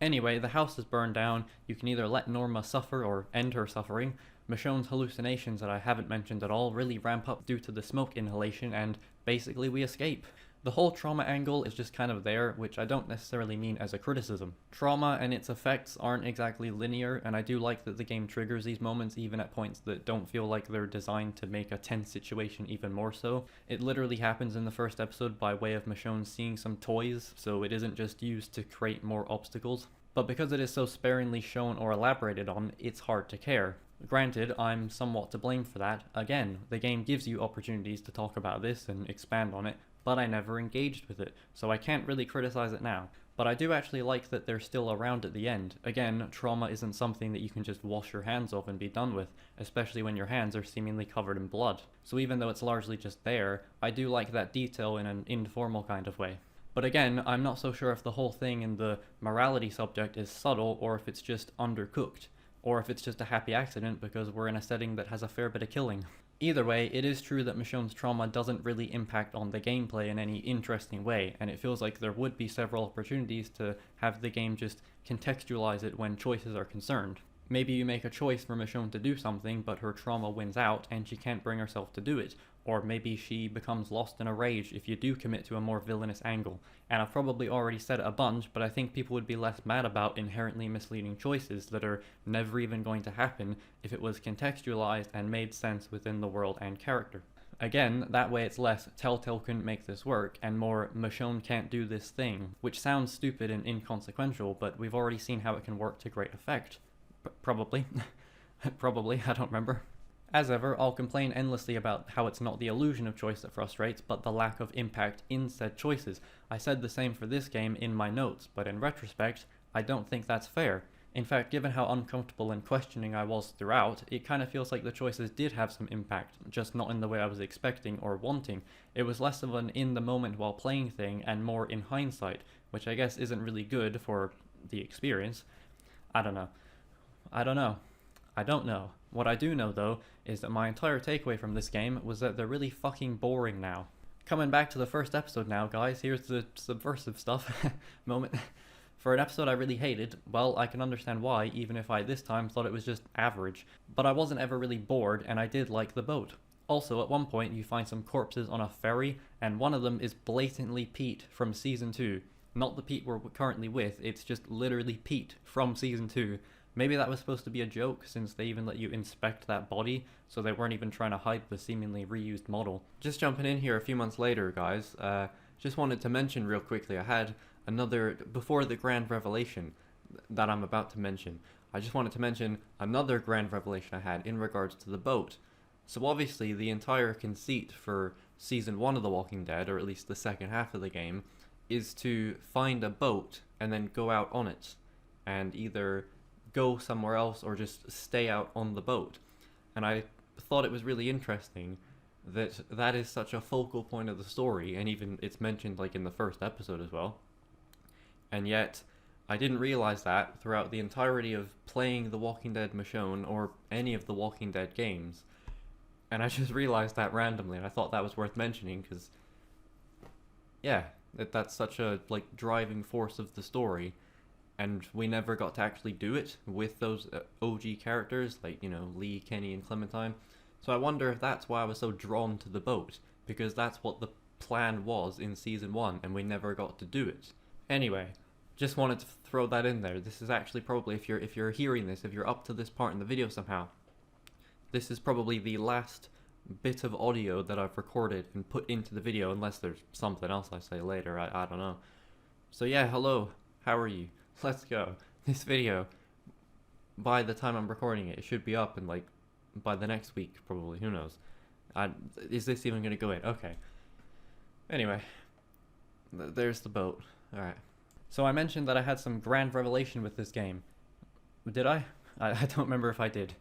Anyway, the house is burned down, you can either let Norma suffer or end her suffering. Michonne's hallucinations that I haven't mentioned at all really ramp up due to the smoke inhalation, and basically we escape. The whole trauma angle is just kind of there, which I don't necessarily mean as a criticism. Trauma and its effects aren't exactly linear, and I do like that the game triggers these moments even at points that don't feel like they're designed to make a tense situation even more so. It literally happens in the first episode by way of Michonne seeing some toys, so it isn't just used to create more obstacles. But because it is so sparingly shown or elaborated on, it's hard to care. Granted, I'm somewhat to blame for that. Again, the game gives you opportunities to talk about this and expand on it, but I never engaged with it, so I can't really criticize it now. But I do actually like that they're still around at the end. Again, trauma isn't something that you can just wash your hands off and be done with, especially when your hands are seemingly covered in blood. So even though it's largely just there, I do like that detail in an informal kind of way. But again, I'm not so sure if the whole thing in the morality subject is subtle, or if it's just undercooked, or if it's just a happy accident because we're in a setting that has a fair bit of killing. Either way, it is true that Michonne's trauma doesn't really impact on the gameplay in any interesting way, and it feels like there would be several opportunities to have the game just contextualize it when choices are concerned. Maybe you make a choice for Michonne to do something, but her trauma wins out and she can't bring herself to do it. Or maybe she becomes lost in a rage if you do commit to a more villainous angle. And I've probably already said it a bunch, but I think people would be less mad about inherently misleading choices that are never even going to happen if it was contextualized and made sense within the world and character. Again, that way it's less Telltale couldn't make this work, and more Michonne can't do this thing, which sounds stupid and inconsequential, but we've already seen how it can work to great effect. Probably. Probably, I don't remember. As ever, I'll complain endlessly about how it's not the illusion of choice that frustrates, but the lack of impact in said choices. I said the same for this game in my notes, but in retrospect, I don't think that's fair. In fact, given how uncomfortable and questioning I was throughout, it kind of feels like the choices did have some impact, just not in the way I was expecting or wanting. It was less of an in the moment while playing thing and more in hindsight, which I guess isn't really good for the experience. I don't know. I don't know. What I do know, though, is that my entire takeaway from this game was that they're really fucking boring now. Coming back to the first episode now, guys, here's the subversive stuff moment. For an episode I really hated, well, I can understand why, even if I this time thought it was just average. But I wasn't ever really bored, and I did like the boat. Also, at one point, you find some corpses on a ferry, and one of them is blatantly Pete from Season 2. Not the Pete we're currently with, it's just literally Pete from Season 2. Maybe that was supposed to be a joke, since they even let you inspect that body, so they weren't even trying to hide the seemingly reused model. Just jumping in here a few months later, guys, just wanted to mention real quickly, I had another, before the grand revelation that I'm about to mention, I just wanted to mention another grand revelation I had in regards to the boat. So obviously the entire conceit for Season 1 of The Walking Dead, or at least the second half of the game, is to find a boat and then go out on it, and either go somewhere else or just stay out on the boat. And I thought it was really interesting that that is such a focal point of the story, and even it's mentioned like in the first episode as well. And yet I didn't realize that throughout the entirety of playing The Walking Dead Michonne or any of the Walking Dead games. And I just realized that randomly, and I thought that was worth mentioning because yeah, that's such a like driving force of the story. And we never got to actually do it with those OG characters, like, you know, Lee, Kenny, and Clementine. So I wonder if that's why I was so drawn to the boat, because that's what the plan was in Season 1, and we never got to do it. Anyway, just wanted to throw that in there. This is actually probably, if you're hearing this, if you're up to this part in the video somehow, this is probably the last bit of audio that I've recorded and put into the video, unless there's something else I say later, I don't know. So yeah, hello, how are you? Let's go. This video, by the time I'm recording it, it should be up in like, by the next week, probably, who knows. Is this even going to go in? Okay. Anyway, there's the boat. Alright. So I mentioned that I had some grand revelation with this game. Did I? I don't remember if I did.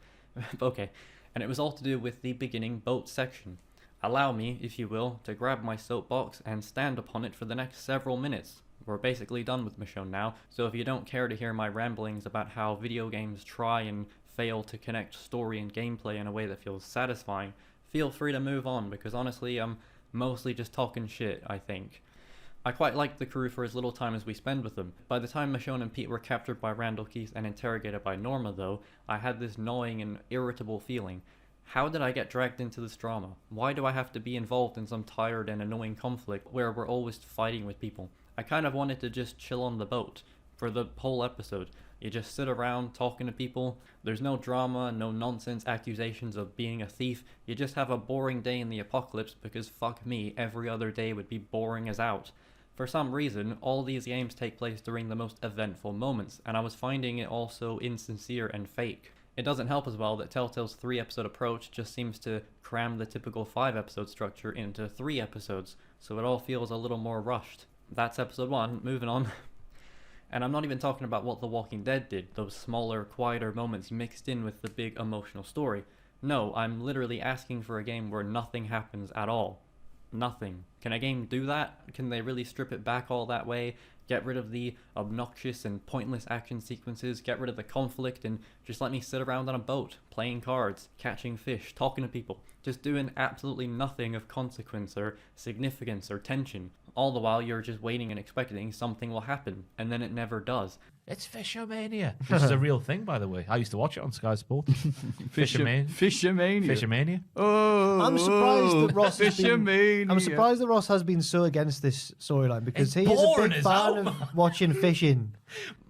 Okay. And it was all to do with the beginning boat section. Allow me, if you will, to grab my soapbox and stand upon it for the next several minutes. We're basically done with Michonne now, so if you don't care to hear my ramblings about how video games try and fail to connect story and gameplay in a way that feels satisfying, feel free to move on, because honestly, I'm mostly just talking shit, I think. I quite liked the crew for as little time as we spend with them. By the time Michonne and Pete were captured by Randall Keith and interrogated by Norma, though, I had this gnawing and irritable feeling. How did I get dragged into this drama? Why do I have to be involved in some tired and annoying conflict where we're always fighting with people? I kind of wanted to just chill on the boat for the whole episode. You just sit around talking to people. There's no drama, no nonsense accusations of being a thief. You just have a boring day in the apocalypse because fuck me, every other day would be boring as out. For some reason, all these games take place during the most eventful moments, and I was finding it all so insincere and fake. It doesn't help as well that Telltale's 3-episode approach just seems to cram the typical 5-episode structure into 3 episodes, so it all feels a little more rushed. That's episode 1, moving on. And I'm not even talking about what The Walking Dead did, those smaller, quieter moments mixed in with the big emotional story. No, I'm literally asking for a game where nothing happens at all. Nothing. Can a game do that? Can they really strip it back all that way? Get rid of the obnoxious and pointless action sequences, get rid of the conflict, and just let me sit around on a boat, playing cards, catching fish, talking to people, just doing absolutely nothing of consequence or significance or tension. All the while you're just waiting and expecting something will happen, and then it never does. It's Fishermania, which is a real thing, by the way. I used to watch it on Sky Sport. Fishermania. Fishermania. Oh, I'm surprised that Ross has Fishermania. been, I'm surprised that Ross has been so against this storyline because he is a boring big as fan hell. of watching fishing.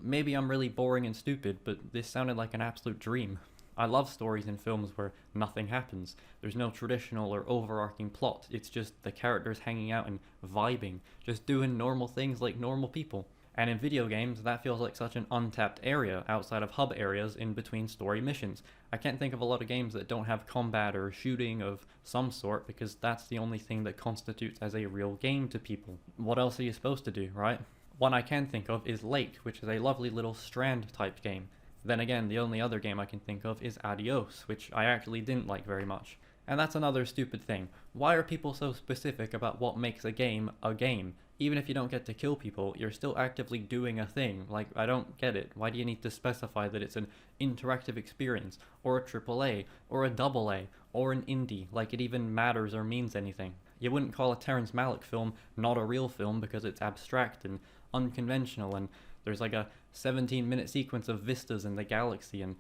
Maybe I'm really boring and stupid, but this sounded like an absolute dream. I love stories in films where nothing happens. There's no traditional or overarching plot. It's just the characters hanging out and vibing, just doing normal things like normal people. And in video games, that feels like such an untapped area outside of hub areas in between story missions. I can't think of a lot of games that don't have combat or shooting of some sort because that's the only thing that constitutes as a real game to people. What else are you supposed to do, right? One I can think of is Lake, which is a lovely little Strand type game. Then again, the only other game I can think of is Adios, which I actually didn't like very much. And that's another stupid thing. Why are people so specific about what makes a game a game? Even if you don't get to kill people, you're still actively doing a thing. Like, I don't get it. Why do you need to specify that it's an interactive experience, or a AAA, or a AA, or an indie, like it even matters or means anything? You wouldn't call a Terrence Malick film not a real film because it's abstract and unconventional, and there's like a 17-minute sequence of vistas in the galaxy, and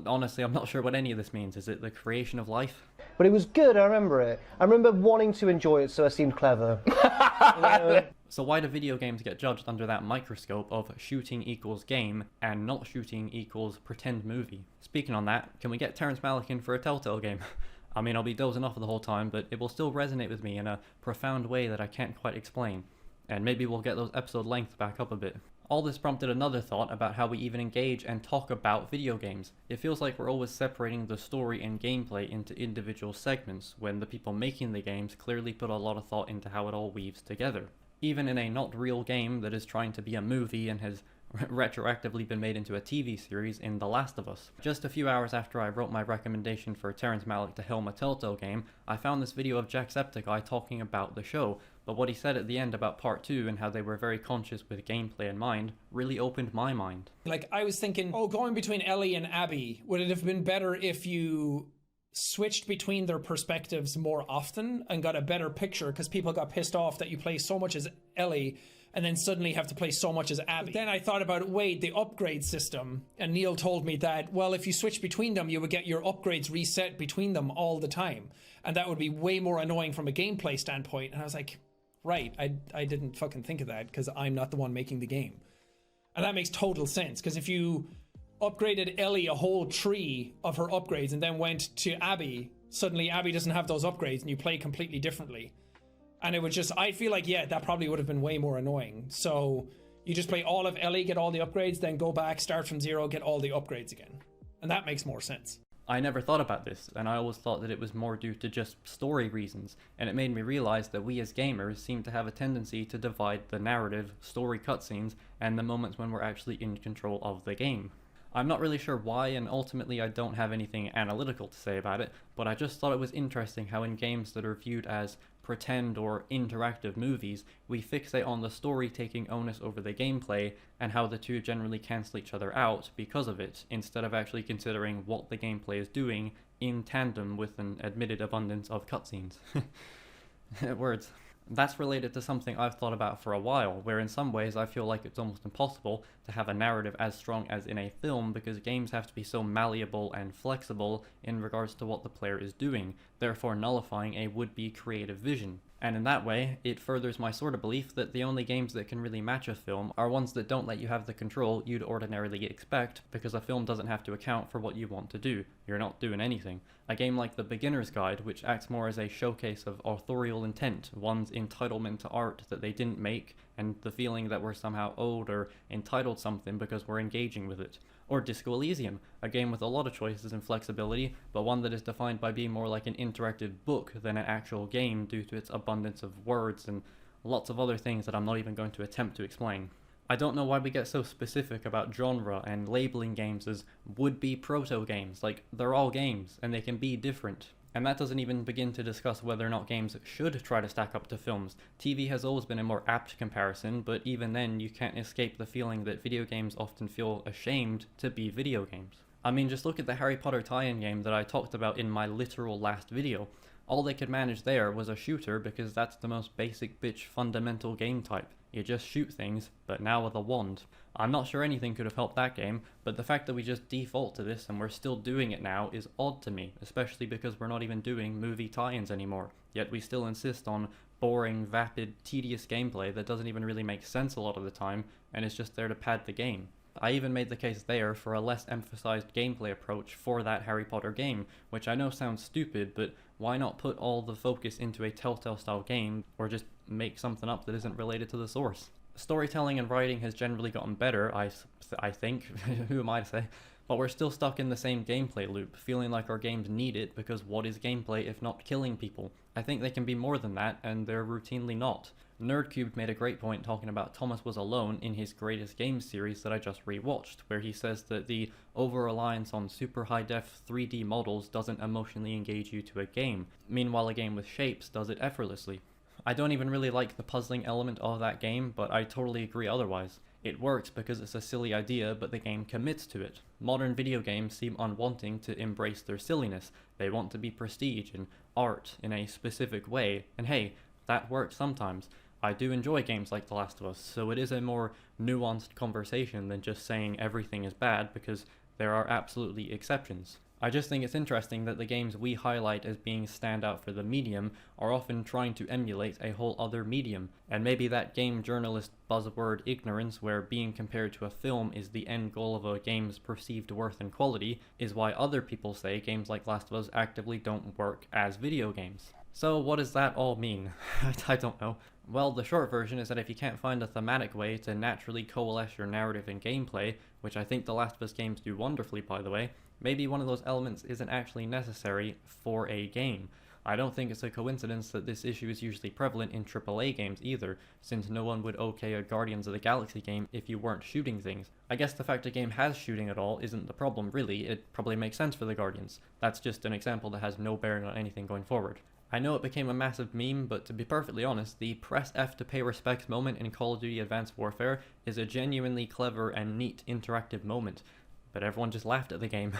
honestly, I'm not sure what any of this means. Is it the creation of life? But it was good, I remember it. I remember wanting to enjoy it, so it seemed clever. So why do video games get judged under that microscope of shooting equals game and not shooting equals pretend movie? Speaking on that, can we get Terrence Malick in for a Telltale game? I mean, I'll be dozing off the whole time, but it will still resonate with me in a profound way that I can't quite explain. And maybe we'll get those episode lengths back up a bit. All this prompted another thought about how we even engage and talk about video games. It feels like we're always separating the story and gameplay into individual segments, when the people making the games clearly put a lot of thought into how it all weaves together. Even in a not real game that is trying to be a movie and has retroactively been made into a TV series in The Last of Us. Just a few hours after I wrote my recommendation for Terrence Malick to helm a Telltale game, I found this video of Jacksepticeye talking about the show, but what he said at the end about part 2 and how they were very conscious with gameplay in mind really opened my mind. Like, I was thinking, going between Ellie and Abby, would it have been better if you switched between their perspectives more often and got a better picture, because people got pissed off that you play so much as Ellie and then suddenly have to play so much as Abby. But then I thought about, wait, the upgrade system, and Neil told me that, well, if you switch between them, you would get your upgrades reset between them all the time, and that would be way more annoying from a gameplay standpoint. And I was like, right, I didn't fucking think of that because I'm not the one making the game. And that makes total sense, because if you upgraded Ellie a whole tree of her upgrades and then went to Abby, suddenly Abby doesn't have those upgrades and you play completely differently. And it would just, I feel like, yeah, that probably would have been way more annoying. So you just play all of Ellie, get all the upgrades, then go back, start from zero, get all the upgrades again. And that makes more sense. I never thought about this, and I always thought that it was more due to just story reasons, and it made me realize that we as gamers seem to have a tendency to divide the narrative, story cutscenes, and the moments when we're actually in control of the game. I'm not really sure why, and ultimately I don't have anything analytical to say about it, but I just thought it was interesting how in games that are viewed as pretend or interactive movies, we fixate on the story taking onus over the gameplay and how the two generally cancel each other out because of it, instead of actually considering what the gameplay is doing in tandem with an admitted abundance of cutscenes. Words. That's related to something I've thought about for a while, where in some ways I feel like it's almost impossible to have a narrative as strong as in a film because games have to be so malleable and flexible in regards to what the player is doing, therefore nullifying a would-be creative vision. And in that way, it furthers my sort of belief that the only games that can really match a film are ones that don't let you have the control you'd ordinarily expect, because a film doesn't have to account for what you want to do. You're not doing anything. A game like The Beginner's Guide, which acts more as a showcase of authorial intent, one's entitlement to art that they didn't make, and the feeling that we're somehow owed or entitled something because we're engaging with it. Or Disco Elysium, a game with a lot of choices and flexibility, but one that is defined by being more like an interactive book than an actual game due to its abundance of words and lots of other things that I'm not even going to attempt to explain. I don't know why we get so specific about genre and labeling games as would-be proto-games. Like, they're all games, and they can be different. And that doesn't even begin to discuss whether or not games should try to stack up to films. TV has always been a more apt comparison, but even then you can't escape the feeling that video games often feel ashamed to be video games. I mean, just look at the Harry Potter tie-in game that I talked about in my literal last video. All they could manage there was a shooter because that's the most basic bitch fundamental game type. You just shoot things, but now with a wand. I'm not sure anything could have helped that game, but the fact that we just default to this and we're still doing it now is odd to me, especially because we're not even doing movie tie-ins anymore. Yet we still insist on boring, vapid, tedious gameplay that doesn't even really make sense a lot of the time, and is just there to pad the game. I even made the case there for a less emphasized gameplay approach for that Harry Potter game, which I know sounds stupid, but why not put all the focus into a Telltale style game, or just make something up that isn't related to the source? Storytelling and writing has generally gotten better, I think, who am I to say, but we're still stuck in the same gameplay loop, feeling like our games need it because what is gameplay if not killing people? I think they can be more than that, and they're routinely not. Nerdcubed made a great point talking about Thomas Was Alone in his Greatest Games series that I just rewatched, where he says that the over-reliance on super high-def 3D models doesn't emotionally engage you to a game. Meanwhile, a game with shapes does it effortlessly. I don't even really like the puzzling element of that game, but I totally agree otherwise. It works because it's a silly idea, but the game commits to it. Modern video games seem unwanting to embrace their silliness. They want to be prestige and art in a specific way, and hey, that works sometimes. I do enjoy games like The Last of Us, so it is a more nuanced conversation than just saying everything is bad, because there are absolutely exceptions. I just think it's interesting that the games we highlight as being standout for the medium are often trying to emulate a whole other medium, and maybe that game journalist buzzword ignorance, where being compared to a film is the end goal of a game's perceived worth and quality, is why other people say games like Last of Us actively don't work as video games. So what does that all mean? I don't know. Well, the short version is that if you can't find a thematic way to naturally coalesce your narrative and gameplay, which I think the Last of Us games do wonderfully by the way, maybe one of those elements isn't actually necessary for a game. I don't think it's a coincidence that this issue is usually prevalent in AAA games either, since no one would okay a Guardians of the Galaxy game if you weren't shooting things. I guess the fact a game has shooting at all isn't the problem really, it probably makes sense for the Guardians. That's just an example that has no bearing on anything going forward. I know it became a massive meme, but to be perfectly honest, the press F to pay respects moment in Call of Duty Advanced Warfare is a genuinely clever and neat interactive moment, but everyone just laughed at the game.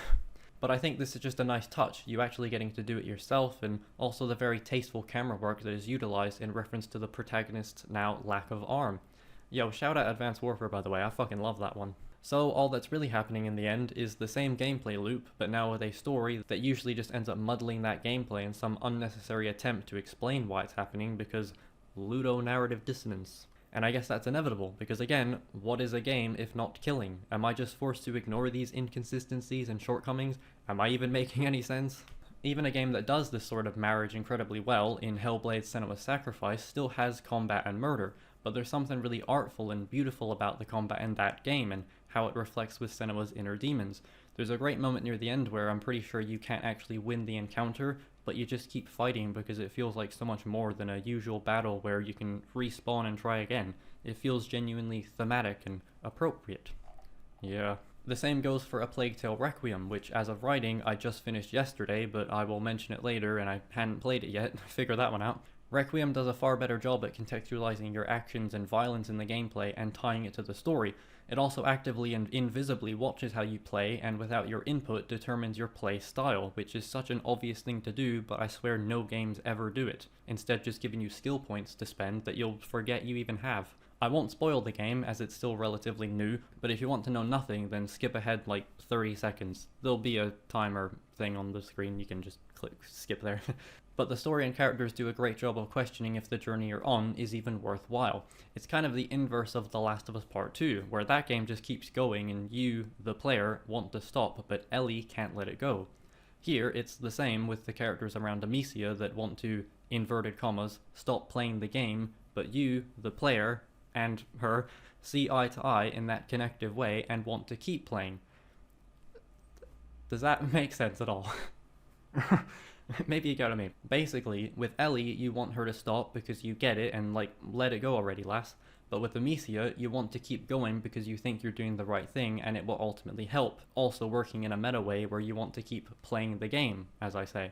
But I think this is just a nice touch, you actually getting to do it yourself, and also the very tasteful camera work that is utilized in reference to the protagonist's now lack of arm. Yo, shout out Advanced Warfare by the way, I fucking love that one. So all that's really happening in the end is the same gameplay loop, but now with a story that usually just ends up muddling that gameplay in some unnecessary attempt to explain why it's happening because ludonarrative dissonance. And I guess that's inevitable, because again, what is a game if not killing? Am I just forced to ignore these inconsistencies and shortcomings? Am I even making any sense? Even a game that does this sort of marriage incredibly well in Hellblade's Senua's Sacrifice still has combat and murder, but there's something really artful and beautiful about the combat in that game and how it reflects with Senua's inner demons. There's a great moment near the end where I'm pretty sure you can't actually win the encounter, but you just keep fighting because it feels like so much more than a usual battle where you can respawn and try again. It feels genuinely thematic and appropriate. Yeah. The same goes for A Plague Tale Requiem, which as of writing I just finished yesterday, but I will mention it later and I hadn't played it yet, figure that one out. Requiem does a far better job at contextualizing your actions and violence in the gameplay and tying it to the story. It also actively and invisibly watches how you play and without your input determines your play style, which is such an obvious thing to do, but I swear no games ever do it, instead just giving you skill points to spend that you'll forget you even have. I won't spoil the game as it's still relatively new, but if you want to know nothing then skip ahead like 30 seconds. There'll be a timer thing on the screen, you can just click skip there. But the story and characters do a great job of questioning if the journey you're on is even worthwhile. It's kind of the inverse of The Last of Us Part 2, where that game just keeps going and you, the player, want to stop, but Ellie can't let it go. Here, it's the same with the characters around Amicia that want to, inverted commas, stop playing the game, but you, the player, and her, see eye to eye in that connective way and want to keep playing. Does that make sense at all? Maybe you get what I mean. Basically, with Ellie, you want her to stop because you get it and, like, let it go already, lass. But with Amicia, you want to keep going because you think you're doing the right thing and it will ultimately help. Also working in a meta way where you want to keep playing the game, as I say.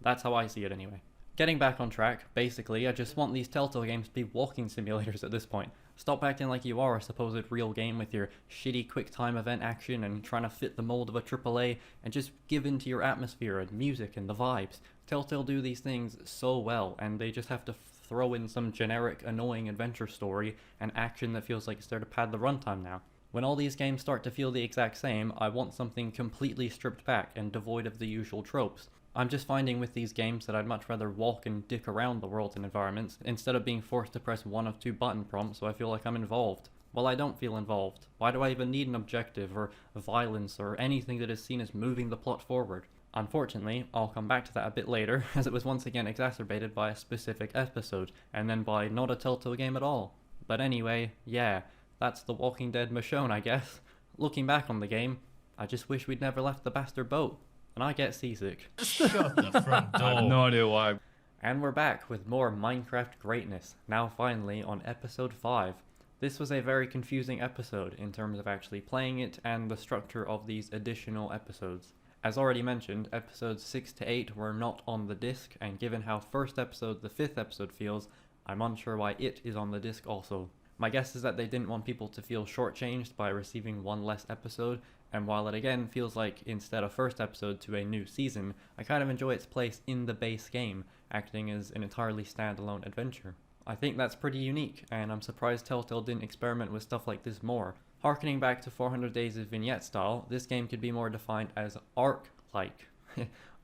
That's how I see it anyway. Getting back on track, basically, I just want these Telltale games to be walking simulators at this point. Stop acting like you are a supposed real game with your shitty quick time event action and trying to fit the mold of a AAA, and just give in to your atmosphere and music and the vibes. Telltale do these things so well, and they just have to throw in some generic, annoying adventure story and action that feels like it's there to pad the runtime now. When all these games start to feel the exact same, I want something completely stripped back and devoid of the usual tropes. I'm just finding with these games that I'd much rather walk and dick around the worlds and environments instead of being forced to press one of two button prompts so I feel like I'm involved. Well, I don't feel involved. Why do I even need an objective or violence or anything that is seen as moving the plot forward? Unfortunately, I'll come back to that a bit later, as it was once again exacerbated by a specific episode, and then by not a Telltale game at all. But anyway, yeah, that's The Walking Dead Michonne, I guess. Looking back on the game, I just wish we'd never left the bastard boat. And I get seasick. Shut the front door. I have no idea why. And we're back with more Minecraft greatness, now finally on episode 5. This was a very confusing episode in terms of actually playing it and the structure of these additional episodes. As already mentioned, episodes 6 to 8 were not on the disc, and given how first episode the 5th episode feels, I'm unsure why it is on the disc also. My guess is that they didn't want people to feel shortchanged by receiving one less episode, and while it again feels like instead of first episode to a new season, I kind of enjoy its place in the base game, acting as an entirely standalone adventure. I think that's pretty unique, and I'm surprised Telltale didn't experiment with stuff like this more. Harkening back to 400 Days of Vignette style, this game could be more defined as arc-like.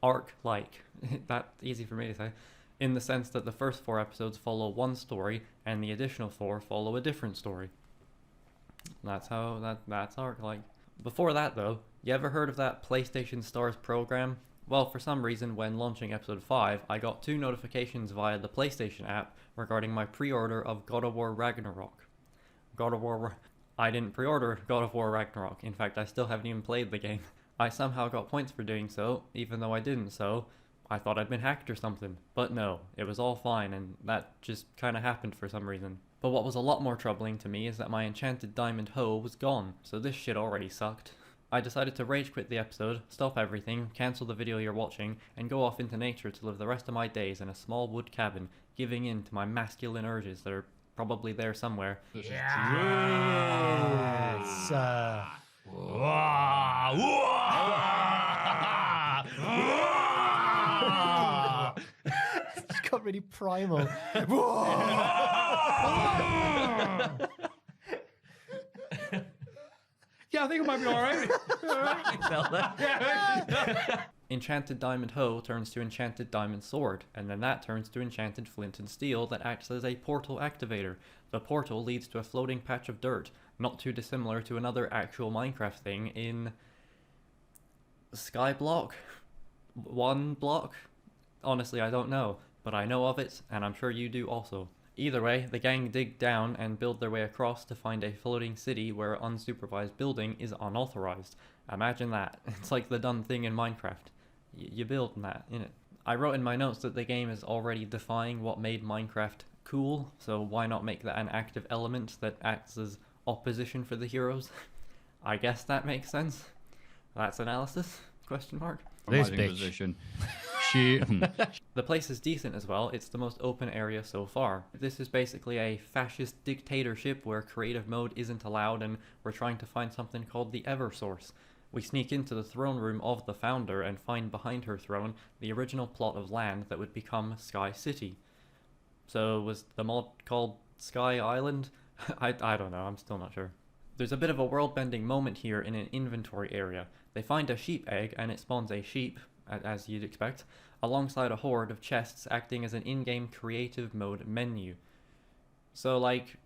Arc-like. That's easy for me to say. In the sense that the first 4 episodes follow one story, and the additional 4 follow a different story. That's arc-like. Before that though, you ever heard of that PlayStation Stars program? Well, for some reason when launching episode 5, I got 2 notifications via the PlayStation app regarding my pre-order of God of War Ragnarok. I didn't pre-order God of War Ragnarok. In fact, I still haven't even played the game. I somehow got points for doing so, even though I didn't, so I thought I'd been hacked or something. But no, it was all fine, and that just kinda happened for some reason. But what was a lot more troubling to me is that my enchanted diamond hoe was gone, so this shit already sucked. I decided to rage quit the episode, stop everything, cancel the video you're watching, and go off into nature to live the rest of my days in a small wood cabin, giving in to my masculine urges that are probably there somewhere. Yes. It's got really primal. Yeah, I think it might be alright. Enchanted Diamond Hoe turns to Enchanted Diamond Sword, and then that turns to Enchanted Flint and Steel that acts as a portal activator. The portal leads to a floating patch of dirt, not too dissimilar to another actual Minecraft thing in Skyblock? 1 block? Honestly, I don't know, but I know of it, and I'm sure you do also. Either way, the gang dig down and build their way across to find a floating city where unsupervised building is unauthorized. Imagine that. It's like the done thing in Minecraft. You build that, innit? I wrote in my notes that the game is already defying what made Minecraft cool, so why not make that an active element that acts as opposition for the heroes? I guess that makes sense. That's analysis? Question mark. This bitch. The place is decent as well. It's the most open area so far. This is basically a fascist dictatorship where creative mode isn't allowed, and we're trying to find something called the Eversource. We sneak into the throne room of the founder and find behind her throne the original plot of land that would become Sky City. So was the mod called Sky Island? I don't know, I'm still not sure. There's a bit of a world-bending moment here in an inventory area. They find a sheep egg and it spawns a sheep, as you'd expect, alongside a horde of chests acting as an in-game creative mode menu. So like,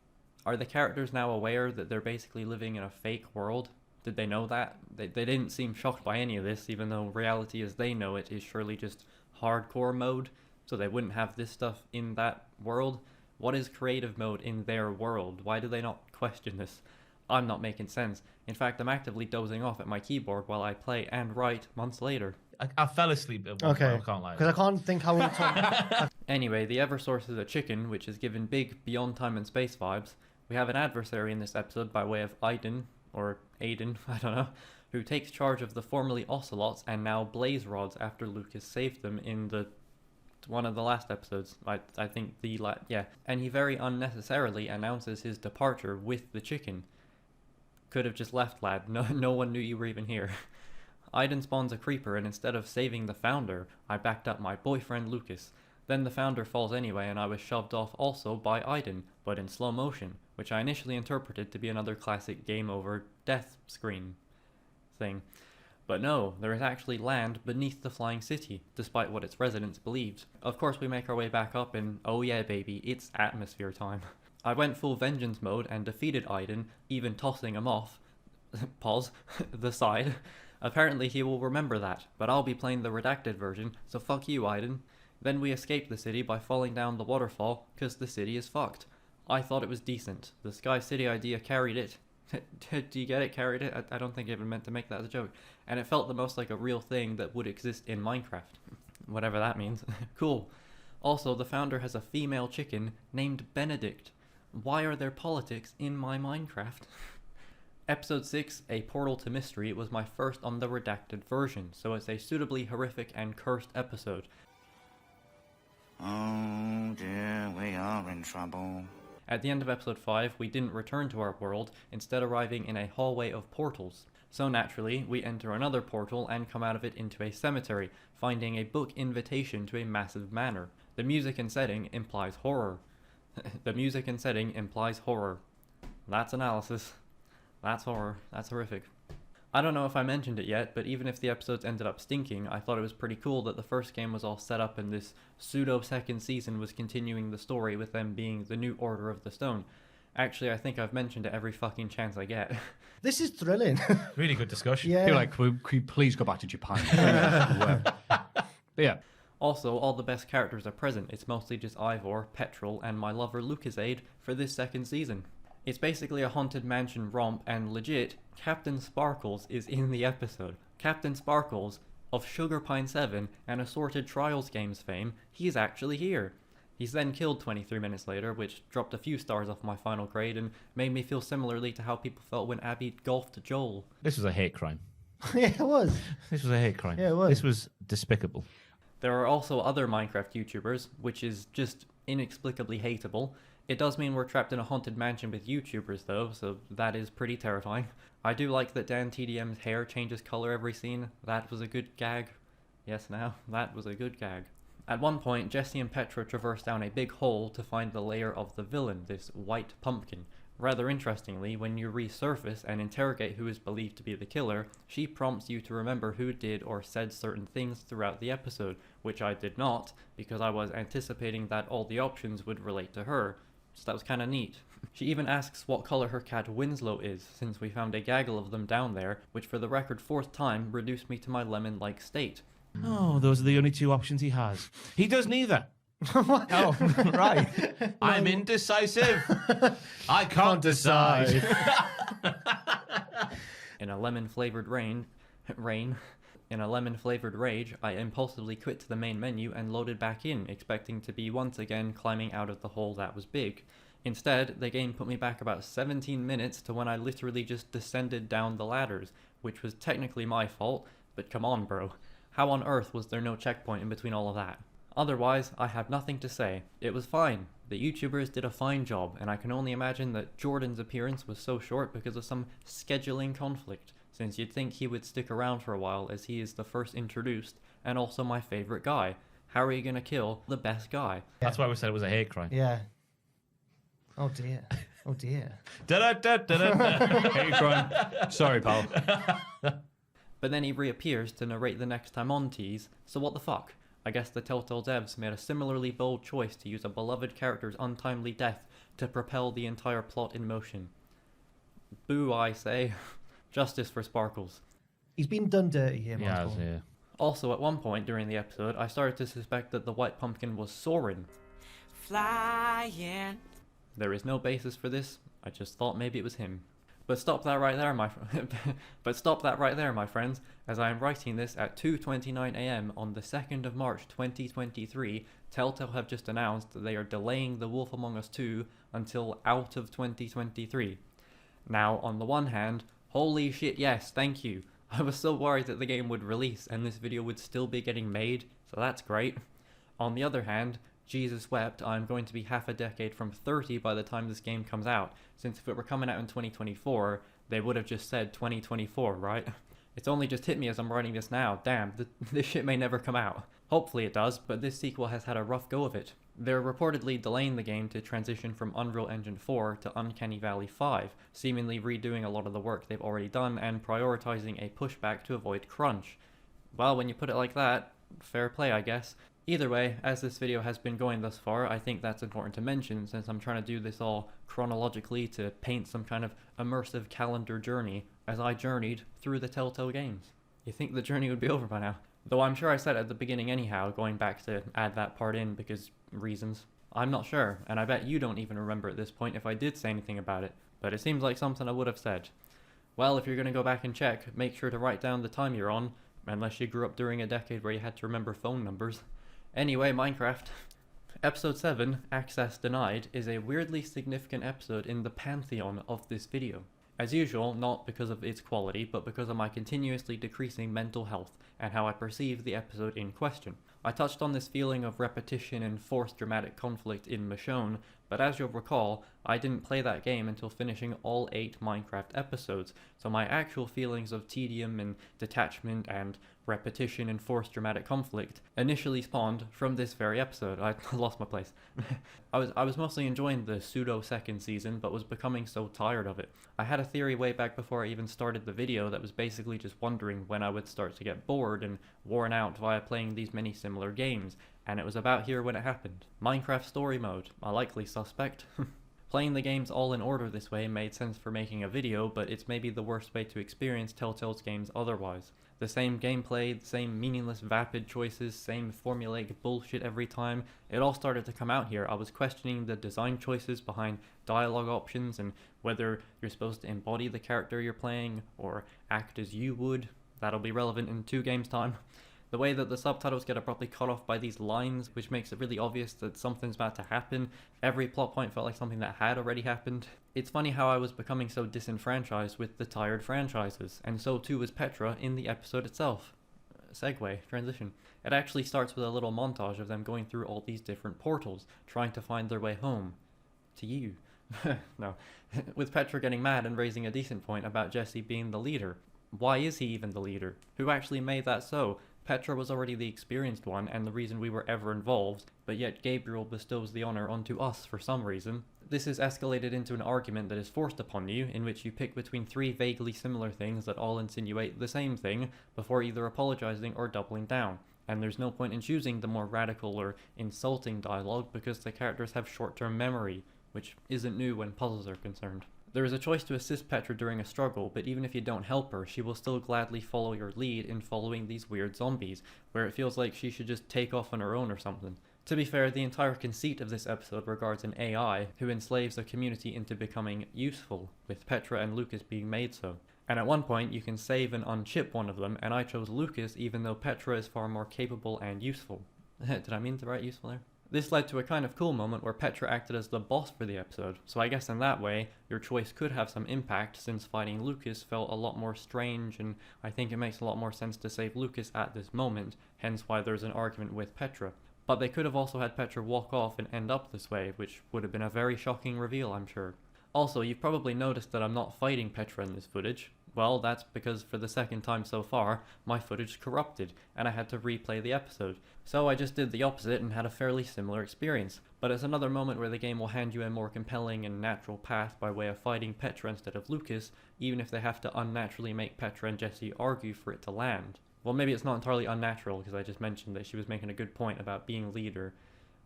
are the characters now aware that they're basically living in a fake world? Did they know that? They didn't seem shocked by any of this, even though reality as they know it is surely just hardcore mode, so they wouldn't have this stuff in that world. What is creative mode in their world? Why do they not question this? I'm not making sense. In fact, I'm actively dozing off at my keyboard while I play and write months later. I fell asleep at one point, I can't lie. Because I can't think how many times. Anyway, the Eversource is a chicken, which is given big beyond time and space vibes. We have an adversary in this episode by way of Aiden, or Aiden, I don't know, who takes charge of the formerly Ocelots and now Blaze Rods after Lucas saved them in one of the last episodes. I think yeah. And he very unnecessarily announces his departure with the chicken. Could have just left, lad. No one knew you were even here. Aiden spawns a creeper, and instead of saving the founder, I backed up my boyfriend Lucas. Then the founder falls anyway, and I was shoved off also by Aiden, but in slow motion, which I initially interpreted to be another classic game over death screen thing. But no, there is actually land beneath the flying city, despite what its residents believed. Of course we make our way back up and oh yeah baby, it's atmosphere time. I went full vengeance mode and defeated Aiden, even tossing him off, pause, the side. Apparently he will remember that, but I'll be playing the redacted version, so fuck you Aiden. Then we escape the city by falling down the waterfall, cause the city is fucked. I thought it was decent. The Sky City idea carried it. Do you get it? Carried it? I don't think I even meant to make that as a joke. And it felt the most like a real thing that would exist in Minecraft. Whatever that means. Cool. Also, the founder has a female chicken named Benedict. Why are there politics in my Minecraft? Episode 6, A Portal to Mystery, was my first on the redacted version, so it's a suitably horrific and cursed episode. Oh dear, we are in trouble. At the end of episode 5, we didn't return to our world, instead arriving in a hallway of portals. So naturally, we enter another portal and come out of it into a cemetery, finding a book invitation to a massive manor. The music and setting implies horror. The music and setting implies horror. That's analysis. That's horror. That's horrific. I don't know if I mentioned it yet, but even if the episodes ended up stinking, I thought it was pretty cool that the first game was all set up and this pseudo-second season was continuing the story with them being the new Order of the Stone. Actually, I think I've mentioned it every fucking chance I get. This is thrilling. Really good discussion. Yeah. You're like, could we please go back to Japan? Yeah. Also, all the best characters are present. It's mostly just Ivor, Petrol, and my lover Lucasade for this second season. It's basically a haunted mansion romp, and legit, Captain Sparkles is in the episode. Captain Sparkles, of Sugar Pine 7 and assorted Trials games fame, he's actually here. He's then killed 23 minutes later, which dropped a few stars off my final grade and made me feel similarly to how people felt when Abby golfed Joel. This was a hate crime. Yeah, it was. This was a hate crime. Yeah, it was. This was despicable. There are also other Minecraft YouTubers, which is just inexplicably hateable. It does mean we're trapped in a haunted mansion with YouTubers though, so that is pretty terrifying. I do like that Dan TDM's hair changes color every scene. That was a good gag. Yes, now, that was a good gag. At one point, Jesse and Petra traverse down a big hole to find the lair of the villain, this white pumpkin. Rather interestingly, when you resurface and interrogate who is believed to be the killer, she prompts you to remember who did or said certain things throughout the episode, which I did not, because I was anticipating that all the options would relate to her. So that was kinda neat. She even asks what color her cat Winslow is, since we found a gaggle of them down there, which for the record 4th time reduced me to my lemon-like state. Oh, those are the only two options he has. He does neither. Oh, right. I'm indecisive. I can't decide. In a lemon-flavored In a lemon-flavored rage, I impulsively quit to the main menu and loaded back in, expecting to be once again climbing out of the hole that was big. Instead, the game put me back about 17 minutes to when I literally just descended down the ladders, which was technically my fault, but come on bro. How on earth was there no checkpoint in between all of that? Otherwise, I have nothing to say. It was fine. The YouTubers did a fine job, and I can only imagine that Jordan's appearance was so short because of some scheduling conflict, since you'd think he would stick around for a while as he is the first introduced, and also my favorite guy. How are you gonna kill the best guy? That's why we said it was a hate crime. Yeah. Oh dear. Oh dear. Hate crime. Sorry, pal. But then he reappears to narrate the next time on tease, so what the fuck? I guess the Telltale devs made a similarly bold choice to use a beloved character's untimely death to propel the entire plot in motion. Boo, I say. Justice for Sparkles. He's been done dirty here, Yeah, Michael. yeah. Also, at one point during the episode, I started to suspect that the White Pumpkin was soaring. Flying. There is no basis for this. I just thought maybe it was him. But stop that right there, my friends, as I am writing this at 2:29 a.m. on the 2nd of March 2023. Telltale have just announced that they are delaying The Wolf Among Us 2 until out of 2023. Now, on the one hand, holy shit, yes, thank you. I was so worried that the game would release and this video would still be getting made, so that's great. On the other hand, Jesus wept, I'm going to be half a decade from 30 by the time this game comes out, since if it were coming out in 2024, they would have just said 2024, right? It's only just hit me as I'm writing this now, damn, this shit may never come out. Hopefully it does, but this sequel has had a rough go of it. They're reportedly delaying the game to transition from Unreal Engine 4 to Uncanny Valley 5, seemingly redoing a lot of the work they've already done and prioritizing a pushback to avoid crunch. Well, when you put it like that, fair play, I guess. Either way, as this video has been going thus far, I think that's important to mention since I'm trying to do this all chronologically to paint some kind of immersive calendar journey as I journeyed through the Telltale games. You think the journey would be over by now? Though I'm sure I said at the beginning anyhow, going back to add that part in because reasons. I'm not sure, and I bet you don't even remember at this point if I did say anything about it, but it seems like something I would have said. Well, if you're going to go back and check, make sure to write down the time you're on, unless you grew up during a decade where you had to remember phone numbers. Anyway, Minecraft. Episode 7, Access Denied, is a weirdly significant episode in the pantheon of this video. As usual, not because of its quality, but because of my continuously decreasing mental health and how I perceive the episode in question. I touched on this feeling of repetition and forced dramatic conflict in Michonne, but as you'll recall, I didn't play that game until finishing all 8 Minecraft episodes, so my actual feelings of tedium and detachment and repetition and forced dramatic conflict initially spawned from this very episode. I lost my place. I was mostly enjoying the pseudo second season, but was becoming so tired of it. I had a theory way back before I even started the video that was basically just wondering when I would start to get bored and worn out via playing these many similar games, and it was about here when it happened. Minecraft story mode, a likely suspect. Playing the games all in order this way made sense for making a video, but it's maybe the worst way to experience Telltale's games otherwise. The same gameplay, the same meaningless vapid choices, same formulaic bullshit every time. It all started to come out here. I was questioning the design choices behind dialogue options and whether you're supposed to embody the character you're playing or act as you would. That'll be relevant in 2 games' time. The way that the subtitles get abruptly cut off by these lines, which makes it really obvious that something's about to happen. Every plot point felt like something that had already happened. It's funny how I was becoming so disenfranchised with the tired franchises, and so too was Petra in the episode itself. Segue, transition. It actually starts with a little montage of them going through all these different portals, trying to find their way home. To you. No. With Petra getting mad and raising a decent point about Jesse being the leader. Why is he even the leader? Who actually made that so? Petra was already the experienced one and the reason we were ever involved, but yet Gabriel bestows the honor onto us for some reason. This is escalated into an argument that is forced upon you, in which you pick between 3 vaguely similar things that all insinuate the same thing, before either apologizing or doubling down. And there's no point in choosing the more radical or insulting dialogue because the characters have short-term memory, which isn't new when puzzles are concerned. There is a choice to assist Petra during a struggle, but even if you don't help her, she will still gladly follow your lead in following these weird zombies, where it feels like she should just take off on her own or something. To be fair, the entire conceit of this episode regards an AI who enslaves a community into becoming useful, with Petra and Lucas being made so. And at one point, you can save and unchip one of them, and I chose Lucas even though Petra is far more capable and useful. Did I mean to write useful there? This led to a kind of cool moment where Petra acted as the boss for the episode, so I guess in that way, your choice could have some impact since fighting Lucas felt a lot more strange, and I think it makes a lot more sense to save Lucas at this moment, hence why there's an argument with Petra. But they could have also had Petra walk off and end up this way, which would have been a very shocking reveal, I'm sure. Also, you've probably noticed that I'm not fighting Petra in this footage. Well, that's because for the second time so far, my footage corrupted, and I had to replay the episode. So I just did the opposite and had a fairly similar experience. But it's another moment where the game will hand you a more compelling and natural path by way of fighting Petra instead of Lucas, even if they have to unnaturally make Petra and Jesse argue for it to land. Well, maybe it's not entirely unnatural, because I just mentioned that she was making a good point about being leader.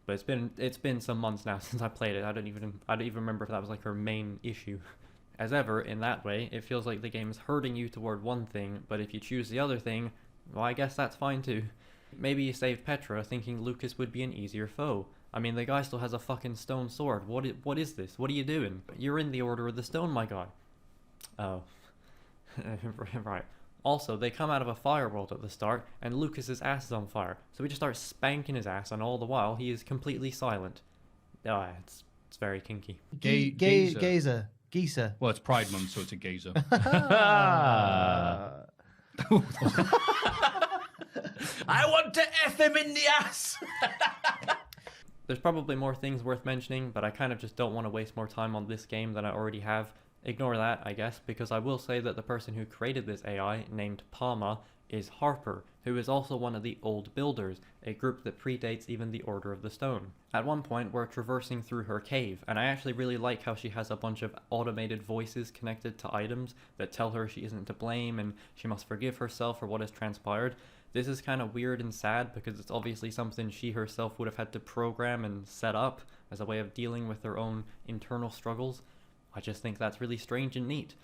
But it's been some months now since I played it. I don't even remember if that was like her main issue. As ever, in that way, it feels like the game is herding you toward one thing, but if you choose the other thing, well, I guess that's fine too. Maybe you saved Petra thinking Lucas would be an easier foe. I mean, the guy still has a fucking stone sword. What is this? What are you doing? You're in the Order of the Stone, my guy. Oh. Right. Also, they come out of a fire world at the start, and Lucas's ass is on fire, so we just start spanking his ass, and all the while, he is completely silent. Oh, it's very kinky. Geezer. Well, it's Pride Month, so it's a geezer. I want to F him in the ass! There's probably more things worth mentioning, but I kind of just don't want to waste more time on this game than I already have. Ignore that, I guess, because I will say that the person who created this AI, named Palma, is Harper, who is also one of the Old Builders, a group that predates even the Order of the Stone. At one point, we're traversing through her cave, and I actually really like how she has a bunch of automated voices connected to items that tell her she isn't to blame and she must forgive herself for what has transpired. This is kind of weird and sad because it's obviously something she herself would have had to program and set up as a way of dealing with her own internal struggles. I just think that's really strange and neat.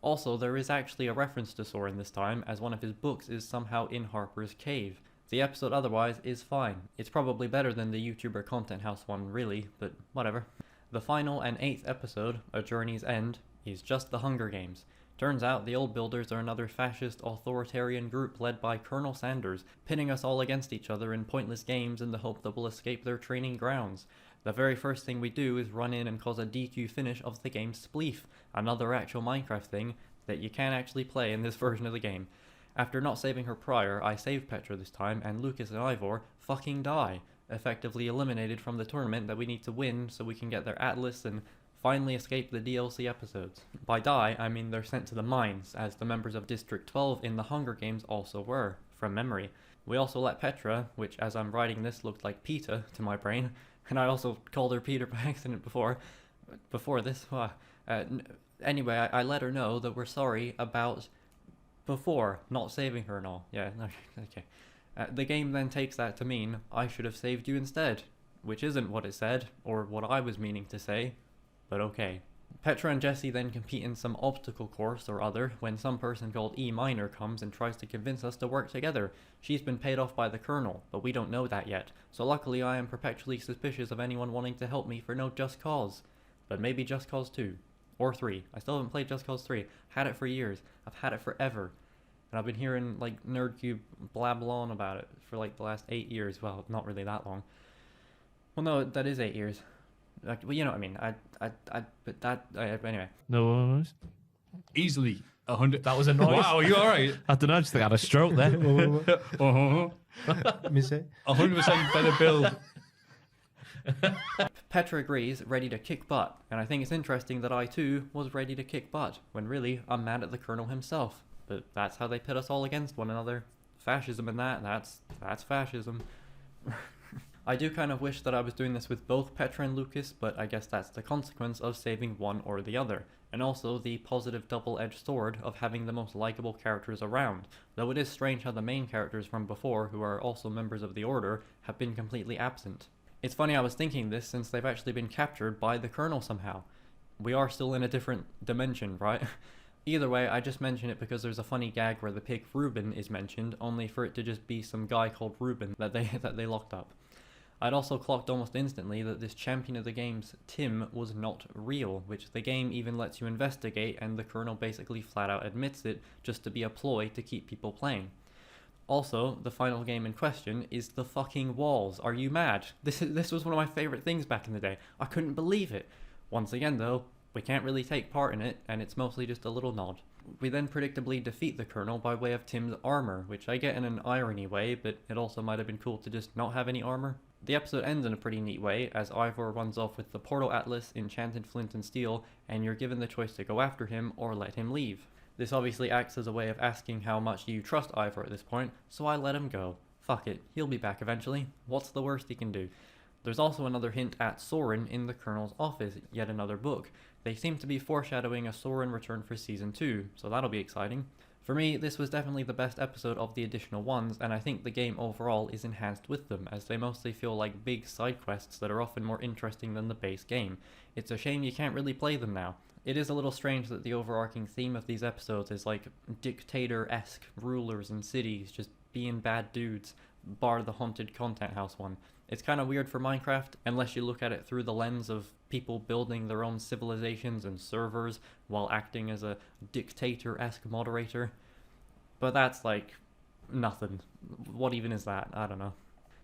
Also, there is actually a reference to Soren this time, as one of his books is somehow in Harper's cave. The episode otherwise is fine. It's probably better than the YouTuber Content House one, really, but whatever. The final and 8th episode, A Journey's End, is just the Hunger Games. Turns out the Old Builders are another fascist authoritarian group led by Colonel Sanders, pitting us all against each other in pointless games in the hope that we'll escape their training grounds. The very first thing we do is run in and cause a DQ finish of the game Spleef, another actual Minecraft thing that you can actually play in this version of the game. After not saving her prior, I save Petra this time, and Lucas and Ivor fucking die, effectively eliminated from the tournament that we need to win so we can get their Atlas and finally escape the DLC episodes. By die, I mean they're sent to the mines, as the members of District 12 in the Hunger Games also were, from memory. We also let Petra, which as I'm writing this looked like Peter to my brain, and I also called her Peter by accident before this. Anyway, I let her know that we're sorry about before not saving her and all. Yeah, okay. The game then takes that to mean I should have saved you instead, which isn't what it said, or what I was meaning to say, but okay. Petra and Jesse then compete in some obstacle course or other when some person called E Minor comes and tries to convince us to work together. She's been paid off by the Colonel, but we don't know that yet, so luckily I am perpetually suspicious of anyone wanting to help me for no just cause. But maybe Just Cause 2. Or 3. I still haven't played Just Cause 3. Had it for years. I've had it forever. And I've been hearing like NerdCube blabble on about it for like the last 8 years. Well, not really that long. Well, no, that is 8 years. Like, well, you know what I mean. Anyway. No noise? Easily 100. That was a noise. Wow, are you alright? I don't know, I just think I had a stroke there. 100% better build. Petra agrees, ready to kick butt, and I think it's interesting that I too was ready to kick butt, when really I'm mad at the Colonel himself. But that's how they pit us all against one another. Fascism and that's fascism. I do kind of wish that I was doing this with both Petra and Lucas, but I guess that's the consequence of saving one or the other, and also the positive double-edged sword of having the most likable characters around, though it is strange how the main characters from before, who are also members of the Order, have been completely absent. It's funny I was thinking this since they've actually been captured by the Colonel somehow. We are still in a different dimension, right? Either way, I just mention it because there's a funny gag where the pig Reuben is mentioned, only for it to just be some guy called Reuben that they locked up. I'd also clocked almost instantly that this champion of the games, Tim, was not real, which the game even lets you investigate, and the Colonel basically flat out admits it just to be a ploy to keep people playing. Also, the final game in question is the fucking walls. Are you mad? This was one of my favourite things back in the day. I couldn't believe it. Once again though, we can't really take part in it, and it's mostly just a little nod. We then predictably defeat the Colonel by way of Tim's armor, which I get in an irony way, but it also might have been cool to just not have any armor. The episode ends in a pretty neat way, as Ivor runs off with the Portal Atlas, enchanted flint and steel, and you're given the choice to go after him or let him leave. This obviously acts as a way of asking how much you trust Ivor at this point, so I let him go. Fuck it, he'll be back eventually. What's the worst he can do? There's also another hint at Soren in the Colonel's office, yet another book. They seem to be foreshadowing a Soren return for Season 2, so that'll be exciting. For me, this was definitely the best episode of the additional ones, and I think the game overall is enhanced with them, as they mostly feel like big side quests that are often more interesting than the base game. It's a shame you can't really play them now. It is a little strange that the overarching theme of these episodes is like dictator-esque rulers and cities just being bad dudes, bar the haunted content house one. It's kind of weird for Minecraft, unless you look at it through the lens of people building their own civilizations and servers while acting as a dictator-esque moderator. But that's like nothing. What even is that? I don't know.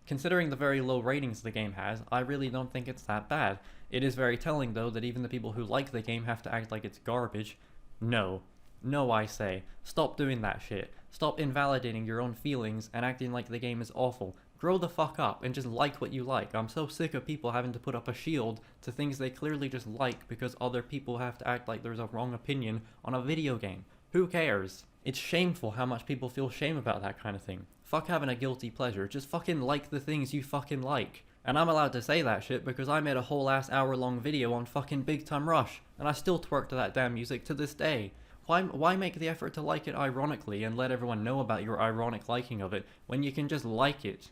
Considering the very low ratings the game has, I really don't think it's that bad. It is very telling though that even the people who like the game have to act like it's garbage. No, I say. Stop doing that shit. Stop invalidating your own feelings and acting like the game is awful. Grow the fuck up and just like what you like. I'm so sick of people having to put up a shield to things they clearly just like because other people have to act like there's a wrong opinion on a video game. Who cares? It's shameful how much people feel shame about that kind of thing. Fuck having a guilty pleasure, just fucking like the things you fucking like. And I'm allowed to say that shit because I made a whole ass hour-long video on fucking Big Time Rush, and I still twerk to that damn music to this day. Why make the effort to like it ironically and let everyone know about your ironic liking of it when you can just like it?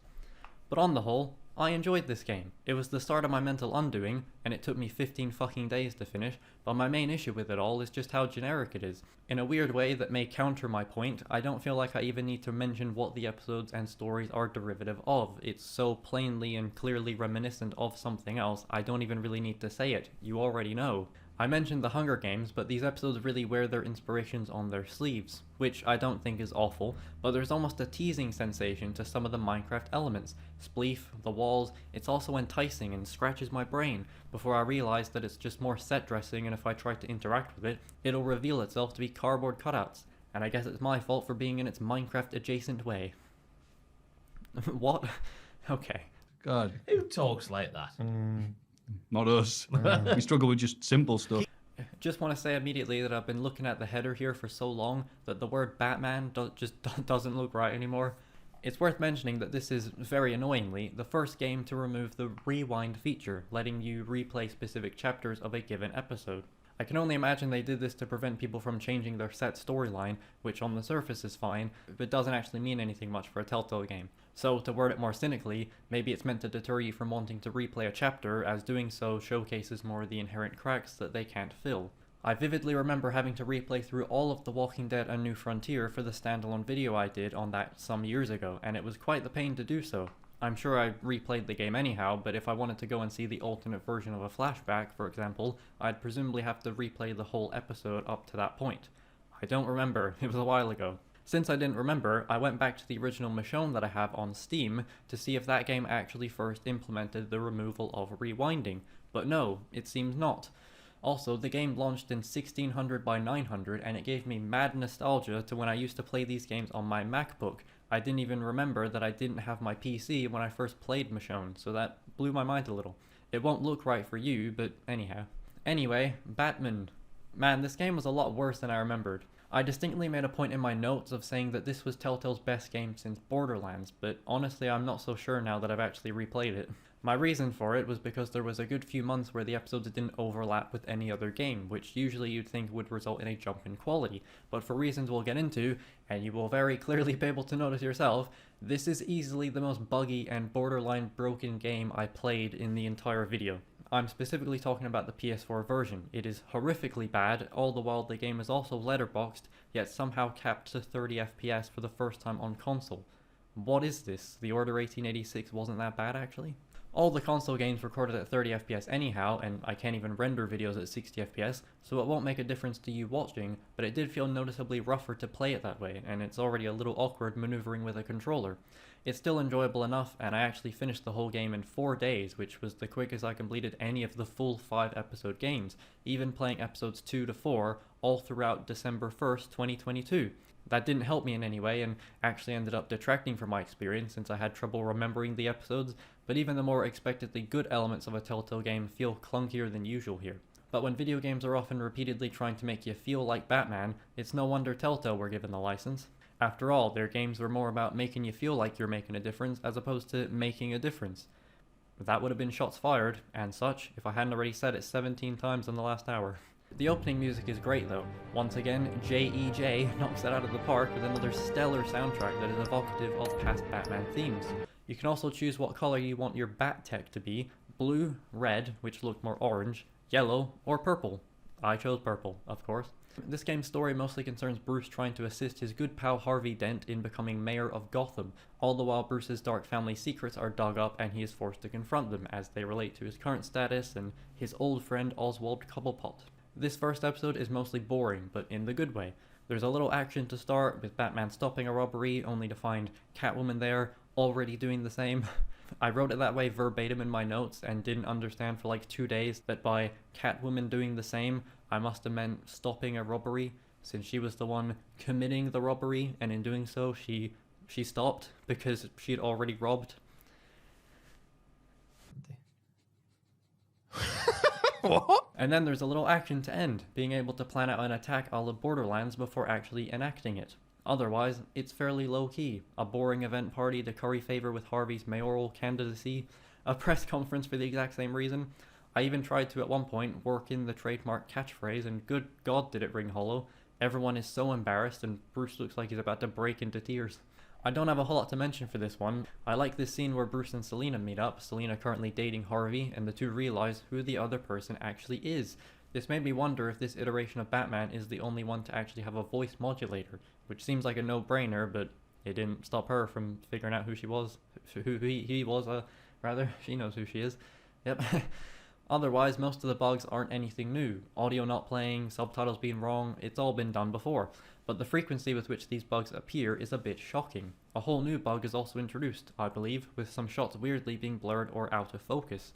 But on the whole, I enjoyed this game. It was the start of my mental undoing, and it took me 15 fucking days to finish, but my main issue with it all is just how generic it is. In a weird way that may counter my point, I don't feel like I even need to mention what the episodes and stories are derivative of. It's so plainly and clearly reminiscent of something else, I don't even really need to say it. You already know. I mentioned the Hunger Games, but these episodes really wear their inspirations on their sleeves, which I don't think is awful, but there's almost a teasing sensation to some of the Minecraft elements. Spleef, the walls, it's also enticing and scratches my brain, before I realize that it's just more set dressing and if I try to interact with it, it'll reveal itself to be cardboard cutouts, and I guess it's my fault for being in its Minecraft adjacent way. What? Okay. God. Who talks like that? Not us. We struggle with just simple stuff. Just want to say immediately that I've been looking at the header here for so long that the word Batman just doesn't look right anymore. It's worth mentioning that this is, very annoyingly, the first game to remove the rewind feature, letting you replay specific chapters of a given episode. I can only imagine they did this to prevent people from changing their set storyline, which on the surface is fine, but doesn't actually mean anything much for a Telltale game. So, to word it more cynically, maybe it's meant to deter you from wanting to replay a chapter, as doing so showcases more of the inherent cracks that they can't fill. I vividly remember having to replay through all of The Walking Dead: A New Frontier for the standalone video I did on that some years ago, and it was quite the pain to do so. I'm sure I replayed the game anyhow, but if I wanted to go and see the alternate version of a flashback, for example, I'd presumably have to replay the whole episode up to that point. I don't remember, it was a while ago. Since I didn't remember, I went back to the original Michonne that I have on Steam to see if that game actually first implemented the removal of rewinding, but no, it seems not. Also, the game launched in 1600 by 900 and it gave me mad nostalgia to when I used to play these games on my MacBook. I didn't even remember that I didn't have my PC when I first played Michonne, so that blew my mind a little. It won't look right for you, but anyhow. Anyway, Batman. Man, this game was a lot worse than I remembered. I distinctly made a point in my notes of saying that this was Telltale's best game since Borderlands, but honestly I'm not so sure now that I've actually replayed it. My reason for it was because there was a good few months where the episodes didn't overlap with any other game, which usually you'd think would result in a jump in quality, but for reasons we'll get into, and you will very clearly be able to notice yourself, this is easily the most buggy and borderline broken game I played in the entire video. I'm specifically talking about the PS4 version. It is horrifically bad, all the while the game is also letterboxed, yet somehow capped to 30 FPS for the first time on console. What is this? The Order 1886 wasn't that bad actually? All the console games recorded at 30 FPS anyhow, and I can't even render videos at 60 FPS, so it won't make a difference to you watching, but it did feel noticeably rougher to play it that way, and it's already a little awkward maneuvering with a controller. It's still enjoyable enough, and I actually finished the whole game in 4 days, which was the quickest I completed any of the full 5 episode games, even playing episodes 2 to 4 all throughout December 1st, 2022. That didn't help me in any way and actually ended up detracting from my experience since I had trouble remembering the episodes, but even the more expectedly good elements of a Telltale game feel clunkier than usual here. But when video games are often repeatedly trying to make you feel like Batman, it's no wonder Telltale were given the license. After all, their games were more about making you feel like you're making a difference as opposed to making a difference. That would have been shots fired, and such, if I hadn't already said it 17 times in the last hour. The opening music is great though. Once again, J.E.J. knocks it out of the park with another stellar soundtrack that is evocative of past Batman themes. You can also choose what color you want your bat tech to be: blue, red, which looked more orange, yellow, or purple. I chose purple, of course. This game's story mostly concerns Bruce trying to assist his good pal Harvey Dent in becoming mayor of Gotham, all the while Bruce's dark family secrets are dug up and he is forced to confront them as they relate to his current status and his old friend Oswald Cobblepot. This first episode is mostly boring, but in the good way. There's a little action to start, with Batman stopping a robbery, only to find Catwoman there, already doing the same. I wrote it that way verbatim in my notes and didn't understand for like 2 days that by Catwoman doing the same, I must have meant stopping a robbery, since she was the one committing the robbery, and in doing so, she stopped because she'd already robbed. What? And then there's a little action to end, being able to plan out an attack a la Borderlands before actually enacting it. Otherwise, it's fairly low-key. A boring event party to curry favor with Harvey's mayoral candidacy, a press conference for the exact same reason. I even tried to, at one point, work in the trademark catchphrase, and good God did it ring hollow. Everyone is so embarrassed, and Bruce looks like he's about to break into tears. I don't have a whole lot to mention for this one. I like this scene where Bruce and Selina meet up, Selina currently dating Harvey, and the two realize who the other person actually is. This made me wonder if this iteration of Batman is the only one to actually have a voice modulator, which seems like a no-brainer, but it didn't stop her from figuring out who she was. Who he was, rather. She knows who she is. Yep. Otherwise, most of the bugs aren't anything new. Audio not playing, subtitles being wrong, it's all been done before. But the frequency with which these bugs appear is a bit shocking. A whole new bug is also introduced, I believe, with some shots weirdly being blurred or out of focus.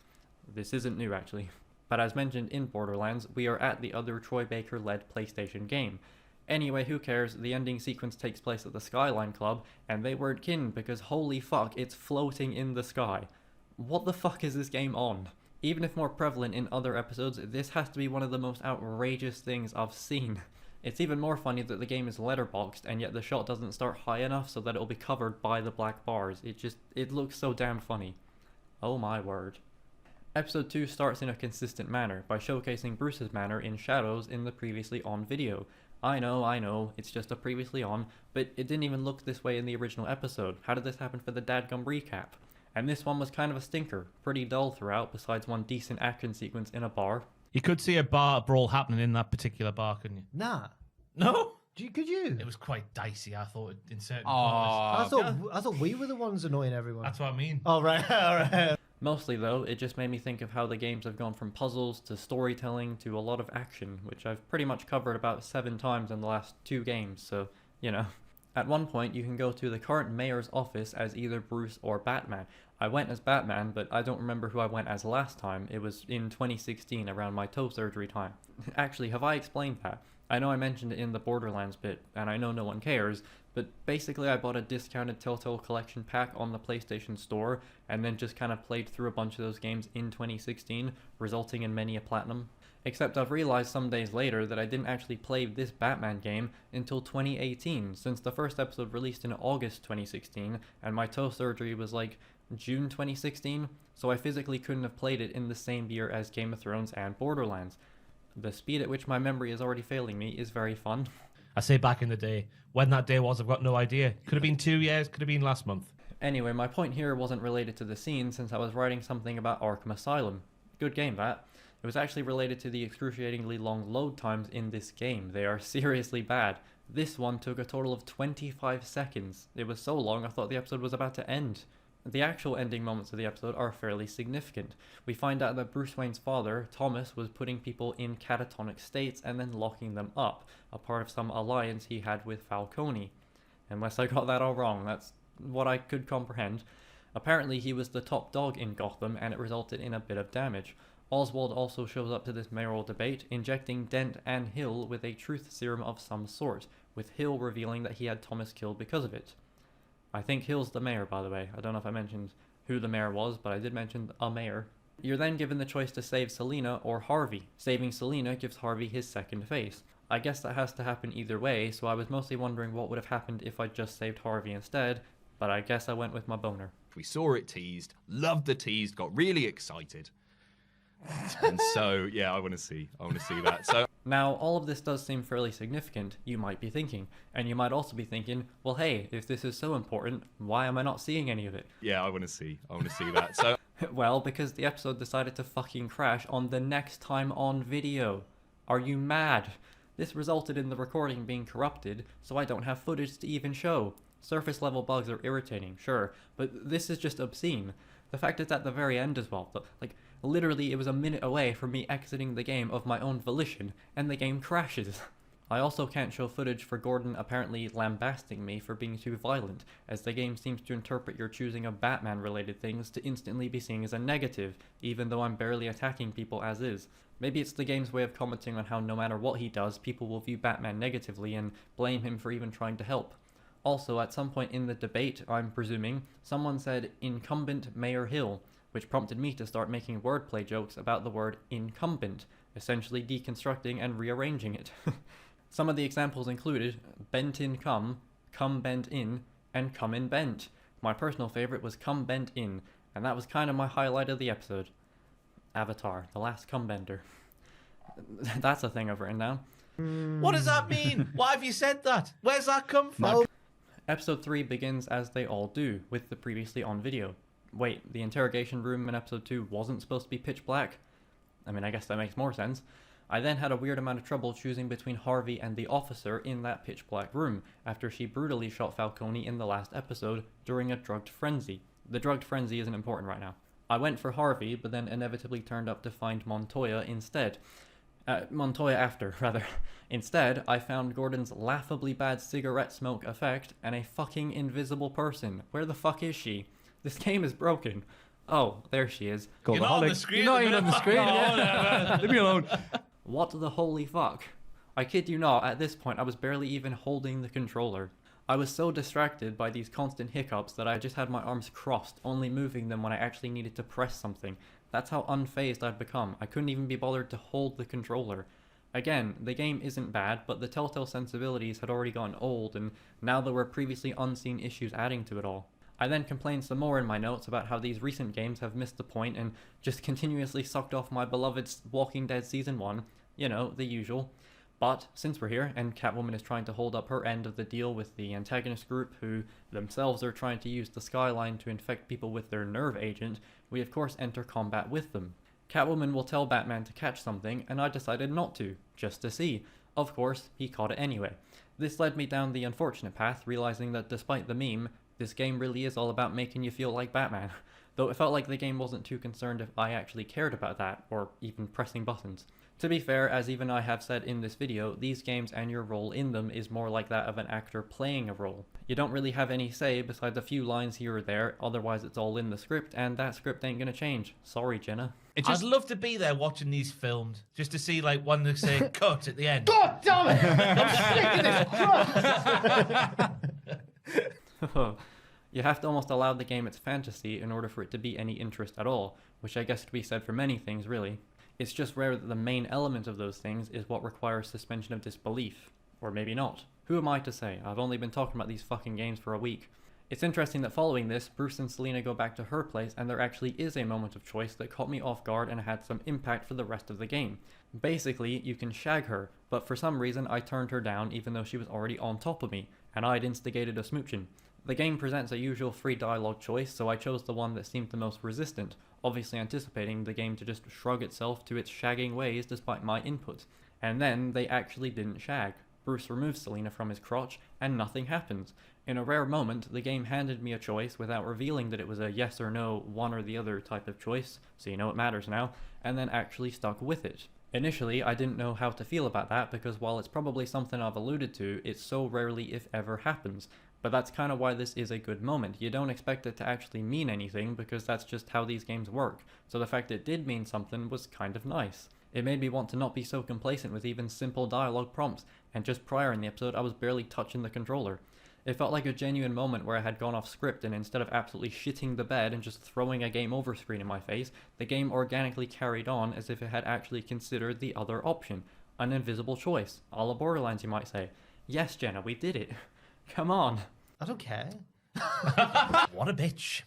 This isn't new, actually. But as mentioned in Borderlands, we are at the other Troy Baker-led PlayStation game. Anyway, who cares, the ending sequence takes place at the Skyline Club, and they weren't kidding because holy fuck, it's floating in the sky. What the fuck is this game on? Even if more prevalent in other episodes, this has to be one of the most outrageous things I've seen. It's even more funny that the game is letterboxed, and yet the shot doesn't start high enough so that it'll be covered by the black bars. It looks so damn funny. Oh my word. Episode 2 starts in a consistent manner, by showcasing Bruce's manner in shadows in the previously on video. I know, it's just a previously on, but it didn't even look this way in the original episode. How did this happen for the dadgum recap? And this one was kind of a stinker, pretty dull throughout, besides one decent action sequence in a bar. You could see a bar brawl happening in that particular bar, couldn't you? Nah. No? Could you? It was quite dicey, I thought, in certain I thought we were the ones annoying everyone. That's what I mean. Oh, right, alright. Mostly, though, it just made me think of how the games have gone from puzzles to storytelling to a lot of action, which I've pretty much covered about 7 times in the last 2 games, so, you know. At one point, you can go to the current mayor's office as either Bruce or Batman. I went as Batman, but I don't remember who I went as last time. It was in 2016, around my toe surgery time. Actually, have I explained that? I know I mentioned it in the Borderlands bit, and I know no one cares, but basically I bought a discounted Telltale collection pack on the PlayStation Store, and then just kind of played through a bunch of those games in 2016, resulting in many a platinum. Except I've realized some days later that I didn't actually play this Batman game until 2018, since the first episode released in August 2016, and my toe surgery was like June 2016, so I physically couldn't have played it in the same year as Game of Thrones and Borderlands. The speed at which my memory is already failing me is very fun. I say back in the day. When that day was, I've got no idea. Could have been 2 years, could have been last month. Anyway, my point here wasn't related to the scene, since I was writing something about Arkham Asylum. Good game, that. It was actually related to the excruciatingly long load times in this game. They are seriously bad. This one took a total of 25 seconds. It was so long I thought the episode was about to end. The actual ending moments of the episode are fairly significant. We find out that Bruce Wayne's father, Thomas, was putting people in catatonic states and then locking them up, a part of some alliance he had with Falcone. Unless I got that all wrong, that's what I could comprehend. Apparently he was the top dog in Gotham, and it resulted in a bit of damage. Oswald also shows up to this mayoral debate, injecting Dent and Hill with a truth serum of some sort, with Hill revealing that he had Thomas killed because of it. I think Hill's the mayor, by the way. I don't know if I mentioned who the mayor was, but I did mention a mayor. You're then given the choice to save Selina or Harvey. Saving Selina gives Harvey his second face. I guess that has to happen either way, so I was mostly wondering what would have happened if I just saved Harvey instead, but I guess I went with my boner. We saw it teased, loved the tease, got really excited. And so, yeah, I want to see that. So Now, all of this does seem fairly significant, you might be thinking, and you might also be thinking, well hey, if this is so important, why am I not seeing any of it? Yeah, I want to see that. So, well, because the episode decided to fucking crash on the next time on video. Are you mad? This resulted in the recording being corrupted, so I don't have footage to even show. Surface level bugs are irritating, sure, but this is just obscene. The fact it's at the very end as well, like, literally it was a minute away from me exiting the game of my own volition, and the game crashes. I also can't show footage for Gordon apparently lambasting me for being too violent, as the game seems to interpret your choosing of Batman-related things to instantly be seen as a negative, even though I'm barely attacking people as is. Maybe it's the game's way of commenting on how no matter what he does, people will view Batman negatively and blame him for even trying to help. Also, at some point in the debate, I'm presuming, someone said incumbent Mayor Hill, which prompted me to start making wordplay jokes about the word incumbent, essentially deconstructing and rearranging it. Some of the examples included bent in come bent in, and come in bent. My personal favourite was come bent in, and that was kind of my highlight of the episode. Avatar, the last come bender. That's a thing I've written down. What does that mean? Why have you said that? Where's that come from? Episode 3 begins as they all do, with the previously on video. Wait, the interrogation room in episode 2 wasn't supposed to be pitch black? I mean, I guess that makes more sense. I then had a weird amount of trouble choosing between Harvey and the officer in that pitch black room, after she brutally shot Falcone in the last episode during a drugged frenzy. The drugged frenzy isn't important right now. I went for Harvey, but then inevitably turned up to find Montoya instead. Montoya after, rather. Instead, I found Gordon's laughably bad cigarette smoke effect and a fucking invisible person. Where the fuck is she? This game is broken. Oh, there she is. You're not on the screen. You're not even on the screen. Yeah. Leave me alone. What the holy fuck? I kid you not, at this point I was barely even holding the controller. I was so distracted by these constant hiccups that I just had my arms crossed, only moving them when I actually needed to press something. That's how unfazed I'd become. I couldn't even be bothered to hold the controller. Again, the game isn't bad, but the Telltale sensibilities had already gotten old, and now there were previously unseen issues adding to it all. I then complained some more in my notes about how these recent games have missed the point and just continuously sucked off my beloved Walking Dead Season 1. You know, the usual. But since we're here, and Catwoman is trying to hold up her end of the deal with the antagonist group, who themselves are trying to use the skyline to infect people with their nerve agent, we of course enter combat with them. Catwoman will tell Batman to catch something, and I decided not to, just to see. Of course, he caught it anyway. This led me down the unfortunate path, realizing that despite the meme, this game really is all about making you feel like Batman. Though it felt like the game wasn't too concerned if I actually cared about that, or even pressing buttons. To be fair, as even I have said in this video, these games and your role in them is more like that of an actor playing a role. You don't really have any say besides a few lines here or there, otherwise it's all in the script, and that script ain't gonna change. Sorry, Jenna. I'd love to be there watching these filmed, just to see like one that say cut at the end. God damn it! I'm sick of this crap! You have to almost allow the game its fantasy in order for it to be any interest at all, which I guess could be said for many things really. It's just rare that the main element of those things is what requires suspension of disbelief. Or maybe not. Who am I to say? I've only been talking about these fucking games for a week. It's interesting that following this, Bruce and Selina go back to her place and there actually is a moment of choice that caught me off guard and had some impact for the rest of the game. Basically, you can shag her, but for some reason I turned her down even though she was already on top of me, and I'd instigated a smooching. The game presents a usual free dialogue choice, so I chose the one that seemed the most resistant, obviously anticipating the game to just shrug itself to its shagging ways despite my input. And then they actually didn't shag. Bruce removes Selina from his crotch, and nothing happens. In a rare moment, the game handed me a choice without revealing that it was a yes or no, one or the other type of choice, so you know it matters now, and then actually stuck with it. Initially, I didn't know how to feel about that because while it's probably something I've alluded to, it so rarely if ever happens. But that's kind of why this is a good moment. You don't expect it to actually mean anything because that's just how these games work, so the fact it did mean something was kind of nice. It made me want to not be so complacent with even simple dialogue prompts, and just prior in the episode I was barely touching the controller. It felt like a genuine moment where I had gone off script and instead of absolutely shitting the bed and just throwing a game over screen in my face, the game organically carried on as if it had actually considered the other option. An invisible choice. A la Borderlands, you might say. Yes, Jenna, we did it. Come on. I don't care. What a bitch.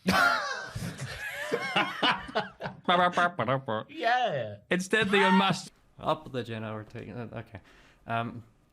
Yeah. Instead, they unmasked. Up the gin, we're taking it. Okay.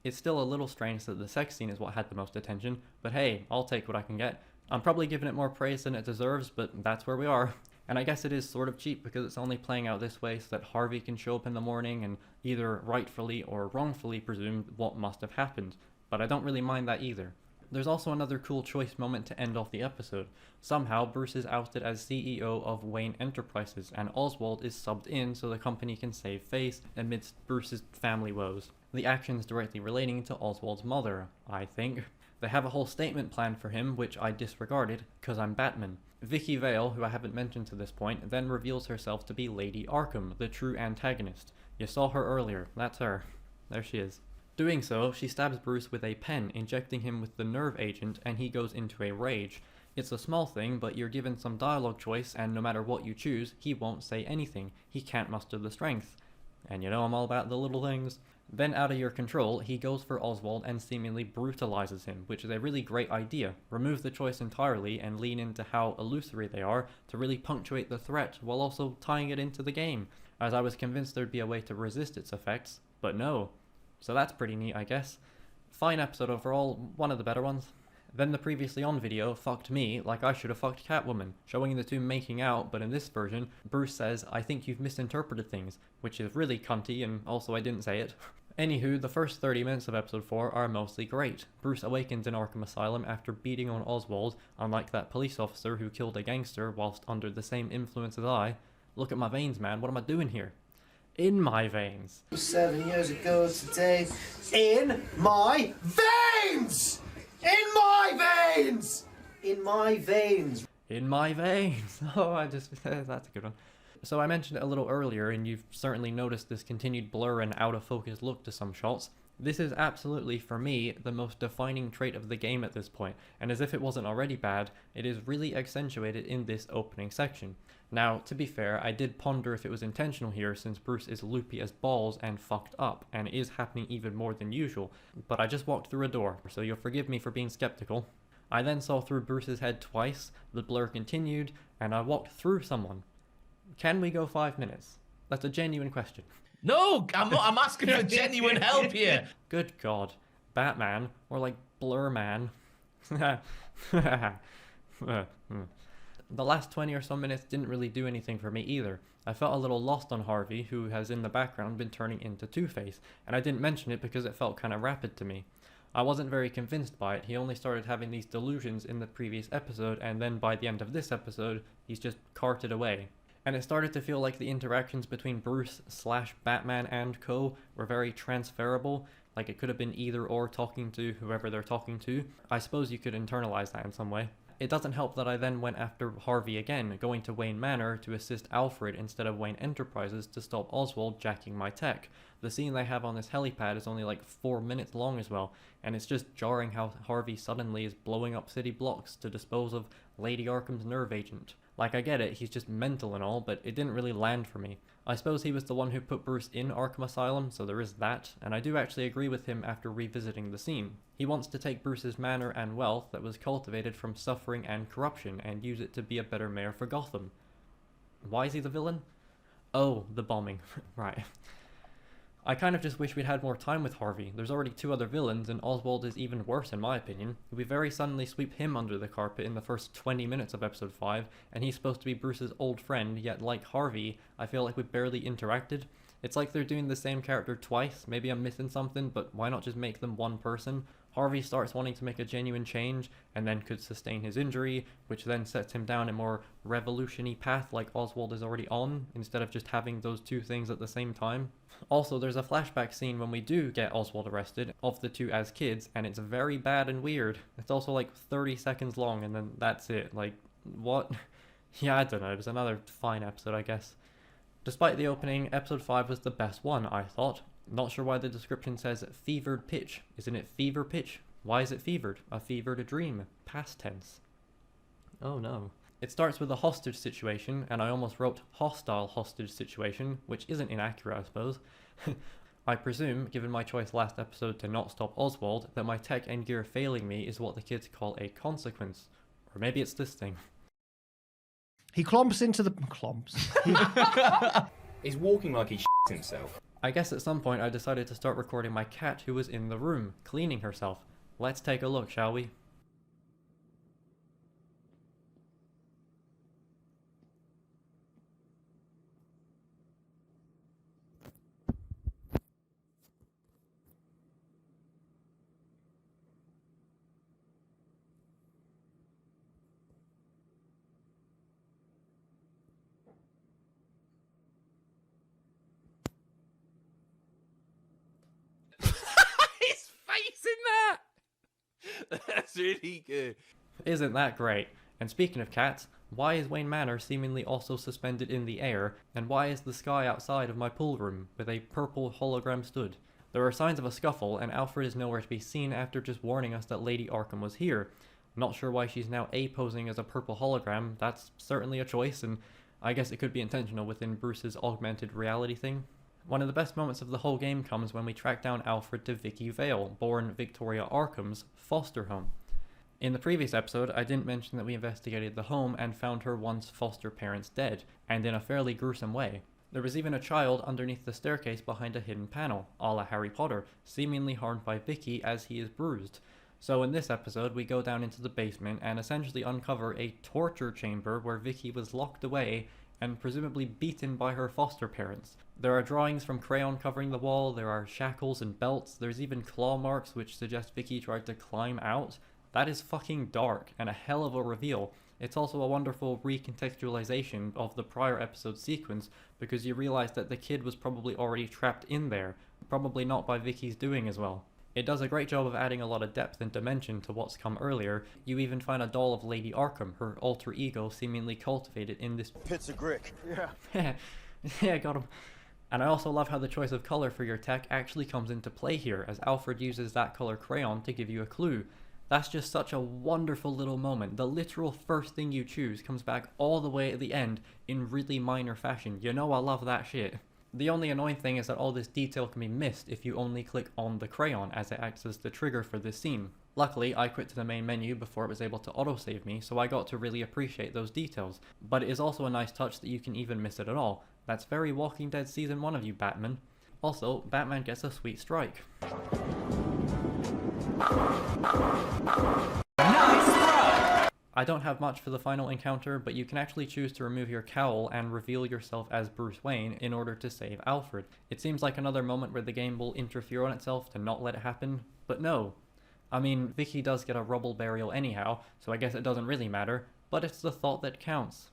It's still a little strange that the sex scene is what had the most attention, but hey, I'll take what I can get. I'm probably giving it more praise than it deserves, but that's where we are. And I guess it is sort of cheap because it's only playing out this way so that Harvey can show up in the morning and either rightfully or wrongfully presume what must have happened. But I don't really mind that either. There's also another cool choice moment to end off the episode. Somehow, Bruce is ousted as CEO of Wayne Enterprises, and Oswald is subbed in so the company can save face amidst Bruce's family woes. The actions directly relating to Oswald's mother, I think. They have a whole statement planned for him, which I disregarded, cause I'm Batman. Vicky Vale, who I haven't mentioned to this point, then reveals herself to be Lady Arkham, the true antagonist. You saw her earlier, that's her. There she is. Doing so, she stabs Bruce with a pen, injecting him with the nerve agent, and he goes into a rage. It's a small thing, but you're given some dialogue choice, and no matter what you choose, he won't say anything. He can't muster the strength. And you know I'm all about the little things. Then out of your control, he goes for Oswald and seemingly brutalizes him, which is a really great idea. Remove the choice entirely and lean into how illusory they are to really punctuate the threat while also tying it into the game, as I was convinced there'd be a way to resist its effects, but no. So that's pretty neat, I guess. Fine episode overall, one of the better ones. Then the previously on video fucked me like I should have fucked Catwoman, showing the two making out, but in this version, Bruce says, "I think you've misinterpreted things," which is really cunty, and also I didn't say it. Anywho, the first 30 minutes of episode 4 are mostly great. Bruce awakens in Arkham Asylum after beating on Oswald, unlike that police officer who killed a gangster whilst under the same influence as I. Look at my veins, man, what am I doing here? In my veins. 7 years ago today, in my veins! In my veins! In my veins! In my veins! Oh, that's a good one. So I mentioned it a little earlier, and you've certainly noticed this continued blur and out-of-focus look to some shots. This is absolutely, for me, the most defining trait of the game at this point, and as if it wasn't already bad, it is really accentuated in this opening section. Now, to be fair, I did ponder if it was intentional here since Bruce is loopy as balls and fucked up, and it is happening even more than usual, but I just walked through a door, so you'll forgive me for being skeptical. I then saw through Bruce's head twice, the blur continued, and I walked through someone. Can we go 5 minutes? That's a genuine question. No, I'm asking for genuine help here. Good God. Batman, or like Blur Man. The last 20 or so minutes didn't really do anything for me either. I felt a little lost on Harvey, who has in the background been turning into Two-Face, and I didn't mention it because it felt kind of rapid to me. I wasn't very convinced by it. He only started having these delusions in the previous episode, and then by the end of this episode, he's just carted away. And it started to feel like the interactions between Bruce/Batman and co were very transferable, like it could have been either or talking to whoever they're talking to. I suppose you could internalize that in some way. It doesn't help that I then went after Harvey again, going to Wayne Manor to assist Alfred instead of Wayne Enterprises to stop Oswald jacking my tech. The scene they have on this helipad is only like 4 minutes long as well, and it's just jarring how Harvey suddenly is blowing up city blocks to dispose of Lady Arkham's nerve agent. Like, I get it, he's just mental and all, but it didn't really land for me. I suppose he was the one who put Bruce in Arkham Asylum, so there is that, and I do actually agree with him after revisiting the scene. He wants to take Bruce's manor and wealth that was cultivated from suffering and corruption and use it to be a better mayor for Gotham. Why is he the villain? Oh, the bombing. Right. I kind of just wish we'd had more time with Harvey. There's already 2 other villains, and Oswald is even worse in my opinion. We very suddenly sweep him under the carpet in the first 20 minutes of episode 5, and he's supposed to be Bruce's old friend, yet like Harvey, I feel like we barely interacted. It's like they're doing the same character twice. Maybe I'm missing something, but why not just make them one person? Harvey starts wanting to make a genuine change, and then could sustain his injury, which then sets him down a more revolution-y path like Oswald is already on, instead of just having those 2 things at the same time. Also, there's a flashback scene when we do get Oswald arrested, of the 2 as kids, and it's very bad and weird. It's also like 30 seconds long, and then that's it. Like, what? Yeah, I don't know, it was another fine episode, I guess. Despite the opening, episode 5 was the best one, I thought. Not sure why the description says fevered pitch. Isn't it fever pitch? Why is it fevered? A fevered dream. Past tense. Oh no. It starts with a hostage situation, and I almost wrote hostile hostage situation, which isn't inaccurate, I suppose. I presume, given my choice last episode to not stop Oswald, that my tech and gear failing me is what the kids call a consequence. Or maybe it's this thing. He clomps into the... Clomps. He's walking like he himself. I guess at some point I decided to start recording my cat who was in the room, cleaning herself. Let's take a look, shall we? His face in that! That's really good. Isn't that great? And speaking of cats, why is Wayne Manor seemingly also suspended in the air, and why is the sky outside of my pool room with a purple hologram stood? There are signs of a scuffle, and Alfred is nowhere to be seen after just warning us that Lady Arkham was here. Not sure why she's now posing as a purple hologram. That's certainly a choice, and I guess it could be intentional within Bruce's augmented reality thing. One of the best moments of the whole game comes when we track down Alfred to Vicky Vale, born Victoria Arkham's foster home. In the previous episode, I didn't mention that we investigated the home and found her once foster parents dead, and in a fairly gruesome way. There was even a child underneath the staircase behind a hidden panel, a la Harry Potter, seemingly harmed by Vicky as he is bruised. So in this episode, we go down into the basement and essentially uncover a torture chamber where Vicky was locked away and presumably beaten by her foster parents. There are drawings from crayon covering the wall, there are shackles and belts, there's even claw marks which suggest Vicky tried to climb out. That is fucking dark, and a hell of a reveal. It's also a wonderful recontextualization of the prior episode sequence, because you realize that the kid was probably already trapped in there, probably not by Vicky's doing as well. It does a great job of adding a lot of depth and dimension to what's come earlier. You even find a doll of Lady Arkham, her alter ego seemingly cultivated in this Pits of Grick. Yeah. Yeah, got him. And I also love how the choice of color for your tech actually comes into play here, as Alfred uses that color crayon to give you a clue. That's just such a wonderful little moment. The literal first thing you choose comes back all the way at the end in really minor fashion. You know I love that shit. The only annoying thing is that all this detail can be missed if you only click on the crayon, as it acts as the trigger for this scene. Luckily, I quit to the main menu before it was able to autosave me, so I got to really appreciate those details. But it is also a nice touch that you can even miss it at all. That's very Walking Dead Season 1 of you, Batman. Also, Batman gets a sweet strike. I don't have much for the final encounter, but you can actually choose to remove your cowl and reveal yourself as Bruce Wayne in order to save Alfred. It seems like another moment where the game will interfere on itself to not let it happen, but no. I mean, Vicky does get a rubble burial anyhow, so I guess it doesn't really matter, but it's the thought that counts.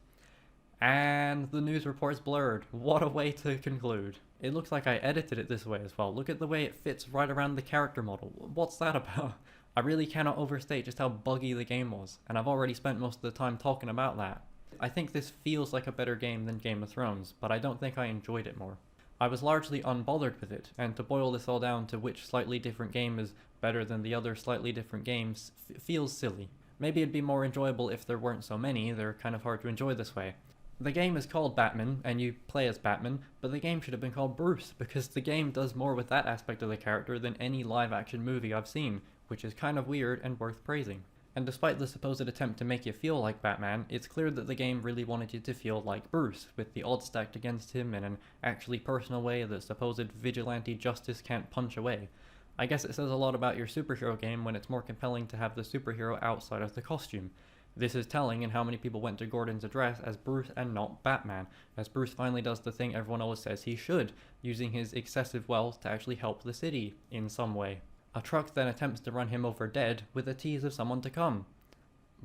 And the news report's blurred. What a way to conclude. It looks like I edited it this way as well. Look at the way it fits right around the character model. What's that about? I really cannot overstate just how buggy the game was, and I've already spent most of the time talking about that. I think this feels like a better game than Game of Thrones, but I don't think I enjoyed it more. I was largely unbothered with it, and to boil this all down to which slightly different game is better than the other slightly different games feels silly. Maybe it'd be more enjoyable if there weren't so many. They're kind of hard to enjoy this way. The game is called Batman, and you play as Batman, but the game should have been called Bruce, because the game does more with that aspect of the character than any live-action movie I've seen, which is kind of weird and worth praising. And despite the supposed attempt to make you feel like Batman, it's clear that the game really wanted you to feel like Bruce, with the odds stacked against him in an actually personal way that supposed vigilante justice can't punch away. I guess it says a lot about your superhero game when it's more compelling to have the superhero outside of the costume. This is telling in how many people went to Gordon's address as Bruce and not Batman, as Bruce finally does the thing everyone always says he should, using his excessive wealth to actually help the city, in some way. A truck then attempts to run him over dead, with a tease of someone to come.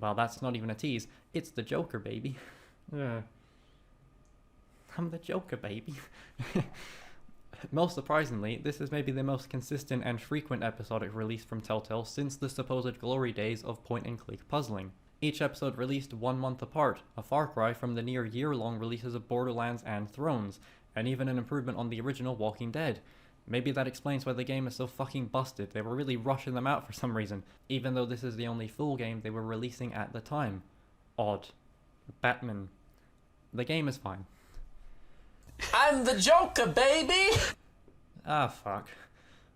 Well, that's not even a tease, it's the Joker, baby. I'm the Joker, baby. Most surprisingly, this is maybe the most consistent and frequent episodic release from Telltale since the supposed glory days of point-and-click puzzling. Each episode released 1 month apart, a far cry from the near year-long releases of Borderlands and Thrones, and even an improvement on the original Walking Dead. Maybe that explains why the game is so fucking busted. They were really rushing them out for some reason, even though this is the only full game they were releasing at the time. Odd. Batman. The game is fine. I'm the Joker, baby! Ah, fuck.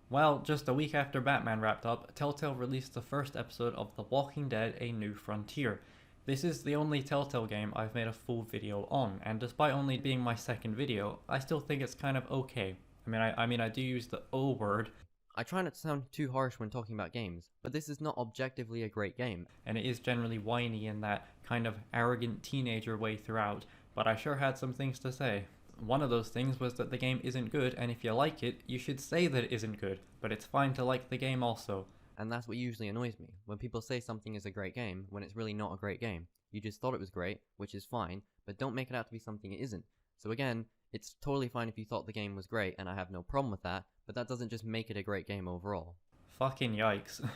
Well, just a week after Batman wrapped up, Telltale released the first episode of The Walking Dead: A New Frontier. This is the only Telltale game I've made a full video on, and despite only being my second video, I still think it's kind of okay. I I mean, I do use the O word. I try not to sound too harsh when talking about games, but this is not objectively a great game. And it is generally whiny in that kind of arrogant teenager way throughout, but I sure had some things to say. One of those things was that the game isn't good, and if you like it, you should say that it isn't good, but it's fine to like the game also. And that's what usually annoys me, when people say something is a great game when it's really not a great game. You just thought it was great, which is fine, but don't make it out to be something it isn't. So again, it's totally fine if you thought the game was great, and I have no problem with that, but that doesn't just make it a great game overall. Fucking yikes.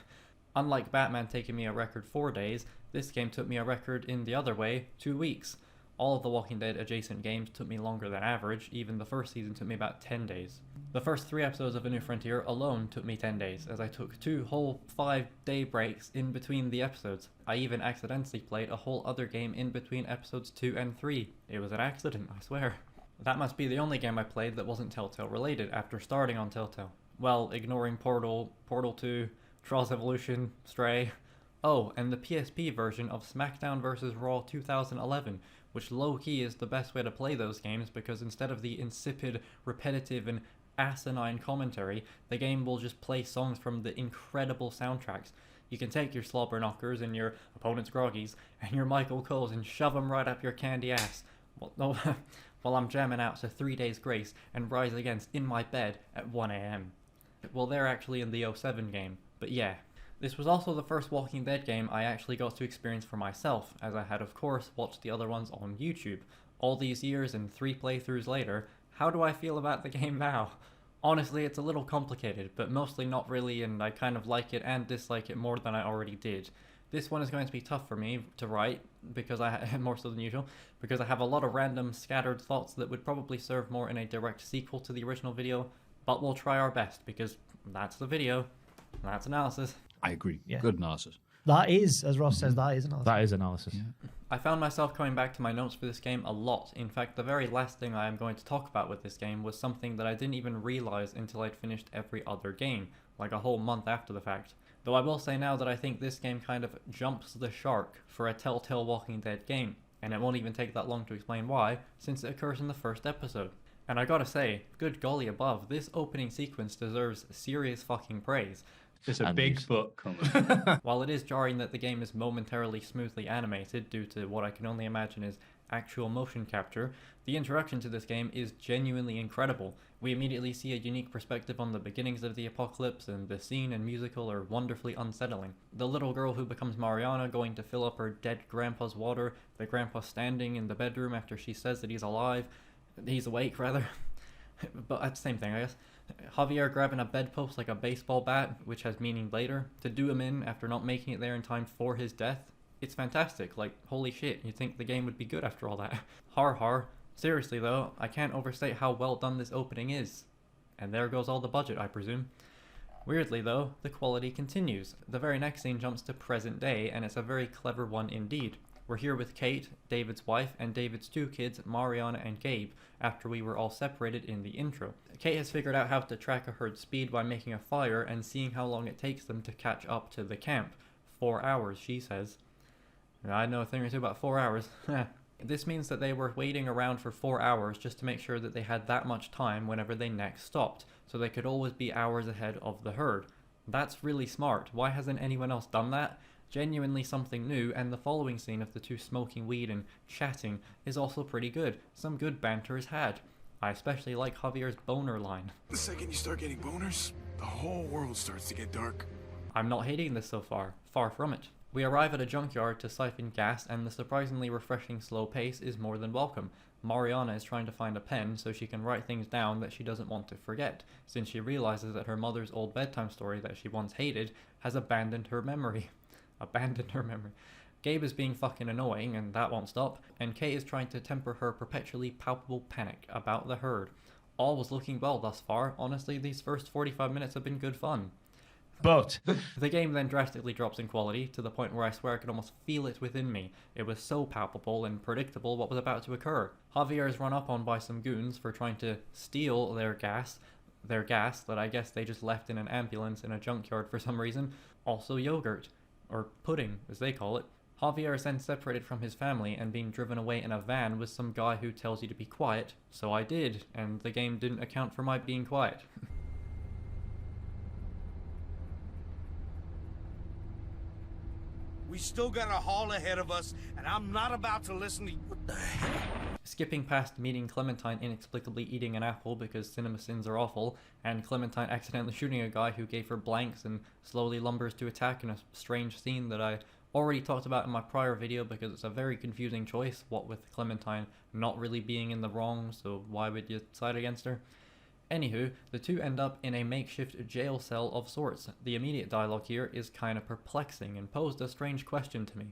Unlike Batman taking me a record 4 days, this game took me a record in the other way, 2 weeks. All of the Walking Dead adjacent games took me longer than average, even the first season took me about 10 days. The first 3 episodes of A New Frontier alone took me 10 days, as I took 2 whole 5-day breaks in between the episodes. I even accidentally played a whole other game in between episodes 2 and 3. It was an accident, I swear. That must be the only game I played that wasn't Telltale related after starting on Telltale. Well, ignoring Portal, Portal 2, Troll's Evolution, Stray. Oh, and the PSP version of SmackDown vs. Raw 2011, which low-key is the best way to play those games because instead of the insipid, repetitive, and asinine commentary, the game will just play songs from the incredible soundtracks. You can take your slobber knockers and your opponent's groggies and your Michael Coles and shove them right up your candy ass. Well, no, while I'm jamming out to 3 Days Grace and Rise Against in my bed at 1 AM. Well, they're actually in the 07 game, but yeah. This was also the first Walking Dead game I actually got to experience for myself, as I had of course watched the other ones on YouTube. All these years and 3 playthroughs later, how do I feel about the game now? Honestly, it's a little complicated, but mostly not really, and I kind of like it and dislike it more than I already did. This one is going to be tough for me to write, because more so than usual, because I have a lot of random scattered thoughts that would probably serve more in a direct sequel to the original video, but we'll try our best, because that's the video, that's analysis. I agree. Yeah. Good analysis. That is, as Ross says, that is analysis. That is analysis. Yeah. I found myself coming back to my notes for this game a lot. In fact, the very last thing I am going to talk about with this game was something that I didn't even realize until I'd finished every other game, like a whole month after the fact. Though I will say now that I think this game kind of jumps the shark for a Telltale Walking Dead game, and it won't even take that long to explain why, since it occurs in the first episode. And I gotta say, good golly above, this opening sequence deserves serious fucking praise. It's a big book. While it is jarring that the game is momentarily smoothly animated due to what I can only imagine is actual motion capture, the introduction to this game is genuinely incredible. We immediately see a unique perspective on the beginnings of the apocalypse, and the scene and musical are wonderfully unsettling. The little girl who becomes Mariana going to fill up her dead grandpa's water, the grandpa standing in the bedroom after she says that he's awake rather, but that's the same thing I guess. Javier grabbing a bedpost like a baseball bat, which has meaning later, to do him in after not making it there in time for his death. It's fantastic, like, holy shit, you'd think the game would be good after all that. Har har. Seriously though, I can't overstate how well done this opening is. And there goes all the budget, I presume. Weirdly though, the quality continues. The very next scene jumps to present day, and it's a very clever one indeed. We're here with Kate, David's wife, and David's 2 kids, Mariana and Gabe, after we were all separated in the intro. Kate has figured out how to track a herd's speed by making a fire and seeing how long it takes them to catch up to the camp. 4 hours, she says. I know a thing or two about 4 hours. This means that they were waiting around for 4 hours just to make sure that they had that much time whenever they next stopped, so they could always be hours ahead of the herd. That's really smart. Why hasn't anyone else done that? Genuinely something new, and the following scene of the 2 smoking weed and chatting is also pretty good. Some good banter is had. I especially like Javier's boner line. The second you start getting boners, the whole world starts to get dark. I'm not hating this so far. Far from it. We arrive at a junkyard to siphon gas, and the surprisingly refreshing slow pace is more than welcome. Mariana is trying to find a pen so she can write things down that she doesn't want to forget, since she realizes that her mother's old bedtime story that she once hated has abandoned her memory. Gabe is being fucking annoying, and that won't stop, and Kate is trying to temper her perpetually palpable panic about the herd. All was looking well thus far. Honestly, these first 45 minutes have been good fun. But the game then drastically drops in quality to the point where I swear I could almost feel it within me. It was so palpable and predictable what was about to occur. Javier is run up on by some goons for trying to steal their gas that I guess they just left in an ambulance in a junkyard for some reason. Also yogurt. Or pudding, as they call it. Javier is then separated from his family and being driven away in a van with some guy who tells you to be quiet, so I did, and the game didn't account for my being quiet. We still got a haul ahead of us, and I'm not about to listen to you. What the hell? Skipping past meeting Clementine inexplicably eating an apple because cinema sins are awful, and Clementine accidentally shooting a guy who gave her blanks and slowly lumbers to attack in a strange scene that I already talked about in my prior video because it's a very confusing choice, what with Clementine not really being in the wrong, so why would you side against her? Anywho, the two end up in a makeshift jail cell of sorts. The immediate dialogue here is kinda perplexing and posed a strange question to me.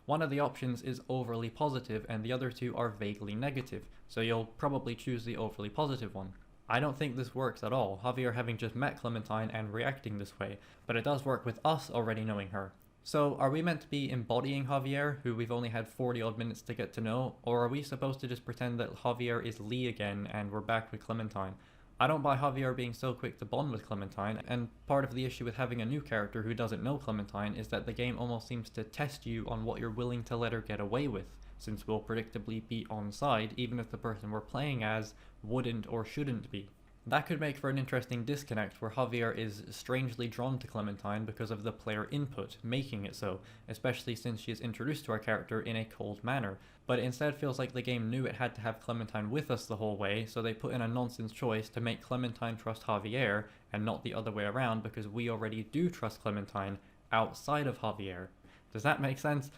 One of the options is overly positive and the other two are vaguely negative, so you'll probably choose the overly positive one. I don't think this works at all, Javier having just met Clementine and reacting this way, but it does work with us already knowing her. So are we meant to be embodying Javier, who we've only had 40 odd minutes to get to know, or are we supposed to just pretend that Javier is Lee again and we're back with Clementine? I don't buy Javier being so quick to bond with Clementine, and part of the issue with having a new character who doesn't know Clementine is that the game almost seems to test you on what you're willing to let her get away with, since we'll predictably be on side even if the person we're playing as wouldn't or shouldn't be. That could make for an interesting disconnect where Javier is strangely drawn to Clementine because of the player input, making it so, especially since she is introduced to our character in a cold manner, but it instead feels like the game knew it had to have Clementine with us the whole way, so they put in a nonsense choice to make Clementine trust Javier and not the other way around because we already do trust Clementine outside of Javier. Does that make sense?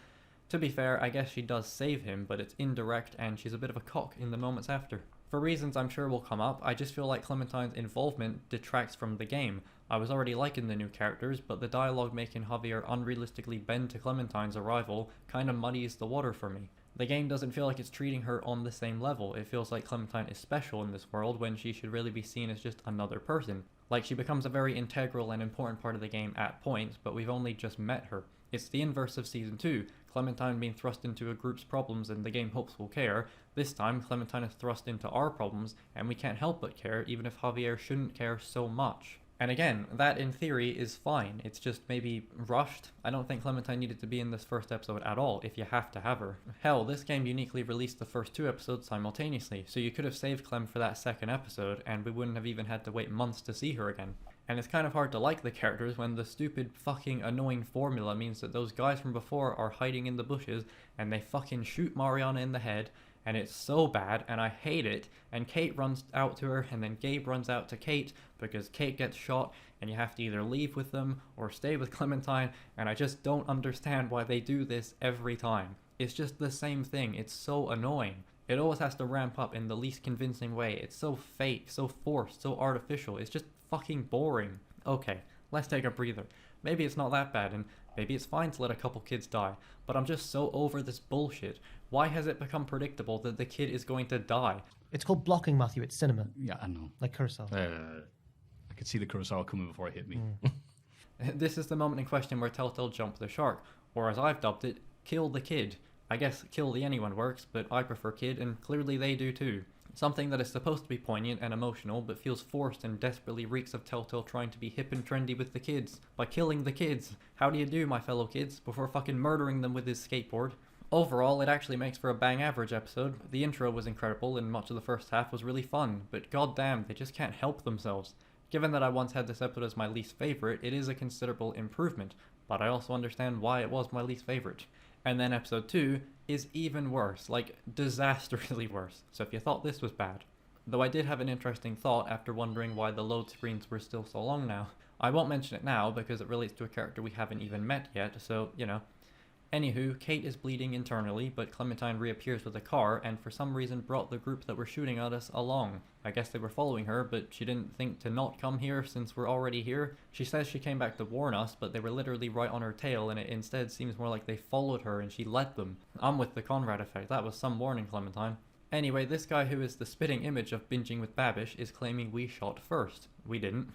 To be fair, I guess she does save him, but it's indirect and she's a bit of a cock in the moments after. For reasons I'm sure will come up, I just feel like Clementine's involvement detracts from the game. I was already liking the new characters, but the dialogue making Javier unrealistically bend to Clementine's arrival kinda muddies the water for me. The game doesn't feel like it's treating her on the same level. It feels like Clementine is special in this world when she should really be seen as just another person. Like she becomes a very integral and important part of the game at points, but we've only just met her. It's the inverse of Season 2, Clementine being thrust into a group's problems and the game hopes we'll care. This time, Clementine is thrust into our problems, and we can't help but care even if Javier shouldn't care so much. And again, that in theory is fine, it's just maybe rushed. I don't think Clementine needed to be in this first episode at all, if you have to have her. Hell, this game uniquely released the first 2 episodes simultaneously, so you could have saved Clem for that second episode, and we wouldn't have even had to wait months to see her again. And it's kind of hard to like the characters when the stupid fucking annoying formula means that those guys from before are hiding in the bushes, and they fucking shoot Mariana in the head, and it's so bad, and I hate it, and Kate runs out to her, and then Gabe runs out to Kate, because Kate gets shot, and you have to either leave with them, or stay with Clementine, and I just don't understand why they do this every time. It's just the same thing, it's so annoying. It always has to ramp up in the least convincing way, it's so fake, so forced, so artificial, it's just fucking boring. Okay, let's take a breather. Maybe it's not that bad, and maybe it's fine to let a couple kids die, but I'm just so over this bullshit. Why has it become predictable that the kid is going to die? It's called blocking, Matthew. It's cinema. Yeah, I know. Like Kurosawa. I could see the Kurosawa coming before it hit me. This is the moment in question where Telltale jumped the shark, or as I've dubbed it, kill the kid. I guess kill the anyone works, but I prefer kid, and clearly they do too. Something that is supposed to be poignant and emotional, but feels forced and desperately reeks of Telltale trying to be hip and trendy with the kids, by killing the kids. How do you do, my fellow kids, before fucking murdering them with his skateboard? Overall, it actually makes for a bang average episode. The intro was incredible, and much of the first half was really fun, but goddamn, they just can't help themselves. Given that I once had this episode as my least favorite, it is a considerable improvement, but I also understand why it was my least favorite. And then episode 2 is even worse, like disastrously worse, so if you thought this was bad. Though I did have an interesting thought after wondering why the load screens were still so long now. I won't mention it now because it relates to a character we haven't even met yet, so, you know. Anywho, Kate is bleeding internally, but Clementine reappears with a car and for some reason brought the group that were shooting at us along. I guess they were following her, but she didn't think to not come here since we're already here. She says she came back to warn us, but they were literally right on her tail and it instead seems more like they followed her and she let them. I'm with the Conrad effect, that was some warning, Clementine. Anyway, this guy who is the spitting image of binging with Babish is claiming we shot first. We didn't.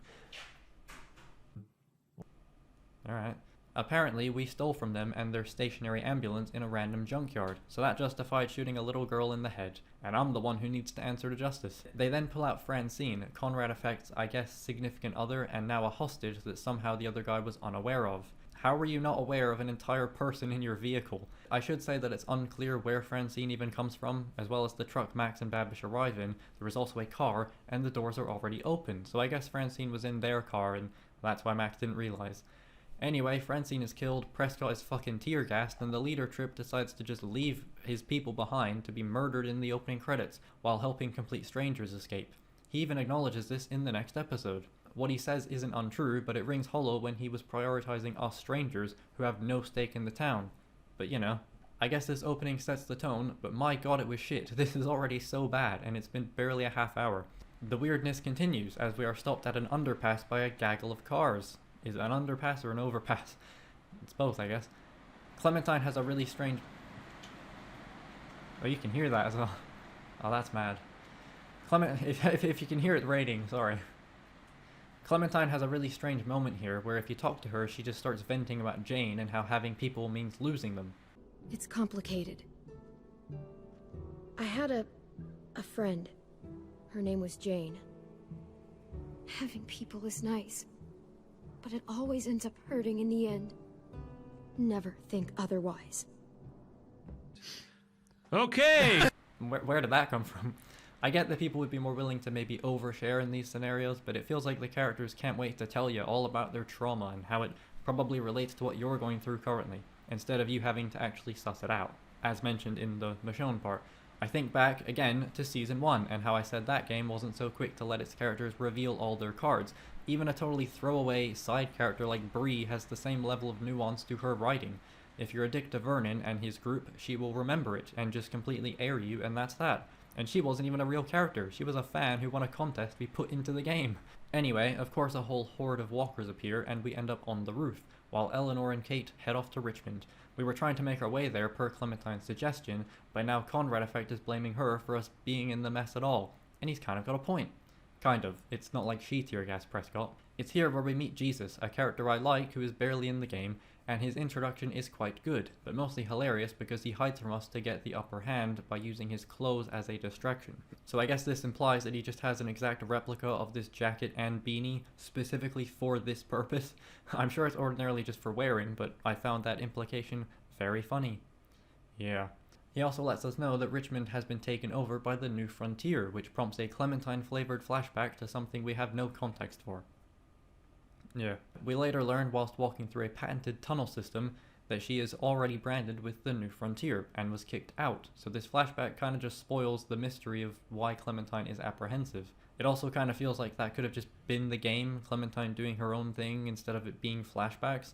Alright. Apparently, we stole from them and their stationary ambulance in a random junkyard, so that justified shooting a little girl in the head, and I'm the one who needs to answer to justice. They then pull out Francine, Conrad affects, I guess, significant other, and now a hostage that somehow the other guy was unaware of. How were you not aware of an entire person in your vehicle? I should say that it's unclear where Francine even comes from, as well as the truck Max and Babish arrive in. There is also a car, and the doors are already open, so I guess Francine was in their car, and that's why Max didn't realize. Anyway, Francine is killed, Prescott is fucking tear-gassed, and the leader Trip decides to just leave his people behind to be murdered in the opening credits, while helping complete strangers escape. He even acknowledges this in the next episode. What he says isn't untrue, but it rings hollow when he was prioritizing us strangers who have no stake in the town. But you know, I guess this opening sets the tone, but my god it was shit. This is already so bad, and it's been barely a half hour. The weirdness continues as we are stopped at an underpass by a gaggle of cars. Is it an underpass or an overpass? It's both, I guess. Clementine has a really strange... Oh, you can hear that as well. Oh, that's mad. If you can hear it rating, sorry. Clementine has a really strange moment here where if you talk to her, she just starts venting about Jane and how having people means losing them. It's complicated. I had a friend. Her name was Jane. Having people is nice, but it always ends up hurting in the end. Never think otherwise. Okay! Where did that come from? I get that people would be more willing to maybe overshare in these scenarios, but it feels like the characters can't wait to tell you all about their trauma and how it probably relates to what you're going through currently, instead of you having to actually suss it out, as mentioned in the Michonne part. I think back, again, to Season 1, and how I said that game wasn't so quick to let its characters reveal all their cards. Even a totally throwaway side character like Bree has the same level of nuance to her writing. If you're a dick to Vernon and his group, she will remember it, and just completely air you, and that's that. And she wasn't even a real character, she was a fan who won a contest to be put into the game. Anyway, of course a whole horde of walkers appear, and we end up on the roof, while Eleanor and Kate head off to Richmond. We were trying to make our way there per Clementine's suggestion, but now Conrad Effect is blaming her for us being in the mess at all. And he's kind of got a point. Kind of. It's not like she tear-gassed Prescott. It's here where we meet Jesus, a character I like who is barely in the game, and his introduction is quite good, but mostly hilarious because he hides from us to get the upper hand by using his clothes as a distraction. So I guess this implies that he just has an exact replica of this jacket and beanie, specifically for this purpose. I'm sure it's ordinarily just for wearing, but I found that implication very funny. Yeah. He also lets us know that Richmond has been taken over by the New Frontier, which prompts a Clementine-flavored flashback to something we have no context for. Yeah. We later learn whilst walking through a patented tunnel system that she is already branded with the New Frontier and was kicked out, so this flashback kind of just spoils the mystery of why Clementine is apprehensive. It also kind of feels like that could have just been the game, Clementine doing her own thing instead of it being flashbacks.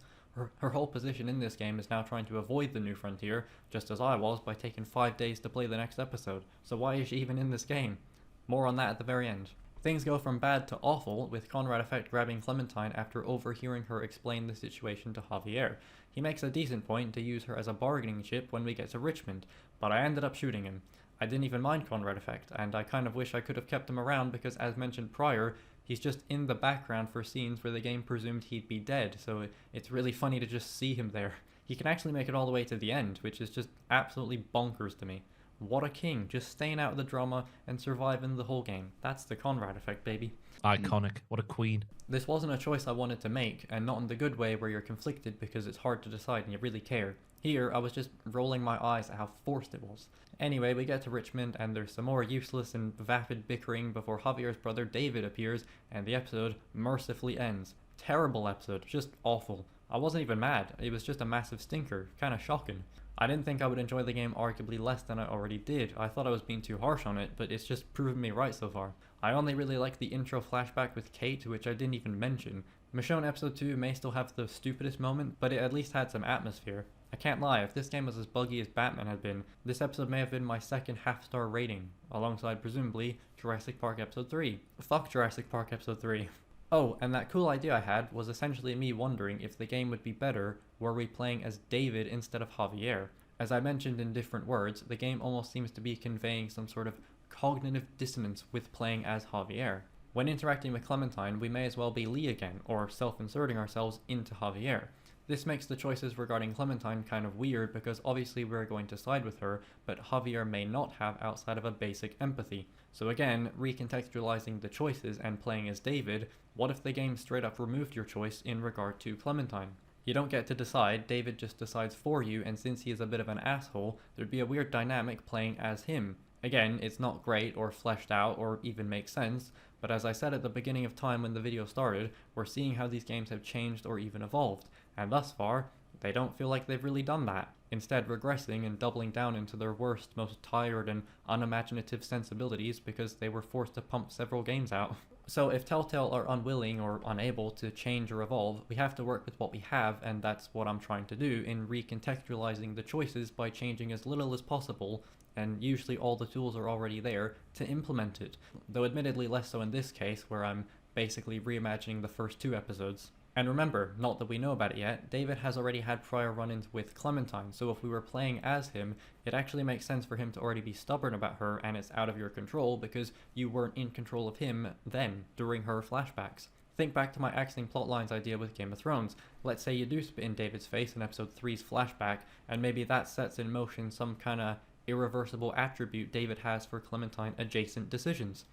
Her whole position in this game is now trying to avoid the New Frontier, just as I was by taking 5 days to play the next episode, so why is she even in this game? More on that at the very end. Things go from bad to awful, with Conrad Effect grabbing Clementine after overhearing her explain the situation to Javier. He makes a decent point to use her as a bargaining chip when we get to Richmond, but I ended up shooting him. I didn't even mind Conrad Effect, and I kind of wish I could have kept him around because, as mentioned prior, he's just in the background for scenes where the game presumed he'd be dead, so it's really funny to just see him there. He can actually make it all the way to the end, which is just absolutely bonkers to me. What a king, just staying out of the drama and surviving the whole game. That's the Conrad Effect, baby. Iconic. What a queen. This wasn't a choice I wanted to make, and not in the good way where you're conflicted because it's hard to decide and you really care. Here, I was just rolling my eyes at how forced it was. Anyway, we get to Richmond, and there's some more useless and vapid bickering before Javier's brother David appears, and the episode mercifully ends. Terrible episode, just awful. I wasn't even mad, it was just a massive stinker, kinda shocking. I didn't think I would enjoy the game arguably less than I already did. I thought I was being too harsh on it, but it's just proven me right so far. I only really like the intro flashback with Kate, which I didn't even mention. Michonne Episode 2 may still have the stupidest moment, but it at least had some atmosphere. I can't lie, if this game was as buggy as Batman had been, this episode may have been my second half-star rating, alongside presumably Jurassic Park Episode 3. Fuck Jurassic Park Episode 3. Oh, and that cool idea I had was essentially me wondering if the game would be better were we playing as David instead of Javier. As I mentioned in different words, the game almost seems to be conveying some sort of cognitive dissonance with playing as Javier. When interacting with Clementine, we may as well be Lee again, or self-inserting ourselves into Javier. This makes the choices regarding Clementine kind of weird because obviously we're going to side with her, but Javier may not have outside of a basic empathy. So again, recontextualizing the choices and playing as David, what if the game straight up removed your choice in regard to Clementine? You don't get to decide, David just decides for you, and since he is a bit of an asshole, there'd be a weird dynamic playing as him. Again, it's not great or fleshed out or even makes sense, but as I said at the beginning of time when the video started, we're seeing how these games have changed or even evolved, and thus far, they don't feel like they've really done that, instead regressing and doubling down into their worst, most tired and unimaginative sensibilities because they were forced to pump several games out. So if Telltale are unwilling or unable to change or evolve, we have to work with what we have, and that's what I'm trying to do in recontextualizing the choices by changing as little as possible, and usually all the tools are already there to implement it, though admittedly less so in this case where I'm basically reimagining the first 2 episodes. And remember, not that we know about it yet, David has already had prior run-ins with Clementine, so if we were playing as him, it actually makes sense for him to already be stubborn about her and it's out of your control because you weren't in control of him then, during her flashbacks. Think back to my axing plotlines idea with Game of Thrones. Let's say you do spit in David's face in episode 3's flashback, and maybe that sets in motion some kinda irreversible attribute David has for Clementine adjacent decisions.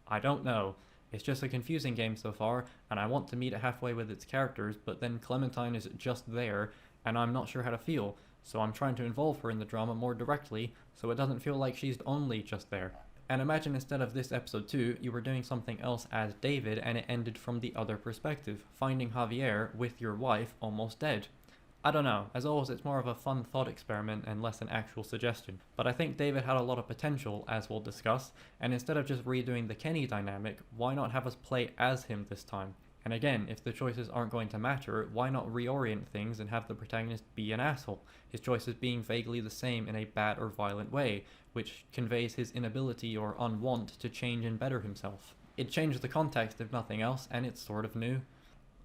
I don't know. It's just a confusing game so far, and I want to meet it halfway with its characters, but then Clementine is just there, and I'm not sure how to feel, so I'm trying to involve her in the drama more directly, so it doesn't feel like she's only just there. And imagine instead of this episode 2, you were doing something else as David, and it ended from the other perspective, finding Javier with your wife almost dead. I don't know, as always it's more of a fun thought experiment and less an actual suggestion, but I think David had a lot of potential, as we'll discuss, and instead of just redoing the Kenny dynamic, why not have us play as him this time? And again, if the choices aren't going to matter, why not reorient things and have the protagonist be an asshole, his choices being vaguely the same in a bad or violent way, which conveys his inability or unwant to change and better himself. It changed the context if nothing else, and it's sort of new.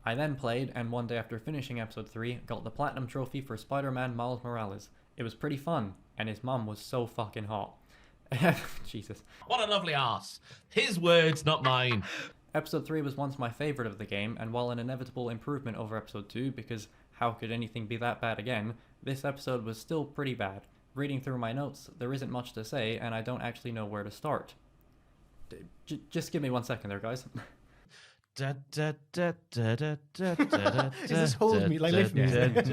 I then played, and one day after finishing episode 3, got the Platinum Trophy for Spider-Man Miles Morales. It was pretty fun, and his mum was so fucking hot. Jesus. What a lovely arse. His words, not mine. Episode 3 was once my favourite of the game, and while an inevitable improvement over episode 2, because how could anything be that bad again, this episode was still pretty bad. Reading through my notes, there isn't much to say, and I don't actually know where to start. Just give me 1 second there, guys. Is this hold me like lift music?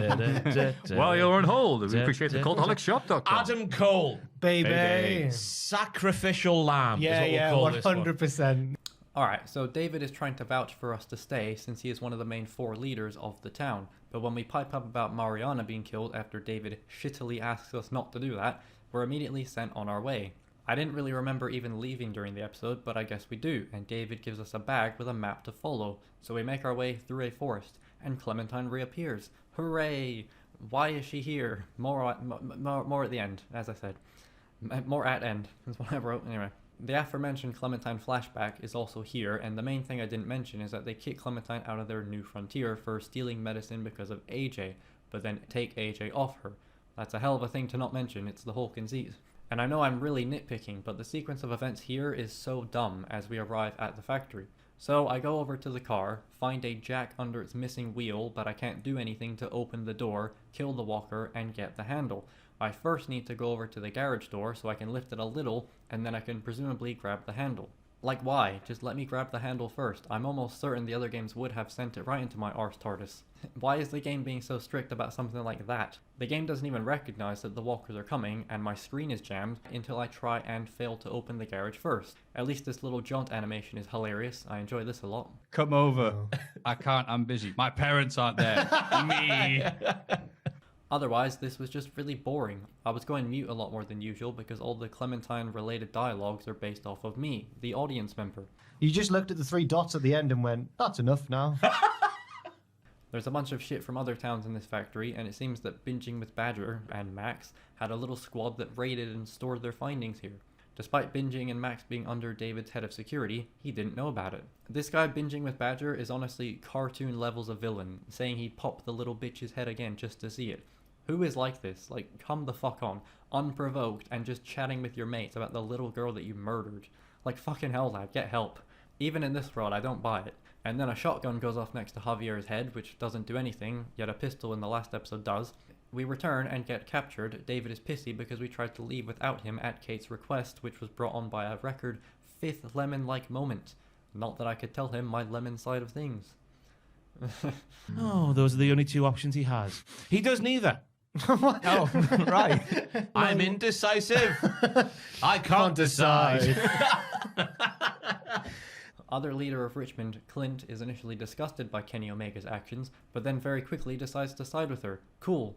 While you're on hold, we appreciate the cultholicshop.com. Adam Cole. Baby. Sacrificial lamb Yeah, is what we'll call this one. 100%. Alright, so David is trying to vouch for us to stay since he is one of the main 4 leaders of the town, but when we pipe up about Mariana being killed after David shittily asks us not to do that, we're immediately sent on our way. I didn't really remember even leaving during the episode, but I guess we do, and David gives us a bag with a map to follow, so we make our way through a forest, and Clementine reappears. Hooray! Why is she here? More at the end, as I said. More at end, is what I wrote. Anyway, the aforementioned Clementine flashback is also here, and the main thing I didn't mention is that they kick Clementine out of their new frontier for stealing medicine because of AJ, but then take AJ off her. That's a hell of a thing to not mention, it's the whole conceit. And I know I'm really nitpicking, but the sequence of events here is so dumb as we arrive at the factory. So I go over to the car, find a jack under its missing wheel, but I can't do anything to open the door, kill the walker, and get the handle. I first need to go over to the garage door so I can lift it a little, and then I can presumably grab the handle. Like why? Just let me grab the handle first. I'm almost certain the other games would have sent it right into my arse TARDIS. Why is the game being so strict about something like that? The game doesn't even recognize that the walkers are coming, and my screen is jammed until I try and fail to open the garage first. At least this little jaunt animation is hilarious. I enjoy this a lot. Come over. I can't, I'm busy. My parents aren't there. Me. Otherwise, this was just really boring. I was going mute a lot more than usual because all the Clementine-related dialogues are based off of me, the audience member. You just looked at the 3 dots at the end and went, that's enough now. There's a bunch of shit from other towns in this factory, and it seems that Binging with Badger and Max had a little squad that raided and stored their findings here. Despite Binging and Max being under David's head of security, he didn't know about it. This guy Binging with Badger is honestly cartoon levels of villain, saying he'd pop the little bitch's head again just to see it. Who is like this? Like, come the fuck on. Unprovoked and just chatting with your mates about the little girl that you murdered. Like, fucking hell, lad, get help. Even in this world, I don't buy it. And then a shotgun goes off next to Javier's head, which doesn't do anything, yet a pistol in the last episode does. We return and get captured. David is pissy because we tried to leave without him at Kate's request, which was brought on by a record 5th lemon-like moment. Not that I could tell him my lemon side of things. Oh, those are the only two options he has. He does neither. Oh, right. I'm indecisive. I can't decide. Other leader of Richmond, Clint, is initially disgusted by Kenny Omega's actions, but then very quickly decides to side with her. Cool.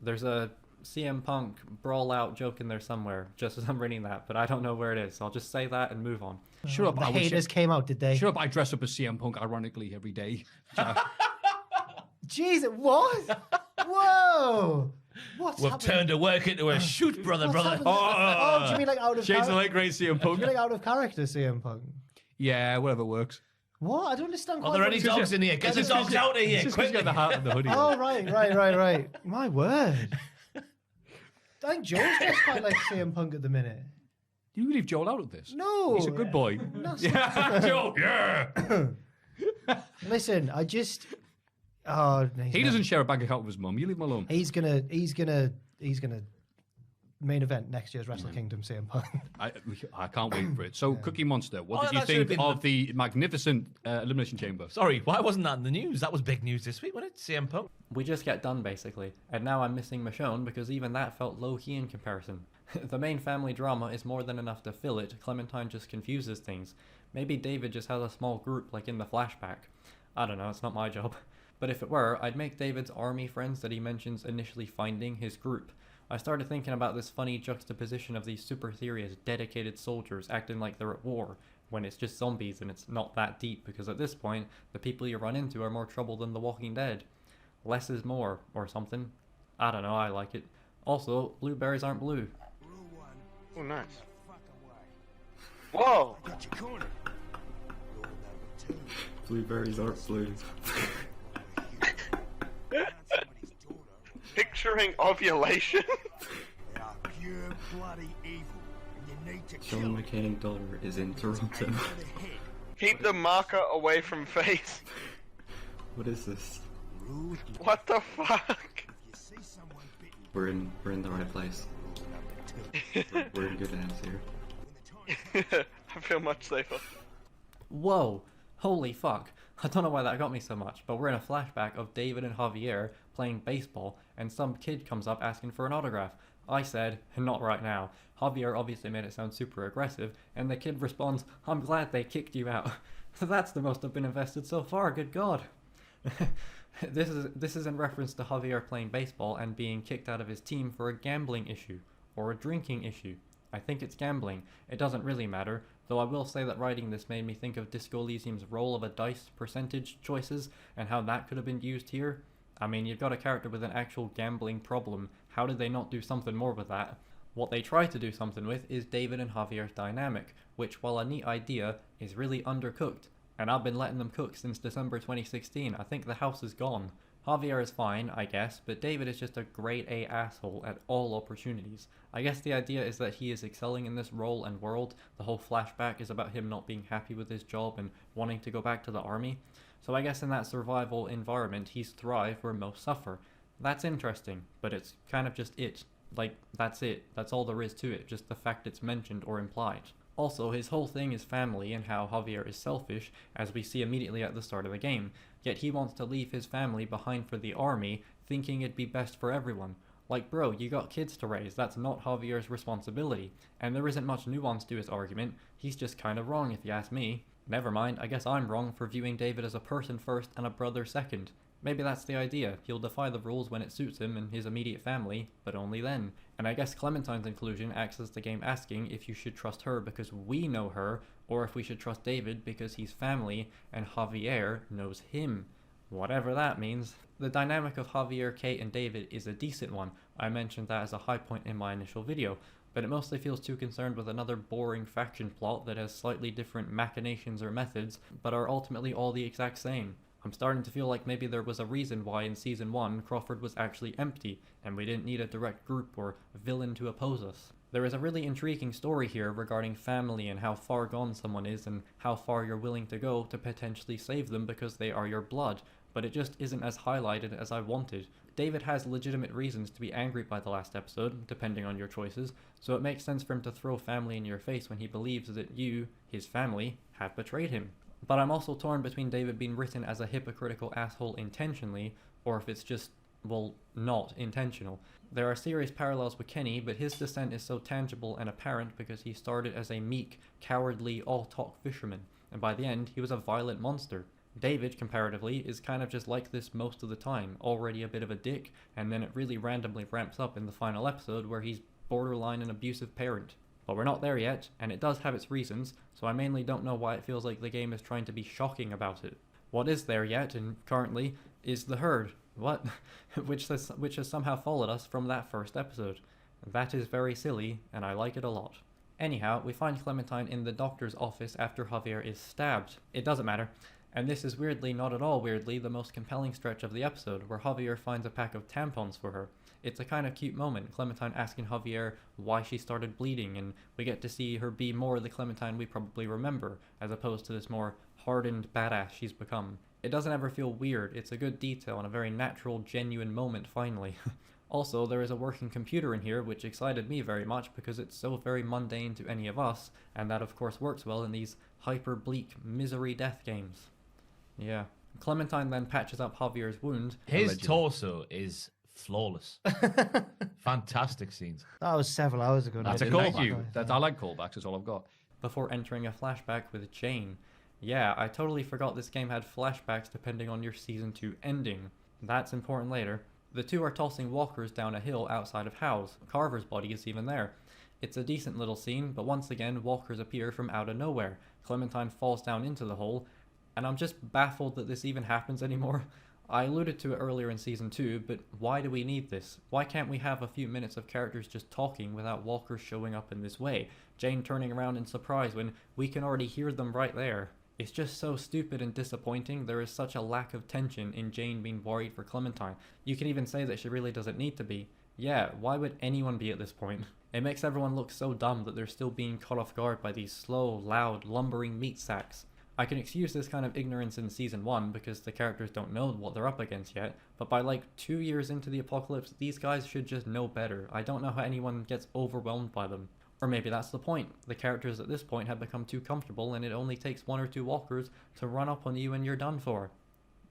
There's a CM Punk brawl out joke in there somewhere, just as I'm reading that, but I don't know where it is, so I'll just say that and move on. Shut up, The haters came out, did they? Shut up, I dress up as CM Punk ironically every day. Jesus, what? Whoa! What's We've happening? turned a work into a shoot, brother. Oh, do you mean like out of Shades character? of late great CM Punk. Do you mean like out of character CM Punk? Yeah, whatever works. What? I don't understand. Are there any dogs in here? Get the dogs out of here, Just quick! got the hat and the hoodie. Oh, right. My word. I think Joe's dressed quite like CM Punk at the minute. Do you leave Joel out of this? No. He's a good boy. Not Yeah, Joel. Yeah. Listen, I just. Oh, no, He doesn't share a bank account with his mum. You leave him alone. He's gonna main event next year's Wrestle Kingdom CM Punk. I can't wait for it. So, Cookie Monster, what Oh, did you that should have think been of the magnificent Elimination Chamber? Sorry, why wasn't that in the news? That was big news this week, wasn't it? CM Punk. We just get done, basically, and now I'm missing Michonne because even that felt low-key in comparison. The main family drama is more than enough to fill it. Clementine just confuses things. Maybe David just has a small group like in the flashback. I don't know, it's not my job. But if it were, I'd make David's army friends that he mentions initially finding his group. I started thinking about this funny juxtaposition of these super serious, dedicated soldiers acting like they're at war, when it's just zombies and it's not that deep, because at this point, the people you run into are more trouble than The Walking Dead. Less is more, or something. I don't know, I like it. Also, blueberries aren't blue. Oh, nice. Whoa! Blueberries aren't blue. Picturing ovulation. Sean McCain's daughter is in Toronto. Keep the marker away from face. What is this? What the fuck? We're in the right place. We're in good hands here. I feel much safer. Whoa! Holy fuck. I don't know why that got me so much, but we're in a flashback of David and Javier playing baseball, and some kid comes up asking for an autograph. I said, not right now. Javier obviously made it sound super aggressive, and the kid responds, I'm glad they kicked you out. That's the most I've been invested so far, good god. This is in reference to Javier playing baseball and being kicked out of his team for a gambling issue, or a drinking issue. I think it's gambling. It doesn't really matter, though I will say that writing this made me think of Disco Elysium's roll of a dice percentage choices and how that could have been used here. I mean, you've got a character with an actual gambling problem. How did they not do something more with that? What they try to do something with is David and Javier's dynamic, which, while a neat idea, is really undercooked. And I've been letting them cook since December 2016. I think the house is gone. Javier is fine, I guess, but David is just a grade A asshole at all opportunities. I guess the idea is that he is excelling in this role and world. The whole flashback is about him not being happy with his job and wanting to go back to the army. So I guess in that survival environment, he's thrive where most suffer. That's interesting, but it's kind of just it. Like, that's it. That's all there is to it, just the fact it's mentioned or implied. Also, his whole thing is family and how Javier is selfish, as we see immediately at the start of the game. Yet he wants to leave his family behind for the army, thinking it'd be best for everyone. Like, bro, you got kids to raise, that's not Javier's responsibility. And there isn't much nuance to his argument, he's just kinda wrong if you ask me. Never mind, I guess I'm wrong for viewing David as a person first and a brother second. Maybe that's the idea, he'll defy the rules when it suits him and his immediate family, but only then. And I guess Clementine's inclusion acts as the game asking if you should trust her because we know her, or if we should trust David because he's family and Javier knows him. Whatever that means. The dynamic of Javier, Kate, and David is a decent one. I mentioned that as a high point in my initial video, but it mostly feels too concerned with another boring faction plot that has slightly different machinations or methods, but are ultimately all the exact same. I'm starting to feel like maybe there was a reason why in Season 1 Crawford was actually empty, and we didn't need a direct group or villain to oppose us. There is a really intriguing story here regarding family and how far gone someone is and how far you're willing to go to potentially save them because they are your blood, but it just isn't as highlighted as I wanted. David has legitimate reasons to be angry by the last episode, depending on your choices, so it makes sense for him to throw family in your face when he believes that you, his family, have betrayed him. But I'm also torn between David being written as a hypocritical asshole intentionally, or if it's just, well, not intentional. There are serious parallels with Kenny, but his descent is so tangible and apparent because he started as a meek, cowardly, all-talk fisherman, and by the end, he was a violent monster. David, comparatively, is kind of just like this most of the time, already a bit of a dick, and then it really randomly ramps up in the final episode where he's borderline an abusive parent. But we're not there yet, and it does have its reasons, so I mainly don't know why it feels like the game is trying to be shocking about it. What is there yet, and currently, is the herd. What? which has somehow followed us from that first episode. That is very silly, and I like it a lot. Anyhow, we find Clementine in the doctor's office after Javier is stabbed. It doesn't matter. And this is weirdly, not at all weirdly, the most compelling stretch of the episode, where Javier finds a pack of tampons for her. It's a kind of cute moment, Clementine asking Javier why she started bleeding, and we get to see her be more the Clementine we probably remember, as opposed to this more hardened badass she's become. It doesn't ever feel weird, it's a good detail and a very natural, genuine moment finally. Also, there is a working computer in here, which excited me very much because it's so very mundane to any of us, and that of course works well in these hyper-bleak misery death games. Yeah. Clementine then patches up Javier's wound. His torso is flawless. Fantastic scenes. That was several hours ago. That's a callback. I like callbacks, that's all I've got. Before entering a flashback with Jane. Yeah, I totally forgot this game had flashbacks depending on your Season 2 ending. That's important later. The two are tossing walkers down a hill outside of Howe's. Carver's body is even there. It's a decent little scene, but once again, walkers appear from out of nowhere. Clementine falls down into the hole, and I'm just baffled that this even happens anymore. I alluded to it earlier in Season 2, but why do we need this? Why can't we have a few minutes of characters just talking without walkers showing up in this way? Jane turning around in surprise when we can already hear them right there. It's just so stupid and disappointing. There is such a lack of tension in Jane being worried for Clementine. You can even say that she really doesn't need to be. Yeah, why would anyone be at this point? It makes everyone look so dumb that they're still being caught off guard by these slow, loud, lumbering meat sacks. I can excuse this kind of ignorance in Season 1 because the characters don't know what they're up against yet, but by like 2 years into the apocalypse, these guys should just know better. I don't know how anyone gets overwhelmed by them. Or maybe that's the point. The characters at this point have become too comfortable and it only takes 1 or 2 walkers to run up on you and you're done for.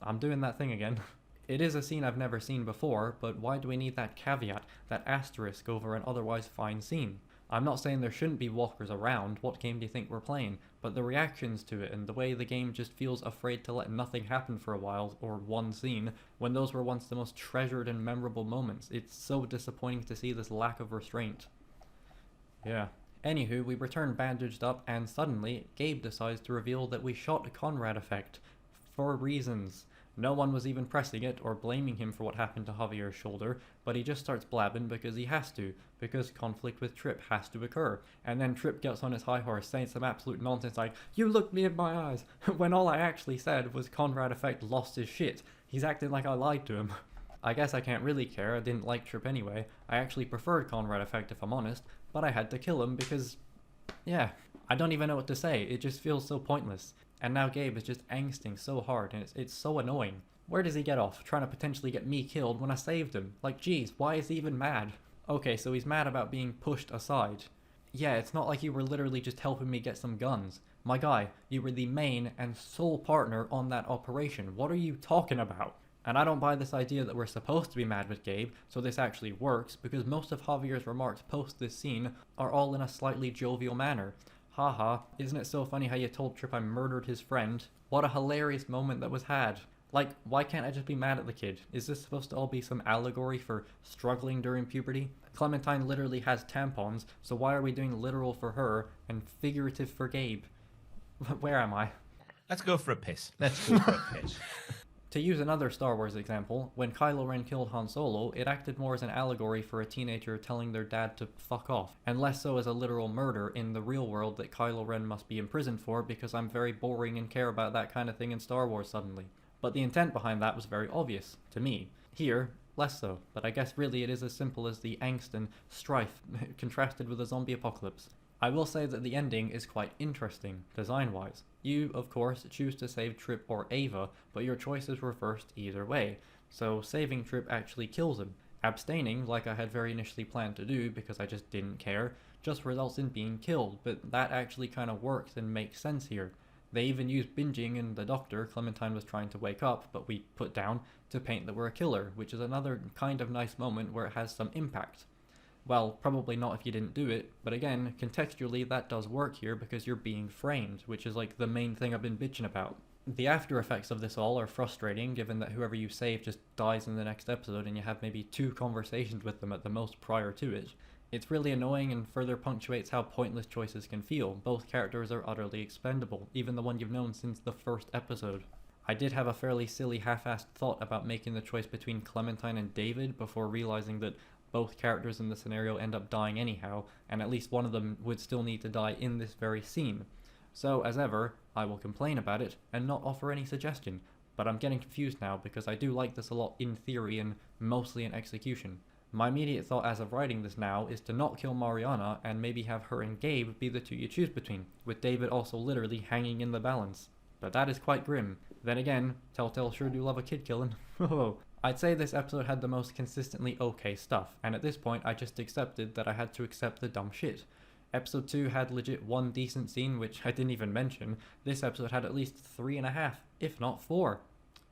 I'm doing that thing again. It is a scene I've never seen before, but why do we need that caveat, that asterisk over an otherwise fine scene? I'm not saying there shouldn't be walkers around, what game do you think we're playing? But the reactions to it and the way the game just feels afraid to let nothing happen for a while, or one scene, when those were once the most treasured and memorable moments. It's so disappointing to see this lack of restraint. Yeah. Anywho, we return bandaged up and suddenly, Gabe decides to reveal that we shot a Conrad effect. For reasons. No one was even pressing it or blaming him for what happened to Javier's shoulder, but he just starts blabbing because he has to, because conflict with Tripp has to occur. And then Tripp gets on his high horse saying some absolute nonsense like, "You looked me in my eyes," when all I actually said was Conrad effect lost his shit. He's acting like I lied to him. I guess I can't really care, I didn't like Tripp anyway. I actually preferred Conrad effect if I'm honest, but I had to kill him because, yeah, I don't even know what to say, it just feels so pointless. And now Gabe is just angsting so hard, and it's so annoying. Where does he get off, trying to potentially get me killed when I saved him? Like, geez, why is he even mad? Okay, so he's mad about being pushed aside. Yeah, it's not like you were literally just helping me get some guns. My guy, you were the main and sole partner on that operation. What are you talking about? And I don't buy this idea that we're supposed to be mad with Gabe, so this actually works, because most of Javier's remarks post this scene are all in a slightly jovial manner. Haha, isn't it so funny how you told Tripp I murdered his friend? What a hilarious moment that was had. Like, why can't I just be mad at the kid? Is this supposed to all be some allegory for struggling during puberty? Clementine literally has tampons, so why are we doing literal for her and figurative for Gabe? Where am I? Let's go for a piss. Let's go for a piss. To use another Star Wars example, when Kylo Ren killed Han Solo, it acted more as an allegory for a teenager telling their dad to fuck off, and less so as a literal murder in the real world that Kylo Ren must be imprisoned for because I'm very boring and care about that kind of thing in Star Wars suddenly. But the intent behind that was very obvious, to me. Here, less so, but I guess really it is as simple as the angst and strife contrasted with a zombie apocalypse. I will say that the ending is quite interesting, design-wise. You, of course, choose to save Tripp or Ava, but your choice is reversed either way. So saving Tripp actually kills him. Abstaining, like I had very initially planned to do because I just didn't care, just results in being killed, but that actually kind of works and makes sense here. They even used binging and the doctor Clementine was trying to wake up, but we put down, to paint that we're a killer, which is another kind of nice moment where it has some impact. Well, probably not if you didn't do it, but again, contextually that does work here because you're being framed, which is like the main thing I've been bitching about. The after effects of this all are frustrating, given that whoever you save just dies in the next episode and you have maybe 2 conversations with them at the most prior to it. It's really annoying and further punctuates how pointless choices can feel. Both characters are utterly expendable, even the one you've known since the first episode. I did have a fairly silly half-assed thought about making the choice between Clementine and David before realizing that both characters in the scenario end up dying anyhow, and at least one of them would still need to die in this very scene. So, as ever, I will complain about it and not offer any suggestion, but I'm getting confused now because I do like this a lot in theory and mostly in execution. My immediate thought as of writing this now is to not kill Mariana and maybe have her and Gabe be the 2 you choose between, with David also literally hanging in the balance. But that is quite grim. Then again, Telltale sure do love a kid killing. I'd say this episode had the most consistently okay stuff, and at this point I just accepted that I had to accept the dumb shit. Episode 2 had legit 1 decent scene, which I didn't even mention. This episode had at least 3.5, if not 4.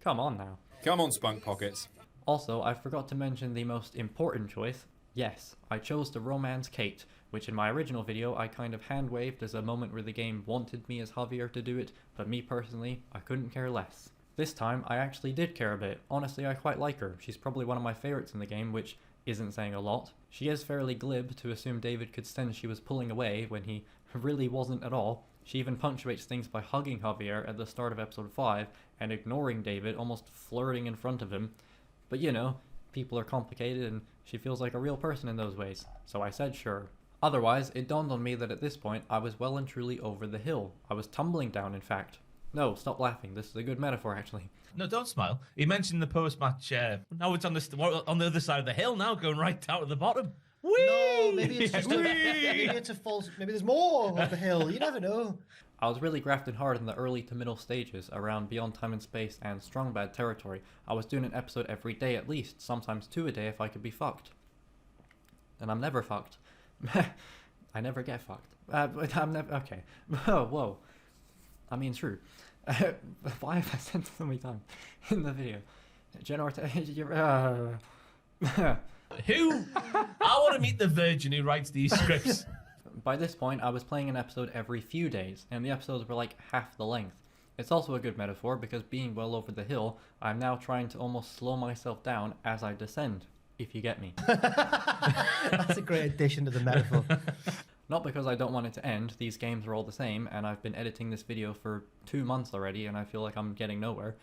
Come on now. Come on, Spunk Pockets. Also, I forgot to mention the most important choice. Yes, I chose to romance Kate, which in my original video I kind of hand-waved as a moment where the game wanted me as Javier to do it, but me personally, I couldn't care less. This time, I actually did care a bit. Honestly, I quite like her. She's probably one of my favorites in the game, which isn't saying a lot. She is fairly glib to assume David could sense she was pulling away when he really wasn't at all. She even punctuates things by hugging Javier at the start of episode 5 and ignoring David, almost flirting in front of him. But you know, people are complicated and she feels like a real person in those ways, so I said sure. Otherwise, it dawned on me that at this point I was well and truly over the hill. I was tumbling down, in fact. No, stop laughing. This is a good metaphor, actually. No, don't smile. He mentioned the post-match. Now it's on the other side of the hill now, going right down to the bottom. Whee! No, maybe it's just maybe it's a false. Maybe there's more of the hill. You never know. I was really grafting hard in the early to middle stages, around Beyond Time and Space and Strong Bad territory. I was doing an episode every day at least, sometimes 2 a day if I could be fucked. And I'm never fucked. I never get fucked. I'm never. Okay. Whoa. I mean, true. Why have I said so many times in the video? Who? I want to meet the virgin who writes these scripts. By this point, I was playing an episode every few days, and the episodes were like half the length. It's also a good metaphor because being well over the hill, I'm now trying to almost slow myself down as I descend, if you get me. That's a great addition to the metaphor. Not because I don't want it to end, these games are all the same, and I've been editing this video for 2 months already, and I feel like I'm getting nowhere.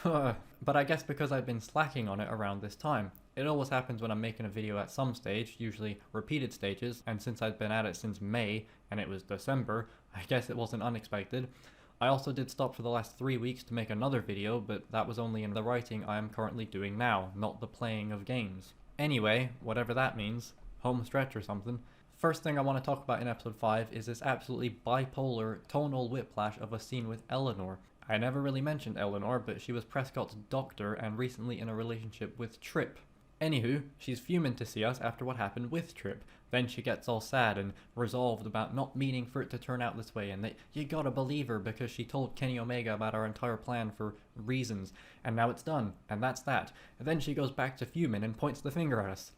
But I guess because I've been slacking on it around this time. It always happens when I'm making a video at some stage, usually repeated stages, and since I'd been at it since May, and it was December, I guess it wasn't unexpected. I also did stop for the last 3 weeks to make another video, but that was only in the writing I am currently doing now, not the playing of games. Anyway, whatever that means, home stretch or something. First thing I want to talk about in episode 5 is this absolutely bipolar, tonal whiplash of a scene with Eleanor. I never really mentioned Eleanor, but she was Prescott's doctor and recently in a relationship with Tripp. Anywho, she's fuming to see us after what happened with Tripp. Then she gets all sad and resolved about not meaning for it to turn out this way, and that you gotta believe her because she told Kenny Omega about our entire plan for reasons, and now it's done, and that's that. And then she goes back to fuming and points the finger at us.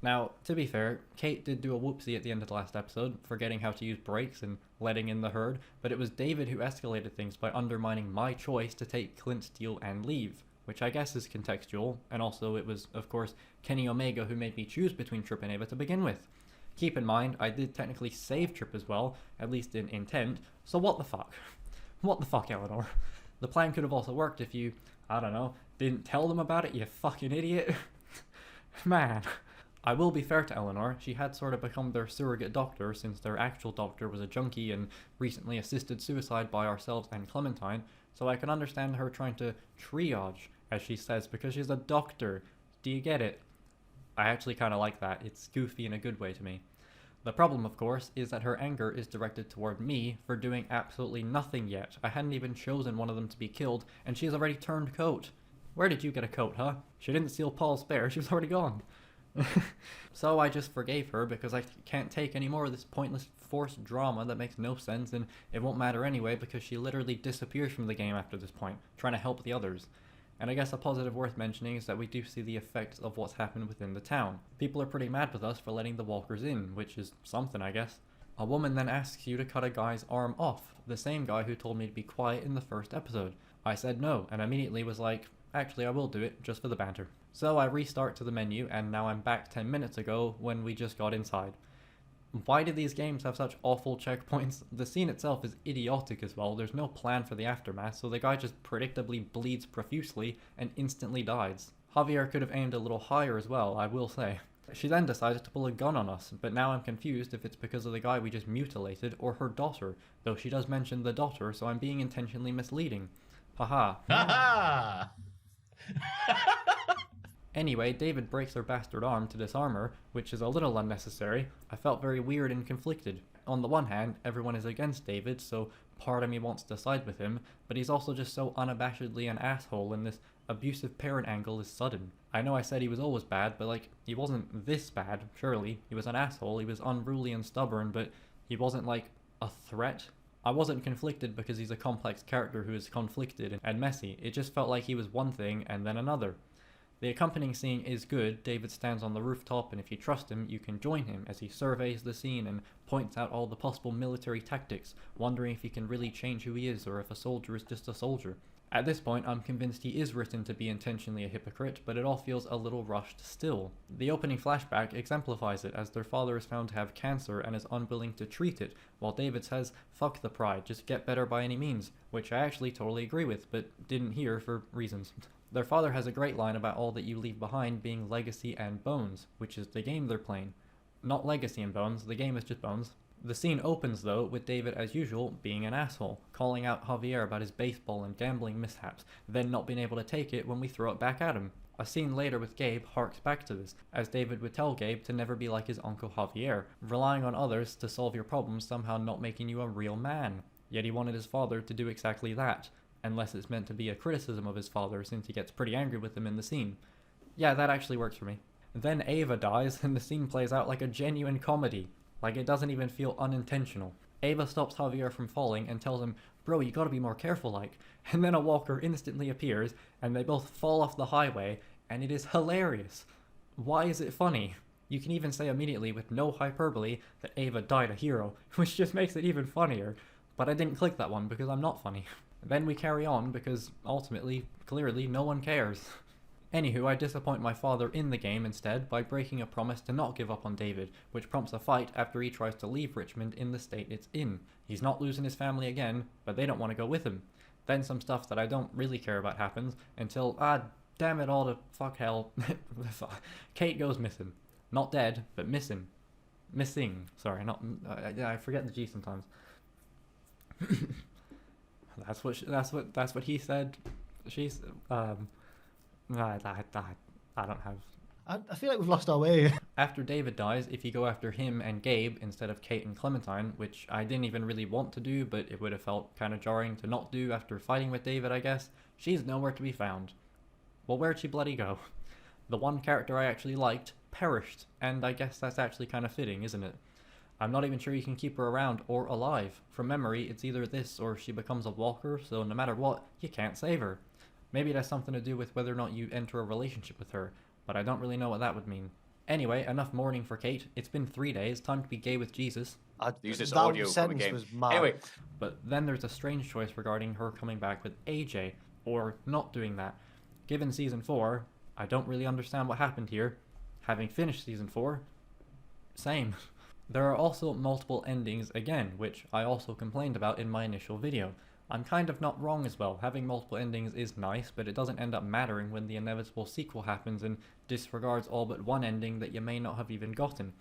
Now, to be fair, Kate did do a whoopsie at the end of the last episode, forgetting how to use brakes and letting in the herd, but it was David who escalated things by undermining my choice to take Clint Steele and leave, which I guess is contextual, and also it was, of course, Kenny Omega who made me choose between Tripp and Ava to begin with. Keep in mind, I did technically save Tripp as well, at least in intent, so what the fuck? What the fuck, Eleanor? The plan could have also worked if you, I don't know, didn't tell them about it, you fucking idiot. Man. I will be fair to Eleanor, she had sort of become their surrogate doctor since their actual doctor was a junkie and recently assisted suicide by ourselves and Clementine, so I can understand her trying to triage, as she says, because she's a doctor. Do you get it? I actually kind of like that. It's goofy in a good way to me. The problem, of course, is that her anger is directed toward me for doing absolutely nothing yet. I hadn't even chosen one of them to be killed, and she has already turned coat. Where did you get a coat, huh? She didn't steal Paul's spare, she was already gone. So I just forgave her because I can't take any more of this pointless forced drama that makes no sense, and it won't matter anyway because she literally disappears from the game after this point, trying to help the others. And I guess a positive worth mentioning is that we do see the effects of what's happened within the town. People are pretty mad with us for letting the walkers in, which is something, I guess. A woman then asks you to cut a guy's arm off, the same guy who told me to be quiet in the first episode. I said no, and immediately was like, actually I will do it, just for the banter. So I restart to the menu, and now I'm back 10 minutes ago when we just got inside. Why do these games have such awful checkpoints? The scene itself is idiotic as well, there's no plan for the aftermath, so the guy just predictably bleeds profusely and instantly dies. Javier could have aimed a little higher as well, I will say. She then decided to pull a gun on us, but now I'm confused if it's because of the guy we just mutilated or her daughter, though she does mention the daughter, so I'm being intentionally misleading. Haha. Haha! Anyway, David breaks her bastard arm to disarm her, which is a little unnecessary. I felt very weird and conflicted. On the one hand, everyone is against David, so part of me wants to side with him, but he's also just so unabashedly an asshole, and this abusive parent angle is sudden. I know I said he was always bad, but like, he wasn't this bad, surely. He was an asshole, he was unruly and stubborn, but he wasn't like a threat. I wasn't conflicted because he's a complex character who is conflicted and messy. It just felt like he was one thing and then another. The accompanying scene is good. David stands on the rooftop, and if you trust him, you can join him as he surveys the scene and points out all the possible military tactics, wondering if he can really change who he is or if a soldier is just a soldier. At this point, I'm convinced he is written to be intentionally a hypocrite, but it all feels a little rushed still. The opening flashback exemplifies it, as their father is found to have cancer and is unwilling to treat it, while David says, fuck the pride, just get better by any means, which I actually totally agree with, but didn't hear for reasons. Their father has a great line about all that you leave behind being Legacy and Bones, which is the game they're playing. Not Legacy and Bones, the game is just Bones. The scene opens, though, with David, as usual, being an asshole, calling out Javier about his baseball and gambling mishaps, then not being able to take it when we throw it back at him. A scene later with Gabe harks back to this, as David would tell Gabe to never be like his uncle Javier, relying on others to solve your problems somehow not making you a real man. Yet he wanted his father to do exactly that, unless it's meant to be a criticism of his father since he gets pretty angry with him in the scene. Yeah, that actually works for me. Then Ava dies and the scene plays out like a genuine comedy. Like, it doesn't even feel unintentional. Ava stops Javier from falling and tells him, bro, you gotta be more careful, like. And then a walker instantly appears, and they both fall off the highway, and it is hilarious. Why is it funny? You can even say immediately, with no hyperbole, that Ava died a hero, which just makes it even funnier. But I didn't click that one because I'm not funny. Then we carry on because, ultimately, clearly, no one cares. Anywho, I disappoint my father in the game instead by breaking a promise to not give up on David, which prompts a fight after he tries to leave Richmond in the state it's in. He's not losing his family again, but they don't want to go with him. Then some stuff that I don't really care about happens until, damn it all to fuck hell, Kate goes missing. Not dead, but missing. Missing. Sorry, not, I forget the G sometimes. That's what he said. She's, I don't have. I feel like we've lost our way. After David dies, if you go after him and Gabe instead of Kate and Clementine, which I didn't even really want to do, but it would have felt kind of jarring to not do after fighting with David, I guess, she's nowhere to be found. Well, where'd she bloody go? The one character I actually liked perished, and I guess that's actually kind of fitting, isn't it? I'm not even sure you can keep her around or alive. From memory, it's either this or she becomes a walker, so no matter what, you can't save her. Maybe it has something to do with whether or not you enter a relationship with her, but I don't really know what that would mean. Anyway, enough mourning for Kate. It's been 3 days, time to be gay with Jesus. Use this audio from the game. Anyway. But then there's a strange choice regarding her coming back with AJ, or not doing that. Given Season 4, I don't really understand what happened here. Having finished Season 4, same. There are also multiple endings again, which I also complained about in my initial video. I'm kind of not wrong as well. Having multiple endings is nice, but it doesn't end up mattering when the inevitable sequel happens and disregards all but one ending that you may not have even gotten.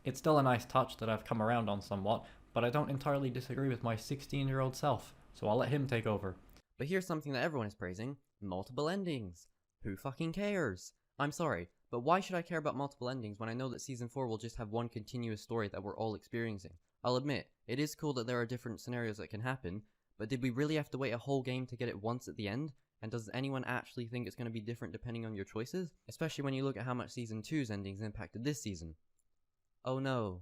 It's still a nice touch that I've come around on somewhat, but I don't entirely disagree with my 16-year-old self, so I'll let him take over. But here's something that everyone is praising. Multiple endings. Who fucking cares? I'm sorry, but why should I care about multiple endings when I know that Season 4 will just have one continuous story that we're all experiencing? I'll admit, it is cool that there are different scenarios that can happen, but did we really have to wait a whole game to get it once at the end? And does anyone actually think it's going to be different depending on your choices? Especially when you look at how much Season 2's endings impacted this season. Oh no.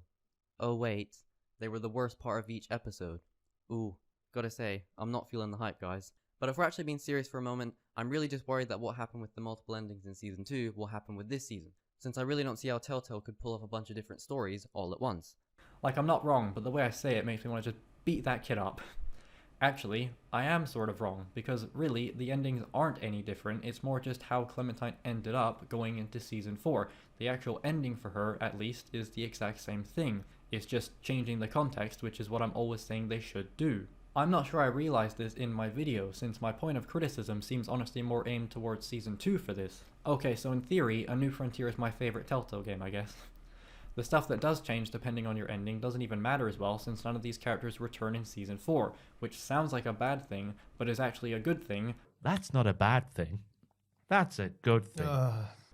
Oh wait. They were the worst part of each episode. Ooh, gotta say, I'm not feeling the hype, guys. But if we're actually being serious for a moment, I'm really just worried that what happened with the multiple endings in Season 2 will happen with this season, since I really don't see how Telltale could pull off a bunch of different stories all at once. Like, I'm not wrong, but the way I say it makes me want to just beat that kid up. Actually, I am sort of wrong, because really, the endings aren't any different, it's more just how Clementine ended up going into Season 4. The actual ending for her, at least, is the exact same thing. It's just changing the context, which is what I'm always saying they should do. I'm not sure I realized this in my video, since my point of criticism seems honestly more aimed towards Season 2 for this. Okay, so in theory, A New Frontier is my favorite Telltale game, I guess. The stuff that does change depending on your ending doesn't even matter as well, since none of these characters return in Season 4, which sounds like a bad thing, but is actually a good thing. That's not a bad thing. That's a good thing.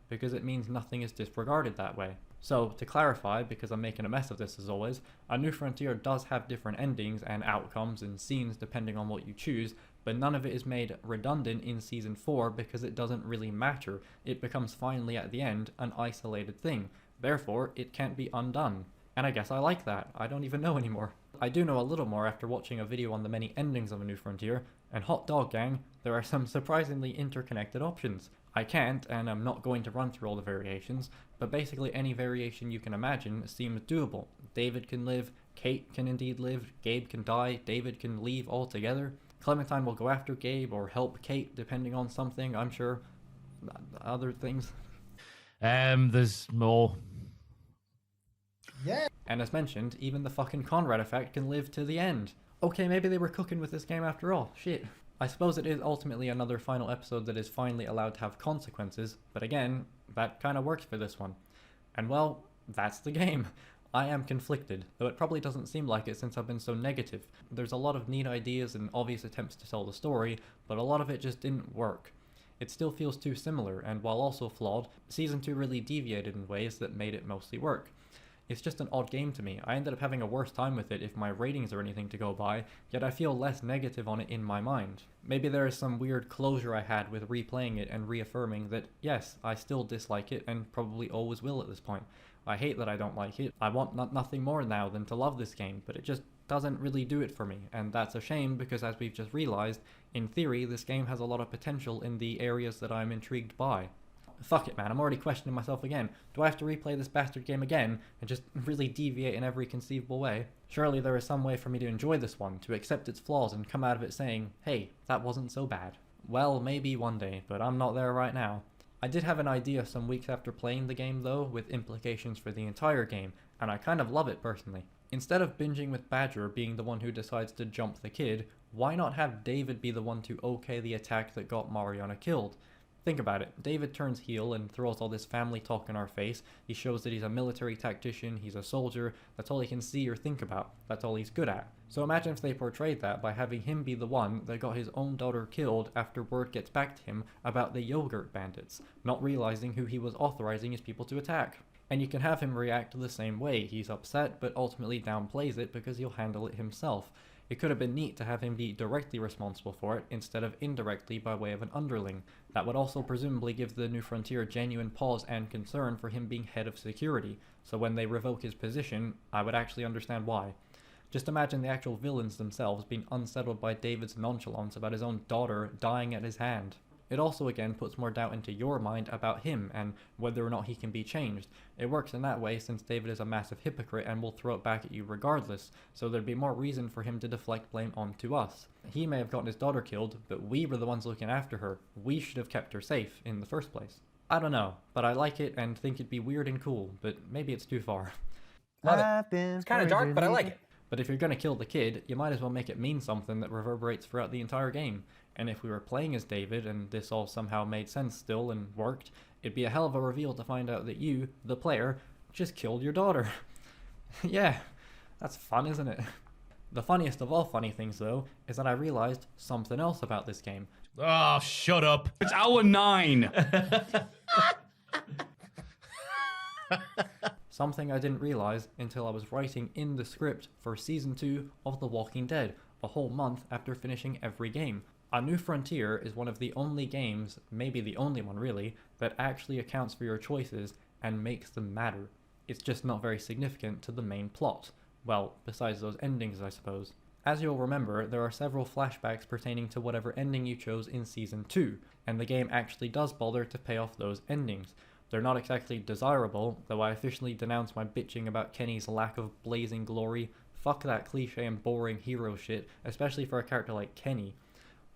Because it means nothing is disregarded that way. So, to clarify, because I'm making a mess of this as always, A New Frontier does have different endings and outcomes and scenes depending on what you choose, but none of it is made redundant in Season 4 because it doesn't really matter. It becomes finally at the end an isolated thing. Therefore, it can't be undone. And I guess I like that. I don't even know anymore. I do know a little more after watching a video on the many endings of A New Frontier, and hot dog gang, there are some surprisingly interconnected options. I can't, and I'm not going to run through all the variations, but basically any variation you can imagine seems doable. David can live, Kate can indeed live, Gabe can die, David can leave altogether. Clementine will go after Gabe or help Kate depending on something, I'm sure. Other things. There's more. Yeah. And as mentioned, even the fucking Conrad effect can live to the end. Okay, maybe they were cooking with this game after all. Shit. I suppose it is ultimately another final episode that is finally allowed to have consequences, but again, that kind of works for this one. And well, that's the game. I am conflicted, though it probably doesn't seem like it since I've been so negative. There's a lot of neat ideas and obvious attempts to tell the story, but a lot of it just didn't work. It still feels too similar, and while also flawed, Season 2 really deviated in ways that made it mostly work. It's just an odd game to me. I ended up having a worse time with it if my ratings are anything to go by, yet I feel less negative on it in my mind. Maybe there is some weird closure I had with replaying it and reaffirming that, yes, I still dislike it and probably always will at this point. I hate that I don't like it. I want nothing more now than to love this game, but it just doesn't really do it for me, and that's a shame because as we've just realized, in theory, this game has a lot of potential in the areas that I'm intrigued by. Fuck it, man, I'm already questioning myself again. Do I have to replay this bastard game again and just really deviate in every conceivable way? Surely there is some way for me to enjoy this one, to accept its flaws and come out of it saying, hey, that wasn't so bad. Well, maybe one day, but I'm not there right now. I did have an idea some weeks after playing the game though, with implications for the entire game, and I kind of love it personally. Instead of binging with Badger being the one who decides to jump the kid, why not have David be the one to okay the attack that got Mariana killed? Think about it. David turns heel and throws all this family talk in our face. He shows that he's a military tactician, he's a soldier, that's all he can see or think about, that's all he's good at. So imagine if they portrayed that by having him be the one that got his own daughter killed after word gets back to him about the yogurt bandits, not realizing who he was authorizing his people to attack. And you can have him react the same way. He's upset, but ultimately downplays it because he'll handle it himself. It could have been neat to have him be directly responsible for it, instead of indirectly by way of an underling. That would also presumably give the New Frontier genuine pause and concern for him being head of security, so when they revoke his position, I would actually understand why. Just imagine the actual villains themselves being unsettled by David's nonchalance about his own daughter dying at his hand. It also again puts more doubt into your mind about him and whether or not he can be changed. It works in that way since David is a massive hypocrite and will throw it back at you regardless, so there'd be more reason for him to deflect blame onto us. He may have gotten his daughter killed, but we were the ones looking after her. We should have kept her safe in the first place. I don't know, but I like it and think it'd be weird and cool, but maybe it's too far. Love it. It's kind of dark, but I like it. But if you're going to kill the kid, you might as well make it mean something that reverberates throughout the entire game. And if we were playing as David and this all somehow made sense still and worked, it'd be a hell of a reveal to find out that you, the player, just killed your daughter. Yeah, that's fun, isn't it? The funniest of all funny things, though, is that I realized something else about this game. Oh, shut up. It's hour 9. Something I didn't realize until I was writing in the script for Season 2 of The Walking Dead, a whole month after finishing every game. A New Frontier is one of the only games, maybe the only one really, that actually accounts for your choices and makes them matter. It's just not very significant to the main plot. Well, besides those endings, I suppose. As you'll remember, there are several flashbacks pertaining to whatever ending you chose in Season 2, and the game actually does bother to pay off those endings. They're not exactly desirable, though I officially denounce my bitching about Kenny's lack of blazing glory. Fuck that cliche and boring hero shit, especially for a character like Kenny.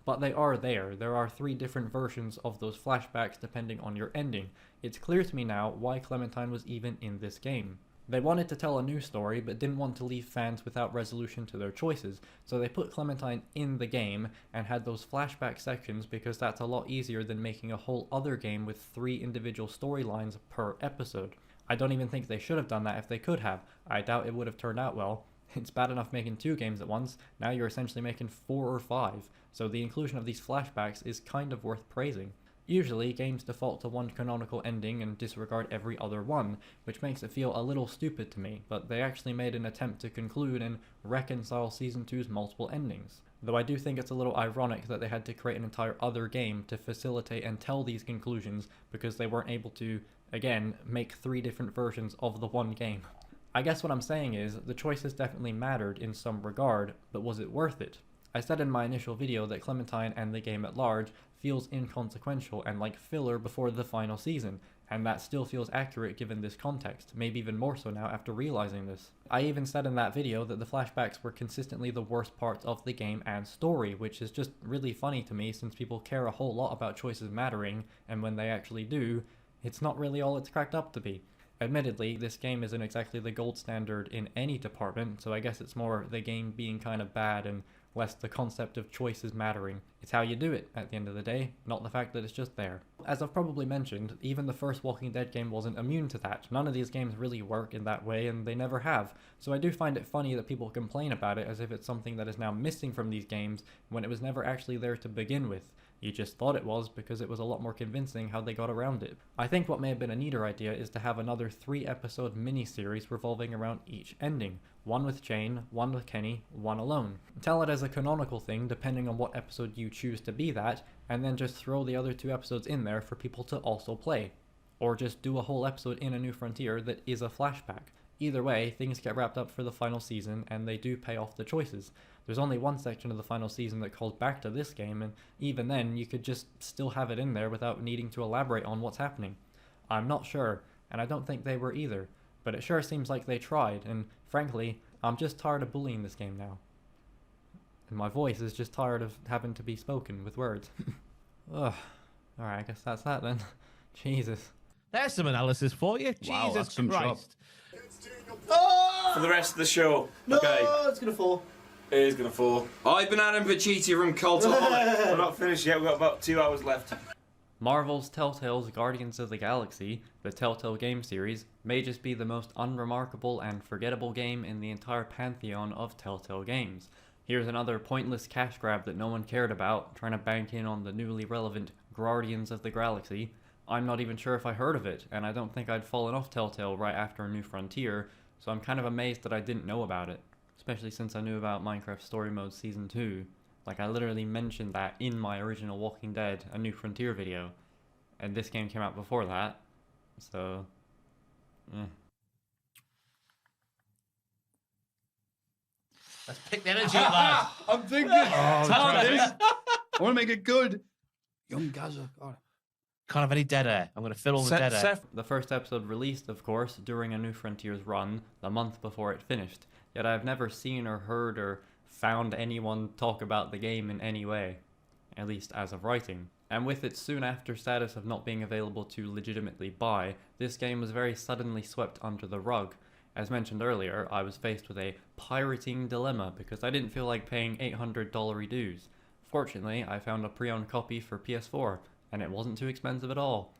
But they are there. There are 3 different versions of those flashbacks depending on your ending. It's clear to me now why Clementine was even in this game. They wanted to tell a new story, but didn't want to leave fans without resolution to their choices, so they put Clementine in the game and had those flashback sections because that's a lot easier than making a whole other game with 3 individual storylines per episode. I don't even think they should have done that if they could have. I doubt it would have turned out well. It's bad enough making 2 games at once, now you're essentially making 4 or 5, so the inclusion of these flashbacks is kind of worth praising. Usually, games default to one canonical ending and disregard every other one, which makes it feel a little stupid to me, but they actually made an attempt to conclude and reconcile Season 2's multiple endings. Though I do think it's a little ironic that they had to create an entire other game to facilitate and tell these conclusions because they weren't able to, again, make 3 different versions of the one game. I guess what I'm saying is, the choices definitely mattered in some regard, but was it worth it? I said in my initial video that Clementine and the game at large feels inconsequential and like filler before the final season, and that still feels accurate given this context, maybe even more so now after realizing this. I even said in that video that the flashbacks were consistently the worst parts of the game and story, which is just really funny to me since people care a whole lot about choices mattering, and when they actually do, it's not really all it's cracked up to be. Admittedly, this game isn't exactly the gold standard in any department, so I guess it's more the game being kind of bad and less the concept of choices mattering. It's how you do it, at the end of the day, not the fact that it's just there. As I've probably mentioned, even the first Walking Dead game wasn't immune to that. None of these games really work in that way, and they never have. So I do find it funny that people complain about it as if it's something that is now missing from these games, when it was never actually there to begin with. You just thought it was because it was a lot more convincing how they got around it. I think what may have been a neater idea is to have another 3-episode mini-series revolving around each ending. One with Jane, one with Kenny, one alone. Tell it as a canonical thing depending on what episode you choose to be that, and then just throw the other 2 episodes in there for people to also play. Or just do a whole episode in A New Frontier that is a flashback. Either way, things get wrapped up for the final season, and they do pay off the choices. There's only one section of the final season that calls back to this game, and even then, you could just still have it in there without needing to elaborate on what's happening. I'm not sure, and I don't think they were either, but it sure seems like they tried, and frankly, I'm just tired of bullying this game now. And my voice is just tired of having to be spoken with words. Ugh. Alright, I guess that's that then. Jesus. There's some analysis for you. Wow, Jesus that's some Christ. Oh! For the rest of the show. No, okay. it's gonna fall. It is gonna fall. I've been Adam Pacitti from Cultaholic. We're not finished yet. We've got about 2 hours left. Marvel's Telltale's Guardians of the Galaxy, the Telltale game series, may just be the most unremarkable and forgettable game in the entire pantheon of Telltale games. Here's another pointless cash grab that no one cared about, trying to bank in on the newly relevant Guardians of the Galaxy. I'm not even sure if I heard of it, and I don't think I'd fallen off Telltale right after A New Frontier, so I'm kind of amazed that I didn't know about it. Especially since I knew about Minecraft Story Mode Season 2. Like, I literally mentioned that in my original Walking Dead A New Frontier video. And this game came out before that. So, Let's pick the energy up, lad. I'm thinking. I want to make it good. Young Gaza. Oh. Can't have any dead air. I'm going to fill all the dead air. The first episode released, of course, during A New Frontier's run, the month before it finished. Yet I've never seen or heard or found anyone talk about the game in any way. At least as of writing. And with its soon after status of not being available to legitimately buy, this game was very suddenly swept under the rug. As mentioned earlier, I was faced with a pirating dilemma because I didn't feel like paying $800 dues. Fortunately, I found a pre-owned copy for PS4, and it wasn't too expensive at all.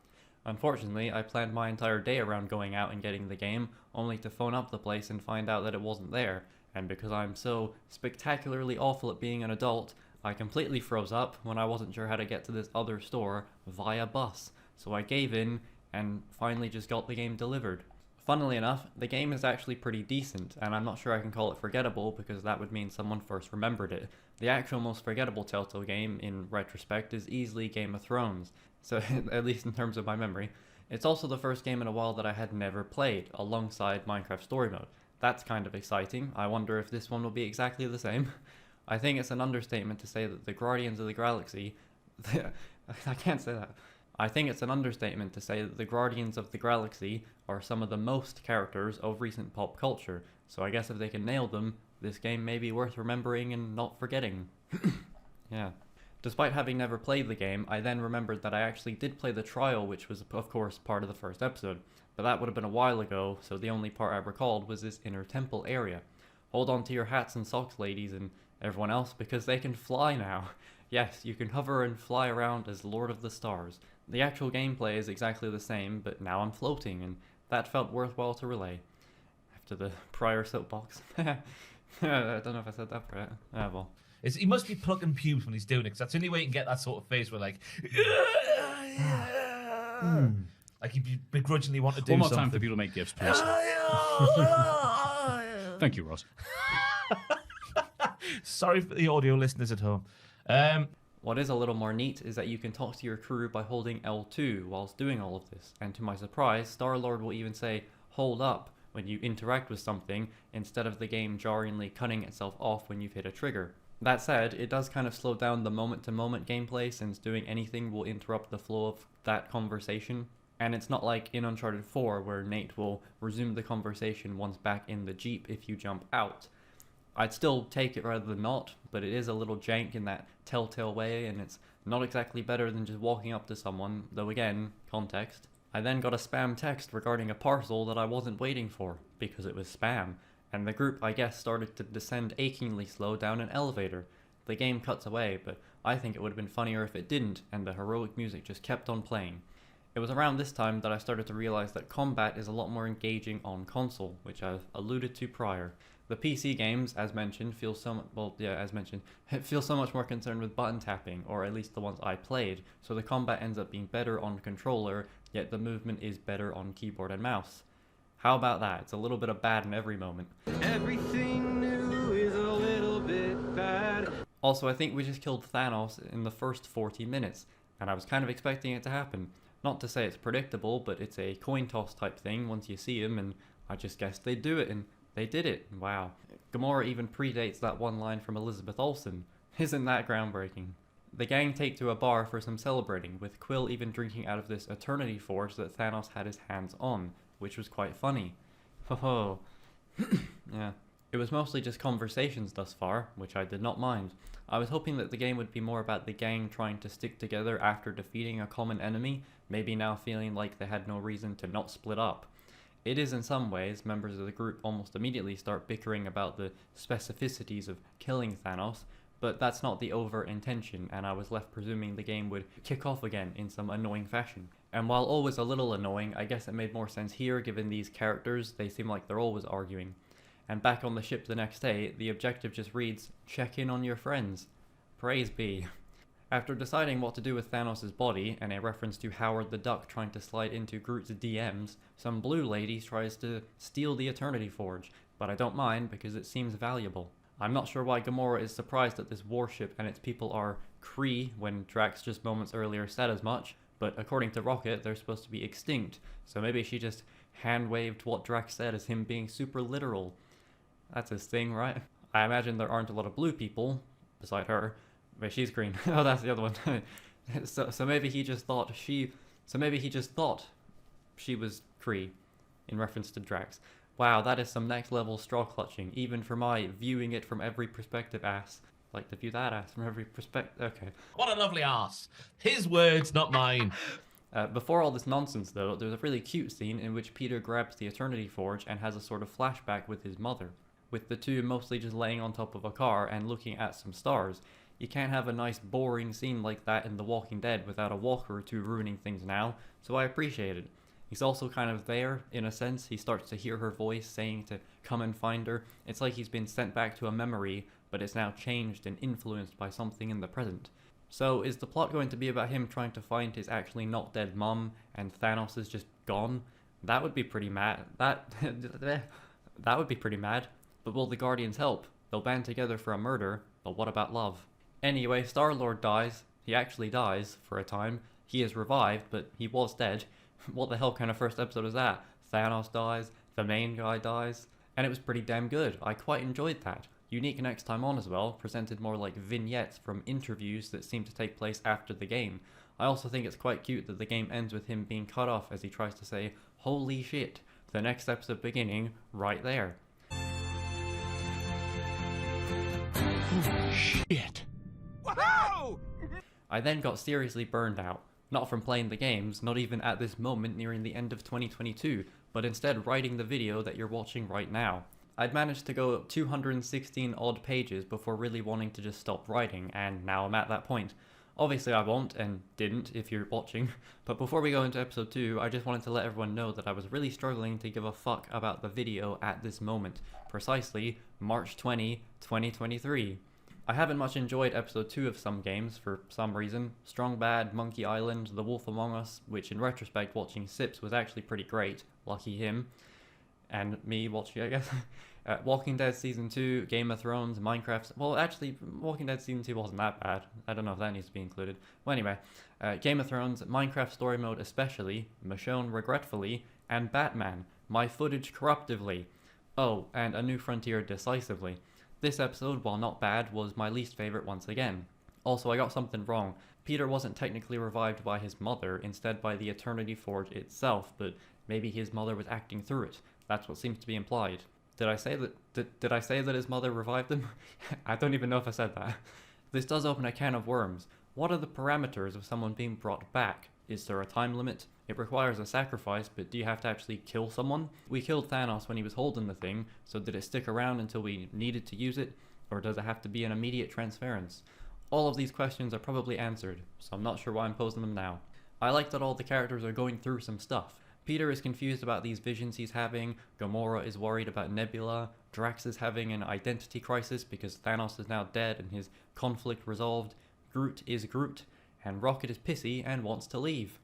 Unfortunately, I planned my entire day around going out and getting the game, only to phone up the place and find out that it wasn't there, and because I'm so spectacularly awful at being an adult, I completely froze up when I wasn't sure how to get to this other store via bus, so I gave in and finally just got the game delivered. Funnily enough, the game is actually pretty decent, and I'm not sure I can call it forgettable because that would mean someone first remembered it. The actual most forgettable Telltale game, in retrospect, is easily Game of Thrones, so at least in terms of my memory. It's also the first game in a while that I had never played, alongside Minecraft Story Mode. That's kind of exciting. I wonder if this one will be exactly the same. I think it's an understatement to say that the Guardians of the Galaxy... I can't say that. I think it's an understatement to say that the Guardians of the Galaxy are some of the most characters of recent pop culture, so I guess if they can nail them, this game may be worth remembering and not forgetting. Yeah. Despite having never played the game, I then remembered that I actually did play the trial, which was of course part of the first episode, but that would have been a while ago, so the only part I recalled was this inner temple area. Hold on to your hats and socks, ladies, and everyone else, because they can fly now. Yes, you can hover and fly around as Lord of the Stars. The actual gameplay is exactly the same, but now I'm floating, and that felt worthwhile to relay. After the prior soapbox. I don't know if I said that right. Ah, well. He must be plucking pubes when he's doing it, because that's the only way you can get that sort of face where, like... Like he begrudgingly want to do something. One more time for people to make gifts, please. Thank you, Ross. Sorry for the audio listeners at home. What is a little more neat is that you can talk to your crew by holding L2 whilst doing all of this, and to my surprise, Star-Lord will even say, hold up, when you interact with something, instead of the game jarringly cutting itself off when you've hit a trigger. That said, it does kind of slow down the moment-to-moment gameplay, since doing anything will interrupt the flow of that conversation, and it's not like in Uncharted 4 where Nate will resume the conversation once back in the Jeep if you jump out. I'd still take it rather than not, but it is a little jank in that Telltale way, and it's not exactly better than just walking up to someone, though again, context. I then got a spam text regarding a parcel that I wasn't waiting for, because it was spam, and the group, I guess, started to descend achingly slow down an elevator. The game cuts away, but I think it would have been funnier if it didn't, and the heroic music just kept on playing. It was around this time that I started to realize that combat is a lot more engaging on console, which I've alluded to prior. The PC games, as mentioned, feel so much more concerned with button tapping, or at least the ones I played, so the combat ends up being better on controller, yet the movement is better on keyboard and mouse. How about that? It's a little bit of bad in every moment. Everything new is a little bit bad. Also, I think we just killed Thanos in the first 40 minutes, and I was kind of expecting it to happen. Not to say it's predictable, but it's a coin toss type thing once you see him, and I just guessed they'd do it, and they did it. Wow. Gamora even predates that one line from Elizabeth Olsen. Isn't that groundbreaking? The gang take to a bar for some celebrating, with Quill even drinking out of this Eternity Forge that Thanos had his hands on, which was quite funny. Ho Yeah. It was mostly just conversations thus far, which I did not mind. I was hoping that the game would be more about the gang trying to stick together after defeating a common enemy, maybe now feeling like they had no reason to not split up. It is in some ways, members of the group almost immediately start bickering about the specificities of killing Thanos, but that's not the overt intention, and I was left presuming the game would kick off again in some annoying fashion. And while always a little annoying, I guess it made more sense here given these characters, they seem like they're always arguing. And back on the ship the next day, the objective just reads, check in on your friends. Praise be. After deciding what to do with Thanos' body, and a reference to Howard the Duck trying to slide into Groot's DMs, some blue lady tries to steal the Eternity Forge, but I don't mind because it seems valuable. I'm not sure why Gamora is surprised that this warship and its people are Kree when Drax just moments earlier said as much, but according to Rocket, they're supposed to be extinct, so maybe she just hand-waved what Drax said as him being super literal. That's his thing, right? I imagine there aren't a lot of blue people, beside her. Wait, she's green. Oh, that's the other one. so maybe he just thought she was Kree, in reference to Drax. Wow, that is some next level straw clutching, even for my viewing it from every perspective ass. Like to view that ass from every perspective. Okay. What a lovely ass. His words, not mine. Before all this nonsense, though, there's a really cute scene in which Peter grabs the Eternity Forge and has a sort of flashback with his mother, with the two mostly just laying on top of a car and looking at some stars. You can't have a nice boring scene like that in The Walking Dead without a walker or two ruining things now, so I appreciate it. He's also kind of there, in a sense. He starts to hear her voice saying to come and find her. It's like he's been sent back to a memory, but it's now changed and influenced by something in the present. So is the plot going to be about him trying to find his actually not dead mum, and Thanos is just gone? That would be pretty mad. That would be pretty mad. But will the Guardians help? They'll band together for a murder, but what about love? Anyway, Star-Lord dies. He actually dies, for a time. He is revived, but he was dead. What the hell kind of first episode is that? Thanos dies, the main guy dies, and it was pretty damn good. I quite enjoyed that. Unique next time on as well, presented more like vignettes from interviews that seem to take place after the game. I also think it's quite cute that the game ends with him being cut off as he tries to say, "Holy shit," the next episode beginning right there. Shit. Whoa! I then got seriously burned out. Not from playing the games, not even at this moment nearing the end of 2022, but instead writing the video that you're watching right now. I'd managed to go 216 odd pages before really wanting to just stop writing, and now I'm at that point. Obviously I won't, and didn't if you're watching, but before we go into episode 2, I just wanted to let everyone know that I was really struggling to give a fuck about the video at this moment. Precisely, March 20, 2023. I haven't much enjoyed episode 2 of some games for some reason. Strong Bad, Monkey Island, The Wolf Among Us, which in retrospect watching Sips was actually pretty great. Lucky him. And me watching, I guess. Walking Dead Season 2, Game of Thrones, Minecraft. Well, actually, Walking Dead Season 2 wasn't that bad. I don't know if that needs to be included. Well, anyway, Game of Thrones, Minecraft Story Mode especially, Michonne Regretfully, and Batman, My Footage Corruptively. Oh, and A New Frontier Decisively. This episode, while not bad, was my least favourite once again. Also, I got something wrong. Peter wasn't technically revived by his mother, instead by the Eternity Forge itself, but maybe his mother was acting through it. That's what seems to be implied. Did I say that his mother revived him? I don't even know if I said that. This does open a can of worms. What are the parameters of someone being brought back? Is there a time limit? It requires a sacrifice, but do you have to actually kill someone? We killed Thanos when he was holding the thing, so did it stick around until we needed to use it? Or does it have to be an immediate transference? All of these questions are probably answered, so I'm not sure why I'm posing them now. I like that all the characters are going through some stuff. Peter is confused about these visions he's having, Gamora is worried about Nebula, Drax is having an identity crisis because Thanos is now dead and his conflict resolved, Groot is Groot, and Rocket is pissy and wants to leave.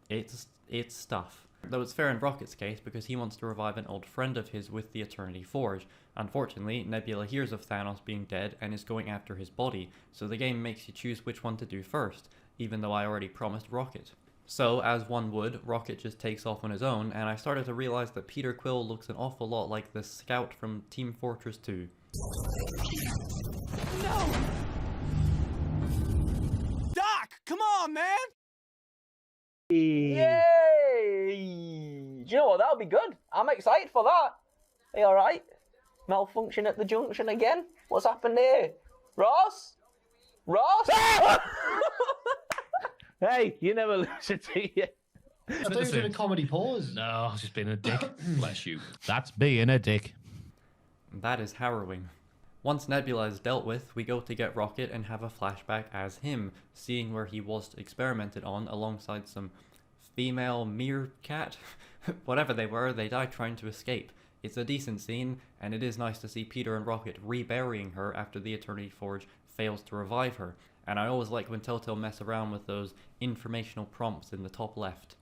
It's stuff. Though it's fair in Rocket's case because he wants to revive an old friend of his with the Eternity Forge. Unfortunately, Nebula hears of Thanos being dead and is going after his body, so the game makes you choose which one to do first, even though I already promised Rocket. So, as one would, Rocket just takes off on his own, and I started to realize that Peter Quill looks an awful lot like the scout from Team Fortress 2. No! Doc, come on, man! Yay! Do you know what? That'll be good. I'm excited for that. Are you alright? Malfunction at the junction again? What's happened here? Ross? Ross? Hey, you never listen to you. I thought you were doing a comedy pause. No, I was just being a dick. Bless you. That's being a dick. That is harrowing. Once Nebula is dealt with, we go to get Rocket and have a flashback as him, seeing where he was experimented on alongside some female meerkat. Whatever they were, they died trying to escape. It's a decent scene, and it is nice to see Peter and Rocket reburying her after the Eternity Forge fails to revive her. And I always like when Telltale mess around with those informational prompts in the top left.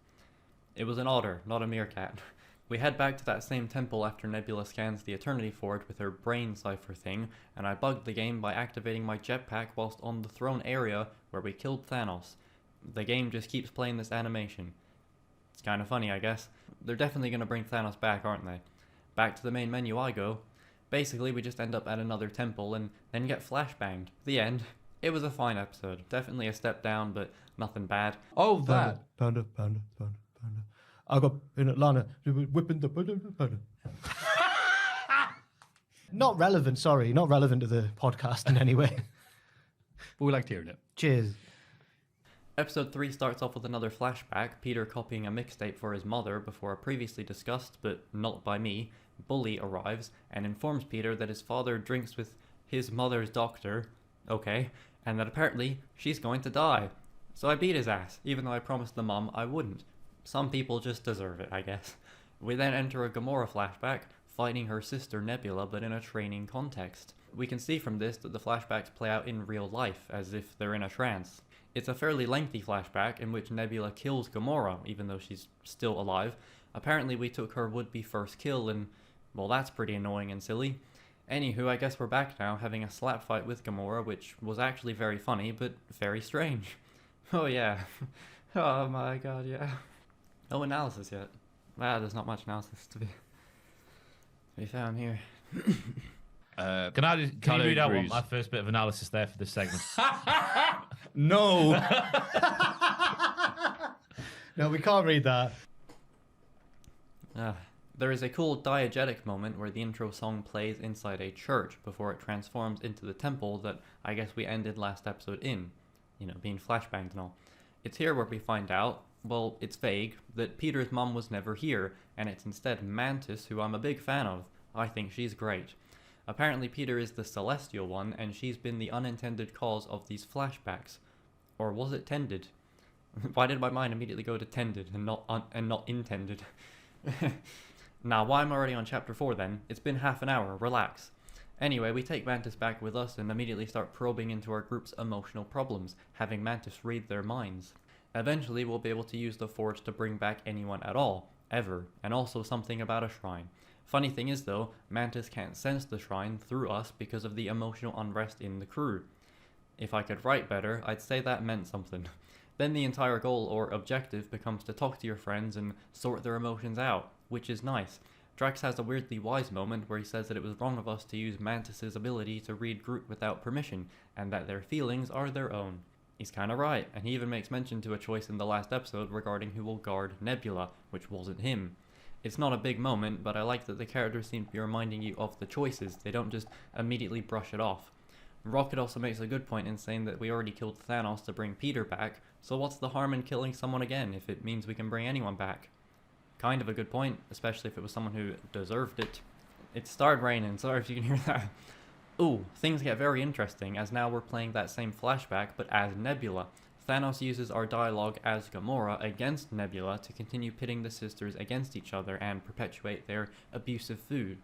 It was an otter, not a meerkat. We head back to that same temple after Nebula scans the Eternity Forge with her brain cipher thing, and I bugged the game by activating my jetpack whilst on the throne area where we killed Thanos. The game just keeps playing this animation. It's kind of funny, I guess. They're definitely going to bring Thanos back, aren't they? Back to the main menu I go. Basically, we just end up at another temple and then get flashbanged. The end. It was a fine episode. Definitely a step down, but nothing bad. Oh, that. Panda. I got in Atlanta whipping the panda. Not relevant, sorry. Not relevant to the podcast in any way. But we liked hearing it. Cheers. Episode 3 starts off with another flashback, Peter copying a mixtape for his mother before a previously discussed, but not by me, bully arrives and informs Peter that his father drinks with his mother's doctor, okay, and that apparently she's going to die. So I beat his ass, even though I promised the mum I wouldn't. Some people just deserve it, I guess. We then enter a Gamora flashback, fighting her sister Nebula, but in a training context. We can see from this that the flashbacks play out in real life, as if they're in a trance. It's a fairly lengthy flashback in which Nebula kills Gamora, even though she's still alive. Apparently we took her would-be first kill, and, well, that's pretty annoying and silly. Anywho, I guess we're back now, having a slap fight with Gamora, which was actually very funny, but very strange. Oh yeah. Oh my god, yeah. No analysis yet. Wow, there's not much analysis to be found here. Can you read out my first bit of analysis there for this segment? No. No, we can't read that. There is a cool diegetic moment where the intro song plays inside a church before it transforms into the temple that I guess we ended last episode in. You know, being flashbanged and all. It's here where we find out, well, it's vague, that Peter's mum was never here, and it's instead Mantis, who I'm a big fan of. I think she's great. Apparently Peter is the celestial one, and she's been the unintended cause of these flashbacks. Or was it tended? Why did my mind immediately go to tended and not intended? Now, why am I already on chapter 4 then? It's been half an hour, relax. Anyway, we take Mantis back with us and immediately start probing into our group's emotional problems, having Mantis read their minds. Eventually, we'll be able to use the Forge to bring back anyone at all, ever, and also something about a shrine. Funny thing is though, Mantis can't sense the shrine through us because of the emotional unrest in the crew. If I could write better, I'd say that meant something. Then the entire goal or objective becomes to talk to your friends and sort their emotions out, which is nice. Drax has a weirdly wise moment where he says that it was wrong of us to use Mantis's ability to read Groot without permission, and that their feelings are their own. He's kinda right, and he even makes mention to a choice in the last episode regarding who will guard Nebula, which wasn't him. It's not a big moment, but I like that the characters seem to be reminding you of the choices, they don't just immediately brush it off. Rocket also makes a good point in saying that we already killed Thanos to bring Peter back, so what's the harm in killing someone again if it means we can bring anyone back? Kind of a good point, especially if it was someone who deserved it. It started raining, sorry if you can hear that. Ooh, things get very interesting, as now we're playing that same flashback, but as Nebula. Thanos uses our dialogue as Gamora against Nebula to continue pitting the sisters against each other and perpetuate their abusive feud.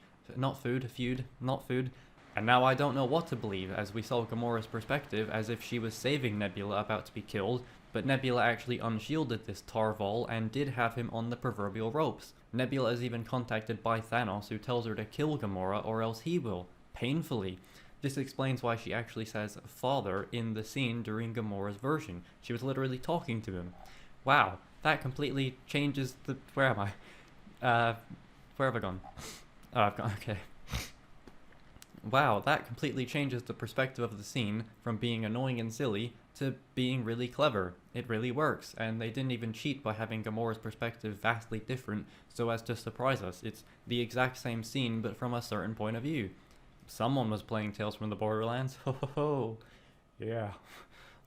And now I don't know what to believe, as we saw Gamora's perspective as if she was saving Nebula about to be killed, but Nebula actually unshielded this Tarval and did have him on the proverbial ropes. Nebula is even contacted by Thanos, who tells her to kill Gamora or else he will, painfully. This explains why she actually says father in the scene during Gamora's version. She was literally talking to him. Wow, that completely changes the... Where am I? Where have I gone? Oh, I've gone, okay. Wow, that completely changes the perspective of the scene from being annoying and silly to being really clever. It really works, and they didn't even cheat by having Gamora's perspective vastly different so as to surprise us. It's the exact same scene, but from a certain point of view. Someone was playing Tales from the Borderlands. Ho ho ho. Yeah.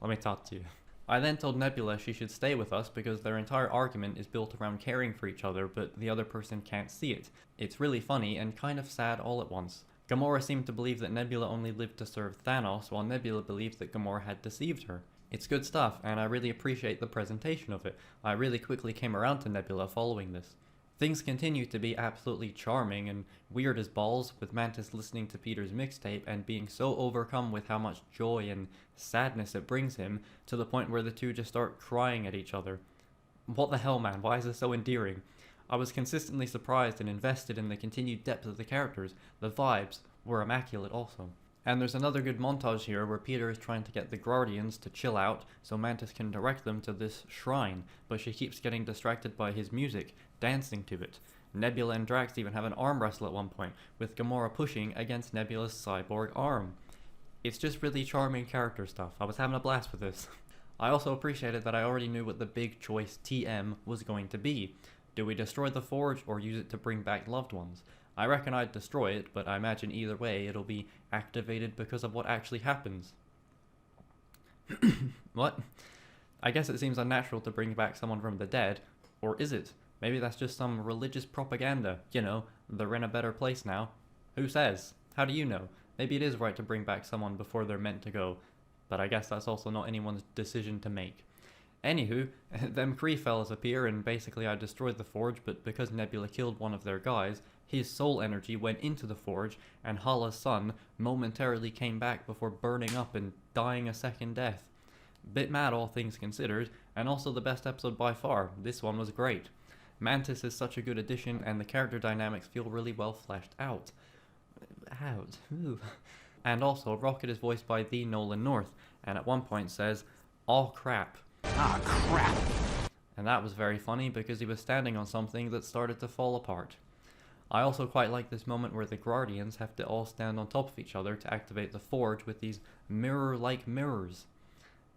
Let me talk to you. I then told Nebula she should stay with us because their entire argument is built around caring for each other, but the other person can't see it. It's really funny and kind of sad all at once. Gamora seemed to believe that Nebula only lived to serve Thanos, while Nebula believed that Gamora had deceived her. It's good stuff, and I really appreciate the presentation of it. I really quickly came around to Nebula following this. Things continue to be absolutely charming and weird as balls, with Mantis listening to Peter's mixtape and being so overcome with how much joy and sadness it brings him, to the point where the two just start crying at each other. What the hell, man? Why is this so endearing? I was consistently surprised and invested in the continued depth of the characters. The vibes were immaculate also. And there's another good montage here where Peter is trying to get the Guardians to chill out so Mantis can direct them to this shrine, but she keeps getting distracted by his music, dancing to it. Nebula and Drax even have an arm wrestle at one point, with Gamora pushing against Nebula's cyborg arm. It's just really charming character stuff. I was having a blast with this. I also appreciated that I already knew what the big choice TM was going to be. Do we destroy the Forge or use it to bring back loved ones? I reckon I'd destroy it, but I imagine either way it'll be activated because of what actually happens. What? I guess it seems unnatural to bring back someone from the dead, or is it? Maybe that's just some religious propaganda. You know, they're in a better place now. Who says? How do you know? Maybe it is right to bring back someone before they're meant to go, but I guess that's also not anyone's decision to make. Anywho, them Kree fellas appear and basically I destroyed the Forge, but because Nebula killed one of their guys, his soul energy went into the Forge, and Hala's son momentarily came back before burning up and dying a second death. Bit mad all things considered, and also the best episode by far. This one was great. Mantis is such a good addition, and the character dynamics feel really well fleshed out. Ooh. And also, Rocket is voiced by the Nolan North, and at one point says, "Aw crap." Ah, crap! And that was very funny because he was standing on something that started to fall apart. I also quite like this moment where the Guardians have to all stand on top of each other to activate the Forge with these mirror-like mirrors.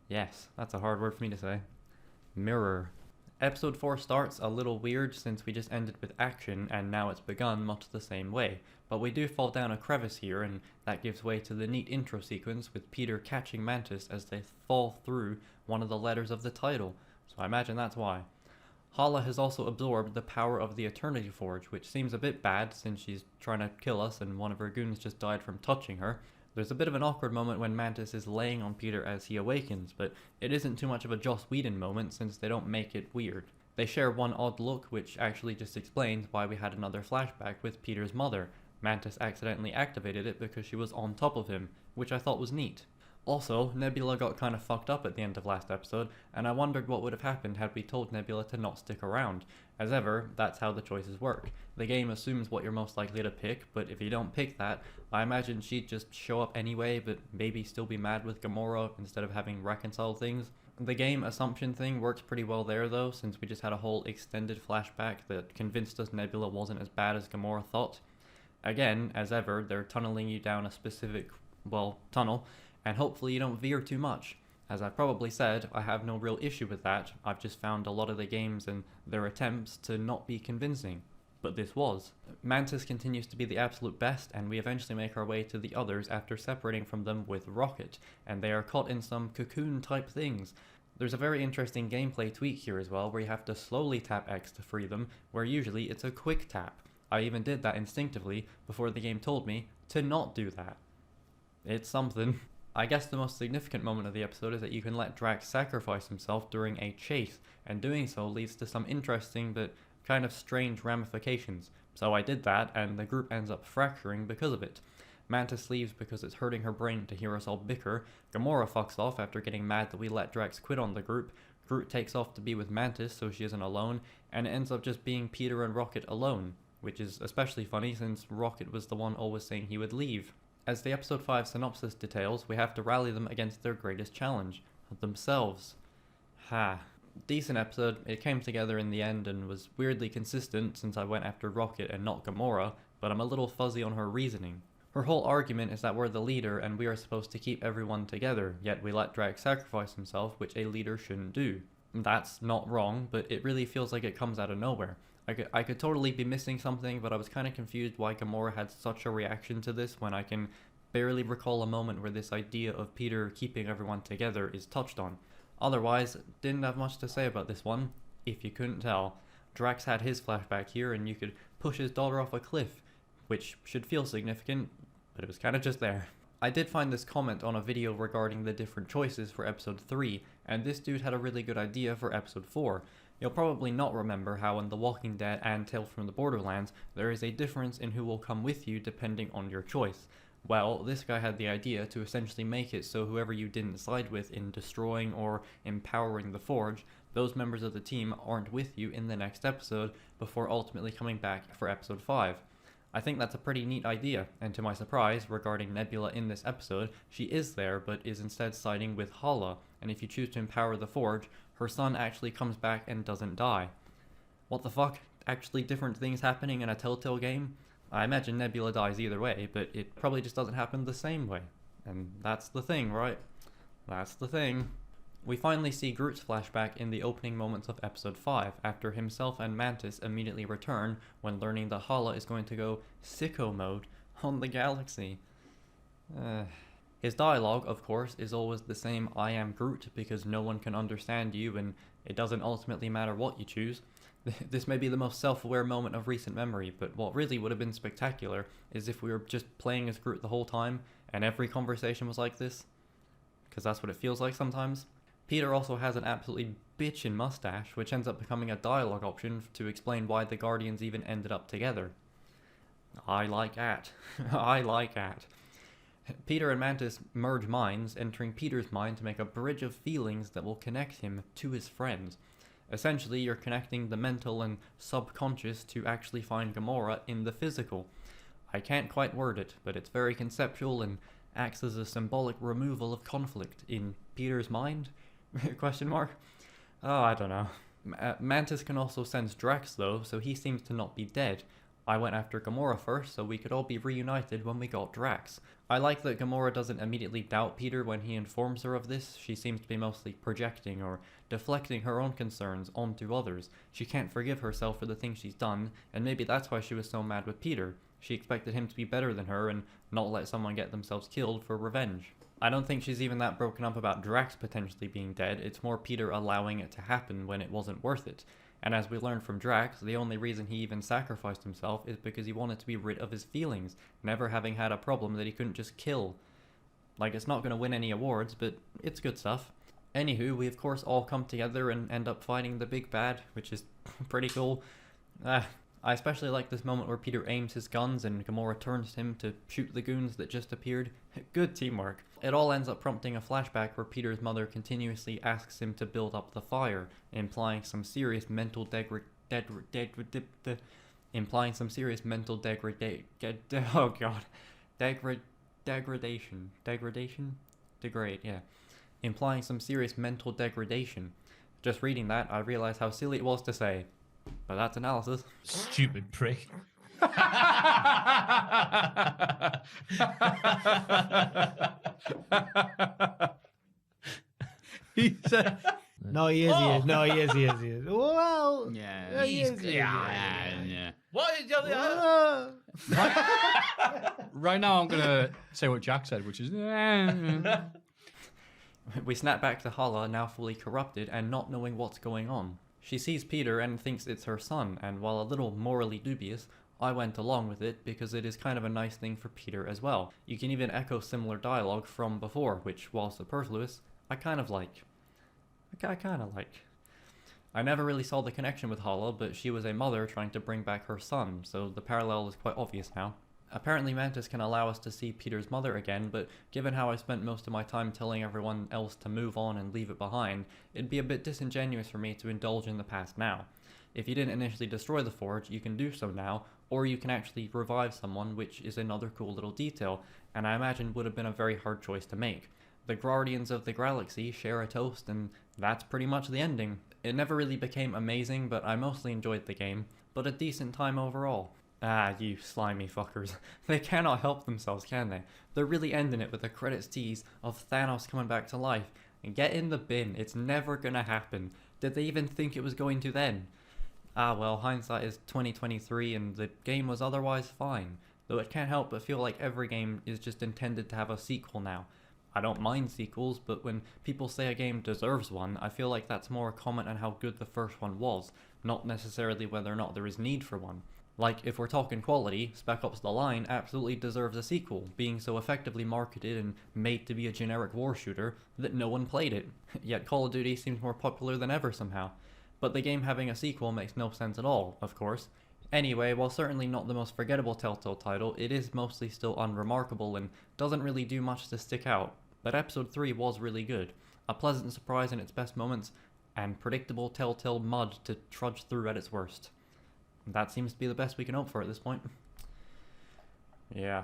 Yes, that's a hard word for me to say. Mirror. Episode 4 starts a little weird since we just ended with action and now it's begun much the same way, but we do fall down a crevice here and that gives way to the neat intro sequence with Peter catching Mantis as they fall through one of the letters of the title, so I imagine that's why. Hala has also absorbed the power of the Eternity Forge, which seems a bit bad since she's trying to kill us and one of her goons just died from touching her. There's a bit of an awkward moment when Mantis is laying on Peter as he awakens, but it isn't too much of a Joss Whedon moment since they don't make it weird. They share one odd look which actually just explains why we had another flashback with Peter's mother. Mantis accidentally activated it because she was on top of him, which I thought was neat. Also, Nebula got kind of fucked up at the end of last episode, and I wondered what would have happened had we told Nebula to not stick around. As ever, that's how the choices work. The game assumes what you're most likely to pick, but if you don't pick that, I imagine she'd just show up anyway, but maybe still be mad with Gamora instead of having reconciled things. The game assumption thing works pretty well there though, since we just had a whole extended flashback that convinced us Nebula wasn't as bad as Gamora thought. Again, as ever, they're tunneling you down a specific, tunnel, and hopefully you don't veer too much. As I've probably said, I have no real issue with that. I've just found a lot of the games and their attempts to not be convincing. But this was. Mantis continues to be the absolute best, and we eventually make our way to the others after separating from them with Rocket, and they are caught in some cocoon type things. There's a very interesting gameplay tweak here as well, where you have to slowly tap X to free them, where usually it's a quick tap. I even did that instinctively before the game told me to not do that. It's something. I guess the most significant moment of the episode is that you can let Drax sacrifice himself during a chase, and doing so leads to some interesting but kind of strange ramifications. So I did that, and the group ends up fracturing because of it. Mantis leaves because it's hurting her brain to hear us all bicker, Gamora fucks off after getting mad that we let Drax quit on the group, Groot takes off to be with Mantis so she isn't alone, and it ends up just being Peter and Rocket alone, which is especially funny since Rocket was the one always saying he would leave. As the episode 5 synopsis details, we have to rally them against their greatest challenge, themselves. Decent episode, it came together in the end and was weirdly consistent since I went after Rocket and not Gamora, but I'm a little fuzzy on her reasoning. Her whole argument is that we're the leader and we are supposed to keep everyone together, yet we let Drax sacrifice himself, which a leader shouldn't do. That's not wrong, but it really feels like it comes out of nowhere. I could totally be missing something, but I was kind of confused why Gamora had such a reaction to this when I can barely recall a moment where this idea of Peter keeping everyone together is touched on. Otherwise, didn't have much to say about this one, if you couldn't tell. Drax had his flashback here and you could push his daughter off a cliff, which should feel significant, but it was kind of just there. I did find this comment on a video regarding the different choices for episode 3, and this dude had a really good idea for episode 4. You'll probably not remember how in The Walking Dead and Tales from the Borderlands, there is a difference in who will come with you depending on your choice. Well, this guy had the idea to essentially make it so whoever you didn't side with in destroying or empowering the Forge, those members of the team aren't with you in the next episode before ultimately coming back for episode 5. I think that's a pretty neat idea, and to my surprise, regarding Nebula in this episode, she is there but is instead siding with Hala, and if you choose to empower the Forge, her son actually comes back and doesn't die. What the fuck? Actually different things happening in a Telltale game? I imagine Nebula dies either way, but it probably just doesn't happen the same way. And that's the thing, right? That's the thing. We finally see Groot's flashback in the opening moments of episode 5, after himself and Mantis immediately return when learning that Hala is going to go sicko mode on the Galaxy. His dialogue, of course, is always the same I am Groot because no one can understand you and it doesn't ultimately matter what you choose. This may be the most self-aware moment of recent memory, but what really would have been spectacular is if we were just playing as Groot the whole time and every conversation was like this. Because that's what it feels like sometimes. Peter also has an absolutely bitchin' mustache, which ends up becoming a dialogue option to explain why the Guardians even ended up together. I like that. I like that. Peter and Mantis merge minds, entering Peter's mind to make a bridge of feelings that will connect him to his friends. Essentially, you're connecting the mental and subconscious to actually find Gamora in the physical. I can't quite word it, but it's very conceptual and acts as a symbolic removal of conflict in Peter's mind? Question mark? Oh, I don't know. Mantis can also sense Drax though, so he seems to not be dead. I went after Gamora first, so we could all be reunited when we got Drax. I like that Gamora doesn't immediately doubt Peter when he informs her of this. She seems to be mostly projecting or deflecting her own concerns onto others. She can't forgive herself for the things she's done, and maybe that's why she was so mad with Peter. She expected him to be better than her and not let someone get themselves killed for revenge. I don't think she's even that broken up about Drax potentially being dead. It's more Peter allowing it to happen when it wasn't worth it. And as we learned from Drax, the only reason he even sacrificed himself is because he wanted to be rid of his feelings, never having had a problem that he couldn't just kill. Like, it's not going to win any awards, but it's good stuff. Anywho, we of course all come together and end up fighting the big bad, which is pretty cool. I especially like this moment where Peter aims his guns and Gamora turns to him to shoot the goons that just appeared. Good teamwork. It all ends up prompting a flashback where Peter's mother continuously asks him to build up the fire, implying some serious mental degradation. Implying some serious mental degradation. Just reading that, I realized how silly it was to say. But that's analysis. Stupid prick. He said, no, he is. Well, yeah, he is. Yeah. What? Right now, I'm gonna say what Jack said, which is. We snap back to Hala, now fully corrupted and not knowing what's going on. She sees Peter and thinks it's her son, and while a little morally dubious, I went along with it because it is kind of a nice thing for Peter as well. You can even echo similar dialogue from before, which, while superfluous, I kind of like. I never really saw the connection with Hala, but she was a mother trying to bring back her son, so the parallel is quite obvious now. Apparently Mantis can allow us to see Peter's mother again, but given how I spent most of my time telling everyone else to move on and leave it behind, it'd be a bit disingenuous for me to indulge in the past now. If you didn't initially destroy the Forge, you can do so now, or you can actually revive someone, which is another cool little detail, and I imagine would have been a very hard choice to make. The Guardians of the Galaxy share a toast, and that's pretty much the ending. It never really became amazing, but I mostly enjoyed the game, but a decent time overall. Ah, you slimy fuckers. They cannot help themselves, can they? They're really ending it with a credits tease of Thanos coming back to life. And get in the bin, it's never gonna happen. Did they even think it was going to then? Ah well, hindsight is 2023 and the game was otherwise fine. Though it can't help but feel like every game is just intended to have a sequel now. I don't mind sequels, but when people say a game deserves one, I feel like that's more a comment on how good the first one was, not necessarily whether or not there is need for one. Like, if we're talking quality, Spec Ops The Line absolutely deserves a sequel, being so effectively marketed and made to be a generic war shooter that no one played it. Yet Call of Duty seems more popular than ever somehow. But the game having a sequel makes no sense at all, of course. Anyway, while certainly not the most forgettable Telltale title, it is mostly still unremarkable and doesn't really do much to stick out. But Episode 3 was really good. A pleasant surprise in its best moments, and predictable Telltale mud to trudge through at its worst. That seems to be the best we can hope for at this point. Yeah.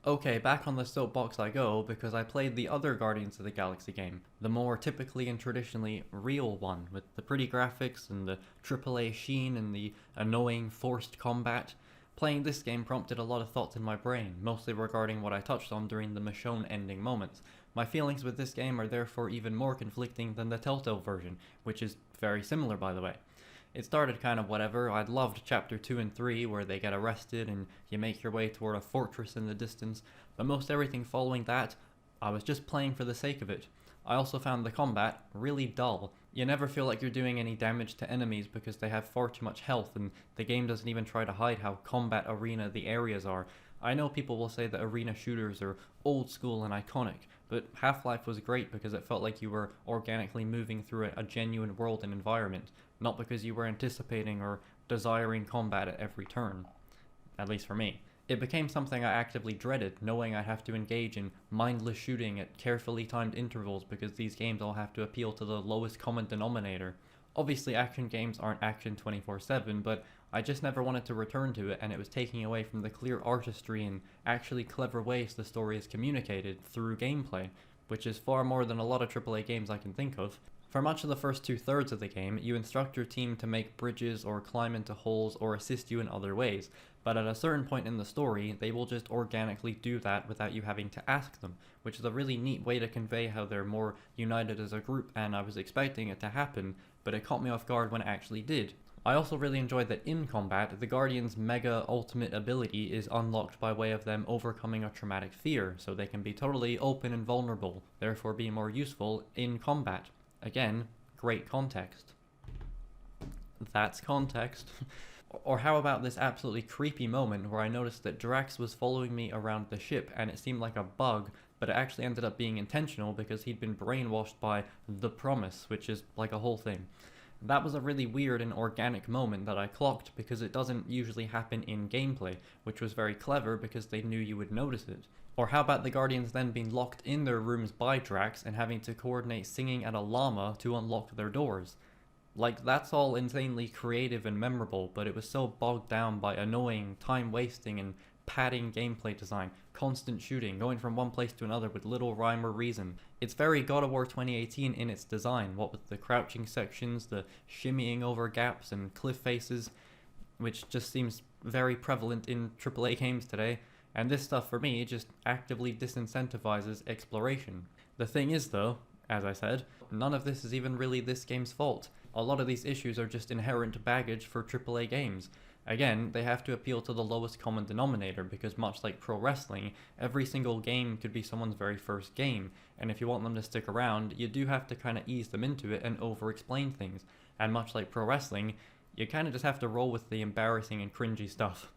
Okay, back on the soapbox I go, because I played the other Guardians of the Galaxy game, the more typically and traditionally real one, with the pretty graphics and the AAA sheen and the annoying forced combat. Playing this game prompted a lot of thoughts in my brain, mostly regarding what I touched on during the Michonne ending moments. My feelings with this game are therefore even more conflicting than the Telltale version, which is very similar by the way. It started kind of whatever. I'd loved Chapter 2 and 3 where they get arrested and you make your way toward a fortress in the distance, but most everything following that, I was just playing for the sake of it. I also found the combat really dull. You never feel like you're doing any damage to enemies because they have far too much health and the game doesn't even try to hide how combat arena the areas are. I know people will say that arena shooters are old school and iconic, but Half-Life was great because it felt like you were organically moving through a genuine world and environment, not because you were anticipating or desiring combat at every turn. At least for me. It became something I actively dreaded, knowing I'd have to engage in mindless shooting at carefully timed intervals because these games all have to appeal to the lowest common denominator. Obviously action games aren't action 24/7, but I just never wanted to return to it, and it was taking away from the clear artistry and actually clever ways the story is communicated through gameplay, which is far more than a lot of AAA games I can think of. For much of the first 2/3 of the game, you instruct your team to make bridges or climb into holes or assist you in other ways, but at a certain point in the story, they will just organically do that without you having to ask them, which is a really neat way to convey how they're more united as a group, and I was expecting it to happen, but it caught me off guard when it actually did. I also really enjoyed that in combat, the Guardian's mega ultimate ability is unlocked by way of them overcoming a traumatic fear, so they can be totally open and vulnerable, therefore being more useful in combat. Again, great context. That's context. Or how about this absolutely creepy moment where I noticed that Drax was following me around the ship and it seemed like a bug, but it actually ended up being intentional because he'd been brainwashed by the Promise, which is like a whole thing. That was a really weird and organic moment that I clocked because it doesn't usually happen in gameplay, which was very clever because they knew you would notice it. Or how about the Guardians then being locked in their rooms by Drax and having to coordinate singing at a llama to unlock their doors? Like, that's all insanely creative and memorable, but it was so bogged down by annoying, time-wasting, and padding gameplay design, constant shooting, going from one place to another with little rhyme or reason. It's very God of War 2018 in its design, what with the crouching sections, the shimmying over gaps and cliff faces, which just seems very prevalent in AAA games today, and this stuff for me just actively disincentivizes exploration. The thing is though, as I said, none of this is even really this game's fault. A lot of these issues are just inherent baggage for AAA games. Again, they have to appeal to the lowest common denominator because much like pro wrestling, every single game could be someone's very first game, and if you want them to stick around, you do have to kind of ease them into it and over-explain things. And much like pro wrestling, you kind of just have to roll with the embarrassing and cringy stuff.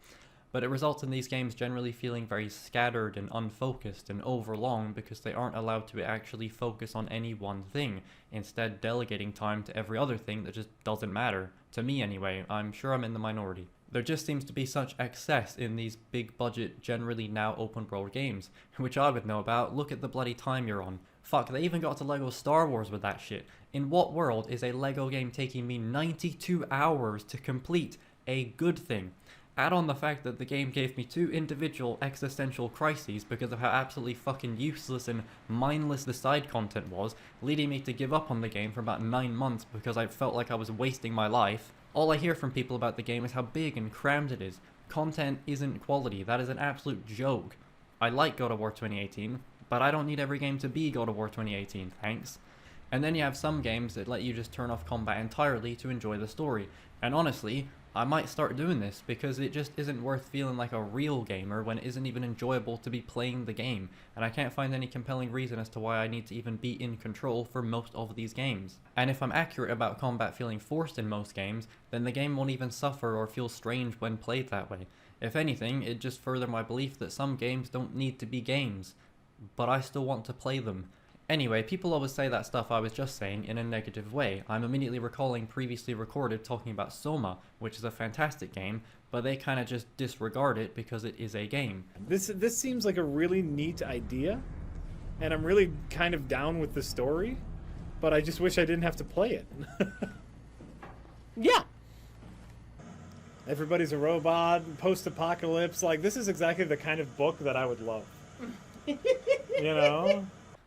But it results in these games generally feeling very scattered and unfocused and overlong because they aren't allowed to actually focus on any one thing, instead delegating time to every other thing that just doesn't matter. To me anyway, I'm sure I'm in the minority. There just seems to be such excess in these big budget, generally now open world games, which I would know about. Look at the bloody time you're on. Fuck, they even got to Lego Star Wars with that shit. In what world is a Lego game taking me 92 hours to complete a good thing? Add on the fact that the game gave me 2 individual existential crises because of how absolutely fucking useless and mindless the side content was, leading me to give up on the game for about 9 months because I felt like I was wasting my life. All I hear from people about the game is how big and crammed it is. Content isn't quality, that is an absolute joke. I like God of War 2018, but I don't need every game to be God of War 2018, thanks. And then you have some games that let you just turn off combat entirely to enjoy the story. And honestly, I might start doing this because it just isn't worth feeling like a real gamer when it isn't even enjoyable to be playing the game, and I can't find any compelling reason as to why I need to even be in control for most of these games. And if I'm accurate about combat feeling forced in most games, then the game won't even suffer or feel strange when played that way. If anything, it just further my belief that some games don't need to be games, but I still want to play them. Anyway, people always say that stuff I was just saying in a negative way. I'm immediately recalling previously recorded talking about Soma, which is a fantastic game, but they kind of just disregard it because it is a game. This seems like a really neat idea, and I'm really kind of down with the story, but I just wish I didn't have to play it. Yeah. Everybody's a robot, post-apocalypse, like this is exactly the kind of book that I would love. You know?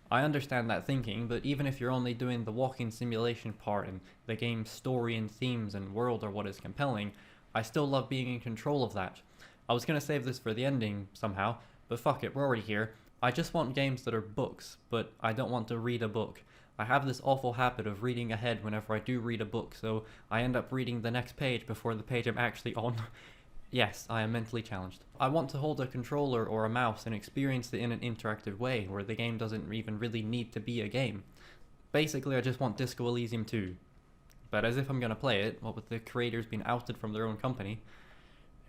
I understand that thinking, but even if you're only doing the walking simulation part and the game's story and themes and world are what is compelling, I still love being in control of that. I was gonna save this for the ending somehow, but fuck it, we're already here. I just want games that are books, but I don't want to read a book. I have this awful habit of reading ahead whenever I do read a book, so I end up reading the next page before the page I'm actually on. Yes, I am mentally challenged. I want to hold a controller or a mouse and experience it in an interactive way, where the game doesn't even really need to be a game. Basically, I just want Disco Elysium 2. But as if I'm gonna play it, what with the creators being outed from their own company.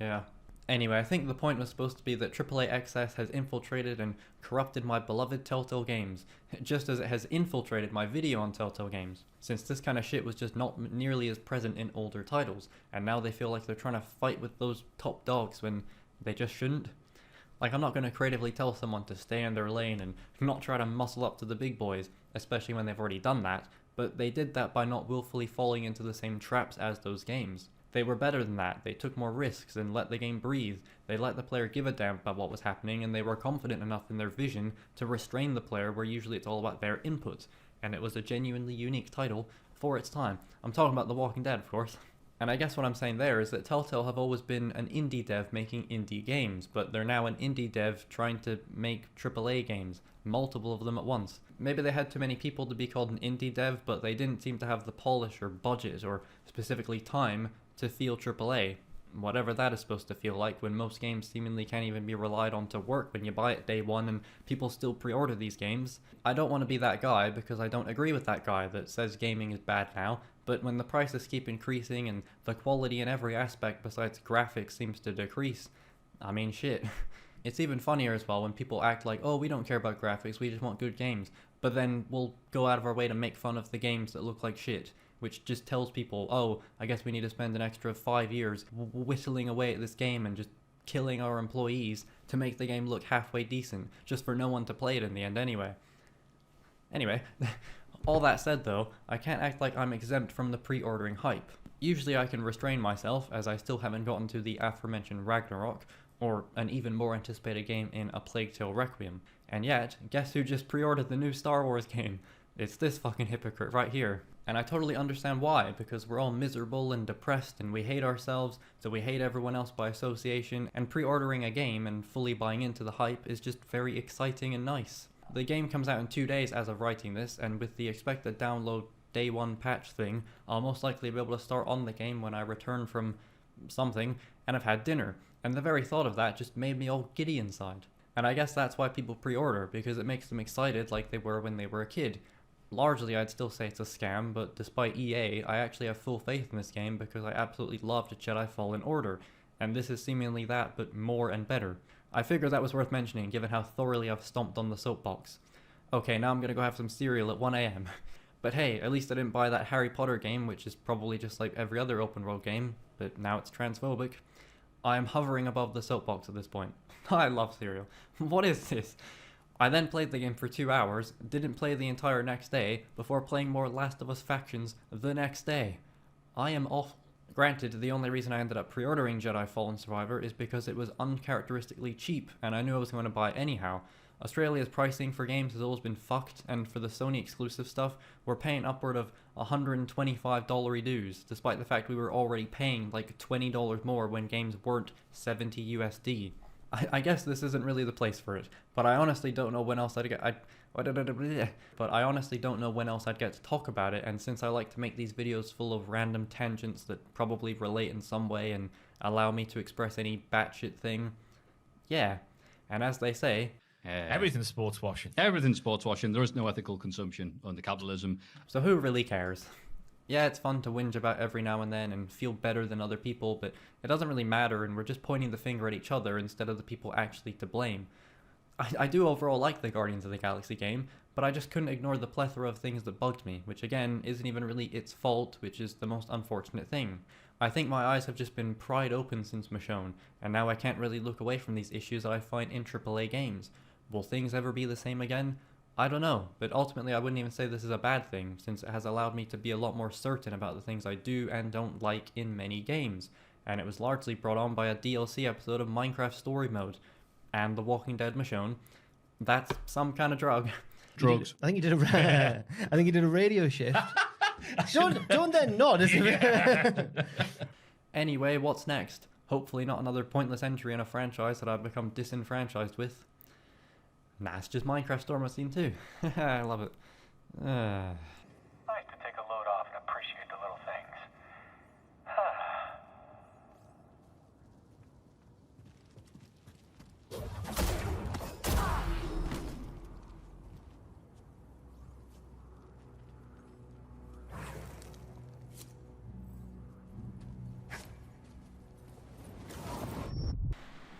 Yeah. Anyway, I think the point was supposed to be that AAA excess has infiltrated and corrupted my beloved Telltale games, just as it has infiltrated my video on Telltale games, since this kind of shit was just not nearly as present in older titles, and now they feel like they're trying to fight with those top dogs when they just shouldn't. Like, I'm not going to creatively tell someone to stay in their lane and not try to muscle up to the big boys, especially when they've already done that, but they did that by not willfully falling into the same traps as those games. They were better than that. They took more risks and let the game breathe. They let the player give a damn about what was happening, and they were confident enough in their vision to restrain the player where usually it's all about their input. And it was a genuinely unique title for its time. I'm talking about The Walking Dead, of course. And I guess what I'm saying there is that Telltale have always been an indie dev making indie games, but they're now an indie dev trying to make AAA games, multiple of them at once. Maybe they had too many people to be called an indie dev, but they didn't seem to have the polish or budget or specifically time to feel AAA, whatever that is supposed to feel like when most games seemingly can't even be relied on to work when you buy it day one and people still pre-order these games. I don't want to be that guy because I don't agree with that guy that says gaming is bad now, but when the prices keep increasing and the quality in every aspect besides graphics seems to decrease, I mean shit. It's even funnier as well when people act like, oh, we don't care about graphics, we just want good games, but then we'll go out of our way to make fun of the games that look like shit, which just tells people, oh, I guess we need to spend an extra 5 years whittling away at this game and just killing our employees to make the game look halfway decent, just for no one to play it in the end anyway. Anyway, all that said though, I can't act like I'm exempt from the pre-ordering hype. Usually I can restrain myself, as I still haven't gotten to the aforementioned Ragnarok, or an even more anticipated game in A Plague Tale Requiem. And yet, guess who just pre-ordered the new Star Wars game? It's this fucking hypocrite right here. And I totally understand why, because we're all miserable and depressed and we hate ourselves, so we hate everyone else by association, and pre-ordering a game and fully buying into the hype is just very exciting and nice. The game comes out in 2 days as of writing this, and with the expected download day one patch thing, I'll most likely be able to start on the game when I return from something and I've had dinner, and the very thought of that just made me all giddy inside. And I guess that's why people pre-order, because it makes them excited like they were when they were a kid. Largely, I'd still say it's a scam, but despite EA, I actually have full faith in this game because I absolutely loved Jedi Fallen Order, and this is seemingly that, but more and better. I figured that was worth mentioning, given how thoroughly I've stomped on the soapbox. Okay, now I'm gonna go have some cereal at 1 AM. But hey, at least I didn't buy that Harry Potter game, which is probably just like every other open world game, but now it's transphobic. I am hovering above the soapbox at this point. I love cereal. What is this? I then played the game for 2 hours, didn't play the entire next day, before playing more Last of Us Factions the next day. I am off. Granted, the only reason I ended up pre-ordering Jedi Fallen Survivor is because it was uncharacteristically cheap, and I knew I was going to buy it anyhow. Australia's pricing for games has always been fucked, and for the Sony exclusive stuff, we're paying upward of $125 dues, despite the fact we were already paying like $20 more when games weren't 70 USD. I guess this isn't really the place for it, but I honestly don't know when else I'd get to talk about it, and since I like to make these videos full of random tangents that probably relate in some way and allow me to express any batshit thing, yeah. And as they say, everything's sports washing. Everything's sports washing. There is no ethical consumption under capitalism. So who really cares? Yeah, it's fun to whinge about every now and then and feel better than other people, but it doesn't really matter, and we're just pointing the finger at each other instead of the people actually to blame. I do overall like the Guardians of the Galaxy game, but I just couldn't ignore the plethora of things that bugged me, which again isn't even really its fault, which is the most unfortunate thing. I think my eyes have just been pried open since Michonne, and now I can't really look away from these issues that I find in AAA games. Will things ever be the same again? I don't know, but ultimately I wouldn't even say this is a bad thing, since it has allowed me to be a lot more certain about the things I do and don't like in many games, and it was largely brought on by a DLC episode of Minecraft Story Mode, and The Walking Dead Michonne. That's some kind of drug. Drugs. I think you did a radio shift. Don't then nod. Anyway, what's next? Hopefully not another pointless entry in a franchise that I've become disenfranchised with. Nah, it's just Minecraft Story Mode Scene 2. I love it. Nice to take a load off and appreciate the little things.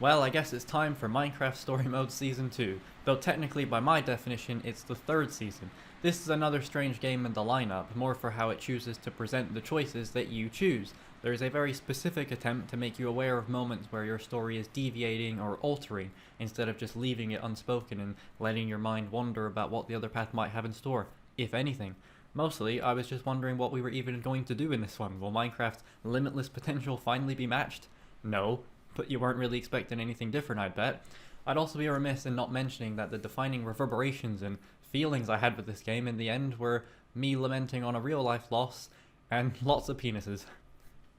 Well, I guess it's time for Minecraft Story Mode Season 2, though technically by my definition it's the 3rd season. This is another strange game in the lineup, more for how it chooses to present the choices that you choose. There is a very specific attempt to make you aware of moments where your story is deviating or altering, instead of just leaving it unspoken and letting your mind wander about what the other path might have in store, if anything. Mostly, I was just wondering what we were even going to do in this one. Will Minecraft's limitless potential finally be matched? No, but you weren't really expecting anything different, I'd bet. I'd also be remiss in not mentioning that the defining reverberations and feelings I had with this game in the end were me lamenting on a real-life loss and lots of penises.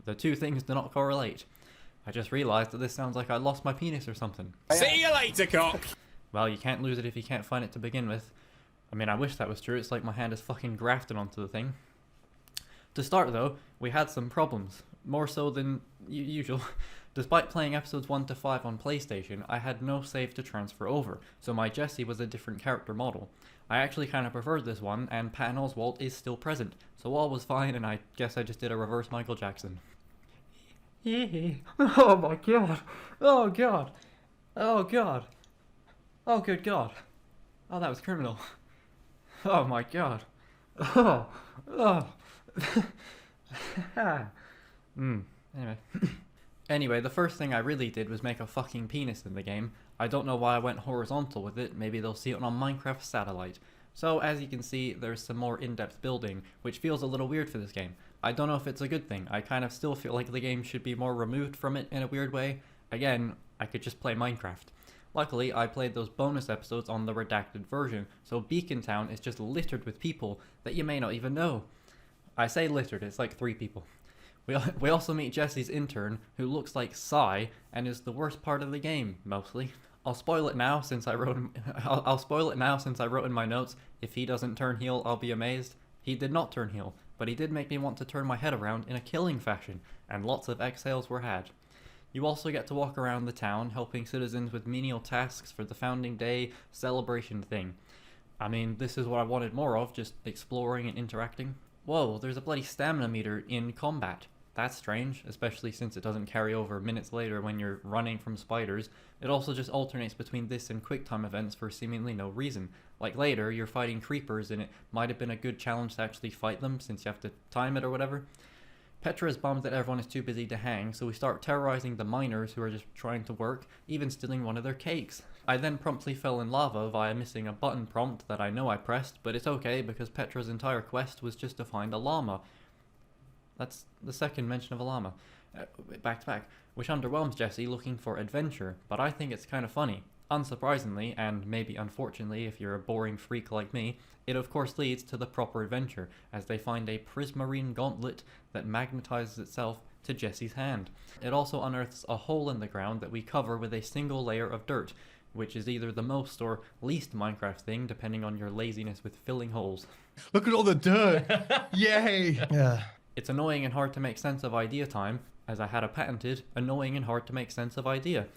The two things do not correlate. I just realized that this sounds like I lost my penis or something. See you later, cock! Well, you can't lose it if you can't find it to begin with. I mean, I wish that was true. It's like my hand is fucking grafted onto the thing. To start, though, we had some problems. More so than usual. Despite playing episodes 1 to 5 on PlayStation, I had no save to transfer over, so my Jessie was a different character model. I actually kind of preferred this one, and Patton Oswalt is still present, so all was fine, and I guess I just did a reverse Michael Jackson. Oh my god! Oh god! Oh god! Oh good god! Oh, that was criminal. Oh my god! Oh! Oh! Anyway. Anyway, the first thing I really did was make a fucking penis in the game. I don't know why I went horizontal with it, maybe they'll see it on Minecraft Satellite. So, as you can see, there's some more in-depth building, which feels a little weird for this game. I don't know if it's a good thing, I kind of still feel like the game should be more removed from it in a weird way. Again, I could just play Minecraft. Luckily, I played those bonus episodes on the redacted version, so Beacon Town is just littered with people that you may not even know. I say littered, it's like 3 people. We also meet Jesse's intern, who looks like Psy, and is the worst part of the game, mostly. I'll spoil it now since I wrote in my notes. If he doesn't turn heel, I'll be amazed. He did not turn heel, but he did make me want to turn my head around in a killing fashion, and lots of exhales were had. You also get to walk around the town, helping citizens with menial tasks for the Founding Day celebration thing. I mean, this is what I wanted more of, just exploring and interacting. Whoa, there's a bloody stamina meter in combat. That's strange, especially since it doesn't carry over minutes later when you're running from spiders. It also just alternates between this and QuickTime events for seemingly no reason. Like later, you're fighting creepers and it might have been a good challenge to actually fight them since you have to time it or whatever. Petra is bummed that everyone is too busy to hang, so we start terrorizing the miners who are just trying to work, even stealing one of their cakes. I then promptly fell in lava via missing a button prompt that I know I pressed, but it's okay because Petra's entire quest was just to find a llama. That's the second mention of a llama, back to back, which underwhelms Jesse looking for adventure, but I think it's kind of funny. Unsurprisingly, and maybe unfortunately if you're a boring freak like me, it of course leads to the proper adventure, as they find a prismarine gauntlet that magnetizes itself to Jesse's hand. It also unearths a hole in the ground that we cover with a single layer of dirt, which is either the most or least Minecraft thing, depending on your laziness with filling holes. Look at all the dirt! Yay! Yeah. It's annoying and hard to make sense of idea time, as I had a patented, annoying and hard to make sense of idea.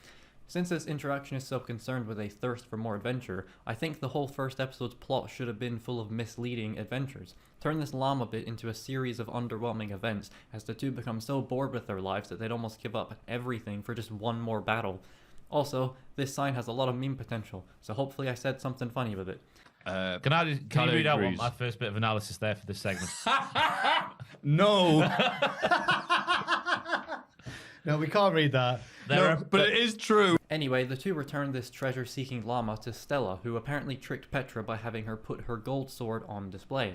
Since this introduction is so concerned with a thirst for more adventure, I think the whole first episode's plot should have been full of misleading adventures. Turn this llama bit into a series of underwhelming events, as the two become so bored with their lives that they'd almost give up everything for just one more battle. Also, this sign has a lot of meme potential, so hopefully I said something funny with it. Can you read out my first bit of analysis there for this segment? No. No, we can't read that. But it is true. Anyway, the two return this treasure-seeking llama to Stella, who apparently tricked Petra by having her put her gold sword on display.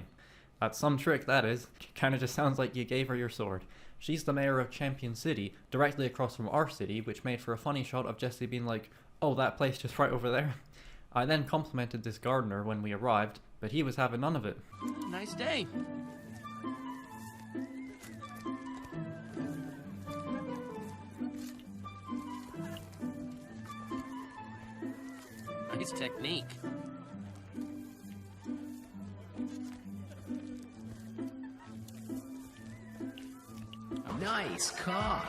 That's some trick, that is. Kinda just sounds like you gave her your sword. She's the mayor of Champion City, directly across from our city, which made for a funny shot of Jesse being like, oh, that place just right over there. I then complimented this gardener when we arrived, but he was having none of it. Nice day. Nice technique. Nice cock.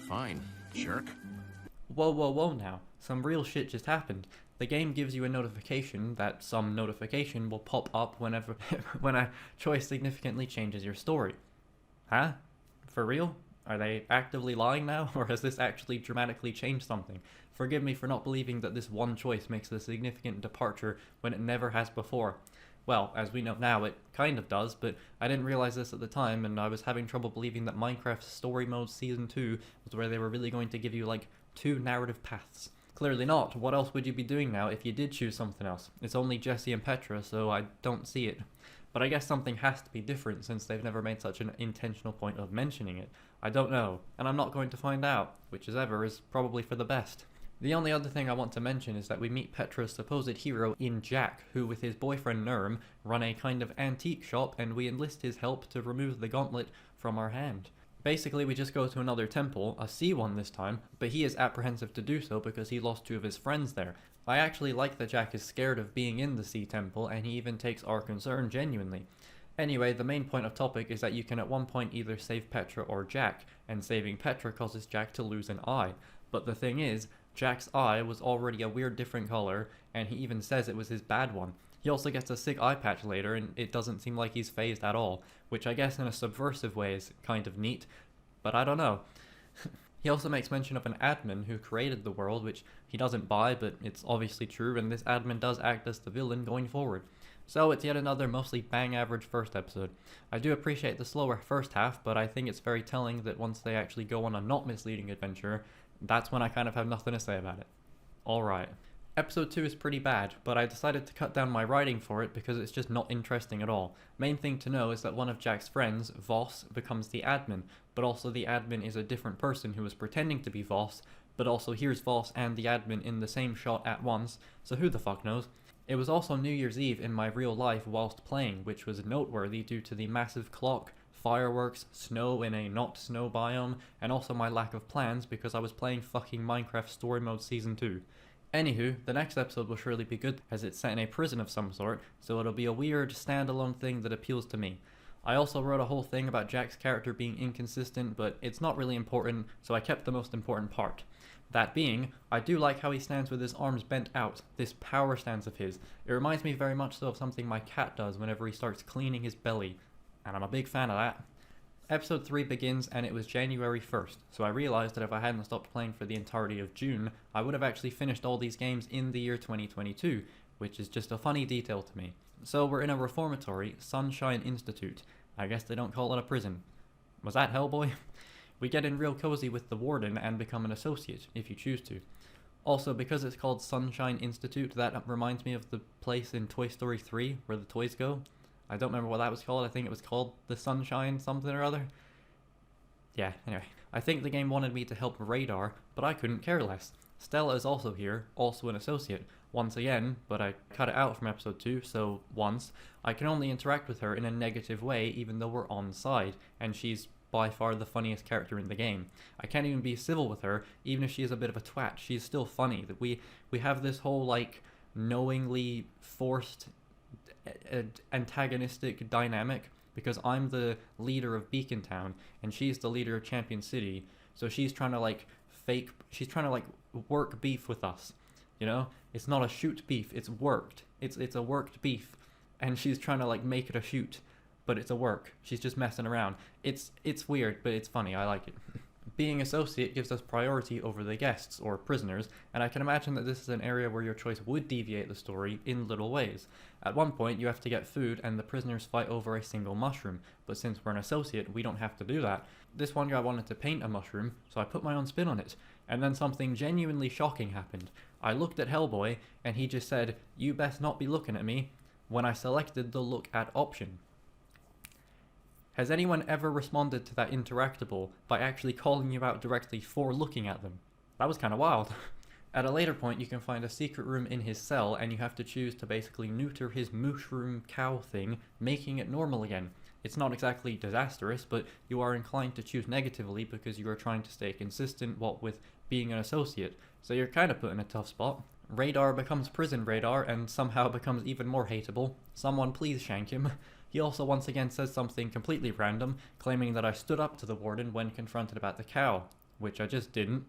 Fine, jerk. Whoa, whoa, whoa now. Some real shit just happened. The game gives you a notification that some notification will pop up when a choice significantly changes your story. Huh? For real? Are they actively lying now, or has this actually dramatically changed something? Forgive me for not believing that this one choice makes a significant departure when it never has before. Well, as we know now, it kind of does, but I didn't realize this at the time, and I was having trouble believing that Minecraft's Story Mode Season 2 was where they were really going to give you, like, 2 narrative paths. Clearly not. What else would you be doing now if you did choose something else? It's only Jesse and Petra, so I don't see it. But I guess something has to be different since they've never made such an intentional point of mentioning it. I don't know, and I'm not going to find out, which as ever is probably for the best. The only other thing I want to mention is that we meet Petra's supposed hero in Jack, who with his boyfriend Nurm run a kind of antique shop, and we enlist his help to remove the gauntlet from our hand. Basically, we just go to another temple, a sea one this time, but he is apprehensive to do so because he lost 2 of his friends there. I actually like that Jack is scared of being in the sea temple, and he even takes our concern genuinely. Anyway, the main point of topic is that you can at one point either save Petra or Jack, and saving Petra causes Jack to lose an eye. But the thing is, Jack's eye was already a weird different color, and he even says it was his bad one. He also gets a sick eye patch later, and it doesn't seem like he's phased at all, which I guess in a subversive way is kind of neat, but I don't know. He also makes mention of an admin who created the world, which he doesn't buy, but it's obviously true, and this admin does act as the villain going forward. So it's yet another mostly bang average first episode. I do appreciate the slower first half, but I think it's very telling that once they actually go on a not misleading adventure, that's when I kind of have nothing to say about it. Alright. Episode 2 is pretty bad, but I decided to cut down my writing for it because it's just not interesting at all. Main thing to know is that one of Jack's friends, Voss, becomes the admin, but also the admin is a different person who is pretending to be Voss, but also hears Voss and the admin in the same shot at once, so who the fuck knows. It was also New Year's Eve in my real life whilst playing, which was noteworthy due to the massive clock, fireworks, snow in a not snow biome, and also my lack of plans because I was playing fucking Minecraft Story Mode Season 2. Anywho, the next episode will surely be good as it's set in a prison of some sort, so it'll be a weird, standalone thing that appeals to me. I also wrote a whole thing about Jack's character being inconsistent, but it's not really important, so I kept the most important part. That being, I do like how he stands with his arms bent out, this power stance of his. It reminds me very much so of something my cat does whenever he starts cleaning his belly, and I'm a big fan of that. Episode 3 begins and it was January 1st, so I realized that if I hadn't stopped playing for the entirety of June, I would have actually finished all these games in the year 2022, which is just a funny detail to me. So we're in a reformatory, Sunshine Institute. I guess they don't call it a prison. Was that Hellboy? We get in real cozy with the warden and become an associate, if you choose to. Also, because it's called Sunshine Institute, that reminds me of the place in Toy Story 3 where the toys go. I don't remember what that was called. I think it was called the Sunshine something or other. Yeah, anyway. I think the game wanted me to help Radar, but I couldn't care less. Stella is also here, also an associate. Once again, but I cut it out from episode 2, so once, I can only interact with her in a negative way even though we're on side, and she's by far the funniest character in the game. I can't even be civil with her, even if she is a bit of a twat. She's still funny. That we have this whole, like, knowingly forced antagonistic dynamic because I'm the leader of Beacon Town and she's the leader of Champion City, so she's trying to like work beef with us, you know? It's not a shoot beef, it's worked. It's a worked beef, and she's trying to like make it a shoot, but it's a work. She's just messing around. It's weird, but it's funny. I like it. Being associate gives us priority over the guests, or prisoners, and I can imagine that this is an area where your choice would deviate the story in little ways. At one point, you have to get food, and the prisoners fight over a single mushroom, but since we're an associate, we don't have to do that. This one guy wanted to paint a mushroom, so I put my own spin on it, and then something genuinely shocking happened. I looked at Hellboy, and he just said, "You best not be looking at me," when I selected the look at option. Has anyone ever responded to that interactable by actually calling you out directly for looking at them? That was kind of wild. At a later point, you can find a secret room in his cell, and you have to choose to basically neuter his mushroom cow thing, making it normal again. It's not exactly disastrous, but you are inclined to choose negatively because you are trying to stay consistent with being an associate, so you're kind of put in a tough spot. Radar becomes Prison Radar, and somehow becomes even more hateable. Someone please shank him. He also once again says something completely random, claiming that I stood up to the warden when confronted about the cow, which I just didn't.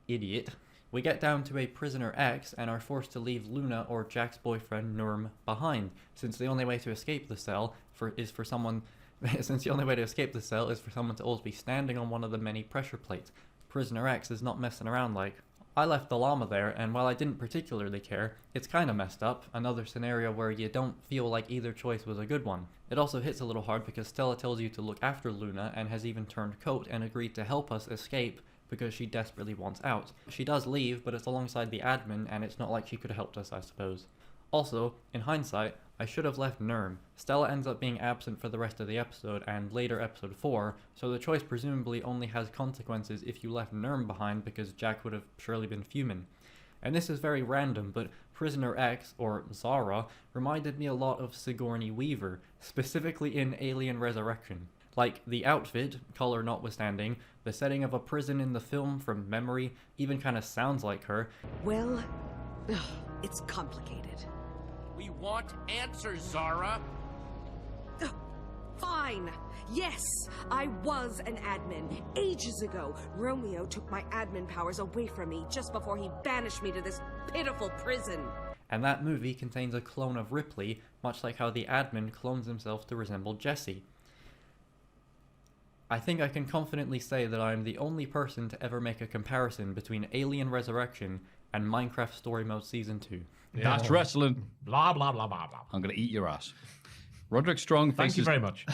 Idiot. We get down to a prisoner X and are forced to leave Luna or Jack's boyfriend Nurm behind, since the only way to escape the cell is for someone to always be standing on one of the many pressure plates. Prisoner X is not messing around like, I left the llama there, and while I didn't particularly care, it's kinda messed up, another scenario where you don't feel like either choice was a good one. It also hits a little hard because Stella tells you to look after Luna and has even turned coat and agreed to help us escape because she desperately wants out. She does leave, but it's alongside the admin, and it's not like she could have helped us, I suppose. Also, in hindsight, I should have left Nurm. Stella ends up being absent for the rest of the episode and later episode 4, so the choice presumably only has consequences if you left Nurm behind because Jack would have surely been fuming. And this is very random, but Prisoner X, or Zara, reminded me a lot of Sigourney Weaver, specifically in Alien Resurrection. Like, the outfit, color notwithstanding, the setting of a prison in the film from memory even kinda sounds like her. Well, it's complicated. We want answers, Zara. Fine. Yes, I was an admin. Ages ago, Romeo took my admin powers away from me just before he banished me to this pitiful prison. And that movie contains a clone of Ripley, much like how the admin clones himself to resemble Jesse. I think I can confidently say that I am the only person to ever make a comparison between Alien Resurrection and Minecraft Story Mode Season 2. Yeah. That's wrestling. Blah, blah, blah, blah, blah. I'm going to eat your ass. Roderick Strong Thank you very much.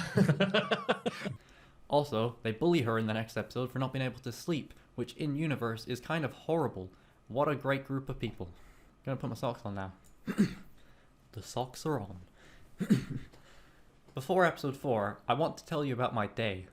Also, they bully her in the next episode for not being able to sleep, which in-universe is kind of horrible. What a great group of people. I'm gonna put my socks on now. The socks are on. Before episode 4, I want to tell you about my day.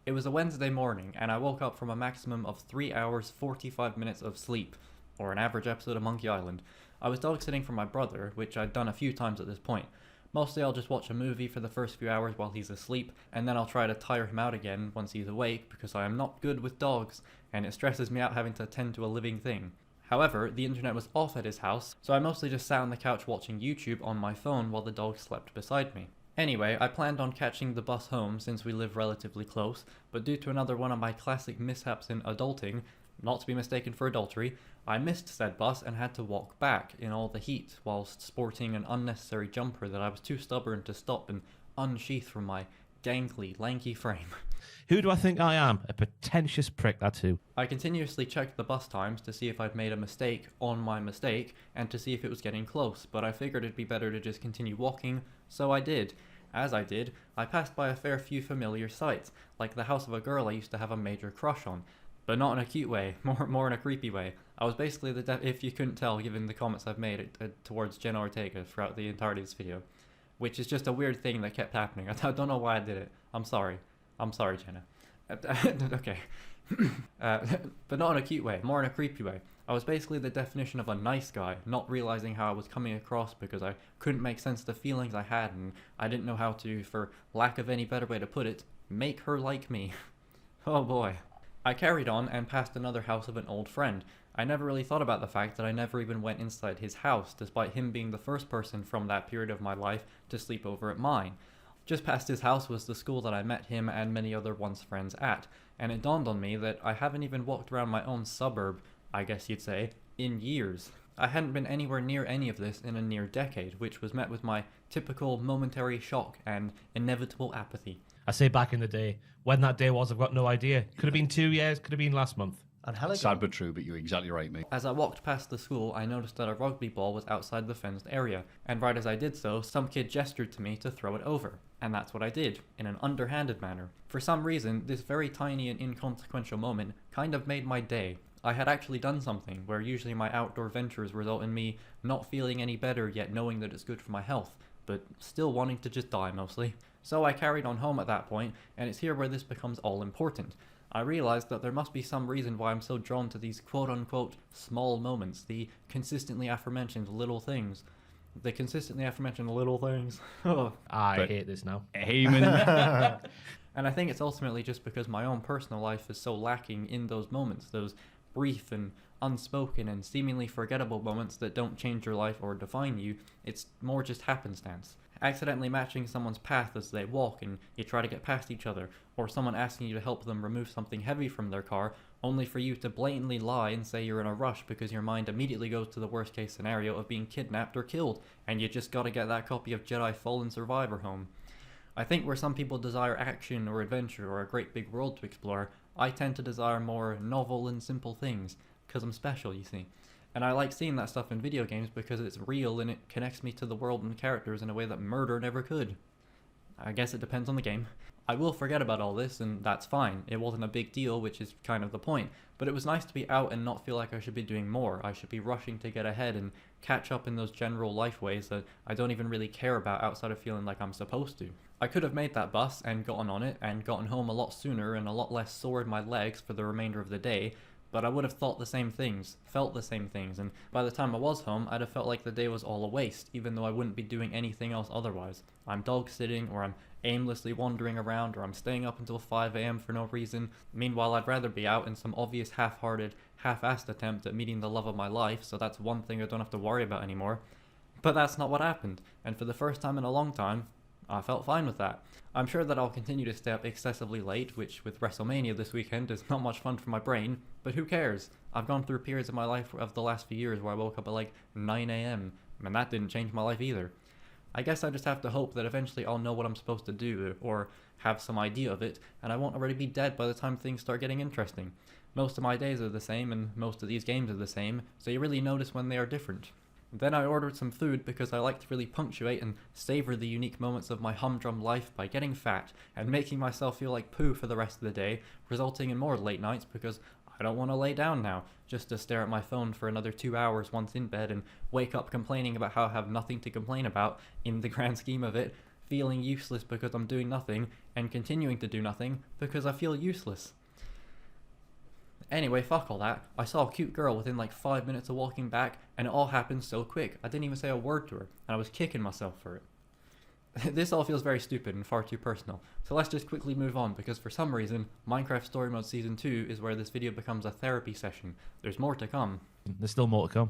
It was a Wednesday morning, and I woke up from a maximum of 3 hours 45 minutes of sleep, or an average episode of Monkey Island. I was dog sitting for my brother, which I'd done a few times at this point. Mostly I'll just watch a movie for the first few hours while he's asleep, and then I'll try to tire him out again once he's awake, because I am not good with dogs, and it stresses me out having to attend to a living thing. However, the internet was off at his house, so I mostly just sat on the couch watching YouTube on my phone while the dog slept beside me. Anyway, I planned on catching the bus home since we live relatively close, but due to another one of my classic mishaps in adulting, not to be mistaken for adultery, I missed said bus and had to walk back in all the heat whilst sporting an unnecessary jumper that I was too stubborn to stop and unsheath from my gangly, lanky frame. Who do I think I am? A pretentious prick, that's who. I continuously checked the bus times to see if I'd made a mistake on my mistake and to see if it was getting close, but I figured it'd be better to just continue walking, so I did. As I did, I passed by a fair few familiar sights, like the house of a girl I used to have a major crush on. But not in a cute way, more in a creepy way. I was basically if you couldn't tell given the comments I've made towards Jenna Ortega throughout the entirety of this video. Which is just a weird thing that kept happening. I don't know why I did it. I'm sorry, Jenna. Okay. But not in a cute way, more in a creepy way. I was basically the definition of a nice guy, not realizing how I was coming across because I couldn't make sense of the feelings I had and I didn't know how to, for lack of any better way to put it, make her like me. Oh boy. I carried on and passed another house of an old friend. I never really thought about the fact that I never even went inside his house, despite him being the first person from that period of my life to sleep over at mine. Just past his house was the school that I met him and many other once friends at, and it dawned on me that I haven't even walked around my own suburb, I guess you'd say, in years. I hadn't been anywhere near any of this in a near decade, which was met with my typical momentary shock and inevitable apathy. I say back in the day. When that day was, I've got no idea. Could have been 2 years, could have been last month. And sad but true, but you're exactly right, mate. As I walked past the school, I noticed that a rugby ball was outside the fenced area, and right as I did so, some kid gestured to me to throw it over. And that's what I did, in an underhanded manner. For some reason, this very tiny and inconsequential moment kind of made my day. I had actually done something, where usually my outdoor ventures result in me not feeling any better yet knowing that it's good for my health, but still wanting to just die mostly. So I carried on home at that point, and it's here where this becomes all important. I realized that there must be some reason why I'm so drawn to these quote-unquote small moments, the consistently aforementioned little things. The consistently aforementioned little things. I hate this now. Amen. And I think it's ultimately just because my own personal life is so lacking in those moments, those brief and unspoken and seemingly forgettable moments that don't change your life or define you. It's more just happenstance. Accidentally matching someone's path as they walk and you try to get past each other, or someone asking you to help them remove something heavy from their car, only for you to blatantly lie and say you're in a rush because your mind immediately goes to the worst case scenario of being kidnapped or killed, and you just gotta get that copy of Jedi Fallen Survivor home. I think where some people desire action or adventure or a great big world to explore, I tend to desire more novel and simple things, because I'm special, you see. And I like seeing that stuff in video games because it's real and it connects me to the world and characters in a way that murder never could. I guess it depends on the game. I will forget about all this, and that's fine. It wasn't a big deal, which is kind of the point. But it was nice to be out and not feel like I should be doing more. I should be rushing to get ahead and catch up in those general life ways that I don't even really care about outside of feeling like I'm supposed to. I could have made that bus and gotten on it and gotten home a lot sooner and a lot less sore in my legs for the remainder of the day, but I would have thought the same things, felt the same things, and by the time I was home, I'd have felt like the day was all a waste, even though I wouldn't be doing anything else otherwise. I'm dog sitting, or I'm aimlessly wandering around, or I'm staying up until 5 AM for no reason. Meanwhile, I'd rather be out in some obvious half-hearted, half-assed attempt at meeting the love of my life, so that's one thing I don't have to worry about anymore. But that's not what happened, and for the first time in a long time, I felt fine with that. I'm sure that I'll continue to stay up excessively late, which with WrestleMania this weekend is not much fun for my brain, but who cares? I've gone through periods of my life of the last few years where I woke up at like 9 AM, and that didn't change my life either. I guess I just have to hope that eventually I'll know what I'm supposed to do, or have some idea of it, and I won't already be dead by the time things start getting interesting. Most of my days are the same, and most of these games are the same, so you really notice when they are different. Then I ordered some food because I like to really punctuate and savor the unique moments of my humdrum life by getting fat and making myself feel like poo for the rest of the day, resulting in more late nights because I don't want to lay down now, just to stare at my phone for another 2 hours once in bed and wake up complaining about how I have nothing to complain about in the grand scheme of it, feeling useless because I'm doing nothing, and continuing to do nothing because I feel useless. Anyway, fuck all that. I saw a cute girl within like 5 minutes of walking back, and it all happened so quick. I didn't even say a word to her, and I was kicking myself for it. This all feels very stupid and far too personal, so let's just quickly move on, because for some reason, Minecraft Story Mode Season 2 is where this video becomes a therapy session. There's more to come. There's still more to come.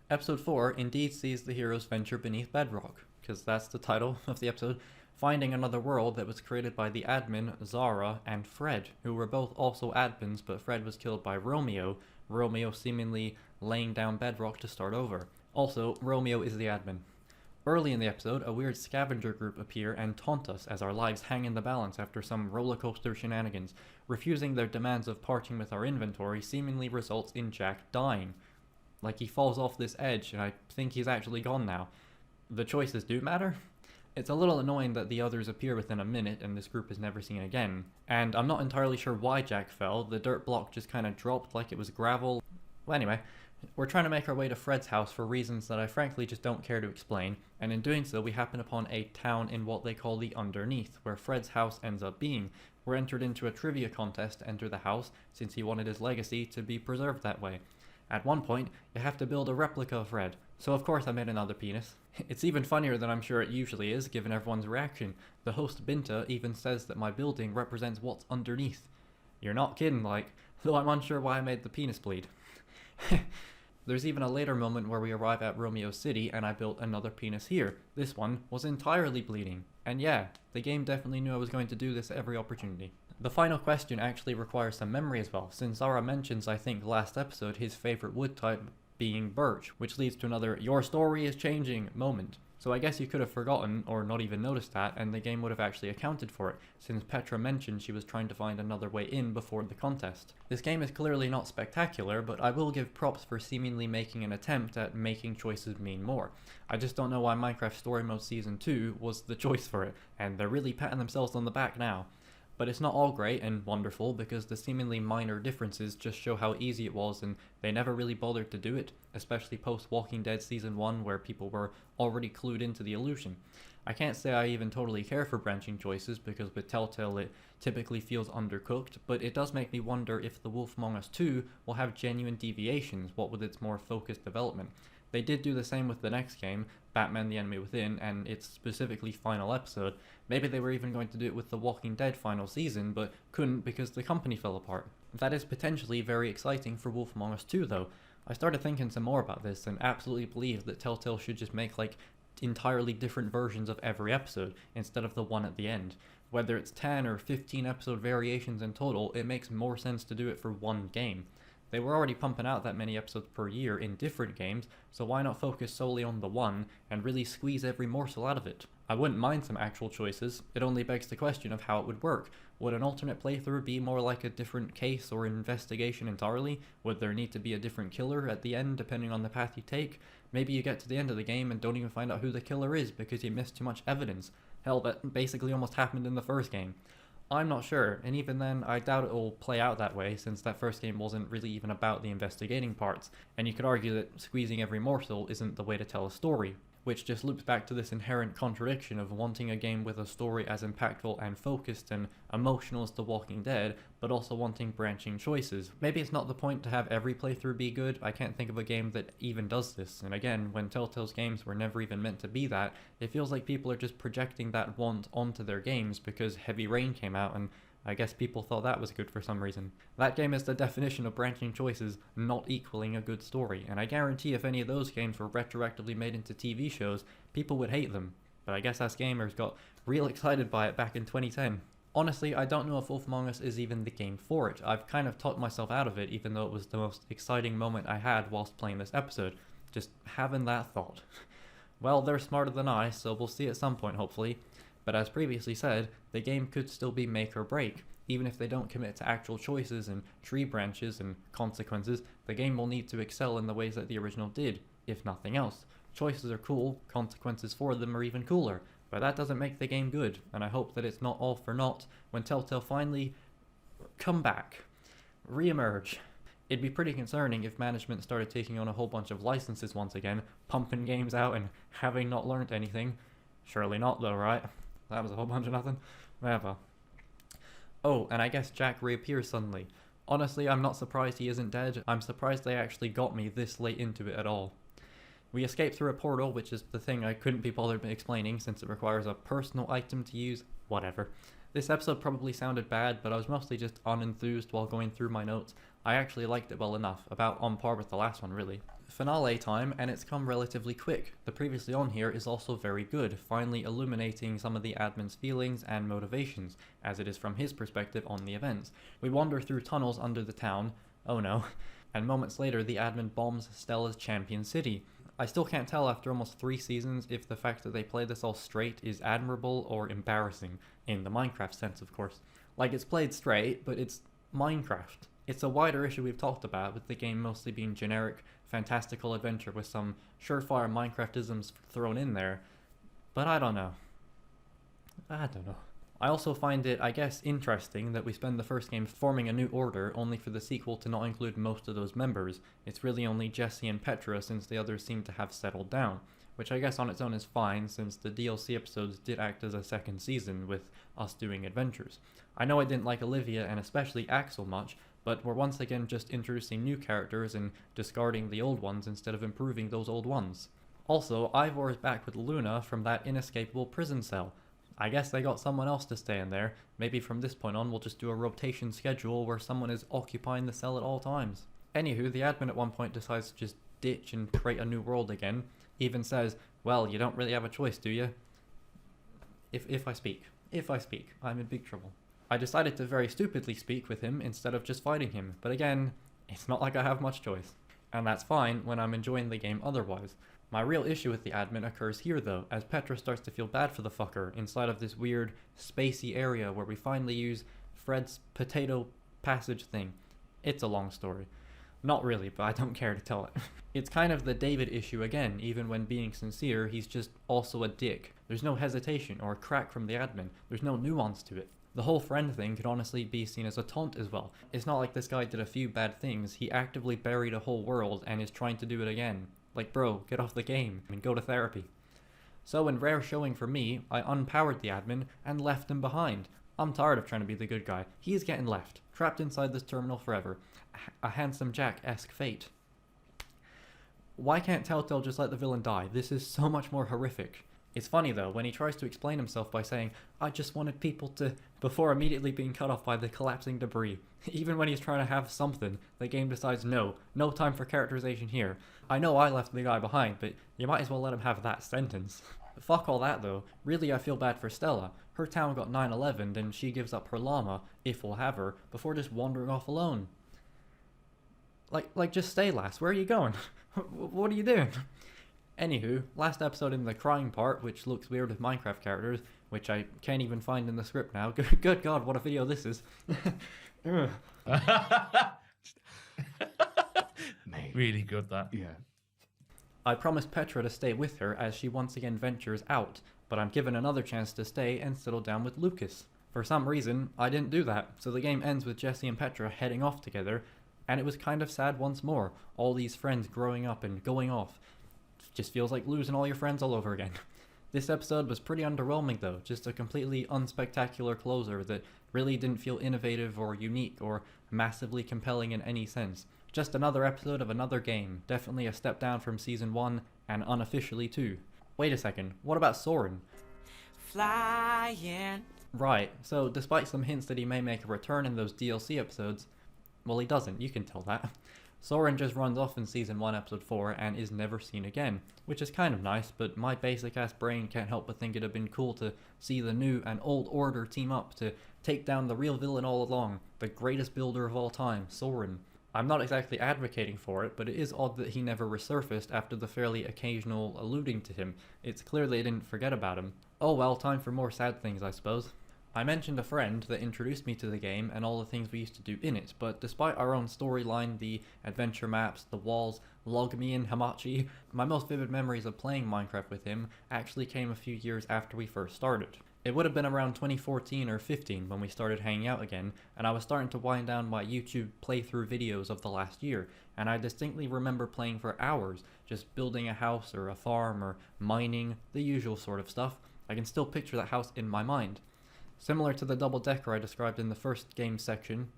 Episode 4 indeed sees the heroes venture beneath bedrock, because that's the title of the episode, finding another world that was created by the admin, Zara, and Fred, who were both also admins, but Fred was killed by Romeo seemingly laying down bedrock to start over. Also, Romeo is the admin. Early in the episode, a weird scavenger group appear and taunt us as our lives hang in the balance after some rollercoaster shenanigans. Refusing their demands of parting with our inventory seemingly results in Jack dying. Like he falls off this edge, and I think he's actually gone now. The choices do matter? It's a little annoying that the others appear within a minute and this group is never seen again. And I'm not entirely sure why Jack fell. The dirt block just kind of dropped like it was gravel. Well, anyway, we're trying to make our way to Fred's house for reasons that I frankly just don't care to explain, and in doing so we happen upon a town in what they call the Underneath, where Fred's house ends up being. We're entered into a trivia contest to enter the house, since he wanted his legacy to be preserved that way. At one point, you have to build a replica of Fred, so of course I made another penis. It's even funnier than I'm sure it usually is, given everyone's reaction. The host Binta even says that my building represents what's underneath. You're not kidding, like, though I'm unsure why I made the penis bleed. There's even a later moment where we arrive at Romeo City and I built another penis here. This one was entirely bleeding. And yeah, the game definitely knew I was going to do this at every opportunity. The final question actually requires some memory as well, since Zara mentions, I think last episode, his favorite wood type being birch, which leads to another "your story is changing" moment. So I guess you could have forgotten or not even noticed that, and the game would have actually accounted for it, since Petra mentioned she was trying to find another way in before the contest. This game is clearly not spectacular, but I will give props for seemingly making an attempt at making choices mean more. I just don't know why Minecraft Story Mode Season 2 was the choice for it, and they're really patting themselves on the back now. But it's not all great and wonderful, because the seemingly minor differences just show how easy it was, and they never really bothered to do it, especially post Walking Dead Season 1 where people were already clued into the illusion. I can't say I even totally care for branching choices, because with Telltale it typically feels undercooked, but it does make me wonder if The Wolf Among Us 2 will have genuine deviations, what with its more focused development. They did do the same with the next game, Batman the Enemy Within, and its specifically final episode. Maybe they were even going to do it with The Walking Dead final season, but couldn't because the company fell apart. That is potentially very exciting for Wolf Among Us 2 though. I started thinking some more about this and absolutely believe that Telltale should just make like entirely different versions of every episode instead of the one at the end. Whether it's 10 or 15 episode variations in total, it makes more sense to do it for one game. They were already pumping out that many episodes per year in different games, so why not focus solely on the one and really squeeze every morsel out of it? I wouldn't mind some actual choices, it only begs the question of how it would work. Would an alternate playthrough be more like a different case or investigation entirely? Would there need to be a different killer at the end depending on the path you take? Maybe you get to the end of the game and don't even find out who the killer is because you missed too much evidence. Hell, that basically almost happened in the first game. I'm not sure, and even then, I doubt it will play out that way, since that first game wasn't really even about the investigating parts, and you could argue that squeezing every morsel isn't the way to tell a story, which just loops back to this inherent contradiction of wanting a game with a story as impactful and focused and emotional as The Walking Dead, but also wanting branching choices. Maybe it's not the point to have every playthrough be good. I can't think of a game that even does this, and again, when Telltale's games were never even meant to be that, it feels like people are just projecting that want onto their games because Heavy Rain came out and I guess people thought that was good for some reason. That game is the definition of branching choices not equaling a good story, and I guarantee if any of those games were retroactively made into TV shows, people would hate them. But I guess us gamers got real excited by it back in 2010. Honestly, I don't know if Wolf Among Us is even the game for it. I've kind of talked myself out of it, even though it was the most exciting moment I had whilst playing this episode. Just having that thought. Well, they're smarter than I, so we'll see at some point, hopefully. But as previously said, the game could still be make or break. Even if they don't commit to actual choices and tree branches and consequences, the game will need to excel in the ways that the original did, if nothing else. Choices are cool, consequences for them are even cooler, but that doesn't make the game good, and I hope that it's not all for naught when Telltale finally come back, re-emerge. It'd be pretty concerning if management started taking on a whole bunch of licenses once again, pumping games out and having not learned anything. Surely not though, right? That was a whole bunch of nothing. Whatever. Oh, and I guess Jack reappears suddenly. Honestly, I'm not surprised he isn't dead. I'm surprised they actually got me this late into it at all. We escape through a portal, which is the thing I couldn't be bothered explaining since it requires a personal item to use. Whatever. This episode probably sounded bad, but I was mostly just unenthused while going through my notes. I actually liked it well enough, about on par with the last one really. Finale time, and it's come relatively quick. The previously on here is also very good, finally illuminating some of the admin's feelings and motivations, as it is from his perspective on the events. We wander through tunnels under the town, oh no, and moments later the admin bombs Stella's champion city. I still can't tell after almost 3 seasons if the fact that they play this all straight is admirable or embarrassing, in the Minecraft sense of course. Like, it's played straight, but it's Minecraft. It's a wider issue we've talked about, with the game mostly being generic, fantastical adventure with some surefire Minecraftisms thrown in there, but I don't know. I also find it, I guess, interesting that we spend the first game forming a new order only for the sequel to not include most of those members. It's really only Jesse and Petra since the others seem to have settled down, which I guess on its own is fine since the DLC episodes did act as a second season with us doing adventures. I know I didn't like Olivia and especially Axel much, but we're once again just introducing new characters and discarding the old ones instead of improving those old ones. Also, Ivor is back with Luna from that inescapable prison cell. I guess they got someone else to stay in there. Maybe from this point on we'll just do a rotation schedule where someone is occupying the cell at all times. Anywho, the admin at one point decides to just ditch and create a new world again. Even says, well, you don't really have a choice, do you? If I speak, I'm in big trouble. I decided to very stupidly speak with him instead of just fighting him, but again, it's not like I have much choice. And that's fine when I'm enjoying the game otherwise. My real issue with the admin occurs here though, as Petra starts to feel bad for the fucker inside of this weird, spacey area where we finally use Fred's potato passage thing. It's a long story. Not really, but I don't care to tell it. It's kind of the David issue again, even when being sincere, he's just also a dick. There's no hesitation or crack from the admin, there's no nuance to it. The whole friend thing could honestly be seen as a taunt as well. It's not like this guy did a few bad things, he actively buried a whole world and is trying to do it again. Like, bro, get off the game and go to therapy. So in rare showing for me, I unpowered the admin and left him behind. I'm tired of trying to be the good guy. He's getting left, trapped inside this terminal forever. A Handsome Jack-esque fate. Why can't Telltale just let the villain die? This is so much more horrific. It's funny though, when he tries to explain himself by saying, I just wanted people to, before immediately being cut off by the collapsing debris. Even when he's trying to have something, the game decides no time for characterization here. I know I left the guy behind, but you might as well let him have that sentence. Fuck all that though, really I feel bad for Stella. Her town got 9/11'd and she gives up her llama, if we'll have her, before just wandering off alone. Like, just stay, lass. Where are you going? What are you doing? Anywho, last episode in the crying part, which looks weird with Minecraft characters, which I can't even find in the script now. Good God, what a video this is. Really good, that. Yeah. I promised Petra to stay with her as she once again ventures out, but I'm given another chance to stay and settle down with Lucas. For some reason, I didn't do that, so the game ends with Jesse and Petra heading off together, and it was kind of sad once more. All these friends growing up and going off. Just feels like losing all your friends all over again. This episode was pretty underwhelming though, just a completely unspectacular closer that really didn't feel innovative or unique or massively compelling in any sense. Just another episode of another game, definitely a step down from Season 1, and unofficially 2. Wait a second, what about Soren? Flying. Right, so despite some hints that he may make a return in those DLC episodes, well, he doesn't, you can tell that. Soren just runs off in Season 1, Episode 4, and is never seen again, which is kind of nice, but my basic-ass brain can't help but think it'd have been cool to see the new and old order team up to take down the real villain all along, the greatest builder of all time, Soren. I'm not exactly advocating for it, but it is odd that he never resurfaced after the fairly occasional alluding to him. It's clear they didn't forget about him. Oh well, time for more sad things, I suppose. I mentioned a friend that introduced me to the game and all the things we used to do in it, but despite our own storyline, the adventure maps, the walls, log me in Hamachi, my most vivid memories of playing Minecraft with him actually came a few years after we first started. It would have been around 2014 or 15 when we started hanging out again, and I was starting to wind down my YouTube playthrough videos of the last year, and I distinctly remember playing for hours, just building a house or a farm or mining, the usual sort of stuff. I can still picture that house in my mind. Similar to the double-decker I described in the first game section,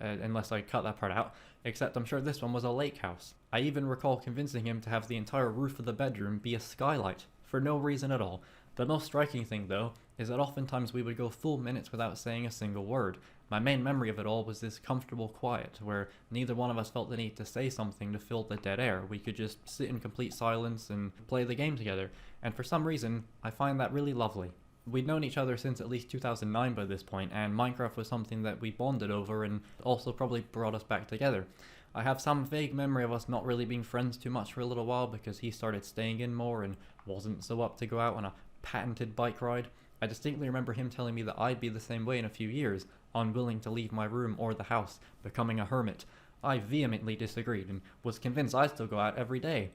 unless I cut that part out, except I'm sure this one was a lake house. I even recall convincing him to have the entire roof of the bedroom be a skylight, for no reason at all. The most striking thing, though, is that oftentimes we would go full minutes without saying a single word. My main memory of it all was this comfortable quiet, where neither one of us felt the need to say something to fill the dead air. We could just sit in complete silence and play the game together, and for some reason, I find that really lovely. We'd known each other since at least 2009 by this point, and Minecraft was something that we bonded over and also probably brought us back together. I have some vague memory of us not really being friends too much for a little while because he started staying in more and wasn't so up to go out on a patented bike ride. I distinctly remember him telling me that I'd be the same way in a few years, unwilling to leave my room or the house, becoming a hermit. I vehemently disagreed and was convinced I'd still go out every day.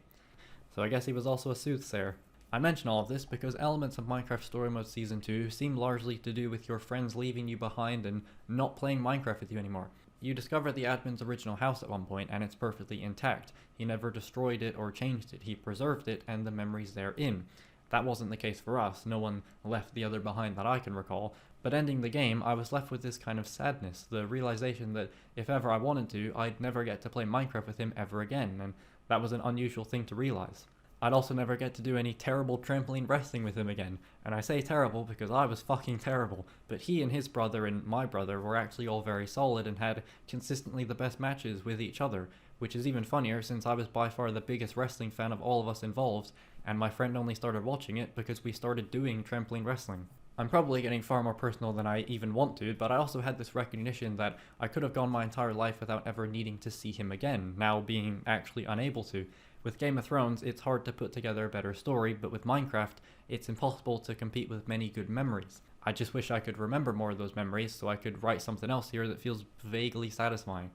So I guess he was also a soothsayer. I mention all of this because elements of Minecraft Story Mode Season 2 seem largely to do with your friends leaving you behind and not playing Minecraft with you anymore. You discover the admin's original house at one point and it's perfectly intact. He never destroyed it or changed it, he preserved it and the memories therein. That wasn't the case for us, no one left the other behind that I can recall, but ending the game I was left with this kind of sadness, the realization that if ever I wanted to, I'd never get to play Minecraft with him ever again, and that was an unusual thing to realize. I'd also never get to do any terrible trampoline wrestling with him again, and I say terrible because I was fucking terrible, but he and his brother and my brother were actually all very solid and had consistently the best matches with each other, which is even funnier since I was by far the biggest wrestling fan of all of us involved, and my friend only started watching it because we started doing trampoline wrestling. I'm probably getting far more personal than I even want to, but I also had this recognition that I could have gone my entire life without ever needing to see him again, now being actually unable to. With Game of Thrones, it's hard to put together a better story, but with Minecraft, it's impossible to compete with many good memories. I just wish I could remember more of those memories so I could write something else here that feels vaguely satisfying.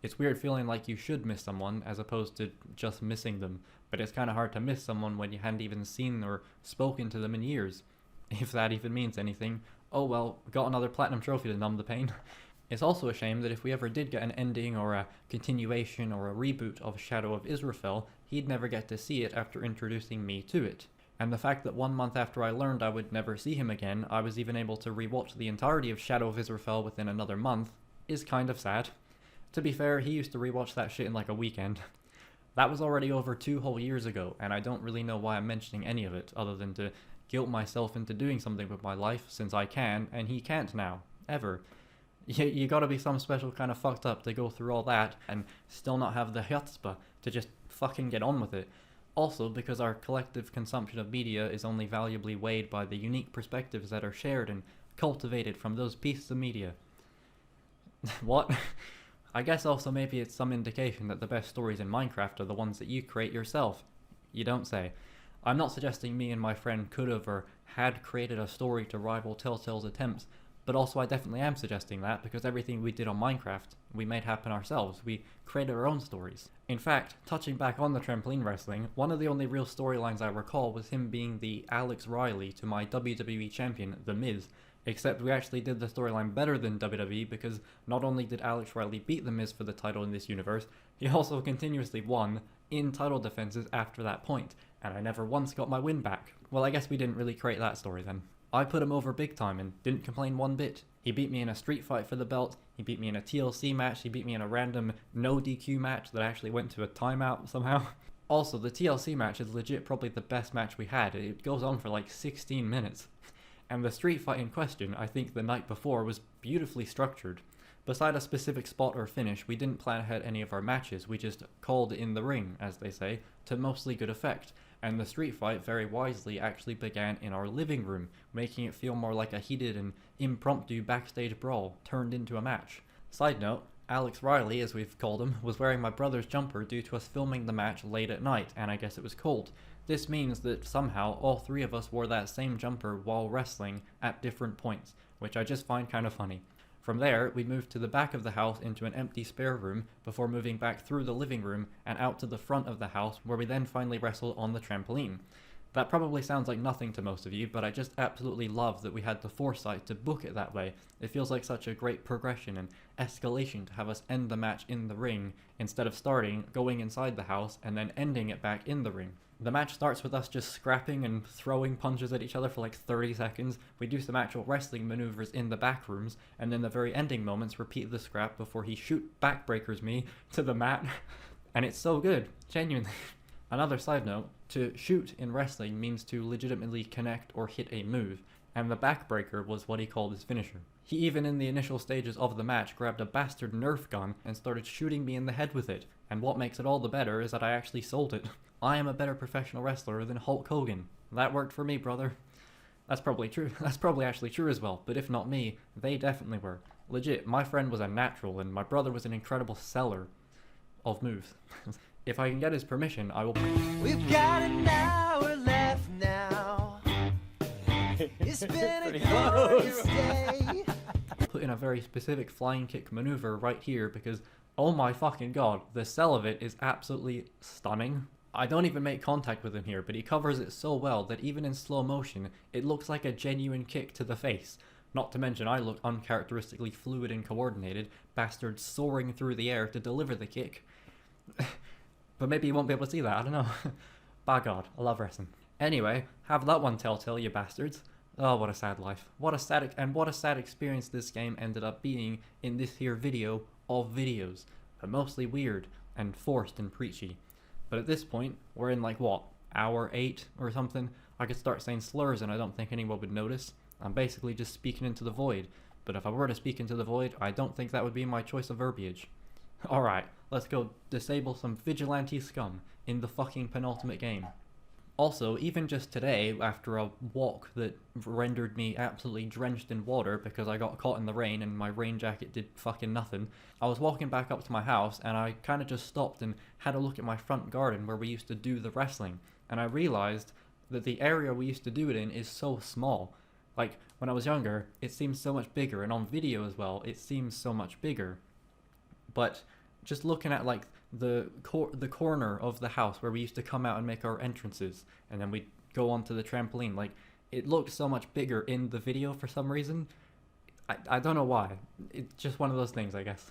It's weird feeling like you should miss someone as opposed to just missing them, but it's kind of hard to miss someone when you hadn't even seen or spoken to them in years. If that even means anything. Oh well, got another platinum trophy to numb the pain. It's also a shame that if we ever did get an ending or a continuation or a reboot of Shadow of Israfel, he'd never get to see it after introducing me to it. And the fact that 1 month after I learned I would never see him again, I was even able to rewatch the entirety of Shadow of Israfel within another month, is kind of sad. To be fair, he used to rewatch that shit in like a weekend. That was already over 2 whole years ago, and I don't really know why I'm mentioning any of it, other than to guilt myself into doing something with my life, since I can, and he can't now. Ever. You gotta be some special kind of fucked up to go through all that and still not have the chutzpah to just fucking get on with it. Also, because our collective consumption of media is only valuably weighed by the unique perspectives that are shared and cultivated from those pieces of media. What? I guess also maybe it's some indication that the best stories in Minecraft are the ones that you create yourself. You don't say. I'm not suggesting me and my friend could have or had created a story to rival Telltale's attempts, but also I definitely am suggesting that because everything we did on Minecraft, we made happen ourselves. We created our own stories. In fact, touching back on the trampoline wrestling, one of the only real storylines I recall was him being the Alex Riley to my WWE champion, The Miz. Except we actually did the storyline better than WWE because not only did Alex Riley beat The Miz for the title in this universe, he also continuously won in title defenses after that point, and I never once got my win back. Well, I guess we didn't really create that story then. I put him over big time and didn't complain one bit. He beat me in a street fight for the belt, he beat me in a TLC match, he beat me in a random no DQ match that actually went to a timeout somehow. Also, the TLC match is legit probably the best match we had. It goes on for like 16 minutes. And the street fight in question, I think the night before, was beautifully structured. Beside a specific spot or finish, we didn't plan ahead any of our matches, we just called it in the ring, as they say, to mostly good effect. And the street fight, very wisely, actually began in our living room, making it feel more like a heated and impromptu backstage brawl turned into a match. Side note, Alex Riley, as we've called him, was wearing my brother's jumper due to us filming the match late at night, and I guess it was cold. This means that somehow all three of us wore that same jumper while wrestling at different points, which I just find kind of funny. From there, we moved to the back of the house into an empty spare room before moving back through the living room and out to the front of the house where we then finally wrestled on the trampoline. That probably sounds like nothing to most of you, but I just absolutely love that we had the foresight to book it that way. It feels like such a great progression and escalation to have us end the match in the ring instead of starting, going inside the house, and then ending it back in the ring. The match starts with us just scrapping and throwing punches at each other for like 30 seconds. We do some actual wrestling maneuvers in the back rooms, and then the very ending moments repeat the scrap before he backbreakers me to the mat. And it's so good, genuinely. Another side note, to shoot in wrestling means to legitimately connect or hit a move, and the backbreaker was what he called his finisher. He even in the initial stages of the match grabbed a bastard Nerf gun and started shooting me in the head with it, and what makes it all the better is that I actually sold it. I am a better professional wrestler than Hulk Hogan. That worked for me, brother. That's probably true. That's probably actually true as well, but if not me, they definitely were. Legit, my friend was a natural, and my brother was an incredible seller of moves. If I can get his permission, I will... We've got an hour left now. It's been a glorious day. Put in a very specific flying kick maneuver right here because, oh my fucking god, the sell of it is absolutely stunning. I don't even make contact with him here, but he covers it so well that even in slow motion, it looks like a genuine kick to the face. Not to mention I look uncharacteristically fluid and coordinated, bastard soaring through the air to deliver the kick. But maybe you won't be able to see that, I don't know. By god, I love wrestling. Anyway, have that one, Telltale, you bastards. Oh, what a sad life. What a sad experience this game ended up being in this here video of videos. But mostly weird and forced and preachy. But at this point, we're in like what, hour 8 or something? I could start saying slurs and I don't think anyone would notice. I'm basically just speaking into the void. But if I were to speak into the void, I don't think that would be my choice of verbiage. Alright, let's go disable some vigilante scum in the fucking penultimate game. Also, even just today, after a walk that rendered me absolutely drenched in water because I got caught in the rain and my rain jacket did fucking nothing, I was walking back up to my house and I kind of just stopped and had a look at my front garden where we used to do the wrestling, and I realized that the area we used to do it in is so small. Like, when I was younger, it seemed so much bigger, and on video as well, it seems so much bigger. But just looking at like the corner of the house where we used to come out and make our entrances, and then we'd go onto the trampoline, like it looked so much bigger in the video for some reason. I don't know why. It's just one of those things, I guess.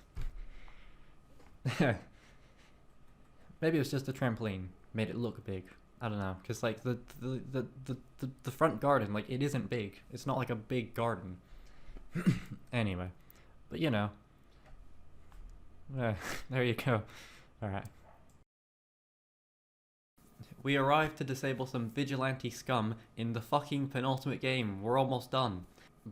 Maybe it was just the trampoline made it look big. I don't know, because like the front garden, like it isn't big. It's not like a big garden. Anyway, but you know. There you go. Alright. We arrived to disable some vigilante scum in the fucking penultimate game. We're almost done.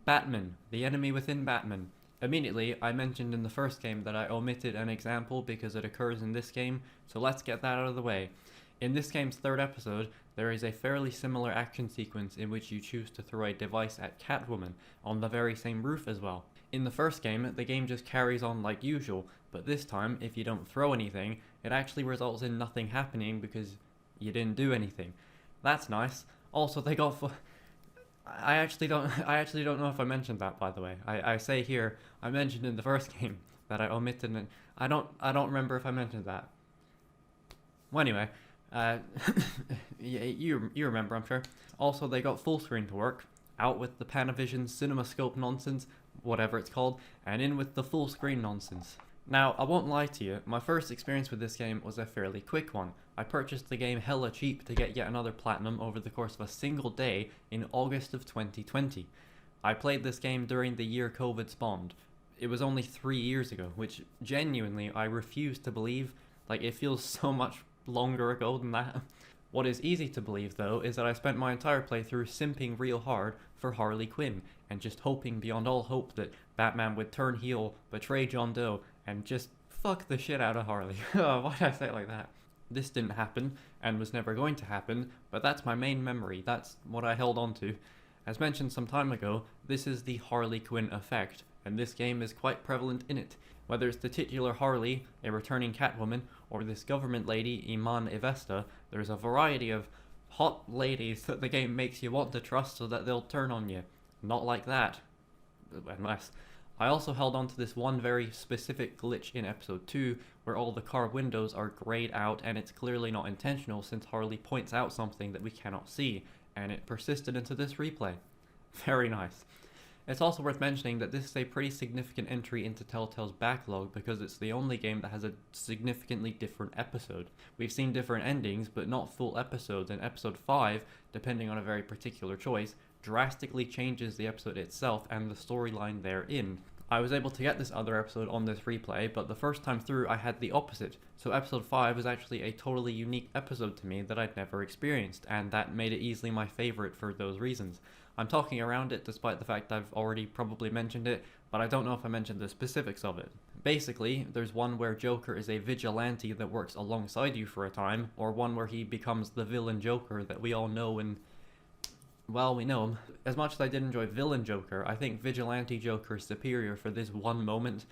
Batman, the enemy within Batman. Immediately, I mentioned in the first game that I omitted an example because it occurs in this game, so let's get that out of the way. In this game's third episode, there is a fairly similar action sequence in which you choose to throw a device at Catwoman on the very same roof as well. In the first game, the game just carries on like usual, but this time, if you don't throw anything, it actually results in nothing happening because you didn't do anything. That's nice. Also, they got I actually don't know if I mentioned that, by the way. I say here, I mentioned in the first game that I omitted it. I don't remember if I mentioned that. Well, anyway, you remember, I'm sure. Also, they got full screen to work, out with the Panavision CinemaScope nonsense, whatever it's called, and in with the full screen nonsense. Now, I won't lie to you, my first experience with this game was a fairly quick one. I purchased the game hella cheap to get yet another platinum over the course of a single day in August of 2020. I played this game during the year COVID spawned. It was only 3 years ago, which genuinely I refuse to believe. Like, it feels so much longer ago than that. What is easy to believe, though, is that I spent my entire playthrough simping real hard for Harley Quinn, and just hoping beyond all hope that Batman would turn heel, betray John Doe, and just fuck the shit out of Harley. Why did I say it like that? This didn't happen, and was never going to happen, but that's my main memory, that's what I held on to. As mentioned some time ago, this is the Harley Quinn effect, and this game is quite prevalent in it. Whether it's the titular Harley, a returning Catwoman, or this government lady, Iman Evesta, there's a variety of hot ladies that the game makes you want to trust so that they'll turn on you. Not like that. Unless. I also held on to this one very specific glitch in episode 2, where all the car windows are grayed out and it's clearly not intentional since Harley points out something that we cannot see, and it persisted into this replay. Very nice. It's also worth mentioning that this is a pretty significant entry into Telltale's backlog because it's the only game that has a significantly different episode. We've seen different endings, but not full episodes, and episode 5, depending on a very particular choice, drastically changes the episode itself and the storyline therein. I was able to get this other episode on this replay, but the first time through I had the opposite, so episode 5 was actually a totally unique episode to me that I'd never experienced, and that made it easily my favourite for those reasons. I'm talking around it despite the fact I've already probably mentioned it, but I don't know if I mentioned the specifics of it. Basically, there's one where Joker is a vigilante that works alongside you for a time, or one where he becomes the villain Joker that we all know and, well, we know him. As much as I did enjoy villain Joker, I think vigilante Joker is superior for this one moment.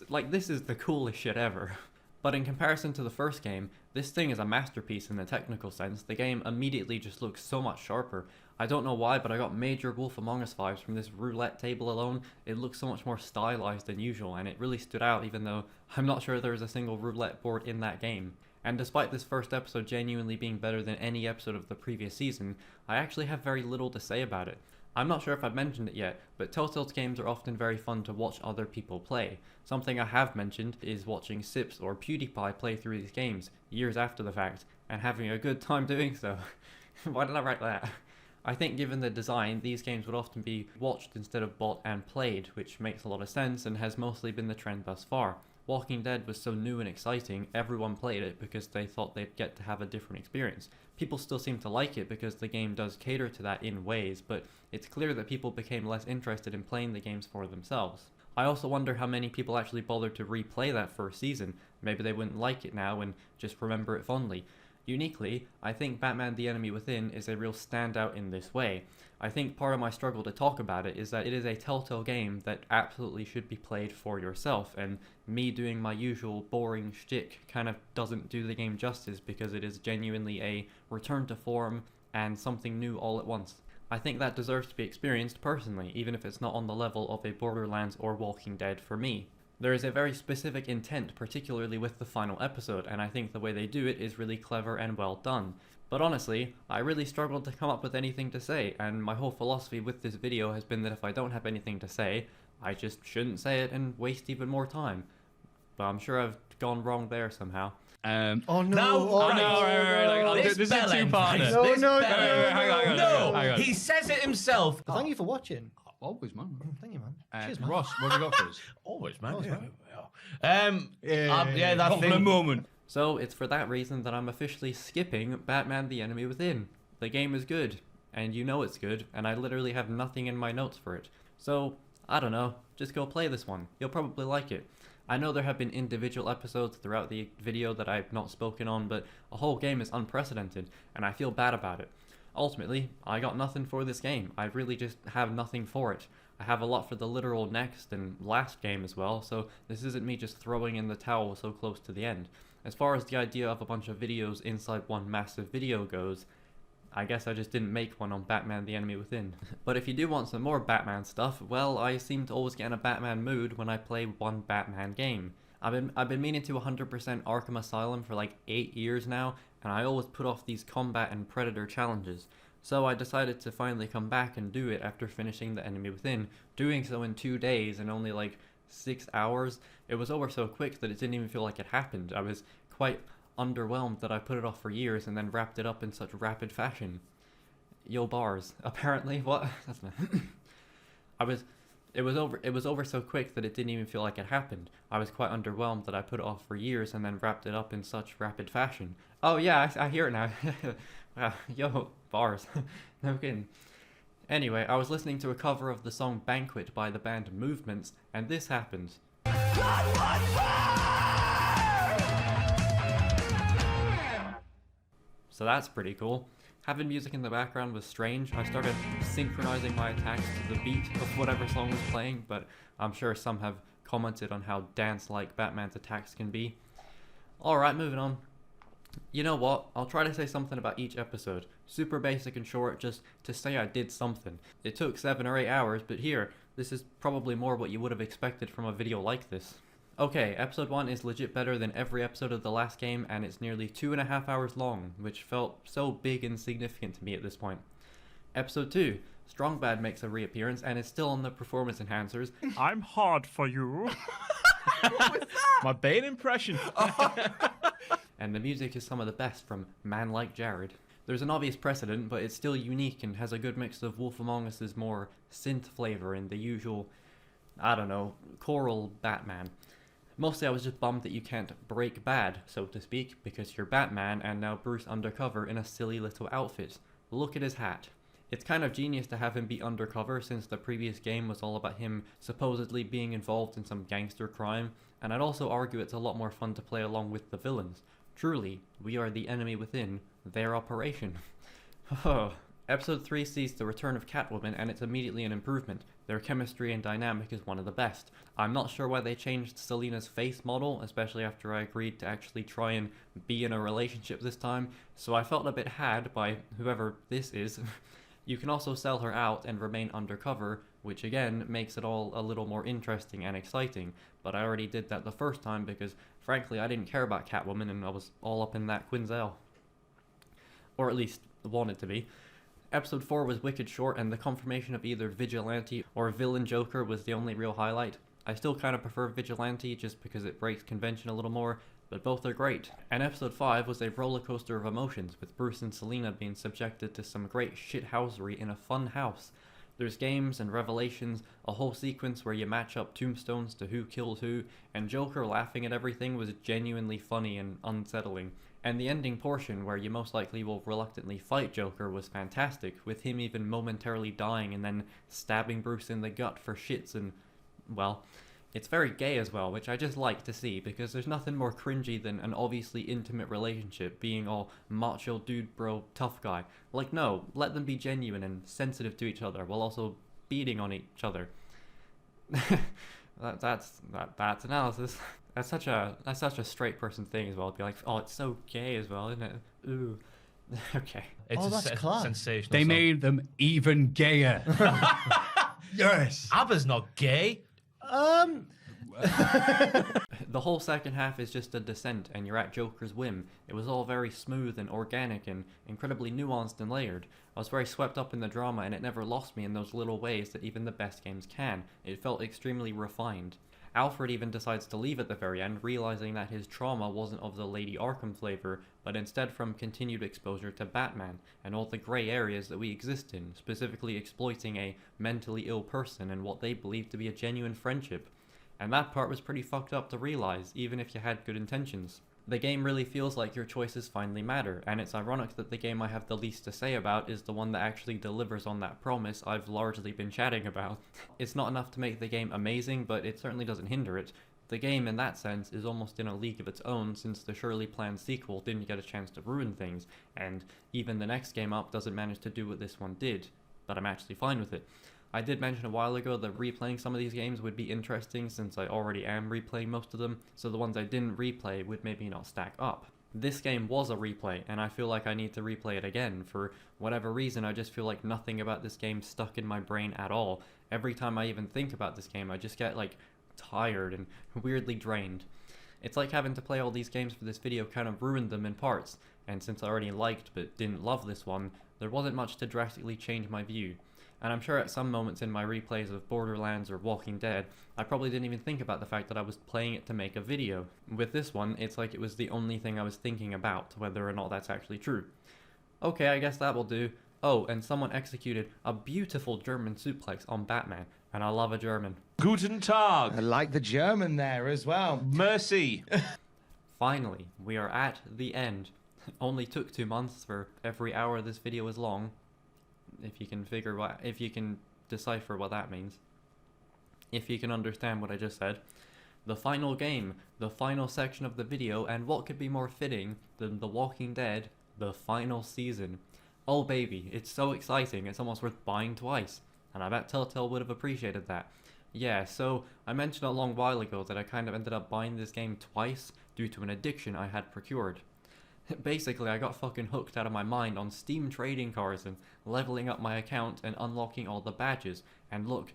Like, this is the coolest shit ever. But in comparison to the first game, this thing is a masterpiece in the technical sense. The game immediately just looks so much sharper. I don't know why, but I got major Wolf Among Us vibes from this roulette table alone. It looks so much more stylized than usual, and it really stood out even though I'm not sure there was a single roulette board in that game. And despite this first episode genuinely being better than any episode of the previous season, I actually have very little to say about it. I'm not sure if I've mentioned it yet, but Telltale's games are often very fun to watch other people play. Something I have mentioned is watching Sips or PewDiePie play through these games, years after the fact, and having a good time doing so. Why did I write that? I think given the design, these games would often be watched instead of bought and played, which makes a lot of sense and has mostly been the trend thus far. Walking Dead was so new and exciting, everyone played it because they thought they'd get to have a different experience. People still seem to like it because the game does cater to that in ways, but it's clear that people became less interested in playing the games for themselves. I also wonder how many people actually bothered to replay that first season. Maybe they wouldn't like it now and just remember it fondly. Uniquely, I think Batman the Enemy Within is a real standout in this way. I think part of my struggle to talk about it is that it is a Telltale game that absolutely should be played for yourself, and me doing my usual boring shtick kind of doesn't do the game justice because it is genuinely a return to form and something new all at once. I think that deserves to be experienced personally, even if it's not on the level of a Borderlands or Walking Dead for me. There is a very specific intent, particularly with the final episode, and I think the way they do it is really clever and well done. But honestly, I really struggled to come up with anything to say, and my whole philosophy with this video has been that if I don't have anything to say, I just shouldn't say it and waste even more time. But I'm sure I've gone wrong there somehow. Oh no! No! This is two-parter. No! He says it himself. Thank you for watching. Always, man. Thank you, man. Cheers, man. Ross, what have you got for us? Always, man. Always, man. Yeah, that thing. Moment. So it's for that reason that I'm officially skipping Batman the Enemy Within. The game is good, and you know it's good, and I literally have nothing in my notes for it. So, I don't know, just go play this one. You'll probably like it. I know there have been individual episodes throughout the video that I've not spoken on, but a whole game is unprecedented, and I feel bad about it. Ultimately, I got nothing for this game. I really just have nothing for it. I have a lot for the literal next and last game as well, so this isn't me just throwing in the towel so close to the end. As far as the idea of a bunch of videos inside one massive video goes, I guess I just didn't make one on Batman the Enemy Within. But if you do want some more Batman stuff, well, I seem to always get in a Batman mood when I play one Batman game. I've been meaning to 100% Arkham Asylum for like 8 years now, and I always put off these combat and predator challenges. So I decided to finally come back and do it after finishing The Enemy Within, doing so in 2 days and only like 6 hours. It was over so quick that it didn't even feel like it happened. I was quite underwhelmed that I put it off for years and then wrapped it up in such rapid fashion. Yo bars. Apparently, what? That's not It was over so quick that it didn't even feel like it happened. I was quite underwhelmed that I put it off for years and then wrapped it up in such rapid fashion. Oh yeah, I hear it now. Yo, bars. No kidding. Anyway, I was listening to a cover of the song Banquet by the band Movements, and this happened. So that's pretty cool. Having music in the background was strange. I started synchronizing my attacks to the beat of whatever song was playing, but I'm sure some have commented on how dance-like Batman's attacks can be. Alright, moving on. You know what? I'll try to say something about each episode. Super basic and short, just to say I did something. It took 7 or 8 hours, but here, this is probably more what you would have expected from a video like this. Okay, episode 1 is legit better than every episode of the last game, and it's nearly 2.5 hours long, which felt so big and significant to me at this point. Episode 2, Strongbad makes a reappearance and is still on the performance enhancers. I'm hard for you. What was that? My Bane impression. And the music is some of the best from Man Like Jared. There's an obvious precedent, but it's still unique and has a good mix of Wolf Among Us' more synth flavor and the usual, I don't know, choral Batman. Mostly I was just bummed that you can't break bad, so to speak, because you're Batman and now Bruce undercover in a silly little outfit. Look at his hat. It's kind of genius to have him be undercover since the previous game was all about him supposedly being involved in some gangster crime, and I'd also argue it's a lot more fun to play along with the villains. Truly, we are the enemy within their operation. Episode 3 sees the return of Catwoman, and it's immediately an improvement. Their chemistry and dynamic is one of the best. I'm not sure why they changed Selina's face model, especially after I agreed to actually try and be in a relationship this time, so I felt a bit had by whoever this is. You can also sell her out and remain undercover, which again makes it all a little more interesting and exciting, but I already did that the first time because frankly I didn't care about Catwoman and I was all up in that Quinzel. Or at least wanted to be. Episode 4 was wicked short, and the confirmation of either Vigilante or Villain Joker was the only real highlight. I still kind of prefer Vigilante just because it breaks convention a little more, but both are great. And episode 5 was a roller coaster of emotions, with Bruce and Selina being subjected to some great shithousery in a fun house. There's games and revelations, a whole sequence where you match up tombstones to who killed who, and Joker laughing at everything was genuinely funny and unsettling. And the ending portion, where you most likely will reluctantly fight Joker, was fantastic, with him even momentarily dying and then stabbing Bruce in the gut for shits and, well, it's very gay as well, which I just like to see, because there's nothing more cringy than an obviously intimate relationship being all macho dude bro tough guy. Like, no, let them be genuine and sensitive to each other while also beating on each other. That's analysis. That's such a straight person thing as well. It'd be like, oh, it's so gay as well, isn't it? Ooh. Okay. It's that's class. Sensational. They made them even gayer. Yes. ABBA's not gay. The whole second half is just a descent, and you're at Joker's whim. It was all very smooth and organic and incredibly nuanced and layered. I was very swept up in the drama, and it never lost me in those little ways that even the best games can. It felt extremely refined. Alfred even decides to leave at the very end, realizing that his trauma wasn't of the Lady Arkham flavor, but instead from continued exposure to Batman, and all the grey areas that we exist in, specifically exploiting a mentally ill person and what they believe to be a genuine friendship. And that part was pretty fucked up to realize, even if you had good intentions. The game really feels like your choices finally matter, and it's ironic that the game I have the least to say about is the one that actually delivers on that promise I've largely been chatting about. It's not enough to make the game amazing, but it certainly doesn't hinder it. The game, in that sense, is almost in a league of its own since the surely planned sequel didn't get a chance to ruin things, and even the next game up doesn't manage to do what this one did, but I'm actually fine with it. I did mention a while ago that replaying some of these games would be interesting since I already am replaying most of them, so the ones I didn't replay would maybe not stack up. This game was a replay, and I feel like I need to replay it again. For whatever reason, I just feel like nothing about this game stuck in my brain at all. Every time I even think about this game, I just get like tired and weirdly drained. It's like having to play all these games for this video kind of ruined them in parts, and since I already liked but didn't love this one, there wasn't much to drastically change my view. And I'm sure at some moments in my replays of Borderlands or Walking Dead, I probably didn't even think about the fact that I was playing it to make a video. With this one, it's like it was the only thing I was thinking about, whether or not that's actually true. Okay, I guess that will do. Oh, and someone executed a beautiful German suplex on Batman, and I love a German. Guten Tag. I like the German there as well. Mercy. Finally, we are at the end. Only took 2 months for every hour this video is long. If you can decipher what that means. If you can understand what I just said. The final game, the final section of the video, and what could be more fitting than The Walking Dead, the final season. Oh baby, it's so exciting, it's almost worth buying twice. And I bet Telltale would have appreciated that. Yeah, so I mentioned a long while ago that I kind of ended up buying this game twice due to an addiction I had procured. Basically, I got fucking hooked out of my mind on Steam trading cards and leveling up my account and unlocking all the badges. And look,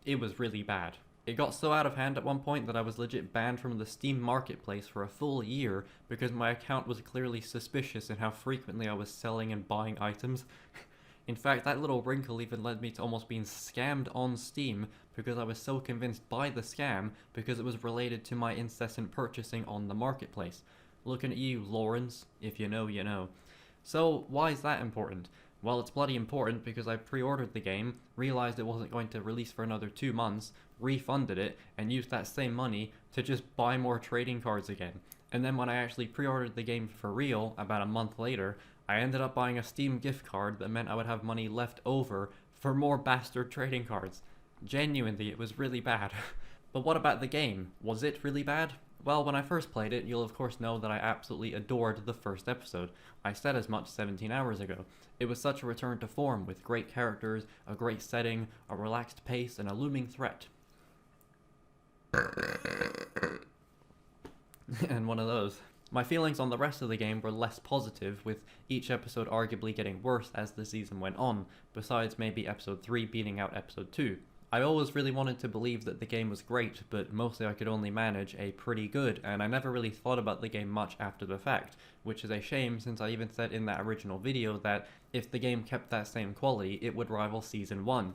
it was really bad. It got so out of hand at one point that I was legit banned from the Steam marketplace for a full year because my account was clearly suspicious in how frequently I was selling and buying items. In fact, that little wrinkle even led me to almost being scammed on Steam because I was so convinced by the scam because it was related to my incessant purchasing on the marketplace. Looking at you, Lawrence. If you know, you know. So, why is that important? Well, it's bloody important because I pre-ordered the game, realized it wasn't going to release for another 2 months, refunded it, and used that same money to just buy more trading cards again. And then when I actually pre-ordered the game for real, about a month later, I ended up buying a Steam gift card that meant I would have money left over for more bastard trading cards. Genuinely, it was really bad. But what about the game? Was it really bad? Well, when I first played it, you'll of course know that I absolutely adored the first episode. I said as much 17 hours ago. It was such a return to form, with great characters, a great setting, a relaxed pace, and a looming threat. And one of those. My feelings on the rest of the game were less positive, with each episode arguably getting worse as the season went on, besides maybe episode 3 beating out episode 2. I always really wanted to believe that the game was great, but mostly I could only manage a pretty good, and I never really thought about the game much after the fact, which is a shame since I even said in that original video that if the game kept that same quality, it would rival Season 1.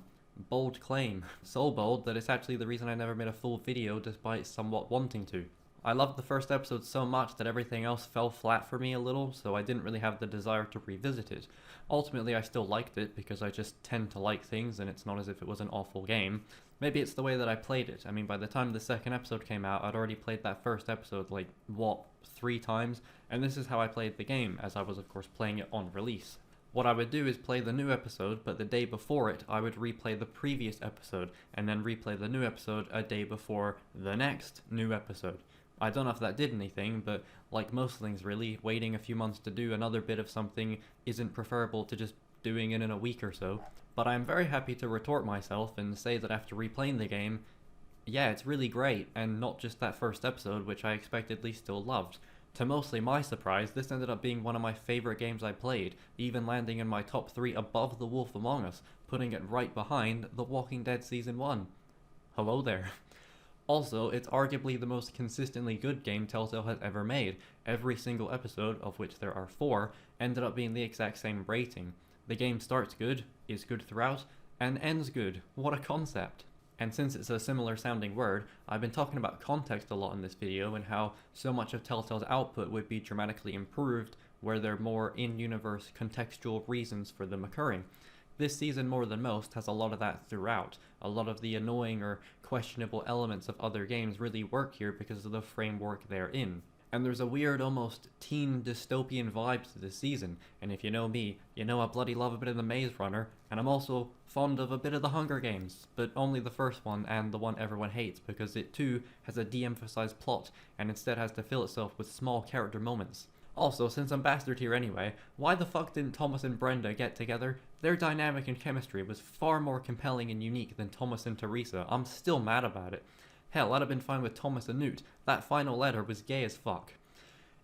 Bold claim. So bold that it's actually the reason I never made a full video despite somewhat wanting to. I loved the first episode so much that everything else fell flat for me a little, so I didn't really have the desire to revisit it. Ultimately, I still liked it because I just tend to like things and it's not as if it was an awful game. Maybe it's the way that I played it. I mean, by the time the second episode came out, I'd already played that first episode like, 3 times? And this is how I played the game, as I was of course playing it on release. What I would do is play the new episode, but the day before it, I would replay the previous episode, and then replay the new episode a day before the next new episode. I don't know if that did anything, but like most things really, waiting a few months to do another bit of something isn't preferable to just doing it in a week or so. But I'm very happy to retort myself and say that after replaying the game, yeah, it's really great, and not just that first episode, which I expectedly still loved. To mostly my surprise, this ended up being one of my favorite games I played, even landing in my top 3 above The Wolf Among Us, putting it right behind The Walking Dead Season 1. Hello there. Also, it's arguably the most consistently good game Telltale has ever made. Every single episode, of which there are 4, ended up being the exact same rating. The game starts good, is good throughout, and ends good. What a concept! And since it's a similar sounding word, I've been talking about context a lot in this video and how so much of Telltale's output would be dramatically improved where there are more in-universe contextual reasons for them occurring. This season, more than most, has a lot of that throughout. A lot of the annoying or questionable elements of other games really work here because of the framework they're in. And there's a weird, almost teen dystopian vibe to this season, and if you know me, you know I bloody love a bit of the Maze Runner, and I'm also fond of a bit of the Hunger Games, but only the first one and the one everyone hates because it too has a de-emphasized plot and instead has to fill itself with small character moments. Also, since I'm bastard here anyway, why the fuck didn't Thomas and Brenda get together? Their dynamic and chemistry was far more compelling and unique than Thomas and Teresa. I'm still mad about it. Hell, I'd have been fine with Thomas and Newt. That final letter was gay as fuck.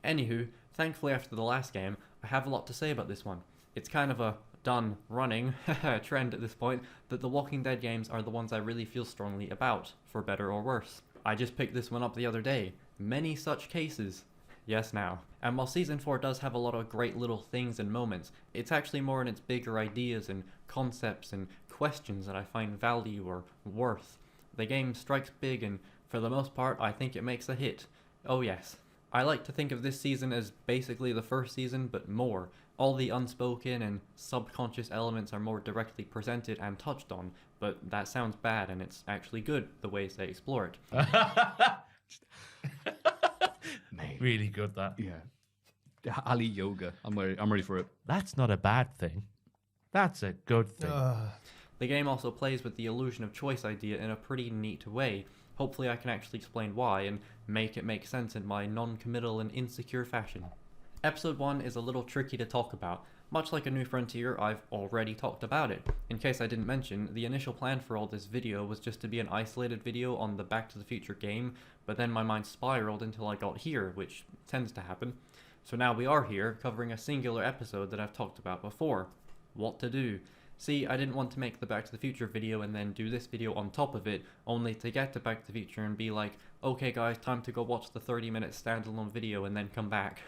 Anywho, thankfully after the last game, I have a lot to say about this one. It's kind of a done running trend at this point that the Walking Dead games are the ones I really feel strongly about, for better or worse. I just picked this one up the other day. Many such cases. Yes, now. And while Season 4 does have a lot of great little things and moments, it's actually more in its bigger ideas and concepts and questions that I find value or worth. The game strikes big and, for the most part, I think it makes a hit. Oh yes. I like to think of this season as basically the first season, but more. All the unspoken and subconscious elements are more directly presented and touched on, but that sounds bad and it's actually good the ways they explore it. Mate. Really good, that. Yeah. Ali yoga. I'm ready for it. That's not a bad thing. That's a good thing. The game also plays with the illusion of choice idea in a pretty neat way. Hopefully I can actually explain why and make it make sense in my non-committal and insecure fashion. Episode 1 is a little tricky to talk about. Much like A New Frontier, I've already talked about it. In case I didn't mention, the initial plan for all this video was just to be an isolated video on the Back to the Future game, but then my mind spiraled until I got here, which tends to happen. So now we are here, covering a singular episode that I've talked about before. What to do? See, I didn't want to make the Back to the Future video and then do this video on top of it, only to get to Back to the Future and be like, okay guys, time to go watch the 30-minute standalone video and then come back.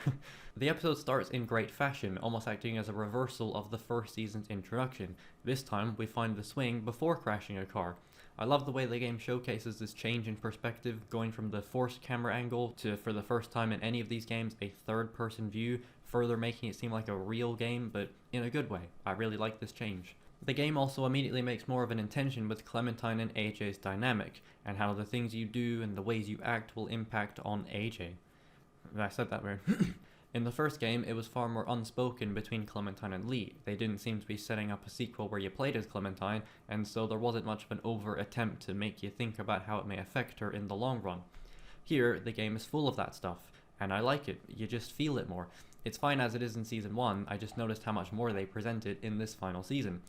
The episode starts in great fashion, almost acting as a reversal of the first season's introduction. This time, we find the swing before crashing a car. I love the way the game showcases this change in perspective, going from the forced camera angle to, for the first time in any of these games, a third-person view, further making it seem like a real game, but in a good way. I really like this change. The game also immediately makes more of an intention with Clementine and AJ's dynamic, and how the things you do and the ways you act will impact on AJ. I said that weird. In the first game, it was far more unspoken between Clementine and Lee. They didn't seem to be setting up a sequel where you played as Clementine, and so there wasn't much of an overt attempt to make you think about how it may affect her in the long run. Here, the game is full of that stuff, and I like it. You just feel it more. It's fine as it is in Season 1, I just noticed how much more they presented in this final season.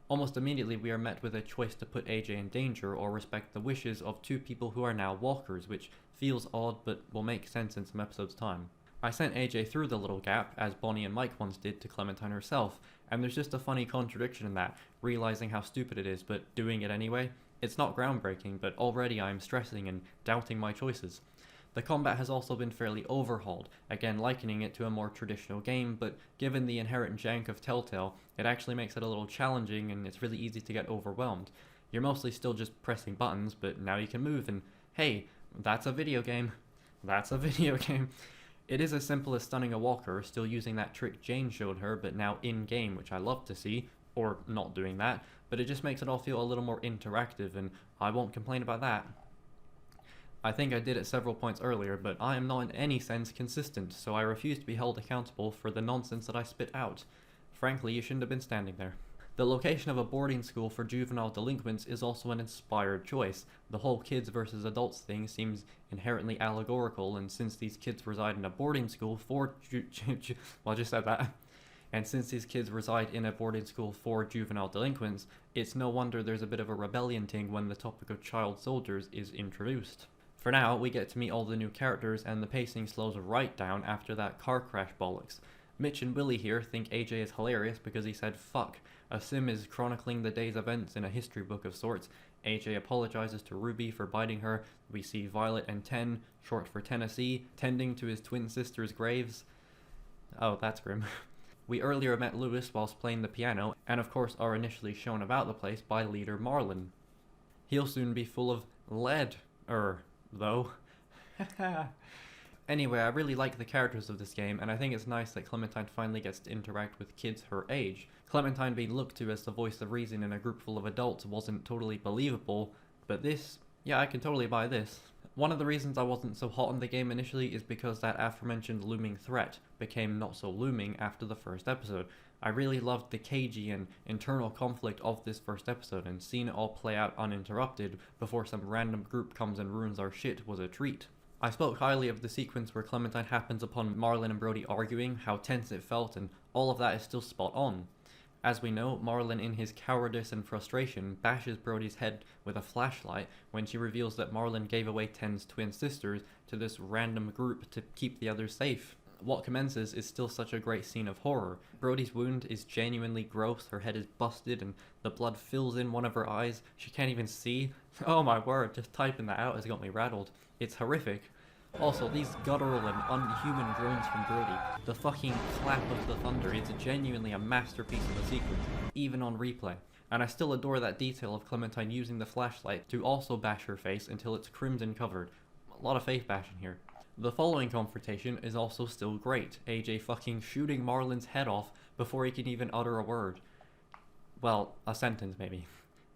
Almost immediately we are met with a choice to put AJ in danger or respect the wishes of two people who are now walkers, which feels odd but will make sense in some episodes' time. I sent AJ through the little gap, as Bonnie and Mike once did to Clementine herself, and there's just a funny contradiction in that, realizing how stupid it is but doing it anyway. It's not groundbreaking, but already I am stressing and doubting my choices. The combat has also been fairly overhauled, again likening it to a more traditional game, but given the inherent jank of Telltale, it actually makes it a little challenging and it's really easy to get overwhelmed. You're mostly still just pressing buttons, but now you can move and hey, that's a video game. That's a video game. It is as simple as stunning a walker, still using that trick Jane showed her, but now in-game, which I love to see, or not doing that, but it just makes it all feel a little more interactive, and I won't complain about that. I think I did at several points earlier, but I am not in any sense consistent, so I refuse to be held accountable for the nonsense that I spit out. Frankly, you shouldn't have been standing there. The location of a boarding school for juvenile delinquents is also an inspired choice. The whole kids versus adults thing seems inherently allegorical, and since these kids reside in a boarding school for well, I just said that. And since these kids reside in a boarding school for juvenile delinquents, it's no wonder there's a bit of a rebellion ting when the topic of child soldiers is introduced. For now, we get to meet all the new characters, and the pacing slows right down after that car crash bollocks. Mitch and Willie here think AJ is hilarious because he said fuck. A sim is chronicling the day's events in a history book of sorts. AJ apologizes to Ruby for biting her. We see Violet and Ten, short for Tennessee, tending to his twin sister's graves. Oh, that's grim. We earlier met Lewis whilst playing the piano, and of course are initially shown about the place by leader Marlin. He'll soon be full of lead, though. Anyway, I really like the characters of this game, and I think it's nice that Clementine finally gets to interact with kids her age. Clementine being looked to as the voice of reason in a group full of adults wasn't totally believable, but this, yeah, I can totally buy this. One of the reasons I wasn't so hot on the game initially is because that aforementioned looming threat became not so looming after the first episode. I really loved the cagey and internal conflict of this first episode, and seeing it all play out uninterrupted before some random group comes and ruins our shit was a treat. I spoke highly of the sequence where Clementine happens upon Marlon and Brody arguing, how tense it felt, and all of that is still spot on. As we know, Marlon in his cowardice and frustration bashes Brody's head with a flashlight when she reveals that Marlon gave away Ten's twin sisters to this random group to keep the others safe. What commences is still such a great scene of horror. Brody's wound is genuinely gross, her head is busted and the blood fills in one of her eyes, she can't even see. Oh my word, just typing that out has got me rattled. It's horrific. Also, these guttural and unhuman groans from Brody, the fucking clap of the thunder, it's genuinely a masterpiece of a sequence, even on replay. And I still adore that detail of Clementine using the flashlight to also bash her face until it's crimson covered. A lot of face bashing here. The following confrontation is also still great, AJ fucking shooting Marlon's head off before he can even utter a word. Well, a sentence maybe.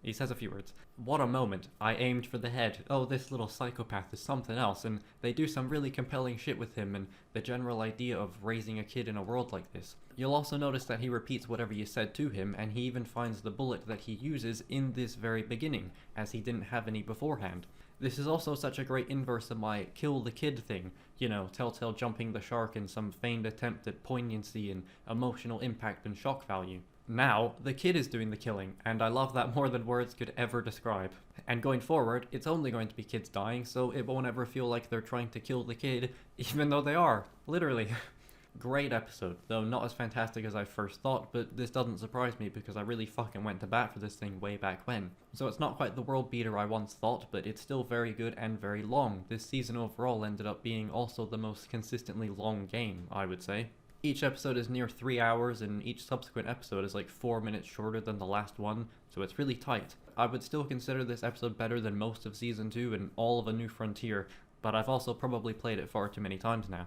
He says a few words. What a moment. I aimed for the head. Oh, this little psychopath is something else, and they do some really compelling shit with him and the general idea of raising a kid in a world like this. You'll also notice that he repeats whatever you said to him, and he even finds the bullet that he uses in this very beginning, as he didn't have any beforehand. This is also such a great inverse of my kill the kid thing, you know, Telltale jumping the shark in some feigned attempt at poignancy and emotional impact and shock value. Now, the kid is doing the killing, and I love that more than words could ever describe. And going forward, it's only going to be kids dying, so it won't ever feel like they're trying to kill the kid, even though they are, literally. Great episode, though not as fantastic as I first thought, but this doesn't surprise me because I really fucking went to bat for this thing way back when. So it's not quite the world beater I once thought, but it's still very good and very long. This season overall ended up being also the most consistently long game, I would say. Each episode is near 3 hours, and each subsequent episode is like 4 minutes shorter than the last one, so it's really tight. I would still consider this episode better than most of Season 2 and all of A New Frontier, but I've also probably played it far too many times now.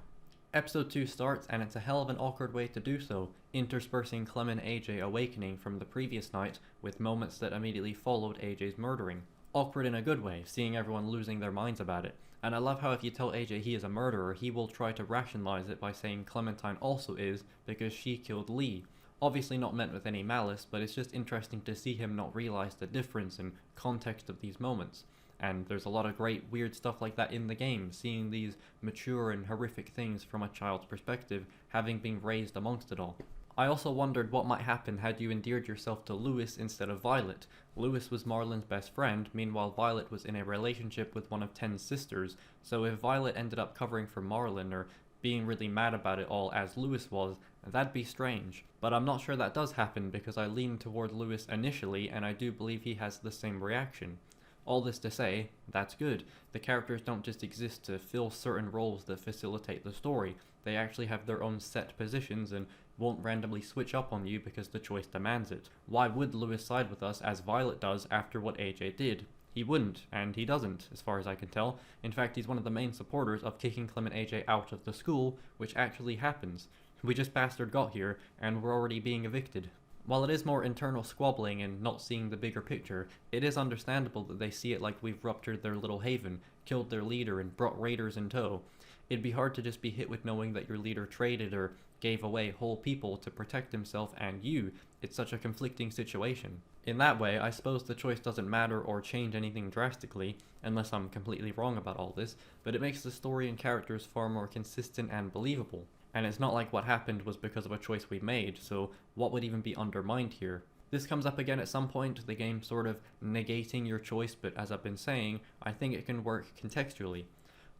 Episode 2 starts, and it's a hell of an awkward way to do so, interspersing Clem and AJ awakening from the previous night with moments that immediately followed AJ's murdering. Awkward in a good way, seeing everyone losing their minds about it. And I love how if you tell AJ he is a murderer, he will try to rationalize it by saying Clementine also is because she killed Lee. Obviously not meant with any malice, but it's just interesting to see him not realize the difference and context of these moments. And there's a lot of great weird stuff like that in the game, seeing these mature and horrific things from a child's perspective, having been raised amongst it all. I also wondered what might happen had you endeared yourself to Lewis instead of Violet. Lewis was Marlon's best friend, meanwhile Violet was in a relationship with one of Ten's sisters, so if Violet ended up covering for Marlon or being really mad about it all as Lewis was, that'd be strange. But I'm not sure that does happen because I leaned toward Lewis initially and I do believe he has the same reaction. All this to say, that's good. The characters don't just exist to fill certain roles that facilitate the story. They actually have their own set positions and won't randomly switch up on you because the choice demands it. Why would Lewis side with us as Violet does after what AJ did? He wouldn't, and he doesn't, as far as I can tell. In fact, he's one of the main supporters of kicking Clem and AJ out of the school, which actually happens. We just bastard got here, and we're already being evicted. While it is more internal squabbling and not seeing the bigger picture, it is understandable that they see it like we've ruptured their little haven, killed their leader, and brought raiders in tow. It'd be hard to just be hit with knowing that your leader traded or gave away whole people to protect himself and you. It's such a conflicting situation. In that way, I suppose the choice doesn't matter or change anything drastically, unless I'm completely wrong about all this, but it makes the story and characters far more consistent and believable. And it's not like what happened was because of a choice we made, so what would even be undermined here? This comes up again at some point, the game sort of negating your choice, but as I've been saying, I think it can work contextually.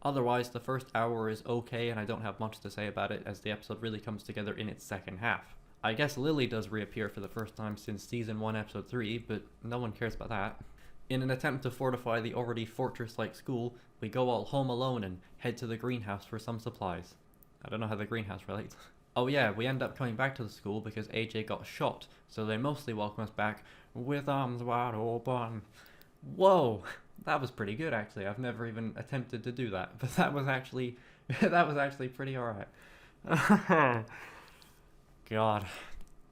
Otherwise, the first hour is okay and I don't have much to say about it as the episode really comes together in its second half. I guess Lily does reappear for the first time since Season 1 Episode 3, but no one cares about that. In an attempt to fortify the already fortress-like school, we go all home alone and head to the greenhouse for some supplies. I don't know how the greenhouse relates. Oh yeah, we end up coming back to the school because AJ got shot, so they mostly welcome us back with arms wide open. Whoa! That was pretty good actually. I've never even attempted to do that, but that was actually pretty alright. God.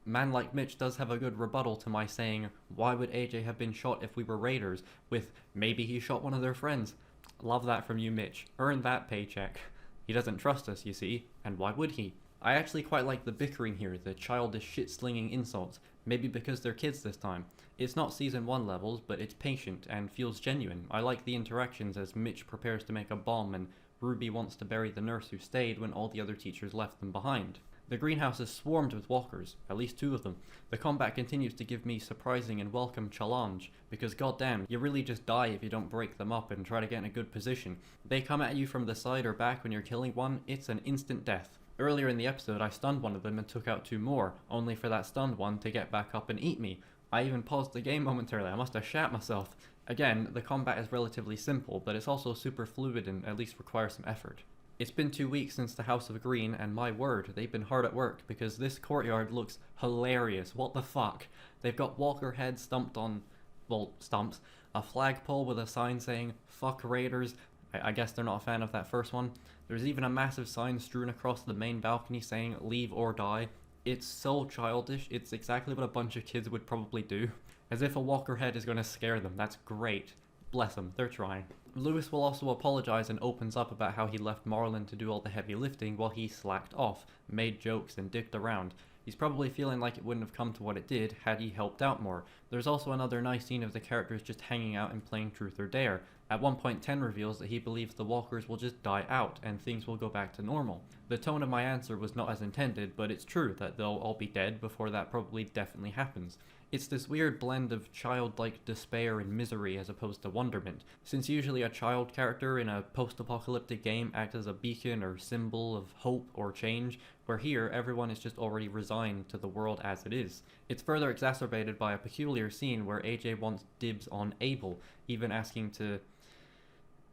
Man like Mitch does have a good rebuttal to my saying, why would AJ have been shot if we were raiders, with maybe he shot one of their friends. Love that from you, Mitch. Earn that paycheck. He doesn't trust us, you see, and why would he? I actually quite like the bickering here, the childish shit-slinging insults, maybe because they're kids this time. It's not Season 1 levels, but it's patient and feels genuine. I like the interactions as Mitch prepares to make a bomb and Ruby wants to bury the nurse who stayed when all the other teachers left them behind. The greenhouse is swarmed with walkers, at least 2 of them. The combat continues to give me surprising and welcome challenge, because goddamn, you really just die if you don't break them up and try to get in a good position. They come at you from the side or back when you're killing one, it's an instant death. Earlier in the episode I stunned one of them and took out 2 more, only for that stunned one to get back up and eat me. I even paused the game momentarily, I must have shat myself. Again, the combat is relatively simple, but it's also super fluid and at least requires some effort. It's been 2 weeks since the House of Green, and my word, they've been hard at work, because this courtyard looks hilarious. What the fuck? They've got walker heads stumped on, well, stumps, a flagpole with a sign saying, "Fuck Raiders." I guess they're not a fan of that first one. There's even a massive sign strewn across the main balcony saying, "Leave or die." It's so childish, it's exactly what a bunch of kids would probably do. As if a walker head is going to scare them, that's great. Bless them, they're trying. Lewis will also apologize and opens up about how he left Marlon to do all the heavy lifting while he slacked off, made jokes and dicked around. He's probably feeling like it wouldn't have come to what it did had he helped out more. There's also another nice scene of the characters just hanging out and playing Truth or Dare. At one point 10 reveals that he believes the walkers will just die out and things will go back to normal. The tone of my answer was not as intended, but it's true that they'll all be dead before that probably definitely happens. It's this weird blend of childlike despair and misery as opposed to wonderment. Since usually a child character in a post-apocalyptic game acts as a beacon or symbol of hope or change, where here everyone is just already resigned to the world as it is. It's further exacerbated by a peculiar scene where AJ wants dibs on Abel, even asking to...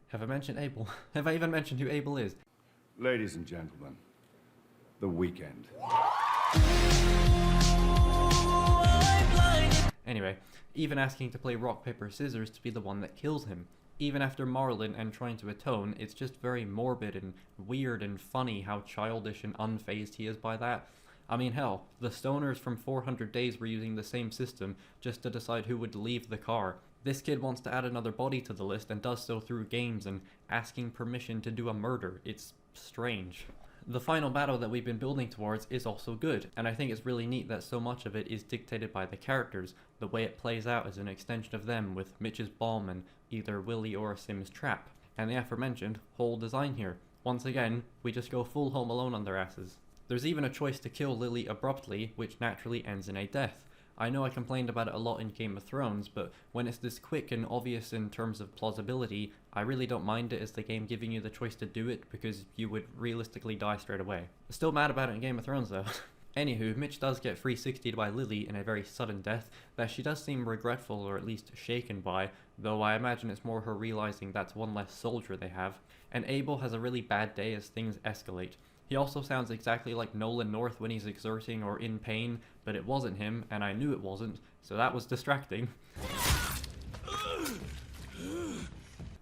Have I mentioned Abel? Have I even mentioned who Abel is? Ladies and gentlemen, the weekend. Anyway, even asking to play rock, paper, scissors to be the one that kills him. Even after Marlon and trying to atone, it's just very morbid and weird and funny how childish and unfazed he is by that. I mean, hell, the stoners from 400 Days were using the same system just to decide who would leave the car. This kid wants to add another body to the list and does so through games and asking permission to do a murder. It's strange. The final battle that we've been building towards is also good, and I think it's really neat that so much of it is dictated by the characters. The way it plays out is an extension of them, with Mitch's bomb and either Willy or Sim's trap, and the aforementioned whole design here. Once again, we just go full Home Alone on their asses. There's even a choice to kill Lily abruptly, which naturally ends in a death. I know I complained about it a lot in Game of Thrones, but when it's this quick and obvious in terms of plausibility, I really don't mind it as the game giving you the choice to do it, because you would realistically die straight away. Still mad about it in Game of Thrones though. Anywho, Mitch does get 360'd by Lily in a very sudden death that she does seem regretful or at least shaken by, though I imagine it's more her realizing that's one less soldier they have. And Abel has a really bad day as things escalate. He also sounds exactly like Nolan North when he's exerting or in pain, but it wasn't him, and I knew it wasn't, so that was distracting.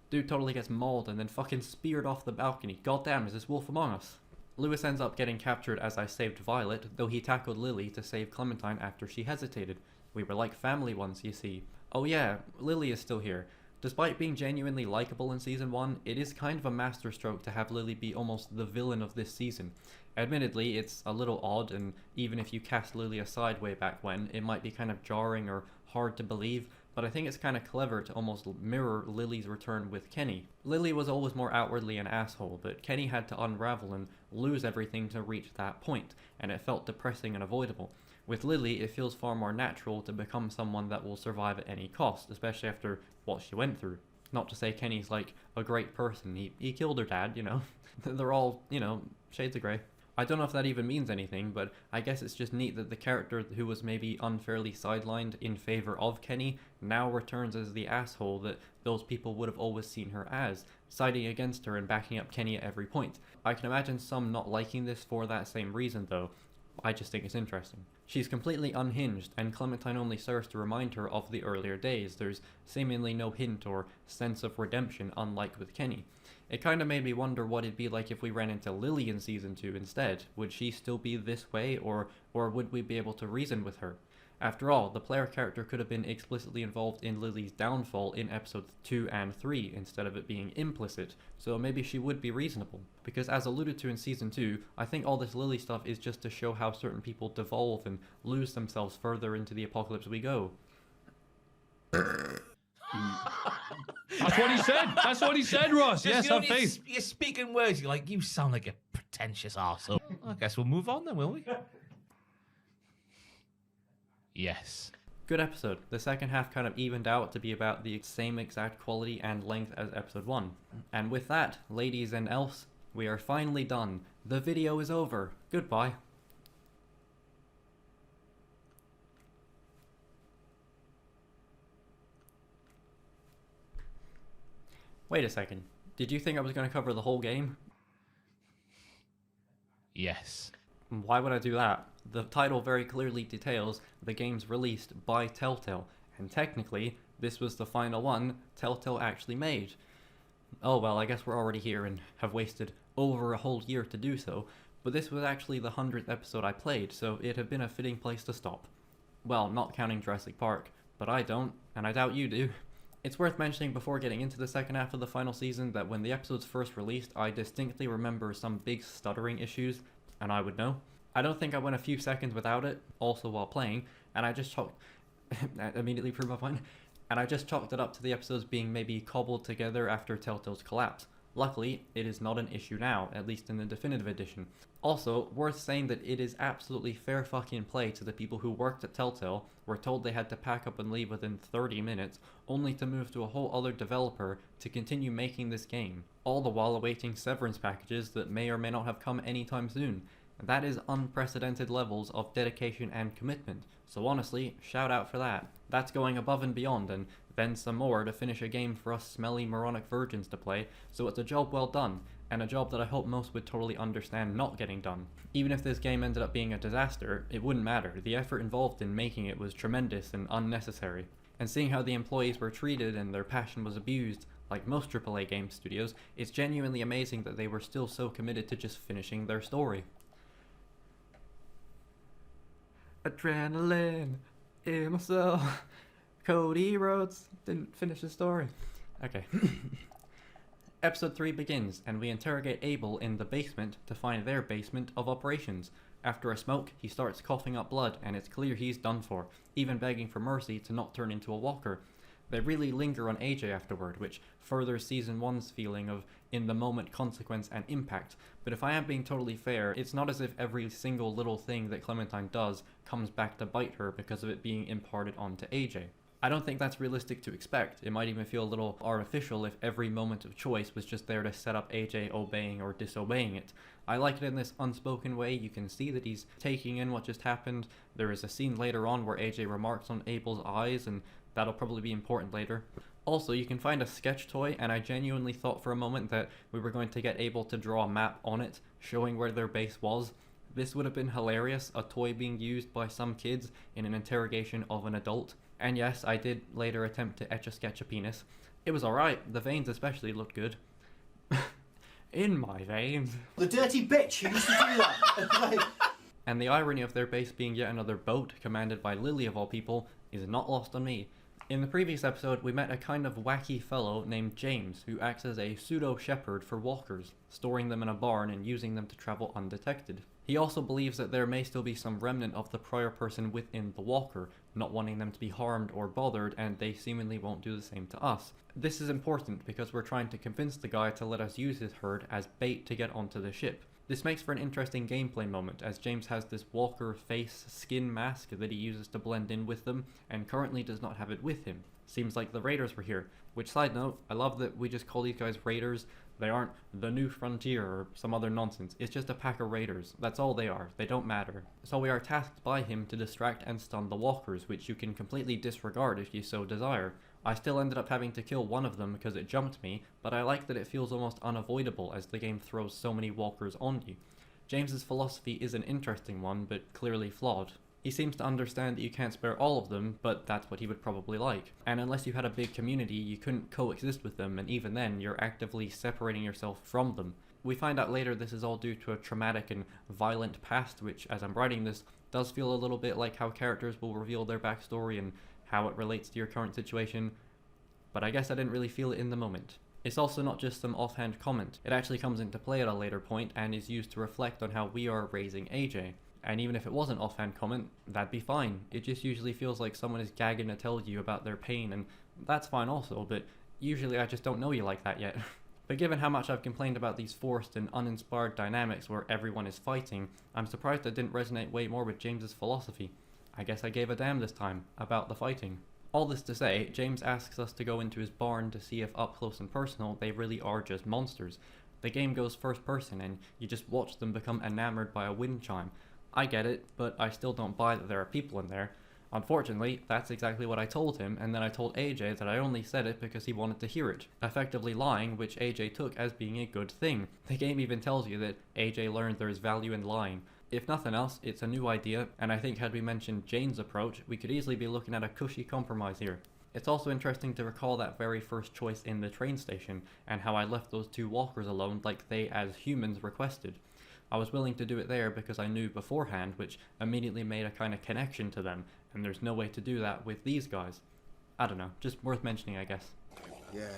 Dude totally gets mauled and then fucking speared off the balcony. Goddamn, is this Wolf Among Us? Lewis ends up getting captured as I saved Violet, though he tackled Lily to save Clementine after she hesitated. We were like family once, you see. Oh yeah, Lily is still here. Despite being genuinely likable in Season 1, it is kind of a masterstroke to have Lily be almost the villain of this season. Admittedly, it's a little odd, and even if you cast Lily aside way back when, it might be kind of jarring or hard to believe, but I think it's kind of clever to almost mirror Lily's return with Kenny. Lily was always more outwardly an asshole, but Kenny had to unravel and lose everything to reach that point, and it felt depressing and avoidable. With Lily, it feels far more natural to become someone that will survive at any cost, especially after what she went through. Not to say Kenny's like a great person, he killed her dad, you know. They're all, you know, shades of grey. I don't know if that even means anything, but I guess it's just neat that the character who was maybe unfairly sidelined in favor of Kenny now returns as the asshole that those people would have always seen her as, siding against her and backing up Kenny at every point. I can imagine some not liking this for that same reason though. I just think it's interesting. She's completely unhinged, and Clementine only serves to remind her of the earlier days. There's seemingly no hint or sense of redemption, unlike with Kenny. It kinda made me wonder what it'd be like if we ran into Lily in Season 2 instead. Would she still be this way, or would we be able to reason with her? After all, the player character could have been explicitly involved in Lily's downfall in episodes 2 and 3 instead of it being implicit, so maybe she would be reasonable. Because as alluded to in Season 2, I think all this Lily stuff is just to show how certain people devolve and lose themselves further into the apocalypse we go. I That's what he said. That's what he said, Ross. Yes, have faith. You're speaking words. You're like, you sound like a pretentious arsehole. I guess we'll move on then, will we? Yes. Good episode. The second half kind of evened out to be about the same exact quality and length as episode 1. And with that, ladies and elves, we are finally done. The video is over. Goodbye. Wait a second. Did you think I was going to cover the whole game? Yes. Why would I do that? The title very clearly details the games released by Telltale, and technically, this was the final one Telltale actually made. Oh well, I guess we're already here and have wasted over a whole year to do so, but this was actually the 100th episode I played, so it had been a fitting place to stop. Well, not counting Jurassic Park, but I don't, and I doubt you do. It's worth mentioning before getting into the second half of the final season that when the episodes first released, I distinctly remember some big stuttering issues, and I would know. I don't think I went a few seconds without it, also while playing, and I just chalked... immediately proved my point. And I just chalked it up to the episodes being maybe cobbled together after Telltale's collapse. Luckily, it is not an issue now, at least in the definitive edition. Also, worth saying that it is absolutely fair fucking play to the people who worked at Telltale, were told they had to pack up and leave within 30 minutes, only to move to a whole other developer to continue making this game, all the while awaiting severance packages that may or may not have come anytime soon. That is unprecedented levels of dedication and commitment, so honestly, shout out for that. That's going above and beyond, and then some more to finish a game for us smelly moronic virgins to play, so it's a job well done, and a job that I hope most would totally understand not getting done. Even if this game ended up being a disaster, it wouldn't matter. The effort involved in making it was tremendous and unnecessary. And seeing how the employees were treated and their passion was abused, like most AAA game studios, it's genuinely amazing that they were still so committed to just finishing their story. Adrenaline in my soul. Cody Rhodes didn't finish the story. Okay. Episode 3 begins, and we interrogate Abel in the basement to find their basement of operations. After a smoke, he starts coughing up blood, and it's clear he's done for, even begging for mercy to not turn into a walker. They really linger on AJ afterward, which furthers Season 1's feeling of in-the-moment consequence and impact, but if I am being totally fair, it's not as if every single little thing that Clementine does comes back to bite her because of it being imparted onto AJ. I don't think that's realistic to expect. It might even feel a little artificial if every moment of choice was just there to set up AJ obeying or disobeying it. I like it in this unspoken way. You can see that he's taking in what just happened. There is a scene later on where AJ remarks on Abel's eyes, and that'll probably be important later. Also, you can find a sketch toy, and I genuinely thought for a moment that we were going to get Abel to draw a map on it, showing where their base was. This would have been hilarious, a toy being used by some kids in an interrogation of an adult. And yes, I did later attempt to etch a sketch a penis. It was alright, the veins especially looked good. In my veins. The dirty bitch who used to do that. And the irony of their base being yet another boat commanded by Lily of all people is not lost on me. In the previous episode, we met a kind of wacky fellow named James, who acts as a pseudo-shepherd for walkers, storing them in a barn and using them to travel undetected. He also believes that there may still be some remnant of the prior person within the walker, not wanting them to be harmed or bothered, and they seemingly won't do the same to us. This is important because we're trying to convince the guy to let us use his herd as bait to get onto the ship. This makes for an interesting gameplay moment, as James has this walker face skin mask that he uses to blend in with them, and currently does not have it with him. Seems like the Raiders were here. Which, side note, I love that we just call these guys Raiders. They aren't the New Frontier or some other nonsense. It's just a pack of raiders. That's all they are. They don't matter. So we are tasked by him to distract and stun the walkers, which you can completely disregard if you so desire. I still ended up having to kill one of them because it jumped me, but I like that it feels almost unavoidable as the game throws so many walkers on you. James's philosophy is an interesting one, but clearly flawed. He seems to understand that you can't spare all of them, but that's what he would probably like. And unless you had a big community, you couldn't coexist with them, and even then, you're actively separating yourself from them. We find out later this is all due to a traumatic and violent past, which, as I'm writing this, does feel a little bit like how characters will reveal their backstory and how it relates to your current situation, but I guess I didn't really feel it in the moment. It's also not just some offhand comment. It actually comes into play at a later point and is used to reflect on how we are raising AJ. And even if it was an offhand comment, that'd be fine. It just usually feels like someone is gagging to tell you about their pain, and that's fine also, but Usually I just don't know you like that yet. But given how much I've complained about these forced and uninspired dynamics where everyone is fighting, I'm surprised it didn't resonate way more with James's philosophy. I guess I gave a damn this time about the fighting. All this to say, James asks us to go into his barn to see if up close and personal they really are just monsters. The game goes first person and you just watch them become enamored by a wind chime. I get it, but I still don't buy that there are people in there. Unfortunately, that's exactly what I told him, and then I told AJ that I only said it because he wanted to hear it, effectively lying, which AJ took as being a good thing. The game even tells you that AJ learned there is value in lying. If nothing else, it's a new idea, and I think had we mentioned Jane's approach, we could easily be looking at a cushy compromise here. It's also interesting to recall that very first choice in the train station, and how I left those two walkers alone like they, as humans, requested. I was willing to do it there because I knew beforehand, which immediately made a kind of connection to them, and there's no way to do that with these guys. I don't know, just worth mentioning, I guess. Yeah.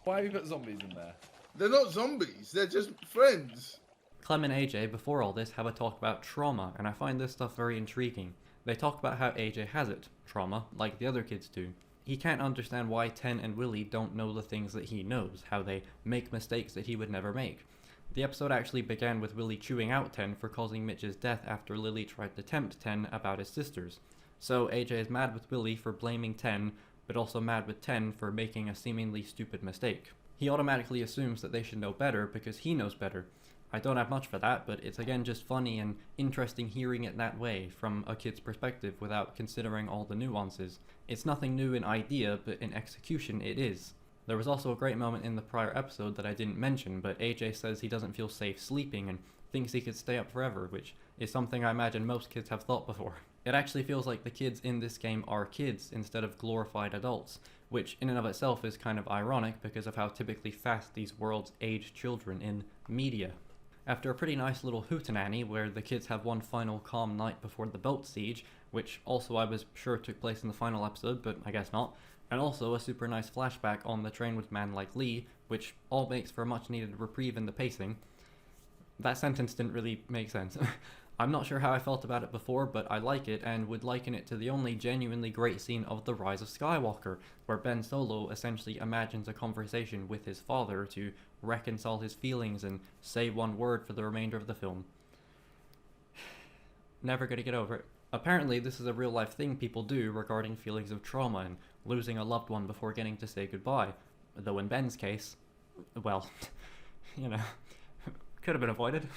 Why have you got zombies in there? They're not zombies, they're just friends. Clem and AJ, before all this, have a talk about trauma, and I find this stuff very intriguing. They talk about how AJ has it, trauma, like the other kids do. He can't understand why Ten and Willie don't know the things that he knows, how they make mistakes that he would never make. The episode actually began with Willie chewing out Ten for causing Mitch's death after Lily tried to tempt Ten about his sisters. So AJ is mad with Willie for blaming Ten, but also mad with Ten for making a seemingly stupid mistake. He automatically assumes that they should know better because he knows better. I don't have much for that, but it's again just funny and interesting hearing it that way, from a kid's perspective without considering all the nuances. It's nothing new in idea, but in execution it is. There was also a great moment in the prior episode that I didn't mention, but AJ says he doesn't feel safe sleeping and thinks he could stay up forever, which is something I imagine most kids have thought before. It actually feels like the kids in this game are kids instead of glorified adults, which in and of itself is kind of ironic because of how typically fast these worlds age children in media. After a pretty nice little hootenanny where the kids have one final calm night before the boat siege, which also I was sure took place in the final episode, but I guess not, and also a super nice flashback on the train with Man Like Lee, which all makes for a much needed reprieve in the pacing. That sentence didn't really make sense. I'm not sure how I felt about it before, but I like it and would liken it to the only genuinely great scene of The Rise of Skywalker, where Ben Solo essentially imagines a conversation with his father to reconcile his feelings and say one word for the remainder of the film. Never gonna get over it. Apparently, this is a real-life thing people do regarding feelings of trauma and losing a loved one before getting to say goodbye. Though in Ben's case, well, you know, could have been avoided.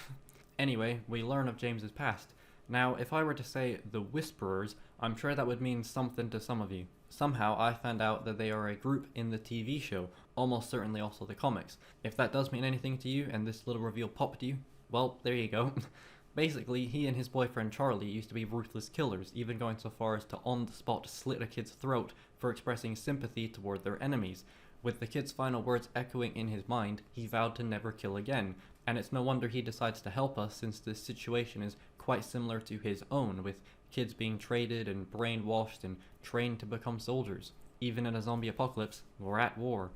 Anyway, we learn of James's past. Now, if I were to say the Whisperers, I'm sure that would mean something to some of you. Somehow, I found out that they are a group in the TV show, almost certainly also the comics. If that does mean anything to you, and this little reveal popped you, well, there you go. Basically, he and his boyfriend Charlie used to be ruthless killers, even going so far as to on the spot slit a kid's throat for expressing sympathy toward their enemies. With the kid's final words echoing in his mind, he vowed to never kill again, and it's no wonder he decides to help us since this situation is quite similar to his own, with kids being traded and brainwashed and trained to become soldiers. Even in a zombie apocalypse, we're at war.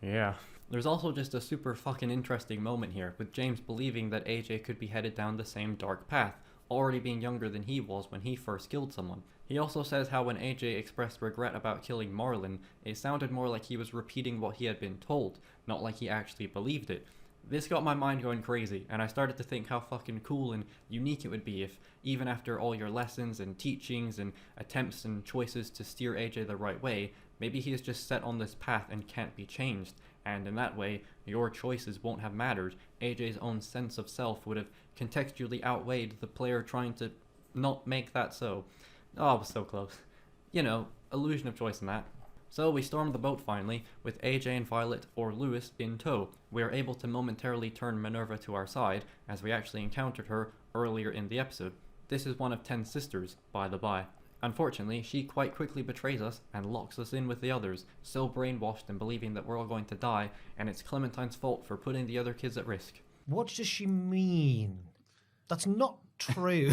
Yeah. There's also just a super fucking interesting moment here, with James believing that AJ could be headed down the same dark path, already being younger than he was when he first killed someone. He also says how when AJ expressed regret about killing Marlon, it sounded more like he was repeating what he had been told, not like he actually believed it. This got my mind going crazy, and I started to think how fucking cool and unique it would be if, even after all your lessons and teachings and attempts and choices to steer AJ the right way, maybe he is just set on this path and can't be changed, and in that way, your choices won't have mattered. AJ's own sense of self would have contextually outweighed the player trying to not make that so. Oh, it was so close. You know, illusion of choice in that. So we storm the boat finally, with AJ and Violet, or Lewis, in tow. We are able to momentarily turn Minerva to our side, as we actually encountered her earlier in the episode. This is one of 10 sisters, by the by. Unfortunately, she quite quickly betrays us and locks us in with the others, so brainwashed and believing that we're all going to die, and it's Clementine's fault for putting the other kids at risk. What does she mean? That's not true.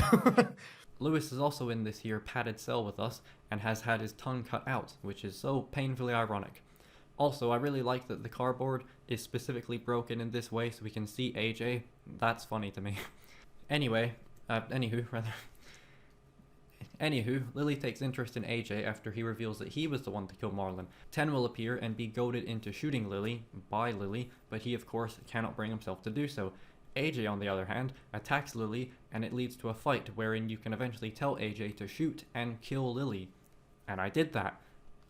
Lewis is also in this here padded cell with us, and has had his tongue cut out, which is so painfully ironic. Also, I really like that the cardboard is specifically broken in this way so we can see AJ. That's funny to me. Anywho, Anywho, Lily takes interest in AJ after he reveals that he was the one to kill Marlon. Ten will appear and be goaded into shooting Lily by Lily, but he of course cannot bring himself to do so. AJ, on the other hand, attacks Lily, and it leads to a fight wherein you can eventually tell AJ to shoot and kill Lily. And I did that.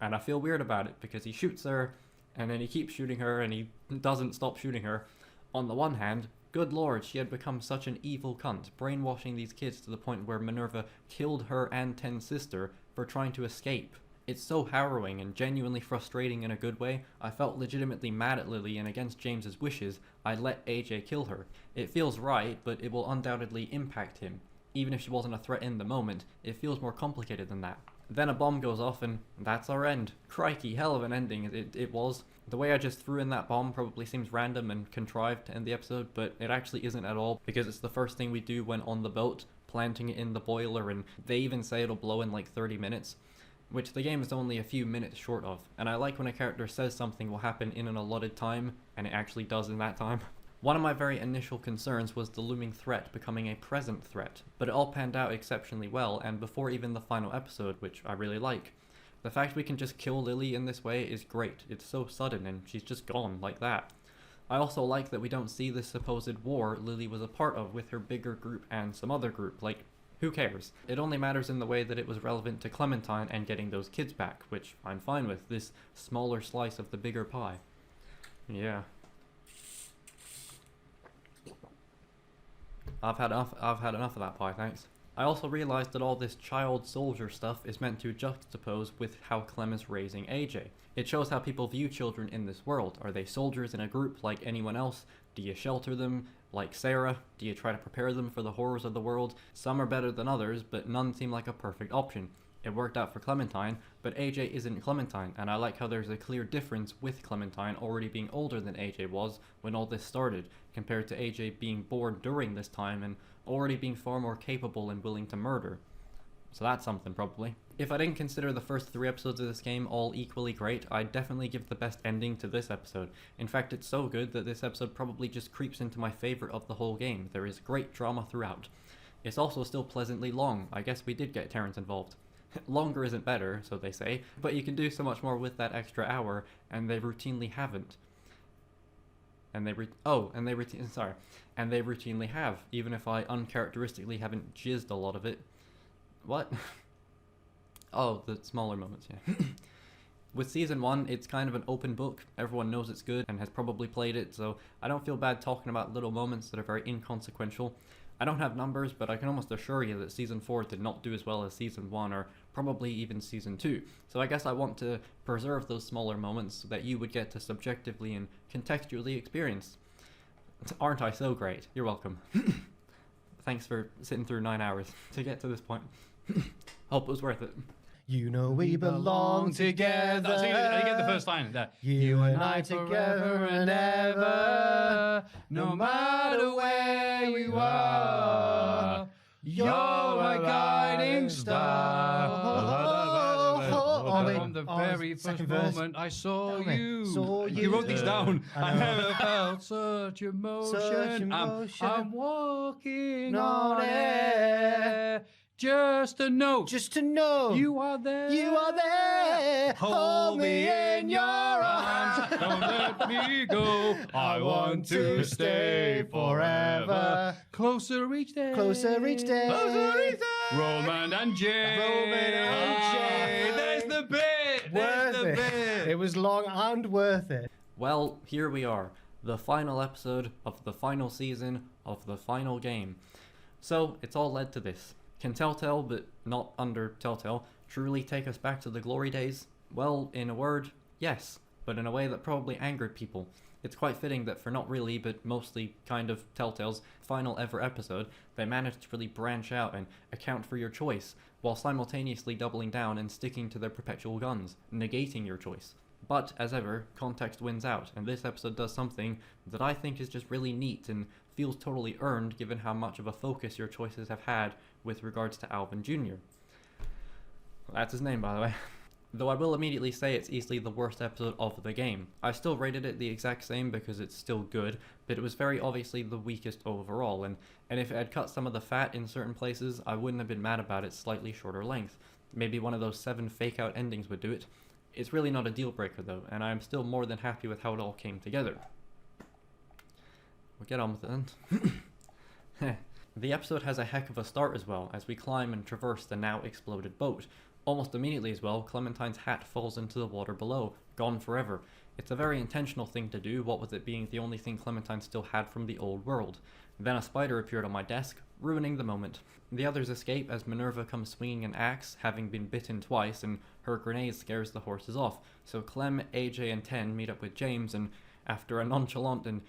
And I feel weird about it because he shoots her, and then he keeps shooting her, and he doesn't stop shooting her. On the one hand, good lord, she had become such an evil cunt, brainwashing these kids to the point where Minerva killed her and Ten's sister for trying to escape. It's so harrowing and genuinely frustrating in a good way. I felt legitimately mad at Lily, and against James's wishes, I let AJ kill her. It feels right, but it will undoubtedly impact him. Even if she wasn't a threat in the moment, it feels more complicated than that. Then a bomb goes off and that's our end. Crikey, hell of an ending it was. The way I just threw in that bomb probably seems random and contrived to end the episode, but it actually isn't at all, because it's the first thing we do when on the boat, planting it in the boiler, and they even say it'll blow in like 30 minutes. Which the game is only a few minutes short of, and I like when a character says something will happen in an allotted time, and it actually does in that time. One of my very initial concerns was the looming threat becoming a present threat, but it all panned out exceptionally well, and before even the final episode, which I really like. The fact we can just kill Lily in this way is great. It's so sudden, and she's just gone like that. I also like that we don't see this supposed war Lily was a part of with her bigger group and some other group, like, who cares? It only matters in the way that it was relevant to Clementine and getting those kids back, which I'm fine with, this smaller slice of the bigger pie. Yeah. I've had enough of that pie, thanks. I also realized that all this child soldier stuff is meant to juxtapose with how Clem is raising AJ. It shows how people view children in this world. Are they soldiers in a group like anyone else? Do you shelter them like Sarah? Do you try to prepare them for the horrors of the world? Some are better than others, but none seem like a perfect option. It worked out for Clementine, but AJ isn't Clementine, and I like how there's a clear difference with Clementine already being older than AJ was when all this started, compared to AJ being born during this time and already being far more capable and willing to murder. So that's something, probably. If I didn't consider the first 3 episodes of this game all equally great, I'd definitely give the best ending to this episode. In fact, it's so good that this episode probably just creeps into my favorite of the whole game. There is great drama throughout. It's also still pleasantly long. I guess we did get Terrence involved. Longer isn't better, so they say, but you can do so much more with that extra hour, and they routinely haven't. And they routinely have, even if I uncharacteristically haven't jizzed a lot of it. What? Oh, the smaller moments, yeah. With Season 1, it's kind of an open book. Everyone knows it's good and has probably played it, so I don't feel bad talking about little moments that are very inconsequential. I don't have numbers, but I can almost assure you that Season 4 did not do as well as Season 1, or probably even Season 2. So I guess I want to preserve those smaller moments so that you would get to subjectively and contextually experience. Aren't I so great? You're welcome. Thanks for sitting through 9 hours to get to this point. Hope it was worth it. You know we belong together. I get the first line there. You and I together and ever. No matter where you are, you're my guiding star. From the very first moment I saw you. You wrote these down. I never felt such emotion. I'm walking on air. Just to know you are there. You are there. Hold me in your arms. Don't let me go. I want to stay forever. Closer each day. Closer each day. Closer each day. Roman and Jay. There's the bit. There's the bit. It was long and worth it. Well, here we are. The final episode of the final season of the final game. So, it's all led to this. Can Telltale, but not under Telltale, truly take us back to the glory days? Well, in a word, yes, but in a way that probably angered people. It's quite fitting that for not really, but mostly kind of Telltale's final ever episode, they managed to really branch out and account for your choice, while simultaneously doubling down and sticking to their perpetual guns, negating your choice. But, as ever, context wins out, and this episode does something that I think is just really neat and feels totally earned given how much of a focus your choices have had with regards to Alvin Jr. That's his name, by the way. though I will immediately say it's easily the worst episode of the game. I still rated it the exact same because it's still good, but it was very obviously the weakest overall, and if it had cut some of the fat in certain places, I wouldn't have been mad about its slightly shorter length. Maybe one of those 7 fake-out endings would do it. It's really not a deal breaker though, and I am still more than happy with how it all came together. We'll get on with it then. The episode has a heck of a start as well, as we climb and traverse the now exploded boat. Almost immediately as well, Clementine's hat falls into the water below, gone forever. It's a very intentional thing to do, what with it being the only thing Clementine still had from the old world. Then a spider appeared on my desk, ruining the moment. The others escape as Minerva comes swinging an axe, having been bitten twice, and her grenade scares the horses off. So Clem, AJ, and Ten meet up with James, and after a nonchalant and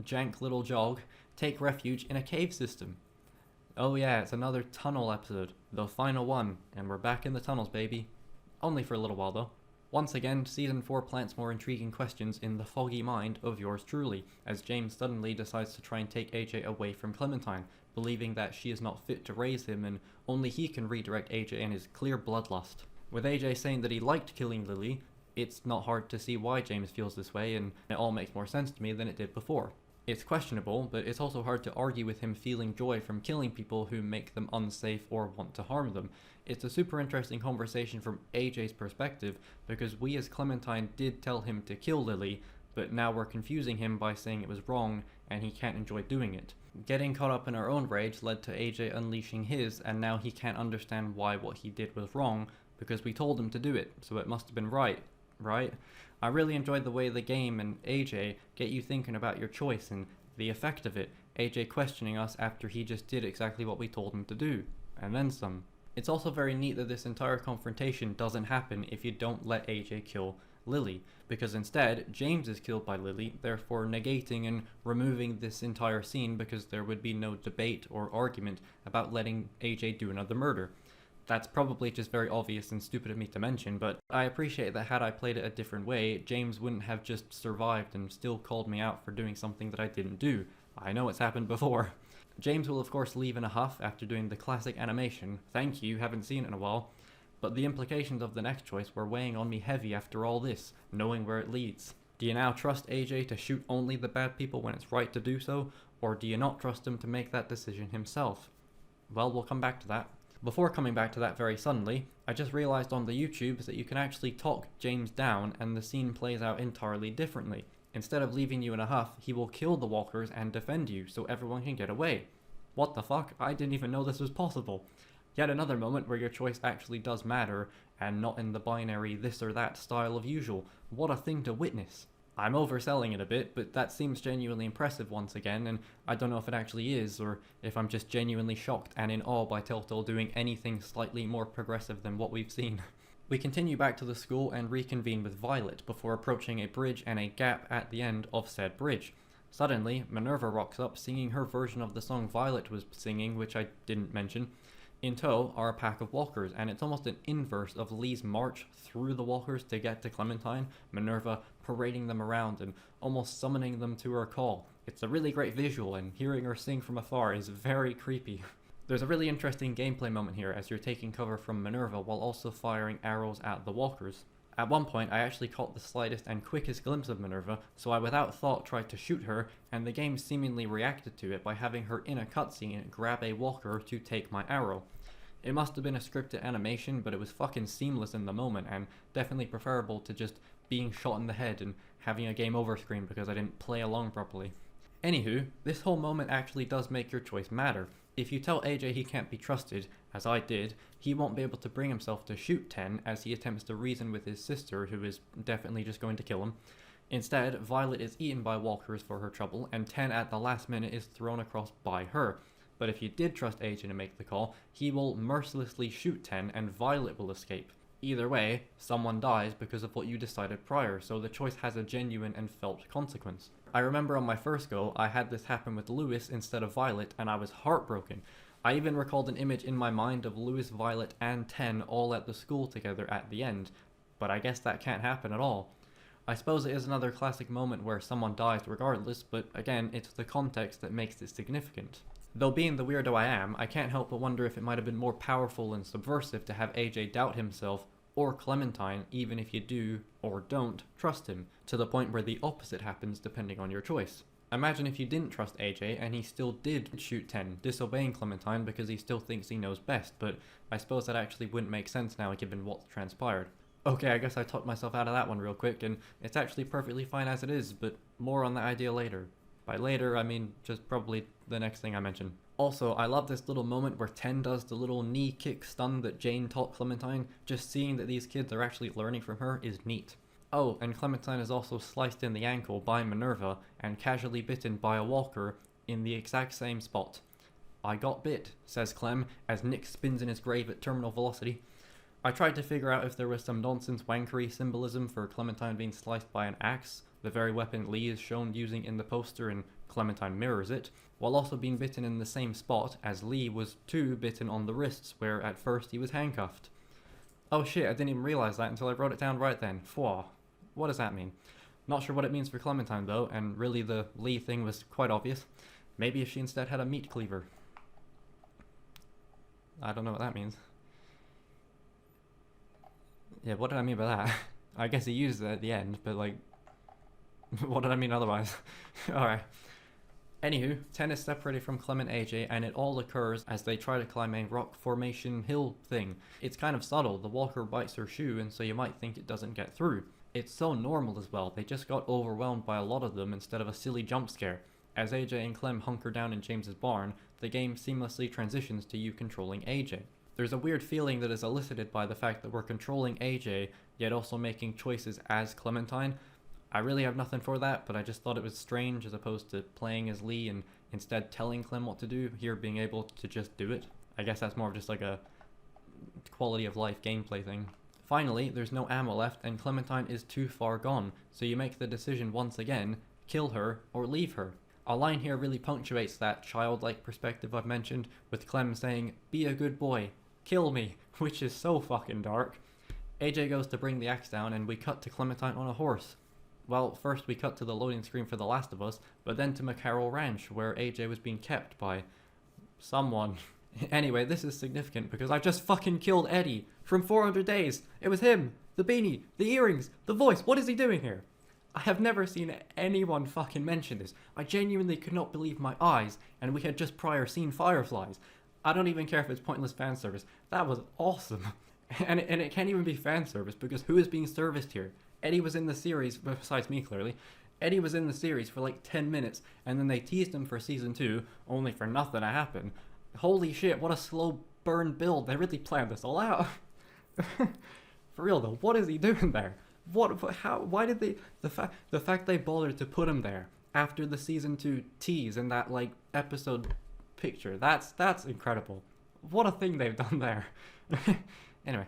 jank little jog, take refuge in a cave system. Oh yeah, it's another tunnel episode, the final one, and we're back in the tunnels, baby. Only for a little while though. Once again, Season 4 plants more intriguing questions in the foggy mind of yours truly, as James suddenly decides to try and take AJ away from Clementine, believing that she is not fit to raise him and only he can redirect AJ and his clear bloodlust. With AJ saying that he liked killing Lily, it's not hard to see why James feels this way, and it all makes more sense to me than it did before. It's questionable, but it's also hard to argue with him feeling joy from killing people who make them unsafe or want to harm them. It's a super interesting conversation from AJ's perspective, because we as Clementine did tell him to kill Lily, but now we're confusing him by saying it was wrong and he can't enjoy doing it. Getting caught up in our own rage led to AJ unleashing his, and now he can't understand why what he did was wrong, because we told him to do it, so it must have been right? I really enjoyed the way the game and AJ get you thinking about your choice and the effect of it, AJ questioning us after he just did exactly what we told him to do, and then some. It's also very neat that this entire confrontation doesn't happen if you don't let AJ kill Lily, because instead, James is killed by Lily, therefore negating and removing this entire scene because there would be no debate or argument about letting AJ do another murder. That's probably just very obvious and stupid of me to mention, but I appreciate that had I played it a different way, James wouldn't have just survived and still called me out for doing something that I didn't do. I know it's happened before. James will of course leave in a huff after doing the classic animation, thank you, haven't seen it in a while, but the implications of the next choice were weighing on me heavy after all this, knowing where it leads. Do you now trust AJ to shoot only the bad people when it's right to do so, or do you not trust him to make that decision himself? Well, we'll come back to that. Before coming back to that very suddenly, I just realised on the YouTubes that you can actually talk James down and the scene plays out entirely differently. Instead of leaving you in a huff, he will kill the walkers and defend you so everyone can get away. What the fuck? I didn't even know this was possible. Yet another moment where your choice actually does matter, and not in the binary this or that style of usual. What a thing to witness. I'm overselling it a bit, but that seems genuinely impressive once again, and I don't know if it actually is, or if I'm just genuinely shocked and in awe by Telltale doing anything slightly more progressive than what we've seen. We continue back to the school and reconvene with Violet before approaching a bridge and a gap at the end of said bridge. Suddenly, Minerva rocks up singing her version of the song Violet was singing, which I didn't mention. In tow are a pack of walkers, and it's almost an inverse of Lee's march through the walkers to get to Clementine, Minerva parading them around and almost summoning them to her call. It's a really great visual, and hearing her sing from afar is very creepy. There's a really interesting gameplay moment here as you're taking cover from Minerva while also firing arrows at the walkers. At one point, I actually caught the slightest and quickest glimpse of Minerva, so I without thought tried to shoot her, and the game seemingly reacted to it by having her in a cutscene grab a walker to take my arrow. It must have been a scripted animation, but it was fucking seamless in the moment, and definitely preferable to just being shot in the head and having a game over screen because I didn't play along properly. Anywho, this whole moment actually does make your choice matter. If you tell AJ he can't be trusted, as I did, he won't be able to bring himself to shoot Ten as he attempts to reason with his sister, who is definitely just going to kill him. Instead, Violet is eaten by walkers for her trouble, and Ten at the last minute is thrown across by her. But if you did trust AJ to make the call, he will mercilessly shoot Ten and Violet will escape. Either way, someone dies because of what you decided prior, so the choice has a genuine and felt consequence. I remember on my first go, I had this happen with Lewis instead of Violet, and I was heartbroken. I even recalled an image in my mind of Lewis, Violet, and Ten all at the school together at the end, but I guess that can't happen at all. I suppose it is another classic moment where someone dies regardless, but again, it's the context that makes it significant. Though being the weirdo I am, I can't help but wonder if it might have been more powerful and subversive to have AJ doubt himself or Clementine, even if you do or don't trust him, to the point where the opposite happens depending on your choice. Imagine if you didn't trust AJ and he still did shoot 10, disobeying Clementine because he still thinks he knows best, but I suppose that actually wouldn't make sense now given what's transpired. Okay, I guess I talked myself out of that one real quick, and it's actually perfectly fine as it is, but more on that idea later. By later, I mean just probably the next thing I mention. Also, I love this little moment where 10 does the little knee kick stun that Jane taught Clementine. Just seeing that these kids are actually learning from her is neat. Oh, and Clementine is also sliced in the ankle by Minerva and casually bitten by a walker in the exact same spot. I got bit, says Clem, as Nick spins in his grave at terminal velocity. I tried to figure out if there was some nonsense wankery symbolism for Clementine being sliced by an axe, the very weapon Lee is shown using in the poster and Clementine mirrors it, while also being bitten in the same spot as Lee was too bitten on the wrists where at first he was handcuffed. Oh shit, I didn't even realize that until I wrote it down right then. Phew. What does that mean? Not sure what it means for Clementine though, and really the Lee thing was quite obvious. Maybe if she instead had a meat cleaver. I don't know what that means. Yeah, what did I mean by that? I guess he used it at the end, but like, what did I mean otherwise? Alright. Anywho, 10 is separated from Clem and AJ, and it all occurs as they try to climb a rock formation hill thing. It's kind of subtle, the walker bites her shoe, and so you might think it doesn't get through. It's so normal as well, they just got overwhelmed by a lot of them instead of a silly jump scare. As AJ and Clem hunker down in James's barn, the game seamlessly transitions to you controlling AJ. There's a weird feeling that is elicited by the fact that we're controlling AJ, yet also making choices as Clementine. I really have nothing for that, but I just thought it was strange as opposed to playing as Lee and instead telling Clem what to do, here being able to just do it. I guess that's more of just like a quality of life gameplay thing. Finally, there's no ammo left and Clementine is too far gone, so you make the decision once again, kill her or leave her. A line here really punctuates that childlike perspective I've mentioned, with Clem saying, "Be a good boy, kill me," which is so fucking dark. AJ goes to bring the axe down and we cut to Clementine on a horse. Well, first we cut to the loading screen for The Last of Us, but then to McCarroll Ranch, where AJ was being kept by someone. Anyway, this is significant because I've just fucking killed Eddie from 400 Days. It was him, the beanie, the earrings, the voice. What is he doing here? I have never seen anyone fucking mention this. I genuinely could not believe my eyes, and we had just prior seen Fireflies. I don't even care if it's pointless fan service. That was awesome. And it can't even be fan service because who is being serviced here? Eddie was in the series, besides me clearly, Eddie was in the series for like 10 minutes, and then they teased him for season 2, only for nothing to happen. Holy shit, what a slow burn build. They really planned this all out. For real though, what is he doing there? Why did they, the fact they bothered to put him there after the season 2 tease and that like episode picture, that's incredible. What a thing they've done there. Anyway.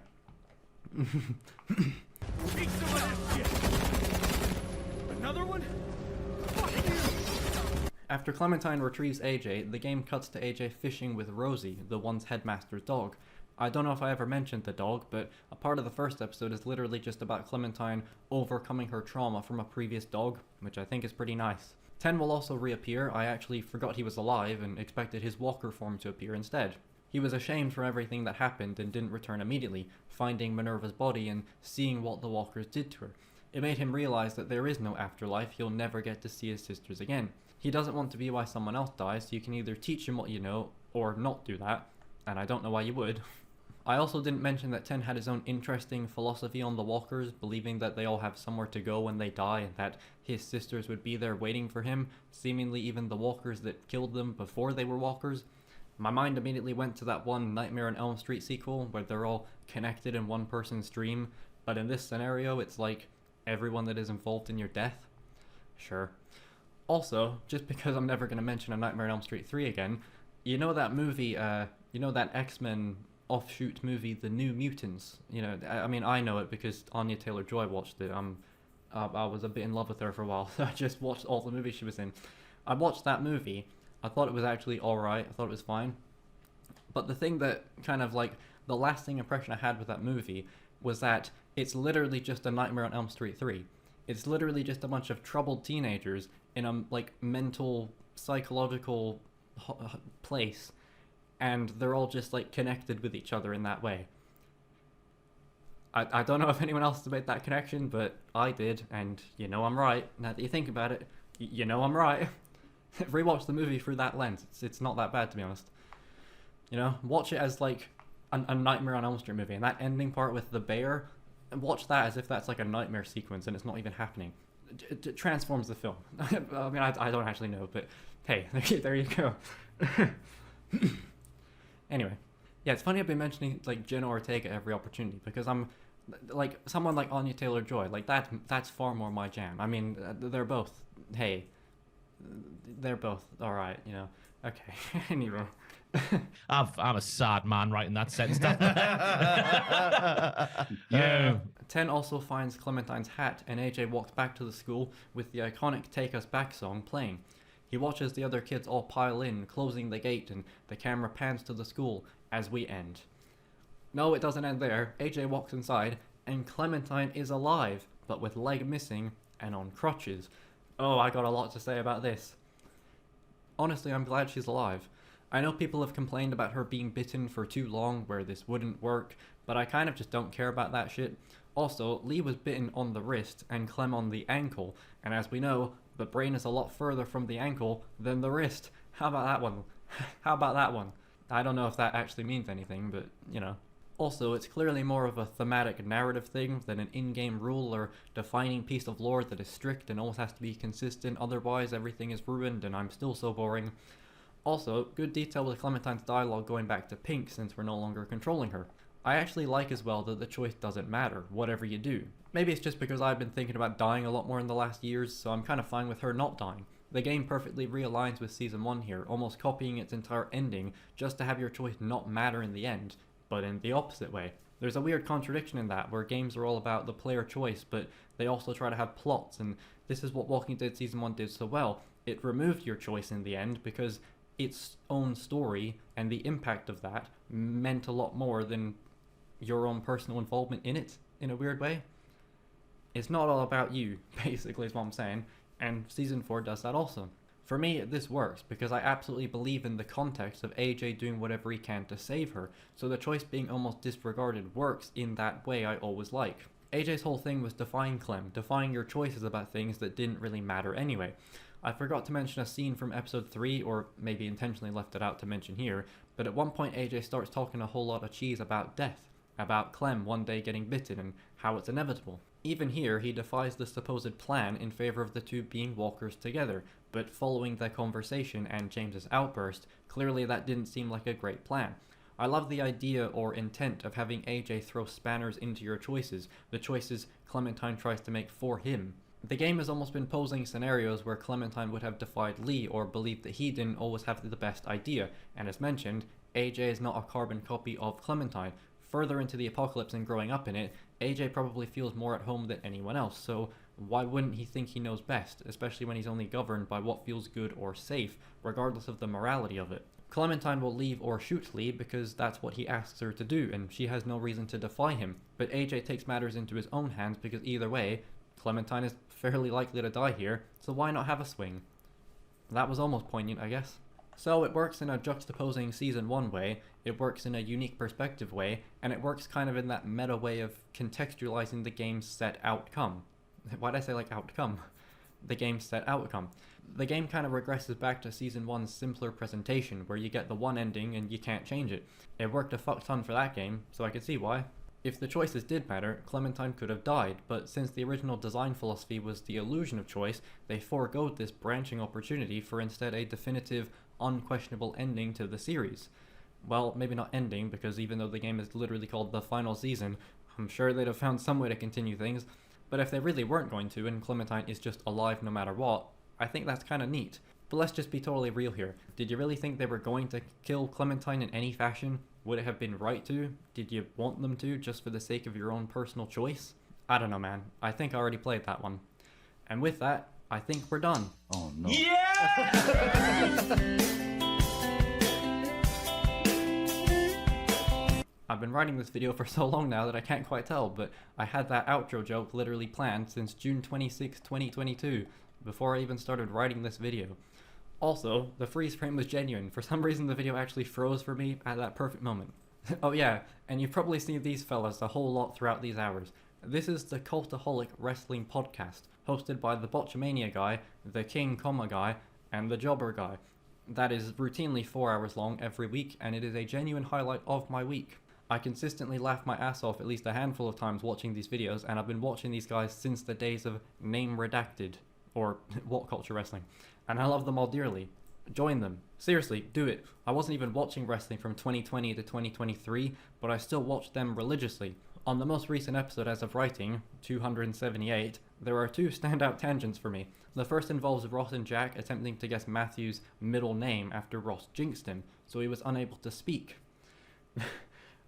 Another one? After Clementine retrieves AJ, the game cuts to AJ fishing with Rosie, the once headmaster's dog. I don't know if I ever mentioned the dog, but a part of the first episode is literally just about Clementine overcoming her trauma from a previous dog, which I think is pretty nice. 10 will also reappear. I actually forgot he was alive and expected his walker form to appear instead. He was ashamed for everything that happened and didn't return immediately, finding Minerva's body and seeing what the walkers did to her. It made him realize that there is no afterlife, he'll never get to see his sisters again. He doesn't want to be why someone else dies, so you can either teach him what you know, or not do that, and I don't know why you would. I also didn't mention that 10 had his own interesting philosophy on the walkers, believing that they all have somewhere to go when they die and that his sisters would be there waiting for him, seemingly even the walkers that killed them before they were walkers. My mind immediately went to that one Nightmare on Elm Street sequel where they're all connected in one person's dream, but in this scenario it's like everyone that is involved in your death. Sure. Also, just because I'm never going to mention a Nightmare on Elm Street 3 again, you know that movie, you know that X-Men offshoot movie, The New Mutants? You know, I mean, I know it because Anya Taylor-Joy watched it. I was a bit in love with her for a while, so I just watched all the movies she was in. I watched that movie. I thought it was actually alright. I thought it was fine. But the thing that kind of like, the lasting impression I had with that movie was that it's literally just a Nightmare on Elm Street 3. It's literally just a bunch of troubled teenagers in a like mental, psychological place, and they're all just like connected with each other in that way. I don't know if anyone else has made that connection, but I did, and you know I'm right. Now that you think about it, you know I'm right. Rewatch the movie through that lens. It's not that bad, to be honest. You know, watch it as like a Nightmare on Elm Street movie, and that ending part with the bear, watch that as if that's like a nightmare sequence and it's not even happening. It transforms the film. I mean, I don't actually know, but hey, there you go. Anyway, yeah, it's funny I've been mentioning like Jenna Ortega every opportunity, because I'm like someone like Anya Taylor-Joy, like that's far more my jam. I mean, they're both, hey, they're both all right, you know. Okay. Anyway. I'm a sad man writing that sentence down. Yeah. 10 also finds Clementine's hat, and AJ walks back to the school with the iconic Take Us Back song playing. He watches the other kids all pile in, closing the gate, and the camera pans to the school as we end. No, it doesn't end there. AJ walks inside, and Clementine is alive, but with leg missing and on crutches. Oh, I got a lot to say about this. Honestly, I'm glad she's alive. I know people have complained about her being bitten for too long where this wouldn't work, but I kind of just don't care about that shit. Also, Lee was bitten on the wrist and Clem on the ankle, and as we know, the brain is a lot further from the ankle than the wrist. How about that one? How about that one? I don't know if that actually means anything, but, you know. Also, it's clearly more of a thematic narrative thing than an in-game rule or defining piece of lore that is strict and always has to be consistent, otherwise everything is ruined and I'm still so boring. Also, good detail with Clementine's dialogue going back to Pink since we're no longer controlling her. I actually like as well that the choice doesn't matter, whatever you do. Maybe it's just because I've been thinking about dying a lot more in the last years, so I'm kind of fine with her not dying. The game perfectly realigns with Season 1 here, almost copying its entire ending just to have your choice not matter in the end, but in the opposite way. There's a weird contradiction in that, where games are all about the player choice, but they also try to have plots, and this is what Walking Dead Season 1 did so well. It removed your choice in the end because its own story and the impact of that meant a lot more than your own personal involvement in it, in a weird way. It's not all about you, basically, is what I'm saying, and Season 4 does that also. For me, this works because I absolutely believe in the context of AJ doing whatever he can to save her, so the choice being almost disregarded works in that way I always like. AJ's whole thing was defying Clem, defying your choices about things that didn't really matter anyway. I forgot to mention a scene from episode 3, or maybe intentionally left it out to mention here, but at one point AJ starts talking a whole lot of cheese about death, about Clem one day getting bitten and how it's inevitable. Even here, he defies the supposed plan in favor of the two being walkers together, but following the conversation and James's outburst, clearly that didn't seem like a great plan. I love the idea or intent of having AJ throw spanners into your choices, the choices Clementine tries to make for him. The game has almost been posing scenarios where Clementine would have defied Lee or believed that he didn't always have the best idea, and as mentioned, AJ is not a carbon copy of Clementine. Further into the apocalypse and growing up in it, AJ probably feels more at home than anyone else, so why wouldn't he think he knows best, especially when he's only governed by what feels good or safe, regardless of the morality of it. Clementine will leave or shoot Lee because that's what he asks her to do, and she has no reason to defy him, but AJ takes matters into his own hands because either way, Clementine is fairly likely to die here, so why not have a swing? That was almost poignant, I guess. So it works in a juxtaposing Season 1 way, it works in a unique perspective way, and it works kind of in that meta way of contextualizing the game's set outcome. Why'd I say like outcome? The game's set outcome. The game kind of regresses back to Season 1's simpler presentation, where you get the one ending and you can't change it. It worked a fuck ton for that game, so I could see why. If the choices did matter, Clementine could have died, but since the original design philosophy was the illusion of choice, they foregoed this branching opportunity for instead a definitive, unquestionable ending to the series. Well, maybe not ending, because even though the game is literally called the final season, I'm sure they'd have found some way to continue things, but if they really weren't going to, and Clementine is just alive no matter what, I think that's kinda neat. But let's just be totally real here. Did you really think they were going to kill Clementine in any fashion? Would it have been right to? Did you want them to, just for the sake of your own personal choice? I don't know, man. I think I already played that one. And with that, I think we're done. Oh no. I've been writing this video for so long now that I can't quite tell, but I had that outro joke literally planned since June 26, 2022, before I even started writing this video. Also, the freeze frame was genuine. For some reason the video actually froze for me at that perfect moment. Oh yeah, and you've probably seen these fellas a whole lot throughout these hours. This is the Cultaholic Wrestling Podcast, hosted by the Botchamania guy, the King Comma guy, and the Jobber guy. That is routinely 4 hours long every week, and it is a genuine highlight of my week. I consistently laugh my ass off at least a handful of times watching these videos, and I've been watching these guys since the days of Name Redacted, or What Culture Wrestling, and I love them all dearly. Join them. Seriously, do it. I wasn't even watching wrestling from 2020 to 2023, but I still watch them religiously. On the most recent episode as of writing, 278, there are 2 standout tangents for me. The first involves Ross and Jack attempting to guess Matthew's middle name after Ross jinxed him, so he was unable to speak.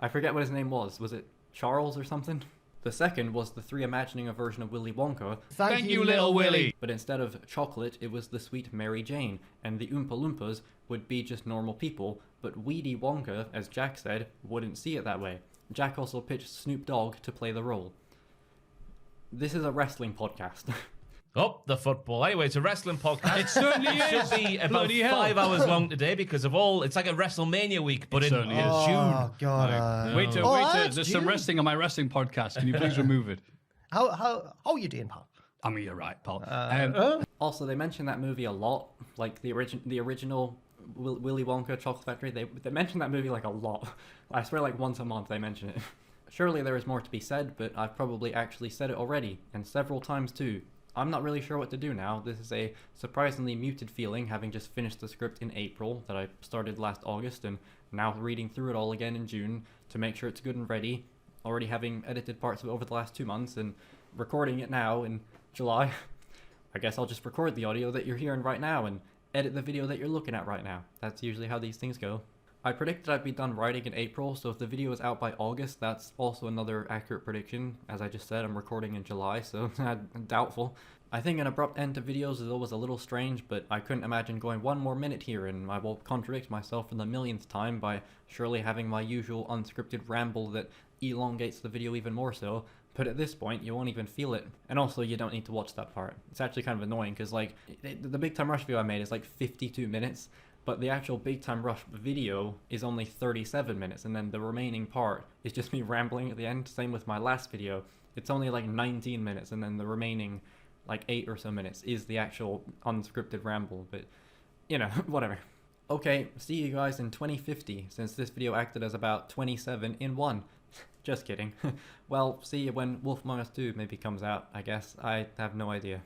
I forget what his name was. Was it Charles or something? The second was the 3 imagining a version of Willy Wonka. Thank you, little Willy! But instead of chocolate, it was the sweet Mary Jane, and the Oompa Loompas would be just normal people, but Weedy Wonka, as Jack said, wouldn't see it that way. Jack also pitched Snoop Dogg to play the role. This is a wrestling podcast. Oh, the football. Anyway, it's a wrestling podcast. It certainly It is. should be about Bloody hell. 5 hours long today because of all... It's like a WrestleMania week, but in June. Oh, God. Right. Waiter, there's some wrestling on my wrestling podcast. Can you please remove it? How are you doing, pal? I mean, you're right, pal. Also, they mention that movie a lot, like the original Willy Wonka Chocolate Factory. They mention that movie like a lot. I swear, like once a month they mention it. Surely there is more to be said, but I've probably actually said it already, and several times too. I'm not really sure what to do now. This is a surprisingly muted feeling, having just finished the script in April that I started last August, and now reading through it all again in June to make sure it's good and ready, already having edited parts of it over the last 2 months, and recording it now in July. I guess I'll just record the audio that you're hearing right now and edit the video that you're looking at right now. That's usually how these things go. I predicted I'd be done writing in April, so if the video is out by August, that's also another accurate prediction. As I just said, I'm recording in July, so doubtful. I think an abrupt end to videos is always a little strange, but I couldn't imagine going 1 more minute here, and I will contradict myself for the millionth time by surely having my usual unscripted ramble that elongates the video even more so. But at this point, you won't even feel it. And also, you don't need to watch that part. It's actually kind of annoying, because like, the Big Time Rush video I made is like 52 minutes, but the actual Big Time Rush video is only 37 minutes, and then the remaining part is just me rambling at the end. Same with my last video. It's only like 19 minutes, and then the remaining like 8 or so minutes is the actual unscripted ramble, but you know, whatever. Okay, see you guys in 2050, since this video acted as about 27 in 1. Just kidding. Well, see you when Wolf Among Us 2 maybe comes out, I guess. I have no idea.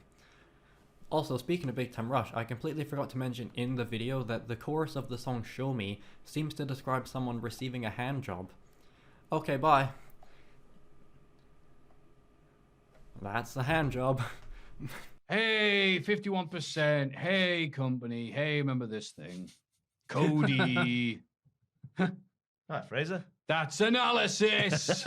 Also, speaking of Big Time Rush, I completely forgot to mention in the video that the chorus of the song Show Me seems to describe someone receiving a hand job. Okay, bye. That's the hand job. Hey, 51%. Hey, company. Hey, remember this thing. Cody. Right, Fraser. That's analysis.